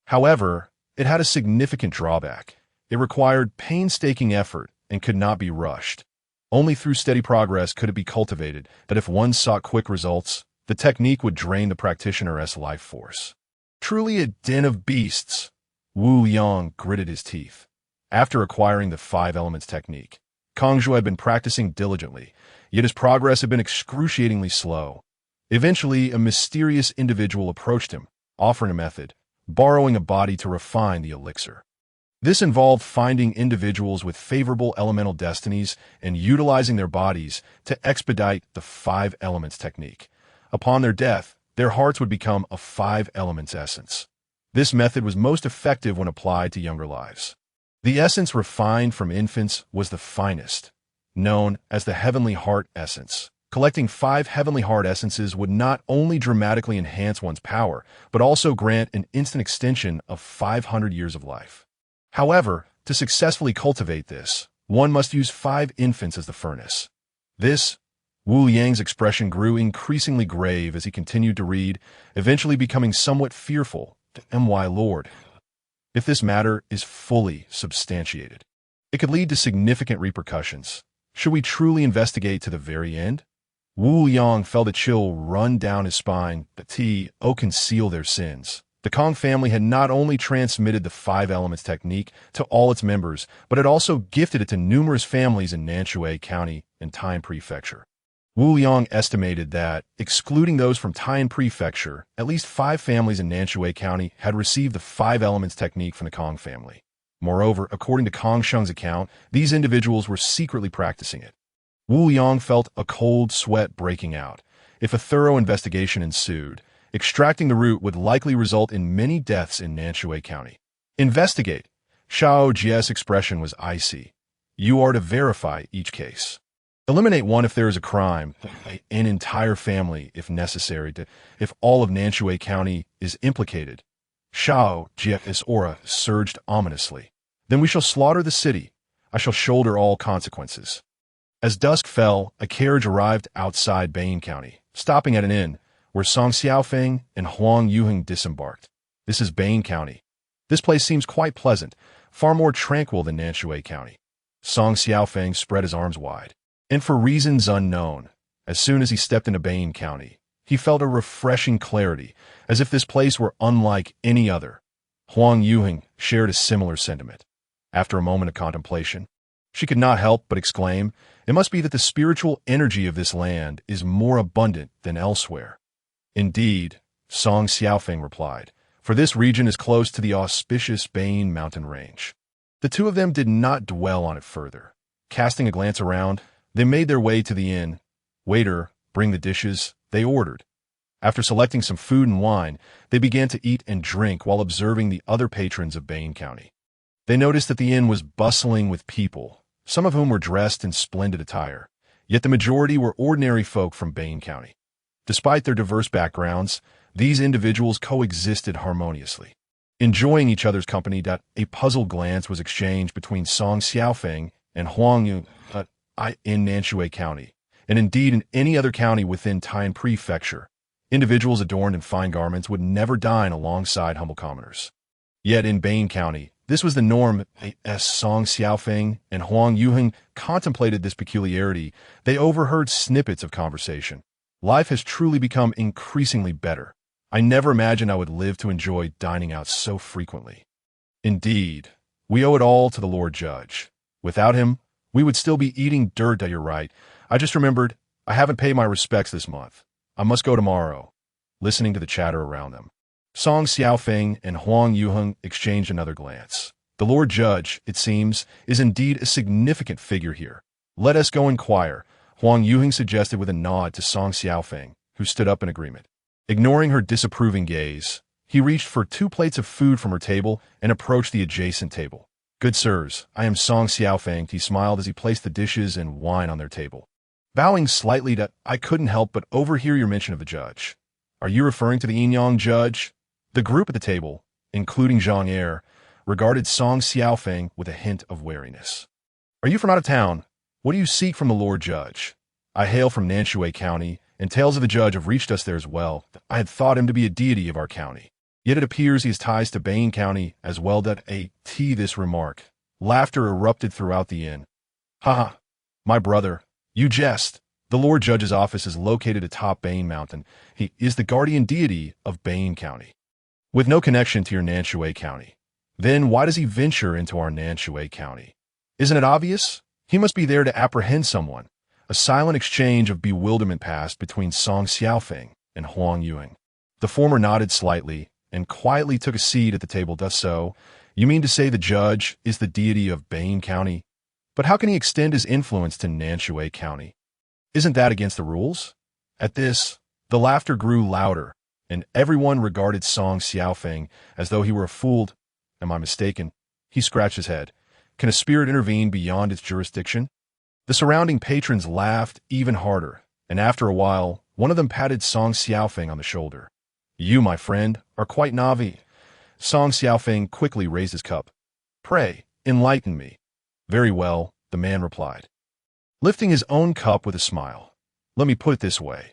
However, it had a significant drawback. It required painstaking effort and could not be rushed. Only through steady progress could it be cultivated that if one sought quick results, the technique would drain the practitioner's life force. Truly a den of beasts. Wu Yang gritted his teeth. After acquiring the 5 elements technique, Kong Zhou had been practicing diligently, yet his progress had been excruciatingly slow. Eventually, a mysterious individual approached him, offering a method, borrowing a body to refine the elixir. This involved finding individuals with favorable elemental destinies and utilizing their bodies to expedite the 5 elements technique. Upon their death, their hearts would become a 5 elements essence. This method was most effective when applied to younger lives. The essence refined from infants was the finest, known as the Heavenly Heart Essence. Collecting 5 Heavenly Heart Essences would not only dramatically enhance one's power, but also grant an instant extension of 500 years of life. However, to successfully cultivate this, one must use 5 infants as the furnace. This Wu Yang's expression grew increasingly grave as he continued to read, eventually becoming somewhat fearful. My lord, if this matter is fully substantiated, it could lead to significant repercussions. Should we truly investigate to the very end? Wu Yang felt a chill run down his spine. Conceal their sins. The Kong family had not only transmitted the five elements technique to all its members, but had also gifted it to numerous families in Nanshui County and Taiyin Prefecture. Wu Yang estimated that, excluding those from Taiyin Prefecture, at least 5 families in Nanshui County had received the five elements technique from the Kong family. Moreover, according to Kong Sheng's account, these individuals were secretly practicing it. Wu Yang felt a cold sweat breaking out. If a thorough investigation ensued, extracting the root would likely result in many deaths in Nanshui County. Investigate. Xiao Jie's expression was icy. You are to verify each case. Eliminate one if there is a crime, an entire family if necessary, if all of Nanshui County is implicated. Xiao Jie's aura surged ominously. Then we shall slaughter the city. I shall shoulder all consequences. As dusk fell, a carriage arrived outside Bain County, stopping at an inn, where Song Xiaofeng and Huang Yuheng disembarked. This is Bain County. This place seems quite pleasant, far more tranquil than Nanshui County. Song Xiaofeng spread his arms wide. And for reasons unknown, as soon as he stepped into Bain County, he felt a refreshing clarity, as if this place were unlike any other. Huang Yuheng shared a similar sentiment. After a moment of contemplation, she could not help but exclaim, it must be that the spiritual energy of this land is more abundant than elsewhere. Indeed, Song Xiaofeng replied, for this region is close to the auspicious Bain mountain range. The two of them did not dwell on it further. Casting a glance around, they made their way to the inn. Waiter, bring the dishes, they ordered. After selecting some food and wine, they began to eat and drink while observing the other patrons of Bain County. They noticed that the inn was bustling with people, some of whom were dressed in splendid attire, yet the majority were ordinary folk from Bain County. Despite their diverse backgrounds, these individuals coexisted harmoniously. Enjoying each other's company, a puzzled glance was exchanged between Song Xiaofeng and Huang Yu in Nanshui County, and indeed in any other county within Taiyin Prefecture. Individuals adorned in fine garments would never dine alongside humble commoners. Yet in Bain County, this was the norm. As Song Xiaofeng and Huang Yuheng contemplated this peculiarity, they overheard snippets of conversation. Life has truly become increasingly better. I never imagined I would live to enjoy dining out so frequently. Indeed, we owe it all to the Lord Judge. Without him, we would still be eating dirt. You're right. I just remembered, I haven't paid my respects this month. I must go tomorrow. Listening to the chatter around them, Song Xiaofeng and Huang Yuheng exchanged another glance. The Lord Judge, it seems, is indeed a significant figure here. Let us go inquire, Huang Yuheng suggested with a nod to Song Xiaofeng, who stood up in agreement. Ignoring her disapproving gaze, he reached for 2 plates of food from her table and approached the adjacent table. Good sirs, I am Song Xiaofeng, he smiled as he placed the dishes and wine on their table. Bowing slightly, I couldn't help but overhear your mention of the judge. Are you referring to the Yin-Yang Judge? The group at the table, including Zhang Er, regarded Song Xiaofeng with a hint of wariness. Are you from out of town? What do you seek from the Lord Judge? I hail from Nanshui County, and tales of the judge have reached us there as well. I had thought him to be a deity of our county. Yet it appears he has ties to Bain County as well. This remark. Laughter erupted throughout the inn. Ha! My brother, you jest. The Lord Judge's office is located atop Bain Mountain. He is the guardian deity of Bain County, with no connection to your Nanshui County. Then why does he venture into our Nanshui County? Isn't it obvious? He must be there to apprehend someone. A silent exchange of bewilderment passed between Song Xiaofeng and Huang Yuheng. The former nodded slightly and quietly took a seat at the table. So, you mean to say the judge is the deity of Bain County? But how can he extend his influence to Nanshui County? Isn't that against the rules? At this, the laughter grew louder, and everyone regarded Song Xiaofeng as though he were a fool. Am I mistaken? He scratched his head. Can a spirit intervene beyond its jurisdiction? The surrounding patrons laughed even harder, and after a while, one of them patted Song Xiaofeng on the shoulder. You, my friend, are quite Navi. Song Xiaofeng quickly raised his cup. Pray, enlighten me. Very well, the man replied, lifting his own cup with a smile. Let me put it this way.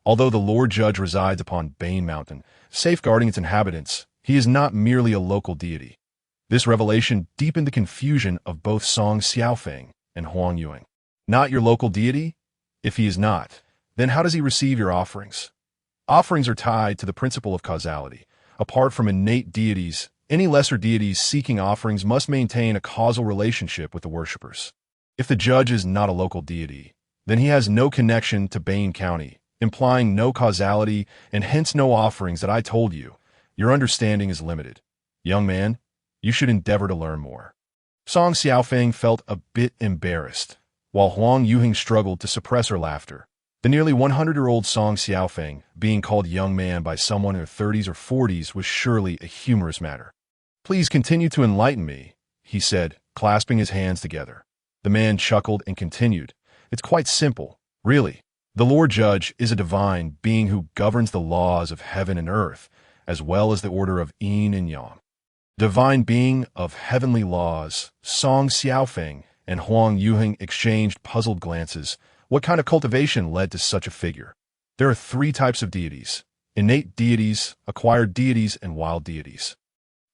Although the Lord Judge resides upon Bane Mountain, safeguarding its inhabitants, he is not merely a local deity. This revelation deepened the confusion of both Song Xiaofeng and Huang Yuing. Not your local deity? If he is not, then how does he receive your offerings? Offerings are tied to the principle of causality. Apart from innate deities, any lesser deities seeking offerings must maintain a causal relationship with the worshippers. If the judge is not a local deity, then he has no connection to Bane County, implying no causality and hence no offerings that I told you. Your understanding is limited. Young man, you should endeavor to learn more. Song Xiaofeng felt a bit embarrassed, while Huang Yuhing struggled to suppress her laughter. The nearly 100-year-old Song Xiaofeng, being called young man by someone in their 30s or 40s, was surely a humorous matter. Please continue to enlighten me, he said, clasping his hands together. The man chuckled and continued. It's quite simple, really. The Lord Judge is a divine being who governs the laws of heaven and earth, as well as the order of Yin and Yang. Divine being of heavenly laws, Song Xiaofeng and Huang Yuhing exchanged puzzled glances. What kind of cultivation led to such a figure? There are three types of deities: innate deities, acquired deities, and wild deities.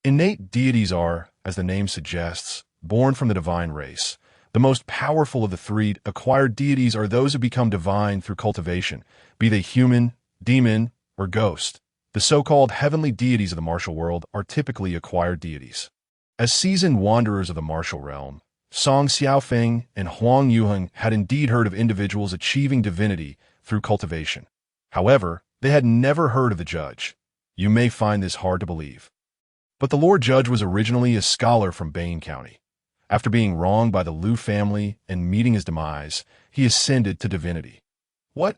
Innate deities are, as the name suggests, born from the divine race. The most powerful of the three acquired deities are those who become divine through cultivation, be they human, demon, or ghost. The so-called heavenly deities of the martial world are typically acquired deities. As seasoned wanderers of the martial realm, Song Xiaofeng and Huang Yuheng had indeed heard of individuals achieving divinity through cultivation. However, they had never heard of the judge. You may find this hard to believe. But the Lord Judge was originally a scholar from Bane County. After being wronged by the Liu family and meeting his demise, he ascended to divinity. What?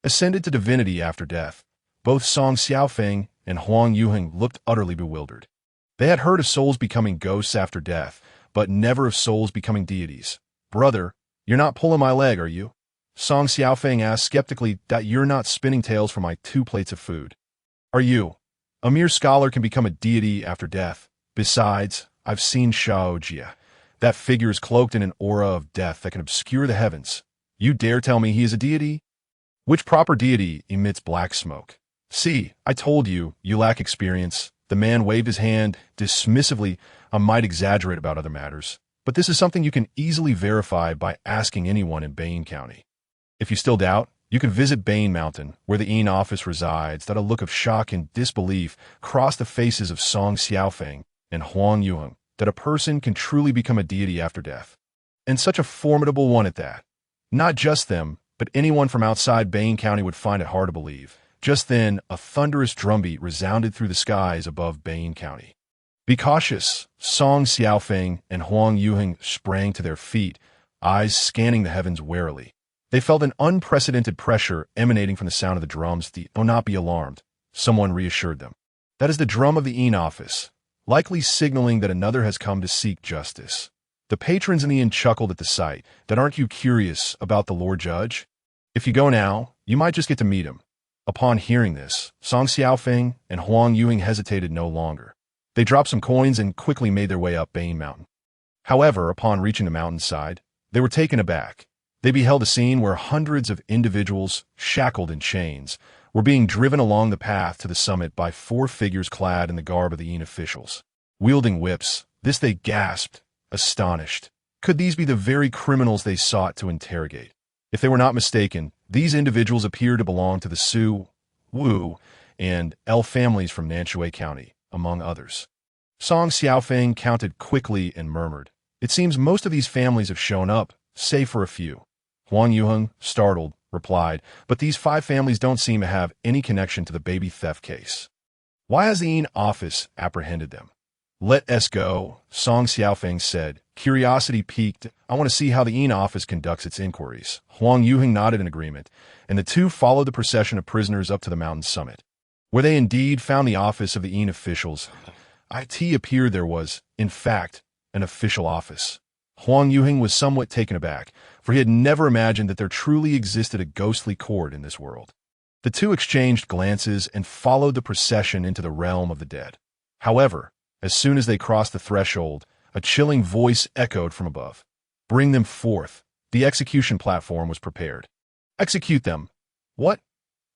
Ascended to divinity after death? Both Song Xiaofeng and Huang Yuheng looked utterly bewildered. They had heard of souls becoming ghosts after death, but never of souls becoming deities. Brother, you're not pulling my leg, are you? Song Xiaofeng asked skeptically. That you're not spinning tales for my 2 plates of food. Are you? A mere scholar can become a deity after death. Besides, I've seen Xiao Jie. That figure is cloaked in an aura of death that can obscure the heavens. You dare tell me he is a deity? Which proper deity emits black smoke? See, I told you, you lack experience. The man waved his hand dismissively. I might exaggerate about other matters, but this is something you can easily verify by asking anyone in Bane County. If you still doubt, you can visit Bane Mountain, where the Yin office resides. That a look of shock and disbelief crossed the faces of Song Xiaofeng and Huang Yuheng, that a person can truly become a deity after death. And such a formidable one at that. Not just them, but anyone from outside Bane County would find it hard to believe. Just then, a thunderous drumbeat resounded through the skies above Bane County. Be cautious! Song Xiaofeng and Huang Yuheng sprang to their feet, eyes scanning the heavens warily. They felt an unprecedented pressure emanating from the sound of the drums. Do not be alarmed, someone reassured them. That is the drum of the Yin office, likely signaling that another has come to seek justice. The patrons in the inn chuckled at the sight. That aren't you curious about the Lord Judge? If you go now, you might just get to meet him. Upon hearing this, Song Xiaofeng and Huang Yuheng hesitated no longer. They dropped some coins and quickly made their way up Bane Mountain. However, upon reaching the mountainside, they were taken aback. They beheld a scene where hundreds of individuals, shackled in chains, were being driven along the path to the summit by 4 figures clad in the garb of the Yin officials. Wielding whips, this they gasped, astonished. Could these be the very criminals they sought to interrogate? If they were not mistaken, these individuals appeared to belong to the Su, Wu, and El families from Nanshui County, among others. Song Xiaofeng counted quickly and murmured, "It seems most of these families have shown up, save for a few." Huang Yuheng, startled, replied, "But these 5 families don't seem to have any connection to the baby theft case. Why has the Yin office apprehended them?" "Let us go," Song Xiaofeng said. Curiosity piqued. "I want to see how the Yin office conducts its inquiries." Huang Yuheng nodded in agreement, and the two followed the procession of prisoners up to the mountain summit, where they indeed found the office of the Yin officials. It appeared there was, in fact, an official office. Huang Yuheng was somewhat taken aback, for he had never imagined that there truly existed a ghostly court in this world. The two exchanged glances and followed the procession into the realm of the dead. However, as soon as they crossed the threshold, a chilling voice echoed from above. "Bring them forth." The execution platform was prepared. Execute them. What?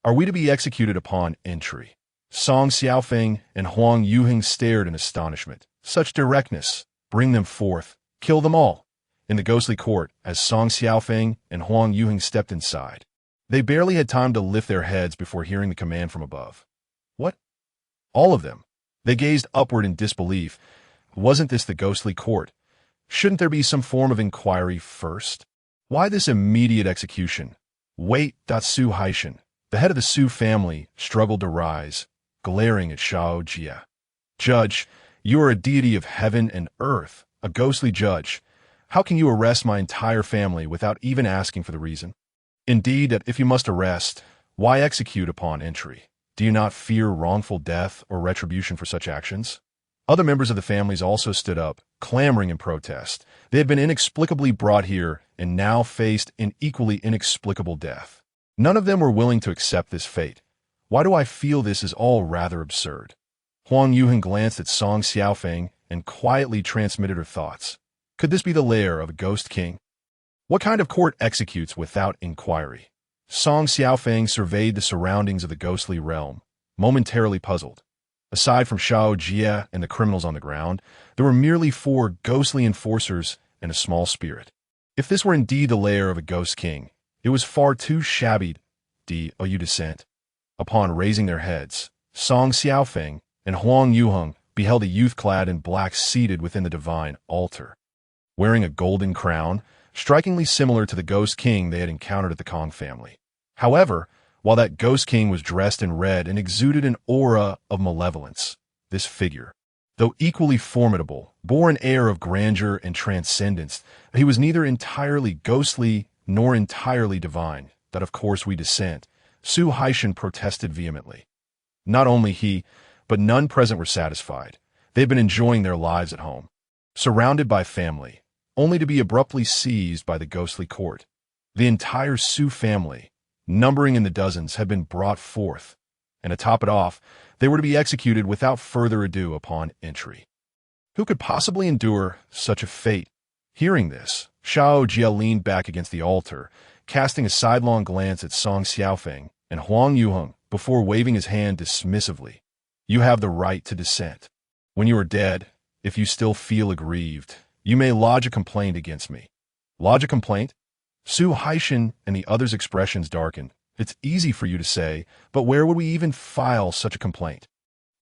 Are we to be executed upon entry? Song Xiaofeng and Huang Yuheng stared in astonishment. Such directness. Bring them forth. Kill them all. In the ghostly court, as Song Xiaofeng and Huang Yuheng stepped inside, they barely had time to lift their heads before hearing the command from above. What? All of them. They gazed upward in disbelief. Wasn't this the ghostly court? Shouldn't there be some form of inquiry first? Why this immediate execution? Wait, Su Haishan, the head of the Su family, struggled to rise, glaring at Xiao Jie. Judge, you are a deity of heaven and earth, a ghostly judge. How can you arrest my entire family without even asking for the reason? Indeed, that if you must arrest, why execute upon entry? Do you not fear wrongful death or retribution for such actions? Other members of the families also stood up, clamoring in protest. They had been inexplicably brought here and now faced an equally inexplicable death. None of them were willing to accept this fate. Why do I feel this is all rather absurd? Huang Yuheng glanced at Song Xiaofeng and quietly transmitted her thoughts. Could this be the lair of a ghost king? What kind of court executes without inquiry? Song Xiaofeng surveyed the surroundings of the ghostly realm, momentarily puzzled. Aside from Xiao Jie and the criminals on the ground, there were merely 4 ghostly enforcers and a small spirit. If this were indeed the lair of a ghost king, it was far too shabby you dissent. Upon raising their heads, Song Xiaofeng and Huang Yuheng beheld a youth clad in black seated within the divine altar, wearing a golden crown, strikingly similar to the ghost king they had encountered at the Kong family. However, while that ghost king was dressed in red and exuded an aura of malevolence, this figure, though equally formidable, bore an air of grandeur and transcendence. He was neither entirely ghostly nor entirely divine. That of course we dissent. Su Haishan protested vehemently. Not only he, but none present were satisfied. They had been enjoying their lives at home, surrounded by family, only to be abruptly seized by the ghostly court. The entire Su family, numbering in the dozens, had been brought forth, and to top it off, they were to be executed without further ado upon entry. Who could possibly endure such a fate? Hearing this, Xiao Jie leaned back against the altar, casting a sidelong glance at Song Xiaofeng and Huang Yuheng before waving his hand dismissively. You have the right to dissent. When you are dead, if you still feel aggrieved, you may lodge a complaint against me. Lodge a complaint? Su Haishan and the others' expressions darkened. It's easy for you to say, but where would we even file such a complaint?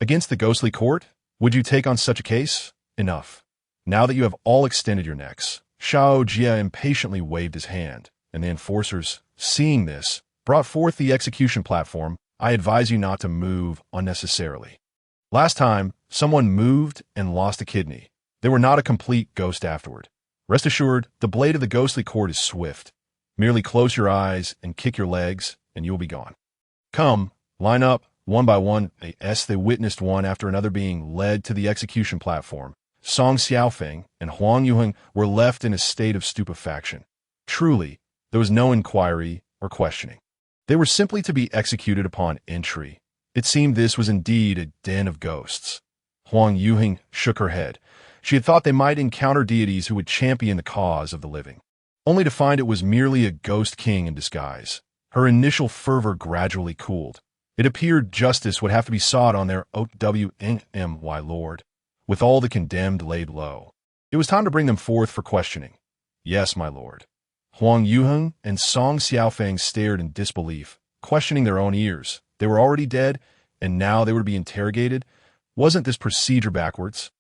Against the ghostly court? Would you take on such a case? Enough. Now that you have all extended your necks, Xiao Jie impatiently waved his hand, and the enforcers, seeing this, brought forth the execution platform. I advise you not to move unnecessarily. Last time, someone moved and lost a kidney. They were not a complete ghost afterward. Rest assured, the blade of the ghostly cord is swift. Merely close your eyes and kick your legs, and you will be gone. Come, line up, one by one. They witnessed one after another being led to the execution platform. Song Xiaofeng and Huang Yuheng were left in a state of stupefaction. Truly, there was no inquiry or questioning. They were simply to be executed upon entry. It seemed this was indeed a den of ghosts. Huang Yuheng shook her head. She had thought they might encounter deities who would champion the cause of the living, only to find it was merely a ghost king in disguise. Her initial fervor gradually cooled. It appeared justice would have to be sought on their OWNMY Lord, with all the condemned laid low. It was time to bring them forth for questioning. Yes, my lord. Huang Yuheng and Song Xiaofeng stared in disbelief, questioning their own ears. They were already dead, and now they were to be interrogated? Wasn't this procedure backwards?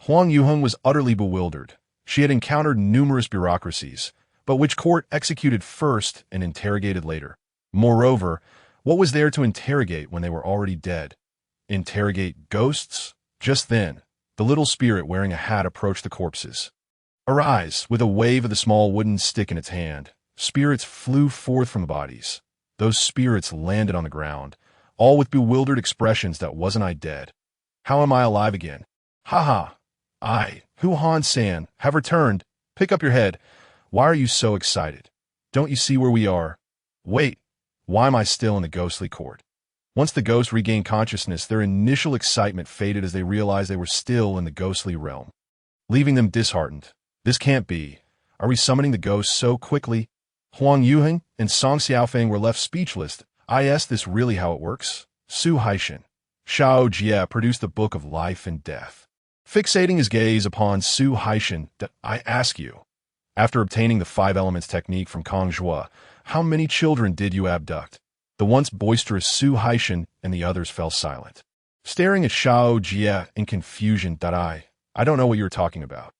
Huang Yuheng was utterly bewildered. She had encountered numerous bureaucracies, but which court executed first and interrogated later? Moreover, what was there to interrogate when they were already dead? Interrogate ghosts? Just then, the little spirit wearing a hat approached the corpses. Arise! With a wave of the small wooden stick in its hand, spirits flew forth from the bodies. Those spirits landed on the ground, all with bewildered expressions. That wasn't I dead? How am I alive again? Ha ha! I, Hu Han San, have returned. Pick up your head. Why are you so excited? Don't you see where we are? Wait, why am I still in the ghostly court? Once the ghosts regained consciousness, their initial excitement faded as they realized they were still in the ghostly realm, leaving them disheartened. This can't be. Are we summoning the ghosts so quickly? Huang Yuheng and Song Xiaofeng were left speechless. Is this really how it works? Su Haishan. Xiao Jie produced the Book of Life and Death. Fixating his gaze upon Su Haishan, I ask you, after obtaining the 5 elements technique from Kong Zhuo, how many children did you abduct? The once boisterous Su Haishan and the others fell silent. Staring at Xiao Jie in confusion, I don't know what you're talking about.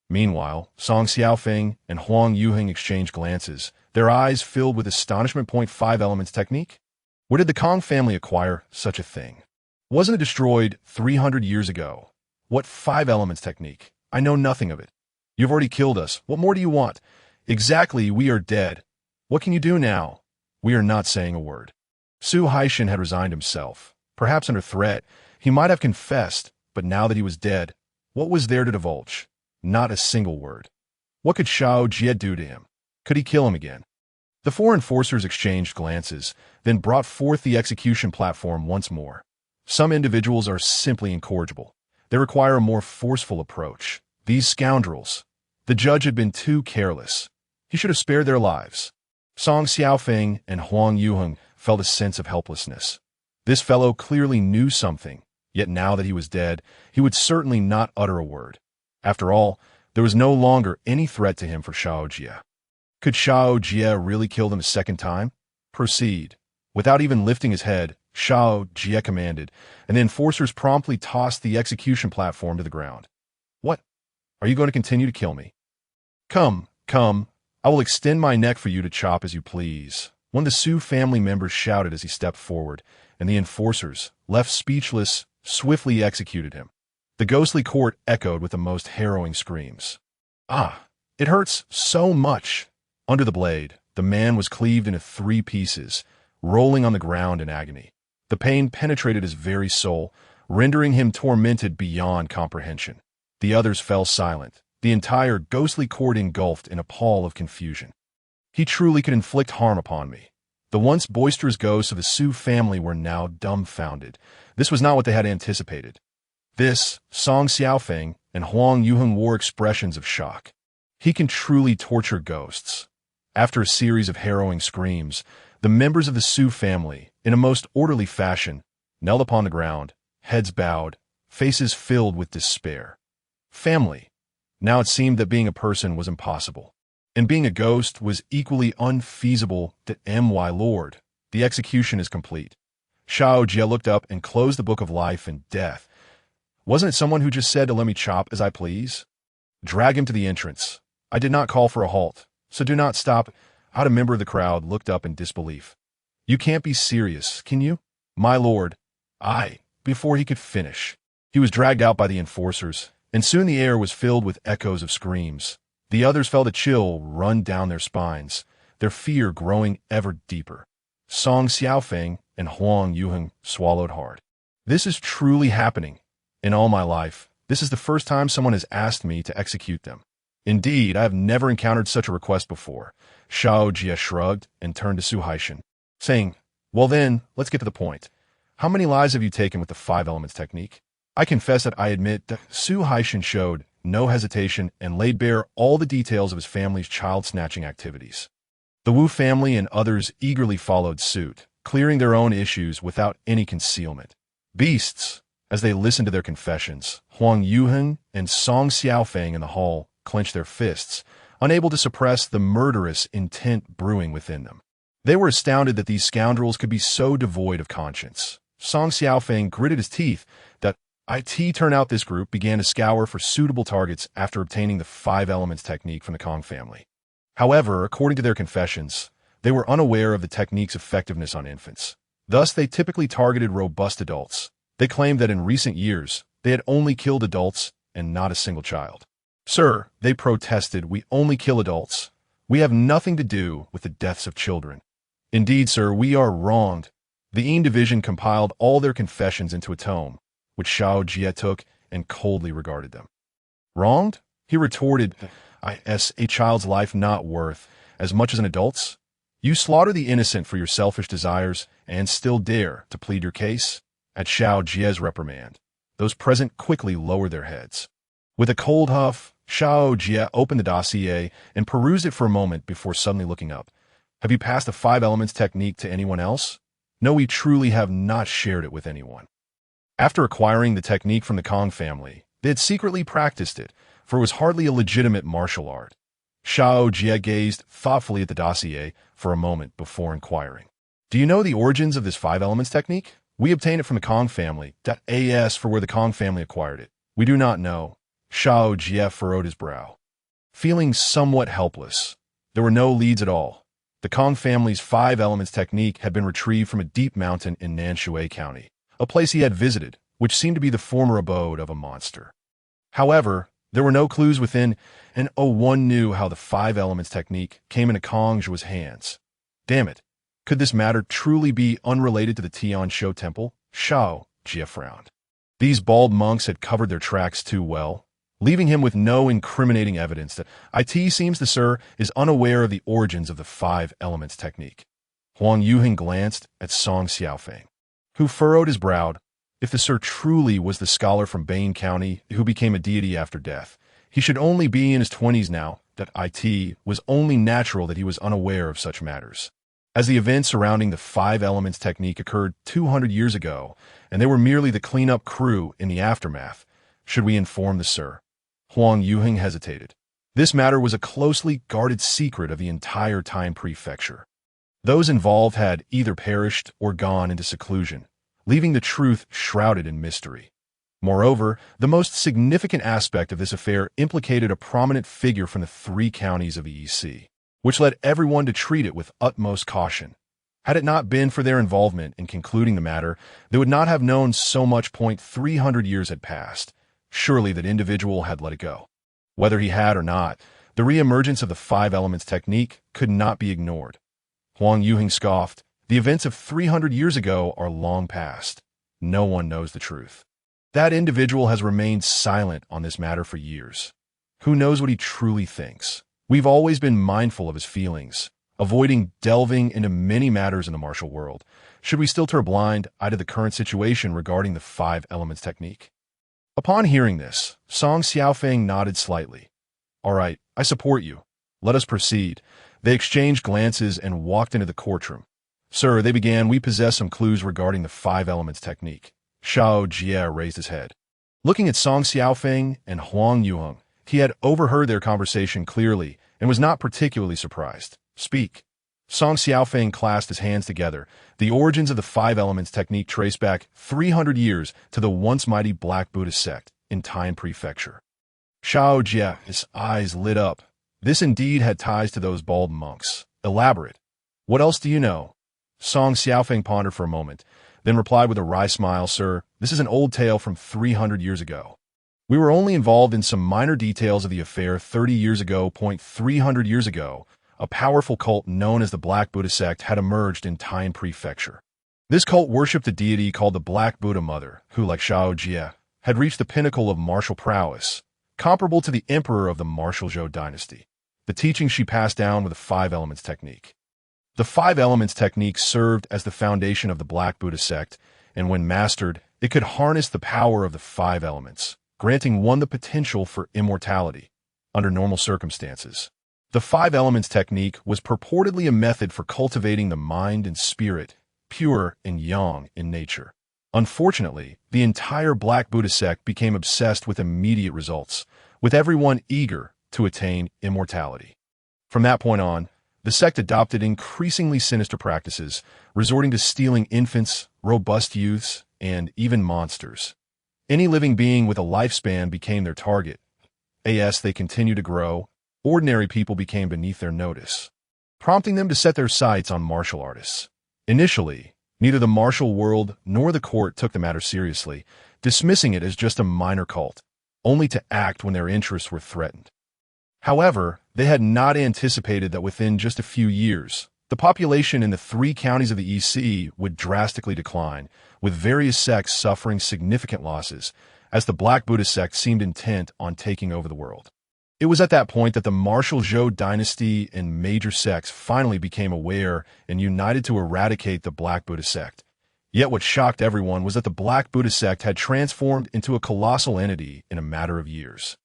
Meanwhile, Song Xiaofeng and Huang Yuheng exchanged glances, their eyes filled with astonishment. 5 elements technique? Where did the Kong family acquire such a thing? Wasn't it destroyed 300 years ago? What 5 elements technique? I know nothing of it. You've already killed us. What more do you want? Exactly, we are dead. What can you do now? We are not saying a word. Su Haishan had resigned himself. Perhaps under threat, he might have confessed, but now that he was dead, what was there to divulge? Not a single word. What could Xiao Jie do to him? Could he kill him again? The 4 enforcers exchanged glances, then brought forth the execution platform once more. Some individuals are simply incorrigible. They require a more forceful approach. These scoundrels. The judge had been too careless. He should have spared their lives. Song Xiaofeng and Huang Yuheng felt a sense of helplessness. This fellow clearly knew something, yet now that he was dead, he would certainly not utter a word. After all, there was no longer any threat to him for Xiao Jie. Could Xiao Jie really kill them a second time? Proceed. Without even lifting his head, Xiao Jie commanded, and the enforcers promptly tossed the execution platform to the ground. What? Are you going to continue to kill me? Come, I will extend my neck for you to chop as you please. One of the Su family members shouted as he stepped forward, and the enforcers, left speechless, swiftly executed him. The ghostly court echoed with the most harrowing screams. It hurts so much. Under the blade, the man was cleaved into 3 pieces, rolling on the ground in agony. The pain penetrated his very soul, rendering him tormented beyond comprehension. The others fell silent, the entire ghostly court engulfed in a pall of confusion. He truly could inflict harm upon me. The once boisterous ghosts of the Su family were now dumbfounded. This was not what they had anticipated. Song Xiaofeng and Huang Yuheng wore expressions of shock. He can truly torture ghosts. After a series of harrowing screams, the members of the Su family, in a most orderly fashion, knelt upon the ground, heads bowed, faces filled with despair. Family. Now it seemed that being a person was impossible, and being a ghost was equally unfeasible. My lord, the execution is complete. Xiao Jie looked up and closed the Book of Life and Death. Wasn't it someone who just said to let me chop as I please? Drag him to the entrance. I did not call for a halt, so do not stop. A member of the crowd looked up in disbelief. You can't be serious, can you? My lord. Before he could finish, he was dragged out by the enforcers, and soon the air was filled with echoes of screams. The others felt a chill run down their spines, their fear growing ever deeper. Song Xiaofeng and Huang Yuheng swallowed hard. This is truly happening. In all my life, this is the first time someone has asked me to execute them. Indeed, I have never encountered such a request before. Xiao Jie shrugged and turned to Su Haishan, saying, Well then, let's get to the point. How many lives have you taken with the 5 elements technique? I confess that I admit that Su Haishan showed no hesitation and laid bare all the details of his family's child-snatching activities. The Wu family and others eagerly followed suit, clearing their own issues without any concealment. Beasts! As they listened to their confessions, Huang Yuheng and Song Xiaofeng in the hall clenched their fists, unable to suppress the murderous intent brewing within them. They were astounded that these scoundrels could be so devoid of conscience. Song Xiaofeng gritted his teeth that turned out this group began to scour for suitable targets after obtaining the 5 elements technique from the Kong family. However, according to their confessions, they were unaware of the technique's effectiveness on infants. Thus, they typically targeted robust adults. They claimed that in recent years, they had only killed adults and not a single child. Sir, they protested, we only kill adults. We have nothing to do with the deaths of children. Indeed, sir, we are wronged. The Yin division compiled all their confessions into a tome, which Xiao Jie took and coldly regarded them. Wronged? He retorted, is a child's life not worth as much as an adult's? You slaughter the innocent for your selfish desires and still dare to plead your case? At Xiao Jie's reprimand, those present quickly lowered their heads. With a cold huff, Xiao Jie opened the dossier and perused it for a moment before suddenly looking up. Have you passed the five elements technique to anyone else? No, we truly have not shared it with anyone. After acquiring the technique from the Kong family, they had secretly practiced it, for it was hardly a legitimate martial art. Xiao Jie gazed thoughtfully at the dossier for a moment before inquiring. Do you know the origins of this five elements technique? We obtained it from the Kong family. As for where the Kong family acquired it, we do not know. Xiao Jie furrowed his brow. Feeling somewhat helpless, there were no leads at all. The Kong family's five elements technique had been retrieved from a deep mountain in Nanshui County, a place he had visited, which seemed to be the former abode of a monster. However, there were no clues within, and one knew how the five elements technique came into Kong Zhuo's hands. Damn it. Could this matter truly be unrelated to the Tianshou Temple? Xiao Jie frowned. These bald monks had covered their tracks too well, leaving him with no incriminating evidence that it seems the Sir is unaware of the origins of the five elements technique. Huang Yuheng glanced at Song Xiaofeng, who furrowed his brow. If the Sir truly was the scholar from Bain County who became a deity after death, he should only be in his 20s now. It was only natural that he was unaware of such matters. As the events surrounding the five elements technique occurred 200 years ago, and they were merely the cleanup crew in the aftermath, should we inform the Sir? Huang Yuheng hesitated. This matter was a closely guarded secret of the entire Time Prefecture. Those involved had either perished or gone into seclusion, leaving the truth shrouded in mystery. Moreover, the most significant aspect of this affair implicated a prominent figure from the three counties of the EC, which led everyone to treat it with utmost caution. Had it not been for their involvement in concluding the matter, they would not have known so much. 300 years had passed. Surely that individual had let it go. Whether he had or not, the re-emergence of the five elements technique could not be ignored. Huang Yuheng scoffed. The events of 300 years ago are long past. No one knows the truth. That individual has remained silent on this matter for years. Who knows what he truly thinks? We've always been mindful of his feelings, avoiding delving into many matters in the martial world. Should we still turn a blind eye to the current situation regarding the five elements technique? Upon hearing this, Song Xiaofeng nodded slightly. All right, I support you. Let us proceed. They exchanged glances and walked into the courtroom. Sir, they began, we possess some clues regarding the five elements technique. Xiao Jie raised his head. Looking at Song Xiaofeng and Huang Yuheng, he had overheard their conversation clearly and was not particularly surprised. Speak. Song Xiaofeng clasped his hands together. The origins of the five elements technique trace back 300 years to the once mighty Black Buddhist sect in Time Prefecture. Xiao Jie, his eyes lit up. This indeed had ties to those bald monks. Elaborate. What else do you know? Song Xiaofeng pondered for a moment, then replied with a wry smile, Sir, this is an old tale from 300 years ago. We were only involved in some minor details of the affair 30 years ago. 300 years ago, a powerful cult known as the Black Buddha sect had emerged in Time Prefecture. This cult worshipped a deity called the Black Buddha Mother, who, like Xiao Jie, had reached the pinnacle of martial prowess, comparable to the emperor of the martial Zhou dynasty. The teachings she passed down were the five elements technique. The five elements technique served as the foundation of the Black Buddha sect, and when mastered, it could harness the power of the five elements, granting one the potential for immortality under normal circumstances. The five elements technique was purportedly a method for cultivating the mind and spirit, pure and yang in nature. Unfortunately, the entire Black Buddha sect became obsessed with immediate results, with everyone eager to attain immortality. From that point on, the sect adopted increasingly sinister practices, resorting to stealing infants, robust youths, and even monsters. Any living being with a lifespan became their target. As they continued to grow, ordinary people became beneath their notice, prompting them to set their sights on martial artists. Initially, neither the martial world nor the court took the matter seriously, dismissing it as just a minor cult, only to act when their interests were threatened. However, they had not anticipated that within just a few years, the population in the three counties of the EC would drastically decline, with various sects suffering significant losses, as the Black Buddha sect seemed intent on taking over the world. It was at that point that the martial Zhou dynasty and major sects finally became aware and united to eradicate the Black Buddha sect. Yet what shocked everyone was that the Black Buddha sect had transformed into a colossal entity in a matter of years.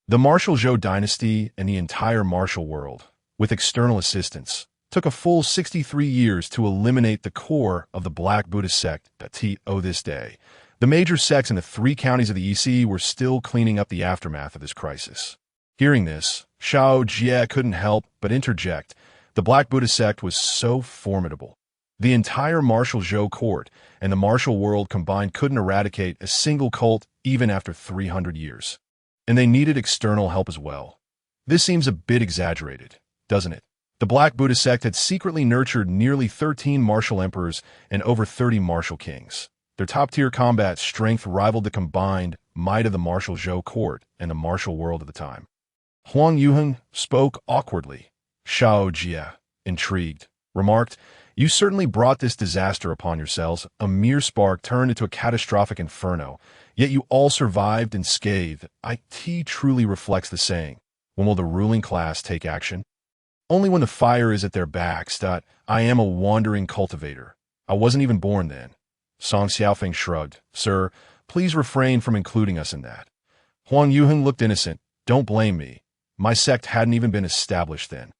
The martial Zhou dynasty and the entire martial world, with external assistance, took a full 63 years to eliminate the core of the Black Buddhist sect to this day. The major sects in the 3 counties of the EC were still cleaning up the aftermath of this crisis. Hearing this, Xiao Jie couldn't help but interject. The Black Buddhist sect was so formidable. The entire martial Zhou court and the martial world combined couldn't eradicate a single cult even after 300 years. And they needed external help as well. This seems a bit exaggerated, doesn't it? The Black Buddhist sect had secretly nurtured nearly 13 martial emperors and over 30 martial kings. Their top-tier combat strength rivaled the combined might of the martial Zhou court and the martial world at the time. Huang Yuheng spoke awkwardly. Xiao Jie, intrigued, remarked, "You certainly brought this disaster upon yourselves, a mere spark turned into a catastrophic inferno, yet you all survived unscathed. It truly reflects the saying, when will the ruling class take action? Only when the fire is at their backs. I am a wandering cultivator. I wasn't even born then." Song Xiaofeng shrugged. "Sir, please refrain from including us in that." Huang Yuheng looked innocent. "Don't blame me. My sect hadn't even been established then."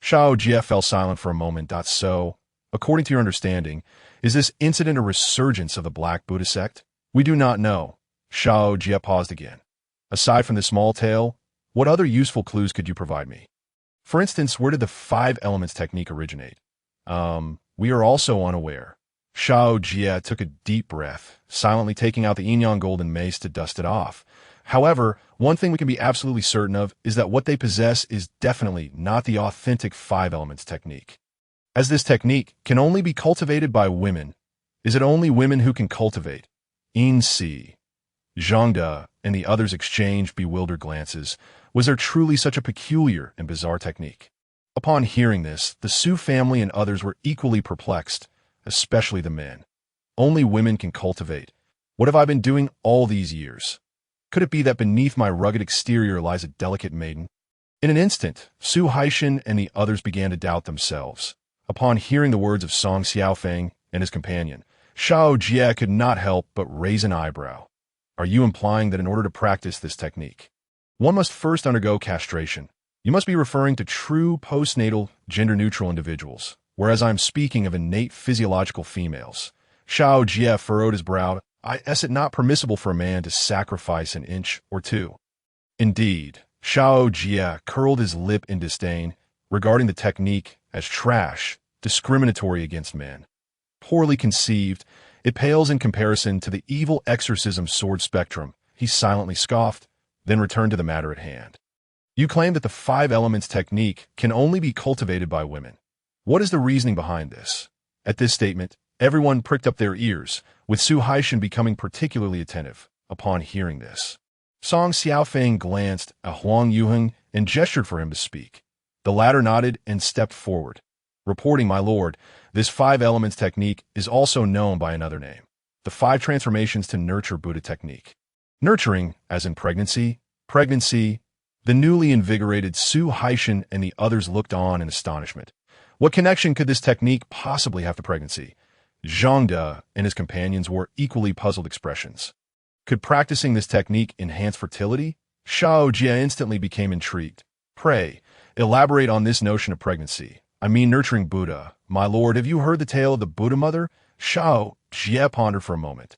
Xiao Jie fell silent for a moment. "So, according to your understanding, is this incident a resurgence of the Black Buddhist sect?" "We do not know." Xiao Jie paused again. "Aside from this small tale, what other useful clues could you provide me? For instance, where did the 5 elements technique originate?" We are also unaware." Xiao Jie took a deep breath, silently taking out the Yin-Yang golden mace to dust it off. "However, one thing we can be absolutely certain of is that what they possess is definitely not the authentic 5 elements technique. As this technique can only be cultivated by women, is it only women who can cultivate?" Yin Si, Zhangde, and the others exchanged bewildered glances. Was there truly such a peculiar and bizarre technique? Upon hearing this, the Su family and others were equally perplexed, especially the men. Only women can cultivate. What have I been doing all these years? Could it be that beneath my rugged exterior lies a delicate maiden? In an instant, Su Haishan and the others began to doubt themselves. Upon hearing the words of Song Xiaofeng and his companion, Xiao Jie could not help but raise an eyebrow. "Are you implying that in order to practice this technique, one must first undergo castration? You must be referring to true postnatal, gender-neutral individuals, whereas I am speaking of innate physiological females." Xiao Jie furrowed his brow. "Is it not permissible for a man to sacrifice an inch or 2? Indeed." Xiao Jie curled his lip in disdain, regarding the technique as trash, discriminatory against men. Poorly conceived, it pales in comparison to the evil exorcism sword spectrum. He silently scoffed, then returned to the matter at hand. "You claim that the 5 elements technique can only be cultivated by women. What is the reasoning behind this?" At this statement, everyone pricked up their ears, with Su Haishan becoming particularly attentive upon hearing this. Song Xiaofeng glanced at Huang Yuheng and gestured for him to speak. The latter nodded and stepped forward, reporting, "My lord, this 5 elements technique is also known by another name, the 5 transformations to nurture Buddha technique." Nurturing, as in pregnancy. The newly invigorated Su Haishan and the others looked on in astonishment. What connection could this technique possibly have to pregnancy? Zhangde and his companions wore equally puzzled expressions. Could practicing this technique enhance fertility? Xiao Jie instantly became intrigued. "Pray, elaborate on this notion of pregnancy. I mean nurturing Buddha. My lord, have you heard the tale of the Buddha mother?" Xiao Jie pondered for a moment.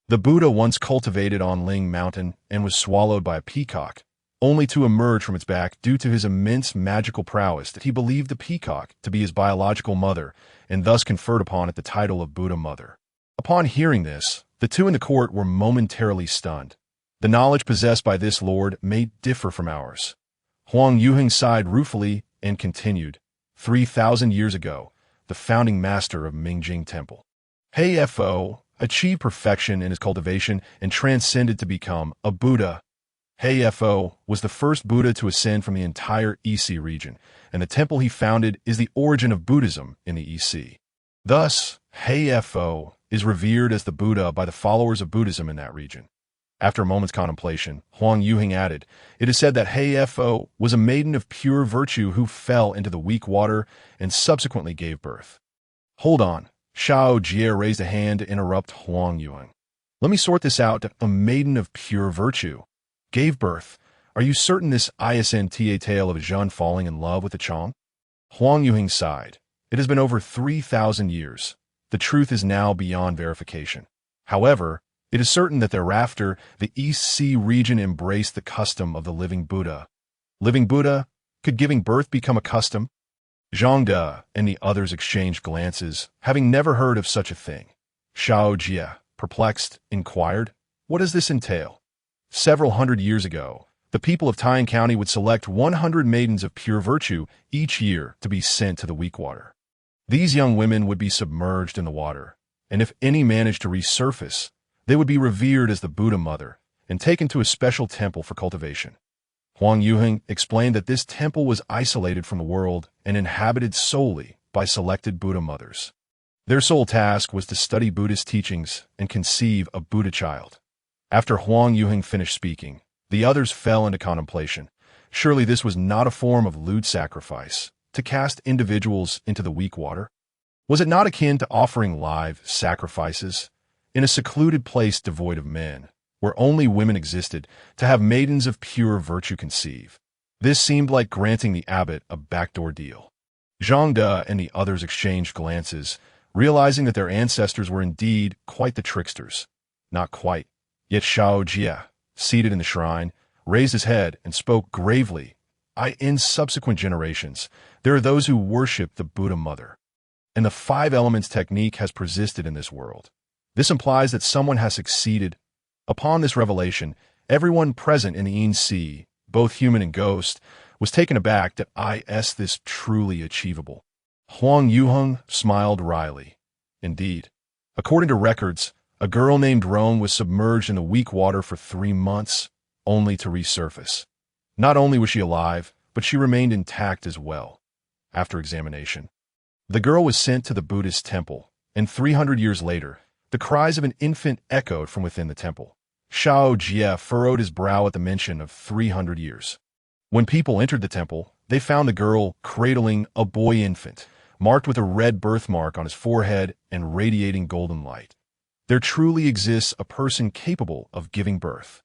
"The Buddha once cultivated on Ling Mountain and was swallowed by a peacock, only to emerge from its back due to his immense magical prowess that he believed the peacock to be his biological mother and thus conferred upon it the title of Buddha Mother." Upon hearing this, the 2 in the court were momentarily stunned. The knowledge possessed by this lord may differ from ours. Huang Yuheng sighed ruefully and continued, 3,000 years ago, the founding master of Mingjing Temple, Heifo, achieved perfection in his cultivation and transcended to become a Buddha. Heifo was the first Buddha to ascend from the entire EC region, and the temple he founded is the origin of Buddhism in the EC. Thus, Heifo is revered as the Buddha by the followers of Buddhism in that region. After a moment's contemplation, Huang Yuheng added, "It is said that Heifo was a maiden of pure virtue who fell into the weak water and subsequently gave birth." "Hold on." Xiao Jie raised a hand to interrupt Huang Yuheng. "Let me sort this out. A maiden of pure virtue gave birth. Are you certain this isn't a tale of a Zhen falling in love with a Chong?" Huang Yuheng sighed. It has been over 3,000 years. The truth is now beyond verification. However, it is certain that thereafter, the East Sea region embraced the custom of the living Buddha. Living Buddha? Could giving birth become a custom? Xiao Jie and the others exchanged glances, having never heard of such a thing. Xiao Jie, perplexed, inquired, "What does this entail?" Several hundred years ago, the people of Taiyin County would select 100 maidens of pure virtue each year to be sent to the weak water. These young women would be submerged in the water, and if any managed to resurface, they would be revered as the Buddha mother and taken to a special temple for cultivation. Huang Yuheng explained that this temple was isolated from the world and inhabited solely by selected Buddha mothers. Their sole task was to study Buddhist teachings and conceive a Buddha child. After Huang Yuheng finished speaking, the others fell into contemplation. Surely this was not a form of lewd sacrifice, to cast individuals into the weak water? Was it not akin to offering live sacrifices in a secluded place devoid of men, where only women existed, to have maidens of pure virtue conceive? This seemed like granting the abbot a backdoor deal. Xiao Jie and the others exchanged glances, realizing that their ancestors were indeed quite the tricksters. Not quite. Yet Xiao Jie, seated in the shrine, raised his head and spoke gravely. In subsequent generations, there are those who worship the Buddha mother. And the five elements technique has persisted in this world. This implies that someone has succeeded. Upon this revelation, everyone present in the Yin Sea, both human and ghost, was taken aback that this truly achievable. Huang Yuheng smiled wryly. Indeed, according to records, a girl named Rong was submerged in the weak water for 3 months, only to resurface. Not only was she alive, but she remained intact as well. After examination, the girl was sent to the Buddhist temple, and 300 years later, the cries of an infant echoed from within the temple. Xiao Jie furrowed his brow at the mention of 300 years. When people entered the temple, they found the girl cradling a boy infant, marked with a red birthmark on his forehead and radiating golden light. There truly exists a person capable of giving birth.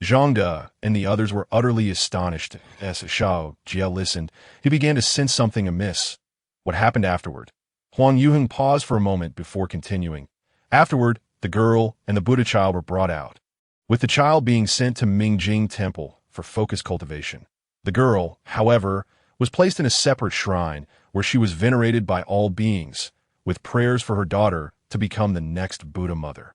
Xiao Jie and the others were utterly astonished. As Xiao Jie listened, he began to sense something amiss. What happened afterward? Huang Yuheng paused for a moment before continuing. Afterward, the girl and the Buddha child were brought out, with the child being sent to Mingjing Temple for focused cultivation. The girl, however, was placed in a separate shrine where she was venerated by all beings, with prayers for her daughter to become the next Buddha mother.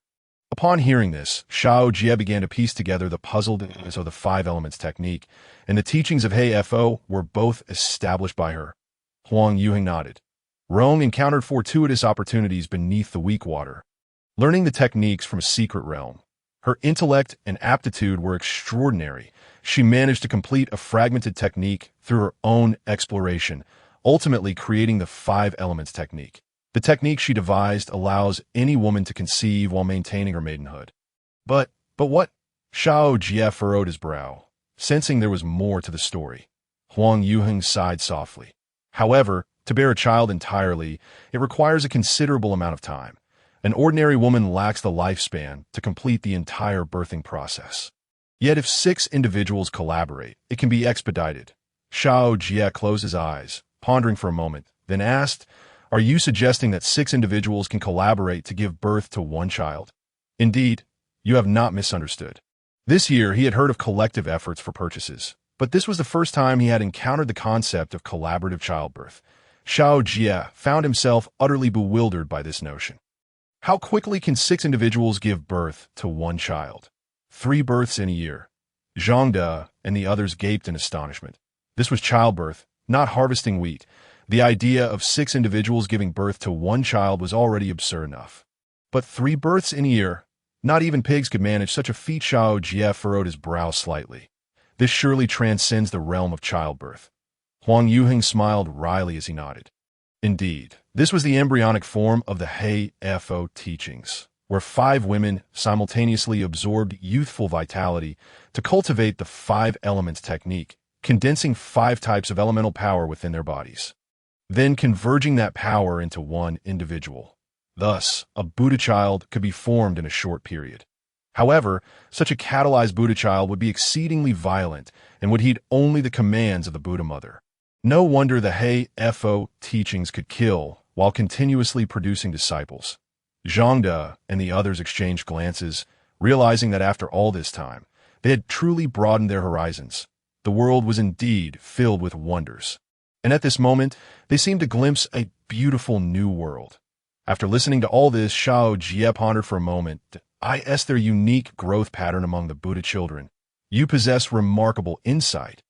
Upon hearing this, Xiao Jie began to piece together the puzzle of the five elements technique, and the teachings of Hei Fo were both established by her. Huang Yuheng nodded. Rong encountered fortuitous opportunities beneath the weak water, learning the techniques from a secret realm. Her intellect and aptitude were extraordinary. She managed to complete a fragmented technique through her own exploration, ultimately creating the five elements technique. The technique she devised allows any woman to conceive while maintaining her maidenhood. But what? Xiao Jie furrowed his brow, sensing there was more to the story. Huang Yuheng sighed softly. However, to bear a child entirely, it requires a considerable amount of time. An ordinary woman lacks the lifespan to complete the entire birthing process. Yet if 6 individuals collaborate, it can be expedited. Xiao Jie closed his eyes, pondering for a moment, then asked, "Are you suggesting that 6 individuals can collaborate to give birth to one child?" Indeed, you have not misunderstood. This year, he had heard of collective efforts for purchases, but this was the first time he had encountered the concept of collaborative childbirth. Xiao Jie found himself utterly bewildered by this notion. How quickly can 6 individuals give birth to one child? 3 births in a year. Xiao Jie and the others gaped in astonishment. This was childbirth, not harvesting wheat. The idea of 6 individuals giving birth to one child was already absurd enough. But 3 births in a year? Not even pigs could manage such a feat. Xiao Jie furrowed his brow slightly. This surely transcends the realm of childbirth. Huang Yuheng smiled wryly as he nodded. Indeed, this was the embryonic form of the Hei Fo teachings, where 5 women simultaneously absorbed youthful vitality to cultivate the 5 elements technique, condensing 5 types of elemental power within their bodies, then converging that power into one individual. Thus, a Buddha child could be formed in a short period. However, such a catalyzed Buddha child would be exceedingly violent and would heed only the commands of the Buddha mother. No wonder the He-Fo teachings could kill while continuously producing disciples. Xiao Jie and the others exchanged glances, realizing that after all this time, they had truly broadened their horizons. The world was indeed filled with wonders. And at this moment, they seemed to glimpse a beautiful new world. After listening to all this, Xiao Jie pondered for a moment. I asked their unique growth pattern among the Buddha children. You possess remarkable insight.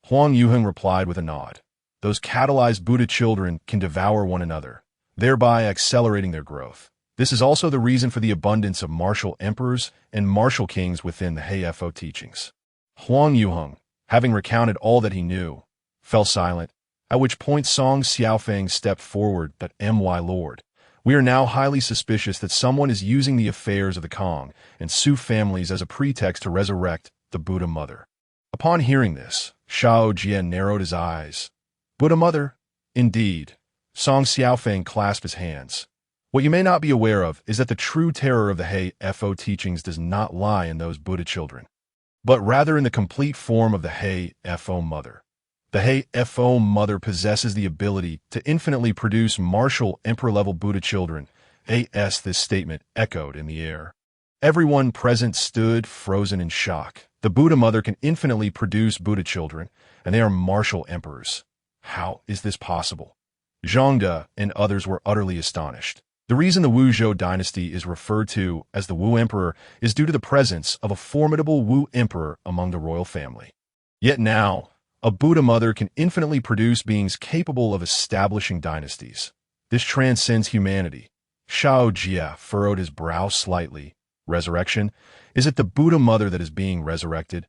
Huang Yuheng replied with a nod. Those catalyzed Buddha children can devour one another, thereby accelerating their growth. This is also the reason for the abundance of martial emperors and martial kings within the He-Fo teachings. Huang Yuheng, having recounted all that he knew, fell silent, at which point Song Xiaofeng stepped forward. That my lord, we are now highly suspicious that someone is using the affairs of the Kong and Su families as a pretext to resurrect the Buddha mother. Upon hearing this, Xiao Jie narrowed his eyes. Buddha mother? Indeed. Song Xiaofeng clasped his hands. What you may not be aware of is that the true terror of the He-Fo teachings does not lie in those Buddha children, but rather in the complete form of the He-Fo mother. The He-Fo mother possesses the ability to infinitely produce martial emperor-level Buddha children. This statement echoed in the air. Everyone present stood frozen in shock. The Buddha mother can infinitely produce Buddha children, and they are martial emperors. How is this possible? Xiao Jie and others were utterly astonished. The reason the Wuzhou dynasty is referred to as the Wu Emperor is due to the presence of a formidable Wu Emperor among the royal family. Yet now, a Buddha mother can infinitely produce beings capable of establishing dynasties. This transcends humanity. Xiao Jie furrowed his brow slightly. Resurrection? Is it the Buddha mother that is being resurrected?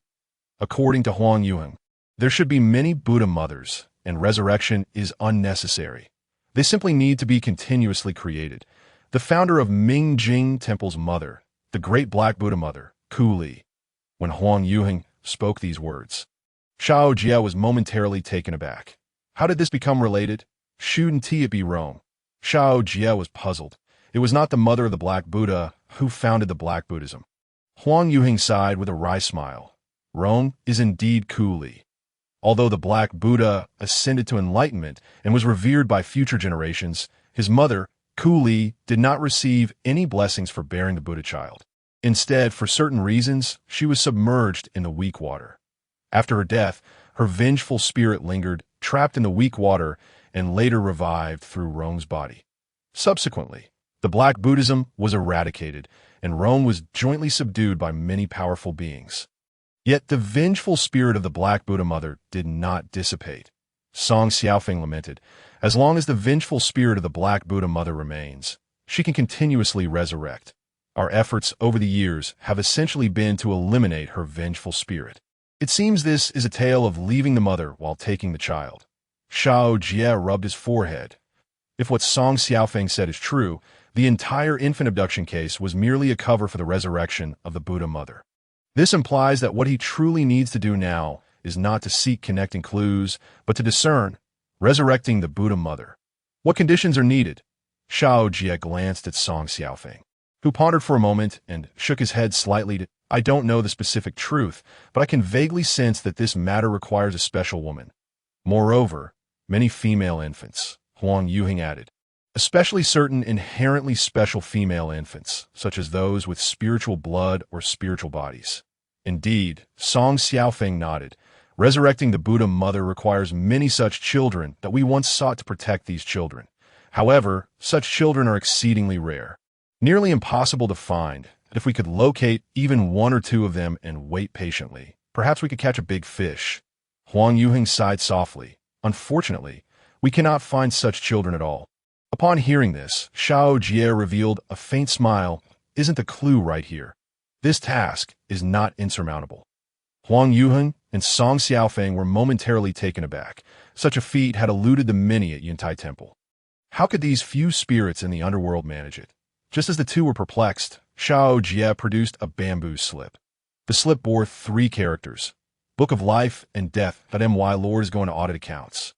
According to Huang Yuheng, there should be many Buddha mothers, and resurrection is unnecessary. They simply need to be continuously created. The founder of Mingjing Temple's mother, the great Black Buddha mother, Ku Li. When Huang Yuheng spoke these words, Xiao Jie was momentarily taken aback. How did this become related? Shouldn't it be wrong? Xiao Jie was puzzled. It was not the mother of the Black Buddha who founded the Black Buddhism. Huang Yuheng sighed with a wry smile. Rome is indeed Ku Li. Although the Black Buddha ascended to enlightenment and was revered by future generations, his mother, Ku Li, did not receive any blessings for bearing the Buddha child. Instead, for certain reasons, she was submerged in the weak water. After her death, her vengeful spirit lingered, trapped in the weak water, and later revived through Rong's body. Subsequently, the Black Buddhism was eradicated, and Rome was jointly subdued by many powerful beings. Yet the vengeful spirit of the Black Buddha mother did not dissipate. Song Xiaofeng lamented, as long as the vengeful spirit of the Black Buddha mother remains, she can continuously resurrect. Our efforts over the years have essentially been to eliminate her vengeful spirit. It seems this is a tale of leaving the mother while taking the child. Xiao Jie rubbed his forehead. If what Song Xiaofeng said is true, the entire infant abduction case was merely a cover for the resurrection of the Buddha mother. This implies that what he truly needs to do now is not to seek connecting clues, but to discern, resurrecting the Buddha mother. What conditions are needed? Xiao Jie glanced at Song Xiaofeng, who pondered for a moment and shook his head slightly. I don't know the specific truth, but I can vaguely sense that this matter requires a special woman. Moreover, many female infants, Huang Yuheng added, especially certain inherently special female infants, such as those with spiritual blood or spiritual bodies. Indeed, Song Xiaofeng nodded. Resurrecting the Buddha mother requires many such children that we once sought to protect these children. However, such children are exceedingly rare, nearly impossible to find, and if we could locate even one or two of them and wait patiently, perhaps we could catch a big fish. Huang Yuheng sighed softly. Unfortunately, we cannot find such children at all. Upon hearing this, Xiao Jie revealed a faint smile. Isn't the clue right here? This task is not insurmountable. Huang Yuheng and Song Xiaofeng were momentarily taken aback. Such a feat had eluded the many at Yuntai Temple. How could these few spirits in the underworld manage it? Just as the two were perplexed, Xiao Jie produced a bamboo slip. The slip bore 3 characters: Book of Life and Death. That my lord is going to audit accounts.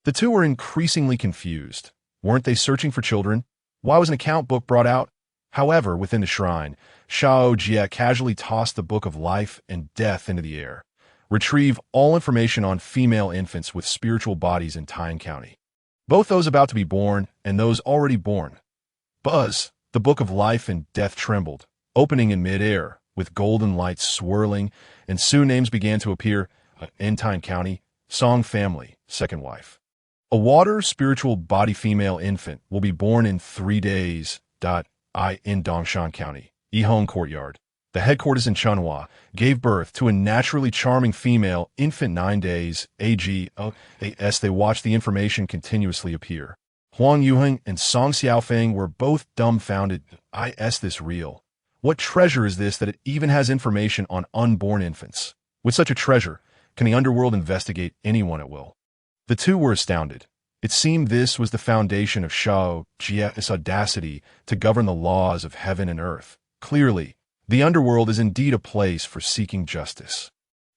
The two were increasingly confused. Weren't they searching for children? Why was an account book brought out? However, within the shrine, Xiao Jie casually tossed the Book of Life and Death into the air. Retrieve all information on female infants with spiritual bodies in Tyne County. Both those about to be born and those already born. Buzz, the book of life and death trembled, opening in mid-air, with golden lights swirling, and soon names began to appear in Tyne County. Song family, second wife. A water spiritual body female infant will be born in 3 days. In Dongshan County, Yihong Courtyard. The headquarters in Chunhua gave birth to a naturally charming female infant 9 days. As they watched the information continuously appear. Huang Yuheng and Song Xiaofeng were both dumbfounded. Is this real? What treasure is this that it even has information on unborn infants? With such a treasure, can the underworld investigate anyone at will? The two were astounded. It seemed this was the foundation of Xiao Jie's audacity to govern the laws of heaven and earth. Clearly, the underworld is indeed a place for seeking justice.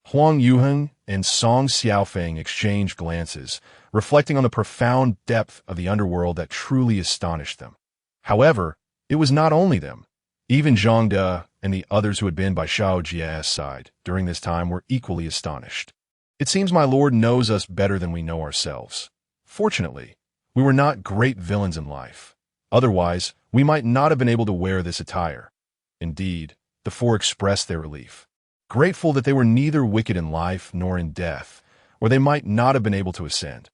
Huang Yuheng and Song Xiaofeng exchanged glances, reflecting on the profound depth of the underworld that truly astonished them. However, it was not only them. Even Zhang De and the others who had been by Xiao Jie's side during this time were equally astonished. It seems my lord knows us better than we know ourselves. Fortunately, we were not great villains in life. Otherwise, we might not have been able to wear this attire. Indeed, the four expressed their relief, grateful that they were neither wicked in life nor in death, or they might not have been able to ascend.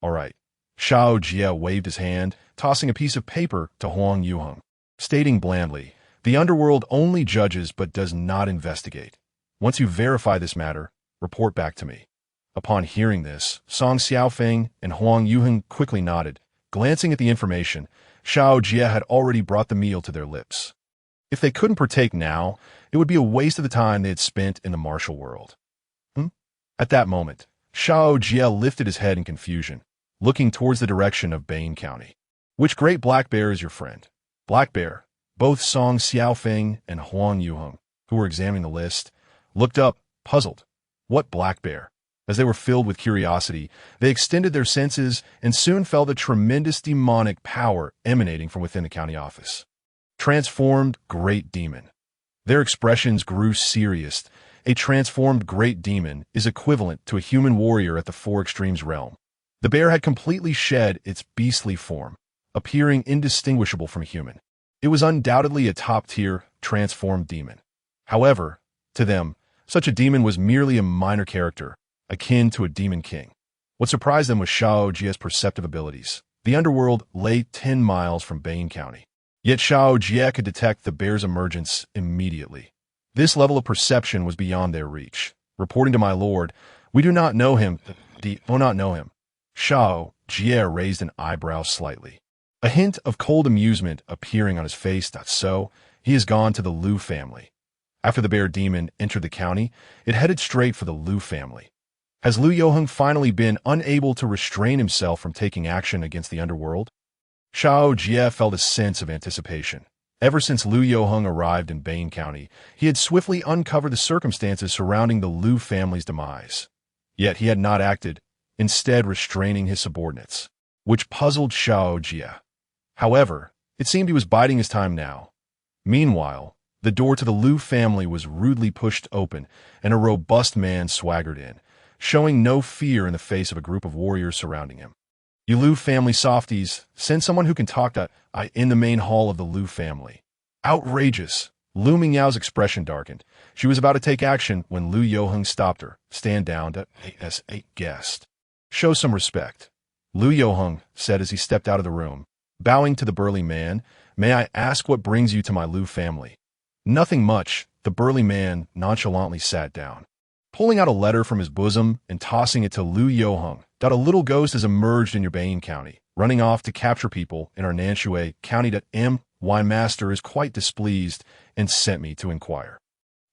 All right. Xiao Jie waved his hand, tossing a piece of paper to Huang Yuheng, stating blandly, "The underworld only judges but does not investigate. Once you verify this matter, report back to me." Upon hearing this, Song Xiaofeng and Huang Yuheng quickly nodded. Glancing at the information, Xiao Jie had already brought the meal to their lips. If they couldn't partake now, it would be a waste of the time they had spent in the martial world. At that moment, Xiao Jie lifted his head in confusion, looking towards the direction of Bain County. "Which great black bear is your friend?" Black bear. Both Song Xiaofeng and Huang Yuheng, who were examining the list, looked up, puzzled. What black bear? As they were filled with curiosity, they extended their senses and soon felt a tremendous demonic power emanating from within the county office. Transformed great demon. Their expressions grew serious. A transformed great demon is equivalent to a human warrior at the Four Extremes realm. The bear had completely shed its beastly form, appearing indistinguishable from human. It was undoubtedly a top-tier, transformed demon. However, to them, such a demon was merely a minor character, akin to a demon king. What surprised them was Xiao Jie's perceptive abilities. The underworld lay 10 miles from Bain County. Yet Xiao Jie could detect the bear's emergence immediately. This level of perception was beyond their reach. Reporting to my lord, "We do not know him. Not know him." Xiao Jie raised an eyebrow slightly, a hint of cold amusement appearing on his face. So, he has gone to the Liu family. After the bear demon entered the county, it headed straight for the Liu family. Has Liu Yuheng finally been unable to restrain himself from taking action against the underworld? Xiao Jie felt a sense of anticipation. Ever since Liu Yuheng arrived in Bain County, he had swiftly uncovered the circumstances surrounding the Liu family's demise. Yet he had not acted, instead restraining his subordinates, which puzzled Xiao Jie. However, it seemed he was biding his time now. Meanwhile, the door to the Liu family was rudely pushed open, and a robust man swaggered in, showing no fear in the face of a group of warriors surrounding him. "You Liu family softies, send someone who can talk to I in the main hall of the Liu family." Outrageous! Lu Mingyao's expression darkened. She was about to take action when Liu Yuheng stopped her. "Stand down, as a guest. Show some respect." Liu Yuheng said as he stepped out of the room. Bowing to the burly man, "May I ask what brings you to my Liu family?" "Nothing much." The burly man nonchalantly sat down. Pulling out a letter from his bosom and tossing it to Liu Yuheng, "A little ghost has emerged in your Bain County, running off to capture people in our Nanshui County. My master is quite displeased and sent me to inquire.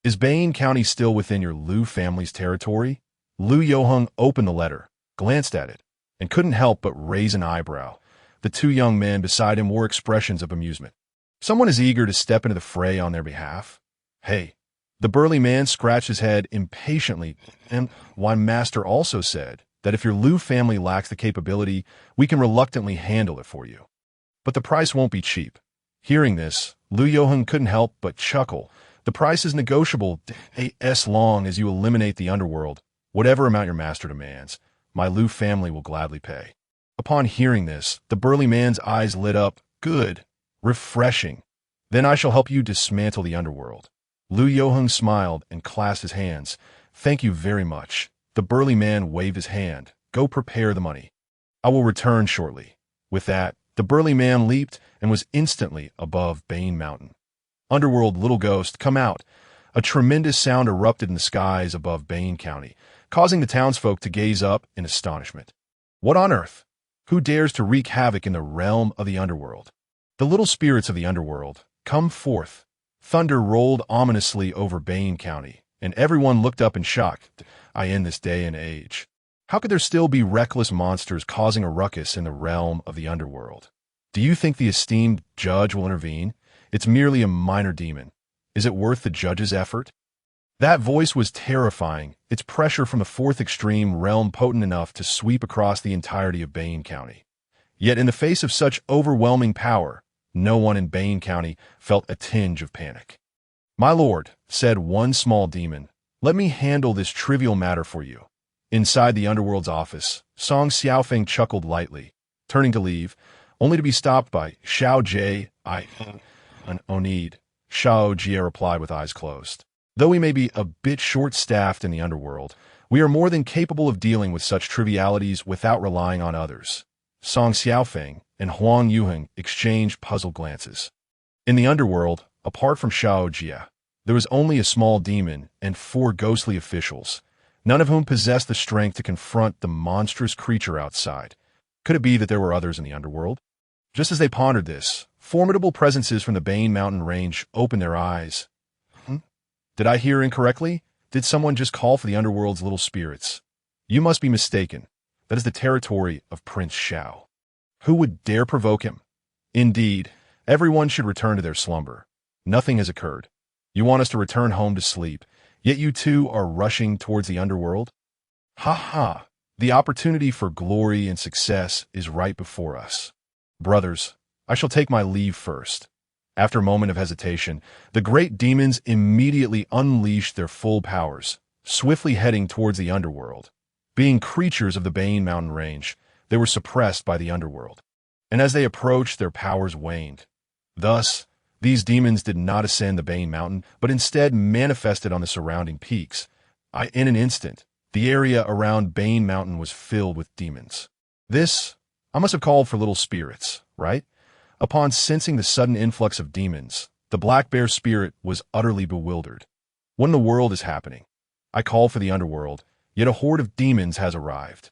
Is Bain County still within your Liu family's territory?" Liu Yuheng opened the letter, glanced at it, and couldn't help but raise an eyebrow. The two young men beside him wore expressions of amusement. Someone is eager to step into the fray on their behalf. "Hey." The burly man scratched his head impatiently, and my master also said that if your Liu family lacks the capability, we can reluctantly handle it for you. But the price won't be cheap. Hearing this, Liu Yuheng couldn't help but chuckle, The price is negotiable as long as you eliminate the underworld. Whatever amount your master demands, my Lu family will gladly pay. Upon hearing this, the burly man's eyes lit up. Good. Refreshing. Then I shall help you dismantle the underworld. Lu Yoheng smiled and clasped his hands. Thank you very much. The burly man waved his hand. Go prepare the money. I will return shortly. With that, the burly man leaped and was instantly above Bane Mountain. Underworld, little ghost, come out. A tremendous sound erupted in the skies above Bane County, causing the townsfolk to gaze up in astonishment. What on earth? Who dares to wreak havoc in the realm of the underworld? The little spirits of the underworld, come forth. Thunder rolled ominously over Bane County, and everyone looked up in shock. In this day and age, how could there still be reckless monsters causing a ruckus in the realm of the underworld? Do you think the esteemed judge will intervene? It's merely a minor demon. Is it worth the judge's effort? That voice was terrifying, its pressure from the fourth extreme realm potent enough to sweep across the entirety of Bane County. Yet in the face of such overwhelming power, no one in Bane County felt a tinge of panic. My lord, said one small demon, let me handle this trivial matter for you. Inside the underworld's office, Song Xiaofeng chuckled lightly, turning to leave, only to be stopped by Xiao Jie. No need, Xiao Jie replied with eyes closed. Though we may be a bit short-staffed in the underworld, we are more than capable of dealing with such trivialities without relying on others. Song Xiaofeng and Huang Yuheng exchanged puzzled glances. In the underworld, apart from Xiao Jie, there was only a small demon and 4 ghostly officials, none of whom possessed the strength to confront the monstrous creature outside. Could it be that there were others in the underworld? Just as they pondered this, formidable presences from the Bane Mountain range opened their eyes. Did I hear incorrectly? Did someone just call for the underworld's little spirits? You must be mistaken. That is the territory of Prince Xiao. Who would dare provoke him? Indeed, everyone should return to their slumber. Nothing has occurred. You want us to return home to sleep, yet you too are rushing towards the underworld? Ha ha! The opportunity for glory and success is right before us. Brothers, I shall take my leave first. After a moment of hesitation, the great demons immediately unleashed their full powers, swiftly heading towards the underworld. Being creatures of the Bane Mountain range, they were suppressed by the underworld, and as they approached, their powers waned. Thus, these demons did not ascend the Bane Mountain, but instead manifested on the surrounding peaks. In an instant, the area around Bane Mountain was filled with demons. I must have called for little spirits, right? Upon sensing the sudden influx of demons, the black bear spirit was utterly bewildered. What in the world is happening? I called for the underworld, yet a horde of demons has arrived.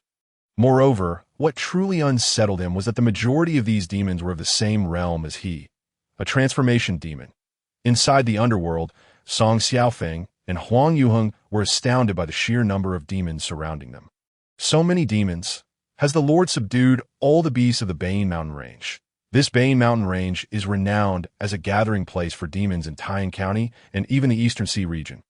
Moreover, what truly unsettled him was that the majority of these demons were of the same realm as he, a transformation demon. Inside the underworld, Song Xiaofeng and Huang Yuheng were astounded by the sheer number of demons surrounding them. So many demons. Has the Lord subdued all the beasts of the Bane Mountain range? This Bane Mountain range is renowned as a gathering place for demons in Taiyan County and even the Eastern Sea region,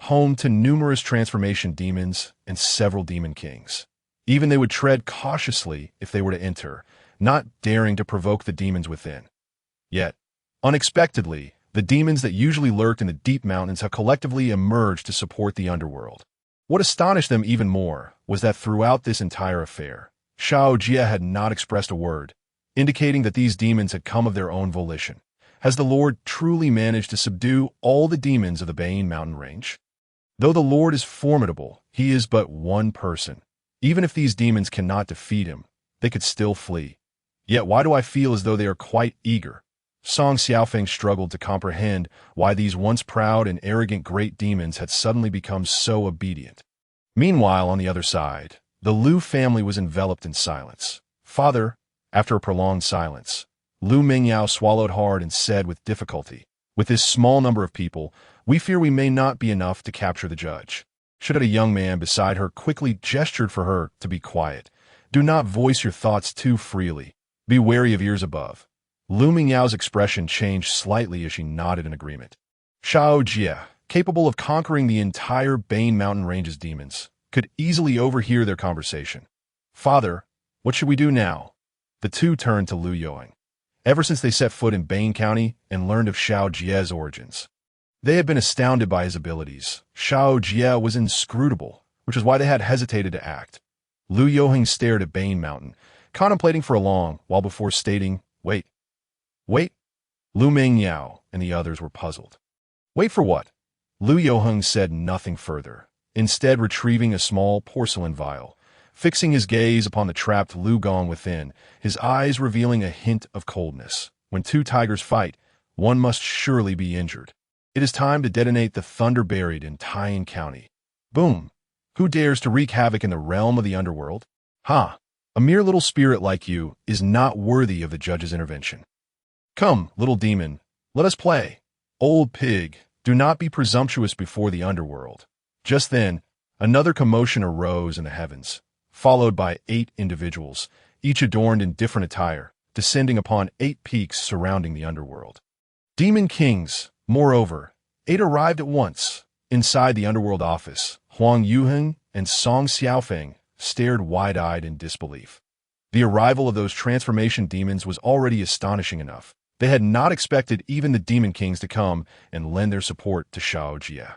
home to numerous transformation demons and several demon kings. Even they would tread cautiously if they were to enter, not daring to provoke the demons within. Yet, unexpectedly, the demons that usually lurked in the deep mountains have collectively emerged to support the underworld. What astonished them even more was that throughout this entire affair, Xiao Jie had not expressed a word, indicating that these demons had come of their own volition. Has the Lord truly managed to subdue all the demons of the Bane Mountain range? Though the Lord is formidable, he is but one person. Even if these demons cannot defeat him, they could still flee. Yet why do I feel as though they are quite eager? Song Xiaofeng struggled to comprehend why these once proud and arrogant great demons had suddenly become so obedient. Meanwhile, on the other side, the Lu family was enveloped in silence. Father, after a prolonged silence, Lu Mingyao swallowed hard and said with difficulty, with this small number of people, we fear we may not be enough to capture the judge. Should a young man beside her quickly gestured for her to be quiet. Do not voice your thoughts too freely. Be wary of ears above. Lu Mingyao's expression changed slightly as she nodded in agreement. Xiao Jie, capable of conquering the entire Bane Mountain range's demons, could easily overhear their conversation. Father, what should we do now? The two turned to Lu Yoheng. Ever since they set foot in Bane County and learned of Xiao Jie's origins, They had been astounded by his abilities. Xiao Jie was inscrutable, which is why they had hesitated to act. Lu Yoheng stared at Bane Mountain, contemplating for a long while before stating, "Wait. Wait." Lu Mingyao and the others were puzzled. "Wait for what?" Lu Yoheng said nothing further, instead retrieving a small porcelain vial, fixing his gaze upon the trapped Lu Gong within, his eyes revealing a hint of coldness. When two tigers fight, one must surely be injured. It is time to detonate the thunder buried in Taiyin County. Boom! Who dares to wreak havoc in the realm of the underworld? Ha! A mere little spirit like you is not worthy of the judge's intervention. Come, little demon, let us play. Old pig, do not be presumptuous before the underworld. Just then, another commotion arose in the heavens, followed by 8 individuals, each adorned in different attire, descending upon 8 peaks surrounding the underworld. Demon kings, moreover, 8 arrived at once. Inside the underworld office, Huang Yuheng and Song Xiaofeng stared wide-eyed in disbelief. The arrival of those transformation demons was already astonishing enough. They had not expected even the demon kings to come and lend their support to Xiao Jie.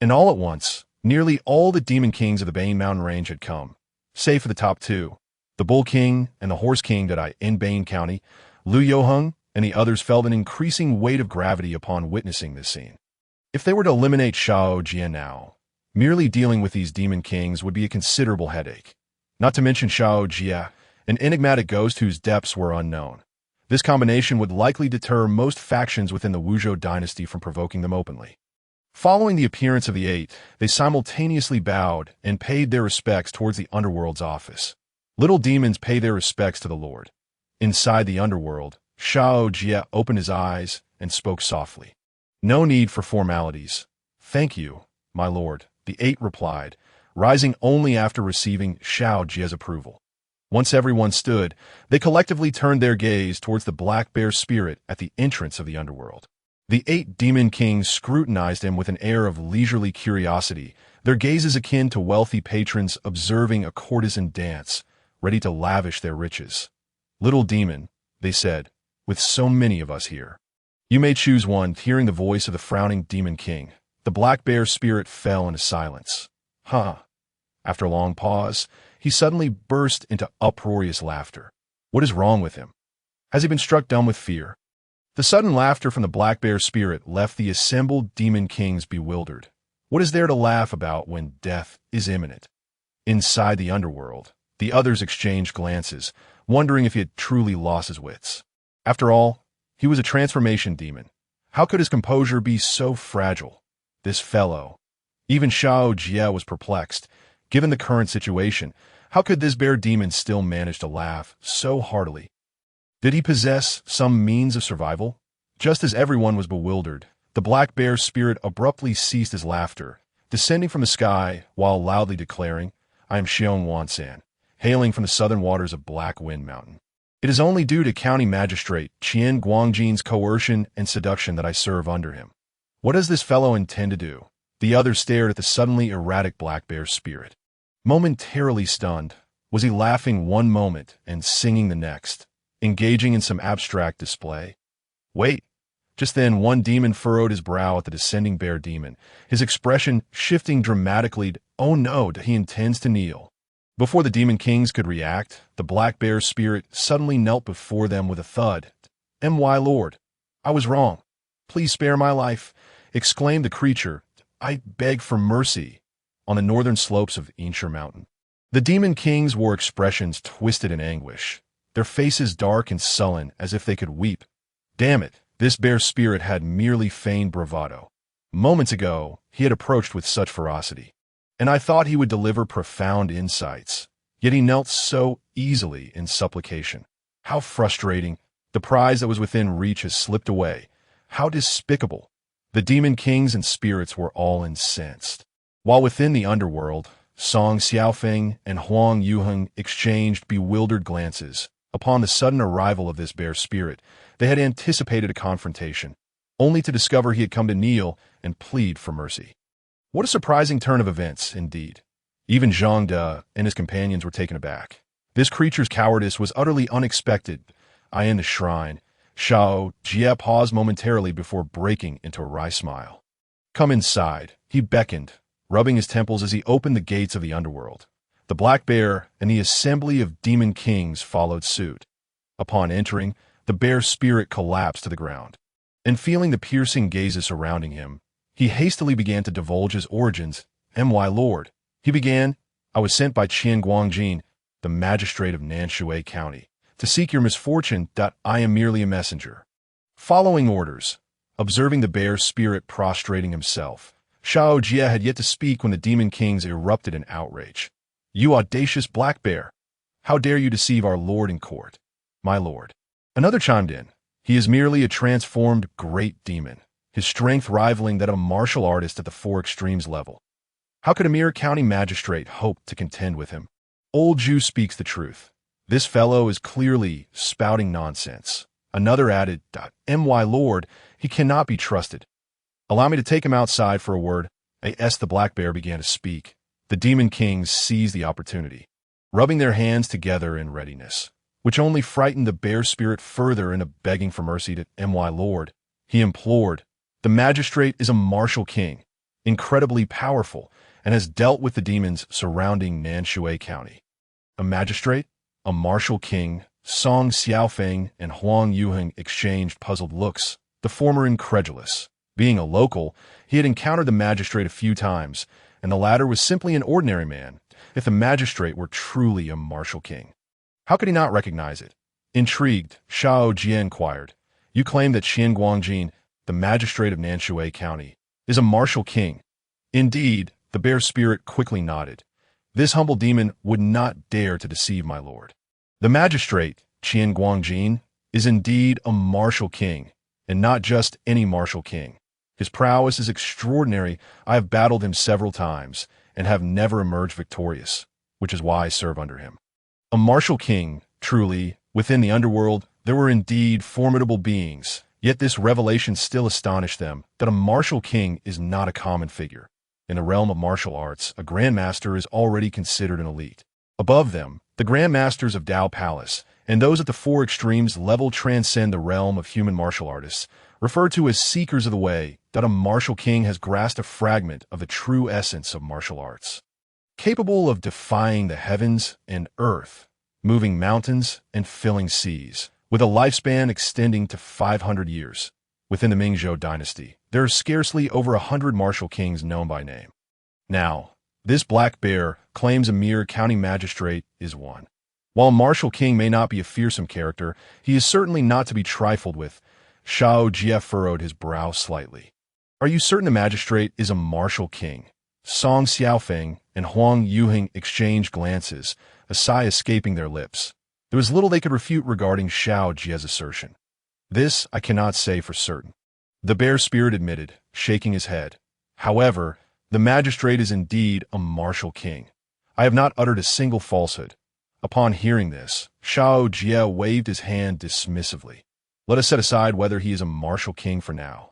And all at once, nearly all the demon kings of the Bane Mountain Range had come, save for the top 2, the Bull King and the Horse King in Bane County. Lu Yoheng and the others felt an increasing weight of gravity upon witnessing this scene. If they were to eliminate Xiao Jie now, merely dealing with these demon kings would be a considerable headache. Not to mention Xiao Jie, an enigmatic ghost whose depths were unknown. This combination would likely deter most factions within the Wuzhou dynasty from provoking them openly. Following the appearance of the 8, they simultaneously bowed and paid their respects towards the underworld's office. Little demons pay their respects to the Lord. Inside the underworld, Xiao Jie opened his eyes and spoke softly. "No need for formalities. Thank you, my lord," the 8 replied, rising only after receiving Xiao Jie's approval. Once everyone stood, they collectively turned their gaze towards the black bear spirit at the entrance of the underworld. The 8 demon kings scrutinized him with an air of leisurely curiosity, their gazes akin to wealthy patrons observing a courtesan dance, ready to lavish their riches. "Little demon," they said, "with so many of us here, you may choose one." Hearing the voice of the frowning demon king, the black bear spirit fell into silence. After a long pause, he suddenly burst into uproarious laughter. What is wrong with him? Has he been struck dumb with fear? The sudden laughter from the black bear spirit left the assembled demon kings bewildered. What is there to laugh about when death is imminent? Inside the underworld, the others exchanged glances, wondering if he had truly lost his wits. After all, he was a transformation demon. How could his composure be so fragile? This fellow. Even Xiao Jie was perplexed. Given the current situation, how could this bear demon still manage to laugh so heartily? Did he possess some means of survival? Just as everyone was bewildered, the black bear spirit abruptly ceased his laughter, descending from the sky while loudly declaring, "I am Xiong Wansan, hailing from the southern waters of Black Wind Mountain. It is only due to County Magistrate Qian Guangjin's coercion and seduction that I serve under him. What does this fellow intend to do?" The others stared at the suddenly erratic black bear spirit. Momentarily stunned, was he laughing one moment and singing the next, engaging in some abstract display? Wait! Just then one demon furrowed his brow at the descending bear demon, his expression shifting dramatically. "Oh no, he intends to kneel." Before the demon kings could react, the black bear spirit suddenly knelt before them with a thud. "My lord, I was wrong. Please spare my life," exclaimed the creature. "I beg for mercy." On the northern slopes of Yinsher Mountain, the demon kings wore expressions twisted in anguish, their faces dark and sullen as if they could weep. Damn it, this bear spirit had merely feigned bravado. Moments ago, he had approached with such ferocity, and I thought he would deliver profound insights, yet he knelt so easily in supplication. How frustrating! The prize that was within reach has slipped away. How despicable! The demon kings and spirits were all incensed. While within the underworld, Song Xiaofeng and Huang Yuheng exchanged bewildered glances. Upon the sudden arrival of this bear spirit, they had anticipated a confrontation, only to discover he had come to kneel and plead for mercy. What a surprising turn of events, indeed. Even Zhang De and his companions were taken aback. This creature's cowardice was utterly unexpected. In the shrine, Xiao Jie paused momentarily before breaking into a wry smile. Come inside, he beckoned, rubbing his temples as he opened the gates of the underworld. The black bear and the assembly of demon kings followed suit. Upon entering, the bear's spirit collapsed to the ground. And feeling the piercing gazes surrounding him, he hastily began to divulge his origins. "My lord," he began, "I was sent by Yin-Yang Judge, the magistrate of Nanshui County, to seek your misfortune. I am merely a messenger." Following orders, observing the bear's spirit prostrating himself, Xiao Jie had yet to speak when the demon kings erupted in outrage. "You audacious black bear! How dare you deceive our lord in court?" "My lord." Another chimed in. "He is merely a transformed great demon, his strength rivaling that of a martial artist at the four extremes level. How could a mere county magistrate hope to contend with him? Old Jew speaks the truth. This fellow is clearly spouting nonsense." Another added, "My lord, he cannot be trusted. Allow me to take him outside for a word." As the black bear began to speak, the demon kings seized the opportunity, rubbing their hands together in readiness, which only frightened the bear spirit further into begging for mercy. "My lord," he implored, "the magistrate is a martial king, incredibly powerful, and has dealt with the demons surrounding Nanshui County." A magistrate? A martial king? Song Xiaofeng and Huang Yuheng exchanged puzzled looks, the former incredulous. Being a local, he had encountered the magistrate a few times, and the latter was simply an ordinary man. If the magistrate were truly a martial king, how could he not recognize it? Intrigued, Xiao Jie inquired, "You claim that Yin-Yang Judge, the magistrate of Nanshui County, is a martial king?" "Indeed," the bear spirit quickly nodded. "This humble demon would not dare to deceive my lord. The magistrate, Yin-Yang Judge, is indeed a martial king, and not just any martial king. His prowess is extraordinary. I have battled him several times, and have never emerged victorious, which is why I serve under him." A martial king, truly, within the underworld, there were indeed formidable beings, yet this revelation still astonished them, that a martial king is not a common figure. In the realm of martial arts, a grandmaster is already considered an elite. Above them, the grandmasters of Dao Palace, and those at the four extremes level transcend the realm of human martial artists, referred to as seekers of the way. That a martial king has grasped a fragment of the true essence of martial arts, capable of defying the heavens and earth, moving mountains and filling seas, with a lifespan extending to 500 years. Within the Mingzhou dynasty, there are scarcely over 100 martial kings known by name. Now, this black bear claims a mere county magistrate is one. While a martial king may not be a fearsome character, he is certainly not to be trifled with. Xiao Jie furrowed his brow slightly. "Are you certain the magistrate is a martial king?" Song Xiaofeng and Huang Yuheng exchanged glances, a sigh escaping their lips. There was little they could refute regarding Xiao Jie's assertion. "This I cannot say for certain," the bear spirit admitted, shaking his head. "However, the magistrate is indeed a martial king. I have not uttered a single falsehood." Upon hearing this, Xiao Jie waved his hand dismissively. "Let us set aside whether he is a martial king for now.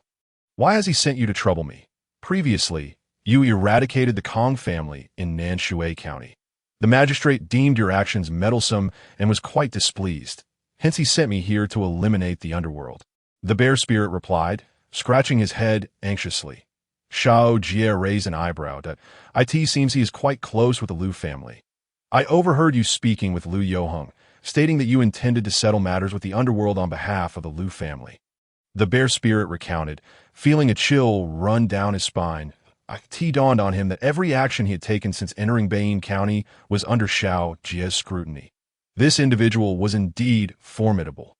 Why has he sent you to trouble me? Previously, you eradicated the Kong family in Nanshui County. The magistrate deemed your actions meddlesome and was quite displeased. Hence he sent me here to eliminate the underworld." The bear spirit replied, scratching his head anxiously. Xiao Jie raised an eyebrow. "It seems he is quite close with the Liu family. I overheard you speaking with Liu Yoheng, stating that you intended to settle matters with the underworld on behalf of the Liu family." The bear spirit recounted, feeling a chill run down his spine. It dawned on him that every action he had taken since entering Beiyin County was under Xiao Jie's scrutiny. This individual was indeed formidable.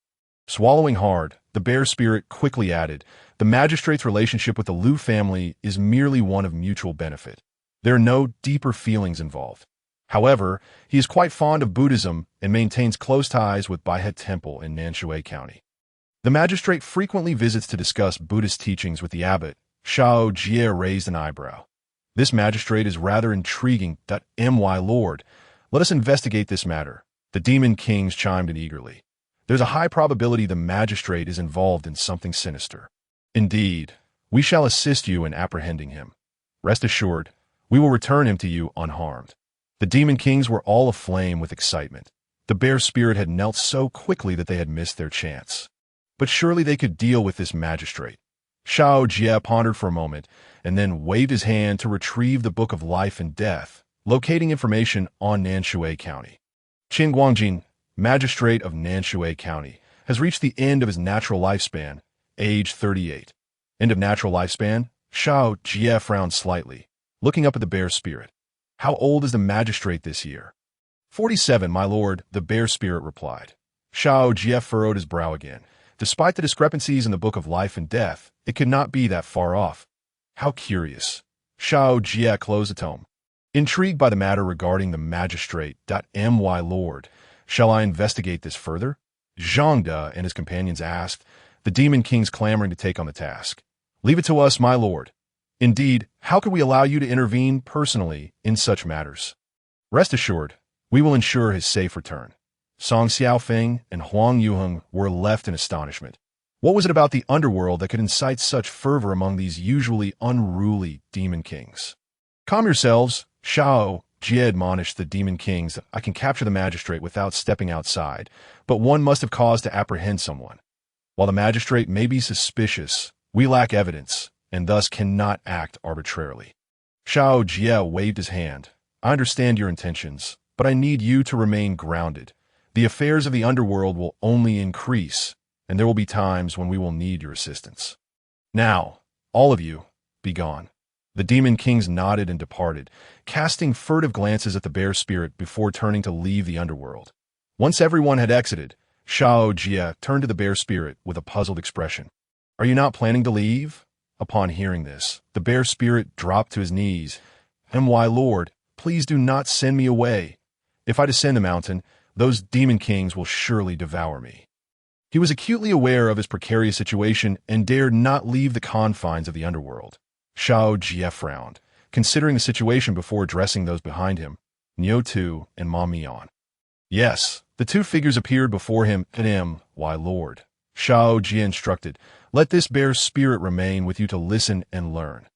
Swallowing hard, the bear spirit quickly added, "The magistrate's relationship with the Liu family is merely one of mutual benefit. There are no deeper feelings involved. However, he is quite fond of Buddhism and maintains close ties with Baihe Temple in Nanshui County. The magistrate frequently visits to discuss Buddhist teachings with the abbot." Xiao Jie raised an eyebrow. "This magistrate is rather intriguing. My lord, let us investigate this matter." The demon kings chimed in eagerly. "There's a high probability the magistrate is involved in something sinister." "Indeed, we shall assist you in apprehending him. Rest assured, we will return him to you unharmed." The demon kings were all aflame with excitement. The bear spirit had knelt so quickly that they had missed their chance. But surely they could deal with this magistrate. Xiao Jie pondered for a moment and then waved his hand to retrieve the Book of Life and Death, locating information on Nanshui County. Qin Guangjin, magistrate of Nanshui County, has reached the end of his natural lifespan, age 38. End of natural lifespan? Xiao Jie frowned slightly, looking up at the bear spirit. How old is the magistrate this year? 47, my lord, the bear spirit replied. Xiao Jie furrowed his brow again. Despite the discrepancies in the Book of Life and Death, it could not be that far off. How curious. Xiao Jie closed the tome. Intrigued by the matter regarding the magistrate, my lord, shall I investigate this further? Zhang De and his companions asked, the demon kings clamoring to take on the task. Leave it to us, my lord. Indeed, how could we allow you to intervene personally in such matters? Rest assured, we will ensure his safe return. Song Xiaofeng and Huang Yuheng were left in astonishment. What was it about the underworld that could incite such fervor among these usually unruly demon kings? Calm yourselves, Xiao Jie admonished the demon kings. I can capture the magistrate without stepping outside, but one must have cause to apprehend someone. While the magistrate may be suspicious, we lack evidence, and thus cannot act arbitrarily. Xiao Jie waved his hand. I understand your intentions, but I need you to remain grounded. The affairs of the underworld will only increase, and there will be times when we will need your assistance. Now, all of you, be gone. The demon kings nodded and departed, casting furtive glances at the bear spirit before turning to leave the underworld. Once everyone had exited, Xiao Jie turned to the bear spirit with a puzzled expression. Are you not planning to leave? Upon hearing this, the bear spirit dropped to his knees. My lord, please do not send me away. If I descend the mountain, those demon kings will surely devour me. He was acutely aware of his precarious situation and dared not leave the confines of the underworld. Xiao Jie frowned, considering the situation before addressing those behind him, Niu Tu and Ma Mian. Yes, the two figures appeared before him. My lord, Xiao Jie instructed, let this bear spirit remain with you to listen and learn.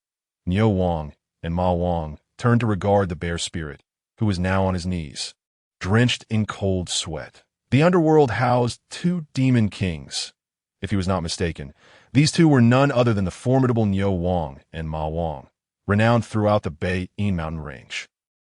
Niu Wang and Ma Wang turned to regard the bear spirit, who was now on his knees, drenched in cold sweat. The underworld housed two demon kings. If he was not mistaken, these two were none other than the formidable Niu Wang and Ma Wang, renowned throughout the Bei-Yin mountain range.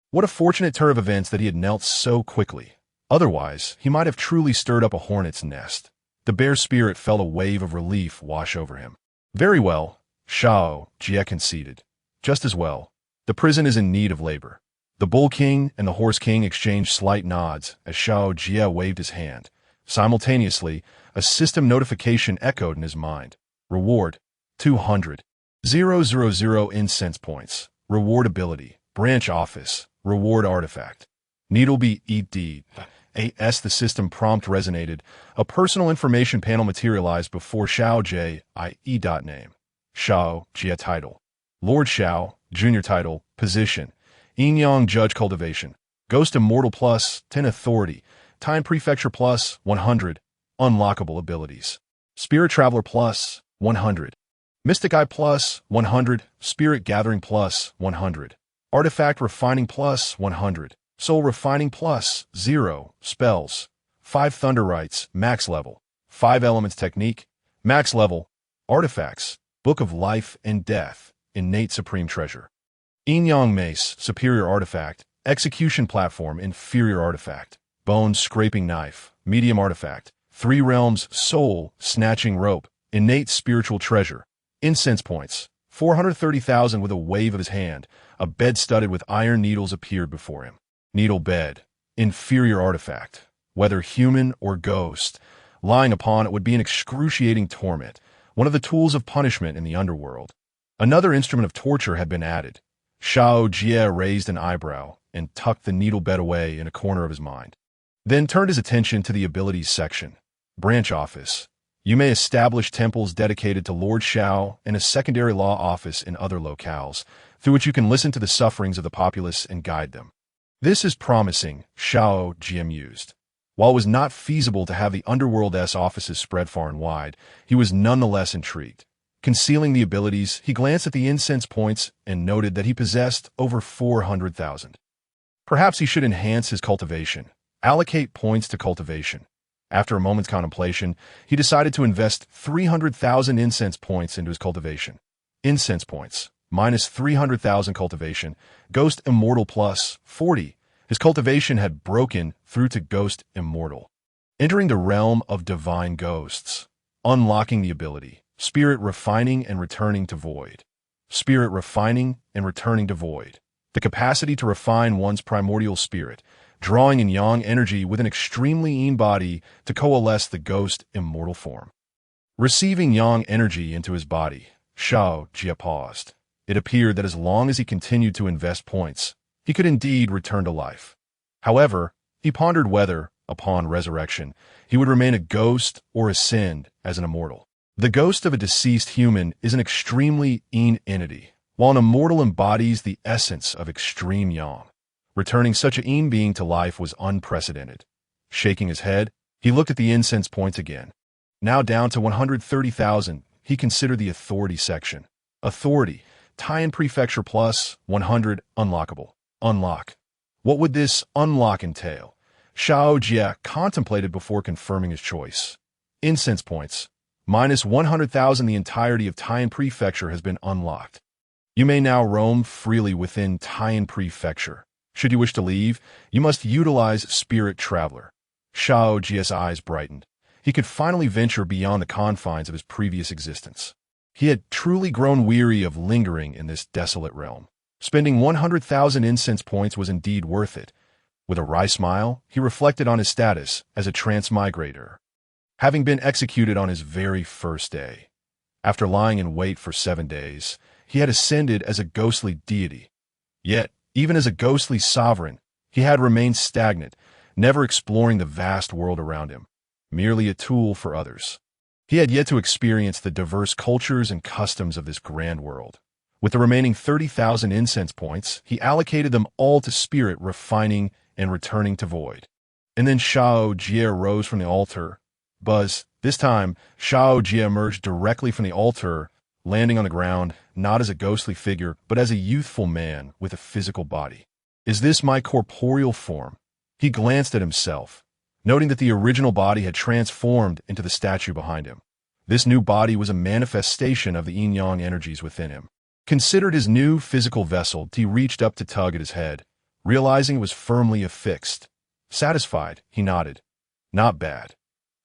What a fortunate turn of events that he had knelt so quickly. Otherwise, he might have truly stirred up a hornet's nest. The bear spirit felt a wave of relief wash over him. Very well, Xiao Jie conceded. Just as well. The prison is in need of labor. The Bull King and the Horse King exchanged slight nods as Xiao Jie waved his hand. Simultaneously, a system notification echoed in his mind. Reward, 200,000 incense points. Reward ability, branch office, reward artifact. Needleby ED. As the system prompt resonated, a personal information panel materialized before Xiao Jie, i.e. Name. Xiao Jie title. Lord Xiao, junior title, position. Yin-Yang Judge cultivation. Ghost Immortal plus 10 authority. Time Prefecture plus 100. Unlockable abilities. Spirit Traveler plus 100. Mystic Eye plus 100. Spirit Gathering plus 100. Artifact Refining plus 100. Soul Refining plus 0. Spells. 5 Thunder Rites, max level. 5 Elements Technique, max level. Artifacts. Book of Life and Death, innate supreme treasure. Yin-Yang Mace, superior artifact. Execution Platform, inferior artifact. Bone Scraping Knife, medium artifact. 3 Realms, Soul Snatching Rope, innate spiritual treasure. Incense points, 430,000. With a wave of his hand, a bed studded with iron needles appeared before him. Needle bed, inferior artifact. Whether human or ghost, lying upon it would be an excruciating torment, one of the tools of punishment in the underworld. Another instrument of torture had been added. Xiao Jie raised an eyebrow and tucked the needle bed away in a corner of his mind. Then turned his attention to the abilities section. Branch office. You may establish temples dedicated to Lord Xiao and a secondary law office in other locales, through which you can listen to the sufferings of the populace and guide them. This is promising, Xiao Jie mused. While it was not feasible to have the Underworld's offices spread far and wide, he was nonetheless intrigued. Concealing the abilities, he glanced at the incense points and noted that he possessed over 400,000. Perhaps he should enhance his cultivation. Allocate points to cultivation. After a moment's contemplation, he decided to invest 300,000 incense points into his cultivation. Incense points, minus 300,000 cultivation, Ghost Immortal plus 40. His cultivation had broken through to Ghost Immortal, entering the realm of divine ghosts, unlocking the ability, Spirit Refining and Returning to Void. Spirit Refining and Returning to Void. The capacity to refine one's primordial spirit, drawing in yang energy with an extremely yin body to coalesce the Ghost Immortal form. Receiving yang energy into his body, Xiao Jie paused. It appeared that as long as he continued to invest points, he could indeed return to life. However, he pondered whether, upon resurrection, he would remain a ghost or ascend as an immortal. The ghost of a deceased human is an extremely yin entity, while an immortal embodies the essence of extreme yang. Returning such a yin being to life was unprecedented. Shaking his head, he looked at the incense points again. Now down to 130,000, he considered the authority section. Authority, Taiyan Prefecture plus 100, unlockable. Unlock. What would this unlock entail? Xiao Jie contemplated before confirming his choice. Incense points, minus 100,000. The entirety of Taiyan Prefecture has been unlocked. You may now roam freely within Taiyan Prefecture. Should you wish to leave, you must utilize Spirit Traveler. Xiao Jie's eyes brightened. He could finally venture beyond the confines of his previous existence. He had truly grown weary of lingering in this desolate realm. Spending 100,000 incense points was indeed worth it. With a wry smile, he reflected on his status as a transmigrator, having been executed on his very first day. After lying in wait for 7 days, he had ascended as a ghostly deity. Yet, even as a ghostly sovereign, he had remained stagnant, never exploring the vast world around him, merely a tool for others. He had yet to experience the diverse cultures and customs of this grand world. With the remaining 30,000 incense points, he allocated them all to Spirit Refining and Returning to Void. And then Xiao Jie rose from the altar. Buzz. This time, Xiao Jie emerged directly from the altar, landing on the ground, not as a ghostly figure, but as a youthful man with a physical body. Is this my corporeal form? He glanced at himself, noting that the original body had transformed into the statue behind him. This new body was a manifestation of the yin-yang energies within him. Considered his new physical vessel, he reached up to tug at his head, realizing it was firmly affixed. Satisfied, he nodded. Not bad.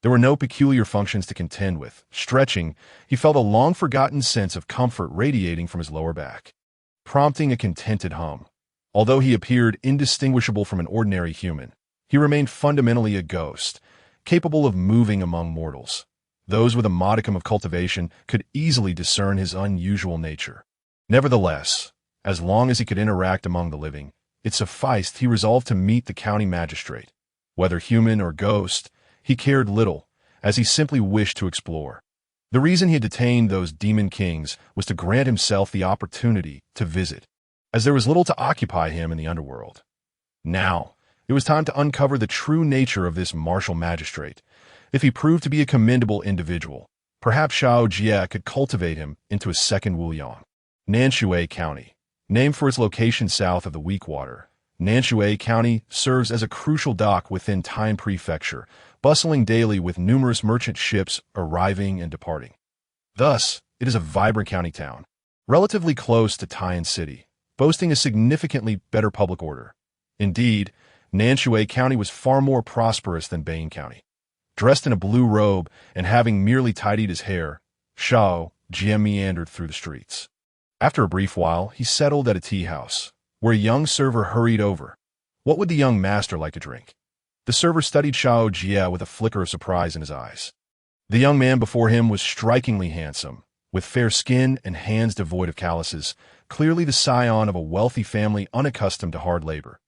There were no peculiar functions to contend with. Stretching, he felt a long-forgotten sense of comfort radiating from his lower back, prompting a contented hum. Although he appeared indistinguishable from an ordinary human, he remained fundamentally a ghost, capable of moving among mortals. Those with a modicum of cultivation could easily discern his unusual nature. Nevertheless, as long as he could interact among the living, it sufficed. He resolved to meet the county magistrate. Whether human or ghost, he cared little, as he simply wished to explore. The reason he had detained those demon kings was to grant himself the opportunity to visit, as there was little to occupy him in the underworld. Now, it was time to uncover the true nature of this martial magistrate. If he proved to be a commendable individual, perhaps Xiao Jie could cultivate him into a second Wuyang. Nanshui County. Named for its location south of the Weakwater, Nanshui County serves as a crucial dock within Taiyan Prefecture, bustling daily with numerous merchant ships arriving and departing. Thus, it is a vibrant county town, relatively close to Taiyan City, boasting a significantly better public order. Indeed, Nanshui County was far more prosperous than Bain County. Dressed in a blue robe and having merely tidied his hair, Xiao Jie meandered through the streets. After a brief while, he settled at a tea house, where a young server hurried over. What would the young master like to drink? The server studied Xiao Jie with a flicker of surprise in his eyes. The young man before him was strikingly handsome, with fair skin and hands devoid of calluses, clearly the scion of a wealthy family unaccustomed to hard labor.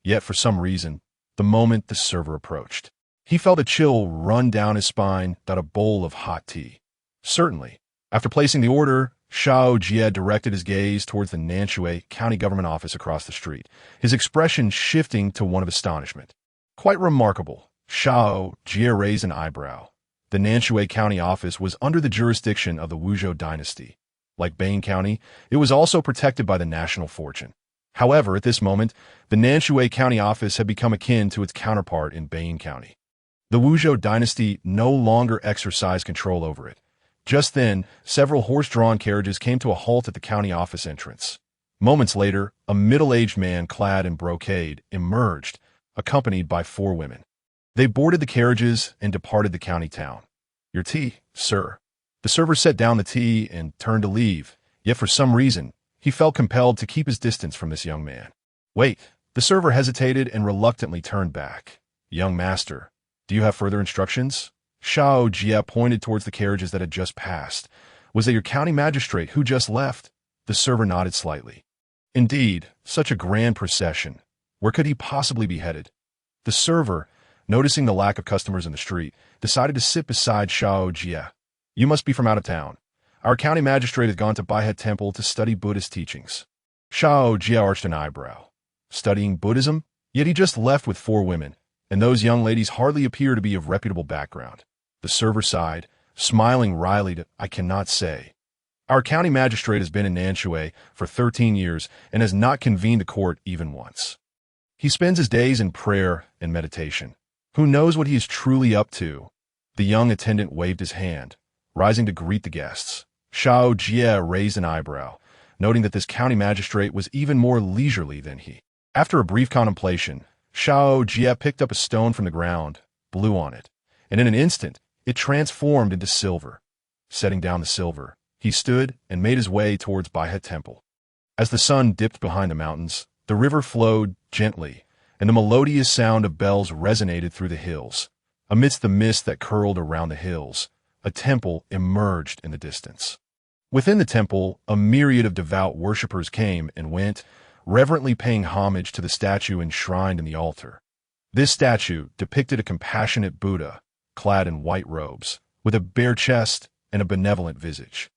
Yet for some reason, the moment the server approached, he felt a chill run down his spine, got a bowl of hot tea. Certainly. After placing the order, Xiao Jie directed his gaze towards the Nanshui County Government Office across the street, his expression shifting to one of astonishment. Quite remarkable. Xiao Jie raised an eyebrow. The Nanshui County office was under the jurisdiction of the Wuzhou dynasty. Like Bain County, it was also protected by the national fortune. However, at this moment, the Nanshui County office had become akin to its counterpart in Bain County. The Wuzhou dynasty no longer exercised control over it. Just then, several horse-drawn carriages came to a halt at the county office entrance. Moments later, a middle-aged man clad in brocade emerged, accompanied by 4 women. They boarded the carriages and departed the county town. "Your tea, sir." The server set down the tea and turned to leave, yet for some reason, he felt compelled to keep his distance from this young man. "Wait." The server hesitated and reluctantly turned back. "Young master, do you have further instructions?" Xiao Jie pointed towards the carriages that had just passed. "Was that your county magistrate who just left?" The server nodded slightly. "Indeed, such a grand procession. Where could he possibly be headed?" The server, noticing the lack of customers in the street, decided to sit beside Xiao Jie. "You must be from out of town. Our county magistrate has gone to Baihe Temple to study Buddhist teachings." Xiao Jie arched an eyebrow. "Studying Buddhism? Yet he just left with 4 women, and those young ladies hardly appear to be of reputable background." The server sighed, smiling wryly. "I cannot say. Our county magistrate has been in Nanshui for 13 years and has not convened a court even once. He spends his days in prayer and meditation. Who knows what he is truly up to?" The young attendant waved his hand, rising to greet the guests. Xiao Jie raised an eyebrow, noting that this county magistrate was even more leisurely than he. After a brief contemplation, Xiao Jie picked up a stone from the ground, blew on it, and in an instant, it transformed into silver. Setting down the silver, he stood and made his way towards Baihe Temple. As the sun dipped behind the mountains, the river flowed gently, and the melodious sound of bells resonated through the hills. Amidst the mist that curled around the hills, a temple emerged in the distance. Within the temple, a myriad of devout worshippers came and went, reverently paying homage to the statue enshrined in the altar. This statue depicted a compassionate Buddha, clad in white robes, with a bare chest and a benevolent visage.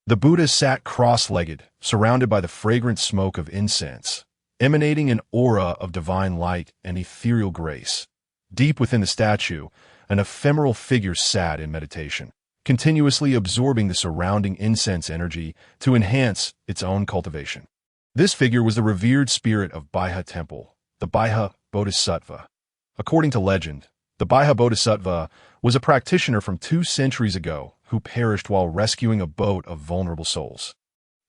The Buddha sat cross-legged, surrounded by the fragrant smoke of incense, emanating an aura of divine light and ethereal grace. Deep within the statue, an ephemeral figure sat in meditation, continuously absorbing the surrounding incense energy to enhance its own cultivation. This figure was the revered spirit of Baihe Temple, the Baihe Bodhisattva. According to legend, the Baihe Bodhisattva was a practitioner from 2 centuries ago who perished while rescuing a boat of vulnerable souls.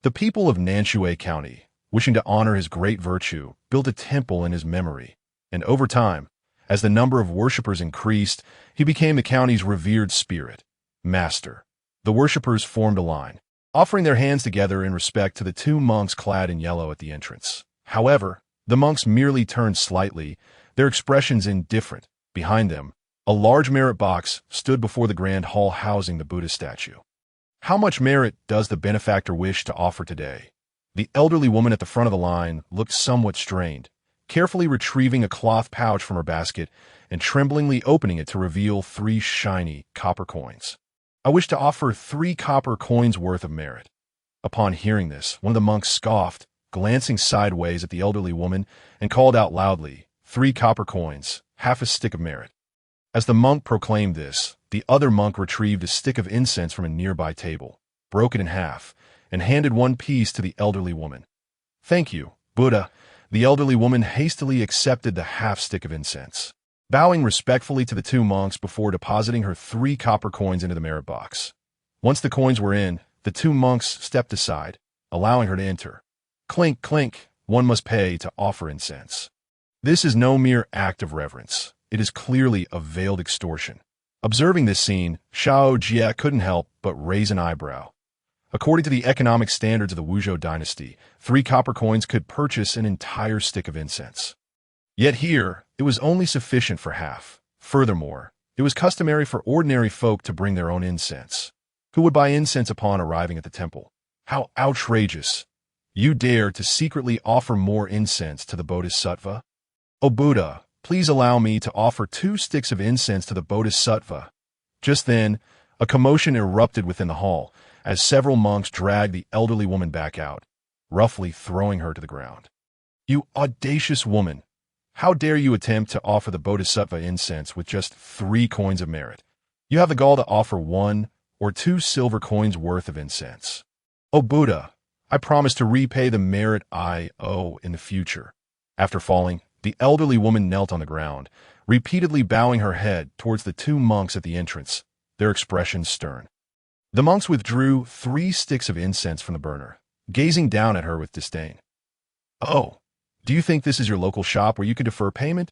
The people of Nanshui County, wishing to honor his great virtue, built a temple in his memory, and over time, as the number of worshippers increased, he became the county's revered spirit, master. The worshippers formed a line, offering their hands together in respect to the 2 monks clad in yellow at the entrance. However, the monks merely turned slightly, their expressions indifferent. Behind them, a large merit box stood before the grand hall housing the Buddha statue. "How much merit does the benefactor wish to offer today?" The elderly woman at the front of the line looked somewhat strained, carefully retrieving a cloth pouch from her basket and tremblingly opening it to reveal 3 shiny copper coins. "I wish to offer 3 copper coins worth of merit." Upon hearing this, one of the monks scoffed, glancing sideways at the elderly woman, and called out loudly, 3 copper coins, half a stick of merit." As the monk proclaimed this, the other monk retrieved a stick of incense from a nearby table, broke it in half, and handed 1 piece to the elderly woman. "Thank you, Buddha." The elderly woman hastily accepted the half stick of incense, bowing respectfully to the 2 monks before depositing her 3 copper coins into the merit box. Once the coins were in, the 2 monks stepped aside, allowing her to enter. Clink, clink, one must pay to offer incense. This is no mere act of reverence. It is clearly a veiled extortion. Observing this scene, Xiao Jie couldn't help but raise an eyebrow. According to the economic standards of the Wuzhou dynasty, 3 copper coins could purchase an entire stick of incense. Yet here, it was only sufficient for half. Furthermore, it was customary for ordinary folk to bring their own incense. Who would buy incense upon arriving at the temple? How outrageous! You dare to secretly offer more incense to the Bodhisattva? "O Buddha, please allow me to offer 2 sticks of incense to the Bodhisattva." Just then, a commotion erupted within the hall, as several monks dragged the elderly woman back out, roughly throwing her to the ground. "You audacious woman! How dare you attempt to offer the Bodhisattva incense with just 3 coins of merit? You have the gall to offer 1 or 2 silver coins worth of incense. "O Buddha, I promise to repay the merit I owe in the future." After falling, The elderly woman knelt on the ground, repeatedly bowing her head towards the two monks at the entrance, their expressions stern. The monks withdrew 3 sticks of incense from the burner, gazing down at her with disdain. "Oh, do you think this is your local shop where you can defer payment?"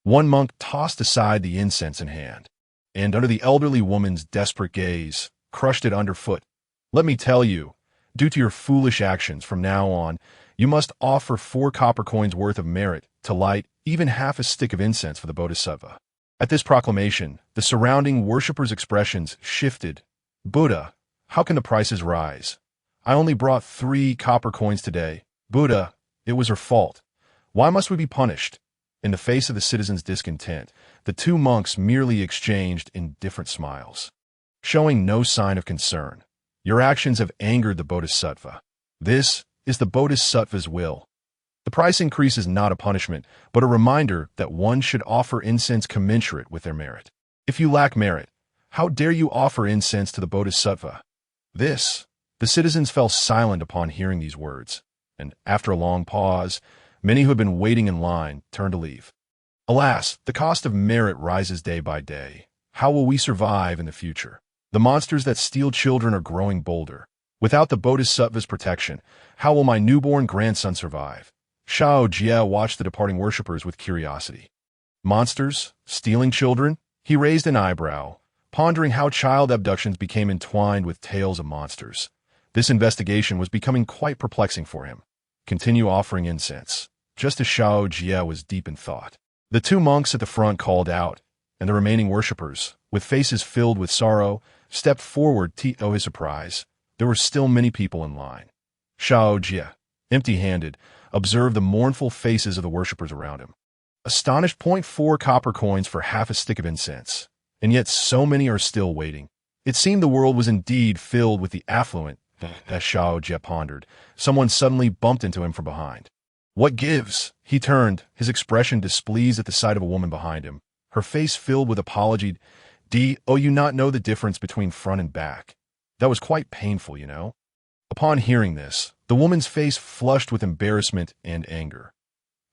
One monk tossed aside the incense in hand, and under the elderly woman's desperate gaze, crushed it underfoot. "Let me tell you, due to your foolish actions from now on, you must offer 4 copper coins worth of merit to light even half a stick of incense for the Bodhisattva." At this proclamation, the surrounding worshippers' expressions shifted. "Buddha, how can the prices rise? I only brought 3 copper coins today. Buddha, it was her fault. Why must we be punished?" In the face of the citizens' discontent, the two monks merely exchanged indifferent smiles, showing no sign of concern. "Your actions have angered the Bodhisattva. This is the Bodhisattva's will. The price increase is not a punishment, but a reminder that one should offer incense commensurate with their merit. If you lack merit, how dare you offer incense to the Bodhisattva?" The citizens fell silent upon hearing these words, and after a long pause, many who had been waiting in line turned to leave. Alas, the cost of merit rises day by day. How will we survive in the future? The monsters that steal children are growing bolder. Without the Bodhisattva's protection, how will my newborn grandson survive? Xiao Jie watched the departing worshippers with curiosity. Monsters? Stealing children? He raised an eyebrow, pondering how child abductions became entwined with tales of monsters. This investigation was becoming quite perplexing for him. Continue offering incense. Just as Xiao Jie was deep in thought, the two monks at the front called out, and the remaining worshippers, with faces filled with sorrow, stepped forward to his surprise. There were still many people in line. Xiao Jie, empty-handed, observed the mournful faces of the worshippers around him. Astonished, 0.4 copper coins for half a stick of incense, and yet so many are still waiting. It seemed the world was indeed filled with the affluent, as Xiao Jie pondered. Someone suddenly bumped into him from behind. "What gives?" He turned, his expression displeased at the sight of a woman behind him, her face filled with apology. "Oh, you not know the difference between front and back? That was quite painful, you know." Upon hearing this, the woman's face flushed with embarrassment and anger.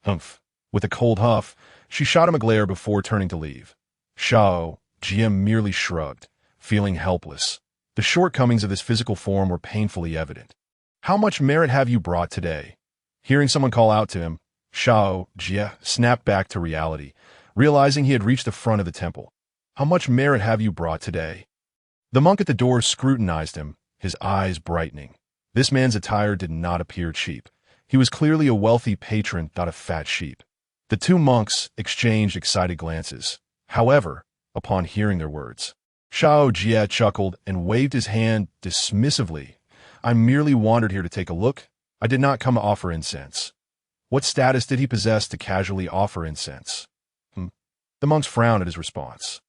"Humph." With a cold huff, she shot him a glare before turning to leave. Xiao Jie merely shrugged, feeling helpless. The shortcomings of this physical form were painfully evident. "How much merit have you brought today?" Hearing someone call out to him, Xiao Jie snapped back to reality, realizing he had reached the front of the temple. "How much merit have you brought today?" The monk at the door scrutinized him, his eyes brightening. This man's attire did not appear cheap. He was clearly a wealthy patron, not a fat sheep. The two monks exchanged excited glances. However, upon hearing their words, Xiao Jie chuckled and waved his hand dismissively. "I merely wandered here to take a look. I did not come to offer incense." What status did he possess to casually offer incense? The monks frowned at his response.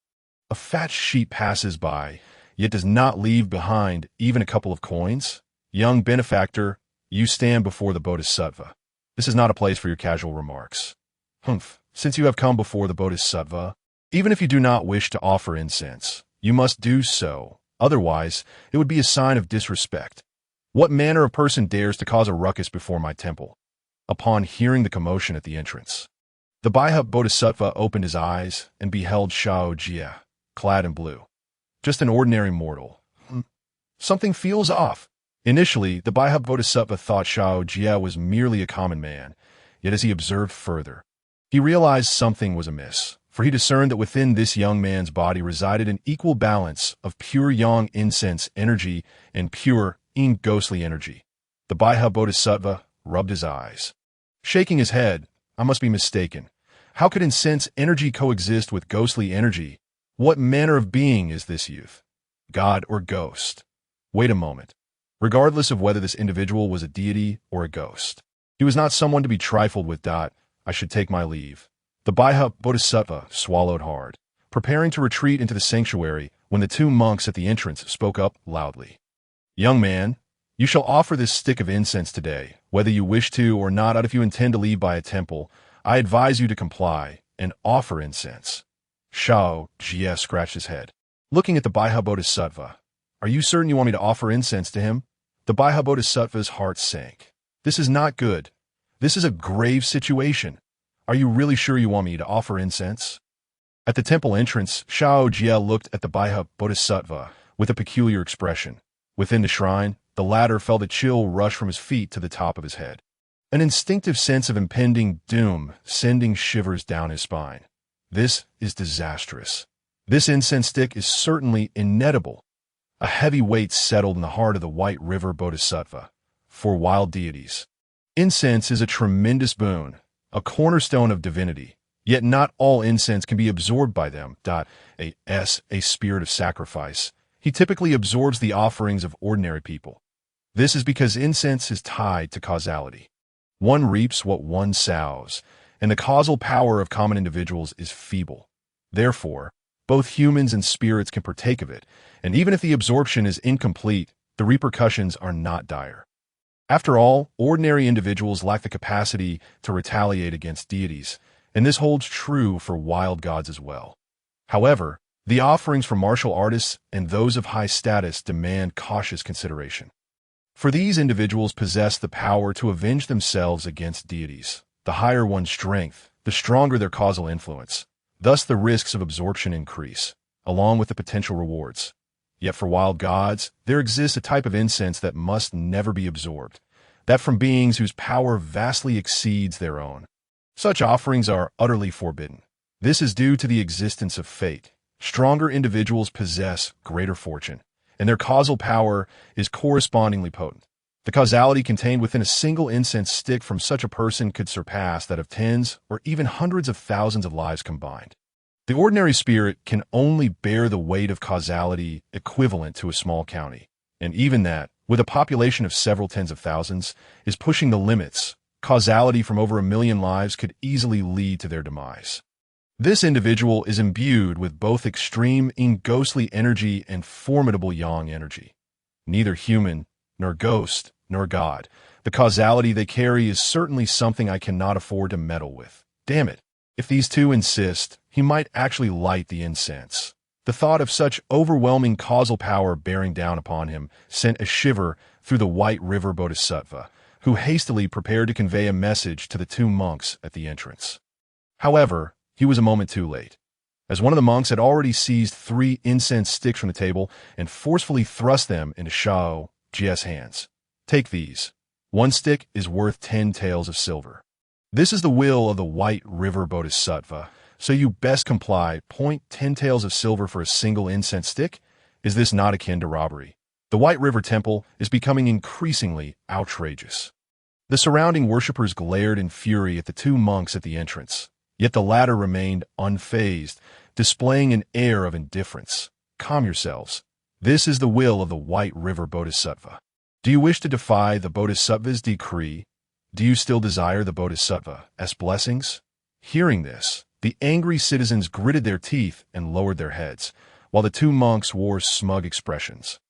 "A fat sheep passes by, yet does not leave behind even a couple of coins? Young benefactor, you stand before the Bodhisattva. This is not a place for your casual remarks." Since you have come before the Bodhisattva, even if you do not wish to offer incense, you must do so. Otherwise, it would be a sign of disrespect. What manner of person dares to cause a ruckus before my temple? Upon hearing the commotion at the entrance, the Bodhisattva opened his eyes and beheld Xiao Jie, clad in blue. Just an ordinary mortal. Something feels off. Initially, the Bodhisattva thought Xiao Jie was merely a common man, yet as he observed further, he realized something was amiss, for he discerned that within this young man's body resided an equal balance of pure yang incense energy and pure yin ghostly energy. The Bodhisattva rubbed his eyes, shaking his head. "I must be mistaken. How could incense energy coexist with ghostly energy? What manner of being is this youth? God or ghost?" Wait a moment. Regardless of whether this individual was a deity or a ghost, he was not someone to be trifled with. "I should take my leave." The Bodhisattva swallowed hard, preparing to retreat into the sanctuary when the two monks at the entrance spoke up loudly. "Young man, you shall offer this stick of incense today, whether you wish to or not. If you intend to leave by a temple, I advise you to comply and offer incense." Xiao Jie scratched his head, looking at the Bodhisattva. "Are you certain you want me to offer incense to him?" The Bodhisattva's heart sank. "This is not good. This is a grave situation. Are you really sure you want me to offer incense? At the temple entrance, Xiao Jie looked at the Baiha Bodhisattva with a peculiar expression. Within the shrine, the latter felt a chill rush from his feet to the top of his head. An instinctive sense of impending doom sending shivers down his spine. This is disastrous. This incense stick is certainly inedible. A heavy weight settled in the heart of the White River Bodhisattva. For wild deities, incense is a tremendous boon, a cornerstone of divinity, yet not all incense can be absorbed by them. A spirit of sacrifice. He typically absorbs the offerings of ordinary people. This is because incense is tied to causality. One reaps what one sows, and the causal power of common individuals is feeble. Therefore, both humans and spirits can partake of it, and even if the absorption is incomplete, the repercussions are not dire. After all, ordinary individuals lack the capacity to retaliate against deities, and this holds true for wild gods as well. However, the offerings from martial artists and those of high status demand cautious consideration. For these individuals possess the power to avenge themselves against deities. The higher one's strength, the stronger their causal influence. Thus the risks of absorption increase, along with the potential rewards. Yet for wild gods, there exists a type of incense that must never be absorbed, that from beings whose power vastly exceeds their own. Such offerings are utterly forbidden. This is due to the existence of fate. Stronger individuals possess greater fortune, and their causal power is correspondingly potent. The causality contained within a single incense stick from such a person could surpass that of tens or even hundreds of thousands of lives combined. The ordinary spirit can only bear the weight of causality equivalent to a small county, and even that, with a population of several tens of thousands, is pushing the limits. Causality from over 1 million lives could easily lead to their demise. This individual is imbued with both extreme ghostly energy and formidable yang energy. Neither human, nor ghost, nor god. The causality they carry is certainly something I cannot afford to meddle with. Damn it. If these two insist, he might actually light the incense. The thought of such overwhelming causal power bearing down upon him sent a shiver through the White River Bodhisattva, who hastily prepared to convey a message to the two monks at the entrance. However, he was a moment too late, as one of the monks had already seized 3 incense sticks from the table and forcefully thrust them into Xiao Jie's hands. Take these. 1 stick is worth 10 taels of silver. This is the will of the White River Bodhisattva, so you best comply. 10 taels of silver for a single incense stick? Is this not akin to robbery? The White River Temple is becoming increasingly outrageous. The surrounding worshippers glared in fury at the 2 monks at the entrance, yet the latter remained unfazed, displaying an air of indifference. Calm yourselves. This is the will of the White River Bodhisattva. Do you wish to defy the Bodhisattva's decree? Do you still desire the Bodhisattva's blessings? Hearing this, the angry citizens gritted their teeth and lowered their heads, while the 2 monks wore smug expressions.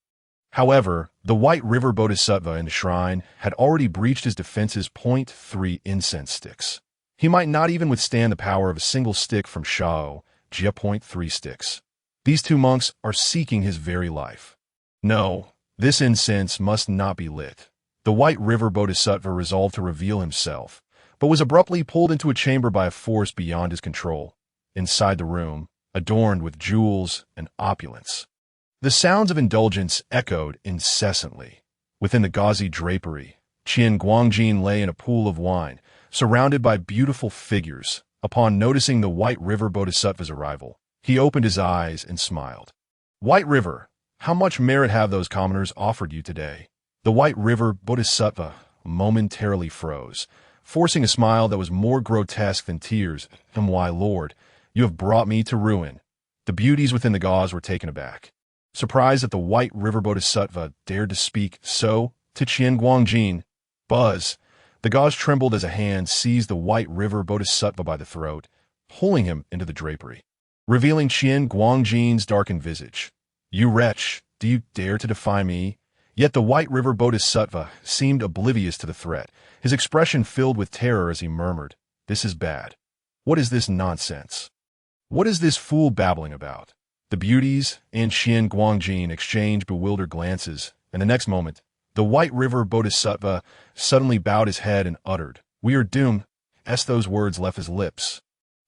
However, the White River Bodhisattva in the shrine had already breached his defenses. 3 incense sticks. He might not even withstand the power of a single stick from Xiao Jie. 3 sticks. These 2 monks are seeking his very life. No, this incense must not be lit. The White River Bodhisattva resolved to reveal himself, but was abruptly pulled into a chamber by a force beyond his control. Inside the room, adorned with jewels and opulence, the sounds of indulgence echoed incessantly. Within the gauzy drapery, Yin-Yang lay in a pool of wine, surrounded by beautiful figures. Upon noticing the White River Bodhisattva's arrival, he opened his eyes and smiled. White River, how much merit have those commoners offered you today? The White River Bodhisattva momentarily froze, forcing a smile that was more grotesque than tears. Why, Lord, you have brought me to ruin. The beauties within the gauze were taken aback, surprised that the White River Bodhisattva dared to speak so to Yin-Yang. Buzz. The gauze trembled as a hand seized the White River Bodhisattva by the throat, pulling him into the drapery, revealing Yin-Yang's darkened visage. You wretch, do you dare to defy me? Yet the White River Bodhisattva seemed oblivious to the threat, his expression filled with terror as he murmured, This is bad. What is this nonsense? What is this fool babbling about? The beauties and Yin-Yang exchanged bewildered glances, and the next moment, the White River Bodhisattva suddenly bowed his head and uttered, We are doomed. as those words left his lips.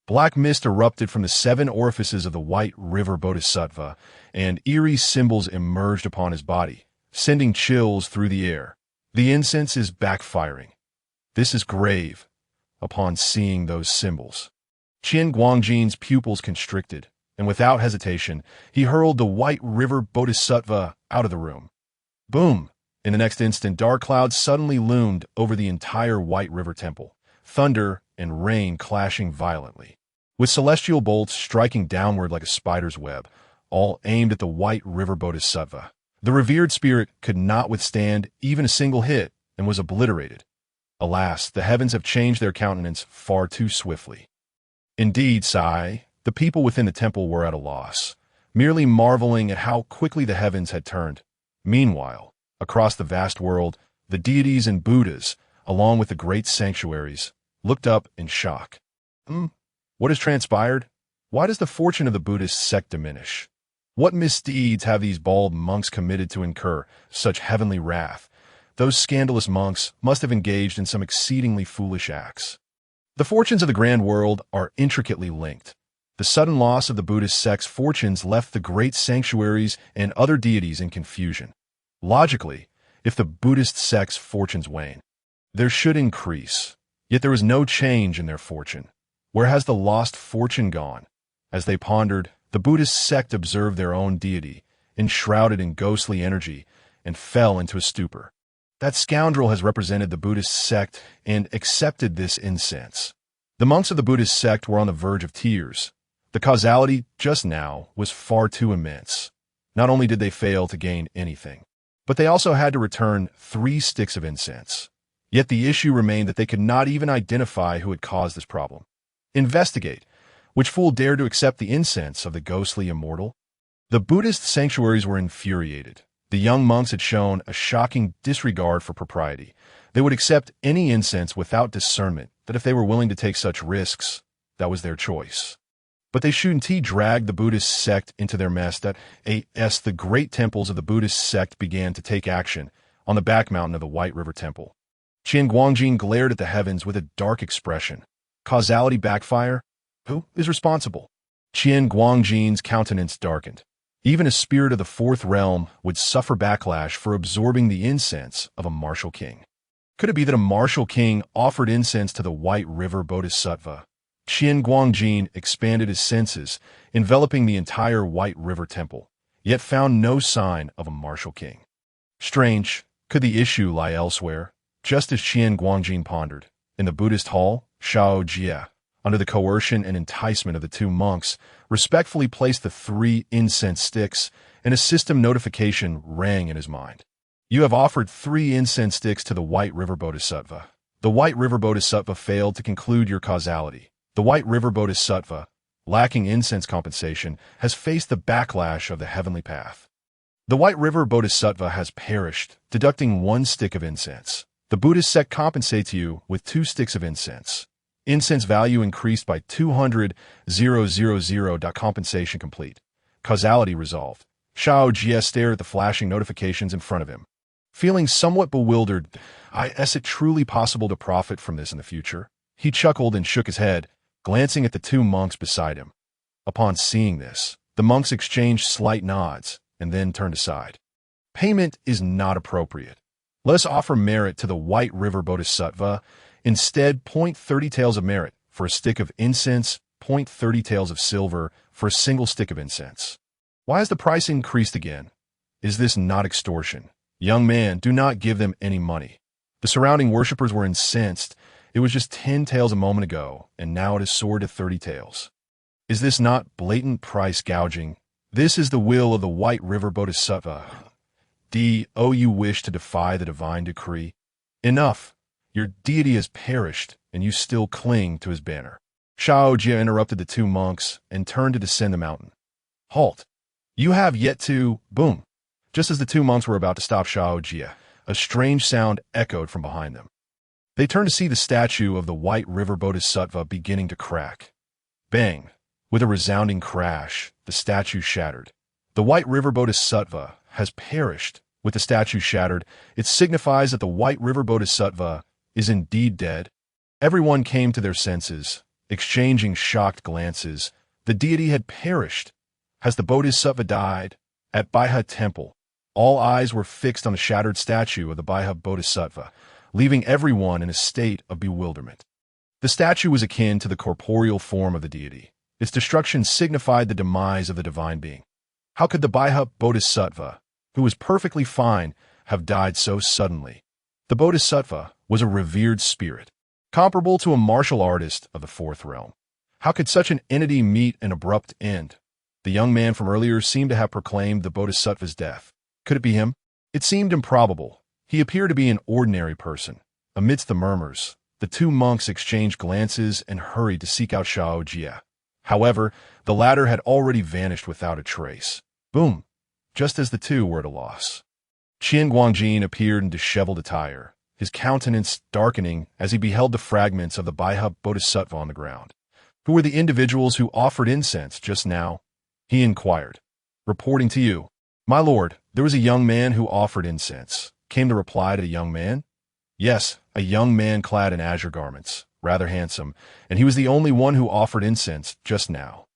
Black mist erupted from the 7 orifices of the White River Bodhisattva, and eerie symbols emerged upon his body, sending chills through the air. The incense is backfiring. This is grave. Upon seeing those symbols, Qian Guangjin's pupils constricted, and without hesitation, he hurled the White River Bodhisattva out of the room. Boom! In the next instant, dark clouds suddenly loomed over the entire White River Temple, thunder and rain clashing violently, with celestial bolts striking downward like a spider's web, all aimed at the White River Bodhisattva. The revered spirit could not withstand even a single hit and was obliterated. Alas, the heavens have changed their countenance far too swiftly. Indeed, Sai, the people within the temple were at a loss, merely marveling at how quickly the heavens had turned. Meanwhile, across the vast world, the deities and Buddhas, along with the great sanctuaries, looked up in shock. What has transpired? Why does the fortune of the Buddhist sect diminish? What misdeeds have these bald monks committed to incur such heavenly wrath? Those scandalous monks must have engaged in some exceedingly foolish acts. The fortunes of the grand world are intricately linked. The sudden loss of the Buddhist sect's fortunes left the great sanctuaries and other deities in confusion. Logically, if the Buddhist sect's fortunes wane, there should increase. Yet there was no change in their fortune. Where has the lost fortune gone? As they pondered, the Buddhist sect observed their own deity, enshrouded in ghostly energy, and fell into a stupor. That scoundrel has represented the Buddhist sect and accepted this incense. The monks of the Buddhist sect were on the verge of tears. The causality just now was far too immense. Not only did they fail to gain anything, but they also had to return 3 sticks of incense. Yet the issue remained that they could not even identify who had caused this problem. Investigate. Which fool dared to accept the incense of the ghostly immortal? The Buddhist sanctuaries were infuriated. The young monks had shown a shocking disregard for propriety. They would accept any incense without discernment, that if they were willing to take such risks, that was their choice. But they shouldn't dragged the Buddhist sect into their mess that as the great temples of the Buddhist sect began to take action on the back mountain of the White River Temple. Qian Guangjin glared at the heavens with a dark expression. Causality backfire? Who is responsible? Qian Guangjin's countenance darkened. Even a spirit of the 4th realm would suffer backlash for absorbing the incense of a martial king. Could it be that a martial king offered incense to the White River Bodhisattva? Qian Guangjin expanded his senses, enveloping the entire White River Temple, yet found no sign of a martial king. Strange, could the issue lie elsewhere? Just as Qian Guangjin pondered, in the Buddhist hall, Xiao Jie, under the coercion and enticement of the 2 monks, respectfully placed the 3 incense sticks, and a system notification rang in his mind. You have offered 3 incense sticks to the White River Bodhisattva. The White River Bodhisattva failed to conclude your causality. The White River Bodhisattva, lacking incense compensation, has faced the backlash of the heavenly path. The White River Bodhisattva has perished, deducting 1 stick of incense. The Buddhist sect compensates you with 2 sticks of incense. Incense value increased by 200,000. Compensation complete. Causality resolved. Xiao Jie stared at the flashing notifications in front of him. Feeling somewhat bewildered, is it truly possible to profit from this in the future? He chuckled and shook his head, glancing at the 2 monks beside him. Upon seeing this, the monks exchanged slight nods and then turned aside. Payment is not appropriate. Let us offer merit to the White River Bodhisattva. Instead, 30 taels of merit for a stick of incense, 30 taels of silver for a single stick of incense. Why has the price increased again? Is this not extortion? Young man, do not give them any money. The surrounding worshippers were incensed. It was just 10 taels a moment ago, and now it has soared to 30 taels. Is this not blatant price gouging? This is the will of the White River Bodhisattva. Do you wish to defy the divine decree? Enough. Your deity has perished, and you still cling to his banner. Xiao Jie interrupted the 2 monks and turned to descend the mountain. Halt! You have yet to... Boom! Just as the 2 monks were about to stop Xiao Jie, a strange sound echoed from behind them. They turned to see the statue of the White River Bodhisattva beginning to crack. Bang! With a resounding crash, the statue shattered. The White River Bodhisattva has perished. With the statue shattered, it signifies that the White River Bodhisattva is indeed dead. Everyone came to their senses, exchanging shocked glances. The deity had perished. Has the Bodhisattva died? At Baiha Temple, all eyes were fixed on the shattered statue of the Baiha Bodhisattva, leaving everyone in a state of bewilderment. The statue was akin to the corporeal form of the deity. Its destruction signified the demise of the divine being. How could the Baiha Bodhisattva, who was perfectly fine, have died so suddenly? The Bodhisattva was a revered spirit, comparable to a martial artist of the fourth realm. How could such an entity meet an abrupt end? The young man from earlier seemed to have proclaimed the Bodhisattva's death. Could it be him? It seemed improbable. He appeared to be an ordinary person. Amidst the murmurs, the two monks exchanged glances and hurried to seek out Xiao Jie. However, the latter had already vanished without a trace. Boom! Just as the two were at a loss. Yin-Yang Judge appeared in disheveled attire, his countenance darkening as he beheld the fragments of the Baiha Bodhisattva on the ground. Who were the individuals who offered incense just now? He inquired. Reporting to you. My lord, there was a young man who offered incense, came the reply to the young man. Yes, a young man clad in azure garments, rather handsome, and he was the only one who offered incense just now.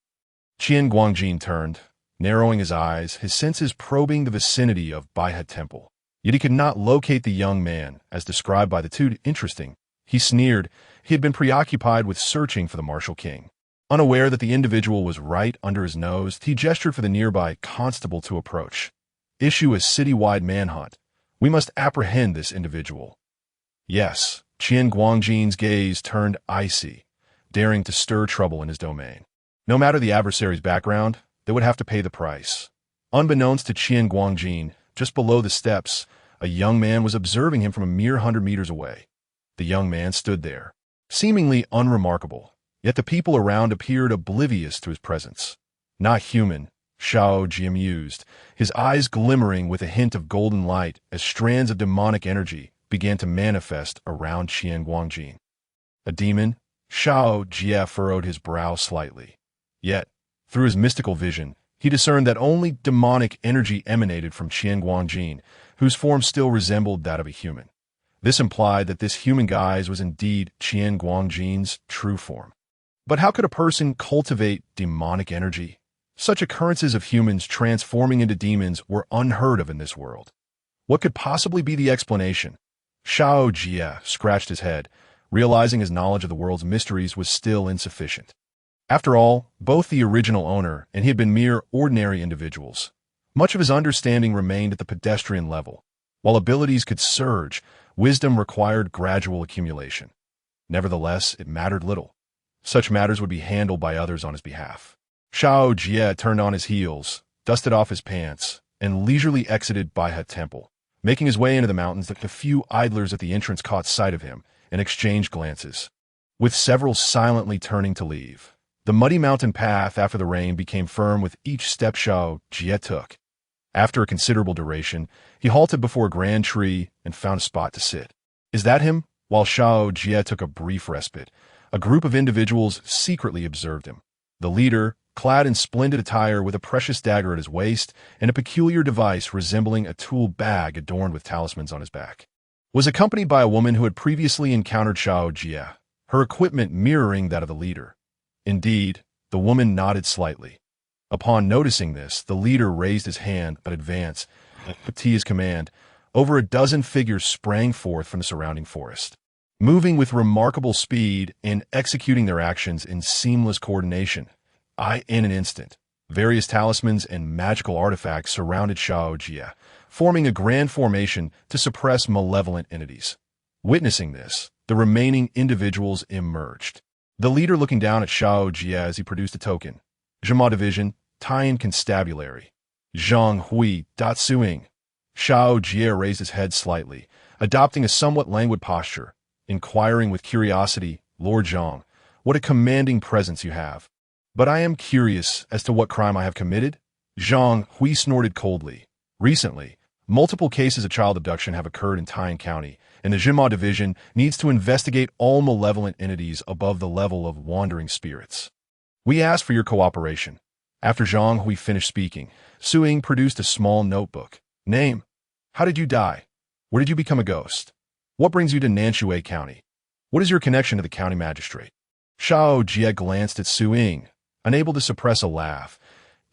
Yin-Yang Judge turned, narrowing his eyes, his senses probing the vicinity of Baiha Temple. Yet he could not locate the young man, as described by the two. Interesting. He sneered. He had been preoccupied with searching for the martial king. Unaware that the individual was right under his nose, he gestured for the nearby constable to approach. Issue a city-wide manhunt. We must apprehend this individual. Yes, Yin-Yang Judge's gaze turned icy, daring to stir trouble in his domain. No matter the adversary's background, they would have to pay the price. Unbeknownst to Yin-Yang Judge, just below the steps, a young man was observing him from a mere 100 meters away. The young man stood there, seemingly unremarkable, yet the people around appeared oblivious to his presence. Not human, Xiao Jie mused, his eyes glimmering with a hint of golden light as strands of demonic energy began to manifest around Yin-Yang Judge. A demon? Xiao Jie furrowed his brow slightly. Yet, through his mystical vision, he discerned that only demonic energy emanated from Yin-Yang Judge, whose form still resembled that of a human. This implied that this human guise was indeed Yin-Yang Judge's true form. But how could a person cultivate demonic energy? Such occurrences of humans transforming into demons were unheard of in this world. What could possibly be the explanation? Xiao Jie scratched his head, realizing his knowledge of the world's mysteries was still insufficient. After all, both the original owner and he had been mere ordinary individuals. Much of his understanding remained at the pedestrian level. While abilities could surge, wisdom required gradual accumulation. Nevertheless, it mattered little. Such matters would be handled by others on his behalf. Xiao Jie turned on his heels, dusted off his pants, and leisurely exited Baiha Temple. Making his way into the mountains, the few idlers at the entrance caught sight of him and exchanged glances, with several silently turning to leave. The muddy mountain path after the rain became firm with each step Xiao Jie took. After a considerable duration, he halted before a grand tree and found a spot to sit. Is that him? While Xiao Jie took a brief respite, a group of individuals secretly observed him. The leader, clad in splendid attire with a precious dagger at his waist and a peculiar device resembling a tool bag adorned with talismans on his back, was accompanied by a woman who had previously encountered Xiao Jie, her equipment mirroring that of the leader. Indeed, the woman nodded slightly. Upon noticing this, the leader raised his hand at advance. At his command, over a dozen figures sprang forth from the surrounding forest, moving with remarkable speed and executing their actions in seamless coordination. In an instant, various talismans and magical artifacts surrounded Xiao Jie, forming a grand formation to suppress malevolent entities. Witnessing this, the remaining individuals emerged. The leader looking down at Xiao Jie as he produced a token. Zhima Division, Taiyan Constabulary. Zhang Hui, Datsuing. Xiao Jie raised his head slightly, adopting a somewhat languid posture, inquiring with curiosity, Lord Zhang, what a commanding presence you have. But I am curious as to what crime I have committed? Zhang Hui snorted coldly. Recently, multiple cases of child abduction have occurred in Taiyan County, and the Zhima Division needs to investigate all malevolent entities above the level of wandering spirits. We ask for your cooperation. After Zhang Hui finished speaking, Suing produced a small notebook. Name. How did you die? Where did you become a ghost? What brings you to Nanshui County? What What is your connection to the county magistrate? Xiao Jie glanced at Su Ying, unable to suppress a laugh.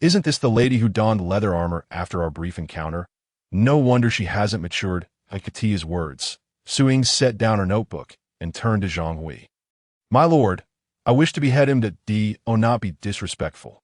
Isn't this the lady who donned leather armor after our brief encounter? No wonder she hasn't matured. I could see his words. Su Ying set down her notebook and turned to Zhang Hui. My lord, I wish to behead him not be disrespectful.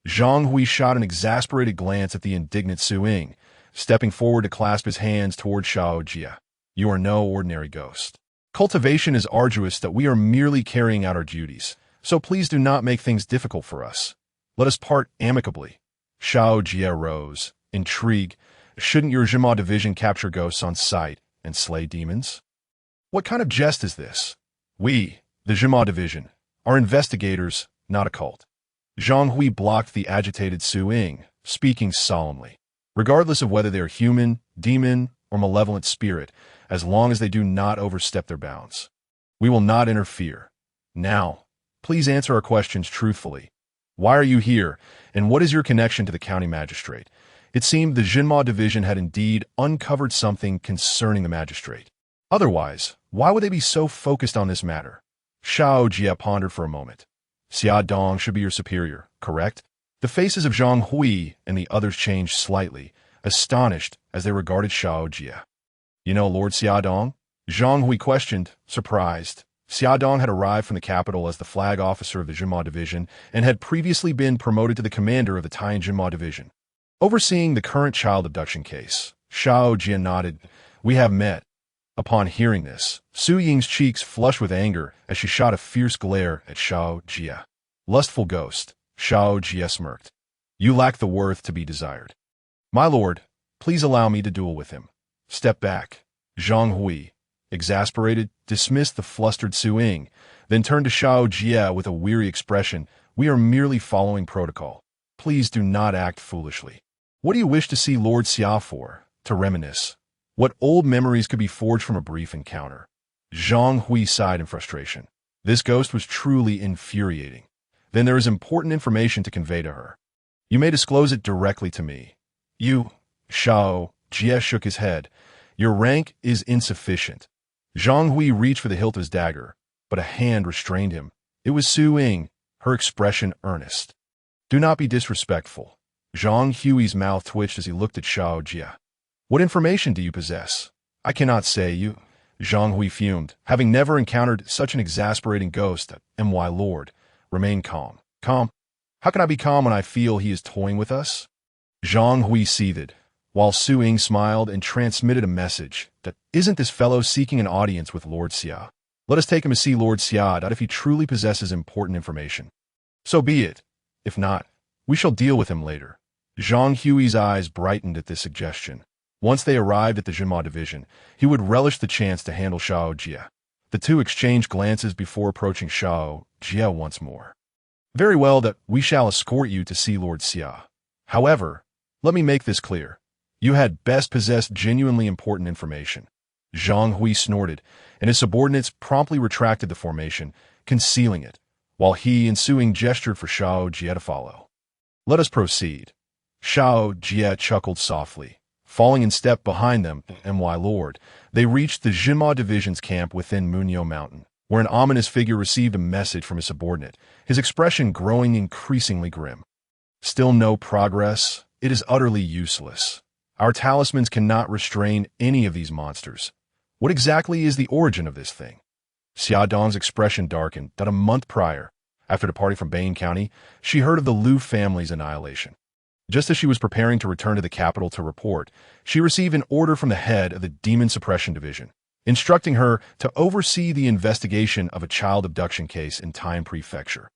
Zhang Hui shot an exasperated glance at the indignant Su Ying, stepping forward to clasp his hands toward Xiao Jie. You are no ordinary ghost. Cultivation is arduous that we are merely carrying out our duties, so please do not make things difficult for us. Let us part amicably. Xiao Jie rose, intrigued. Shouldn't your Zhima division capture ghosts on sight and slay demons? What kind of jest is this? We, the Zhima division, are investigators, not a cult. Zhang Hui blocked the agitated Su Ying, speaking solemnly. Regardless of whether they are human, demon, or malevolent spirit, as long as they do not overstep their bounds, we will not interfere. Now, please answer our questions truthfully. Why are you here, and what is your connection to the county magistrate? It seemed the Jinma division had indeed uncovered something concerning the magistrate. Otherwise, why would they be so focused on this matter? Xiao Jie pondered for a moment. Xia Dong should be your superior, correct? The faces of Zhang Hui and the others changed slightly, astonished as they regarded Xiao Jie. You know Lord Xia Dong? Zhang Hui questioned, surprised. Xia Dong had arrived from the capital as the flag officer of the Jinma division and had previously been promoted to the commander of the Taiyan Jinma division. Overseeing the current child abduction case, Xiao Jie nodded. We have met. Upon hearing this, Su Ying's cheeks flushed with anger as she shot a fierce glare at Xiao Jie. Lustful ghost, Xiao Jie smirked. You lack the worth to be desired. My lord, please allow me to duel with him. Step back. Zhang Hui, exasperated, dismissed the flustered Su Ying, then turned to Xiao Jie with a weary expression. We are merely following protocol. Please do not act foolishly. What do you wish to see Lord Xia for? To reminisce. What old memories could be forged from a brief encounter? Zhang Hui sighed in frustration. This ghost was truly infuriating. Then there is important information to convey to her. You may disclose it directly to me. You, Xiao Jie shook his head. Your rank is insufficient. Zhang Hui reached for the hilt of his dagger, but a hand restrained him. It was Su Ying, her expression earnest. Do not be disrespectful. Zhang Hui's mouth twitched as he looked at Xiao Jie. What information do you possess? I cannot say you. Zhang Hui fumed, having never encountered such an exasperating ghost. My lord, remain calm. Calm? How can I be calm when I feel he is toying with us? Zhang Hui seethed, while Su Ying smiled and transmitted a message that isn't this fellow seeking an audience with Lord Xia? Let us take him to see Lord Xia if he truly possesses important information. So be it. If not, we shall deal with him later. Zhang Hui's eyes brightened at this suggestion. Once they arrived at the Jinma division, he would relish the chance to handle Xiao Jie. The two exchanged glances before approaching Xiao Jie once more. Very well that we shall escort you to see Lord Xia. However, let me make this clear. You had best possess genuinely important information. Zhang Hui snorted, and his subordinates promptly retracted the formation, concealing it, while he and Su Ying gestured for Xiao Jie to follow. Let us proceed. Xiao Jie chuckled softly. Falling in step behind them, my lord, they reached the Jinma division's camp within Munyo Mountain, where an ominous figure received a message from his subordinate, his expression growing increasingly grim. Still no progress. It is utterly useless. Our talismans cannot restrain any of these monsters. What exactly is the origin of this thing? Xia Dong's expression darkened that a month prior, after departing from Bain County, she heard of the Liu family's annihilation. Just as she was preparing to return to the capital to report, she received an order from the head of the Demon Suppression Division, instructing her to oversee the investigation of a child abduction case in Taiyan Prefecture.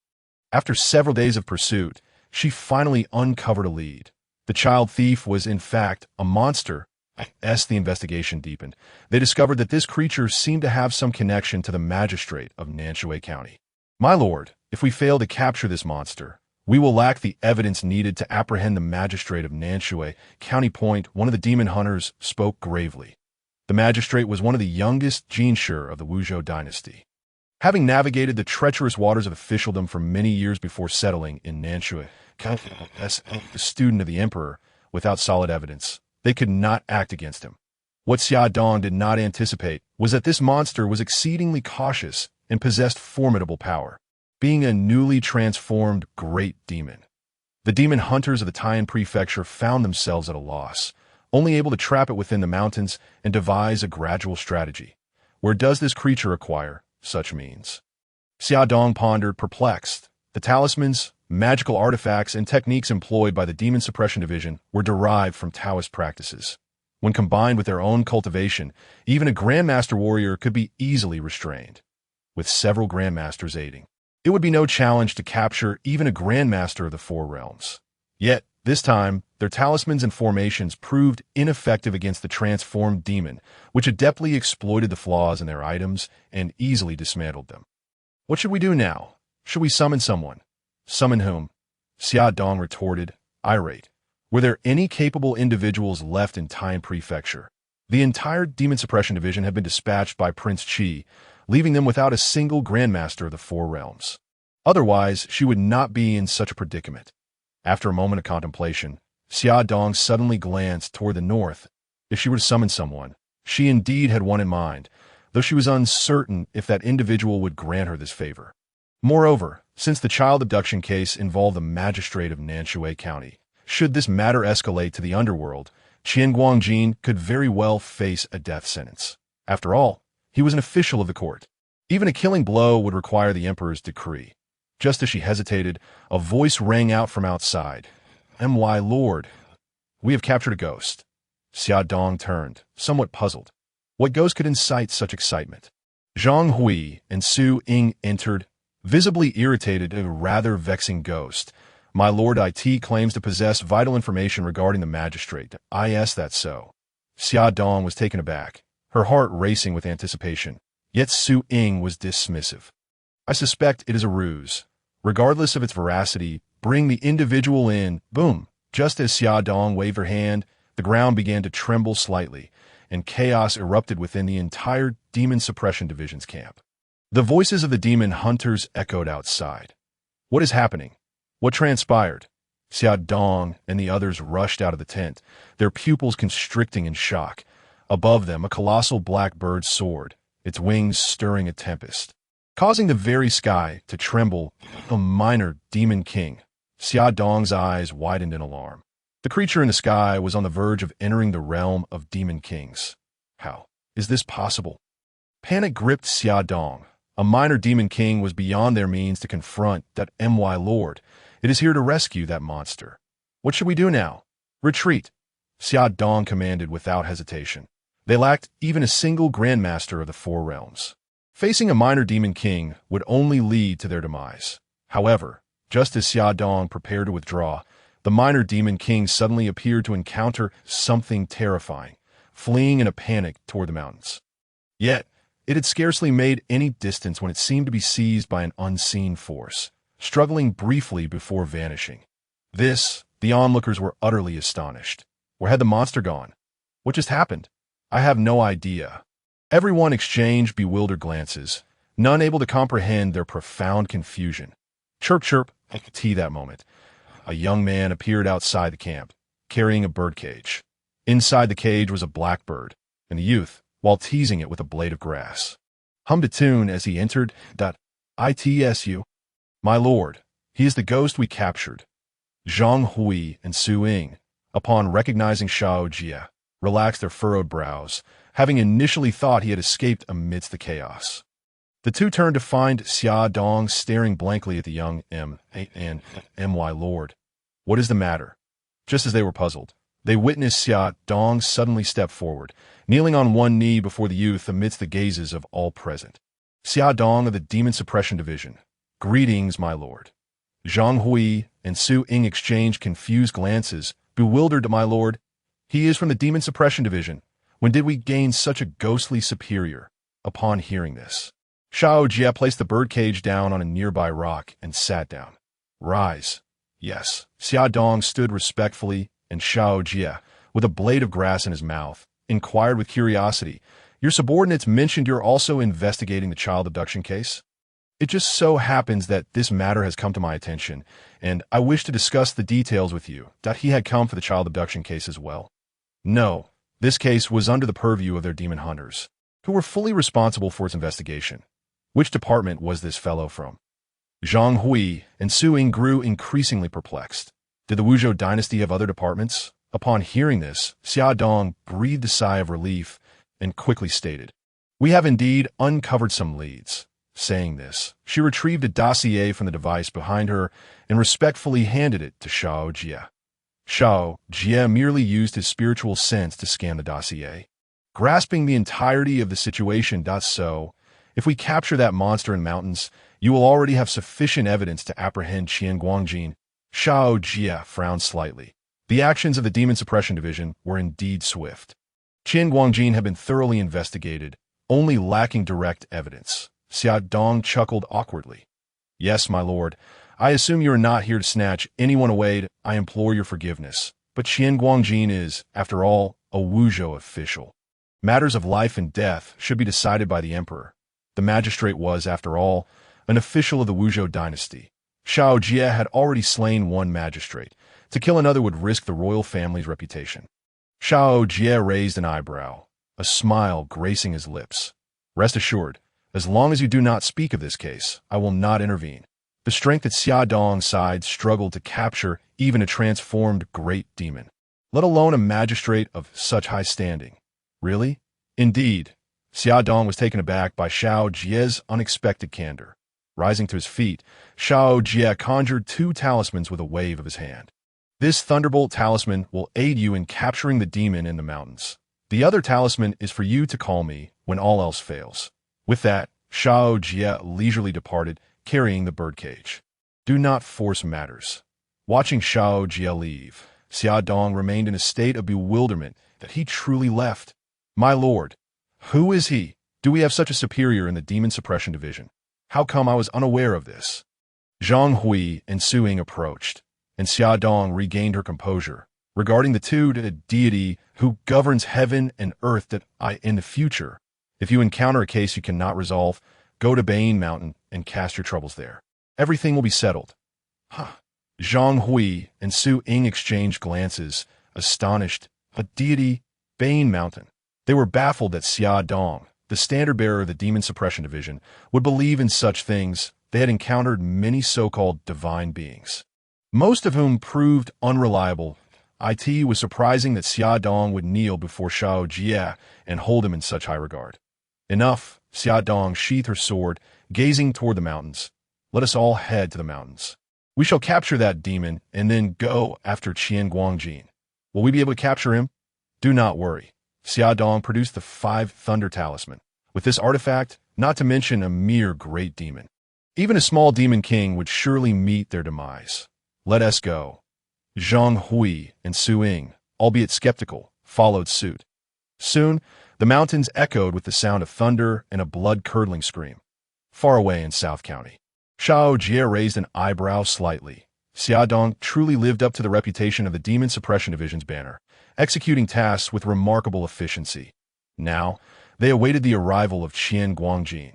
After several days of pursuit, she finally uncovered a lead. The child thief was, in fact, a monster. As the investigation deepened, they discovered that this creature seemed to have some connection to the magistrate of Nanshui County. My lord, if we fail to capture this monster, we will lack the evidence needed to apprehend the magistrate of Nanshui County. One of the demon hunters spoke gravely. The magistrate was one of the youngest Jinshi of the Wuzhou dynasty. Having navigated the treacherous waters of officialdom for many years before settling in Nanshui, as a student of the emperor, without solid evidence, they could not act against him. What Xia Dong did not anticipate was that this monster was exceedingly cautious and possessed formidable power, being a newly transformed great demon. The demon hunters of the Taiyan prefecture found themselves at a loss, only able to trap it within the mountains and devise a gradual strategy. Where does this creature acquire such means? Xiao Dong pondered, perplexed. The talismans, magical artifacts, and techniques employed by the Demon Suppression Division were derived from Taoist practices. When combined with their own cultivation, even a Grandmaster warrior could be easily restrained. With several Grandmasters aiding, it would be no challenge to capture even a Grandmaster of the Four Realms. Yet, this time, their talismans and formations proved ineffective against the transformed demon, which adeptly exploited the flaws in their items and easily dismantled them. What should we do now? Should we summon someone? Summon whom? Xiao Dong retorted, irate. Were there any capable individuals left in Taiyan Prefecture? The entire Demon Suppression Division had been dispatched by Prince Qi, leaving them without a single Grandmaster of the Four Realms. Otherwise, she would not be in such a predicament. After a moment of contemplation, Xiao Dong suddenly glanced toward the north. If she were to summon someone, she indeed had one in mind, though she was uncertain if that individual would grant her this favor. Moreover, since the child abduction case involved the magistrate of Nanshui County, should this matter escalate to the underworld, Yin-Yang could very well face a death sentence. After all, he was an official of the court. Even a killing blow would require the emperor's decree. Just as she hesitated, a voice rang out from outside. "My lord, we have captured a ghost." Xiao Dong turned, somewhat puzzled. What ghost could incite such excitement? Zhang Hui and Su Ying entered, visibly irritated at a rather vexing ghost. "My lord, it claims to possess vital information regarding the magistrate. Is that so?" Xiao Dong was taken aback, her heart racing with anticipation. Yet Su Ying was dismissive. "I suspect it is a ruse. Regardless of its veracity, bring the individual in." Boom! Just as Xiao Dong waved her hand, the ground began to tremble slightly, and chaos erupted within the entire Demon Suppression Division's camp. The voices of the demon hunters echoed outside. "What is happening? What transpired?" Xiao Dong and the others rushed out of the tent, their pupils constricting in shock. Above them, a colossal black bird soared, its wings stirring a tempest, causing the very sky to tremble. A minor demon king. Xiao Dong's eyes widened in alarm. The creature in the sky was on the verge of entering the realm of demon kings. How is this possible? Panic gripped Xiao Dong. A minor demon king was beyond their means to confront that my lord. It is here to rescue that monster. What should we do now? Retreat, Xiao Dong commanded without hesitation. They lacked even a single Grandmaster of the Four Realms. Facing a minor demon king would only lead to their demise. However, just as Xiao Dong prepared to withdraw, the minor demon king suddenly appeared to encounter something terrifying, fleeing in a panic toward the mountains. Yet, it had scarcely made any distance when it seemed to be seized by an unseen force, struggling briefly before vanishing. The onlookers were utterly astonished. Where had the monster gone? What just happened? I have no idea. Everyone exchanged bewildered glances, none able to comprehend their profound confusion. Chirp, chirp, that moment. A young man appeared outside the camp, carrying a birdcage. Inside the cage was a blackbird, and the youth, while teasing it with a blade of grass, hummed a tune as he entered. "Itsu. My lord, he is the ghost we captured." Zhang Hui and Su Ying, upon recognizing Xiao Jie, relaxed their furrowed brows, having initially thought he had escaped amidst the chaos. The two turned to find Xiao Dong staring blankly at the young my lord. What is the matter? Just as they were puzzled, they witnessed Xiao Dong suddenly step forward, kneeling on one knee before the youth amidst the gazes of all present. Xiao Dong of the Demon Suppression Division. "Greetings, my lord." Zhang Hui and Su Ying exchanged confused glances. "Bewildered, my lord. He is from the Demon Suppression Division. When did we gain such a ghostly superior?" Upon hearing this, Xiao Jie placed the birdcage down on a nearby rock and sat down. "Rise." Yes. Xiao Dong stood respectfully, and Xiao Jie, with a blade of grass in his mouth, inquired with curiosity, "Your subordinates mentioned you're also investigating the child abduction case?" "It just so happens that this matter has come to my attention, and I wish to discuss the details with you." He had come for the child abduction case as well. No, this case was under the purview of their demon hunters. who were fully responsible for its investigation. Which department was this fellow from? Zhang Hui and Su Ying grew increasingly perplexed. Did the Wuzhou dynasty have other departments? Upon hearing this, Xia Dong breathed a sigh of relief and quickly stated, "We have indeed uncovered some leads." Saying this, she retrieved a dossier from the device behind her and respectfully handed it to Xiao Jie. Xiao Jie merely used his spiritual sense to scan the dossier, grasping the entirety of the situation. So, if we capture that monster in mountains, you will already have sufficient evidence to apprehend Qian Guangjin. Xiao Jie frowned slightly. The actions of the Demon Suppression Division were indeed swift. Qian Guangjin had been thoroughly investigated, only lacking direct evidence. Xia Dong chuckled awkwardly. "Yes, my lord. I assume you are not here to snatch anyone away. I implore your forgiveness. But Qian Guangjin is, after all, a Wuzhou official. Matters of life and death should be decided by the emperor. The magistrate was, after all, an official of the Wuzhou dynasty. Xiao Jie had already slain one magistrate. To kill another would risk the royal family's reputation." Xiao Jie raised an eyebrow, a smile gracing his lips. "Rest assured, as long as you do not speak of this case, I will not intervene." The strength at Xia Dong's side struggled to capture even a transformed great demon, let alone a magistrate of such high standing. Really? Indeed. Xia Dong was taken aback by Xiao Jie's unexpected candor. Rising to his feet, Xiao Jie conjured two talismans with a wave of his hand. "This thunderbolt talisman will aid you in capturing the demon in the mountains. The other talisman is for you to call me when all else fails." With that, Xiao Jie leisurely departed, carrying the birdcage. Do not force matters. Watching Xiao Jie leave, Xia Dong remained in a state of bewilderment that he truly left. "My lord, who is he? Do we have such a superior in the Demon Suppression Division? How come I was unaware of this?" Zhang Hui and Su Ying approached, and Xia Dong regained her composure. "Regarding the deity who governs heaven and earth, that in the future, if you encounter a case you cannot resolve, go to Bane Mountain and cast your troubles there. Everything will be settled." Huh. Zhang Hui and Su Ying exchanged glances, astonished. A deity, Bane Mountain. They were baffled that Xia Dong, the standard-bearer of the Demon Suppression Division, would believe in such things. They had encountered many so-called divine beings, most of whom proved unreliable. It was surprising that Xia Dong would kneel before Xiao Jie and hold him in such high regard. "Enough." Xia Dong sheathed her sword, gazing toward the mountains. "Let us all head to the mountains. We shall capture that demon and then go after Qian Guangjin. Will we be able to capture him?" "Do not worry." Xia Dong produced the 5 Thunder Talisman. With this artifact, not to mention a mere great demon, even a small demon king would surely meet their demise. "Let us go." Zhang Hui and Su Ying, albeit skeptical, followed suit. Soon, the mountains echoed with the sound of thunder and a blood-curdling scream. Far away in South County, Xiao Jie raised an eyebrow slightly. Xia Dong truly lived up to the reputation of the Demon Suppression Division's banner, executing tasks with remarkable efficiency. Now, they awaited the arrival of Qian Guangjin.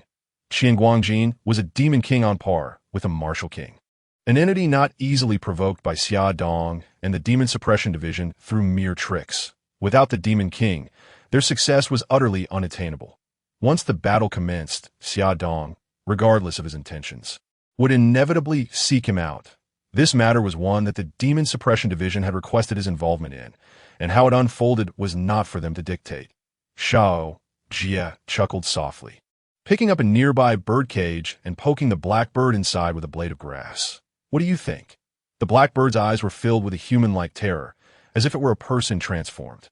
Qian Guangjin was a demon king on par with a martial king, an entity not easily provoked by Xia Dong and the Demon Suppression Division through mere tricks. Without the demon king, their success was utterly unattainable. Once the battle commenced, Xia Dong, regardless of his intentions, would inevitably seek him out. This matter was one that the Demon Suppression Division had requested his involvement in, and how it unfolded was not for them to dictate. Xiao Jie chuckled softly, picking up a nearby birdcage and poking the black bird inside with a blade of grass. "What do you think?" The black bird's eyes were filled with a human-like terror, as if it were a person transformed.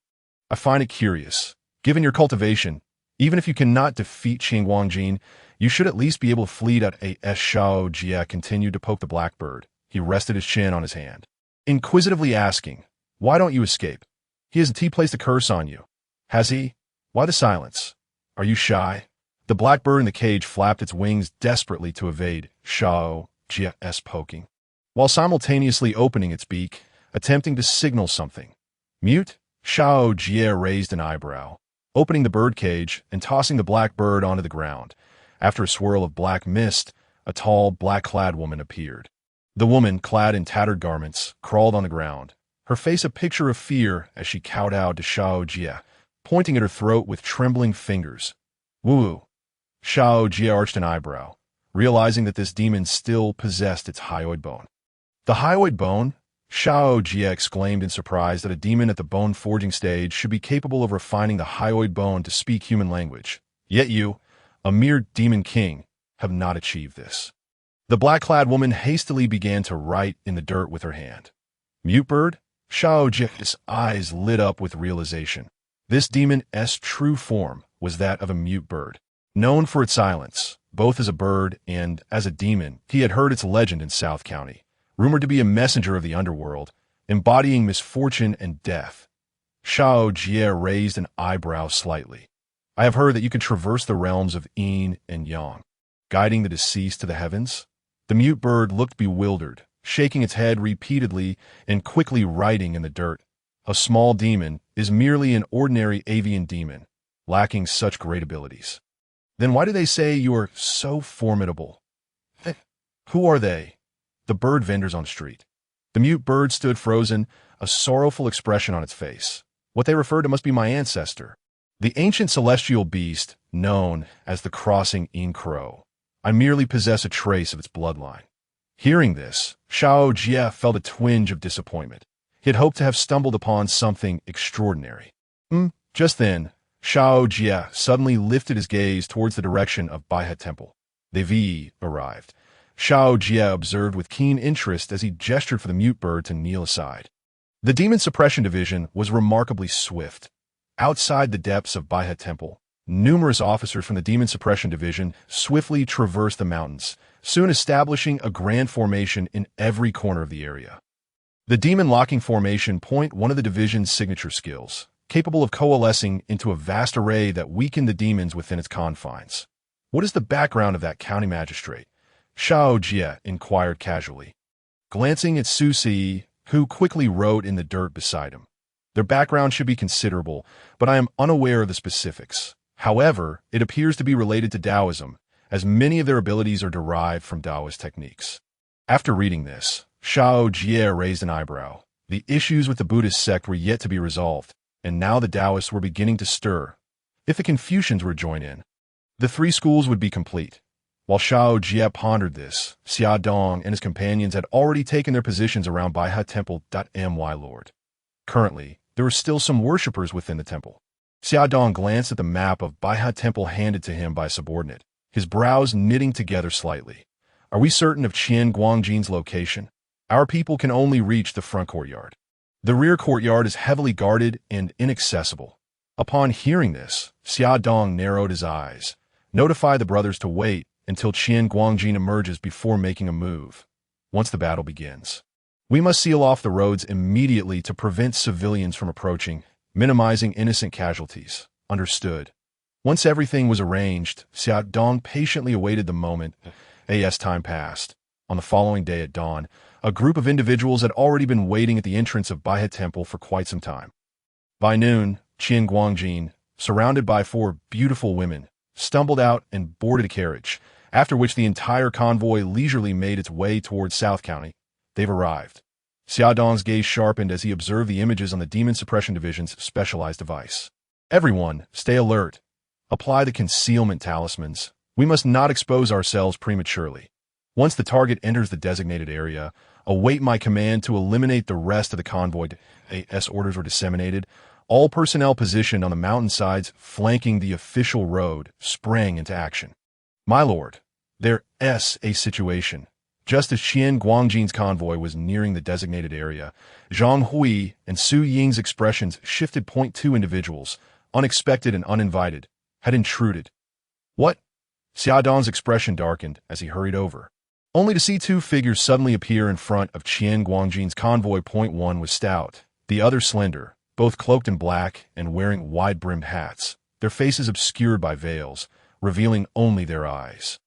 "I find it curious. Given your cultivation, even if you cannot defeat Qian Guangjin, you should at least be able to flee at as." Xiao Jie continued to poke the blackbird. He rested his chin on his hand, inquisitively asking, "Why don't you escape? Hasn't he placed a curse on you? Has he? Why the silence? Are you shy?" The blackbird in the cage flapped its wings desperately to evade Xiao Jie's poking, while simultaneously opening its beak, attempting to signal something. "Mute?" Xiao Jie raised an eyebrow, opening the birdcage and tossing the black bird onto the ground. After a swirl of black mist, a tall, black-clad woman appeared. The woman, clad in tattered garments, crawled on the ground, her face a picture of fear as she kowtowed to Xiao Jie, pointing at her throat with trembling fingers. Woo! Xiao Jie arched an eyebrow, realizing that this demon still possessed its hyoid bone. The hyoid bone? Xiao Jie exclaimed in surprise that a demon at the bone-forging stage should be capable of refining the hyoid bone to speak human language. Yet you, a mere demon king, have not achieved this. The black-clad woman hastily began to write in the dirt with her hand. Mute bird? Xiao Jie's eyes lit up with realization. This demon's true form was that of a mute bird. Known for its silence, both as a bird and as a demon, he had heard its legend in South County, rumored to be a messenger of the underworld, embodying misfortune and death. Xiao Jie raised an eyebrow slightly. I have heard that you could traverse the realms of Yin and Yang, guiding the deceased to the heavens. The mute bird looked bewildered, shaking its head repeatedly and quickly writing in the dirt. A small demon is merely an ordinary avian demon, lacking such great abilities. Then why do they say you are so formidable? Who are they? The bird vendors on the street. The mute bird stood frozen, a sorrowful expression on its face. What they referred to must be my ancestor, the ancient celestial beast known as the crossing Yin Crow. I merely possess a trace of its bloodline. Hearing this, Xiao Jie felt a twinge of disappointment. He had hoped to have stumbled upon something extraordinary. Just then, Xiao Jie suddenly lifted his gaze towards the direction of Baihe Temple. The V arrived. Xiao Jie observed with keen interest as he gestured for the mute bird to kneel aside. The Demon Suppression Division was remarkably swift. Outside the depths of Baihe Temple, numerous officers from the Demon Suppression Division swiftly traversed the mountains, soon establishing a grand formation in every corner of the area. The Demon Locking Formation point one of the division's signature skills, capable of coalescing into a vast array that weakened the demons within its confines. What is the background of that county magistrate? Xiao Jie inquired casually, glancing at Su Si, who quickly wrote in the dirt beside him. Their background should be considerable, but I am unaware of the specifics. However, it appears to be related to Taoism, as many of their abilities are derived from Taoist techniques. After reading this, Xiao Jie raised an eyebrow. The issues with the Buddhist sect were yet to be resolved, and now the Taoists were beginning to stir. If the Confucians were to join in, the three schools would be complete. While Xiao Jie pondered this, Xia Dong and his companions had already taken their positions around Baihe Temple. My lord. Currently, there were still some worshippers within the temple. Xia Dong glanced at the map of Baihe Temple handed to him by a subordinate, his brows knitting together slightly. Are we certain of Qian Guangjin's location? Our people can only reach the front courtyard. The rear courtyard is heavily guarded and inaccessible. Upon hearing this, Xia Dong narrowed his eyes. Notify the brothers to wait until Qian Guangjin emerges before making a move. Once the battle begins, we must seal off the roads immediately to prevent civilians from approaching, minimizing innocent casualties. Understood. Once everything was arranged, Xia Dong patiently awaited the moment. As time passed. On the following day at dawn, a group of individuals had already been waiting at the entrance of Baihe Temple for quite some time. By noon, Qian Guangjin, surrounded by 4 beautiful women, stumbled out and boarded a carriage, after which the entire convoy leisurely made its way towards South County. They've arrived. Xia Dong's gaze sharpened as he observed the images on the Demon Suppression Division's specialized device. Everyone, stay alert. Apply the concealment talismans. We must not expose ourselves prematurely. Once the target enters the designated area, await my command to eliminate the rest of the convoy. As orders were disseminated, all personnel positioned on the mountainsides flanking the official road sprang into action. My lord, there's a situation. Just as Qian Guangjin's convoy was nearing the designated area, Zhang Hui and Su Ying's expressions shifted. 2 individuals, unexpected and uninvited, had intruded. What? Xia Dong's expression darkened as he hurried over, only to see 2 figures suddenly appear in front of Qian Guangjin's convoy. One was stout, the other slender, both cloaked in black and wearing wide-brimmed hats, their faces obscured by veils, revealing only their eyes,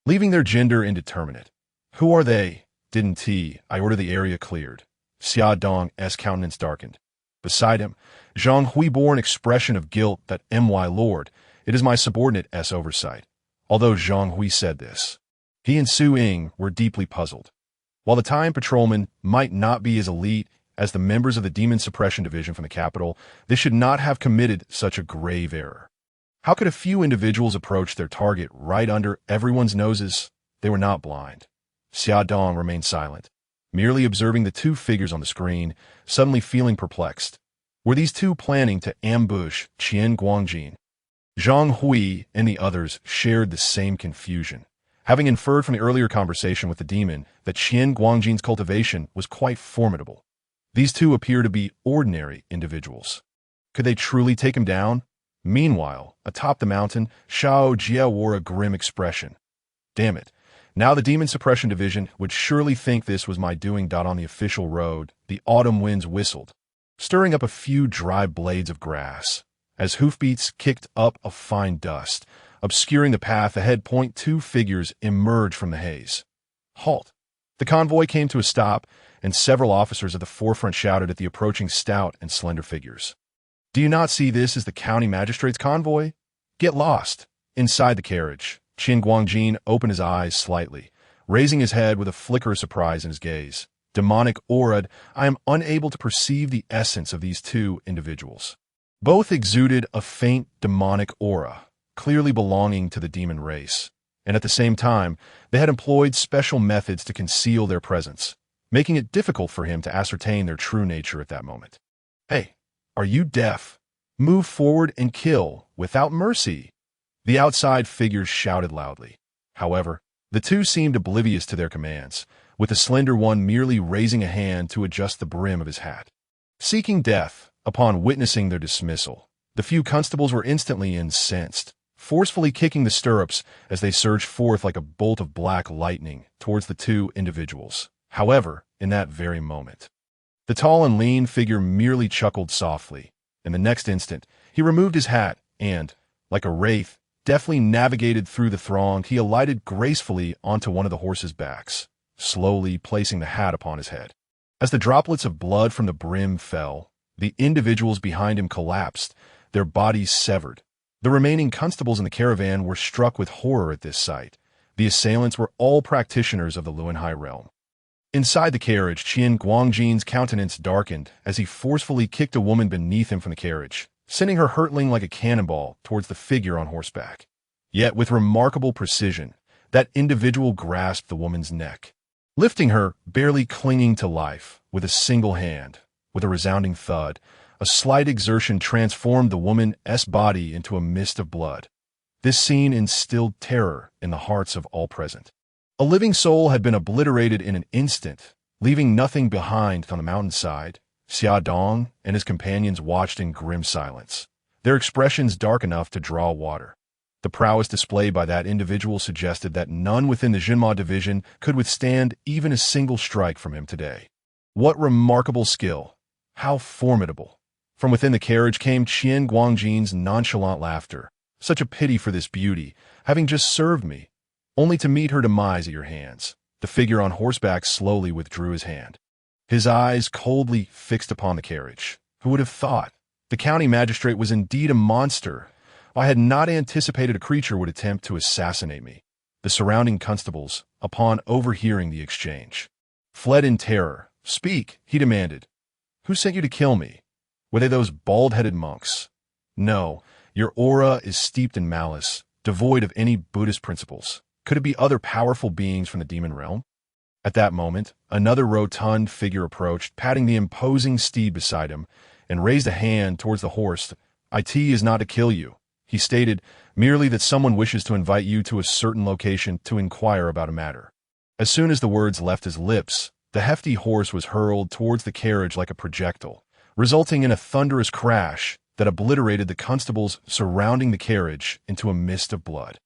leaving their gender indeterminate. Who are they? Didn't I order the area cleared? Xia Dong's countenance darkened. Beside him, Zhang Hui bore an expression of guilt. My lord, it is my subordinate's oversight. Although Zhang Hui said this, he and Su Ying were deeply puzzled. While the Time patrolmen might not be as elite as the members of the Demon Suppression Division from the capital, they should not have committed such a grave error. How could a few individuals approach their target right under everyone's noses? They were not blind. Xiao Dong remained silent, merely observing the two figures on the screen, suddenly feeling perplexed. Were these two planning to ambush Qian Guangjin? Zhang Hui and the others shared the same confusion, having inferred from the earlier conversation with the demon that Qian Guangjin's cultivation was quite formidable. These two appear to be ordinary individuals. Could they truly take him down? Meanwhile, atop the mountain, Xiao Jie wore a grim expression. Damn it. Now the Demon Suppression Division would surely think this was my doing. On the official road, the autumn winds whistled, stirring up a few dry blades of grass. As hoofbeats kicked up a fine dust, obscuring the path ahead, two figures emerged from the haze. Halt! The convoy came to a stop, and several officers at the forefront shouted at the approaching stout and slender figures. Do you not see this as the county magistrate's convoy? Get lost. Inside the carriage, Qian Guangjin opened his eyes slightly, raising his head with a flicker of surprise in his gaze. Demonic aura, I am unable to perceive the essence of these two individuals. Both exuded a faint demonic aura, clearly belonging to the demon race, and at the same time, they had employed special methods to conceal their presence, making it difficult for him to ascertain their true nature at that moment. Hey, are you deaf? Move forward and kill, without mercy. The outside figures shouted loudly. However, the two seemed oblivious to their commands, with the slender one merely raising a hand to adjust the brim of his hat. Seeking death, upon witnessing their dismissal, the few constables were instantly incensed, forcefully kicking the stirrups as they surged forth like a bolt of black lightning towards the two individuals. However, in that very moment, the tall and lean figure merely chuckled softly. In the next instant, he removed his hat and, like a wraith, deftly navigated through the throng. He alighted gracefully onto one of the horses' backs, slowly placing the hat upon his head. As the droplets of blood from the brim fell, the individuals behind him collapsed, their bodies severed. The remaining constables in the caravan were struck with horror at this sight. The assailants were all practitioners of the Luanhai realm. Inside the carriage, Qian Guangjin's countenance darkened as he forcefully kicked a woman beneath him from the carriage, sending her hurtling like a cannonball towards the figure on horseback. Yet with remarkable precision, that individual grasped the woman's neck, lifting her, barely clinging to life, with a single hand. With a resounding thud, a slight exertion transformed the woman's body into a mist of blood. This scene instilled terror in the hearts of all present. A living soul had been obliterated in an instant, leaving nothing behind on the mountainside. Xiao Dong and his companions watched in grim silence, their expressions dark enough to draw water. The prowess displayed by that individual suggested that none within the Jinma division could withstand even a single strike from him today. What remarkable skill! How formidable! From within the carriage came Qian Guangjin's nonchalant laughter. Such a pity for this beauty, having just served me, only to meet her demise at your hands. The figure on horseback slowly withdrew his hand, his eyes coldly fixed upon the carriage. Who would have thought? The county magistrate was indeed a monster. I had not anticipated a creature would attempt to assassinate me. The surrounding constables, upon overhearing the exchange, fled in terror. Speak, he demanded. Who sent you to kill me? Were they those bald-headed monks? No, your aura is steeped in malice, devoid of any Buddhist principles. Could it be other powerful beings from the demon realm? At that moment, another rotund figure approached, patting the imposing steed beside him, and raised a hand towards the horse. It is not to kill you, he stated, merely that someone wishes to invite you to a certain location to inquire about a matter. As soon as the words left his lips, the hefty horse was hurled towards the carriage like a projectile, resulting in a thunderous crash that obliterated the constables surrounding the carriage into a mist of blood.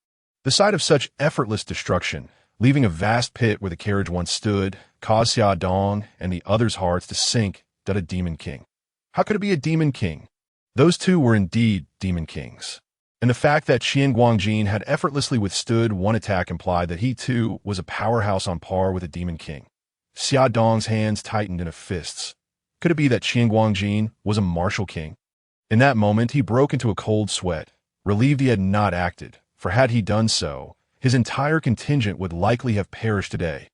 The sight of such effortless destruction, leaving a vast pit where the carriage once stood, caused Xiao Dong and the others' hearts to sink. That a demon king. How could it be a demon king? Those two were indeed demon kings. And the fact that Qian Guangjin had effortlessly withstood one attack implied that he too was a powerhouse on par with a demon king. Xiao Dong's hands tightened in a fists. Could it be that Qian Guangjin was a martial king? In that moment, he broke into a cold sweat, relieved he had not acted, for had he done so, his entire contingent would likely have perished today.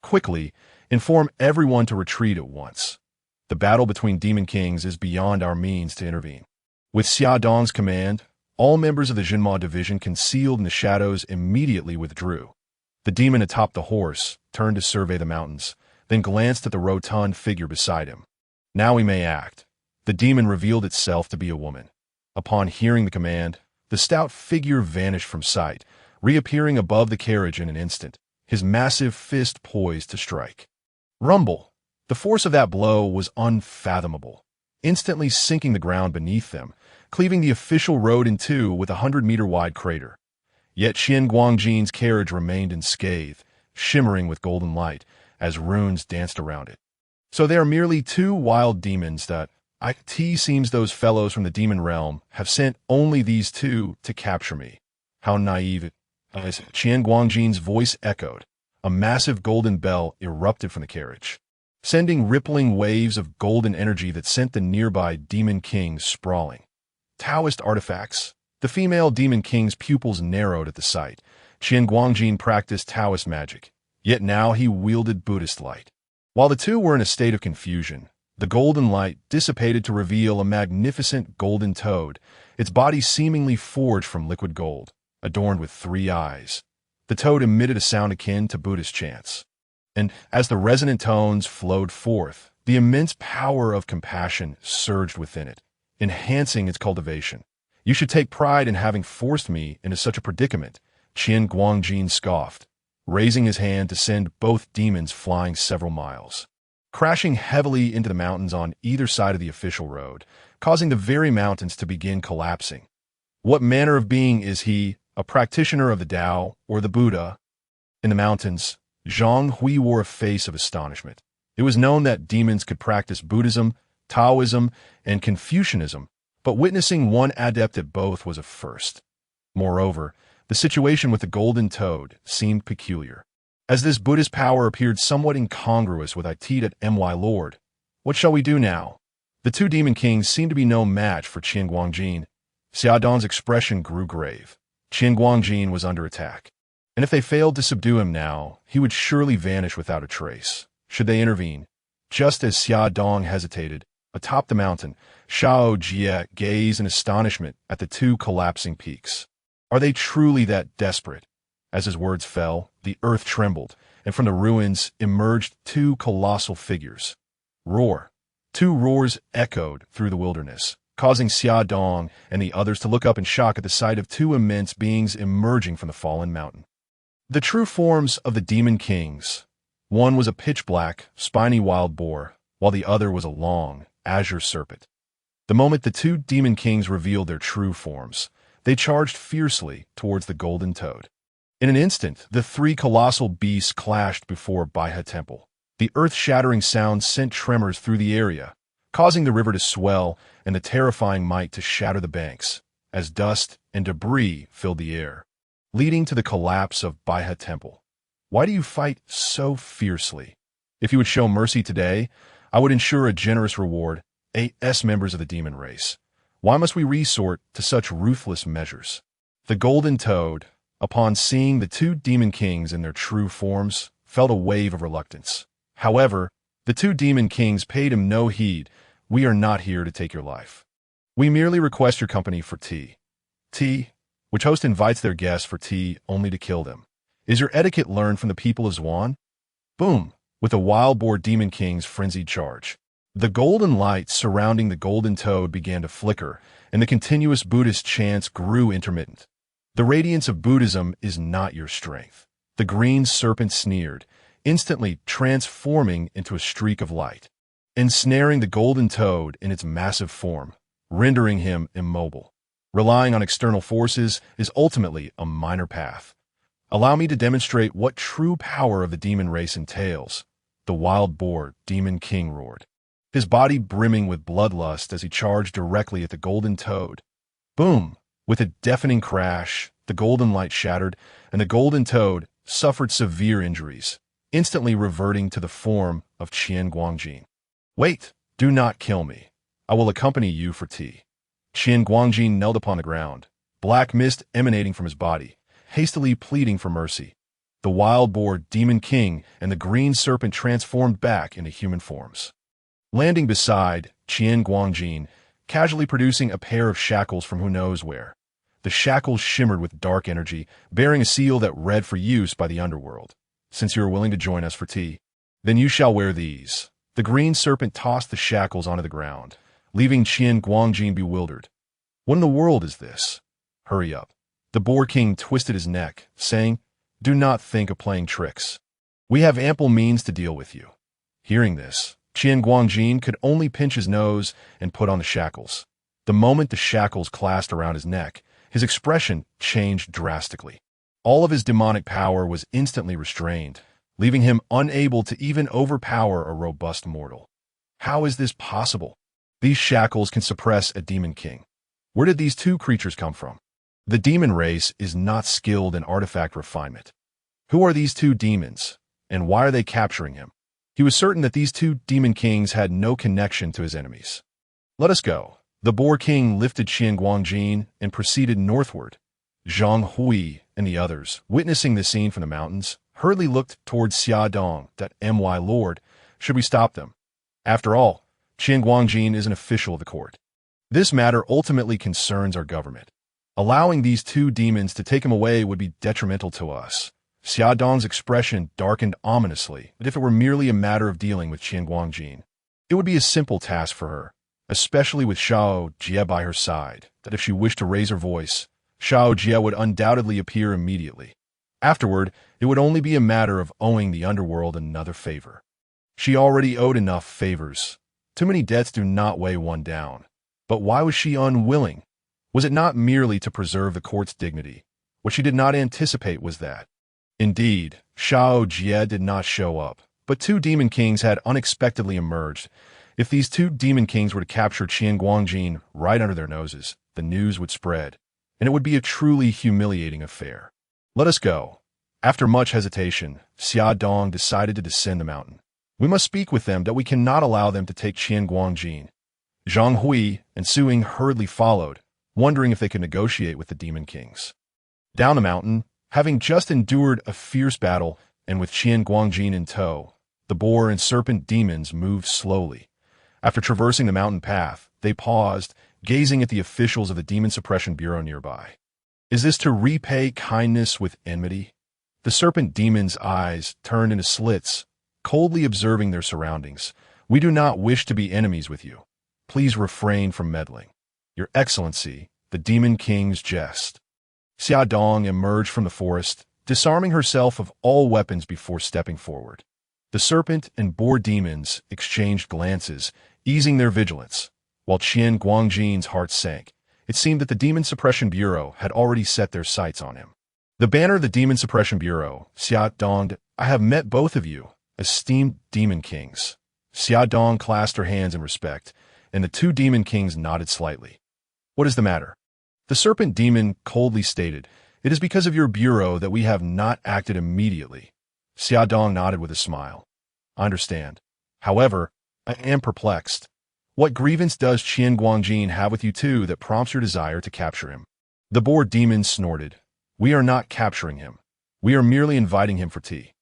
Quickly, inform everyone to retreat at once. The battle between demon kings is beyond our means to intervene. With Xiao Dong's command, All members of the Jinma division concealed in the shadows immediately withdrew. The demon atop the horse turned to survey the mountains, then glanced at the rotund figure beside him. Now we may act. The demon revealed itself to be a woman. Upon hearing the command, the stout figure vanished from sight, reappearing above the carriage in an instant, his massive fist poised to strike. Rumble! The force of that blow was unfathomable, instantly sinking the ground beneath them, cleaving the official road in two with a 100-meter-wide crater. Yet Yin-Yang Jin's carriage remained unscathed, shimmering with golden light, as runes danced around it. So they are merely two wild demons that, it seems those fellows from the demon realm have sent only these two to capture me. How naive! As Yin-Yang Jin's voice echoed, a massive golden bell erupted from the carriage, sending rippling waves of golden energy that sent the nearby demon kings sprawling. Taoist artifacts. The female demon king's pupils narrowed at the sight. Yin-Yang practiced Taoist magic, yet now he wielded Buddhist light. While the two were in a state of confusion, the golden light dissipated to reveal a magnificent golden toad, its body seemingly forged from liquid gold, adorned with 3 eyes. The toad emitted a sound akin to Buddhist chants. And as the resonant tones flowed forth, the immense power of compassion surged within it, enhancing its cultivation. You should take pride in having forced me into such a predicament, Yin-Yang scoffed, raising his hand to send both demons flying several miles, crashing heavily into the mountains on either side of the official road, causing the very mountains to begin collapsing. What manner of being is he, a practitioner of the Tao or the Buddha? In the mountains, Zhang Hui wore a face of astonishment. It was known that demons could practice Buddhism, Taoism, and Confucianism, but witnessing one adept at both was a first. Moreover, the situation with the golden toad seemed peculiar, as this Buddhist power appeared somewhat incongruous with it at my lord. What shall we do now? The two demon kings seemed to be no match for Yin-Yang. Xiao Dong's expression grew grave. Yin-Yang was under attack, and if they failed to subdue him now, he would surely vanish without a trace. Should they intervene? Just as Xiao Dong hesitated, atop the mountain, Xiao Jie gazed in astonishment at the two collapsing peaks. Are they truly that desperate? As his words fell, the earth trembled, and from the ruins emerged two colossal figures. Roar! 2 roars echoed through the wilderness, causing Xiao Dong and the others to look up in shock at the sight of 2 immense beings emerging from the fallen mountain. The true forms of the demon kings. One was a pitch-black, spiny wild boar, while the other was a long, azure serpent. The moment the 2 demon kings revealed their true forms, they charged fiercely towards the golden toad. In an instant, the 3 colossal beasts clashed before Baihe Temple. The earth-shattering sound sent tremors through the area, causing the river to swell and the terrifying might to shatter the banks, as dust and debris filled the air, leading to the collapse of Baihe Temple. Why do you fight so fiercely? If you would show mercy today, I would ensure a generous reward. Members of the demon race. Why must we resort to such ruthless measures? The golden toad, upon seeing the 2 demon kings in their true forms, felt a wave of reluctance. However, the 2 demon kings paid him no heed. We are not here to take your life. We merely request your company for tea. Tea, which host invites their guests for tea only to kill them. Is your etiquette learned from the people of Zwan? Boom! With the wild boar demon king's frenzied charge. The golden light surrounding the golden toad began to flicker, and the continuous Buddhist chants grew intermittent. The radiance of Buddhism is not your strength. The green serpent sneered, instantly transforming into a streak of light, ensnaring the golden toad in its massive form, rendering him immobile. Relying on external forces is ultimately a minor path. Allow me to demonstrate what true power of the demon race entails. The wild boar demon king roared, his body brimming with bloodlust as he charged directly at the golden toad. Boom! With a deafening crash, the golden light shattered, and the golden toad suffered severe injuries, instantly reverting to the form of Yin-Yang. Wait! Do not kill me. I will accompany you for tea. Yin-Yang knelt upon the ground, black mist emanating from his body, hastily pleading for mercy. The wild boar demon king and the green serpent transformed back into human forms, landing beside Yin-Yang, casually producing a pair of shackles from who knows where. The shackles shimmered with dark energy, bearing a seal that read for use by the underworld. Since you are willing to join us for tea, then you shall wear these. The green serpent tossed the shackles onto the ground, leaving Qian Guangjin bewildered. What in the world is this? Hurry up. The Boar King twisted his neck, saying, Do not think of playing tricks. We have ample means to deal with you. Hearing this, Qian Guangjin could only pinch his nose and put on the shackles. The moment the shackles clasped around his neck, his expression changed drastically. All of his demonic power was instantly restrained, leaving him unable to even overpower a robust mortal. How is this possible? These shackles can suppress a demon king. Where did these two creatures come from? The demon race is not skilled in artifact refinement. Who are these two demons, and why are they capturing him? He was certain that these two demon kings had no connection to his enemies. Let us go. The Boar King lifted Qian Guangjin and proceeded northward. Zhang Hui and the others, witnessing the scene from the mountains, hurriedly looked towards Xia Dong, that my lord. Should we stop them? After all, Qian Guangjin is an official of the court. This matter ultimately concerns our government. Allowing these two demons to take him away would be detrimental to us. Xia Dong's expression darkened ominously, but if it were merely a matter of dealing with Qian Guangjin, it would be a simple task for her, especially with Xiao Jie by her side, that if she wished to raise her voice, Xiao Jie would undoubtedly appear immediately. Afterward, it would only be a matter of owing the underworld another favor. She already owed enough favors. Too many debts do not weigh one down. But why was she unwilling? Was it not merely to preserve the court's dignity? What she did not anticipate was that. Indeed, Xiao Jie did not show up, but two demon kings had unexpectedly emerged. If these two demon kings were to capture Qian Guangjin right under their noses, the news would spread, and it would be a truly humiliating affair. Let us go. After much hesitation, Xia Dong decided to descend the mountain. We must speak with them that we cannot allow them to take Qian Guangjin. Zhang Hui and Su Ying hurriedly followed, wondering if they could negotiate with the demon kings. Down the mountain, having just endured a fierce battle and with Qian Guangjin in tow, the boar and serpent demons moved slowly. After traversing the mountain path, they paused, gazing at the officials of the Demon Suppression Bureau nearby. Is this to repay kindness with enmity? The serpent demon's eyes turned into slits, coldly observing their surroundings. We do not wish to be enemies with you. Please refrain from meddling. Your Excellency, the Demon King's jest. Xia Dong emerged from the forest, disarming herself of all weapons before stepping forward. The serpent and boar demons exchanged glances, easing their vigilance. While Qian Guangjin's heart sank, it seemed that the Demon Suppression Bureau had already set their sights on him. The banner of the Demon Suppression Bureau, Xia Dong, I have met both of you, esteemed demon kings. Xia Dong clasped her hands in respect, and the two demon kings nodded slightly. What is the matter? The serpent demon coldly stated, It is because of your bureau that we have not acted immediately. Xia Dong nodded with a smile. I understand. However, I am perplexed. What grievance does Qian Guangjin have with you two that prompts your desire to capture him? The boar demon snorted. We are not capturing him. We are merely inviting him for tea.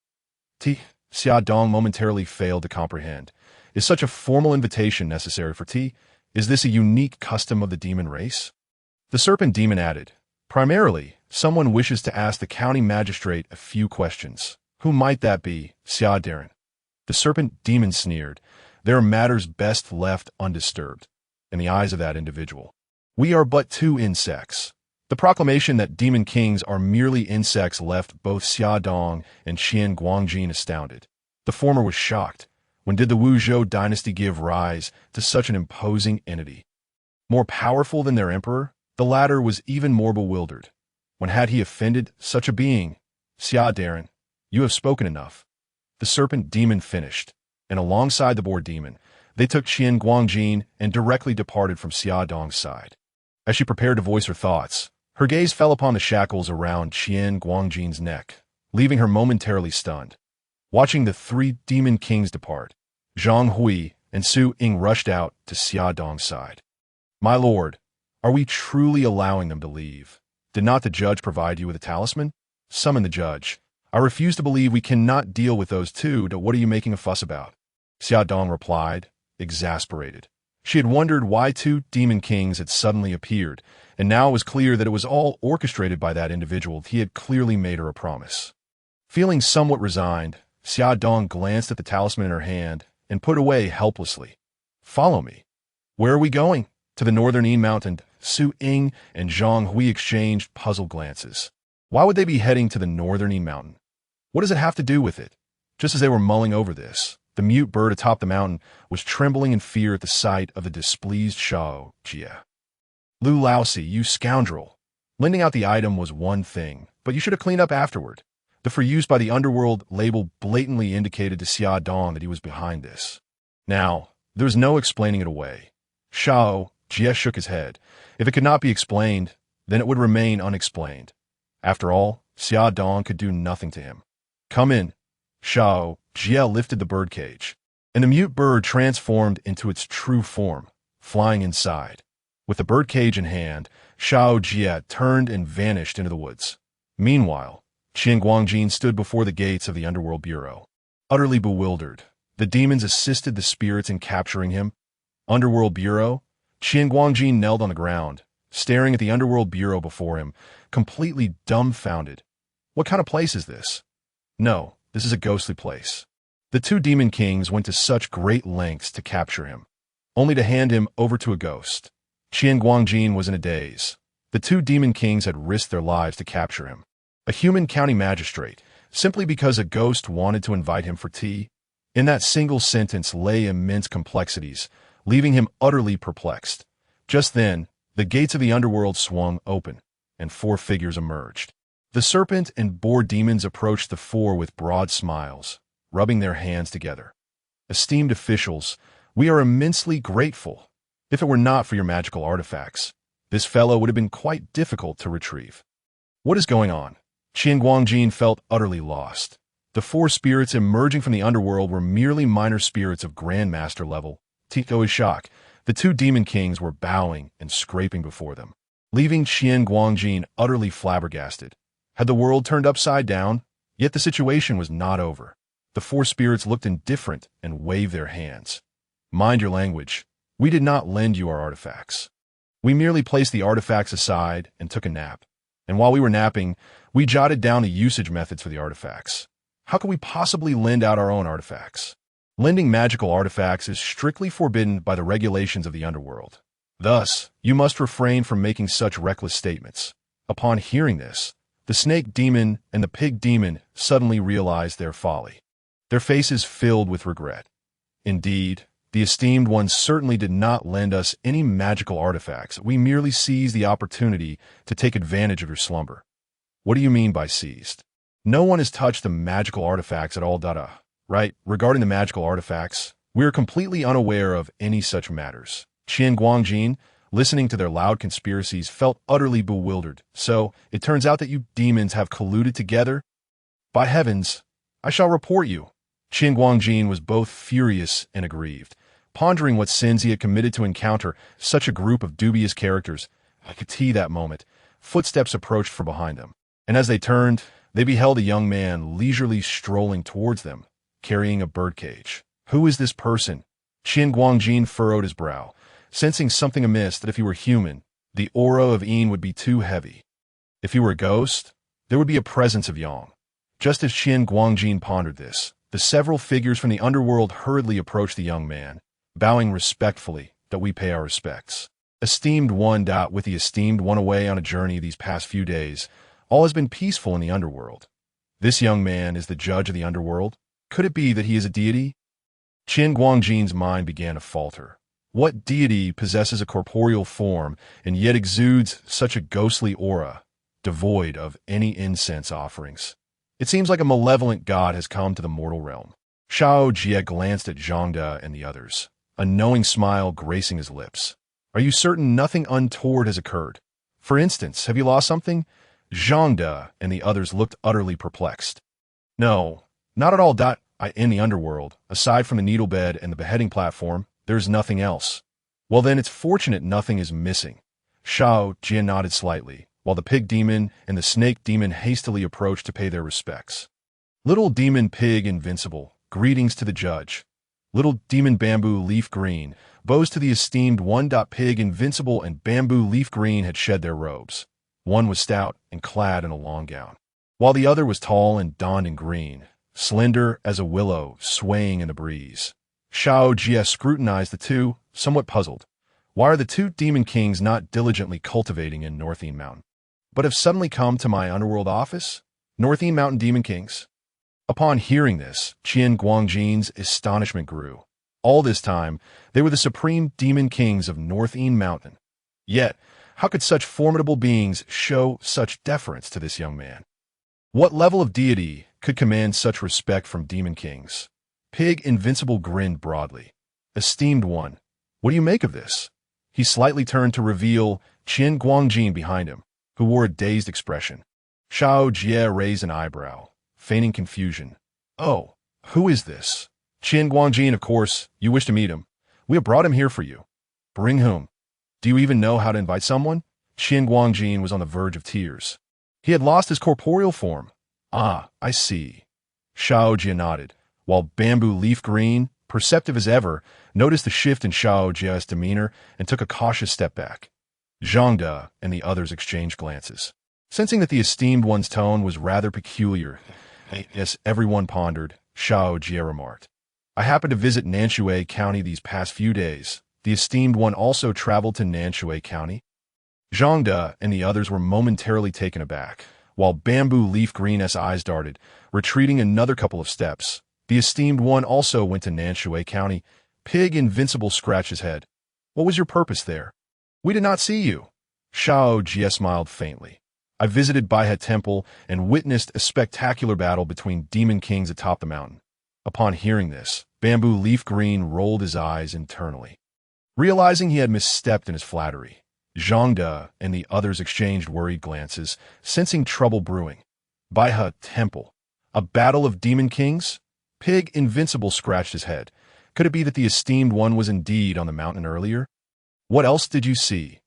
Tea? Xia Dong momentarily failed to comprehend. Is such a formal invitation necessary for tea? Is this a unique custom of the demon race? The serpent demon added, Primarily, someone wishes to ask the county magistrate a few questions. Who might that be, Xia Darren? The serpent demon sneered. There are matters best left undisturbed, in the eyes of that individual. We are but two insects. The proclamation that demon kings are merely insects left both Xia Dong and Qian Guangjin astounded. The former was shocked. When did the Wuzhou dynasty give rise to such an imposing entity? More powerful than their emperor, the latter was even more bewildered. When had he offended such a being? Xia Darren, you have spoken enough. The serpent demon finished, and alongside the boar demon, they took Qian Guangjin and directly departed from Xia Dong's side. As she prepared to voice her thoughts, her gaze fell upon the shackles around Qian Guangjin's neck, leaving her momentarily stunned. Watching the three demon kings depart, Zhang Hui and Su Ying rushed out to Xia Dong's side. My lord, are we truly allowing them to leave? Did not the judge provide you with a talisman? Summon the judge. I refuse to believe we cannot deal with those two. What are you making a fuss about? Xia Dong replied, exasperated. She had wondered why two demon kings had suddenly appeared, and now it was clear that it was all orchestrated by that individual. He had clearly made her a promise. Feeling somewhat resigned, Xiao Jie glanced at the talisman in her hand and put away helplessly. Follow me. Where are we going? To the northern Yin Mountain. Su Ying and Zhang Hui exchanged puzzled glances. Why would they be heading to the northern Yin Mountain? What does it have to do with it? Just as they were mulling over this, the mute bird atop the mountain was trembling in fear at the sight of the displeased Xiao Jie. Lu Laosi, you scoundrel. Lending out the item was one thing, but you should have cleaned up afterward. The for use by the underworld label blatantly indicated to Xiao Jie that he was behind this. Now, there was no explaining it away. Xiao Jie shook his head. If it could not be explained, then it would remain unexplained. After all, Xiao Jie could do nothing to him. Come in. Xiao Jie lifted the birdcage, and the mute bird transformed into its true form, flying inside. With the birdcage in hand, Xiao Jie turned and vanished into the woods. Meanwhile, Yin-Yang Judge stood before the gates of the Underworld Bureau. Utterly bewildered, the demons assisted the spirits in capturing him. Underworld Bureau? Yin-Yang Judge knelt on the ground, staring at the Underworld Bureau before him, completely dumbfounded. What kind of place is this? No, this is a ghostly place. The two demon kings went to such great lengths to capture him, only to hand him over to a ghost. Yin-Yang Judge was in a daze. The two demon kings had risked their lives to capture him. A human county magistrate, simply because a ghost wanted to invite him for tea? In that single sentence lay immense complexities, leaving him utterly perplexed. Just then, the gates of the underworld swung open, and four figures emerged. The serpent and boar demons approached the four with broad smiles, rubbing their hands together. Esteemed officials, we are immensely grateful. If it were not for your magical artifacts, this fellow would have been quite difficult to retrieve. What is going on? Yin-Yang Judge felt utterly lost. The four spirits emerging from the underworld were merely minor spirits of Grandmaster level. Tito is shocked. The two demon kings were bowing and scraping before them, leaving Yin-Yang Judge utterly flabbergasted. Had the world turned upside down? Yet the situation was not over. The four spirits looked indifferent and waved their hands. Mind your language. We did not lend you our artifacts. We merely placed the artifacts aside and took a nap. And while we were napping, we jotted down the usage methods for the artifacts. How could we possibly lend out our own artifacts? Lending magical artifacts is strictly forbidden by the regulations of the underworld. Thus, you must refrain from making such reckless statements. Upon hearing this, the snake demon and the pig demon suddenly realized their folly. Their faces filled with regret. Indeed, the esteemed ones certainly did not lend us any magical artifacts. We merely seized the opportunity to take advantage of your slumber. What do you mean by seized? No one has touched the magical artifacts at all. Right, regarding the magical artifacts, we are completely unaware of any such matters. Yin-Yang Judge, listening to their loud conspiracies, felt utterly bewildered. So, it turns out that you demons have colluded together? By heavens, I shall report you. Yin-Yang Judge was both furious and aggrieved, pondering what sins he had committed to encounter such a group of dubious characters. I could see that moment. Footsteps approached from behind them, and as they turned, they beheld a young man leisurely strolling towards them, carrying a birdcage. Who is this person? Yin-Yang Judge furrowed his brow, sensing something amiss, that if he were human, the aura of Yin would be too heavy. If he were a ghost, there would be a presence of Yang. Just as Yin-Yang Judge pondered this, the several figures from the underworld hurriedly approached the young man, bowing respectfully that we pay our respects. Esteemed one. With the esteemed one away on a journey these past few days, all has been peaceful in the underworld. This young man is the judge of the underworld. Could it be that he is a deity? Yin-Yang Judge's mind began to falter. What deity possesses a corporeal form and yet exudes such a ghostly aura, devoid of any incense offerings? It seems like a malevolent god has come to the mortal realm. Xiao Jie glanced at Zhang De and the others, a knowing smile gracing his lips. Are you certain nothing untoward has occurred? For instance, have you lost something? Zhang De and the others looked utterly perplexed. No, not at all. In the underworld, aside from the needle bed and the beheading platform, there's nothing else. Well then, it's fortunate nothing is missing. Xiao Jie nodded slightly, while the pig demon and the snake demon hastily approached to pay their respects. Little demon pig invincible, greetings to the judge. Little Demon Bamboo Leaf Green bows to the esteemed one. Pig Invincible and Bamboo Leaf Green had shed their robes. One was stout and clad in a long gown, while the other was tall and donned in green, slender as a willow swaying in the breeze. Xiao Jie scrutinized the two, somewhat puzzled. Why are the two demon kings not diligently cultivating in Northern Mountain, but have suddenly come to my underworld office? Northern Mountain Demon Kings? Upon hearing this, Qian Guangjin's astonishment grew. All this time, they were the supreme demon kings of Northern Mountain. Yet, how could such formidable beings show such deference to this young man? What level of deity could command such respect from demon kings? Pig Invincible grinned broadly. Esteemed one, what do you make of this? He slightly turned to reveal Qian Guangjin behind him, who wore a dazed expression. Xiao Jie raised an eyebrow, feigning confusion. Oh, who is this? Qian Guangjin, of course, you wish to meet him. We have brought him here for you. Bring whom? Do you even know how to invite someone? Qian Guangjin was on the verge of tears. He had lost his corporeal form. Ah, I see. Xiao Jie nodded, while Bamboo Leaf Green, perceptive as ever, noticed the shift in Xiao Jie's demeanor and took a cautious step back. Zhang De and the others exchanged glances. Sensing that the esteemed one's tone was rather peculiar, yes, everyone pondered, Xiao Jie remarked. I happened to visit Nanshui County these past few days. The esteemed one also traveled to Nanshui County. Zhang De and the others were momentarily taken aback, while Bamboo Leaf Green's eyes darted, retreating another couple of steps. The esteemed one also went to Nanshui County. Pig Invincible scratched his head. What was your purpose there? We did not see you. Xiao Jie smiled faintly. I visited Baihe Temple and witnessed a spectacular battle between demon kings atop the mountain. Upon hearing this, Bamboo Leaf Green rolled his eyes internally. Realizing he had misstepped in his flattery, Zhang De and the others exchanged worried glances, sensing trouble brewing. Baihe Temple. A battle of demon kings? Pig Invincible scratched his head. Could it be that the esteemed one was indeed on the mountain earlier? What else did you see?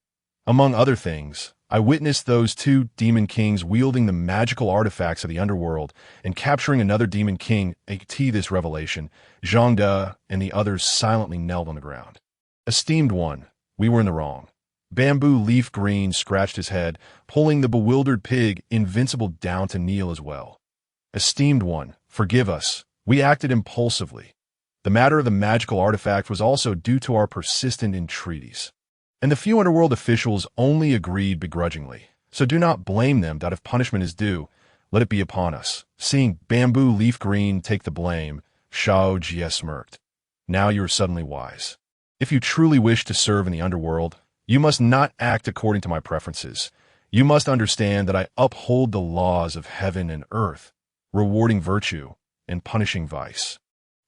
Among other things, I witnessed those two demon kings wielding the magical artifacts of the underworld and capturing another demon king. To this revelation, Zhang De and the others silently knelt on the ground. Esteemed one, we were in the wrong. Bamboo Leaf Green scratched his head, pulling the bewildered Pig Invincible down to kneel as well. Esteemed one, forgive us. We acted impulsively. The matter of the magical artifact was also due to our persistent entreaties. And the few underworld officials only agreed begrudgingly. So do not blame them that if punishment is due, let it be upon us. Seeing Bamboo Leaf Green take the blame, Xiao Jie smirked. Now you are suddenly wise. If you truly wish to serve in the underworld, you must not act according to my preferences. You must understand that I uphold the laws of heaven and earth, rewarding virtue and punishing vice.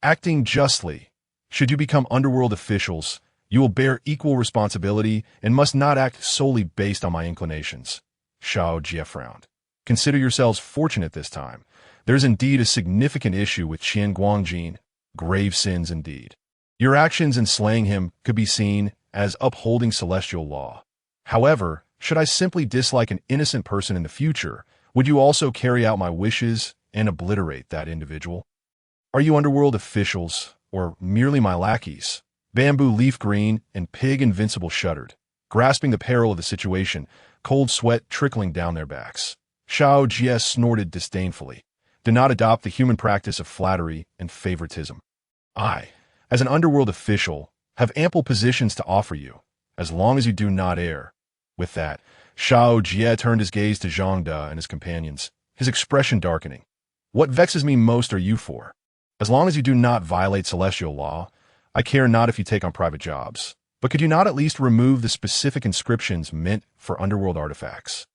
Acting justly, should you become underworld officials, you will bear equal responsibility and must not act solely based on my inclinations. Xiao Jie frowned. Consider yourselves fortunate this time. There is indeed a significant issue with Qian Guangjin. Grave sins indeed. Your actions in slaying him could be seen as upholding celestial law. However, should I simply dislike an innocent person in the future, would you also carry out my wishes and obliterate that individual? Are you underworld officials, or merely my lackeys? Bamboo Leaf Green and Pig Invincible shuddered, grasping the peril of the situation, cold sweat trickling down their backs. Xiao Jie snorted disdainfully. Do not adopt the human practice of flattery and favoritism. I, as an underworld official, have ample positions to offer you, as long as you do not err. With that, Xiao Jie turned his gaze to Zhang De and his companions, his expression darkening. What vexes me most are you for? As long as you do not violate celestial law, I care not if you take on private jobs. But could you not at least remove the specific inscriptions meant for underworld artifacts?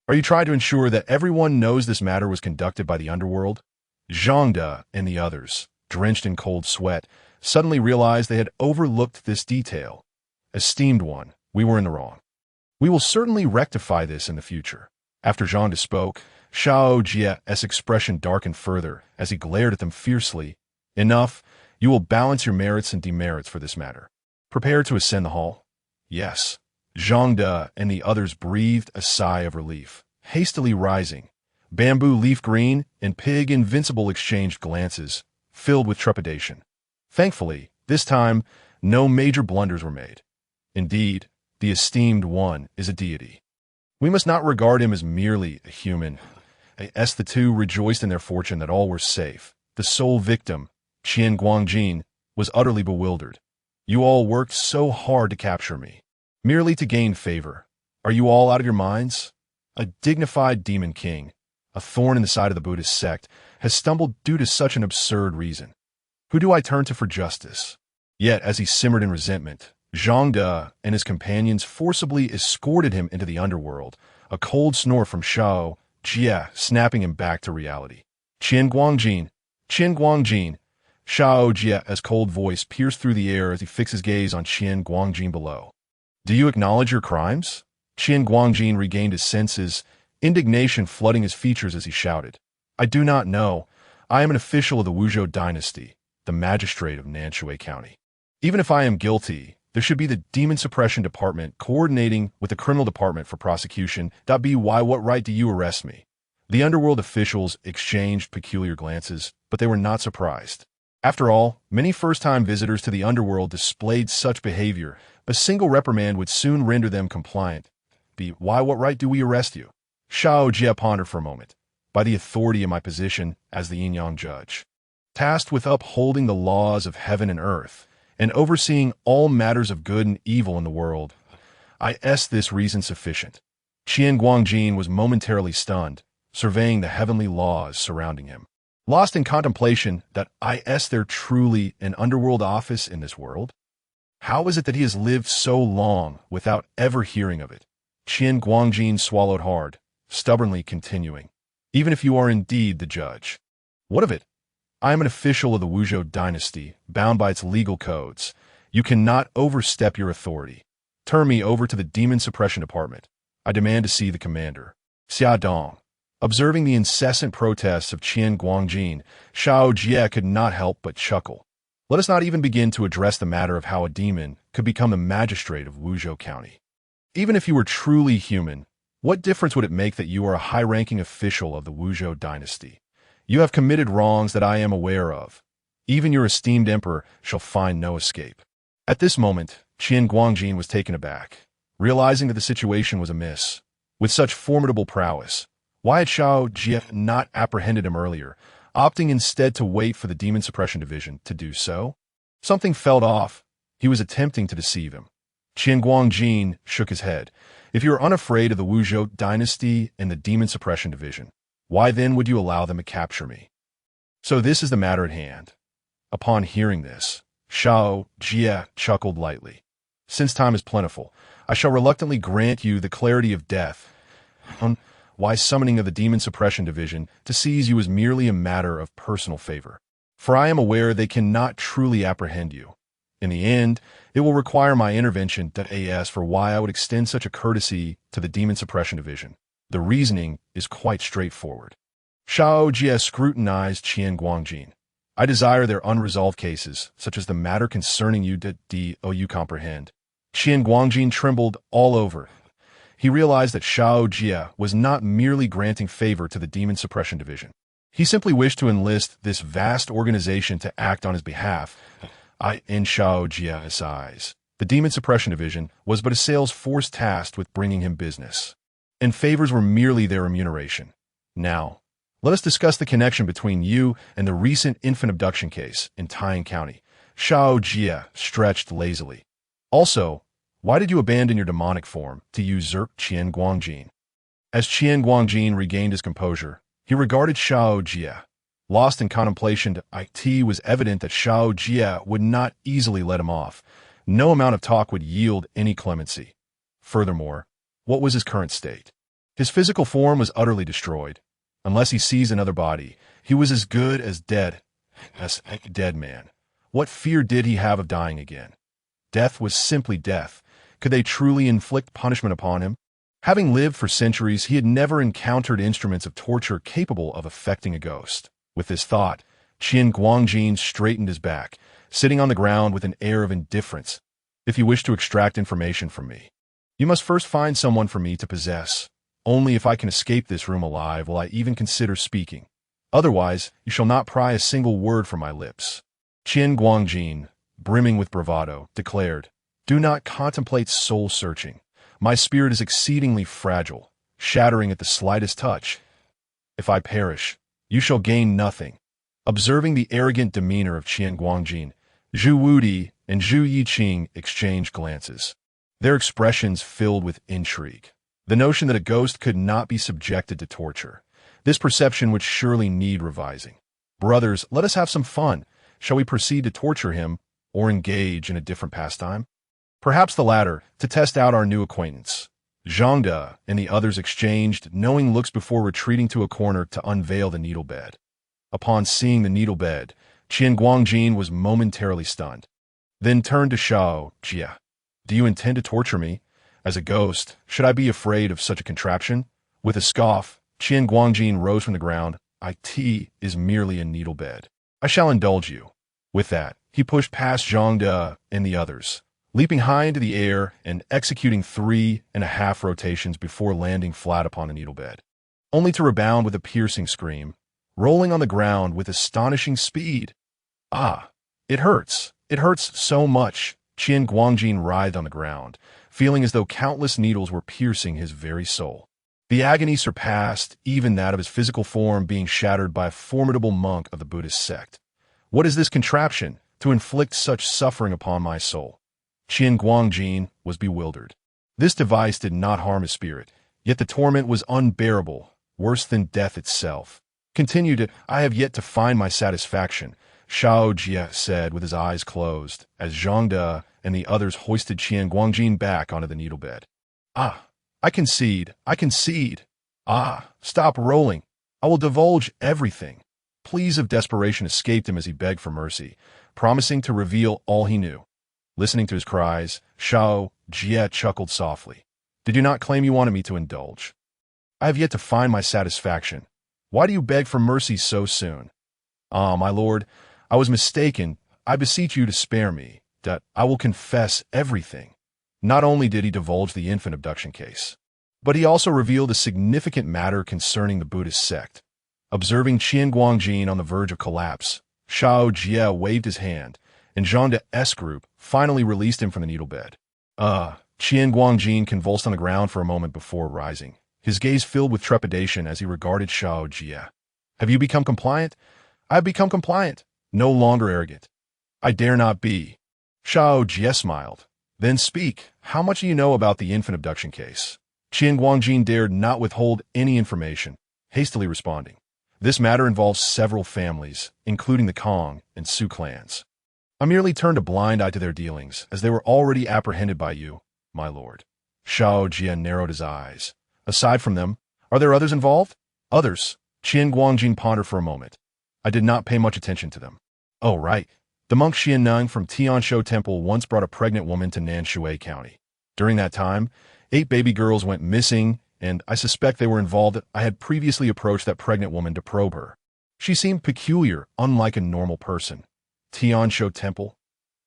Are you trying to ensure that everyone knows this matter was conducted by the underworld? Zhang De and the others, drenched in cold sweat, suddenly realized they had overlooked this detail. Esteemed one, we were in the wrong. We will certainly rectify this in the future. After Zhang De spoke, Xiao Jie's expression darkened further as he glared at them fiercely. Enough. You will balance your merits and demerits for this matter. Prepare to ascend the hall? Yes. Zhang De and the others breathed a sigh of relief, hastily rising. Bamboo Leaf Green and Pig Invincible exchanged glances, filled with trepidation. Thankfully, This time, no major blunders were made. Indeed, the esteemed one is a deity. We must not regard him as merely a human. As the two rejoiced in their fortune that all were safe, the sole victim, Yin-Yang Judge, was utterly bewildered. You all worked so hard to capture me, merely to gain favor. Are you all out of your minds? A dignified demon king, a thorn in the side of the Buddhist sect, has stumbled due to such an absurd reason. Who do I turn to for justice? Yet, as he simmered in resentment, Zhang De and his companions forcibly escorted him into the underworld, a cold snore from Xiao Jie snapping him back to reality. Yin-Yang Judge. Xiao Jie's cold voice pierced through the air as he fixed his gaze on Yin-Yang Judge below. Do you acknowledge your crimes? Yin-Yang Judge regained his senses, indignation flooding his features as he shouted. I do not know. I am an official of the Wuzhou dynasty, the magistrate of Nanshui County. Even if I am guilty, there should be the Demon Suppression Department coordinating with the Criminal Department for prosecution. Why, what right do you arrest me? The underworld officials exchanged peculiar glances, but they were not surprised. After all, many first-time visitors to the underworld displayed such behavior. A single reprimand would soon render them compliant. Why, what right do we arrest you? Xiao Jie pondered for a moment. By the authority of my position as the Yin-Yang Judge, tasked with upholding the laws of heaven and earth, and overseeing all matters of good and evil in the world, I s this reason sufficient. Yin-Yang Judge was momentarily stunned, surveying the heavenly laws surrounding him. Lost in contemplation that is there truly an underworld office in this world? How is it that he has lived so long without ever hearing of it? Yin-Yang Judge swallowed hard, stubbornly continuing. Even if you are indeed the judge. What of it? I am an official of the Wuzhou dynasty, bound by its legal codes. You cannot overstep your authority. Turn me over to the Demon Suppression Department. I demand to see the commander. Xiao Dong. Observing the incessant protests of Yin-Yang Judge, Xiao Jie could not help but chuckle. Let us not even begin to address the matter of how a demon could become the magistrate of Wuzhou County. Even if you were truly human, what difference would it make that you are a high-ranking official of the Wuzhou dynasty? You have committed wrongs that I am aware of. Even your esteemed emperor shall find no escape. At this moment, Yin-Yang Judge was taken aback, realizing that the situation was amiss. With such formidable prowess, why had Xiao Jie not apprehended him earlier, opting instead to wait for the Demon Suppression Division to do so? Something felt off. He was attempting to deceive him. Yin-Yang Judge shook his head. If you are unafraid of the Wuzhou dynasty and the Demon Suppression Division, why then would you allow them to capture me? So this is the matter at hand. Upon hearing this, Xiao Jie chuckled lightly. Since time is plentiful, I shall reluctantly grant you the clarity of death. Why summoning of the Demon Suppression Division to seize you is merely a matter of personal favor. For I am aware they cannot truly apprehend you. In the end, it will require my intervention. As for why I would extend such a courtesy to the Demon Suppression Division, the reasoning is quite straightforward. Xiao Jie scrutinized Yin-Yang Judge. I desire their unresolved cases, such as the matter concerning you. Do you comprehend? Yin-Yang Judge trembled all over. He realized that Xiao Jie was not merely granting favor to the Demon Suppression Division. He simply wished to enlist this vast organization to act on his behalf. In Xiao Jie's eyes, the Demon Suppression Division was but a sales force tasked with bringing him business, and favors were merely their remuneration. Now, let us discuss the connection between you and the recent infant abduction case in Taiyin County. Xiao Jie stretched lazily. Also, why did you abandon your demonic form to usurp Yin-Yang Judge? As Yin-Yang Judge regained his composure, he regarded Xiao Jie. Lost in contemplation, it was evident that Xiao Jie would not easily let him off. No amount of talk would yield any clemency. Furthermore, what was his current state? His physical form was utterly destroyed. Unless he seized another body, he was as good as dead. As a dead man. What fear did he have of dying again? Death was simply death. Could they truly inflict punishment upon him? Having lived for centuries, he had never encountered instruments of torture capable of affecting a ghost. With this thought, Yin-Yang Judge straightened his back, sitting on the ground with an air of indifference. If you wish to extract information from me, you must first find someone for me to possess. Only if I can escape this room alive will I even consider speaking. Otherwise, you shall not pry a single word from my lips. Yin-Yang Judge brimming with bravado, declared, "Do not contemplate soul-searching. My spirit is exceedingly fragile, shattering at the slightest touch. If I perish, you shall gain nothing." Observing the arrogant demeanor of Qian Guangjin, Zhu Wudi and Zhu Yiqing exchanged glances, their expressions filled with intrigue. The notion that a ghost could not be subjected to torture. This perception would surely need revising. "Brothers, let us have some fun. Shall we proceed to torture him, or engage in a different pastime?" "Perhaps the latter, to test out our new acquaintance." Zhang De and the others exchanged knowing looks before retreating to a corner to unveil the needle bed. Upon seeing the needle bed, Qian Guangjin was momentarily stunned, then turned to Xiao Jie. "Do you intend to torture me? As a ghost, should I be afraid of such a contraption?" With a scoff, Qian Guangjin rose from the ground. "It is merely a needle bed. I shall indulge you." With that, he pushed past Zhang De and the others, leaping high into the air and executing 3.5 rotations before landing flat upon the needle bed, only to rebound with a piercing scream, rolling on the ground with astonishing speed. "Ah, it hurts. It hurts so much." Qian Guangjin writhed on the ground, feeling as though countless needles were piercing his very soul. The agony surpassed even that of his physical form being shattered by a formidable monk of the Buddhist sect. "What is this contraption to inflict such suffering upon my soul?" Qian Guangjin was bewildered. This device did not harm his spirit, yet the torment was unbearable, worse than death itself. "Continued it, I have yet to find my satisfaction," Xiao Jie said with his eyes closed, as Zhang De and the others hoisted Qian Guangjin back onto the needle bed. "Ah, I concede. Ah, stop rolling. I will divulge everything." Pleas of desperation escaped him as he begged for mercy, promising to reveal all he knew. Listening to his cries, Xiao Jie chuckled softly. "Did you not claim you wanted me to indulge? I have yet to find my satisfaction. Why do you beg for mercy so soon?" "Ah, my lord, I was mistaken. I beseech you to spare me. That I will confess everything." Not only did he divulge the infant abduction case, but he also revealed a significant matter concerning the Buddhist sect. Observing Qian Guangjin on the verge of collapse, Xiao Jie waved his hand, and Zhang De's group finally released him from the needle bed. Qian Guangjin convulsed on the ground for a moment before rising, his gaze filled with trepidation as he regarded Xiao Jie. "Have you become compliant?" "I have become compliant. No longer arrogant." "I dare not be." Xiao Jie smiled. "Then speak. How much do you know about the infant abduction case?" Qian Guangjin dared not withhold any information, hastily responding. "This matter involves several families, including the Kong and Su clans. I merely turned a blind eye to their dealings, as they were already apprehended by you, my lord." Xiao Jie narrowed his eyes. "Aside from them, are there others involved?" "Others." Qian Guangjin pondered for a moment. "I did not pay much attention to them." "Oh, right. The monk Xianneng from Tianshu Temple once brought a pregnant woman to Nanshui County. During that time, 8 baby girls went missing, and I suspect they were involved. I had previously approached that pregnant woman to probe her. She seemed peculiar, unlike a normal person." Tianshu Temple?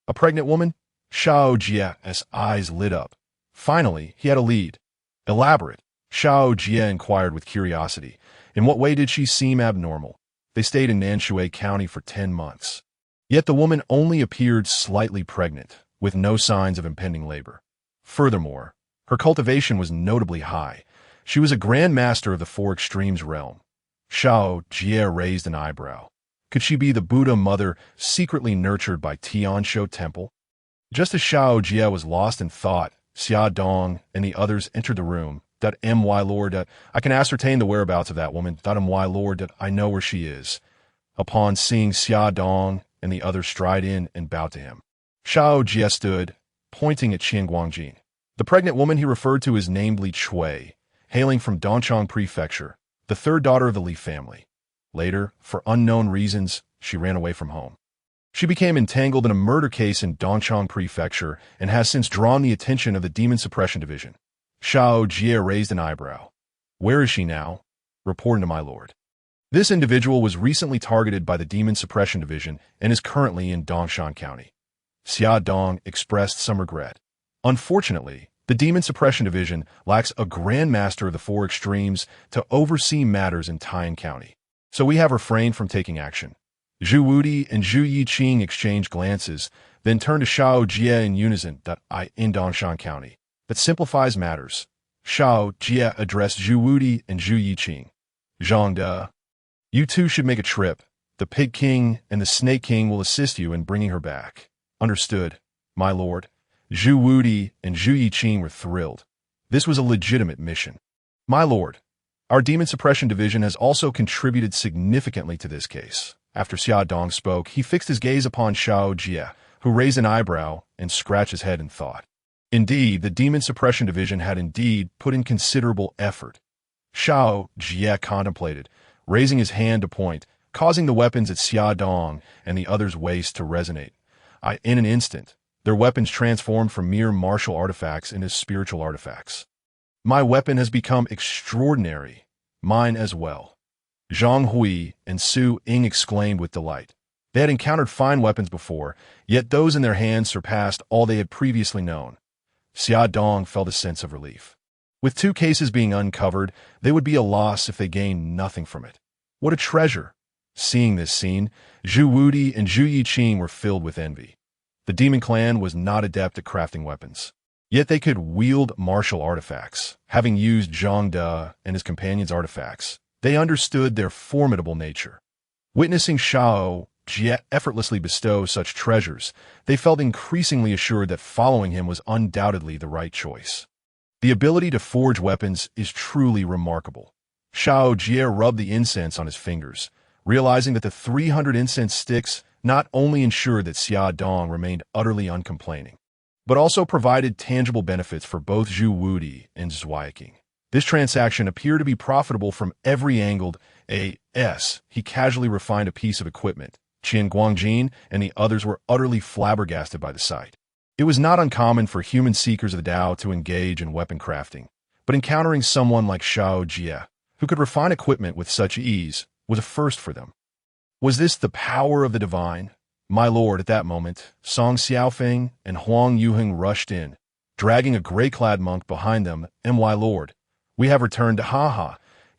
A pregnant woman? Xiao Jie's eyes lit up. Finally, he had a lead. "Elaborate." Xiao Jie inquired with curiosity. "In what way did she seem abnormal?" "They stayed in Nanshui County for 10 months. Yet the woman only appeared slightly pregnant, with no signs of impending labor. Furthermore, her cultivation was notably high. She was a Grand Master of the Four Extremes realm." Xiao Jie raised an eyebrow. Could she be the Buddha mother secretly nurtured by Tianshu Temple? Just as Xiao Jie was lost in thought, Xia Dong and the others entered the room. "My lord, I can ascertain the whereabouts of that woman. My lord, I know where she is." Upon seeing Xia Dong and the others stride in and bow to him, Xiao Jie stood, pointing at Qian Guangjin. The pregnant woman he referred to is named Li Chui, hailing from Dongchang Prefecture, the third daughter of the Li family. Later, for unknown reasons, she ran away from home. She became entangled in a murder case in Dongchang Prefecture and has since drawn the attention of the Demon Suppression Division. Xiao Jie raised an eyebrow. "Where is she now?" "Reporting to my lord." This individual was recently targeted by the Demon Suppression Division and is currently in Dongshan County. Xia Dong expressed some regret. "Unfortunately, the Demon Suppression Division lacks a Grand Master of the Four Extremes to oversee matters in Taiyan County. So we have refrained from taking action." Zhu Wudi and Zhu Yiqing exchanged glances, then turned to Xiao Jie in unison. In Dongshan County. That simplifies matters. Xiao Jie addressed Zhu Wudi and Zhu Yiqing. Zhang De, you two should make a trip. The Pig King and the Snake King will assist you in bringing her back. Understood, my lord. Zhu Wudi and Zhu Yiqing were thrilled. This was a legitimate mission. My lord, our Demon Suppression Division has also contributed significantly to this case. After Xia Dong spoke, he fixed his gaze upon Xiao Jie, who raised an eyebrow and scratched his head in thought. Indeed, the Demon Suppression Division had indeed put in considerable effort. Xiao Jie contemplated, raising his hand to point, causing the weapons at Xia Dong and the other's waist to resonate. In an instant, their weapons transformed from mere martial artifacts into spiritual artifacts. My weapon has become extraordinary. Mine as well. Zhang Hui and Su Ying exclaimed with delight. They had encountered fine weapons before, yet those in their hands surpassed all they had previously known. Xia Dong felt a sense of relief. With 2 cases being uncovered, they would be a loss if they gained nothing from it. What a treasure! Seeing this scene, Zhu Wudi and Zhu Yiqing were filled with envy. The demon clan was not adept at crafting weapons. Yet they could wield martial artifacts. Having used Zhang De and his companions' artifacts, they understood their formidable nature. Witnessing Xiao Jie effortlessly bestow such treasures, they felt increasingly assured that following him was undoubtedly the right choice. The ability to forge weapons is truly remarkable. Xiao Jie rubbed the incense on his fingers, realizing that the 300 incense sticks not only ensured that Xia Dong remained utterly uncomplaining, but also provided tangible benefits for both Zhu Wudi and Zhu Yiqing. This transaction appeared to be profitable from every angle. He casually refined a piece of equipment. Qian Guangjin and the others were utterly flabbergasted by the sight. It was not uncommon for human seekers of the Tao to engage in weapon crafting, but encountering someone like Xiao Jie, who could refine equipment with such ease, was a first for them. Was this the power of the divine? My lord, at that moment, Song Xiaofeng and Huang Yuheng rushed in, dragging a gray-clad monk behind them. My lord, we have returned.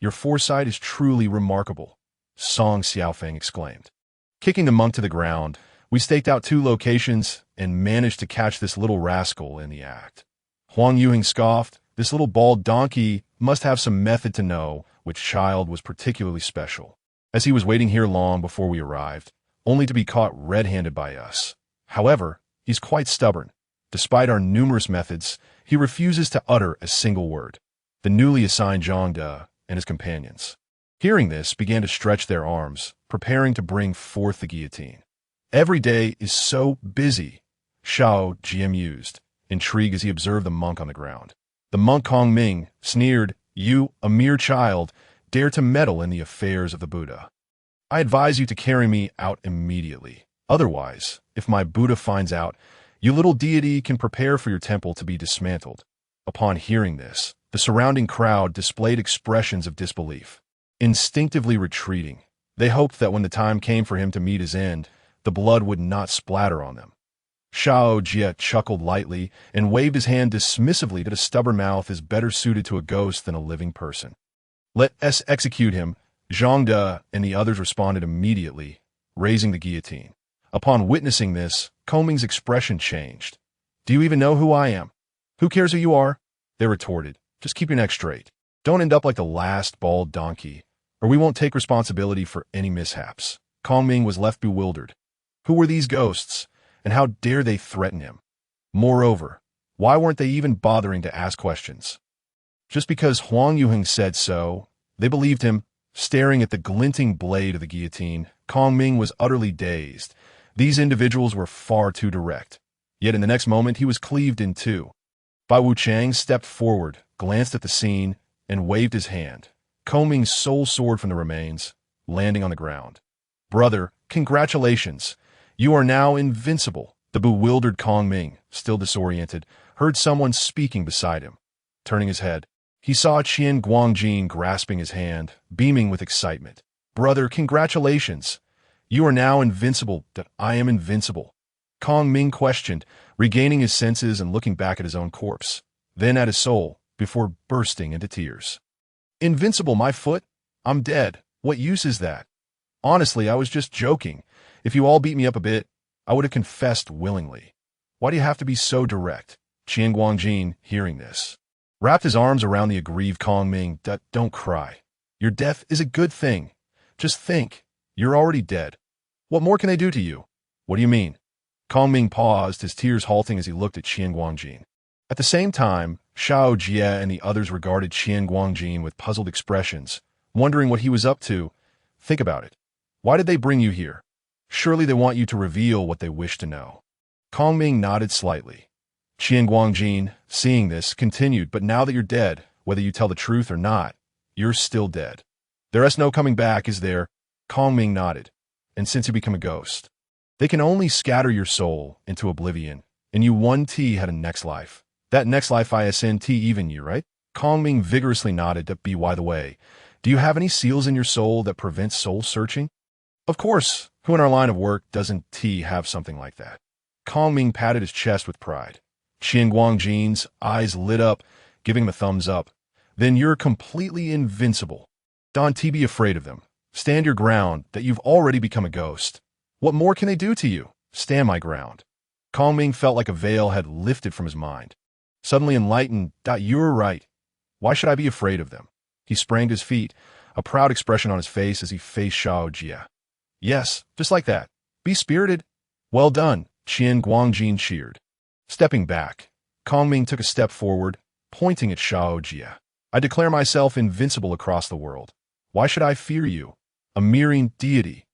Your foresight is truly remarkable, Song Xiaofeng exclaimed. Kicking the monk to the ground, we staked out 2 locations and managed to catch this little rascal in the act. Huang Yuheng scoffed. This little bald donkey must have some method to know which child was particularly special, as he was waiting here long before we arrived, only to be caught red-handed by us. However, he's quite stubborn. Despite our numerous methods, he refuses to utter a single word. The newly assigned Zhang De and his companions, hearing this, began to stretch their arms, preparing to bring forth the guillotine. Every day is so busy, Xiao Jie mused, intrigued as he observed the monk on the ground. The monk Kong Ming sneered, "You, a mere child, dare to meddle in the affairs of the Buddha. I advise you to carry me out immediately. Otherwise, if my Buddha finds out, you little deity can prepare for your temple to be dismantled." Upon hearing this, the surrounding crowd displayed expressions of disbelief. Instinctively retreating, they hoped that when the time came for him to meet his end, the blood would not splatter on them. Xiao Jie chuckled lightly and waved his hand dismissively that a stubborn mouth is better suited to a ghost than a living person. "Let us execute him." Zhang De and the others responded immediately, raising the guillotine. Upon witnessing this, Coming's expression changed. "Do you even know who I am?" "Who cares who you are?" they retorted. "Just keep your neck straight. Don't end up like the last bald donkey, or we won't take responsibility for any mishaps." Kong Ming was left bewildered. Who were these ghosts, and how dare they threaten him? Moreover, why weren't they even bothering to ask questions? Just because Huang Yuheng said so, they believed him. Staring at the glinting blade of the guillotine, Kong Ming was utterly dazed. These individuals were far too direct. Yet in the next moment he was cleaved in 2. Bai Wuchang stepped forward, glanced at the scene, and waved his hand, combing soul sword from the remains, landing on the ground. "Brother, congratulations. You are now invincible." The bewildered Kong Ming, still disoriented, heard someone speaking beside him. Turning his head, he saw Qian Guangjin grasping his hand, beaming with excitement. "Brother, congratulations. You are now invincible." "That I am invincible?" Kong Ming questioned, regaining his senses and looking back at his own corpse, then at his soul, before bursting into tears. "Invincible, my foot? I'm dead. What use is that?" Honestly, I was just joking. If you all beat me up a bit, I would have confessed willingly. Why do you have to be so direct? Qian, hearing this, wrapped his arms around the aggrieved Kongming. Don't cry. Your death is a good thing. Just think, you're already dead. What more can they do to you? What do you mean? Kongming paused, his tears halting as he looked at Qian. At the same time, Xiao Jie and the others regarded Qian with puzzled expressions, wondering what he was up to. Think about it. Why did they bring you here? Surely they want you to reveal what they wish to know. Kongming nodded slightly. Qian, seeing this, continued, but now that you're dead, whether you tell the truth or not, you're still dead. There is no coming back, is there? Kongming nodded. And since you become a ghost, they can only scatter your soul into oblivion, and you 1T had a next life. That next life isn't even you, right? Kongming vigorously nodded. By the way, do you have any seals in your soul that prevent soul searching? Of course, who in our line of work doesn't have something like that? Kongming patted his chest with pride. Qian eyes lit up, giving him a thumbs up. Then you're completely invincible. Don't be afraid of them. Stand your ground that you've already become a ghost. What more can they do to you? Stand my ground. Kongming felt like a veil had lifted from his mind. Suddenly enlightened, you're right. Why should I be afraid of them? He sprang to his feet, a proud expression on his face as he faced Xiao Jie. Yes, just like that. Be spirited. Well done, Qian cheered. Stepping back, Kongming took a step forward, pointing at Xiao Jie. I declare myself invincible across the world. Why should I fear you? A mirroring deity.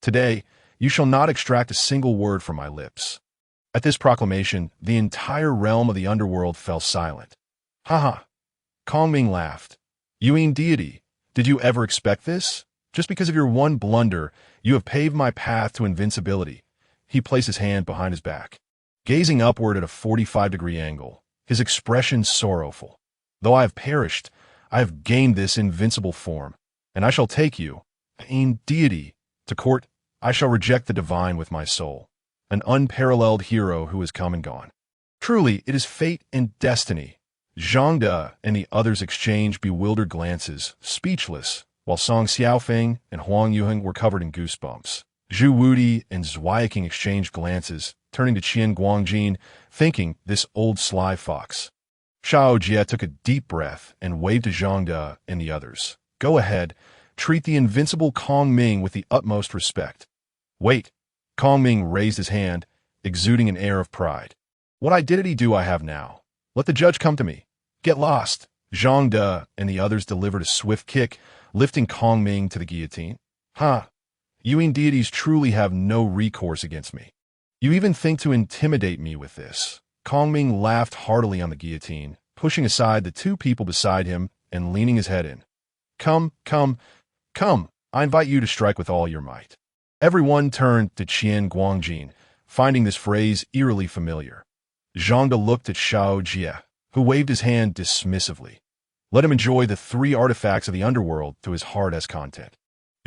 Today, you shall not extract a single word from my lips. At this proclamation, the entire realm of the underworld fell silent. Ha! Kongming laughed. You deity, did you ever expect this? Just because of your one blunder, you have paved my path to invincibility. He placed his hand behind his back, gazing upward at a 45-degree angle, his expression sorrowful. Though I have perished, I have gained this invincible form, and I shall take you, deity, to court. I shall reject the divine with my soul, an unparalleled hero who has come and gone. Truly, it is fate and destiny. Zhang De and the others exchanged bewildered glances, speechless, while Song Xiaofeng and Huang Yuheng were covered in goosebumps. Zhu Wudi and Zweiking exchanged glances, turning to Qian, thinking, this old sly fox. Xiao Jie took a deep breath and waved to Zhang De and the others. Go ahead, treat the invincible Kongming with the utmost respect. Wait. Kongming raised his hand, exuding an air of pride. What identity do I have now? Let the judge come to me. Get lost. Zhang De and the others delivered a swift kick, lifting Kongming to the guillotine. You deities truly have no recourse against me. You even think to intimidate me with this. Kongming laughed heartily on the guillotine, pushing aside the two people beside him and leaning his head in. Come. I invite you to strike with all your might. Everyone turned to Qian, finding this phrase eerily familiar. Zhang De looked at Xiao Jie, who waved his hand dismissively. Let him enjoy the 3 artifacts of the underworld to his heart content.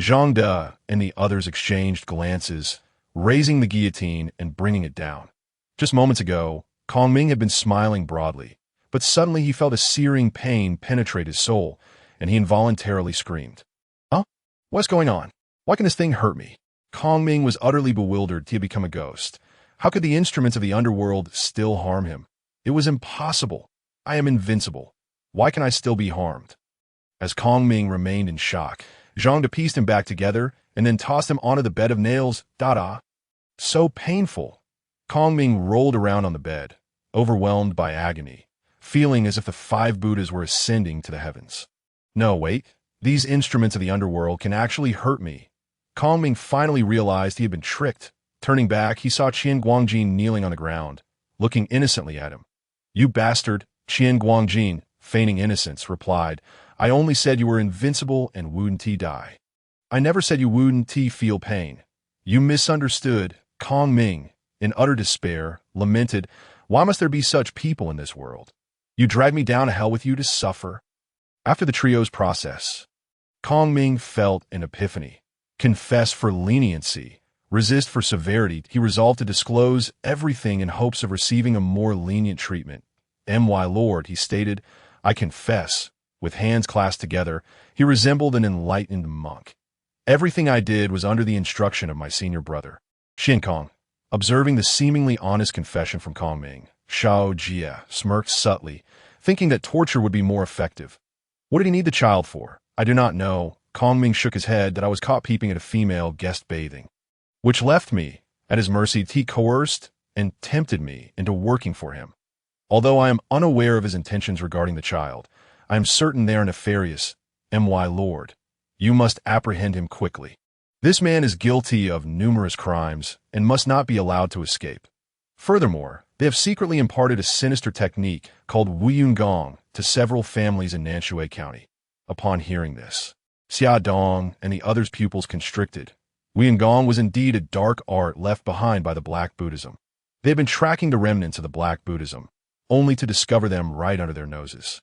Zhang De and the others exchanged glances, raising the guillotine and bringing it down. Just moments ago, Kongming had been smiling broadly, but suddenly he felt a searing pain penetrate his soul, and he involuntarily screamed. What's going on? Why can this thing hurt me? Kongming was utterly bewildered. He had become a ghost. How could the instruments of the underworld still harm him? It was impossible. I am invincible. Why can I still be harmed? As Kongming remained in shock, Zhang De pieced him back together and then tossed him onto the bed of nails. So painful. Kongming rolled around on the bed, overwhelmed by agony, feeling as if the 5 Buddhas were ascending to the heavens. No, wait. These instruments of the underworld can actually hurt me. Kongming finally realized he had been tricked. Turning back, he saw Qian kneeling on the ground, looking innocently at him. You bastard, Qian, feigning innocence, replied, I only said you were invincible and wouldn't die. I never said you wouldn't feel pain. You misunderstood. Kongming, in utter despair, lamented, why must there be such people in this world? You dragged me down to hell with you to suffer. After the trio's process, Kongming felt an epiphany. Confess for leniency, resist for severity. He resolved to disclose everything in hopes of receiving a more lenient treatment. My lord, he stated, I confess. With hands clasped together, he resembled an enlightened monk. Everything I did was under the instruction of my senior brother. Xiankong, observing the seemingly honest confession from Kongming, Xiao Jie smirked subtly, thinking that torture would be more effective. What did he need the child for? I do not know. Kongming shook his head that I was caught peeping at a female guest bathing, which left me at his mercy. He coerced and tempted me into working for him. Although I am unaware of his intentions regarding the child, I am certain they are nefarious. My lord, you must apprehend him quickly. This man is guilty of numerous crimes and must not be allowed to escape. Furthermore, they have secretly imparted a sinister technique called Wuyun to several families in Nanshui County. Upon hearing this, Xia Dong and the others' pupils constricted. Wuyun was indeed a dark art left behind by the Black Buddhism. They have been tracking the remnants of the Black Buddhism, only to discover them right under their noses.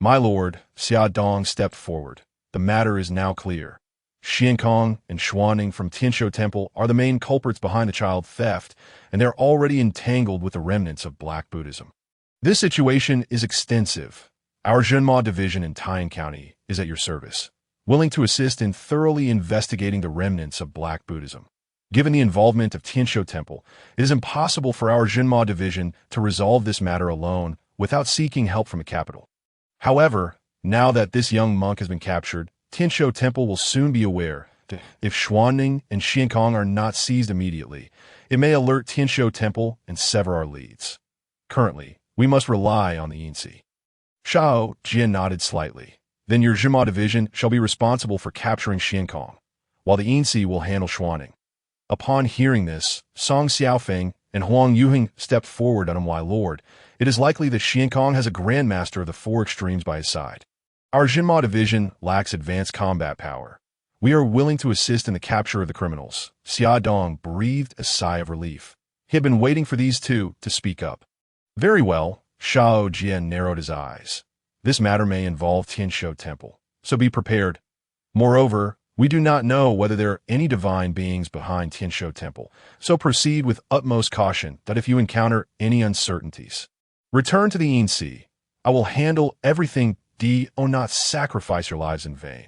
My lord, Xia Dong stepped forward. The matter is now clear. Xiankong and Xuanning from Tianshou Temple are the main culprits behind the child theft, and they're already entangled with the remnants of Black Buddhism. This situation is extensive. Our Zhenma division in Taiyan County is at your service, willing to assist in thoroughly investigating the remnants of Black Buddhism. Given the involvement of Tianshou Temple, it is impossible for our Zhenma division to resolve this matter alone without seeking help from the capital. However, now that this young monk has been captured, Tianshou Temple will soon be aware that if Xuanning and Xiankong are not seized immediately, it may alert Tianshou Temple and sever our leads. Currently, we must rely on the Yin-Si. Xiao Jie nodded slightly. Then your Zhenma division shall be responsible for capturing Xiankong, while the Yin-Si will handle Xuanning. Upon hearing this, Song Xiaofeng and Huang Yuheng stepped forward on him. My lord, it is likely that Xiankong has a grandmaster of the four extremes by his side. Our Zhenma division lacks advanced combat power. We are willing to assist in the capture of the criminals. Xia Dong breathed a sigh of relief. He had been waiting for these two to speak up. Very well, Xiao Jie narrowed his eyes. This matter may involve Tianshou Temple, so be prepared. Moreover, we do not know whether there are any divine beings behind Tianshou Temple, so proceed with utmost caution that if you encounter any uncertainties, return to the Yin-Si. I will handle everything. Do not sacrifice your lives in vain.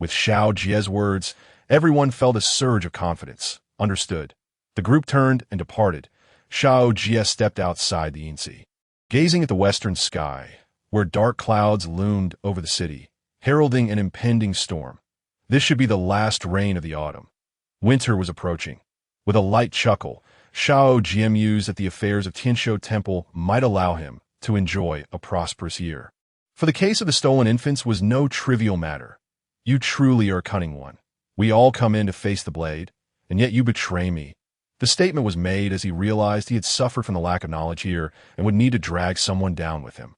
With Xiao Jie's words, everyone felt a surge of confidence. Understood. The group turned and departed. Xiao Jie stepped outside the Yin-Si, gazing at the western sky, where dark clouds loomed over the city, heralding an impending storm. This should be the last rain of the autumn. Winter was approaching. With a light chuckle, Xiao Jie mused that the affairs of Tianshou Temple might allow him to enjoy a prosperous year. For the case of the stolen infants was no trivial matter. You truly are a cunning one. We all come in to face the blade, and yet you betray me. The statement was made as he realized he had suffered from the lack of knowledge here and would need to drag someone down with him.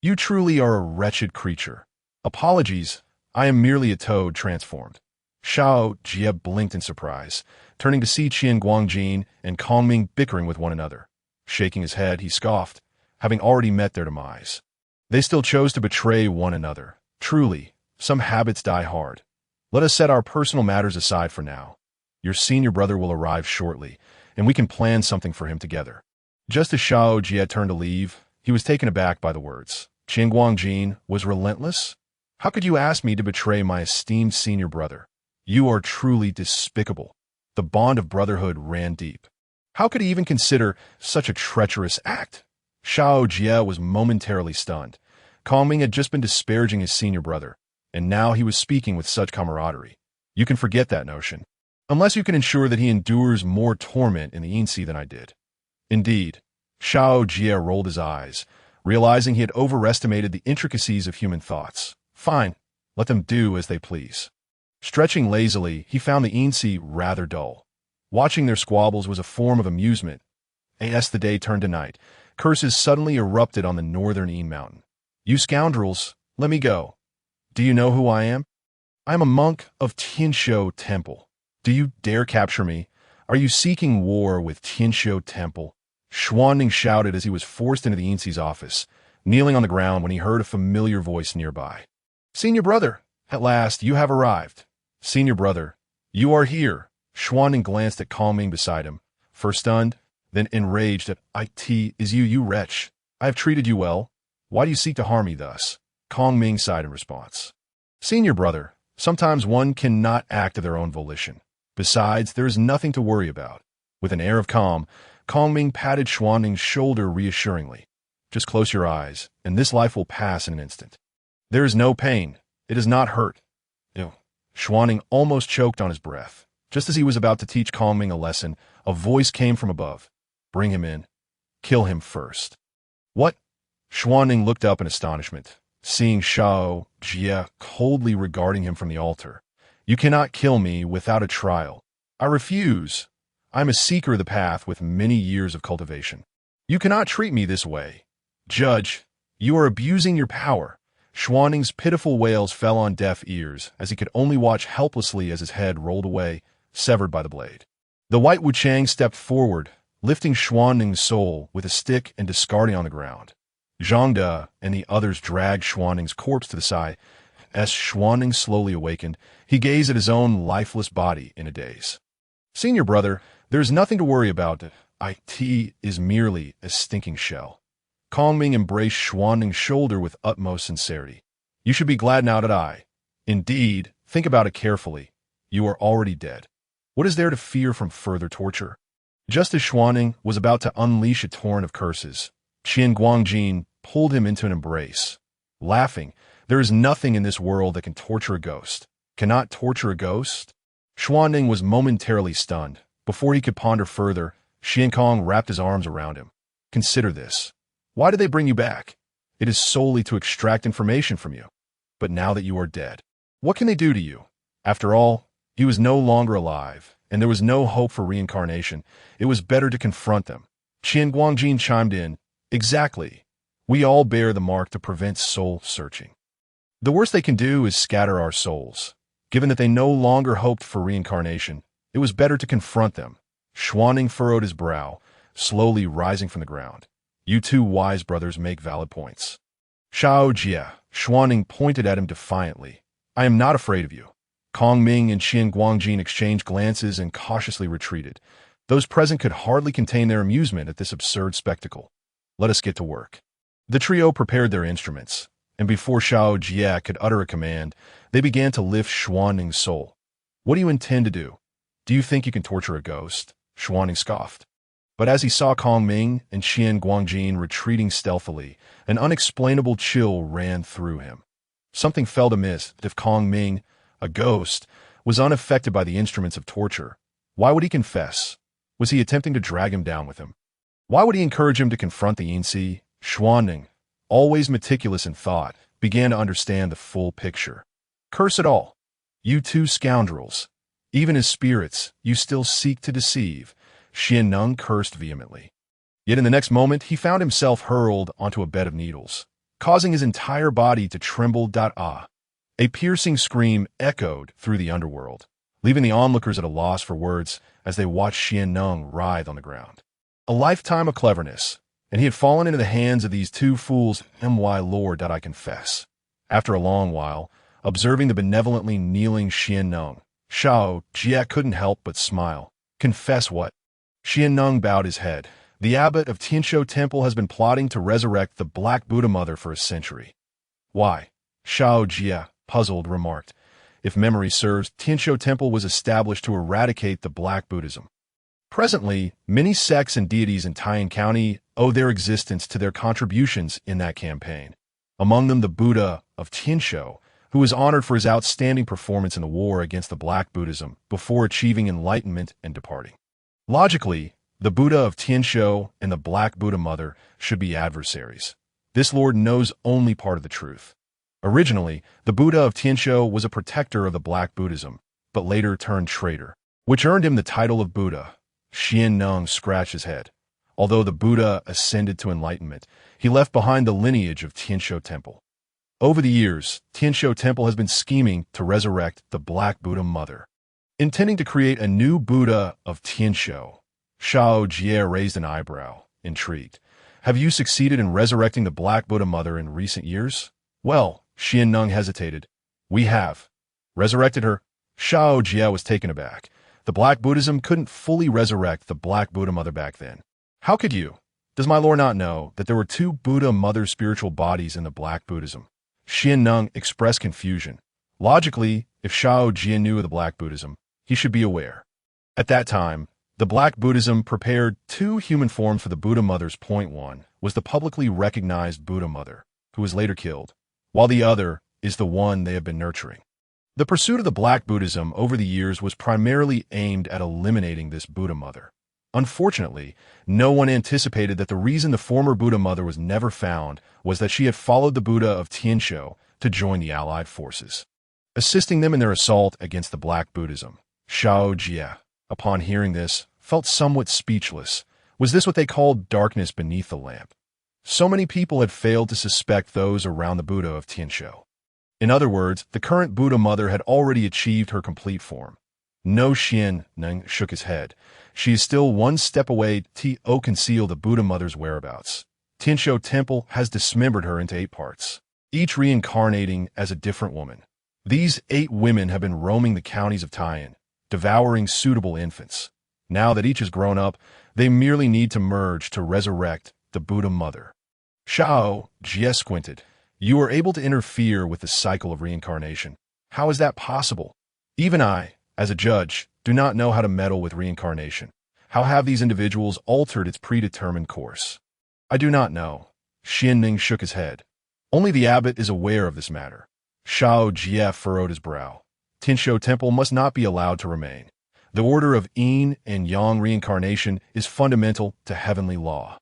You truly are a wretched creature. Apologies, I am merely a toad transformed. Xiao Jie blinked in surprise, turning to see Yin-Yang and Kongming bickering with one another. Shaking his head, he scoffed, having already met their demise. They still chose to betray one another. Truly, some habits die hard. Let us set our personal matters aside for now. Your senior brother will arrive shortly, and we can plan something for him together. Just as Xiao Jie turned to leave, he was taken aback by the words. Yin-Yang was relentless? How could you ask me to betray my esteemed senior brother? You are truly despicable. The bond of brotherhood ran deep. How could he even consider such a treacherous act? Xiao Jie was momentarily stunned. Kongming had just been disparaging his senior brother, and now he was speaking with such camaraderie. You can forget that notion, unless you can ensure that he endures more torment in the Yin-Si than I did. Indeed, Xiao Jie rolled his eyes, realizing he had overestimated the intricacies of human thoughts. Fine, let them do as they please. Stretching lazily, he found the Yin-Si rather dull. Watching their squabbles was a form of amusement. As the day turned to night, curses suddenly erupted on the northern Yin Mountain. You scoundrels, let me go. Do you know who I am? I am a monk of Tianshou Temple. Do you dare capture me? Are you seeking war with Tianshou Temple? Xuanning shouted as he was forced into the Yin-Si's office, kneeling on the ground when he heard a familiar voice nearby. Senior brother, at last you have arrived. Senior brother, you are here. Xuanning glanced at Kongming beside him, first stunned, then enraged at, "It is you, you wretch. I have treated you well. Why do you seek to harm me thus?" Kongming sighed in response. Senior brother, Sometimes one cannot act of their own volition. Besides, there is nothing to worry about. With an air of calm, Kongming patted Xuanning's shoulder reassuringly. Just close your eyes, and this life will pass in an instant. There is no pain. It is not hurt. Ew. Xuanning almost choked on his breath. Just as he was about to teach Kongming a lesson, a voice came from above. Bring him in. Kill him first. What? Xuanning looked up in astonishment, seeing Xiao Jie coldly regarding him from the altar. You cannot kill me without a trial. I refuse. I am a seeker of the path with many years of cultivation. You cannot treat me this way. Judge, you are abusing your power. Xuanning's pitiful wails fell on deaf ears as he could only watch helplessly as his head rolled away, severed by the blade. The white Wuchang stepped forward, lifting Xuanning's soul with a stick and discarding on the ground. Zhangde and the others dragged Xuanning's corpse to the side. As Xuanning slowly awakened, he gazed at his own lifeless body in a daze. Senior brother, there is nothing to worry about. It is merely a stinking shell. Kongming embraced Xuanning's shoulder with utmost sincerity. You should be glad now that indeed, think about it carefully. You are already dead. What is there to fear from further torture? Just as Xuanning was about to unleash a torrent of curses, Yin-Yang pulled him into an embrace. Laughing, there is nothing in this world that can torture a ghost. Cannot torture a ghost? Xuanning was momentarily stunned. Before he could ponder further, Xiankong wrapped his arms around him. Consider this. Why did they bring you back? It is solely to extract information from you. But now that you are dead, what can they do to you? After all, he was no longer alive, and there was no hope for reincarnation. It was better to confront them. Yin-Yang chimed in. Exactly. We all bear the mark to prevent soul searching. The worst they can do is scatter our souls. Given that they no longer hoped for reincarnation, it was better to confront them. Xuanning furrowed his brow, slowly rising from the ground. You two wise brothers make valid points. Xiao Jie, Xuanning pointed at him defiantly. I am not afraid of you. Kongming and Yin-Yang exchanged glances and cautiously retreated. Those present could hardly contain their amusement at this absurd spectacle. Let us get to work. The trio prepared their instruments, and before Xiao Jie could utter a command, they began to lift Xuanning's soul. What do you intend to do? Do you think you can torture a ghost? Xuanning scoffed. But as he saw Kongming and Yin-Yang retreating stealthily, an unexplainable chill ran through him. Something felt amiss that if Kongming, a ghost, was unaffected by the instruments of torture, why would he confess? Was he attempting to drag him down with him? Why would he encourage him to confront the Yin-Si? Xuanning, always meticulous in thought, began to understand the full picture. Curse it all. You two scoundrels. Even as spirits, you still seek to deceive. Xianneng cursed vehemently. Yet in the next moment, he found himself hurled onto a bed of needles, causing his entire body to tremble. A piercing scream echoed through the underworld, leaving the onlookers at a loss for words as they watched Xianneng writhe on the ground. A lifetime of cleverness, and he had fallen into the hands of these two fools. My lord, I confess. After a long while, observing the benevolently kneeling Xianneng, Xiao Jie couldn't help but smile. Confess what? Xianneng bowed his head. The abbot of Tianshou Temple has been plotting to resurrect the Black Buddha Mother for a century. Why? Xiao Jie, puzzled, remarked. If memory serves, Tianshou Temple was established to eradicate the Black Buddhism. Presently, many sects and deities in Taiyin County owe their existence to their contributions in that campaign. Among them the Buddha of Tianshou, who was honored for his outstanding performance in the war against the Black Buddhism before achieving enlightenment and departing. Logically, the Buddha of Tianshou and the Black Buddha Mother should be adversaries. This lord knows only part of the truth. Originally, the Buddha of Tianshou was a protector of the Black Buddhism, but later turned traitor, which earned him the title of Buddha. Xianneng scratched his head. Although the Buddha ascended to enlightenment, he left behind the lineage of Tianshou Temple. Over the years, Tianshou Temple has been scheming to resurrect the Black Buddha Mother. Intending to create a new Buddha of Tianshou, Xiao Jie raised an eyebrow, intrigued. Have you succeeded in resurrecting the Black Buddha Mother in recent years? Well, Xianneng hesitated. We have. Resurrected her? Xiao Jie was taken aback. The Black Buddhism couldn't fully resurrect the Black Buddha Mother back then. How could you? Does my lord not know that there were two Buddha Mother spiritual bodies in the Black Buddhism? Xianneng expressed confusion. Logically, If Xiao Jie knew of the Black Buddhism, he should be aware. At that time, the Black Buddhism prepared two human forms for the Buddha mothers. Point one was the publicly recognized Buddha mother, who was later killed, while the other is the one they have been nurturing. The pursuit of the Black Buddhism over the years was primarily aimed at eliminating this Buddha mother. Unfortunately, no one anticipated that the reason the former Buddha mother was never found was that she had followed the Buddha of Tianshou to join the Allied forces, assisting them in their assault against the Black Buddhism. Xiao Jie, upon hearing this, felt somewhat speechless. Was this what they called darkness beneath the lamp? So many people had failed to suspect those around the Buddha of Tianshou. In other words, the current Buddha mother had already achieved her complete form. No, Yin-Yang shook his head. She is still one step away to conceal the Buddha mother's whereabouts. Tianshou Temple has dismembered her into 8 parts, each reincarnating as a different woman. These 8 women have been roaming the counties of Taiyan, devouring suitable infants. Now that each has grown up, they merely need to merge to resurrect the Buddha mother. Xiao Jie squinted. You are able to interfere with the cycle of reincarnation. How is that possible? Even I, as a judge, do not know how to meddle with reincarnation. How have these individuals altered its predetermined course? I do not know. Xianning shook his head. Only the abbot is aware of this matter. Xiao Jie furrowed his brow. Tianshou Temple must not be allowed to remain. The order of Yin and Yang reincarnation is fundamental to heavenly law.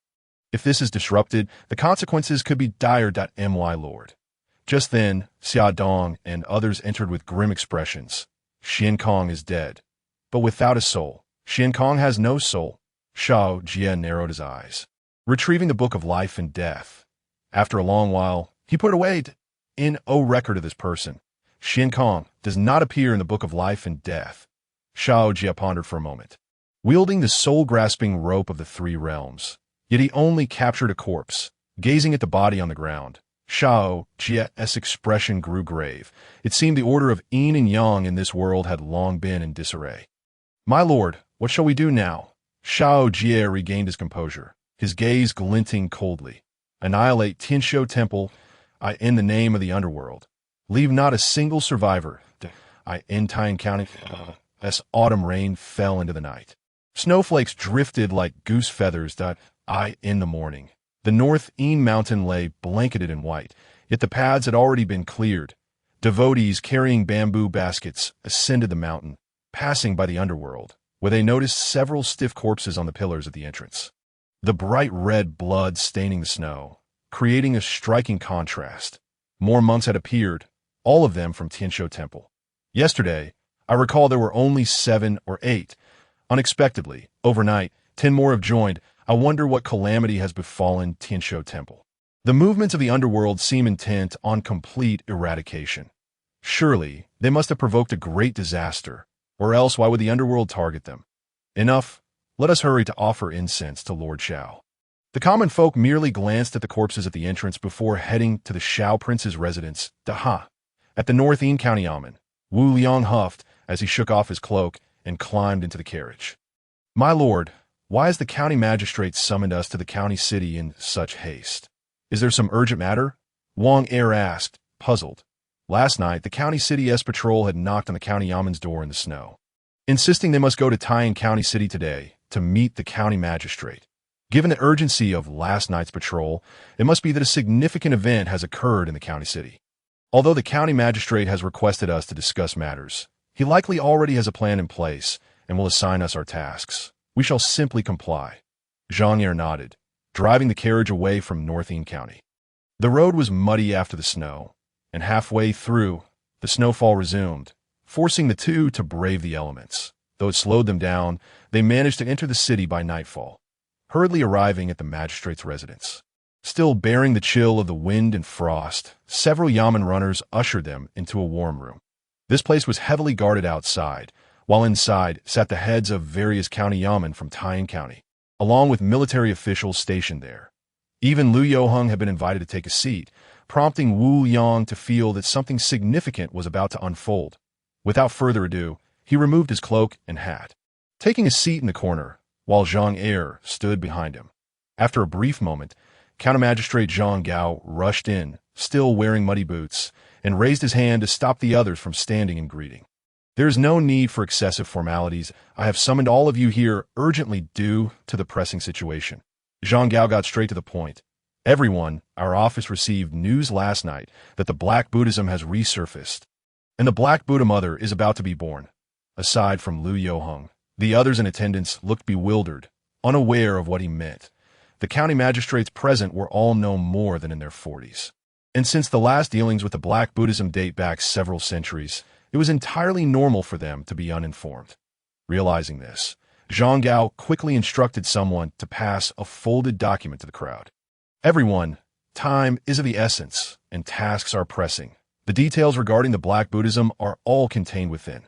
If this is disrupted, the consequences could be dire. My lord. Just then, Xia Dong and others entered with grim expressions. Xian Kong is dead, but without a soul. Xian Kong has no soul. Xiao Jie narrowed his eyes, retrieving the book of life and death. After a long while, he put it away. In O record of this person, Xian Kong does not appear in the book of life and death. Xiao Jie pondered for a moment, wielding the soul-grasping rope of the 3 realms. Yet he only captured a corpse, gazing at the body on the ground. Xiao Jie's expression grew grave. It seemed the order of Yin and Yang in this world had long been in disarray. My lord, what shall we do now? Xiao Jie regained his composure, his gaze glinting coldly. Annihilate Tianshou Temple, in the name of the underworld. Leave not a single survivor. In Taiyan County, as autumn rain fell into the night. Snowflakes drifted like goose feathers. In the morning, the North Yin mountain lay blanketed in white, yet the paths had already been cleared. Devotees carrying bamboo baskets ascended the mountain, passing by the underworld, where they noticed several stiff corpses on the pillars at the entrance. The bright red blood staining the snow, creating a striking contrast. More monks had appeared, all of them from Tianshou Temple. Yesterday, I recall there were only 7 or 8. Unexpectedly, overnight, 10 more have joined. I wonder what calamity has befallen Tianshou Temple. The movements of the underworld seem intent on complete eradication. Surely, they must have provoked a great disaster, or else why would the underworld target them? Enough, let us hurry to offer incense to Lord Xiao. The common folk merely glanced at the corpses at the entrance before heading to the Xiao Prince's residence, Daha. At the North Yin County Yamen, Wu Liang huffed as he shook off his cloak and climbed into the carriage. My lord, why has the county magistrate summoned us to the county city in such haste? Is there some urgent matter? Wang Er asked, puzzled. Last night, the county city's patrol had knocked on the county Yamen's door in the snow, insisting they must go to Taiyan County City today to meet the county magistrate. Given the urgency of last night's patrol, it must be that a significant event has occurred in the county city. Although the county magistrate has requested us to discuss matters, he likely already has a plan in place and will assign us our tasks. We shall simply comply. Zhang Er nodded, driving the carriage away from North Yin County. The road was muddy after the snow, and halfway through, the snowfall resumed, forcing the two to brave the elements. Though it slowed them down, they managed to enter the city by nightfall, hurriedly arriving at the magistrate's residence. Still bearing the chill of the wind and frost, several Yamen runners ushered them into a warm room. This place was heavily guarded outside, while inside sat the heads of various county Yamen from Taiyan County, along with military officials stationed there. Even Liu Youheng had been invited to take a seat, prompting Wu Liang to feel that something significant was about to unfold. Without further ado, he removed his cloak and hat, taking a seat in the corner, while Zhang Er stood behind him. After a brief moment, Counter Magistrate Zhang Gao rushed in, still wearing muddy boots, and raised his hand to stop the others from standing and greeting. There is no need for excessive formalities. I have summoned all of you here urgently due to the pressing situation. Zhang Gao got straight to the point. Everyone, our office received news last night that the Black Buddhism has resurfaced, and the Black Buddha Mother is about to be born. Aside from Liu Yoheng, the others in attendance looked bewildered, unaware of what he meant. The county magistrates present were all no more than in their 40s. And since the last dealings with the Black Buddhism date back several centuries, it was entirely normal for them to be uninformed. Realizing this, Zhang Gao quickly instructed someone to pass a folded document to the crowd. Everyone, time is of the essence, and tasks are pressing. The details regarding the Black Buddhism are all contained within.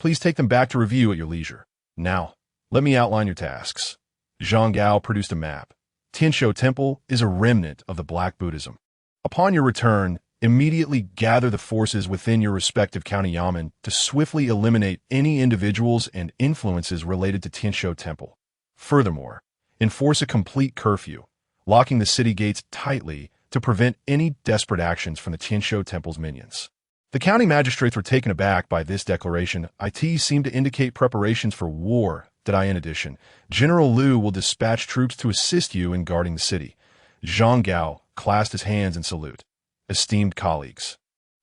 Please take them back to review at your leisure. Now, let me outline your tasks. Zhang Gao produced a map. Tianshou Temple is a remnant of the Black Buddhism. Upon your return, immediately gather the forces within your respective county yamen to swiftly eliminate any individuals and influences related to Tianshou Temple. Furthermore, enforce a complete curfew, locking the city gates tightly to prevent any desperate actions from the Tianshou Temple's minions. The county magistrates were taken aback by this declaration. It seemed to indicate preparations for war. In addition, General Liu will dispatch troops to assist you in guarding the city. Zhang Gao clasped his hands in salute. Esteemed colleagues,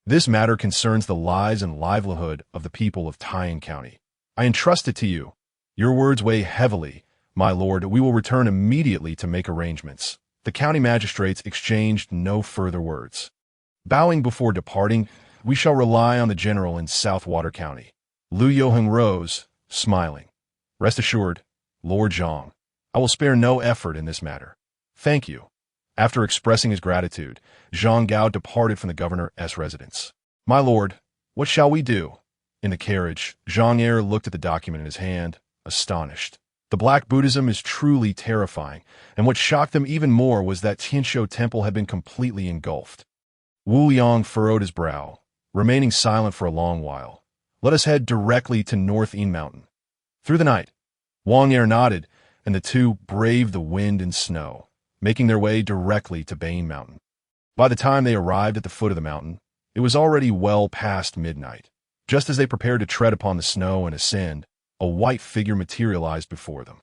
this matter concerns the lives and livelihood of the people of Taiyin County. I entrust it to you. Your words weigh heavily, my lord. We will return immediately to make arrangements. The county magistrates exchanged no further words. Bowing before departing, we shall rely on the general in Southwater County. Liu Yoheng rose, smiling. Rest assured, Lord Zhang, I will spare no effort in this matter. Thank you. After expressing his gratitude, Zhang Gao departed from the governor's residence. My lord, what shall we do? In the carriage, Zhang Er looked at the document in his hand, astonished. The Black Buddhism is truly terrifying, and what shocked them even more was that Tianshou Temple had been completely engulfed. Wu Yang furrowed his brow, remaining silent for a long while. Let us head directly to North Yin Mountain. Through the night, Wang Er nodded, and the two braved the wind and snow, making their way directly to Bane Mountain. By the time they arrived at the foot of the mountain, it was already well past midnight. Just as they prepared to tread upon the snow and ascend, a white figure materialized before them.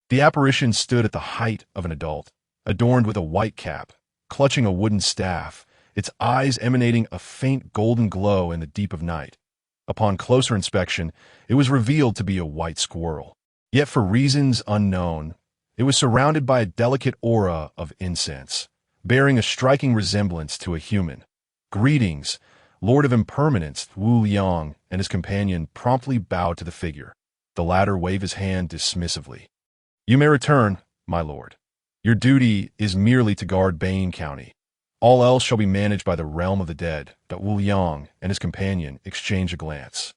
The apparition stood at the height of an adult, adorned with a white cap, clutching a wooden staff, its eyes emanating a faint golden glow in the deep of night. Upon closer inspection, it was revealed to be a white squirrel. Yet for reasons unknown, it was surrounded by a delicate aura of incense, bearing a striking resemblance to a human. Greetings, Lord of Impermanence. Wu Yang and his companion promptly bowed to the figure. The latter waved his hand dismissively. You may return, my lord. Your duty is merely to guard Bane County. All else shall be managed by the realm of the dead. Wu Yang and his companion exchanged a glance.